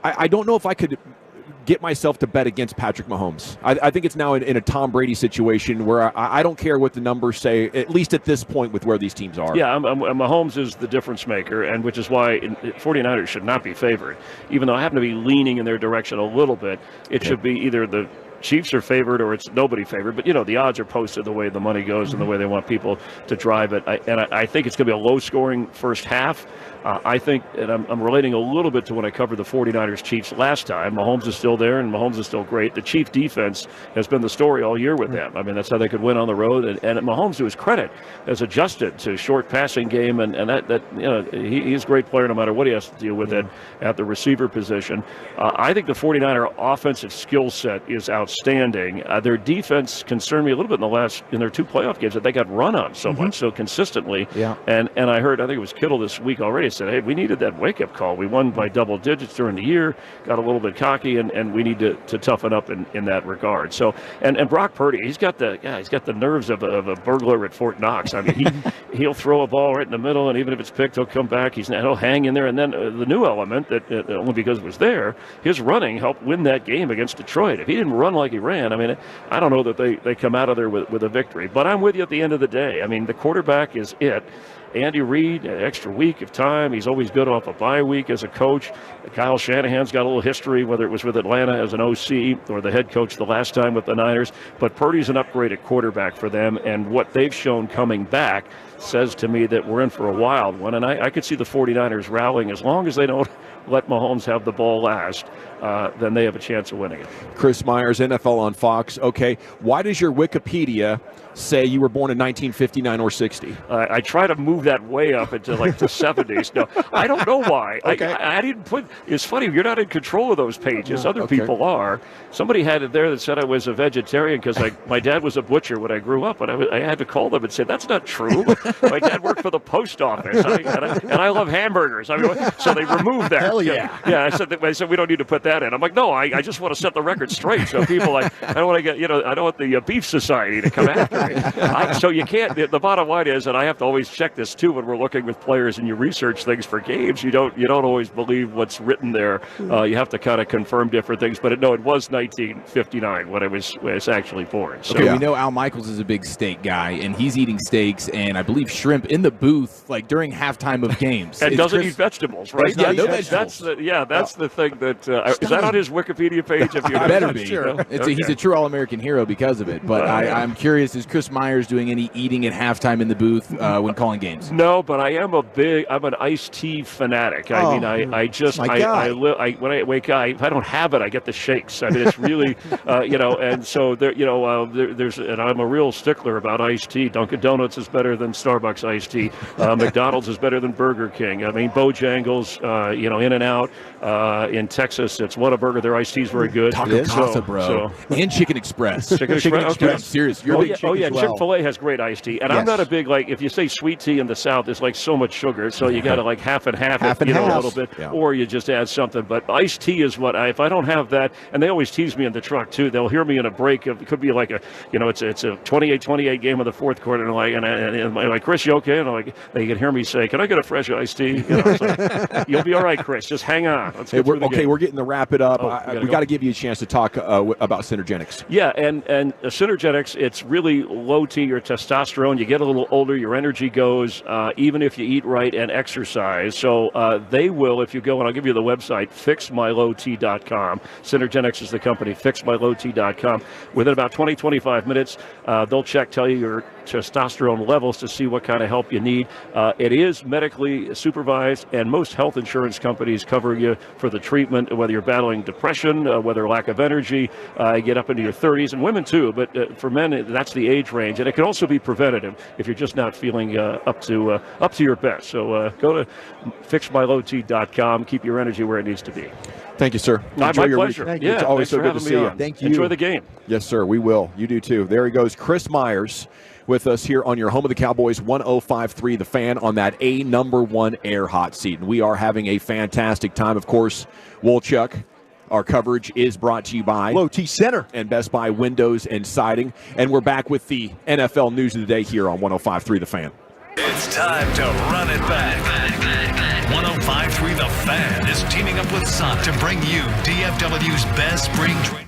I don't know if I could get myself to bet against Patrick Mahomes. I think it's now in a Tom Brady situation where I don't care what the numbers say, at least at this point with where these teams are. Yeah, Mahomes is the difference maker, and which is why 49ers should not be favored. Even though I happen to be leaning in their direction a little bit, it should be either the Chiefs are favored or it's nobody favored. But, the odds are posted the way the money goes and the way they want people to drive it. I think it's going to be a low-scoring first half. I think, and I'm relating a little bit to when I covered the 49ers Chiefs last time. Mahomes is still there, and Mahomes is still great. The Chief defense has been the story all year with them. I mean, that's how they could win on the road. And Mahomes, to his credit, has adjusted to short passing game, and he's a great player no matter what he has to deal with at the receiver position. I think the 49er offensive skill set is outstanding. Their defense concerned me a little bit in their two playoff games that they got run on so much, so consistently. Yeah. And I heard, I think it was Kittle this week already, said, hey, we needed that wake-up call. We won by double digits during the year, got a little bit cocky, and we need to toughen up in that regard. So, and Brock Purdy, he's got the nerves of a burglar at Fort Knox. I mean, he'll throw a ball right in the middle, and even if it's picked, he'll come back. He'll hang in there. And then the new element, that only because it was there, his running helped win that game against Detroit. If he didn't run like he ran, I mean, I don't know that they come out of there with a victory. But I'm with you at the end of the day. I mean, the quarterback is it. Andy Reid, an extra week of time. He's always good off a bye week as a coach. Kyle Shanahan's got a little history, whether it was with Atlanta as an OC or the head coach the last time with the Niners. But Purdy's an upgraded quarterback for them, and what they've shown coming back says to me that we're in for a wild one. And I could see the 49ers rallying. As long as they don't let Mahomes have the ball last, then they have a chance of winning it. Chris Myers, NFL on Fox. Okay, why does your Wikipedia say you were born in 1959 or 60? I try to move that way up into like the 70s. No, I don't know why. Okay. I didn't put. It's funny. You're not in control of those pages. Other people are. Somebody had it there that said I was a vegetarian because my dad was a butcher when I grew up, and I had to call them and say that's not true. My dad worked for the post office, and I love hamburgers. I mean, so they removed that. Hell yeah. Yeah. I said we don't need to put that in. I'm like, no, I just want to set the record straight. So people I don't want to get I don't want the Beef Society to come after me. So you can't. The bottom line is, and I have to always check this too when we're looking with players and you research things for games. You don't always believe what's written there. You have to kind of confirm different things. But it was 1959 when I was actually born. So. Okay, we know Al Michaels is a big steak guy, and he's eating steaks and I believe shrimp in the booth like during halftime of games. And doesn't eat vegetables, right? Yeah, no vegetables. That's the thing that is that on his Wikipedia page? If you better be. Sure. He's a true All-American hero because of it. But I'm curious, is Chris Myers doing any eating at halftime in the booth when calling games? No, but I'm an iced tea fanatic. I mean, when I wake up, if I don't have it, I get the shakes. I mean, it's really, and so there's, and I'm a real stickler about iced tea. Dunkin' Donuts is better than Starbucks iced tea. McDonald's is better than Burger King. I mean, Bojangles, In-N-Out. In Texas, it's Whataburger. Their iced tea is very good. Taco Casa, bro. And Chicken Express. Chicken Express. Okay. Serious. Chick-fil-A has great iced tea. And I'm not a big, if you say sweet tea in the South, it's like so much sugar. So you got to half and half it, a little bit. Yeah. Or you just add something. But iced tea is what if I don't have that, and they always tease me in the truck too. They'll hear me in a break. It could be like it's a 28-28 game of the fourth quarter. And I'm like, Chris, you okay? And they can hear me say, can I get a fresh iced tea? You'll be all right, Chris. Just hang on. We're getting to wrap it up. We got to give you a chance to talk about Synergenics. Yeah, and Synergenics, it's really low T, your testosterone. You get a little older, your energy goes, even if you eat right and exercise. So they will, if you go, and I'll give you the website, fixmylowt.com. Synergenics is the company, fixmylowt.com. Within about 20-25 minutes, they'll tell you your testosterone levels to see what kind of help you need. It is medically supervised, and most health insurance companies cover you for the treatment, whether you're battling depression, whether lack of energy, get up into your 30s, and women too, but for men, that's the age range. And it can also be preventative if you're just not feeling up to your best. So go to fixmylowt.com, keep your energy where it needs to be. Thank you, sir. My pleasure. Yeah, it's always so good to see you. Thank you. Enjoy the game. Yes, sir. We will. You do too. There he goes, Chris Myers, with us here on your home of the Cowboys, 105.3 The Fan, on that #1 air hot seat. And we are having a fantastic time. Of course, Wolchuk, our coverage is brought to you by Low T Center and Best Buy Windows and Siding. And we're back with the NFL news of the day here on 105.3 The Fan. It's time to run it back. 105.3 The Fan is teaming up with Sun to bring you DFW's best spring training.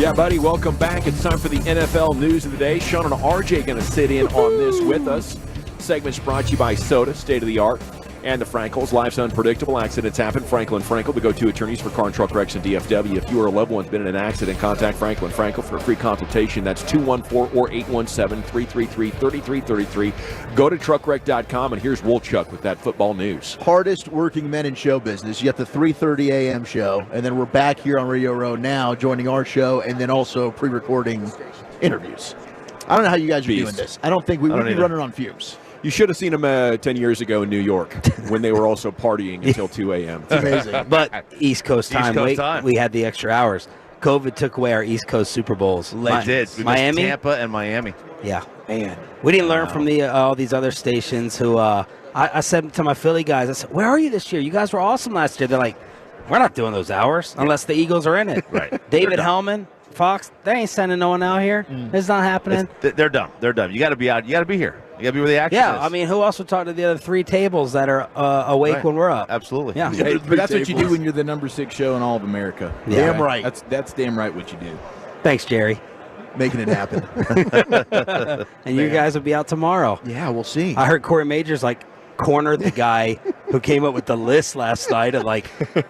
Yeah, buddy, welcome back. It's time for the NFL News of the Day. Sean and RJ going to sit in on this with us. Segment's brought to you by Soda, state of the art, and the Frankels. Life's unpredictable. Accidents happen. Frankel & Frankel, the go-to attorneys for car and truck wrecks in DFW. If you or a loved one's been in an accident, contact Frankel & Frankel for a free consultation. That's 214 or 817-333-3333. Go to truckwreck.com, and here's Wolchuk with that football news. Hardest working men in show business. You got the 3:30 a.m. show, and then we're back here on Radio Row now, joining our show, and then also pre-recording interviews. I don't know how you guys are doing this. I don't think we would be running on fumes. You should have seen them 10 years ago in New York when they were also partying until 2 a.m. It's amazing. But East Coast time, we had the extra hours. COVID took away our East Coast Super Bowls. They did. We Miami, missed Tampa and Miami. Yeah, man. We didn't learn from all these other stations who I said to my Philly guys, I said, where are you this year? You guys were awesome last year. They're like, we're not doing those hours unless the Eagles are in it. Right. David Hellman, Fox, they ain't sending no one out here. It's not happening. They're dumb. They're dumb. You got to be out. You got to be here. You got to be where the action is. Yeah, I mean, who else would talk to the other three tables that are awake when we're up? Absolutely. Yeah. Hey, but that's what you do when you're the number 6 show in all of America. Yeah. Damn right. That's damn right what you do. Thanks, Jerry. Making it happen. And you guys will be out tomorrow. Yeah, we'll see. I heard Corey Majors cornered the guy who came up with the list last night and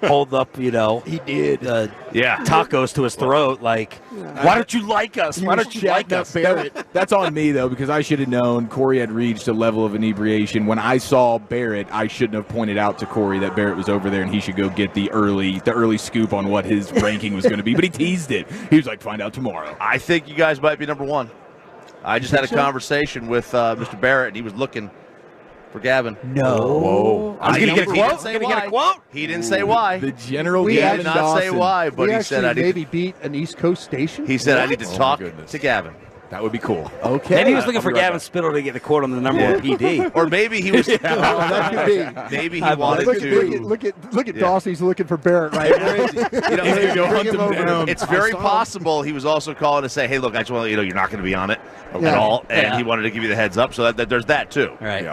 hold up, he did. Tacos to his throat. Why don't you like us? Why don't you like us? That's on me, though, because I should have known Corey had reached a level of inebriation. When I saw Barrett, I shouldn't have pointed out to Corey that Barrett was over there and he should go get the early scoop on what his ranking was going to be. But he teased it. He was like, find out tomorrow. I think you guys might be number 1. I just had a conversation with Mr. Barrett, and he was looking for Gavin. No. Whoa. I was going to get a quote. He didn't say why. The general he Gavin did not Dawson. say why, but he said I need maybe beat an East Coast station. He said I need to talk to Gavin. That would be cool. Okay. Maybe he was looking for Gavin Spittle to get the quote on the number 1 PD. Or maybe he was. That could be. Maybe he wanted to. Look at Dawson. He's looking for Barrett right now. It's very possible he was also calling to say, "Hey, look, I just want to let you know you're not going to be on it at all," and he wanted to give you the heads up. So that there's that too. Right.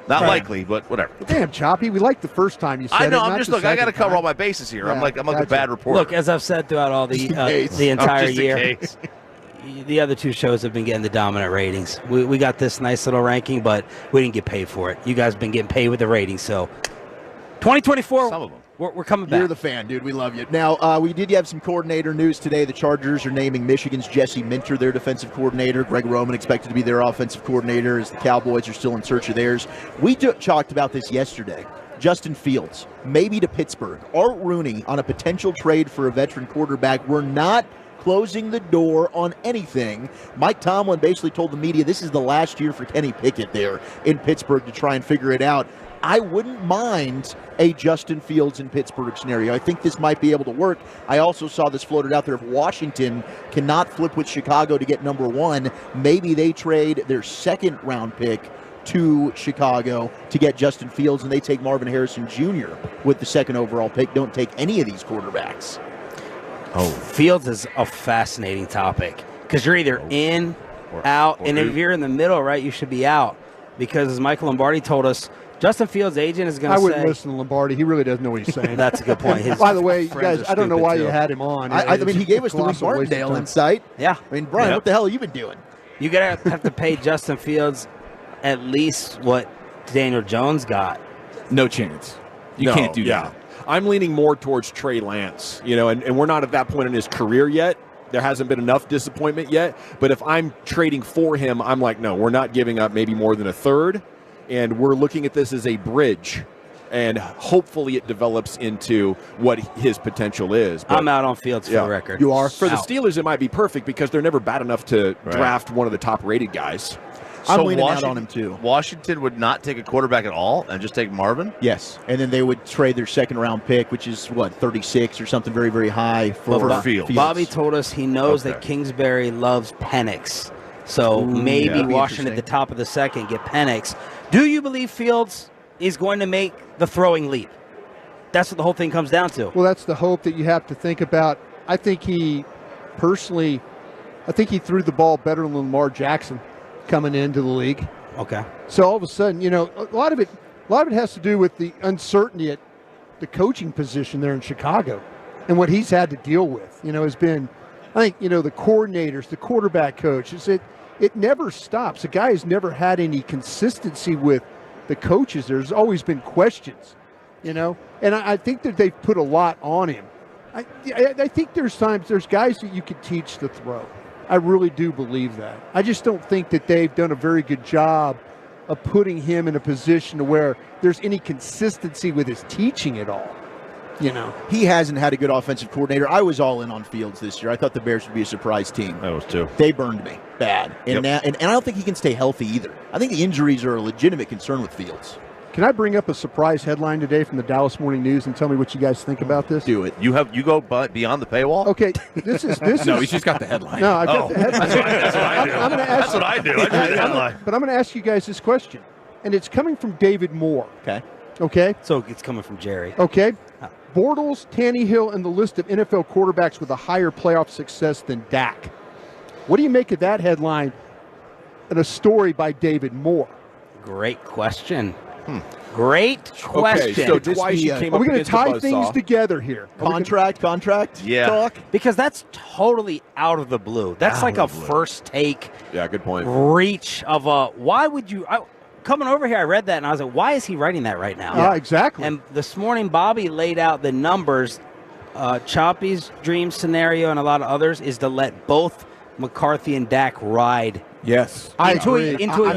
Not likely, but whatever. Damn, Choppy. We liked the first time you said it. I know. not I'm just the look. I got to second cover time. all my bases here. I'm like a gotcha. bad reporter. Look, as I've said throughout all the entire Just in year, case. the other two shows have been getting the dominant ratings. We got this nice little ranking, but we didn't get paid for it. You guys have been getting paid with the ratings. So 2024, Some of them. We're coming back. You're the fan, dude. We love you. Now, we did have some coordinator news today. The Chargers are naming Michigan's Jesse Minter their defensive coordinator. Greg Roman expected to be their offensive coordinator as the Cowboys are still in search of theirs. We talked about this yesterday. Justin Fields, maybe to Pittsburgh. Art Rooney on a potential trade for a veteran quarterback. We're not closing the door on anything. Mike Tomlin basically told the media this is the last year for Kenny Pickett there in Pittsburgh to try and figure it out. I wouldn't mind a Justin Fields in Pittsburgh scenario. I think this might be able to work. I also saw this floated out there. If Washington cannot flip with Chicago to get number 1, maybe they trade their second-round pick to Chicago to get Justin Fields, and they take Marvin Harrison Jr. with the second overall pick. Don't take any of these quarterbacks. Oh, Fields is a fascinating topic because you're either in, out, and if you're in the middle, right, you should be out because as Michael Lombardi told us, Justin Fields' agent is going to say... I wouldn't listen to Lombardi. He really doesn't know what he's saying. That's a good point. By the way, you guys, I don't know why you had him on. I mean, he gave us the Rick Martindale insight. Yeah. I mean, Brian, what the hell have you been doing? You got to have to pay Justin Fields at least what Daniel Jones got. No chance. You can't do that. I'm leaning more towards Trey Lance, and we're not at that point in his career yet. There hasn't been enough disappointment yet. But if I'm trading for him, I'm like, no, we're not giving up maybe more than a third. And we're looking at this as a bridge. And hopefully it develops into what his potential is. But I'm out on Fields for the record. You are? For the Steelers, it might be perfect because they're never bad enough to draft one of the top-rated guys. I'm leaning out on him, too. Washington would not take a quarterback at all and just take Marvin? Yes, and then they would trade their second-round pick, which is, 36 or something very, very high for Fields. Bobby told us he knows that Kingsbury loves Penix. So maybe Washington at the top of the second get Penix. Do you believe Fields is going to make the throwing leap? That's what the whole thing comes down to. Well, that's the hope that you have to think about. I think he threw the ball better than Lamar Jackson coming into the league. Okay. So all of a sudden, a lot of it has to do with the uncertainty at the coaching position there in Chicago and what he's had to deal with. Has been I think, the coordinators, the quarterback coach, it never stops. The guy has never had any consistency with the coaches. There's always been questions, and I think that they've put a lot on him. I think there's guys that you could teach to throw. I really do believe that. I just don't think that they've done a very good job of putting him in a position to where there's any consistency with his teaching at all. He hasn't had a good offensive coordinator. I was all in on Fields this year. I thought the Bears would be a surprise team. I was too. They burned me bad. And I don't think he can stay healthy either. I think the injuries are a legitimate concern with Fields. Can I bring up a surprise headline today from the Dallas Morning News and tell me what you guys think about this? Do it. You go beyond the paywall? Okay, this is No, he's just got the headline. No, I've got the headline. That's what I do. That's what I do. I do the headline. But I'm going to ask you guys this question, and it's coming from David Moore. Okay? So it's coming from Jerry. Okay. Bortles, Tannehill, and the list of NFL quarterbacks with a higher playoff success than Dak. What do you make of that headline and a story by David Moore? Great question. Great question. Okay, so twice you came Are up we going to against the tie buzzsaw. things together here? Contract Yeah. talk? Because that's totally out of the blue. That's like a first take Yeah, good point. reach of a, why would you, coming over here, I read that and I was like, why is he writing that right now? Exactly. And this morning, Bobby laid out the numbers. Choppy's dream scenario and a lot of others is to let both McCarthy and Dak ride. Yes. Into a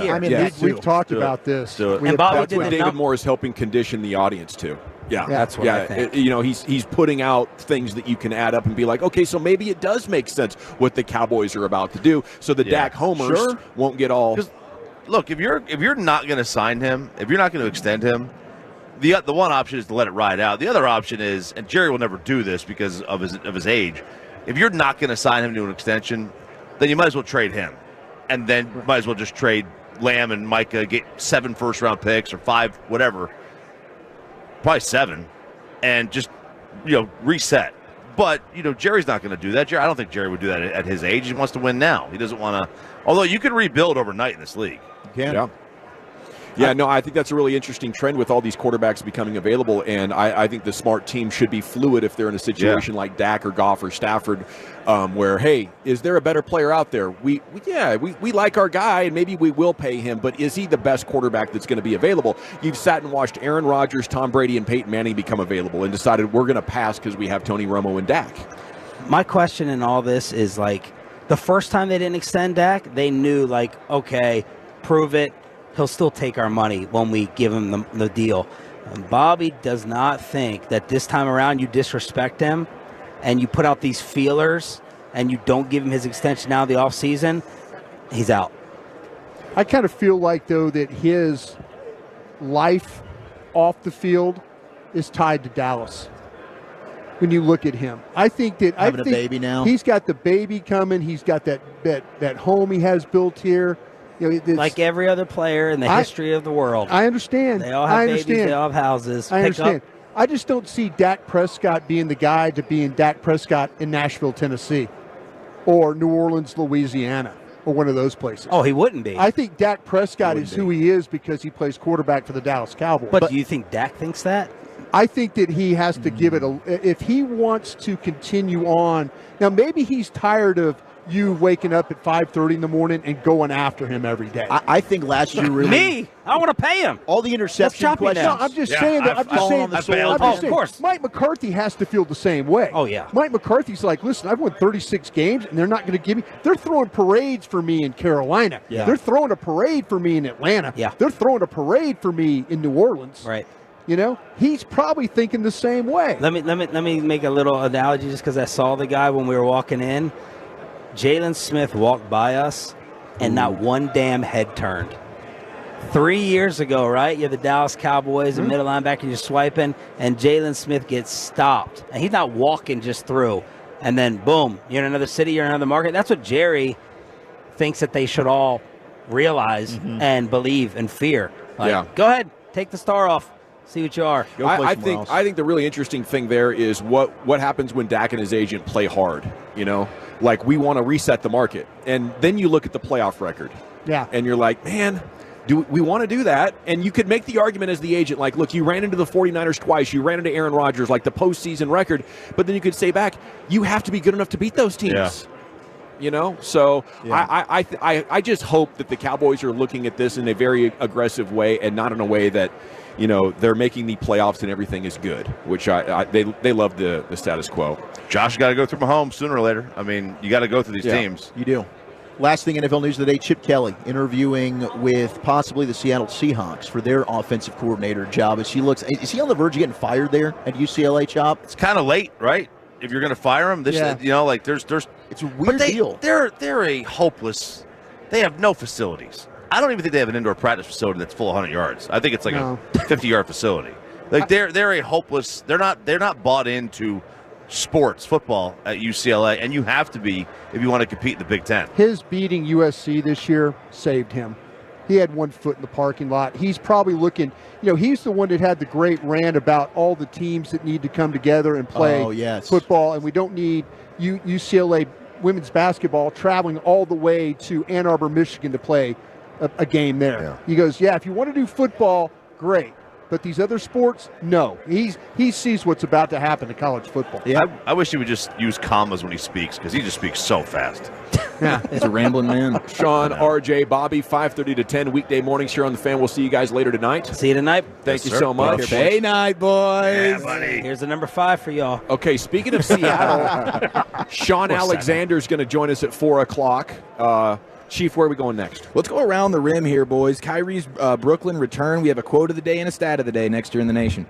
year. I mean, we've talked about this. And Bobby That's did what the David Moore is helping condition the audience to. Yeah, that's what I think. He's putting out things that you can add up and be like, okay, so maybe it does make sense what the Cowboys are about to do. So the Dak homers won't get all. Look, if you're not going to sign him, if you're not going to extend him, the one option is to let it ride out. The other option is, and Jerry will never do this because of his age, if you're not going to sign him to an extension, then you might as well trade him. And then might as well just trade Lamb and Micah, get 7 first-round picks or 5, whatever, probably 7, and just reset. But Jerry's not going to do that. I don't think Jerry would do that at his age. He wants to win now. He doesn't want to. Although you can rebuild overnight in this league. You can. Yeah, no, I think that's a really interesting trend with all these quarterbacks becoming available, and I think the smart team should be fluid if they're in a situation like Dak or Goff or Stafford, where, hey, is there a better player out there? We like our guy, and maybe we will pay him, but is he the best quarterback that's going to be available? You've sat and watched Aaron Rodgers, Tom Brady, and Peyton Manning become available and decided we're going to pass because we have Tony Romo and Dak. My question in all this is, the first time they didn't extend Dak, they knew, okay, prove it. He'll still take our money when we give him the deal. And Bobby does not think that this time around you disrespect him and you put out these feelers and you don't give him his extension now in the offseason, he's out. I kind of feel like, though, that his life off the field is tied to Dallas. When you look at him, I think that having a baby now, he's got the baby coming. He's got that home he has built here. Like every other player in the history of the world. I understand. They all have babies. They all have houses. I understand. I just don't see Dak Prescott being the guy to being Dak Prescott in Nashville, Tennessee, or New Orleans, Louisiana, or one of those places. Oh, he wouldn't be. I think Dak Prescott is who he is because he plays quarterback for the Dallas Cowboys. But do you think Dak thinks that? I think that he has to give it if he wants to continue on. Now, maybe he's tired of you waking up at 5:30 in the morning and going after him every day. I think last year really. Me? I want to pay him. All the interception questions. No, I'm just saying that. I'm just saying. Of course. Mike McCarthy has to feel the same way. Oh, yeah. Mike McCarthy's like, listen, I've won 36 games, and they're not going to give me. They're throwing parades for me in Carolina. Yeah. They're throwing a parade for me in Atlanta. Yeah. They're throwing a parade for me in New Orleans. Right. He's probably thinking the same way. Let me make a little analogy just because I saw the guy when we were walking in. Jalen Smith walked by us, and not one damn head turned. 3 years ago, right? You're the Dallas Cowboys, and middle linebacker, you're swiping, and Jalen Smith gets stopped. And he's not walking just through. And then, boom, you're in another city, you're in another market. That's what Jerry thinks that they should all realize and believe and fear. Go ahead, take the star off. See what you are. I think the really interesting thing there is what happens when Dak and his agent play hard. We want to reset the market, and then you look at the playoff record. Yeah. And you're like, man, Do we want to do that? And you could make the argument as the agent, like, look, you ran into the 49ers twice. You ran into Aaron Rodgers, like the postseason record. But then you could say back, you have to be good enough to beat those teams. Yeah. You know? So Yeah. I just hope that the Cowboys are looking at this in a very aggressive way and not in a way that, you know, they're making the playoffs and everything is good, which they love the status quo. Josh got to go through Mahomes sooner or later. I mean, you got to go through these teams. You do. Last thing, NFL news of the day, Chip Kelly interviewing with possibly the Seattle Seahawks for their offensive coordinator job. Is he on the verge of getting fired there at UCLA, Chop? It's kind of late, right? If you're going to fire him, there's it's a weird deal. They're a hopeless. They have no facilities. I don't even think they have an indoor practice facility that's full of 100 yards. I think it's like a 50-yard facility. Like they're a hopeless. They're not bought into sports, football at UCLA, and you have to be if you want to compete in the Big Ten. His beating USC this year saved him. He had one foot in the parking lot. He's probably looking, he's the one that had the great rant about all the teams that need to come together and play football, and we don't need UCLA women's basketball traveling all the way to Ann Arbor, Michigan to play a game there. Yeah. He goes, if you want to do football, great. But these other sports, no. He sees what's about to happen to college football. Yeah, I wish he would just use commas when he speaks because he just speaks so fast. Yeah, he's a rambling man. Sean, RJ, Bobby, 5:30 to 10 weekday mornings here on the Fan. We'll see you guys later tonight. See you tonight. Thank you so much. Hey, night, boys. Yeah, buddy. Here's the number 5 for y'all. Okay, speaking of Seattle, Sean Alexander is going to join us at 4 o'clock. Chief, where are we going next? Let's go around the rim here, boys. Kyrie's Brooklyn return. We have a quote of the day and a stat of the day next year in the nation.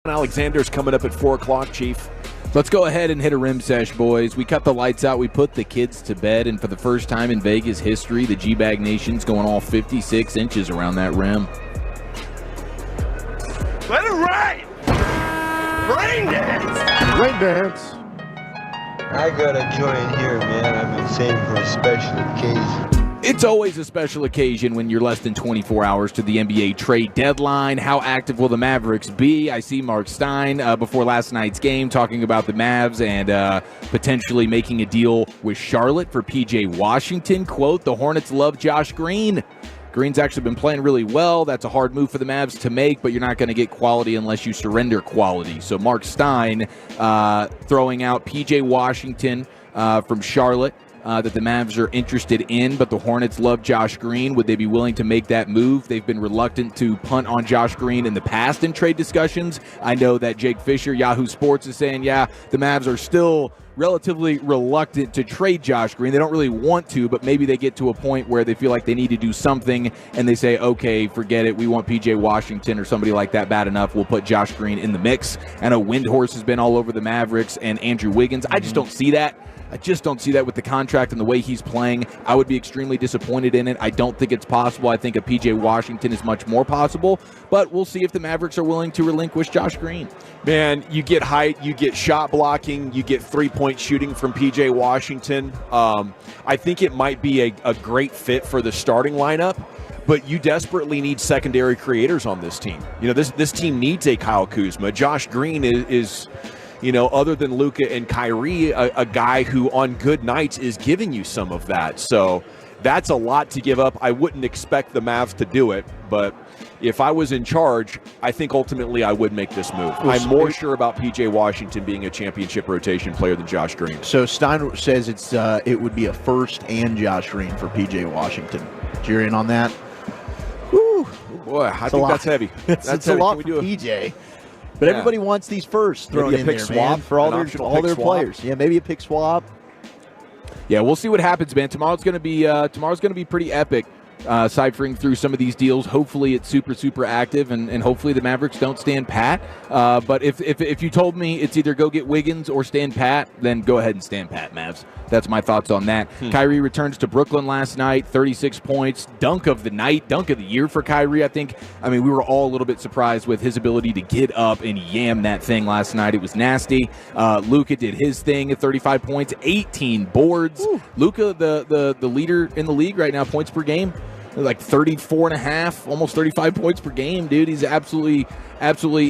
Alexander's coming up at 4 o'clock, Chief. Let's go ahead and hit a rim sesh, boys. We cut the lights out. We put the kids to bed. And for the first time in Vegas history, the G-Bag Nation's going all 56 inches around that rim. Let it rain! Rain dance! Rain dance. I gotta join here, man. I've been saving for a special occasion. It's always a special occasion when you're less than 24 hours to the NBA trade deadline. How active will the Mavericks be? I see Mark Stein before last night's game talking about the Mavs and potentially making a deal with Charlotte for P.J. Washington. Quote, the Hornets love Josh Green. Green's actually been playing really well. That's a hard move for the Mavs to make, but you're not going to get quality unless you surrender quality. So Mark Stein throwing out P.J. Washington from Charlotte. That the Mavs are interested in, but the Hornets love Josh Green. Would they be willing to make that move? They've been reluctant to punt on Josh Green in the past in trade discussions. I know that Jake Fisher, Yahoo Sports, is saying, yeah, the Mavs are still relatively reluctant to trade Josh Green. They don't really want to, but maybe they get to a point where they feel like they need to do something, and they say, okay, forget it. We want P.J. Washington or somebody like that bad enough. We'll put Josh Green in the mix. I know Windhorse has been all over the Mavericks and Andrew Wiggins. I just don't see that. I just don't see that with the contract and the way he's playing. I would be extremely disappointed in it. I don't think it's possible. I think a P.J. Washington is much more possible, but we'll see if the Mavericks are willing to relinquish Josh Green. Man, you get height, you get shot blocking, you get three-point shooting from P.J. Washington. I think it might be a great fit for the starting lineup, but you desperately need secondary creators on this team. You know, this team needs a Kyle Kuzma. Josh Green is you know, other than Luka and Kyrie, a guy who on good nights is giving you some of that. So that's a lot to give up. I wouldn't expect the Mavs to do it, but if I was in charge, I think ultimately I would make this move. I'm more sure about P.J. Washington being a championship rotation player than Josh Green. So Stein says it would be a first and Josh Green for P.J. Washington. You're in on that? Whew, boy, I think that's heavy. That's heavy. a lot for P.J. But everybody wants these firsts thrown in there, man, for all their players. Yeah, maybe a pick swap. Yeah, we'll see what happens, man. Tomorrow's going to be pretty epic. Ciphering through some of these deals. Hopefully it's super active, and hopefully the Mavericks don't stand pat. But if you told me it's either go get Wiggins or stand pat, then go ahead and stand pat, Mavs. That's my thoughts on that. Kyrie returns to Brooklyn last night, 36 points, dunk of the night, dunk of the year for Kyrie, I mean, we were all a little bit surprised with his ability to get up and yam that thing last night. It was nasty. Luka did his thing at 35 points, 18 boards. Luka, the leader in the league right now, points per game. Like 34 and a half, almost 35 points per game, dude. He's absolutely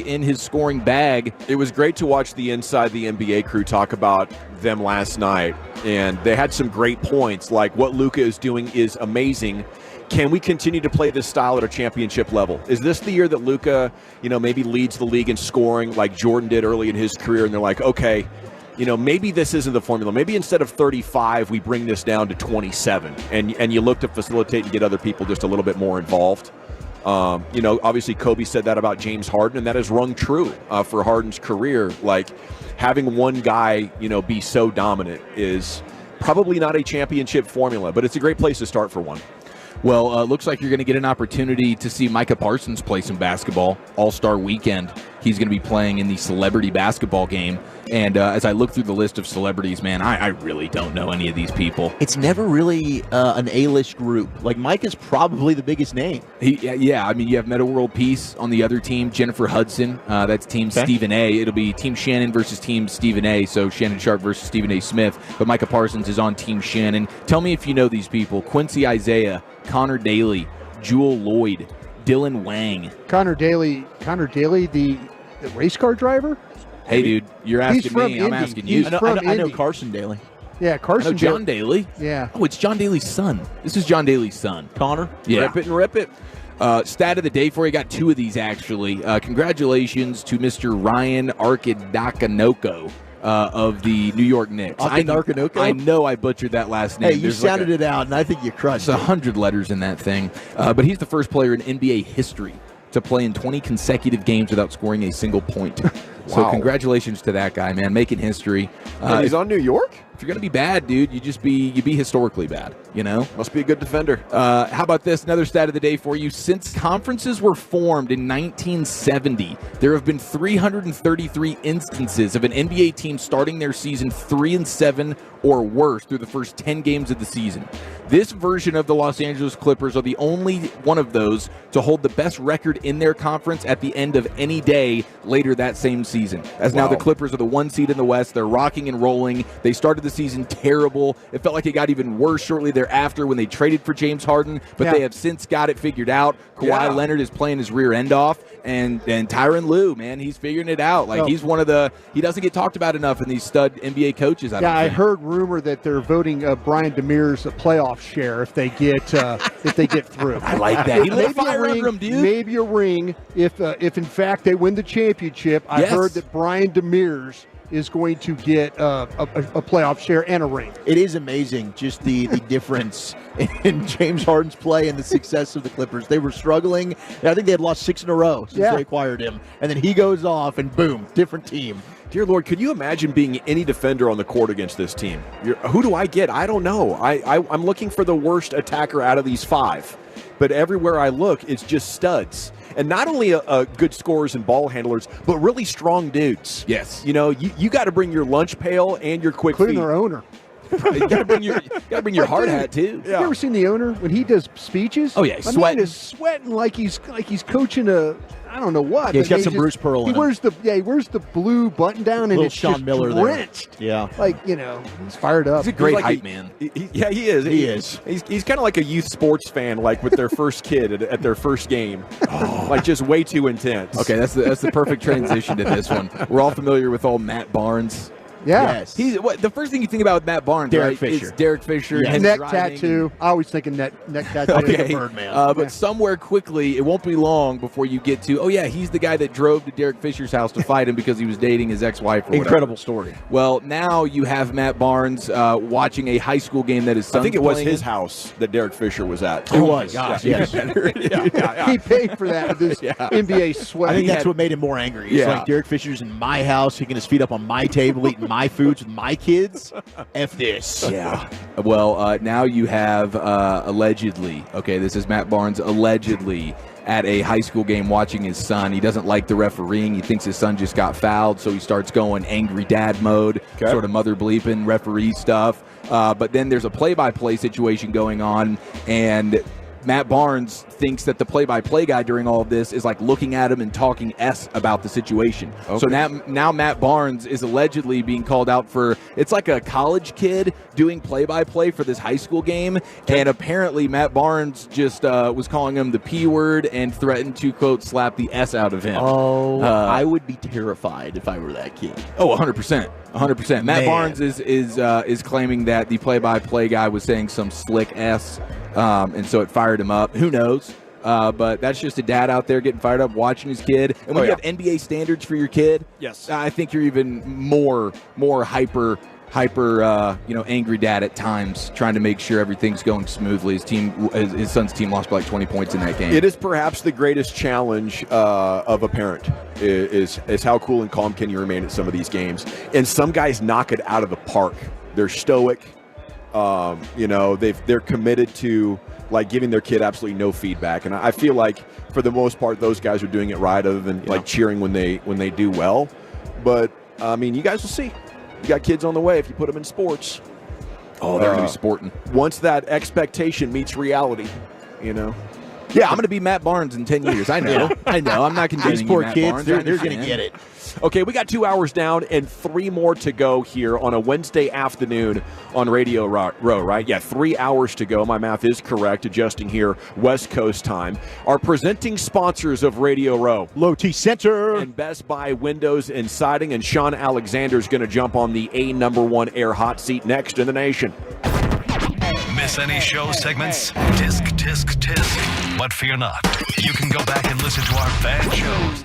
in his scoring bag. It was great to watch the Inside the NBA crew talk about them last night, and they had some great points, like what Luka is doing is amazing. Can we continue to play this style at a championship level? Is this the year that Luka, maybe leads the league in scoring like Jordan did early in his career, and they're like, okay, maybe this isn't the formula. Maybe instead of 35, we bring this down to 27, and you look to facilitate and get other people just a little bit more involved. Obviously Kobe said that about James Harden, and that has rung true for Harden's career. Like, having one guy, be so dominant is probably not a championship formula, but it's a great place to start for one. Well, looks like you're going to get an opportunity to see Micah Parsons play some basketball All-Star Weekend. He's going to be playing in the celebrity basketball game. And as I look through the list of celebrities, man, I really don't know any of these people. It's never really an A-list group. Like, Mike is probably the biggest name. Yeah, I mean, you have Meta World Peace on the other team, Jennifer Hudson. That's Team Stephen A. It'll be Team Shannon versus Team Stephen A. So Shannon Sharp versus Stephen A. Smith. But Micah Parsons is on Team Shannon. Tell me if you know these people. Quincy Isaiah, Connor Daly, Jewel Lloyd, Dylan Wang. Connor Daly, the race car driver? Hey, dude, you're asking me. I'm asking you. I know Carson Daly. Yeah, Carson John Daly. Yeah. Oh, it's John Daly's son. This is John Daly's son. Connor? Yeah. Rip it. Stat of the day for you. Got two of these, actually. Congratulations to Mr. Ryan Arkidakanoko of the New York Knicks. I know I butchered that last name. Hey, you sounded it out, and I think you crushed it. There's 100 letters in that thing. But he's the first player in NBA history to play in 20 consecutive games without scoring a single point. So congratulations to that guy, man, making history. And he's on New York? If you're going to be bad, dude, you be historically bad, you know? Must be a good defender. How about this? Another stat of the day for you. Since conferences were formed in 1970, there have been 333 instances of an NBA team starting their season 3-7 or worse through the first 10 games of the season. This version of the Los Angeles Clippers are the only one of those to hold the best record in their conference at the end of any day later that same season. As now the Clippers are the 1 seed in the West. They're rocking and rolling. They started the season terrible. It felt like it got even worse shortly thereafter when they traded for James Harden, but they have since got it figured out. Kawhi Leonard is playing his rear end off, and Tyronn Lue, man, he's figuring it out. Like he's one of the he doesn't get talked about enough in these stud NBA coaches. I heard rumor that they're voting Brian Demir's a playoff share if they get through. I like that. He lit a fire under him, dude. Maybe a ring if in fact they win the championship. I heard that Brian Demir's is going to get a playoff share and a ring. It is amazing, just the difference in James Harden's play and the success of the Clippers. They were struggling, and I think they had lost 6 in a row since they acquired him. And then he goes off, and boom, different team. Dear Lord, could you imagine being any defender on the court against this team? Who do I get? I don't know. I'm looking for the worst attacker out of these 5. But everywhere I look, it's just studs. And not only good scorers and ball handlers, but really strong dudes. Yes. You know, you got to bring your lunch pail and your quick Including feet. their owner. You got to bring your hard hat too. Have you ever seen the owner when he does speeches? Oh yeah, he's My sweating. man is sweating like he's coaching a I don't know what. Yeah, he's got some Bruce Pearl in him. He wears the blue button down and it's Sean just Miller drenched. there. Yeah, like he's fired up. He's a great hype man. He is. He is. He's kind of like a youth sports fan, like with their first kid at their first game, like just way too intense. Okay, that's the perfect transition to this one. We're all familiar with old Matt Barnes. Yeah. Yes. He's the first thing you think about with Matt Barnes, Derek right? Fisher. Is Derek Fisher. Yes. and Neck driving. tattoo. I always think of neck tattoo. Okay, Birdman. but somewhere quickly, it won't be long before you get to, he's the guy that drove to Derek Fisher's house to fight him because he was dating his ex-wife. Or Incredible story. Well, now you have Matt Barnes watching a high school game that his son's I think it was playing his in. house that Derek Fisher was at. It was. Gosh, yes. He paid for that with his NBA sweat. I think that's what made him more angry. He's like, Derek Fisher's in my house, kicking his feet up on my table, eating my foods with my kids. F this. Yeah. Well, now you have allegedly, this is Matt Barnes allegedly at a high school game watching his son. He doesn't like the refereeing. He thinks his son just got fouled, so he starts going angry dad mode, sort of mother bleeping referee stuff. But then there's a play-by-play situation going on, and Matt Barnes thinks that the play-by-play guy during all of this is like looking at him and talking S about the situation. Okay. So now Matt Barnes is allegedly being called out for, it's like a college kid doing play-by-play for this high school game, and apparently Matt Barnes just was calling him the P word and threatened to, quote, slap the S out of him. Oh, I would be terrified if I were that kid. Oh, 100%. 100%. Matt Barnes is claiming that the play-by-play guy was saying some slick S, and so it fired him up. Who knows? But that's just a dad out there getting fired up, watching his kid. And when you have NBA standards for your kid, yes, I think you're even more hyper, angry dad at times, trying to make sure everything's going smoothly. His son's team lost by like 20 points in that game. It is perhaps the greatest challenge of a parent is how cool and calm can you remain at some of these games. And some guys knock it out of the park. They're stoic. They're committed to like giving their kid absolutely no feedback. And I feel like for the most part, those guys are doing it right, other than like cheering when they do well. But I mean, you guys will see. You got kids on the way if you put them in sports. Oh, they're going to be sporting. Once that expectation meets reality, Yeah, I'm going to be Matt Barnes in 10 years. I know. I know. I'm not condemning These poor Matt kids, Barnes. they're going to get it. Okay, we got 2 hours down and 3 more to go here on a Wednesday afternoon on Radio Row, right? Yeah, 3 hours to go. My math is correct, adjusting here West Coast time. Our presenting sponsors of Radio Row, Low T Center and Best Buy Windows and Siding, and Sean Alexander is going to jump on the #1 air hot seat next in the nation. Miss any show segments? Tisk. But fear not. You can go back and listen to our fan shows.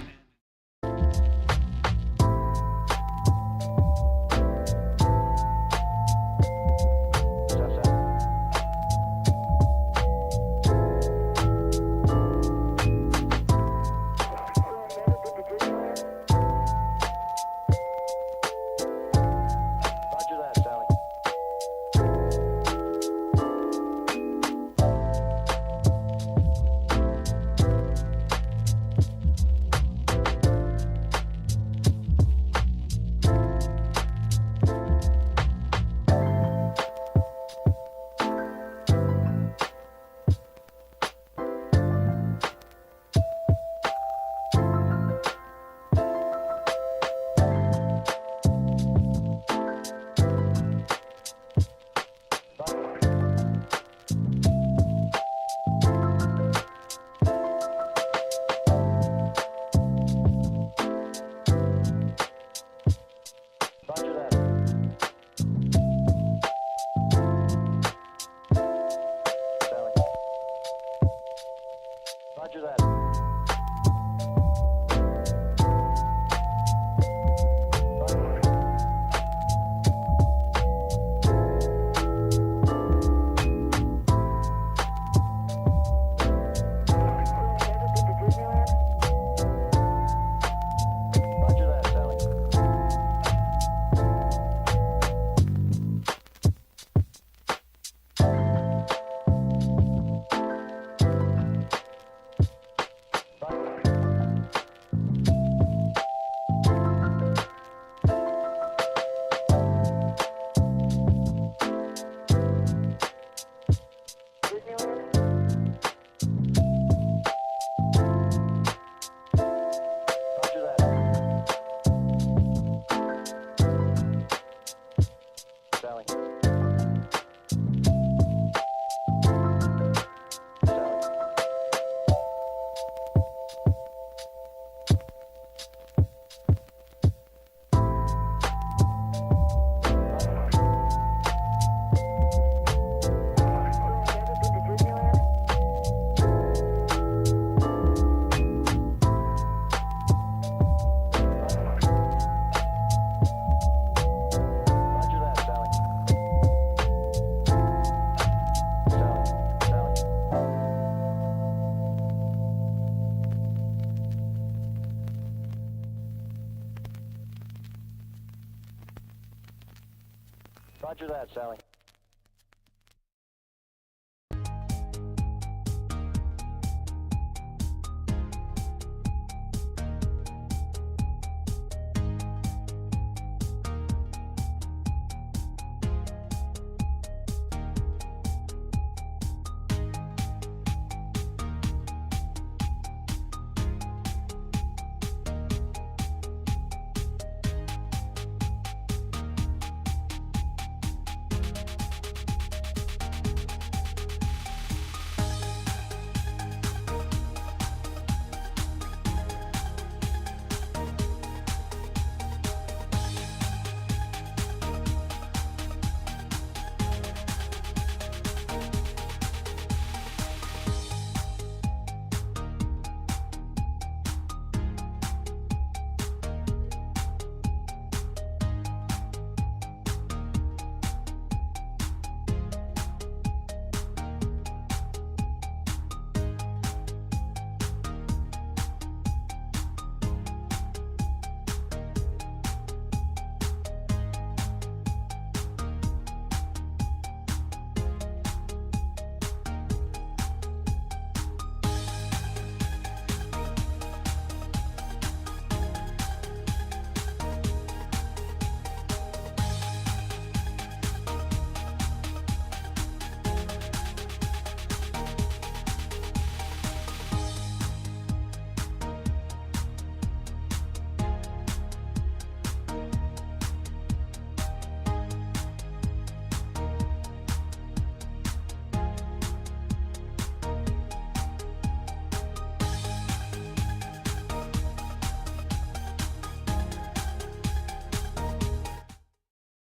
Roger that, Sally.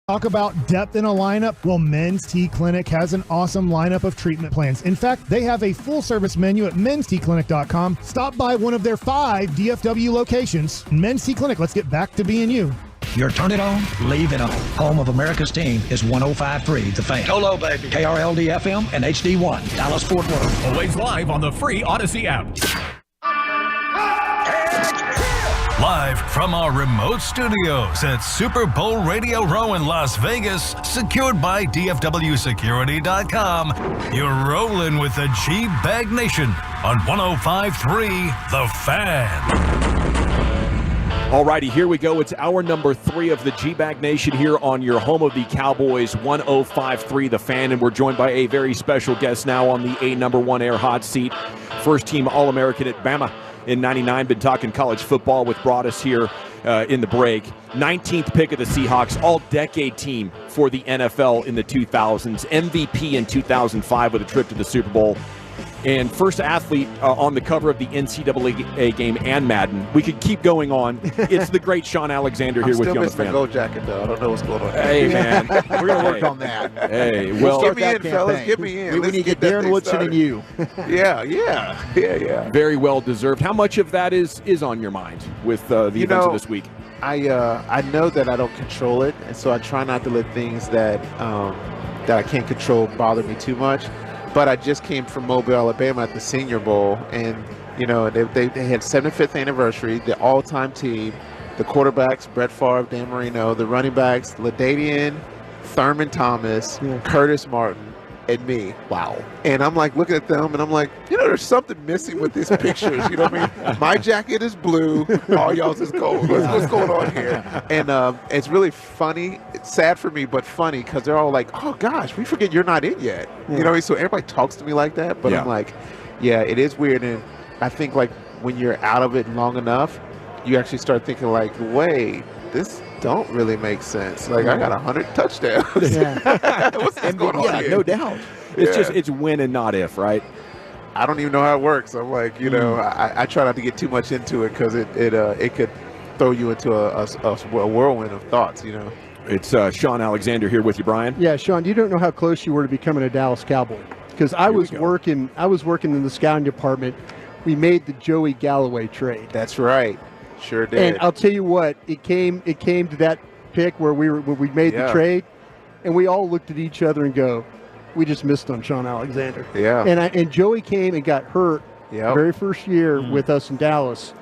Talk about depth in a lineup? Well, Men's T Clinic has an awesome lineup of treatment plans. In fact, they have a full-service menu at mensteclinic.com. Stop by one of their 5 DFW locations. Men's T Clinic, let's get back to being you. Your turn it on, leave it on. Home of America's team is 105.3 The Fan. Hello, baby. KRLD FM and HD1, Dallas Fort Worth. Always live on the free Odyssey app. Live from our remote studios at Super Bowl Radio Row in Las Vegas, secured by DFWsecurity.com, you're rolling with the G-Bag Nation on 105.3 The Fan. All righty, here we go. It's hour number 3 of the G-Bag Nation here on your home of the Cowboys, 105.3 The Fan, and we're joined by a very special guest now on the number 1 air hot seat, first-team All-American at Bama in 99, been talking college football with Broadus here in the break. 19th pick of the Seahawks, all-decade team for the NFL in the 2000s, MVP in 2005 with a trip to the Super Bowl, and first athlete on the cover of the NCAA game and Madden. We could keep going on. It's the great Sean Alexander here with you on the Fan. I'm still missing the gold jacket, though. I don't know what's going on. Hey, man. We're going to work on that. Hey, well. Get me in, fellas. Get me in. We need to get Darren Woodson and you. Yeah. Very well deserved. How much of that is on your mind with the events of this week? I know that I don't control it, and so I try not to let things that I can't control bother me too much. But I just came from Mobile, Alabama at the Senior Bowl, and they had 75th anniversary, the all-time team, the quarterbacks, Brett Favre, Dan Marino, the running backs, LaDainian, Thurman Thomas, Curtis Martin, and me. Wow. And I'm like looking at them, and I'm like, there's something missing with these pictures. You know what I mean? My jacket is blue, all y'all's is gold. What's going on here? And it's really funny. It's sad for me, but funny, because they're all like, oh gosh, we forget you're not in yet. You know what I mean? So everybody talks to me like that, but I'm like, yeah, it is weird. And I think like when you're out of it long enough, you actually start thinking like, wait, this don't really make sense. Like I got 100 touchdowns. What's going on here? No doubt. It's when and not if, right? I don't even know how it works. I'm like, I try not to get too much into it because it could throw you into a whirlwind of thoughts. It's Sean Alexander here with you, Brian. Yeah, Sean, you don't know how close you were to becoming a Dallas Cowboy, because I was working in the scouting department. We made the Joey Galloway trade. That's right. Sure did. And I'll tell you what, it came to that pick where we made the trade, and we all looked at each other and go, we just missed on Sean Alexander. Yeah. And Joey came and got hurt the very first year with us in Dallas.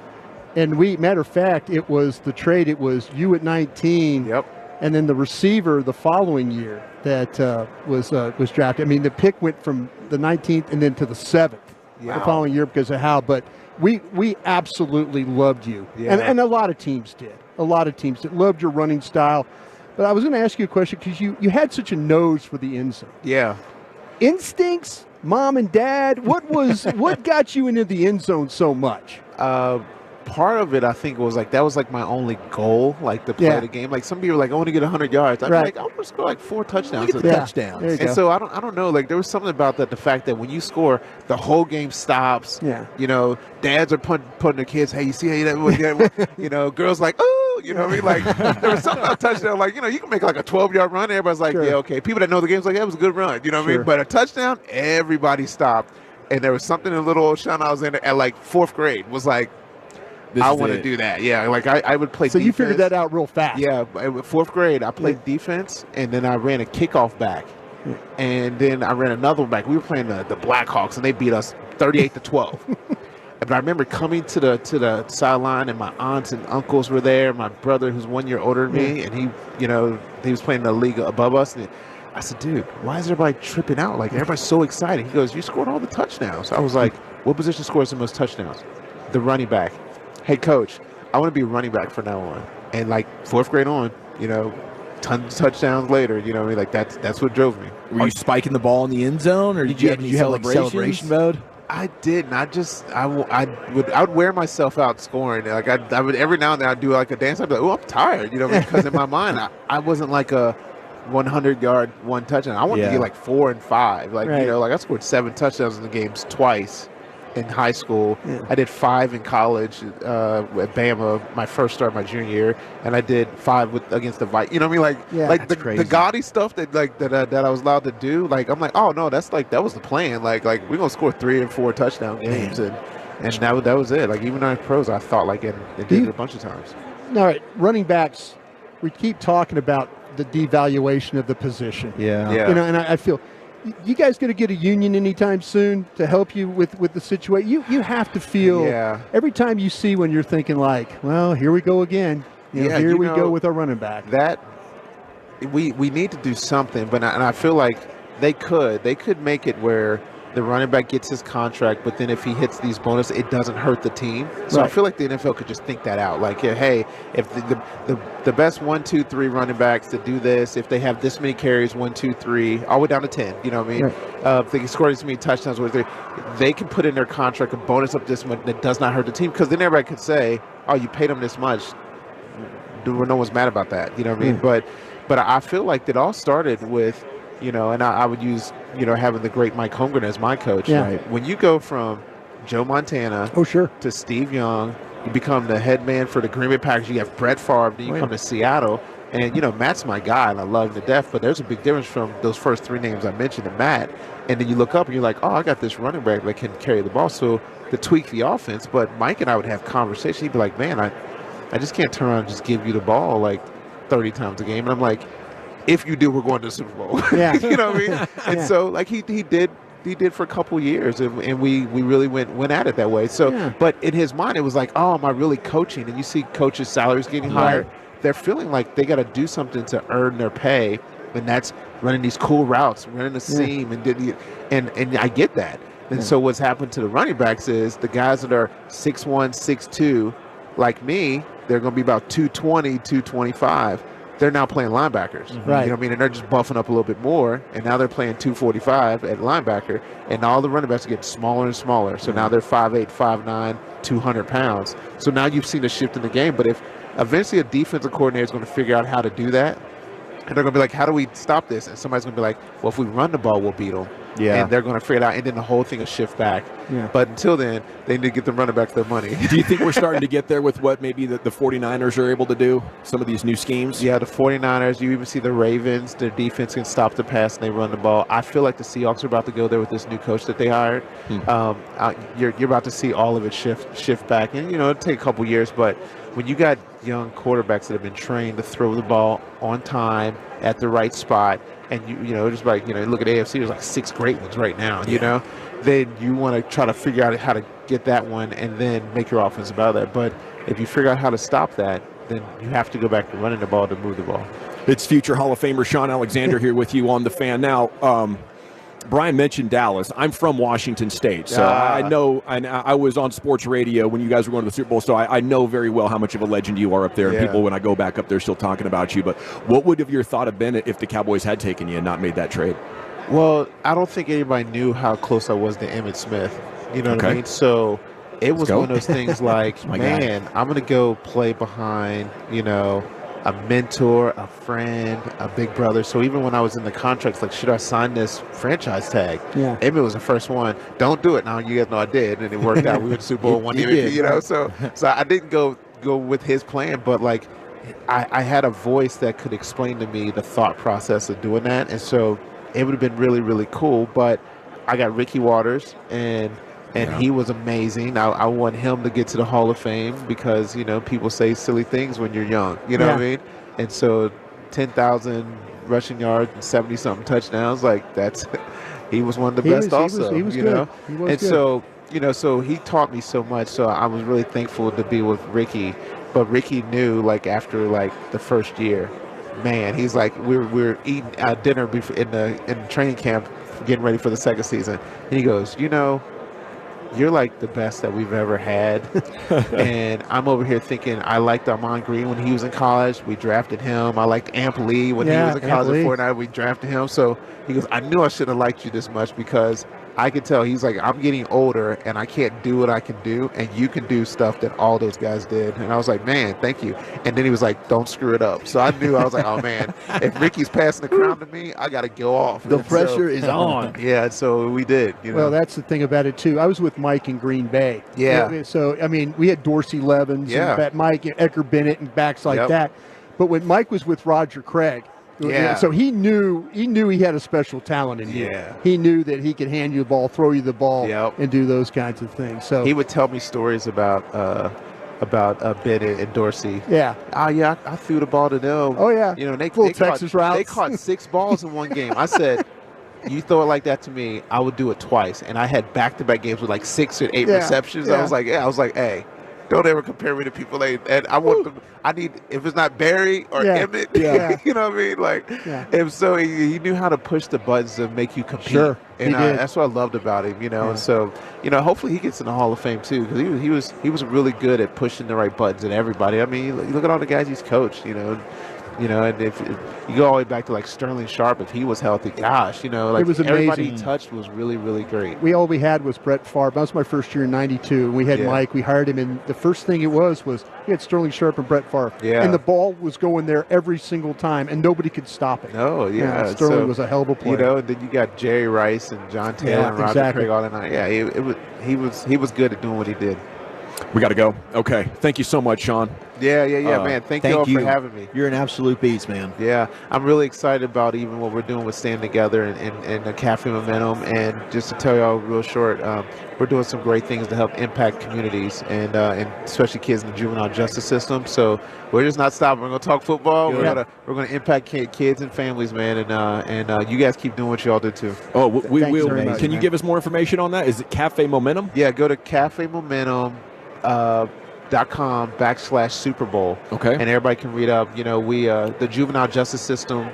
And matter of fact, it was the trade. It was you at 19. and then the receiver the following year that was drafted. I mean, the pick went from the 19th and then to the 7th the following year because of how. But we absolutely loved you, and a lot of teams did. A lot of teams that loved your running style. But I was going to ask you a question because you had such a nose for the end zone. Yeah. Instincts, mom and dad. What got you into the end zone so much? Part of it, I think, was that was my only goal, to play the game. Like some people were like, I want to get 100 yards. I'd be like, I'm going to score 4 touchdowns. Touchdowns. And so I don't know. There was something about that. The fact that when you score, the whole game stops. Yeah. Dads are putting their kids. Hey, you see how that? Girls like, oh. You know what I mean? Like, there was something about a touchdown. you can make a 12-yard run. Everybody's like, yeah, okay. People that know the game's like, that was a good run. You know what I mean? But a touchdown, everybody stopped. And there was something in little Sean I was in at 4th grade was like, I want to do that. Yeah, I would play. So defense. You figured that out real fast. Yeah, in 4th grade, I played defense, and then I ran a kickoff back, and then I ran another one back. We were playing the Blackhawks, and they beat us 38-12. But I remember coming to the sideline, and my aunts and uncles were there. My brother, who's 1 year older than me, and he was playing in the league above us. And I said, dude, why is everybody tripping out? Everybody's so excited. He goes, you scored all the touchdowns. I was like, what position scores the most touchdowns? The running back. Hey, coach, I want to be a running back from now on. And 4th grade on, tons of touchdowns later, that's what drove me. Were you spiking the ball in the end zone, or did you have any celebration mode? I didn't. I would wear myself out scoring. I would every now and then I'd do a dance. I'd be like, oh, I'm tired, because in my mind I wasn't a 100-yard one touchdown. I wanted to get 4 and 5. I scored 7 touchdowns in the games twice in high school. I did 5 in college at Bama, my first start my junior year, and I did 5 against the Vikings. You know what I mean? The gaudy stuff that I was allowed to do. I'm like, oh no, that's that was the plan. We're gonna score 3 and 4 touchdown games, and that was it. Even in pros, I thought and did it a bunch of times. All right, running backs. We keep talking about the devaluation of the position. Yeah. And I feel. You guys going to get a union anytime soon to help you with the situation? You have to feel every time you see when you're thinking well, here we go again. Here we go with our running back. That we need to do something, but I feel like they could make it where the running back gets his contract, but then if he hits these bonuses, it doesn't hurt the team. So I feel like the NFL could just think that out. Hey, if the best 1, 2, 3 running backs to do this, if they have this many carries, 1, 2, 3, all the way down to 10, you know what I mean? If they can score this many touchdowns, they can put in their contract a bonus up this much that does not hurt the team, because then everybody could say, oh, you paid them this much. No one's mad about that, you know what I mean? But I feel like it all started with, and I would use, having the great Mike Holmgren as my coach. Right? When you go from Joe Montana to Steve Young, you become the head man for the Green Bay Packers. You have Brett Favre, then you come to Seattle. And, Matt's my guy, and I love him to death. But there's a big difference from those first 3 names I mentioned to Matt. And then you look up and you're like, oh, I got this running back that can carry the ball. So to tweak the offense. But Mike and I would have conversations. He'd be like, man, I just can't turn around and just give you the ball 30 times a game. And I'm like, if you do, we're going to the Super Bowl. Yeah. You know what I mean? And so he did for a couple of years, and we really went at it that way. So, but in his mind, it was like, oh, am I really coaching? And you see coaches' salaries getting higher. They're feeling like they got to do something to earn their pay, and that's running these cool routes, running the seam, and I get that. And so what's happened to the running backs is the guys that are 6'1", 6'2", like me, they're going to be about 220, 225. They're now playing linebackers. Right. You know what I mean? And they're just buffing up a little bit more, and now they're playing 245 at linebacker, and all the running backs are getting smaller and smaller. So now they're 5'8", 5'9", 200 pounds. So now you've seen a shift in the game. But if eventually a defensive coordinator is going to figure out how to do that, and they're going to be like, how do we stop this? And somebody's going to be like, well, if we run the ball, we'll beat them. Yeah. And they're going to figure it out, and then the whole thing will shift back. Yeah. But until then, they need to get them running back their money. Do you think we're starting to get there with what maybe the 49ers are able to do, some of these new schemes? Yeah, the 49ers, you even see the Ravens, their defense can stop the pass and they run the ball. I feel like the Seahawks are about to go there with this new coach that they hired. You're about to see all of it shift back. And, it'll take a couple years, but when you got young quarterbacks that have been trained to throw the ball on time at the right spot, and just look at AFC, there's 6 great ones right now, then you want to try to figure out how to get that one and then make your offense about that. But if you figure out how to stop that, then you have to go back to running the ball to move the ball. It's future Hall of Famer Sean Alexander here with you on The Fan. Now, Brian mentioned Dallas. I'm from Washington State, so I know, and I was on sports radio when you guys were going to the Super Bowl, so I know very well how much of a legend you are up there. And people, when I go back up there, still talking about you. But what would your thought have been if the Cowboys had taken you and not made that trade? Well, I don't think anybody knew how close I was to Emmitt Smith. You know what I mean? So it was one of those things like, man, I'm going to go play behind, a mentor, a friend, a big brother. So even when I was in the contracts, like, should I sign this franchise tag? Yeah. Emmitt was the first one. Don't do it. Now you guys know I did, and it worked out. We went to Super Bowl one year, So I didn't go with his plan, but like I had a voice that could explain to me the thought process of doing that, and so it would have been really, really cool. But I got Ricky Waters, and he was amazing. I want him to get to the Hall of Fame because, people say silly things when you're young. You know what I mean? And so 10,000 rushing yards and 70-something touchdowns, like he was one of the best also. He was good. He was good. So he taught me so much. So I was really thankful to be with Ricky. But Ricky knew, like, after, like, the first year, man, he's like, we're eating dinner in the training camp getting ready for the second season. And he goes, you're like the best that we've ever had. And I'm over here thinking, I liked Armand Green when he was in college. We drafted him. I liked Amp Lee when he was in college at Fortnite. We drafted him. So he goes, I knew I shouldn't have liked you this much because I could tell. He's like, I'm getting older and I can't do what I can do, and you can do stuff that all those guys did. And I was like, man, thank you. And then he was like, don't screw it up. So I knew, I was like, oh man, if Ricky's passing the crown to me, I got to go off. The pressure is on. Yeah, so we did. Well, that's the thing about it too. I was with Mike in Green Bay. Yeah. So I mean, we had Dorsey Levens, and Mike, and Edgar Bennett, and backs like that. But when Mike was with Roger Craig. Yeah. So he knew he had a special talent in you. Yeah. He knew that he could hand you the ball, throw you the ball, and do those kinds of things. So he would tell me stories about Bennett and Dorsey. Yeah. I threw the ball to them. Oh yeah. They Texas routes. They caught 6 balls in one game. I said, you throw it like that to me, I would do it twice. And I had back-to-back games with like 6 or 8 receptions. Yeah. I was like, hey, don't ever compare me to people. And I want them. I need, if it's not Barry or Emmett, you know what I mean? Like, and so he knew how to push the buttons to make you compete. Sure, and that's what I loved about him, And so, hopefully he gets in the Hall of Fame too, because he was really good at pushing the right buttons and everybody. I mean, you look at all the guys he's coached, and if you go all the way back to like Sterling Sharp, if he was healthy, gosh, it was everybody amazing. he touched was really, really great. All we had was Brett Favre. That was my first year in '92, and we had Mike. We hired him, and the first thing it was we had Sterling Sharp and Brett Favre, and the ball was going there every single time, and nobody could stop it. No, Sterling was a hell of a player. And then you got Jerry Rice and John Taylor and Roger Craig all that night. Yeah, he was good at doing what he did. We got to go. Okay. Thank you so much, Sean. Yeah, man. Thank you all for having me. You're an absolute beast, man. Yeah, I'm really excited about even what we're doing with Stand Together and the Cafe Momentum. And just to tell y'all real short, we're doing some great things to help impact communities and especially kids in the juvenile justice system. So we're just not stopping. We're going to talk football. We're going to impact kids and families, man. And you guys keep doing what y'all do too. Oh, we will. Can you give us more information on that? Is it Cafe Momentum? Yeah, go to Cafe Momentum. .com/Super Bowl. Okay. And everybody can read up. We the juvenile justice system,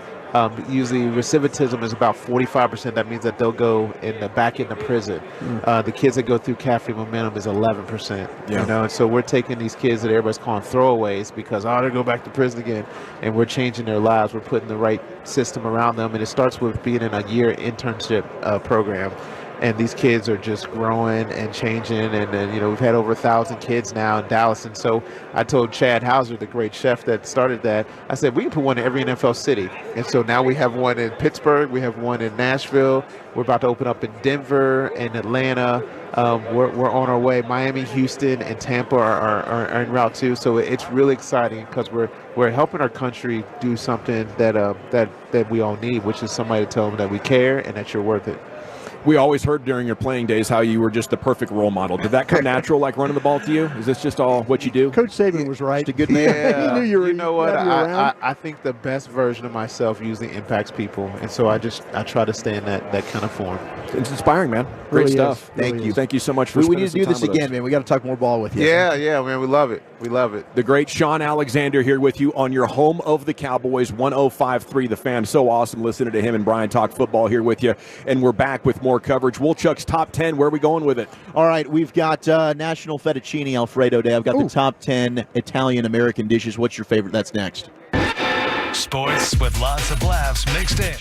usually recidivism is about 45%. That means that they'll go back into prison. The kids that go through Cafe Momentum is 11%. And so we're taking these kids that everybody's calling throwaways because they go back to prison again, and we're changing their lives. We're putting the right system around them, and it starts with being in a year internship program. And these kids are just growing and changing. And we've had over 1,000 kids now in Dallas. And so I told Chad Hauser, the great chef that started that, I said, we can put one in every NFL city. And so now we have one in Pittsburgh. We have one in Nashville. We're about to open up in Denver and Atlanta. We're on our way. Miami, Houston, and Tampa are en route too. So it's really exciting because we're helping our country do something that we all need, which is somebody to tell them that we care and that you're worth it. We always heard during your playing days how you were just the perfect role model. Did that come natural, like running the ball to you? Is this just all what you do? Coach Saban was right. Just a good man. Yeah, He knew you were. You know what? around. I think the best version of myself usually impacts people, and so I try to stay in that kind of form. It's inspiring, man. Great Really stuff. is. Really is. Thank you so much for We spending need to some do time this with again, us. man. We got to talk more ball with you. Yeah, man. We love it. We love it. The great Sean Alexander here with you on your home of the Cowboys, 105.3 The Fan. So awesome listening to him and Brian talk football here with you. And we're back with more coverage. Woolchuck's Top 10. Where are we going with it? All right, we've got National Fettuccine Alfredo Day. I've got the top 10 Italian-American dishes. What's your favorite? That's next. Sports with lots of laughs mixed in.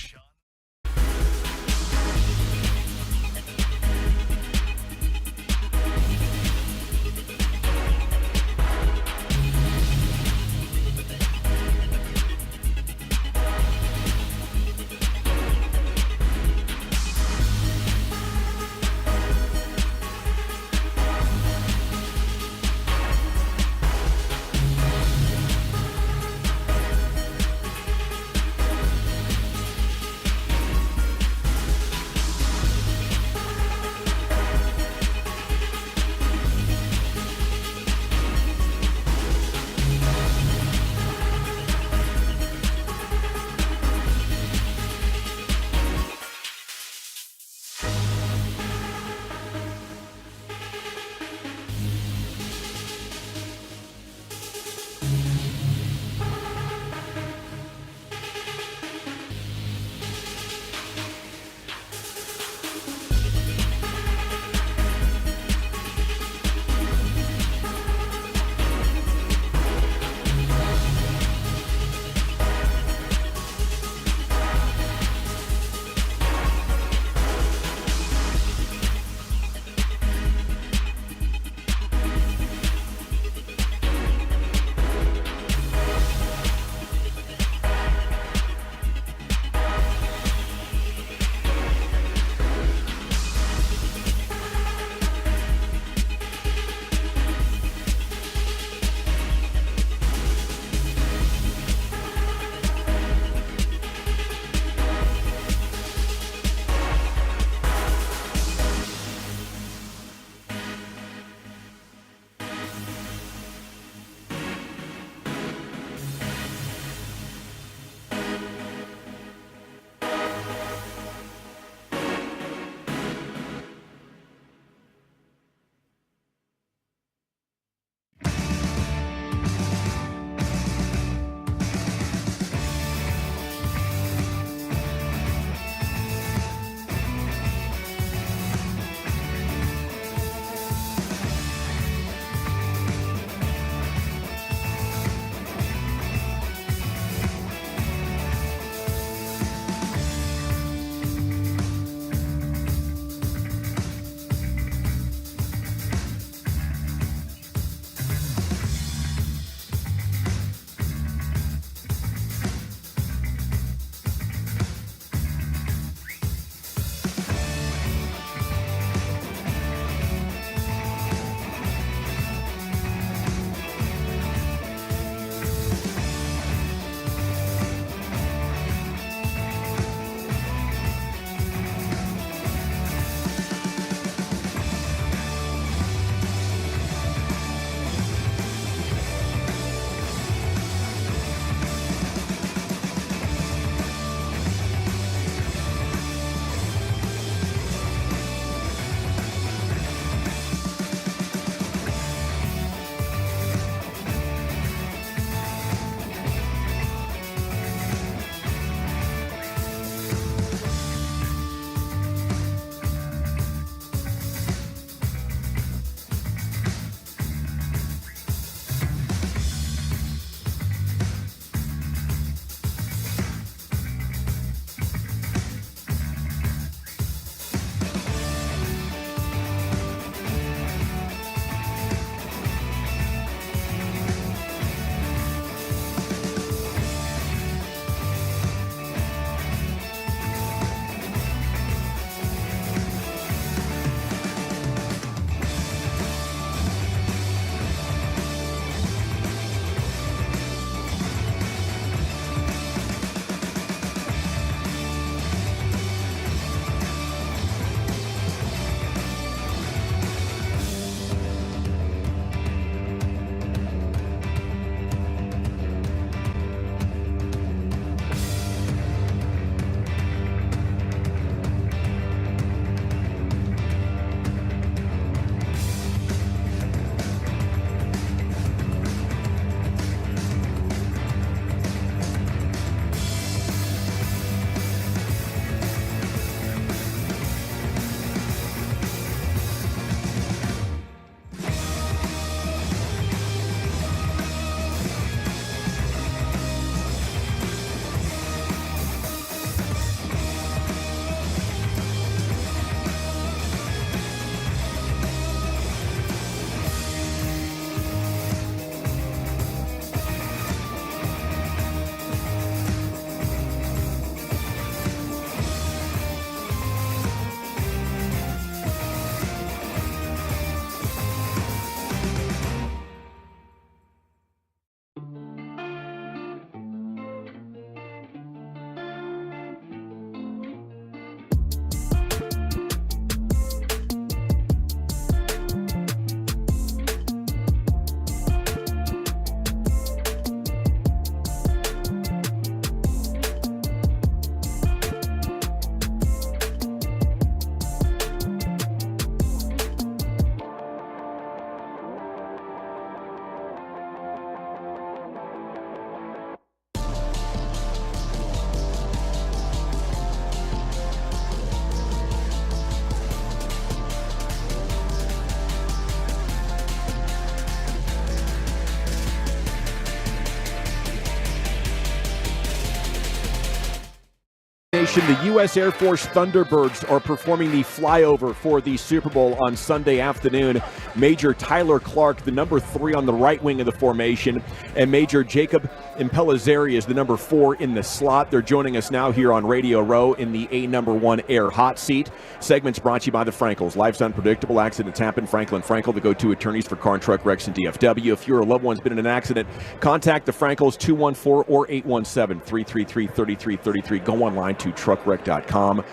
information. The U.S. Air Force Thunderbirds are performing the flyover for the Super Bowl on Sunday afternoon. Major Tyler Clark, the number 3 on the right wing of the formation, and Major Jacob Impellizzeri is the number 4 in the slot. They're joining us now here on Radio Row in the A#1 Air Hot Seat. Segments brought to you by the Frankels. Life's unpredictable. Accidents happen. Frankel & Frankel, the go-to attorneys for car and truck wrecks in DFW. If your loved one's been in an accident, contact the Frankels 214 or 817-333-3333. Go online to truckwreck.com.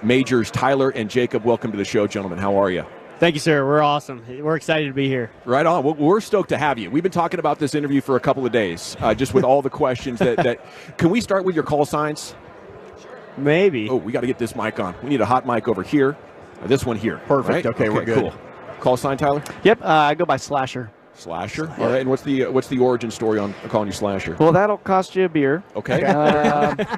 Majors Tyler and Jacob, welcome to the show, gentlemen. How are you? Thank you, sir. We're awesome. We're excited to be here. Right on. Well, we're stoked to have you. We've been talking about this interview for a couple of days, just with all the questions that Can we start with your call signs? Maybe. Oh, we got to get this mic on. We need a hot mic over here. This one here. Perfect. Right? Okay, we're good. Cool. Call sign, Tyler? Yep, I go by Slasher. Slasher. All right. And what's the origin story on calling you Slasher? Well, that'll cost you a beer. Okay.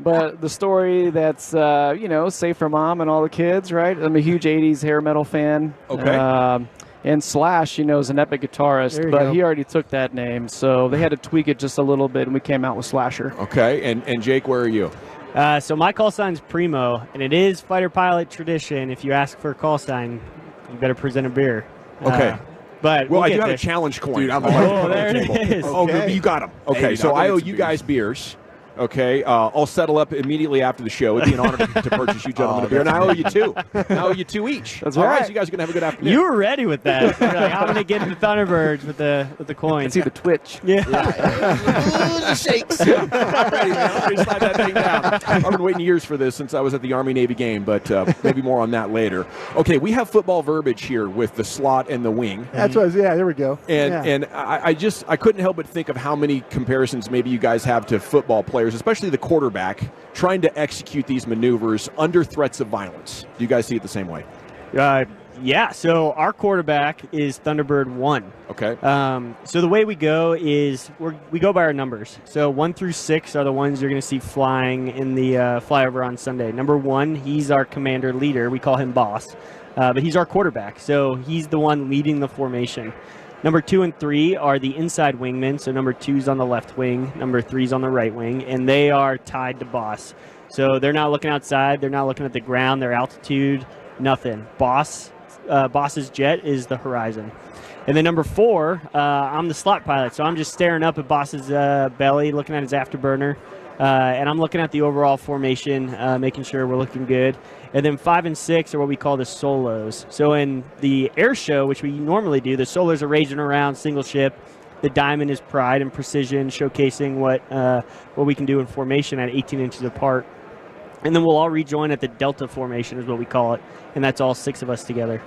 But the story that's safe for mom and all the kids, right? I'm a huge '80s hair metal fan. Okay. And Slash, is an epic guitarist, but he already took that name, so they had to tweak it just a little bit, and we came out with Slasher. Okay. And Jake, where are you? So my call sign's Primo, and it is fighter pilot tradition. If you ask for a call sign, you better present a beer. Okay. But I do get have there. a challenge coin. Dude, there it is. Oh, you got them. Okay, Hey, so I'll I get owe some you beers. guys beers. Okay, I'll settle up immediately after the show. It'd be an honor to purchase you gentlemen a beer, and I owe you 2. I owe you 2 each. That's All right. So you guys are gonna have a good afternoon. You were ready with that. You're like, I'm gonna get the Thunderbirds with the coin. See the Twitch. Yeah. Shakes. I'm ready, man. I'm ready to slide that thing down. I've been waiting years for this since I was at the Army-Navy game, but maybe more on that later. Okay, we have football verbiage here with the slot and the wing. That's what. Yeah, there we go. And I couldn't help but think of how many comparisons maybe you guys have to football players, especially the quarterback, trying to execute these maneuvers under threats of violence. Do you guys see it the same way? Yeah, so our quarterback is Thunderbird 1. Okay. So the way we go is we go by our numbers. So 1 through 6 are the ones you're going to see flying in the flyover on Sunday. Number 1, he's our commander leader. We call him boss. But he's our quarterback, so he's the one leading the formation. Number 2 and 3 are the inside wingmen. So number 2's on the left wing, number 3's on the right wing, and they are tied to boss. So they're not looking outside, they're not looking at the ground, their altitude, nothing. Boss's jet is the horizon. And then number 4, I'm the slot pilot, so I'm just staring up at Boss's belly, looking at his afterburner, and I'm looking at the overall formation, making sure we're looking good. And then 5 and 6 are what we call the solos. So in the air show, which we normally do, the solos are raging around, single ship. The diamond is pride and precision, showcasing what we can do in formation at 18 inches apart. And then we'll all rejoin at the delta formation is what we call it, and that's all 6 of us together.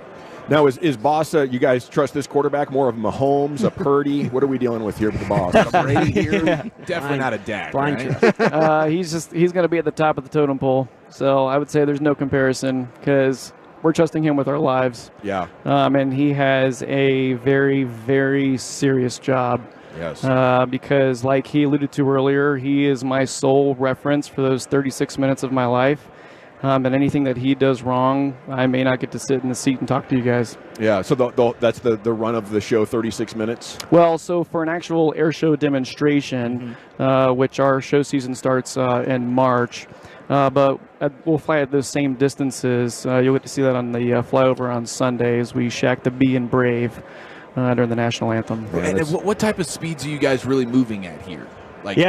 Now, is Boss, you guys trust this quarterback more of Mahomes, a Purdy? What are we dealing with here with the Boss? Brady here? Yeah. Definitely not a Dak, Blind right? trust. He's going to be at the top of the totem pole. So I would say there's no comparison because we're trusting him with our lives. Yeah. And he has a very, very serious job. Yes. Because like he alluded to earlier, he is my sole reference for those 36 minutes of my life. And anything that he does wrong, I may not get to sit in the seat and talk to you guys. Yeah, so that's the run of the show, 36 minutes? Well, so for an actual air show demonstration, which our show season starts in March, but we'll fly at those same distances. You'll get to see that on the flyover on Sundays. We shack the Bee and Brave during the national anthem. And what type of speeds are you guys really moving at here?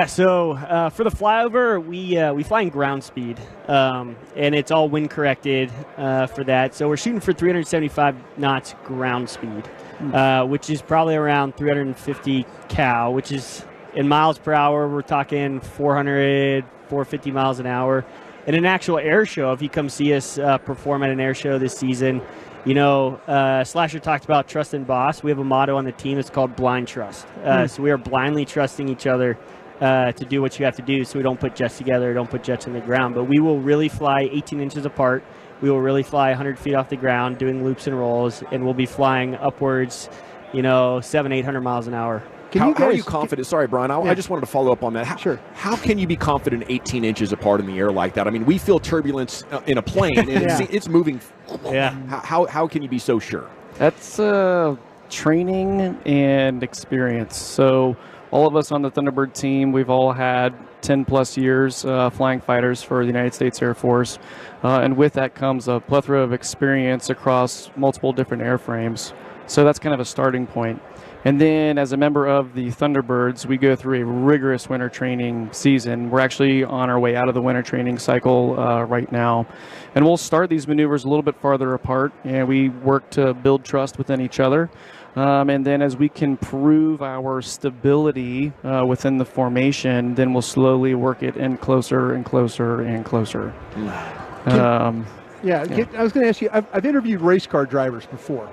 So for the flyover, we fly in ground speed, and it's all wind corrected for that. So we're shooting for 375 knots ground speed, which is probably around 350 cal, which is in miles per hour. We're talking 400, 450 miles an hour. In an actual air show, if you come see us perform at an air show this season, Slasher talked about trust in boss. We have a motto on the team. It's called blind trust. So we are blindly trusting each other to do what you have to do, so we don't put jets together, don't put jets in the ground. But we will really fly 18 inches apart. We will really fly 100 feet off the ground doing loops and rolls, and we'll be flying upwards, 700-800 miles an hour. How are you confident? Sorry, Brian, I just wanted to follow up on that. How can you be confident 18 inches apart in the air like that? I mean, we feel turbulence in a plane, and it's moving. Yeah. How can you be so sure? That's training and experience. So all of us on the Thunderbird team, we've all had 10-plus years flying fighters for the United States Air Force. And with that comes a plethora of experience across multiple different airframes. So that's kind of a starting point. And then as a member of the Thunderbirds, we go through a rigorous winter training season. We're actually on our way out of the winter training cycle right now. And we'll start these maneuvers a little bit farther apart, and we work to build trust within each other. And then as we can prove our stability within the formation, then we'll slowly work it in closer and closer and closer. I was going to ask you, I've interviewed race car drivers before,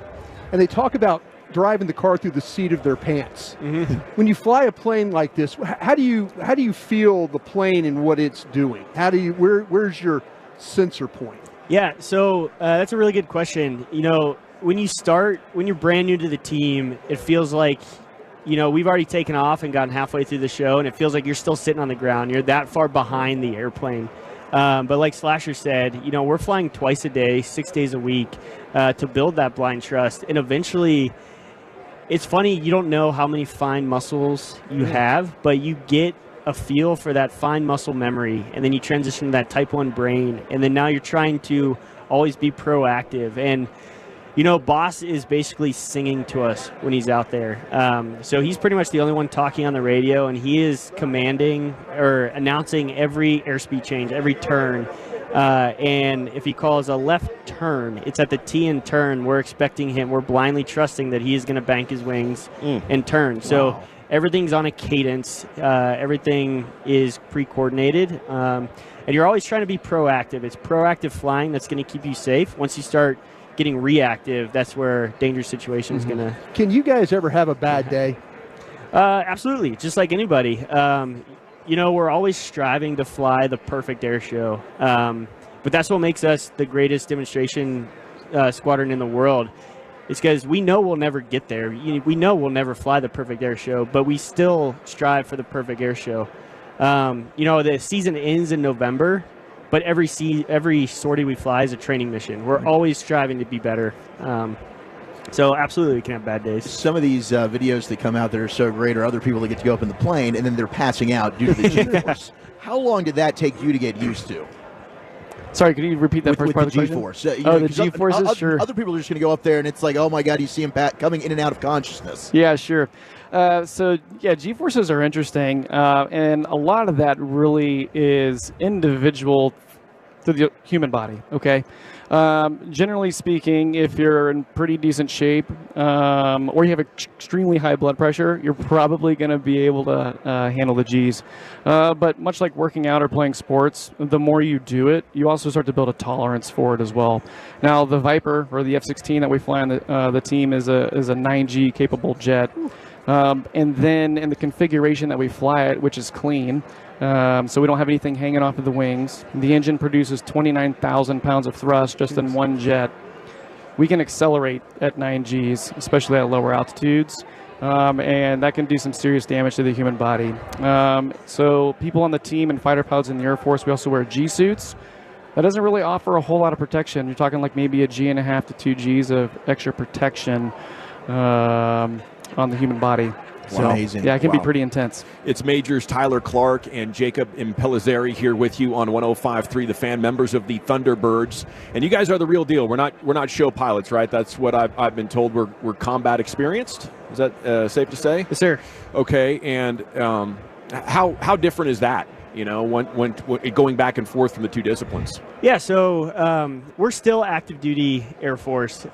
and they talk about driving the car through the seat of their pants. Mm-hmm. When you fly a plane like this, how do you feel the plane and what it's doing? Where's your sensor point? Yeah, so that's a really good question. You know, when you're brand new to the team, it feels like, you know, we've already taken off and gotten halfway through the show, and it feels like you're still sitting on the ground. You're that far behind the airplane. But like Slasher said, you know, we're flying twice a day, 6 days a week to build that blind trust. And eventually, it's funny, you don't know how many fine muscles you have, but you get a feel for that fine muscle memory, and then you transition to that type 1 brain, and then now you're trying to always be proactive. And, you know, Boss is basically singing to us when he's out there. So he's pretty much the only one talking on the radio, and he is commanding or announcing every airspeed change, every turn. And if he calls a left turn, it's at the T and turn. We're expecting him. We're blindly trusting that he is going to bank his wings and turn. So everything's on a cadence. Everything is pre-coordinated. And you're always trying to be proactive. It's proactive flying that's going to keep you safe. Once you start getting reactive, that's where dangerous situation is going to... Can you guys ever have a bad day? Absolutely, just like anybody. You know, we're always striving to fly the perfect air show. But that's what makes us the greatest demonstration squadron in the world. It's because we know we'll never get there. We know we'll never fly the perfect air show, but we still strive for the perfect air show. You know, the season ends in November, but every sortie we fly is a training mission. We're always striving to be better. So absolutely we can have bad days. Some of these videos that come out that are so great are other people that get to go up in the plane and then they're passing out due to the G-force. How long did that take you to get used to? Sorry, could you repeat that first part of the question? G-force. The G-forces, sure. Other people are just going to go up there and it's like, oh my God, you see him coming in and out of consciousness. Yeah, sure. G-forces are interesting, and a lot of that really is individual to the human body, okay? Generally speaking, if you're in pretty decent shape or you have extremely high blood pressure, you're probably going to be able to handle the Gs. But much like working out or playing sports, the more you do it, you also start to build a tolerance for it as well. Now, the Viper, or the F-16 that we fly on the team, is a 9G capable jet. And then in the configuration that we fly it, which is clean, so we don't have anything hanging off of the wings. The engine produces 29,000 pounds of thrust just in one jet. We can accelerate at 9Gs, especially at lower altitudes, and that can do some serious damage to the human body. So people on the team and fighter pilots in the Air Force, we also wear G-suits. That doesn't really offer a whole lot of protection. You're talking like maybe a G1/2 to 2 Gs of extra protection on the human body. So, amazing. Yeah, it can be pretty intense. It's Majors Tyler Clark and Jacob Impellizzeri here with you on 105.3 The Fan, members of the Thunderbirds. And you guys are the real deal. We're not show pilots, right? That's what I've been told. We're combat experienced. Is that safe to say? Yes, sir. Okay, and how different is that? You know, when going back and forth from the two disciplines. Yeah, so we're still active duty Air Force.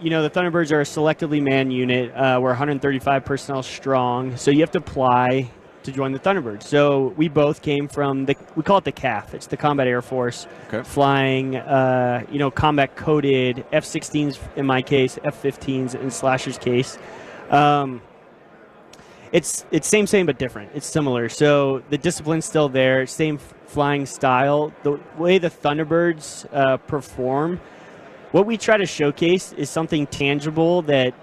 You know, the Thunderbirds are a selectively manned unit. We're 135 personnel strong, so you have to apply to join the Thunderbirds. So we both came from we call it the CAF. It's the Combat Air Force, flying, combat coded F-16s in my case, F-15s in Slasher's case. It's same but different. It's similar. So the discipline's still there, same flying style. The way the Thunderbirds perform, what we try to showcase is something tangible that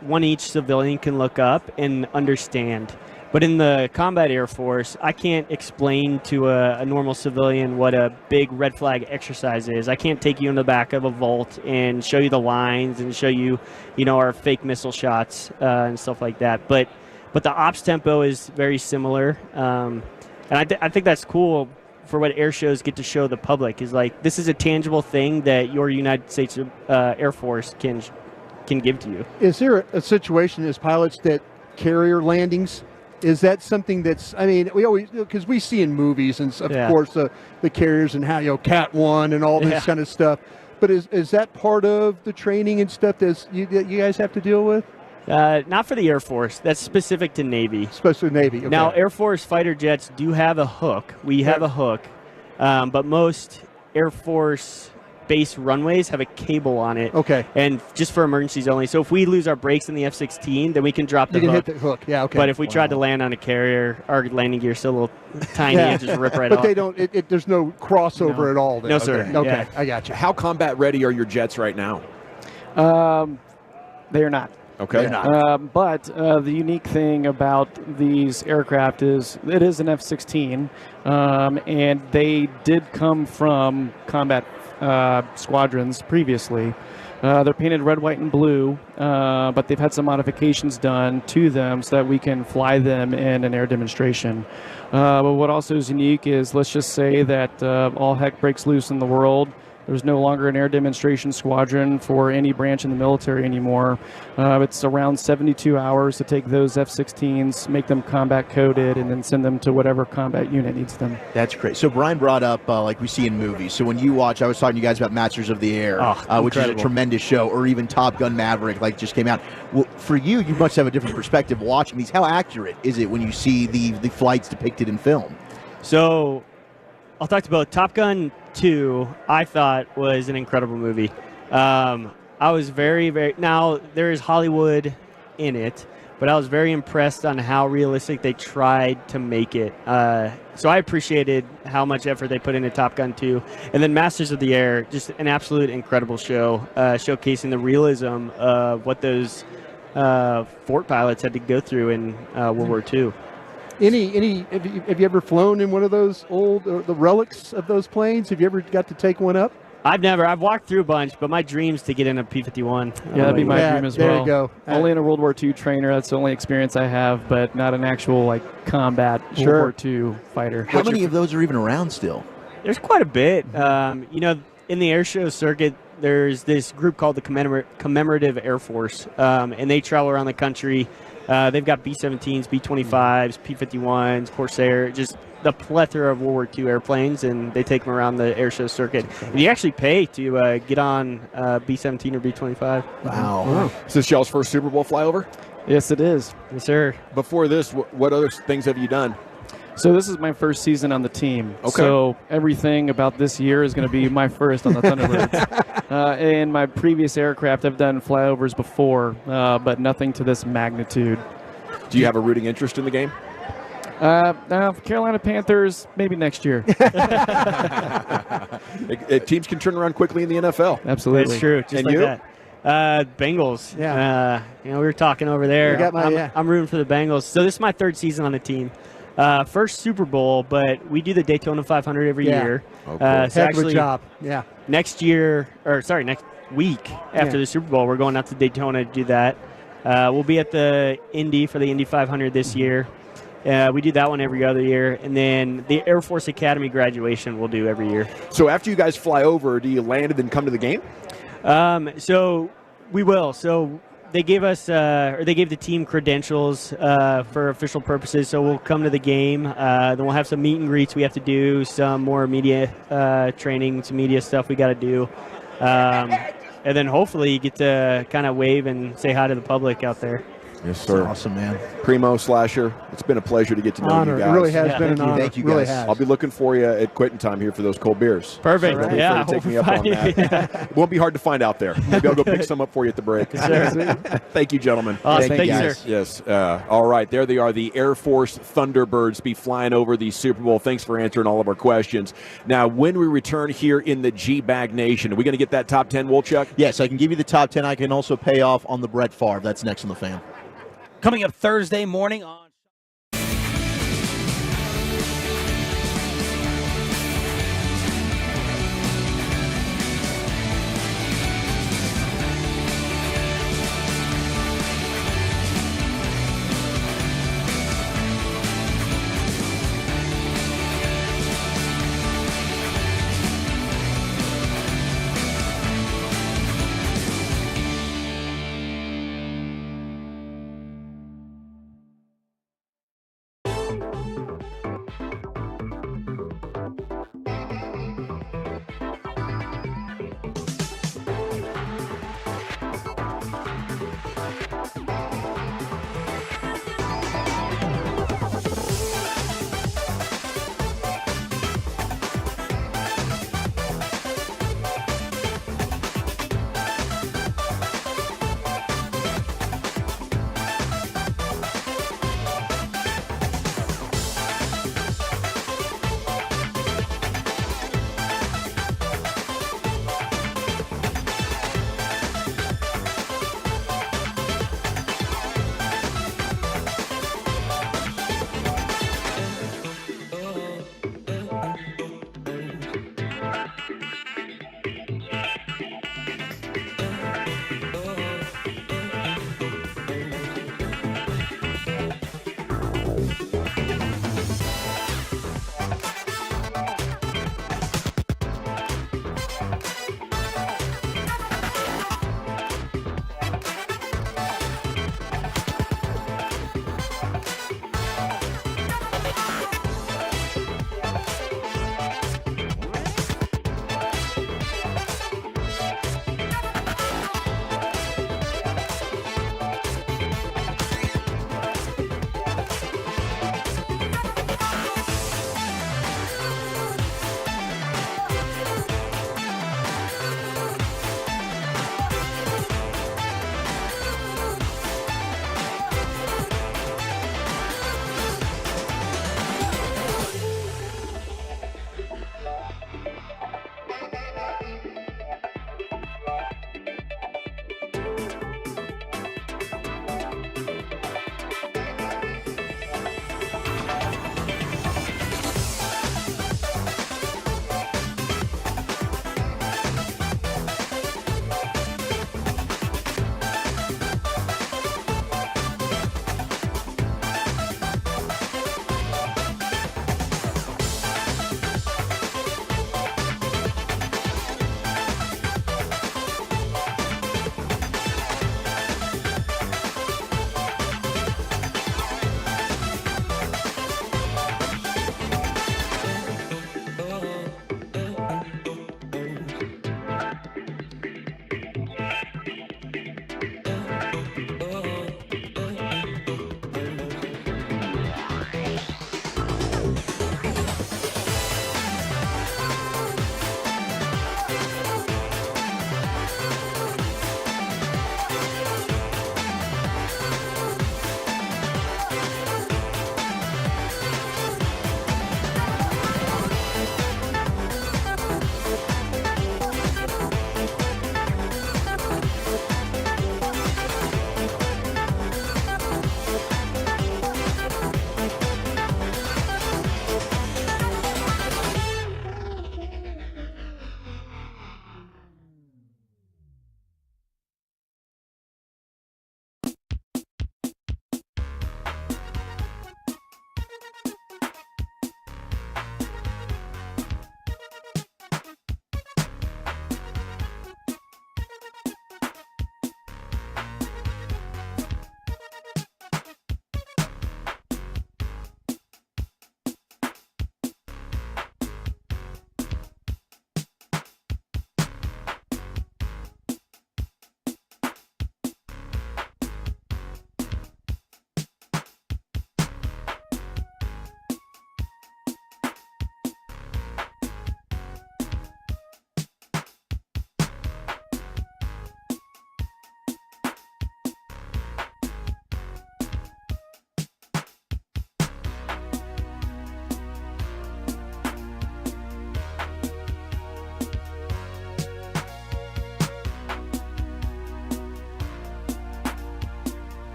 one each civilian can look up and understand. But in the Combat Air Force, I can't explain to a normal civilian what a big red flag exercise is. I can't take you in the back of a vault and show you the lines and show you, our fake missile shots and stuff like that. But but the ops tempo is very similar. And I think that's cool for what air shows get to show the public, is like, this is a tangible thing that your United States Air Force can give to you. Is there a situation as pilots that carrier landings, is that something that's, I mean, we always, because we see in movies and of course the carriers and how, Cat 1 and all this kind of stuff, but is that part of the training and stuff that you guys have to deal with? Not for the Air Force. That's specific to Navy. Specific to Navy. Okay. Now, Air Force fighter jets do have a hook. We have a hook, but most Air Force base runways have a cable on it. Okay. And just for emergencies only. So if we lose our brakes in the F-16, then we can drop the hook. You hook. can hit the hook. Yeah. Okay. But if we tried to land on a carrier, our landing gear's still a little tiny and just rip right but off. But they don't. There's no crossover at all. Then. No, sir. Okay. I got you. How combat ready are your jets right now? They are not. Okay. But the unique thing about these aircraft is it is an F-16, and they did come from combat squadrons previously. They're painted red, white, and blue, but they've had some modifications done to them so that we can fly them in an air demonstration. But what also is unique is, let's just say that all heck breaks loose in the world. There's no longer an air demonstration squadron for any branch in the military anymore. It's around 72 hours to take those F-16s, make them combat coded, and then send them to whatever combat unit needs them. That's great. So Brian brought up like we see in movies. So when you watch, I was talking to you guys about Masters of the Air, which is a tremendous show, or even Top Gun Maverick, like just came out. Well, for you must have a different perspective watching these. How accurate is it when you see the flights depicted in film? So I'll talk to both. Top Gun 2, I thought, was an incredible movie. I was very, very... Now, there is Hollywood in it, but I was very impressed on how realistic they tried to make it. So I appreciated how much effort they put into Top Gun 2. And then Masters of the Air, just an absolute incredible show, showcasing the realism of what those fort pilots had to go through in World War II. Have you ever flown in one of those old the relics of those planes? Have you ever got to take one up? I've never. I've walked through a bunch, but my dream's to get in a P-51. Yeah, that'd be my dream as well. There you go. Only in a World War II trainer. That's the only experience I have, but not an actual combat World War II fighter. How many of those are even around still? There's quite a bit. In the air show circuit, there's this group called the Commemorative Air Force, and they travel around the country. They've got B-17s, B-25s, P-51s, Corsair, just the plethora of World War II airplanes, and they take them around the air show circuit. And you actually pay to get on B-17 or B-25. Wow. Is this y'all's first Super Bowl flyover? Yes, it is. Yes, sir. Before this, what other things have you done? So this is my first season on the team. Okay. So everything about this year is going to be my first on the Thunderbirds. In my previous aircraft, I've done flyovers before, but nothing to this magnitude. Do you have a rooting interest in the game? Carolina Panthers, maybe next year. Teams can turn around quickly in the NFL. Absolutely. That's true. Just and like you? that. Bengals. Yeah. We were talking over there. I'm rooting for the Bengals. So this is my third season on the team. First Super Bowl, but we do the Daytona 500 every year. Oh, cool. So Heck of a job. Yeah. Next week after the Super Bowl, we're going out to Daytona to do that. We'll be at the Indy for the Indy 500 this year. We do that one every other year. And then the Air Force Academy graduation we'll do every year. So after you guys fly over, do you land and then come to the game? So we will. So they gave us, they gave the team credentials for official purposes. So we'll come to the game. Then we'll have some meet and greets we have to do, some more media training, some media stuff we got to do. And then hopefully you get to kind of wave and say hi to the public out there. Yes, sir. That's awesome, man. Primo, Slasher, it's been a pleasure to get to know you guys. It really has been an honor. Thank you, really guys. has. I'll be looking for you at quitting time here for those cold beers. Perfect. So don't be afraid to take me up on that. It won't be hard to find out there. Maybe I'll go pick some up for you at the break. Thank you, gentlemen. Awesome. Thank you, sir. Yes. All right. There they are, the Air Force Thunderbirds be flying over the Super Bowl. Thanks for answering all of our questions. Now, when we return here in the G-Bag Nation, are we going to get that top 10, Wolchuk? Yes, I can give you the top 10. I can also pay off on the Brett Favre. That's next on the Fan. Coming up Thursday morning on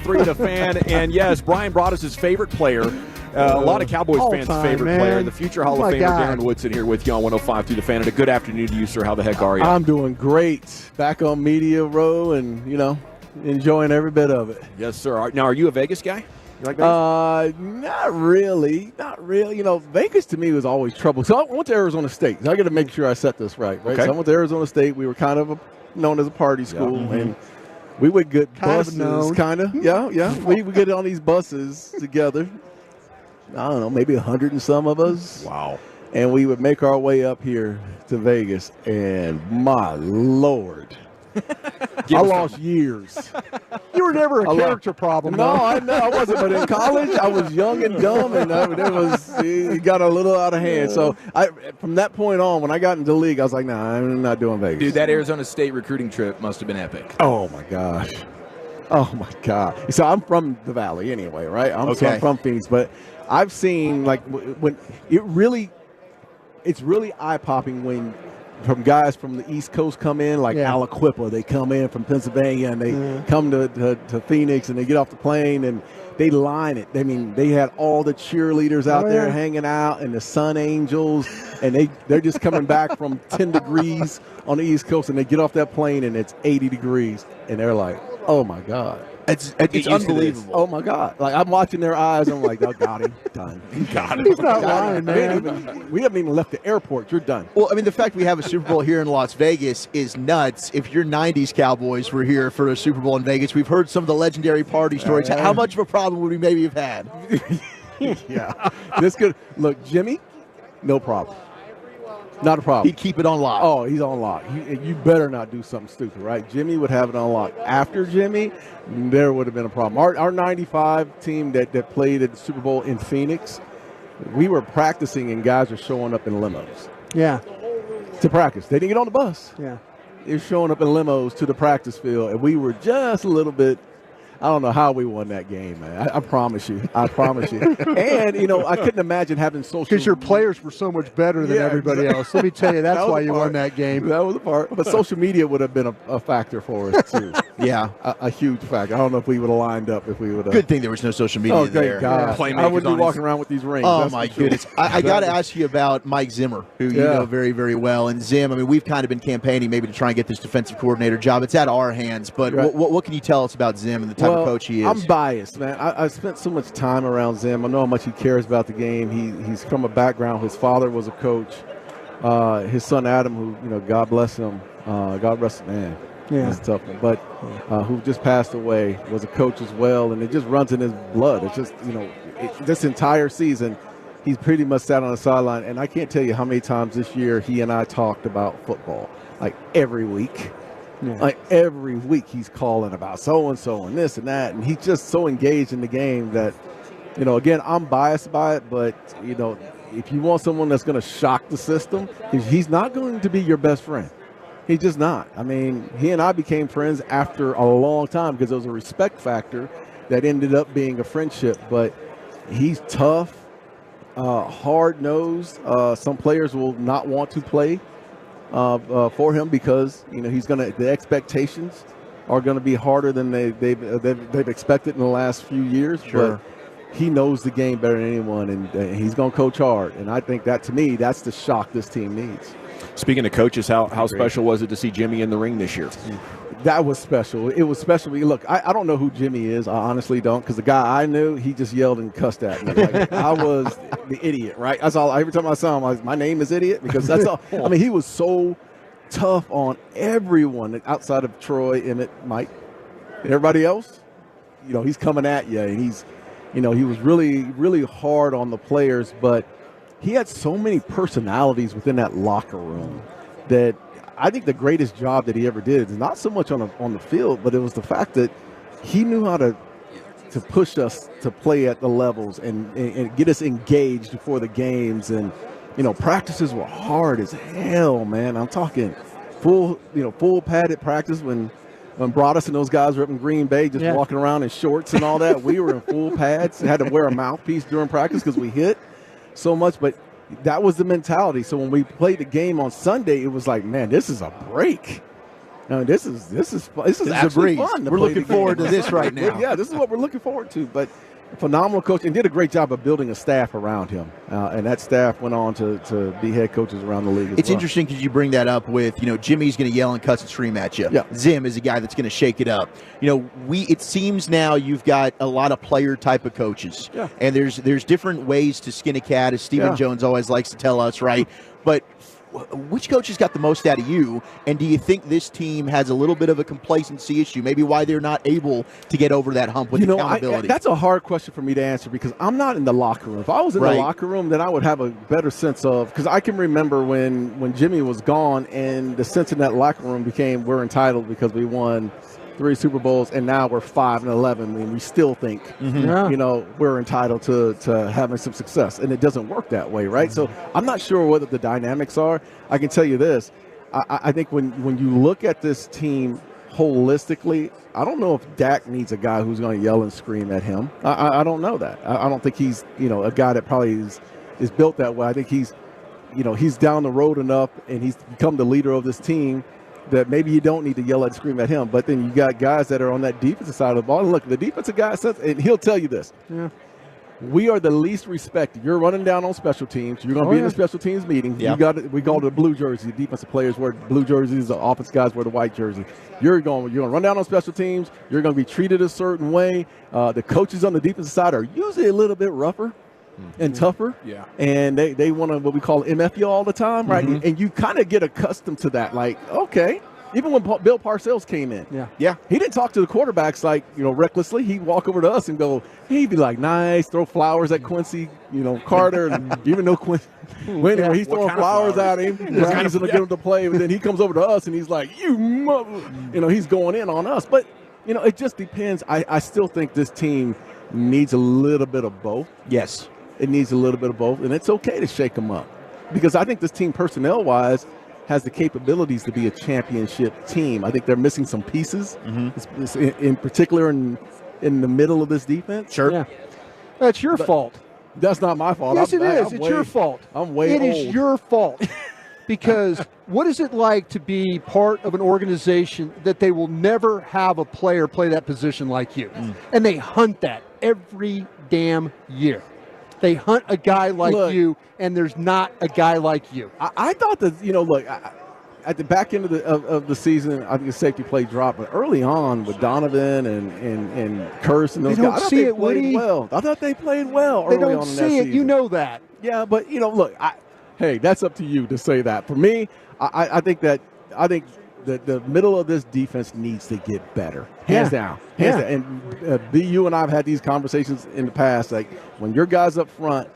Three the fan, and yes, Brian brought us his favorite player. A lot of Cowboys fans' favorite player, the future Hall of Famer Darren Woodson here with you on 105 through the fan. And a good afternoon to you, sir. How the heck are you? I'm doing great. Back on Media Row and, enjoying every bit of it. Yes, sir. Now, are you a Vegas guy? You like Vegas? Not really. Vegas to me was always trouble. So I went to Arizona State. So I got to make sure I set this right? Okay. So I went to Arizona State. We were kind of known as a party school, and we would get buses, kind of. Yeah. We would get on these buses together. I don't know, maybe 100 and some of us. Wow. And we would make our way up here to Vegas, and my Lord, I lost years. You were never a character problem. No, I know I wasn't. But in college, I was young and dumb, and it got a little out of hand. So from that point on, when I got into the league, I was like, nah, I'm not doing Vegas. Dude, that Arizona State recruiting trip must have been epic. Oh, my gosh. Oh, my God. So I'm from the Valley anyway, right? I'm from Phoenix, but I've seen, when it's really eye-popping when from guys from the East Coast come in, like Aliquippa. They come in from Pennsylvania, and they come to Phoenix, and they get off the plane, and they line it. I mean, they had all the cheerleaders out there hanging out, and the Sun Angels, and they're just coming back from 10 degrees on the East Coast, and they get off that plane, and it's 80 degrees, and they're like, oh, my God. It's unbelievable. Oh, my God. Like, I'm watching their eyes. I'm like, oh, got him. Done. Got him. He's not lying, man. We haven't even left the airport. You're done. Well, I mean, the fact we have a Super Bowl here in Las Vegas is nuts. If your 90s Cowboys were here for a Super Bowl in Vegas, we've heard some of the legendary party stories. How much of a problem would we maybe have had? Yeah. This could look, Jimmy, no problem. Not a problem. He'd keep it on lock. Oh, he's on lock. You better not do something stupid, right? Jimmy would have it on lock. After Jimmy, there would have been a problem. Our 95 team that played at the Super Bowl in Phoenix, we were practicing and guys were showing up in limos. Yeah. To practice. They didn't get on the bus. Yeah. is showing up in limos to the practice field, and we were just a little bit. I don't know how we won that game, man. I promise you. I promise you. And, I couldn't imagine having social. Because your players were so much better than everybody else. Let me tell you, that's why you won that game. That was the part. But social media would have been a factor for us, too. Yeah. A huge factor. I don't know if we would have lined up if we would have. Good thing there was no social media there. Oh, God. I wouldn't be walking around with these rings. Oh, my goodness. I got to ask you about Mike Zimmer, who you know very, very well. And Zim, we've kind of been campaigning maybe to try and get this defensive coordinator job. It's out of our hands. But what can you tell us about Zim and the type of coach he is? I'm biased, man. I spent so much time around Zim. I know how much he cares about the game. He's from a background. His father was a coach. His son Adam, who God bless him. God rest his man. Yeah, it's a tough one. But who just passed away, was a coach as well, and it just runs in his blood. It's just this entire season, he's pretty much sat on the sideline, and I can't tell you how many times this year he and I talked about football, like every week. Yeah. Like every week he's calling about so-and-so and this and that, and he's just so engaged in the game that, again, I'm biased by it, but, if you want someone that's going to shock the system, he's not going to be your best friend. He's just not. He and I became friends after a long time because there was a respect factor that ended up being a friendship, but he's tough, hard-nosed. Some players will not want to play for him because the expectations are going to be harder than they've expected in the last few years. Sure. But he knows the game better than anyone, and he's going to coach hard. And I think that, to me, that's the shock this team needs. Speaking of coaches, how special was it to see Jimmy in the ring this year? That was special. It was special. Look, I don't know who Jimmy is. I honestly don't, because the guy I knew, he just yelled and cussed at me. Like, I was the idiot, right? That's all. Every time I saw him, I was, my name is Idiot, because that's all. He was so tough on everyone outside of Troy, Emmett, Mike, and everybody else. He's coming at you, and he's, he was really, really hard on the players, but he had so many personalities within that locker room that I think the greatest job that he ever did is not so much on the field, but it was the fact that he knew how to push us to play at the levels and get us engaged before the games. And, practices were hard as hell, man. I'm talking full padded practice when Broadus and those guys were up in Green Bay just walking around in shorts and all that. We were in full pads, had to wear a mouthpiece during practice because we hit so much, but that was the mentality. So when we played the game on Sunday, it was like, man, this is a break. This is actually fun. We're looking forward to this right now. Yeah, this is what we're looking forward to. But phenomenal coach, and did a great job of building a staff around him. And that staff went on to be head coaches around the league. It's interesting because you bring that up with, Jimmy's going to yell and cuss and scream at you. Yeah. Zim is a guy that's going to shake it up. It seems now you've got a lot of player type of coaches. Yeah. And there's different ways to skin a cat, as Stephen Jones always likes to tell us, right? But which coach has got the most out of you, and do you think this team has a little bit of a complacency issue, maybe why they're not able to get over that hump with accountability? That's a hard question for me to answer because I'm not in the locker room. If I was in the locker room, then I would have a better sense of, because I can remember when Jimmy was gone and the sense in that locker room became, we're entitled because we won 3 Super Bowls, and now we're 5-11, and we still think, we're entitled to having some success, and it doesn't work that way, right? So I'm not sure what the dynamics are. I can tell you this: I think when you look at this team holistically, I don't know if Dak needs a guy who's going to yell and scream at him. I don't know that. I don't think he's a guy that probably is built that way. I think he's down the road enough, and he's become the leader of this team, that maybe you don't need to yell and scream at him. But then you got guys that are on that defensive side of the ball. And look, the defensive guy says, and he'll tell you this. Yeah. We are the least respected. You're running down on special teams. You're going to be in the special teams meeting. Yeah. We call it the blue jersey. Defensive players wear blue jerseys. The offensive guys wear the white jersey. You're going to run down on special teams. You're going to be treated a certain way. The coaches on the defensive side are usually a little bit rougher and tougher. Yeah. And they want to, what we call MF you all the time, right? Mm-hmm. And you kind of get accustomed to that. Like, okay. Even when Bill Parcells came in, he didn't talk to the quarterbacks like, recklessly. He'd walk over to us and go, he'd be like, nice, throw flowers at Quincy, Carter, and even though Quincy, when he's throwing flowers at him, he's going to get him to play, but then he comes over to us and he's like, you mother, he's going in on us. But, it just depends. I still think this team needs a little bit of both. Yes. It needs a little bit of both, and it's okay to shake them up because I think this team personnel-wise has the capabilities to be a championship team. I think they're missing some pieces, it's in particular in the middle of this defense. Sure. Yeah. That's your fault. That's not my fault. Yes, it is. It's your fault. I'm way It old. is your fault. Because what is it like to be part of an organization that they will never have a player play that position like you? And they hunt that every damn year. They hunt a guy like you, and there's not a guy like you. I thought that, at the back end of the season, I think the safety play dropped. But early on with Donovan and Curse and those They don't guys, I thought see they it, played Woody. well. I thought they played well They early don't on in that see it. season. You know that. Yeah, but, look, hey, that's up to you to say that. For me, I think that the middle of this defense needs to get better. Hands down. Hands down. And BU and I have had these conversations in the past. Like, when your guys up front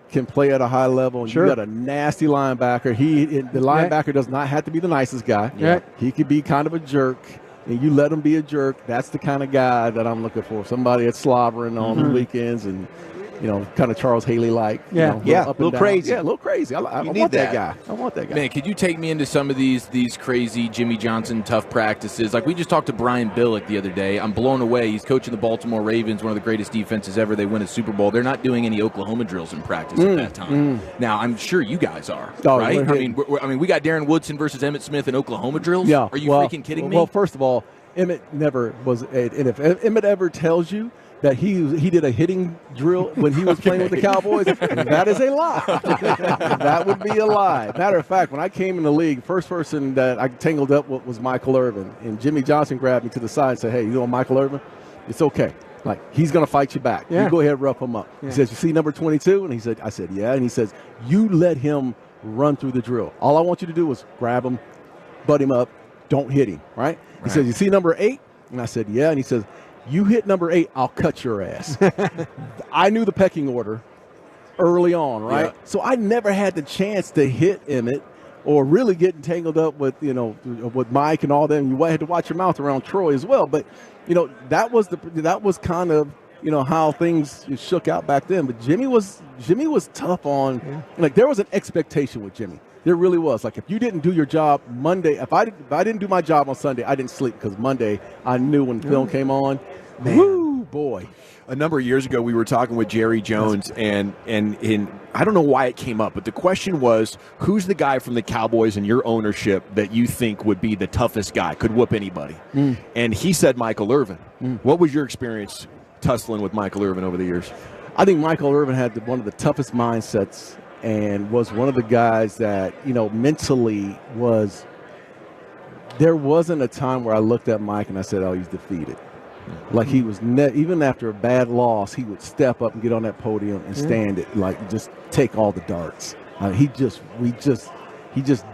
can play at a high level, and you got a nasty linebacker. The linebacker does not have to be the nicest guy. Yeah. He could be kind of a jerk, and you let him be a jerk. That's the kind of guy that I'm looking for. Somebody that's slobbering on the weekends and, kind of Charles Haley-like. Yeah, a little crazy. Yeah, a little crazy. I need want that that. guy. I want that guy. Man, could you take me into some of these crazy Jimmy Johnson tough practices? Like, we just talked to Brian Billick the other day. I'm blown away. He's coaching the Baltimore Ravens, one of the greatest defenses ever. They win a Super Bowl. They're not doing any Oklahoma drills in practice at that time. Now, I'm sure you guys are, right? I mean, we got Darren Woodson versus Emmitt Smith in Oklahoma drills? Yeah. Are you freaking kidding me? Well, first of all, Emmitt never was. And if Emmitt ever tells you that he did a hitting drill when he was playing with the Cowboys, that is a lie. That would be a lie. Matter of fact, when I came in the league, first person that I tangled up with was Michael Irvin. And Jimmy Johnson grabbed me to the side and said, hey, Michael Irvin? It's okay. Like, he's going to fight you back. Yeah. You go ahead and rough him up. Yeah. He says, you see number 22? And I said, yeah. And he says, you let him run through the drill. All I want you to do is grab him, butt him up, don't hit him, right? He says, you see number 8? And I said, yeah. And he says, you hit number 8, I'll cut your ass. I knew the pecking order early on, right? Yeah. So I never had the chance to hit Emmitt or really get entangled up with, with Mike and all them. You had to watch your mouth around Troy as well. But, that was kind of, how things shook out back then. But Jimmy was tough on, like, there was an expectation with Jimmy. There really was. Like, if you didn't do your job Monday, if I didn't do my job on Sunday, I didn't sleep, because Monday I knew when the film came on. Man. Woo, boy. A number of years ago, we were talking with Jerry Jones, and I don't know why it came up, but the question was, who's the guy from the Cowboys in your ownership that you think would be the toughest guy, could whoop anybody? And he said Michael Irvin. What was your experience tussling with Michael Irvin over the years? I think Michael Irvin had one of the toughest mindsets, and was one of the guys that, mentally was – there wasn't a time where I looked at Mike and I said, oh, he's defeated. Like, he was even after a bad loss, he would step up and get on that podium and stand it, like, just take all the darts. He just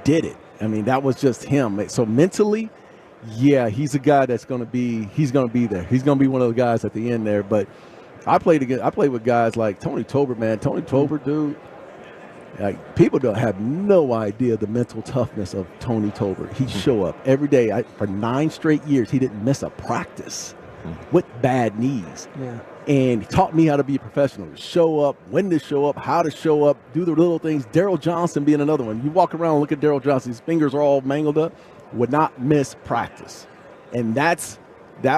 did it. I mean, that was just him. So mentally, yeah, he's a guy that's going to be there. He's going to be one of the guys at the end there. But I played with guys like Tony Tolbert, man. Tony Tolbert, dude. Like, people don't have no idea the mental toughness of Tony Tolbert. He'd show up every day. For 9 straight years, he didn't miss a practice with bad knees. Yeah. And he taught me how to be a professional. Show up, when to show up, how to show up, do the little things. Daryl Johnson being another one. You walk around and look at Daryl Johnson, his fingers are all mangled up, would not miss practice. And that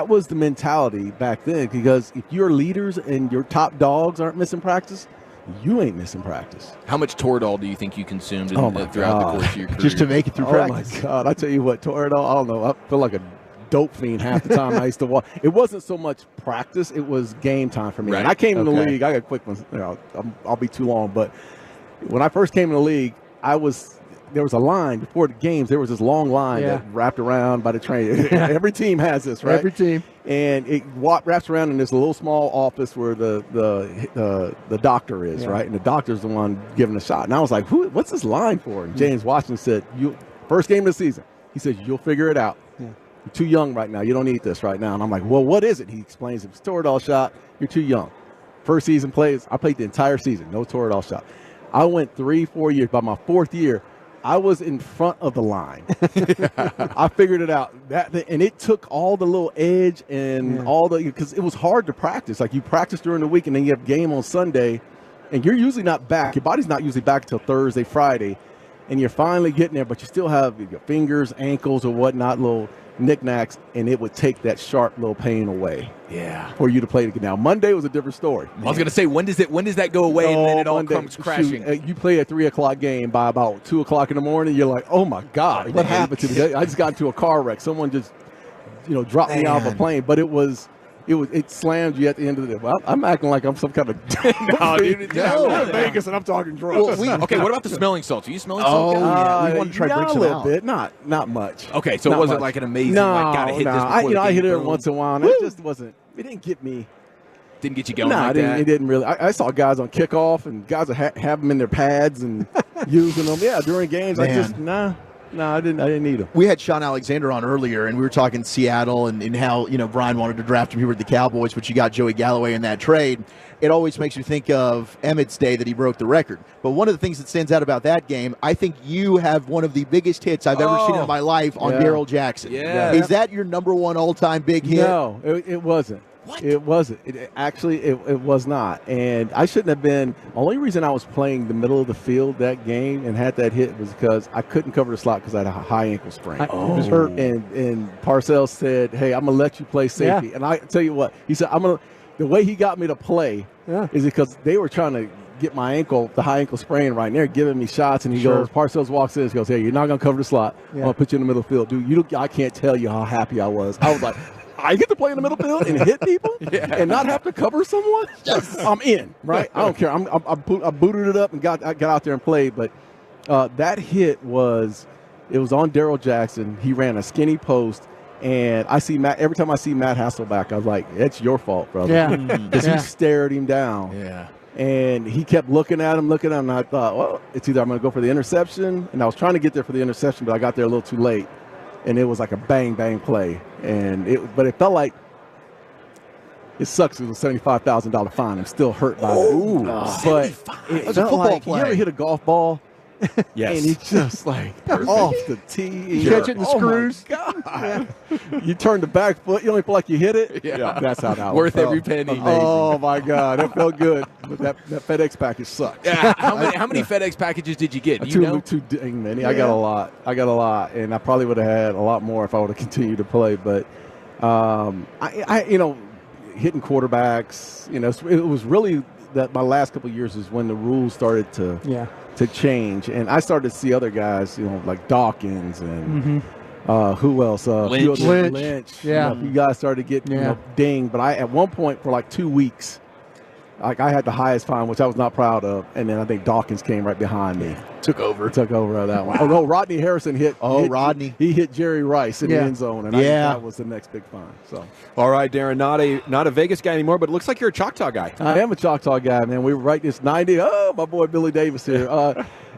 was the mentality back then, because if your leaders and your top dogs aren't missing practice, you ain't missing practice. How much Toradol do you think you consumed throughout the course of your career? Just to make it through practice. Oh, my God. I tell you what, Toradol, I don't know. I feel like a dope fiend half the time I used to walk. It wasn't so much practice. It was game time for me. Right. And I came in the league. I got a quick one. I'll be too long. But when I first came in the league, there was a line before the games. There was this long line that wrapped around by the train. Every team has this, right? Every team. And it wraps around in this little small office where the doctor is, right? And the doctor's the one giving the shot. And I was like, what's this line for? And James Washington said, first game of the season. He says, you'll figure it out. You're too young right now. You don't need this right now. And I'm like, well, what is it? He explains, it's Toradol shot. You're too young. First season plays. I played the entire season. No Toradol shot. I went 3-4 years. By my 4th year, I was in front of the line. I figured it out. And it took all the little edge and because it was hard to practice. Like, you practice during the week and then you have game on Sunday, and you're usually not back. Your body's not usually back until Thursday, Friday. and you're finally getting there, but you still have your fingers, ankles, or whatnot, little knickknacks, and it would take that sharp little pain away. Yeah. For you to play it. Now, Monday was a different story. I was going to say, when does that go away and then it all Monday, comes crashing? Shoot, you play a 3 o'clock game by about 2 o'clock in the morning. You're like, oh my God, what happened to me? I just got into a car wreck. Someone just, dropped me off a plane. But it slammed you at the end of the day. Well, I'm acting like I'm some kind of no, dude, I'm in Vegas and I'm talking drugs. Okay, what about the smelling salts? Are you smelling Oh, salts? yeah. We want to try to a bring some little out. bit, not much. Okay, so it wasn't like an amazing, gotta hit this before I hit it every boom. once in a while, and it just wasn't. It didn't get me. Didn't get you going No, like that? it didn't really. I saw guys on kickoff, and guys would have them in their pads and using them. Yeah, during games, I just I didn't need them. We had Sean Alexander on earlier, and we were talking Seattle and how Brian wanted to draft him here with the Cowboys, but you got Joey Galloway in that trade. It always makes you think of Emmett's day that he broke the record. But one of the things that stands out about that game, I think you have one of the biggest hits I've ever seen in my life on Darryl Jackson. Yeah. Is that your number one all-time big hit? No, it wasn't. What? It wasn't. It was not. And I shouldn't have been. Only reason I was playing the middle of the field that game and had that hit was because I couldn't cover the slot because I had a high ankle sprain. I was hurt. And Parcells said, hey, I'm going to let you play safety. Yeah. And I tell you what, he said, the way he got me to play is because they were trying to get my ankle, the high ankle sprain right there, giving me shots. And he goes, Parcells walks in and goes, hey, you're not going to cover the slot. I'm going to put you in the middle of the field. Dude, I can't tell you how happy I was. I was like, I get to play in the middle field and hit people and not have to cover someone? Yes. I'm in, right? I don't care. I booted it up and got out there and played. But that hit was on Darryl Jackson. He ran a skinny post. And I see Matt, every time I see Matt Hasselbeck, I was like, it's your fault, brother. Yeah. Because he stared him down. Yeah. And he kept looking at him, and I thought, well, it's either I'm going to go for the interception. And I was trying to get there for the interception, but I got there a little too late. And it was like a bang, bang play. But it felt like it sucks. It was a $75,000 fine. I'm still hurt by it. But it felt like, you ever hit a golf ball? Yes. And it's just like off the tee. Sure. Catch it in the screws. God. You turn the back foot. You don't feel like you hit it. Yeah. That's how that Worth felt. every penny. Oh, my God. That felt good. But that FedEx package sucked. Yeah. How many FedEx packages did you get? Too dang many. I got a lot. And I probably would have had a lot more if I would have continued to play. But, hitting quarterbacks, it was really that my last couple of years is when the rules started to change, and I started to see other guys, like Dawkins and who else? Lynch. Yeah, you guys started getting dinged. But at one point for like 2 weeks, I had the highest fine, which I was not proud of, and then I think Dawkins came right behind me. Took over that one. Oh no, Rodney Harrison hit. Rodney. He hit Jerry Rice in the end zone, and I think that was the next big fine. So, all right, Darren, not a Vegas guy anymore, but it looks like you're a Choctaw guy. I am a Choctaw guy, man. We were right this 90. Oh, my boy Billy Davis here.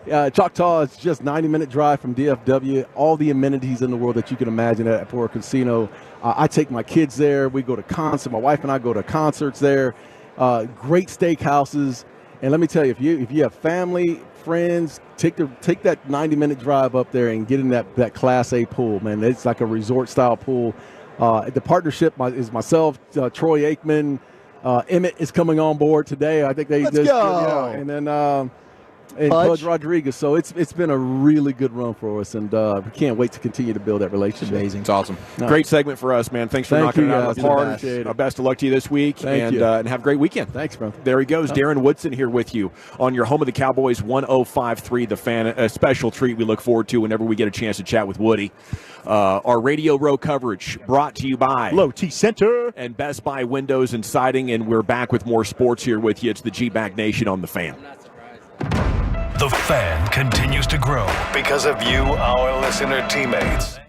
Choctaw is just 90-minute drive from DFW. All the amenities in the world that you can imagine at Port Casino. I take my kids there. We go to concerts. My wife and I go to concerts there. Great steakhouses. And let me tell you, if you have family, friends, take that 90-minute drive up there and get in that Class A pool, man. It's like a resort-style pool. The partnership is myself, Troy Aikman, Emmett is coming on board today. I think they Let's just go. and then and Pudge Rodriguez. So it's been a really good run for us, and we can't wait to continue to build that relationship. Amazing. It's awesome. No. Great segment for us, man. Thanks for Thank knocking you, it out of guys. the park. Appreciate it. Best of luck to you this week, Thank and you. and have a great weekend. Thanks, bro. There he goes. Darren Woodson here with you on your home of the Cowboys 105.3 The Fan. A special treat we look forward to whenever we get a chance to chat with Woody. Our Radio Row coverage brought to you by Low T Center and Best Buy Windows and Siding, and we're back with more sports here with you. It's the G-Bag Nation on The Fan. The Fan continues to grow because of you, our listener teammates.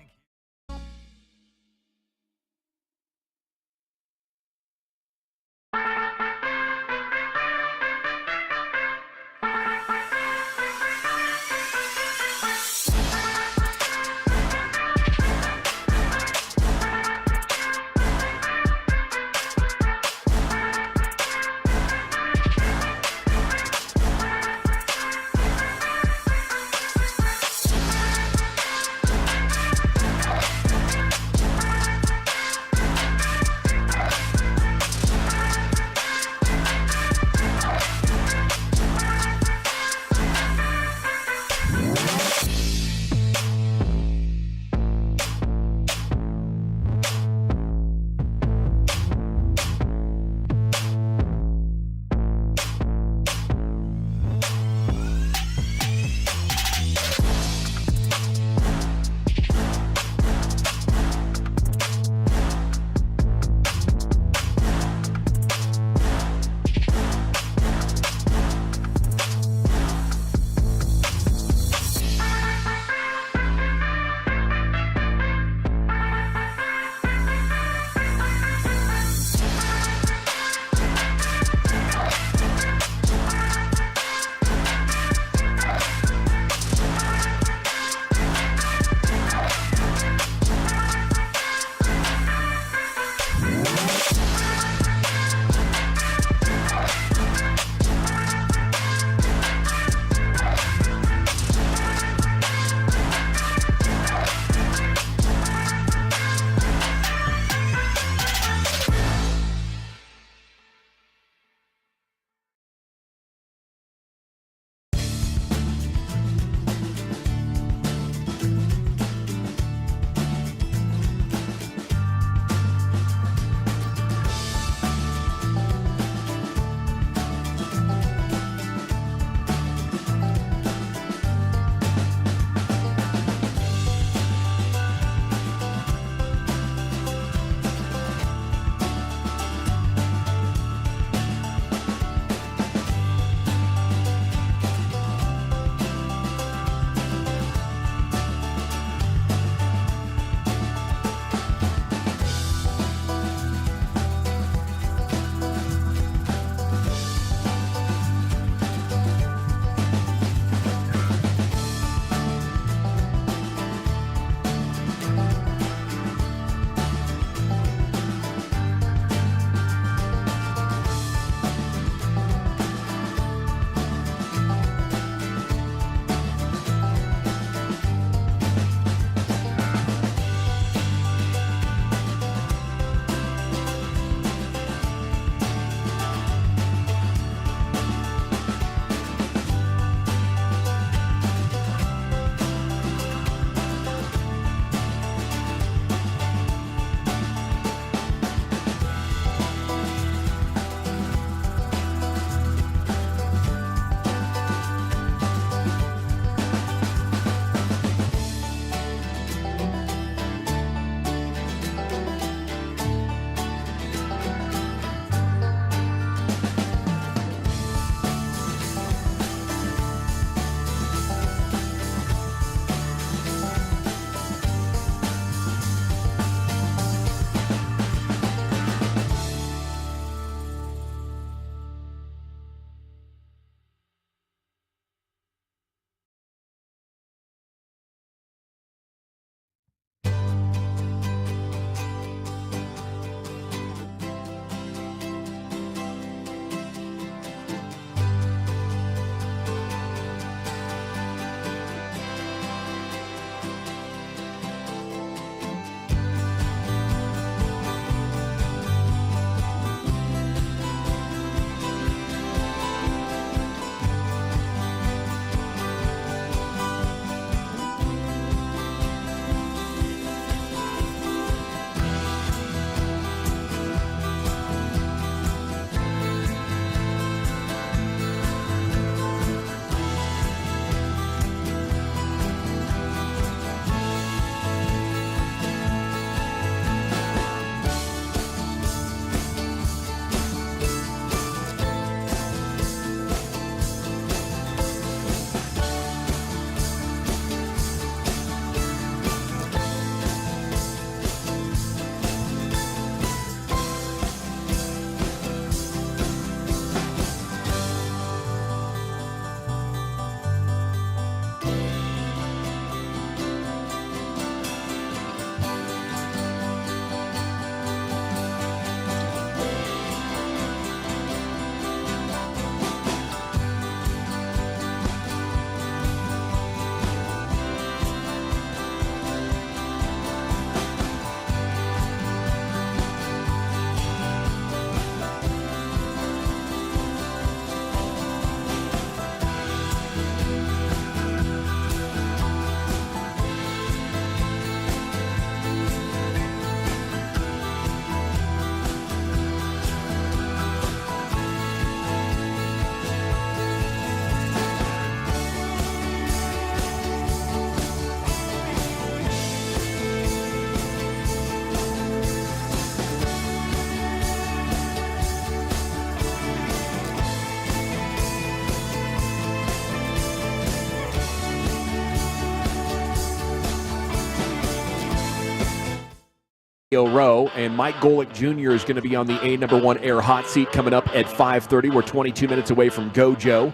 Row, and Mike Golick Jr. is going to be on the A1 Air hot seat coming up at 5:30. We're 22 minutes away from Gojo,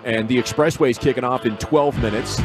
and the Expressway is kicking off in 12 minutes.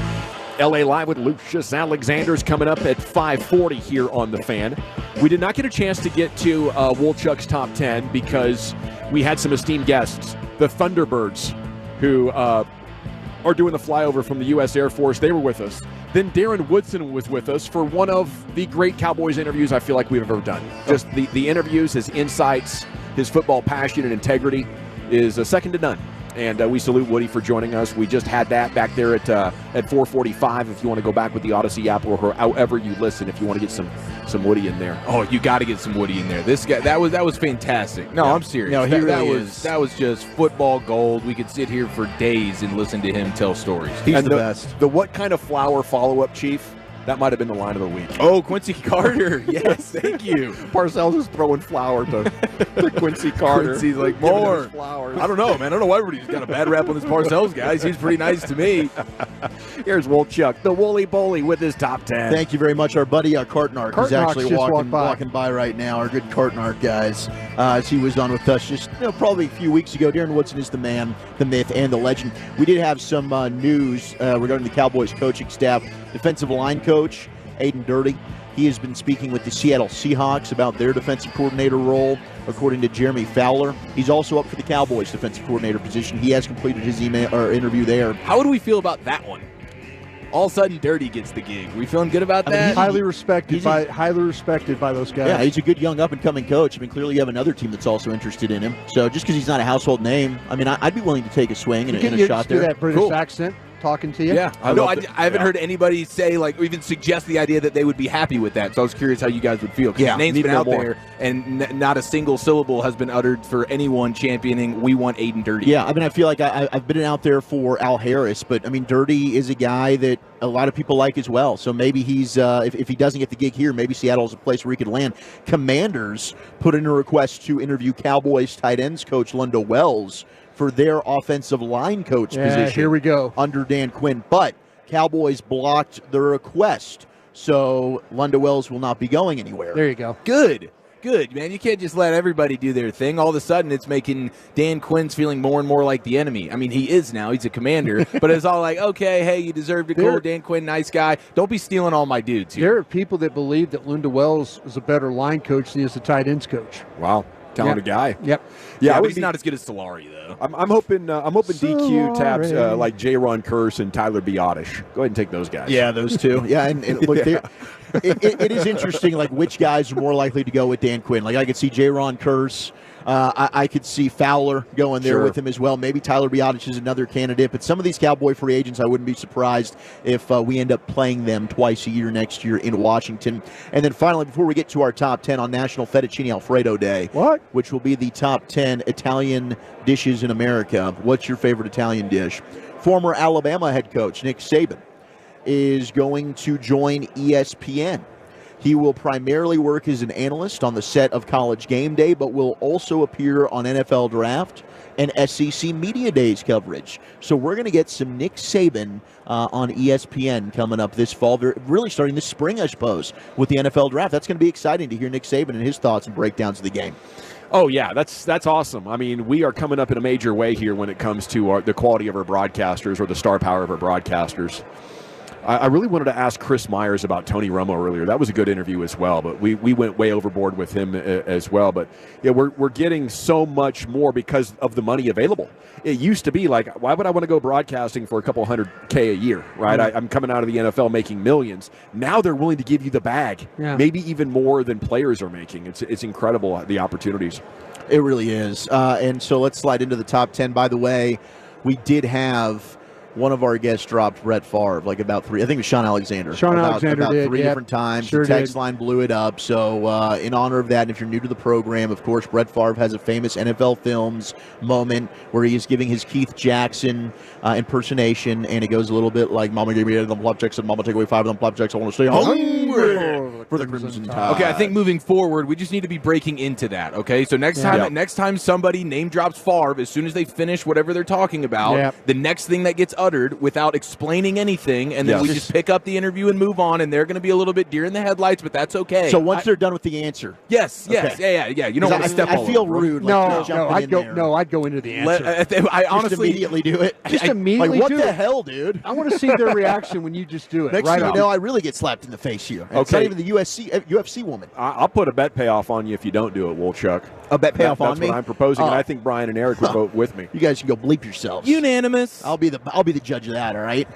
LA Live with Lucius Alexander's coming up at 5:40 here on The Fan. We did not get a chance to get to Wolchuk's top 10 because we had some esteemed guests, the Thunderbirds, who are doing the flyover from the U.S. Air Force. They were with us. Then Darren Woodson was with us for one of the great Cowboys interviews I feel like we've ever done. Just the interviews, his insights, his football passion and integrity is second to none. And we salute Woody for joining us. We just had that back there at 4:45. If you want to go back with the Odyssey app or however you listen, if you want to get some Woody in there. Oh, you got to get some Woody in there. This guy, that was fantastic. No, Yeah. I'm serious. No, that was just football gold. We could sit here for days and listen to him tell stories. He's the best. The what kind of flower follow-up, Chief? That might have been the line of the week. Oh, Quincy Carter. Yes, thank you. Parcells is throwing flour to Quincy Carter. Quincy's like, Giving more. us flowers. I don't know, man. I don't know why everybody's got a bad rap on this Parcells guy. He seems pretty nice to me. Here's Wolchuk, the Woolly Bully, with his top 10. Thank you very much. Our buddy Cartnark is Cartnark's actually just walking walked by. by right now. Our good Cartnark guys, as he was on with us just probably a few weeks ago. Darren Woodson is the man, the myth, and the legend. We did have some news regarding the Cowboys coaching staff. Defensive line coach Aiden Dirty. He has been speaking with the Seattle Seahawks about their defensive coordinator role, according to Jeremy Fowler. He's also up for the Cowboys defensive coordinator position. He has completed his interview there. How would we feel about that one? All of a sudden, Dirty gets the gig. We feeling good about that? Highly respected by those guys. Yeah, he's a good young up-and-coming coach. I mean, clearly you have another team that's also interested in him. So just because he's not a household name, I mean, I'd be willing to take a swing and a shot do there. that British accent talking to you. Yeah, I haven't heard anybody say or even suggest the idea that they would be happy with that. So I was curious how you guys would feel. Yeah, his name's need been to know out more. there, and not a single syllable has been uttered for anyone championing. We want Aiden Dirty. Yeah, I mean, I feel like I've been out there for Al Harris, but I mean, Dirty is a guy that a lot of people like as well. So maybe he's if he doesn't get the gig here, maybe Seattle's a place where he could land. Commanders put in a request to interview Cowboys tight ends coach Lundo Wells for their offensive line coach position. Here we go. Under Dan Quinn. But Cowboys blocked the request, so Lundo Wells will not be going anywhere. There you go. Good, man. You can't just let everybody do their thing. All of a sudden, it's making Dan Quinn's feeling more and more like the enemy. I mean, he is now. He's a commander. But it's all like, okay, hey, you deserve to go. Dan Quinn, nice guy. Don't be stealing all my dudes here. There are people that believe that Lunda Wells is a better line coach than he is a tight ends coach. Wow. Talented guy. Yep. Yeah, but he's not as good as Solari, though. I'm hoping DQ taps like J-Ron Curse and Tyler Biotish. Go ahead and take those guys. Yeah, those two. Yeah, and look, it is interesting, like, which guys are more likely to go with Dan Quinn. Like, I could see J-Ron Curse. I could see Fowler going there with him as well. Maybe Tyler Biotish is another candidate. But some of these Cowboy free agents, I wouldn't be surprised if we end up playing them twice a year next year in Washington. And then finally, before we get to our top 10 on National Fettuccine Alfredo Day, which will be the top 10 Italian dishes in America, what's your favorite Italian dish? Former Alabama head coach Nick Saban is going to join ESPN. He will primarily work as an analyst on the set of College Game Day, but will also appear on NFL Draft and SEC Media Days coverage. So we're going to get some Nick Saban on ESPN coming up this fall, really starting this spring, I suppose, with the NFL Draft. That's going to be exciting to hear Nick Saban and his thoughts and breakdowns of the game. Oh, yeah, that's awesome. I mean, we are coming up in a major way here when it comes to the quality of our broadcasters or the star power of our broadcasters. I really wanted to ask Chris Myers about Tony Romo earlier. That was a good interview as well, but we went way overboard with him as well. But yeah, we're getting so much more because of the money available. It used to be like, why would I want to go broadcasting for a couple $100K a year, right? Mm-hmm. I'm coming out of the NFL making millions. Now they're willing to give you the bag, maybe even more than players are making. It's incredible, the opportunities. It really is. And so let's slide into the top 10. By the way, we did have one of our guests dropped Brett Favre, like about three. I think it was Sean Alexander. About did, three different times. Sure the text did. line blew it up. So in honor of that, and if you're new to the program, of course, Brett Favre has a famous NFL Films moment where he is giving his Keith Jackson impersonation, and it goes a little bit like, "Mama gave me 8 of them flapjacks, and Mama take away 5 of them flapjacks. I want to stay hungry." For the Crimson Tide. Okay, I think moving forward, we just need to be breaking into that. Okay, so next time somebody name drops Favre, as soon as they finish whatever they're talking about, the next thing that gets uttered without explaining anything, and then we just pick up the interview and move on, and they're going to be a little bit deer in the headlights, but that's okay. So once they're done with the answer. Yes. Yeah. You don't want to step all I feel over. rude. I'd go into the answer. I honestly immediately do it. Just immediately what do the it. hell, dude? I want to see their reaction when you just do it. Next right thing on. you know, I really get slapped in the face here. It's not even the UFC woman. I'll put a bet payoff on you if you don't do it, Woolchuck. A bet payoff on me? That's what I'm proposing, and I think Brian and Eric would vote with me. You guys can go bleep yourselves. Unanimous. I'll be the judge of that, all right?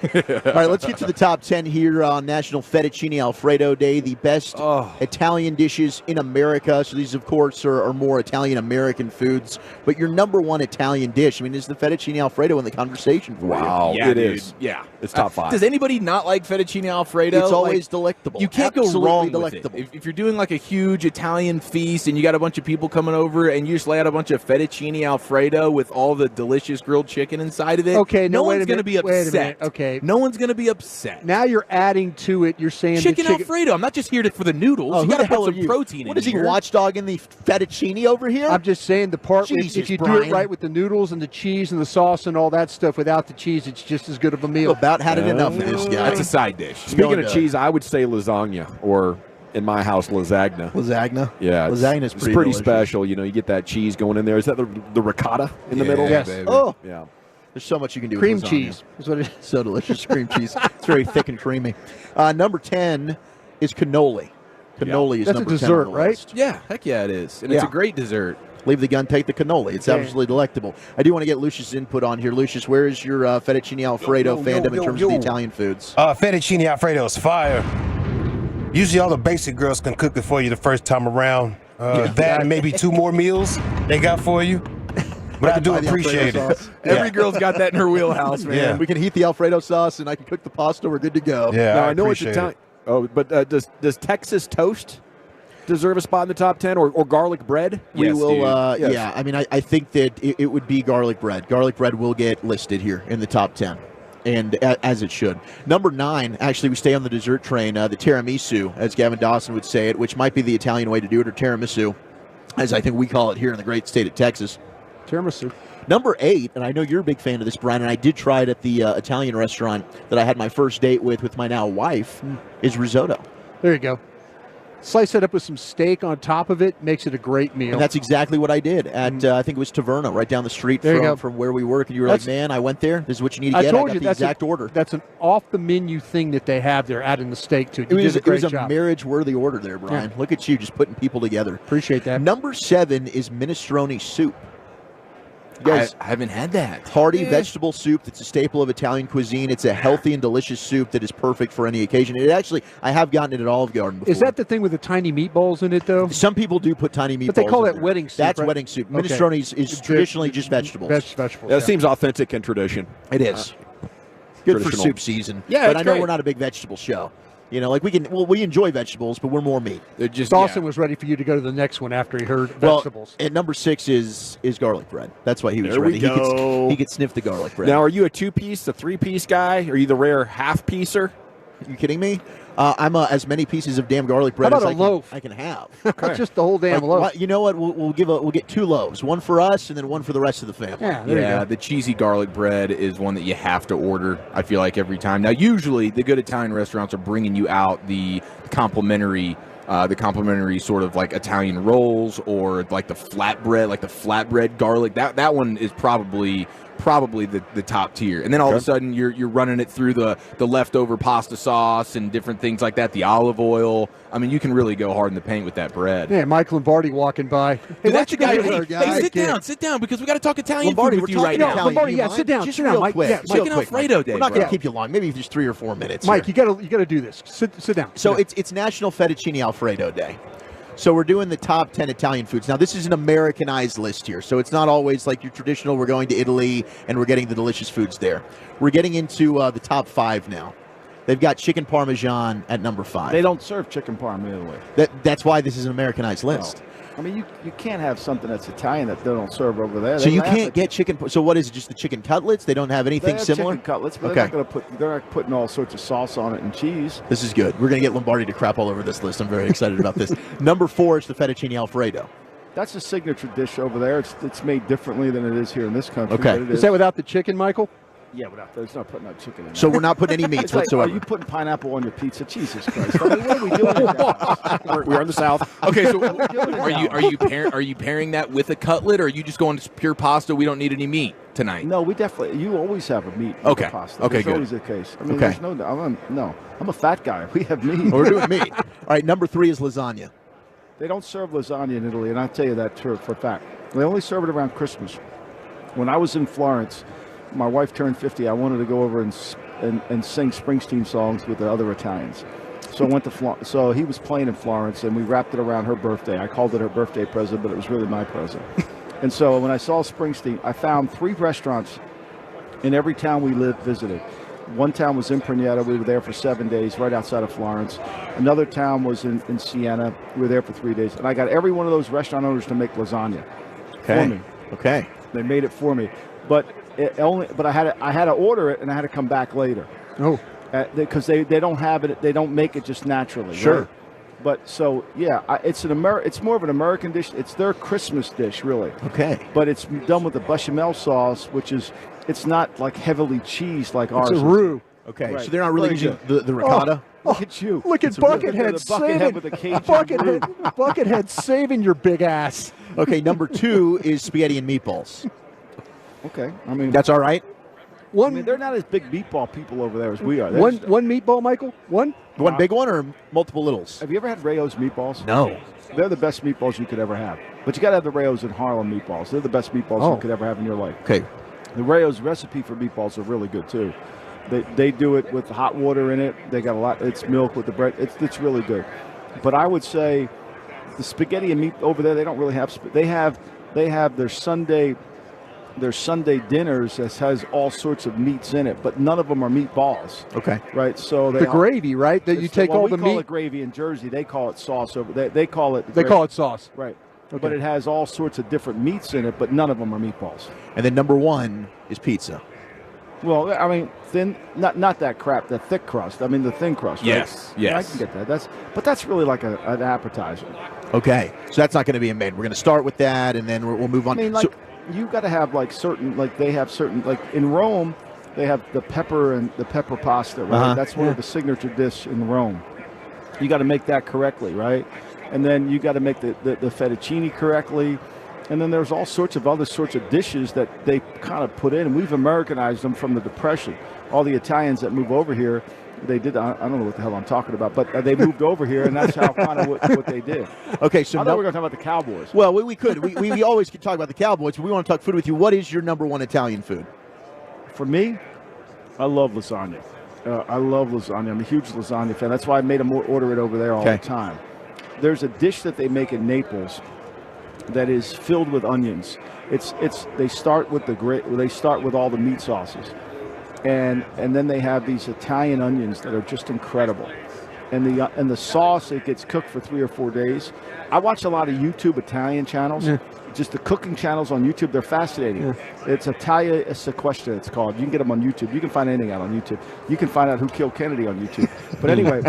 All right, let's get to the top 10 here on National Fettuccine Alfredo Day, the best Italian dishes in America. So these, of course, are more Italian-American foods. But your number one Italian dish, I mean, is the fettuccine Alfredo in the conversation for you? Wow, Yeah, it dude. is. Yeah. It's top 5. Does anybody not like fettuccine Alfredo? It's always delectable. You can't Absolutely go wrong delectable. with it. If you're doing like a huge Italian feast and you got a bunch of people coming over and you just lay out a bunch of fettuccine Alfredo with all the delicious grilled chicken inside of it, Okay, no wait one's a going to minute, be wait a upset. minute, okay. No one's going to be upset. Now you're adding to it. You're saying Chicken the chicken Alfredo. I'm not just here for the noodles. Oh, you who got to the hell put are some you? protein What in is he, here. watchdogging the fettuccine over here? I'm just saying the part Jesus, if you do Brian. it right with the noodles and the cheese and the sauce and all that stuff, without the cheese, it's just as good of a meal. I've about had it enough of this guy. That's a side dish. Speaking of cheese, I would say lasagna, or in my house, lasagna. Lasagna? Yeah. Lasagna's it's pretty pretty delicious. special. You know, you get that cheese going in there. Is that the ricotta in the middle? Yes. Baby. Oh. Yeah. There's so much you can do Cream with lasagna. cheese is what it is. So delicious. Cream cheese. It's very thick and creamy. Number 10 is cannoli. Cannoli is That's a number 10 dessert, on the right? list. Yeah, heck yeah, it is. And it's a great dessert. Leave the gun, take the cannoli. It's absolutely delectable. I do want to get Lucius' input on here. Lucius, where is your fettuccine Alfredo fandom in terms of the Italian foods? Fettuccine Alfredo is fire. Usually all the basic girls can cook it for you the first time around. That and maybe 2 more meals they got for you. But I do appreciate it. Every girl's got that in her wheelhouse, man. Yeah. We can heat the Alfredo sauce, and I can cook the pasta. We're good to go. Yeah, Now, I I know it's appreciate Italian. it. Oh, but does Texas toast deserve a spot in the top 10, or garlic bread? We Yes, will, dude. Yes. yeah. I mean, I think that it would be garlic bread. Garlic bread will get listed here in the top 10, and as it should. Number 9, actually, we stay on the dessert train. The tiramisu, as Gavin Dawson would say it, which might be the Italian way to do it, or tiramisu, as I think we call it here in the great state of Texas. Tiramisu. Number 8, and I know you're a big fan of this, Brian, and I did try it at the Italian restaurant that I had my first date with my now wife, is risotto. There you go. Slice it up with some steak on top of it, makes it a great meal. And that's exactly what I did at, I think it was Taverna, right down the street There you go. from where we work. And you were That's- like, man, I went there. This is what you need to I get. told I you got the exact order. That's an off-the-menu thing that they have there, adding the steak to it. You It was, did a great a job. marriage-worthy order there, Brian. Yeah. Look at you, just putting people together. Appreciate that. Number 7 is minestrone soup. You guys, I haven't had that. hearty vegetable soup that's a staple of Italian cuisine. It's a healthy and delicious soup that is perfect for any occasion. It actually, I have gotten it at Olive Garden before. Is that the thing with the tiny meatballs in it, though? Some people do put tiny meatballs. But they call in that there. wedding soup, That's right? wedding soup. Okay. Minestrone is traditionally just vegetables. Vegetables. That seems authentic and tradition. It is. Good for Traditional. soup season. Yeah, but it's I know great. we're not a big vegetable show. You know, like we enjoy vegetables, but we're more meat. Dawson was ready for you to go to the next one after he heard Well, vegetables. and number 6 is garlic bread. That's why he was There ready. we go. He could sniff the garlic bread. Now, are you a 2-piece, a 3-piece guy? Are you the rare half-piecer? You kidding me? I'm as many pieces of damn garlic bread How as about a loaf? I can have. Just the whole damn Like, loaf. what- you know what? We'll get 2 loaves, one for us and then one for the rest of the family. Yeah, there you go. The cheesy garlic bread is one that you have to order, I feel like, every time. Now, usually the good Italian restaurants are bringing you out the complimentary sort of like Italian rolls, or like the flatbread garlic. That one is probably the top tier. And then all of a sudden you're running it through the leftover pasta sauce and different things like that, the olive oil. I mean, you can really go hard in the paint with that bread. Yeah, Mike Lombardi walking by. Hey, Dude, that's the guy. our Hey, sit down, because we got to talk Italian Lombardi, food we're with you talking right now. Italian. Lombardi, Do you yeah, mind? sit down, Just sit down, real Mike. quick. Yeah, Real Chicken quick, Alfredo Mike. Day, We're not going bro. to keep you long. Maybe just 3 or 4 minutes. Mike, here. you got to do this. Sit down. So Sit down. it's National Fettuccine Alfredo Day. So we're doing the top 10 Italian foods. Now, this is an Americanized list here, so it's not always like your traditional, we're going to Italy and we're getting the delicious foods there. We're getting into the top 5 now. They've got chicken parmesan at number 5. They don't serve chicken parm in Italy. That's why this is an Americanized list. I mean, you can't have something that's Italian that they don't serve over there. So you can't get chicken. So what is it? Just the chicken cutlets? They don't have anything they have similar. Chicken cutlets, but okay. they're not putting all sorts of sauce on it and cheese. This is good. We're going to get Lombardi to crap all over this list. I'm very excited about this. Number 4 is the fettuccine Alfredo. That's a signature dish over there. It's made differently than it is here in this country. Okay. But Is that without the chicken, Michael? Yeah, it's not putting no chicken in. So we're not putting any meats it's like, whatsoever. are you putting pineapple on your pizza? Jesus Christ! I mean, what are we doing? We're in the South. Okay, so are you pairing that with a cutlet, or are you just going to pure pasta? We don't need any meat tonight. No, we definitely. You always have a meat. Okay. With pasta. Okay, That's good. always the case. I mean, Okay. there's I'm a fat guy. We have meat. We're doing meat. All right, number 3 is lasagna. They don't serve lasagna in Italy, and I'll tell you that for a fact. They only serve it around Christmas. When I was in Florence, my wife turned 50. I wanted to go over and sing Springsteen songs with the other Italians. So I went to Florence. So he was playing in Florence, and we wrapped it around her birthday. I called it her birthday present, but it was really my present. And so when I saw Springsteen, I found 3 restaurants in every town we visited. One town was in Imprenieta. We were there for 7 days, right outside of Florence. Another town was in Siena. We were there for 3 days. And I got every one of those restaurant owners to make lasagna for me. Okay. They made it for me. But I had to order it, and I had to come back later. Oh. Because they don't have it. They don't make it just naturally. Sure. Right? But so, yeah, it's more of an American dish. It's their Christmas dish, really. Okay. But it's done with the bechamel sauce, which is, it's not like heavily cheese like ours. It's a roux. Okay, so they're not really using the ricotta? Look at you. Look at It's a real- Buckethead the Buckethead saving. with the Cajun roux. Buckethead saving your big ass. Okay, number 2 is spaghetti and meatballs. Okay, I mean that's all right. I mean, they're not as big meatball people over there as we are. One meatball, Michael? One big one or multiple littles? Have you ever had Rayo's meatballs? No. They're the best meatballs you could ever have. But you got to have the Rayo's in Harlem meatballs. They're the best meatballs you could ever have in your life. Okay. The Rayo's recipe for meatballs are really good too. They do it with hot water in it. They got a lot. It's milk with the bread. It's really good. But I would say the spaghetti and meat over there, they don't really have. They have their Sunday dinners that has all sorts of meats in it, but none of them are meatballs. Okay. Right. So the gravy, right? That you take all the meat. We call it gravy in Jersey. They call it sauce over there. They call it. They call it sauce. Right. Okay. But it has all sorts of different meats in it, but none of them are meatballs. And then number 1 is pizza. Well, I mean, thin, not that crap, the thick crust. I mean, the thin crust. Right? Yes, Yeah, I yes. can get that. But that's really like an appetizer. Okay, so that's not going to be a main. We're going to start with that, and then we'll move on. I mean, like, you got to have they have certain, like in Rome, they have the pepper and the pepper pasta, right? Uh-huh. That's one of the signature dishes in Rome. You got to make that correctly, right? And then you got to make the fettuccine correctly. And then there's all sorts of other sorts of dishes that they kind of put in. And we've Americanized them from the Depression. All the Italians that move over here, they did. I don't know what the hell I'm talking about, but they moved over here, and that's how kind of what they did. Okay, so I thought we were going to talk about the Cowboys. Well, we could. We always could talk about the Cowboys, but we want to talk food with you. What is your number 1 Italian food? For me, I love lasagna. I love lasagna. I'm a huge lasagna fan. That's why I made them order it over there all the time. There's a dish that they make in Naples that is filled with onions. They start with all the meat sauces, and then they have these Italian onions that are just incredible, and the sauce, it gets cooked for 3 or 4 days. I watch a lot of YouTube Italian channels. Yeah. Just the cooking channels on YouTube, they're fascinating. Yeah. It's Italia Sequestra, it's called. You can get them on YouTube. You can find anything out on YouTube. You can find out who killed Kennedy on YouTube. But anyway,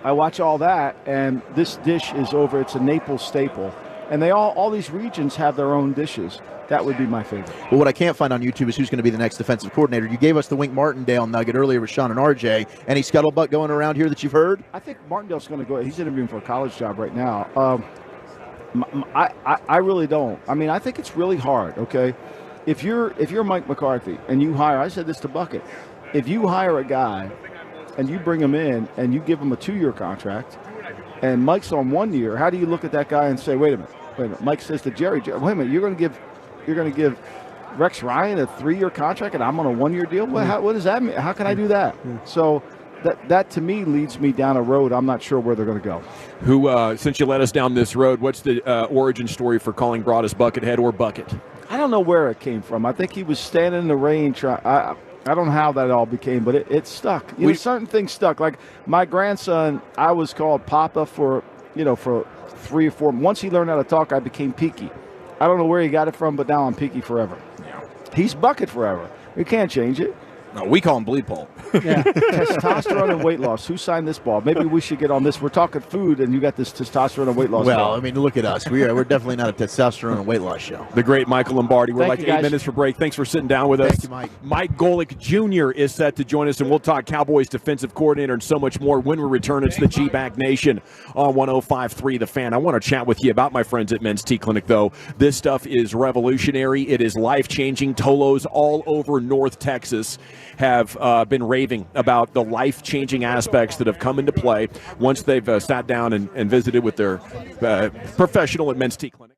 I watch all that, and this dish is over. It's a Naples staple. And they all these regions have their own dishes. That would be my favorite. Well, what I can't find on YouTube is who's going to be the next defensive coordinator. You gave us the Wink Martindale nugget earlier with Sean and RJ. Any scuttlebutt going around here that you've heard? I think Martindale's going to go. He's interviewing for a college job right now. I really don't. I mean, I think it's really hard. Okay, if you're Mike McCarthy and you hire, I said this to Bucket, if you hire a guy and you bring him in and you give him a 2-year contract, and Mike's on 1 year, how do you look at that guy and say, wait a minute? Mike says to Jerry, wait a minute, you're going to give Rex Ryan a 3-year contract and I'm on a 1-year deal? What does that mean? How can I do that? So that to me leads me down a road I'm not sure where they're going to go. Who, since you led us down this road, what's the origin story for calling Broadus Buckethead or Bucket? I don't know where it came from. I think he was standing in the rain I don't know how that all became, but it stuck. Certain things stuck. Like my grandson, I was called Papa for 3 or 4. Once he learned how to talk, I became peaky. I don't know where he got it from, but now I'm peaky forever. Yeah. He's bucket forever. We can't change it. No, we call him bleed pole. Yeah. Testosterone and weight loss. Who signed this ball? Maybe we should get on this. We're talking food, and you got this testosterone and weight loss. Well, ball. I mean, look at us. We're definitely not a testosterone and weight loss show. The great Michael Lombardi. We're Thank like you, 8 guys. minutes for break. Thanks for sitting down with us. Thank you, Mike. Mike Golick Jr. is set to join us, and we'll talk Cowboys defensive coordinator and so much more when we return. It's the G-Bag Nation on 105.3 The Fan. I want to chat with you about my friends at Men's T Clinic, though. This stuff is revolutionary. It is life-changing. Tolos all over North Texas have been raving about the life-changing aspects that have come into play once they've sat down and visited with their professional at Men's T Clinic.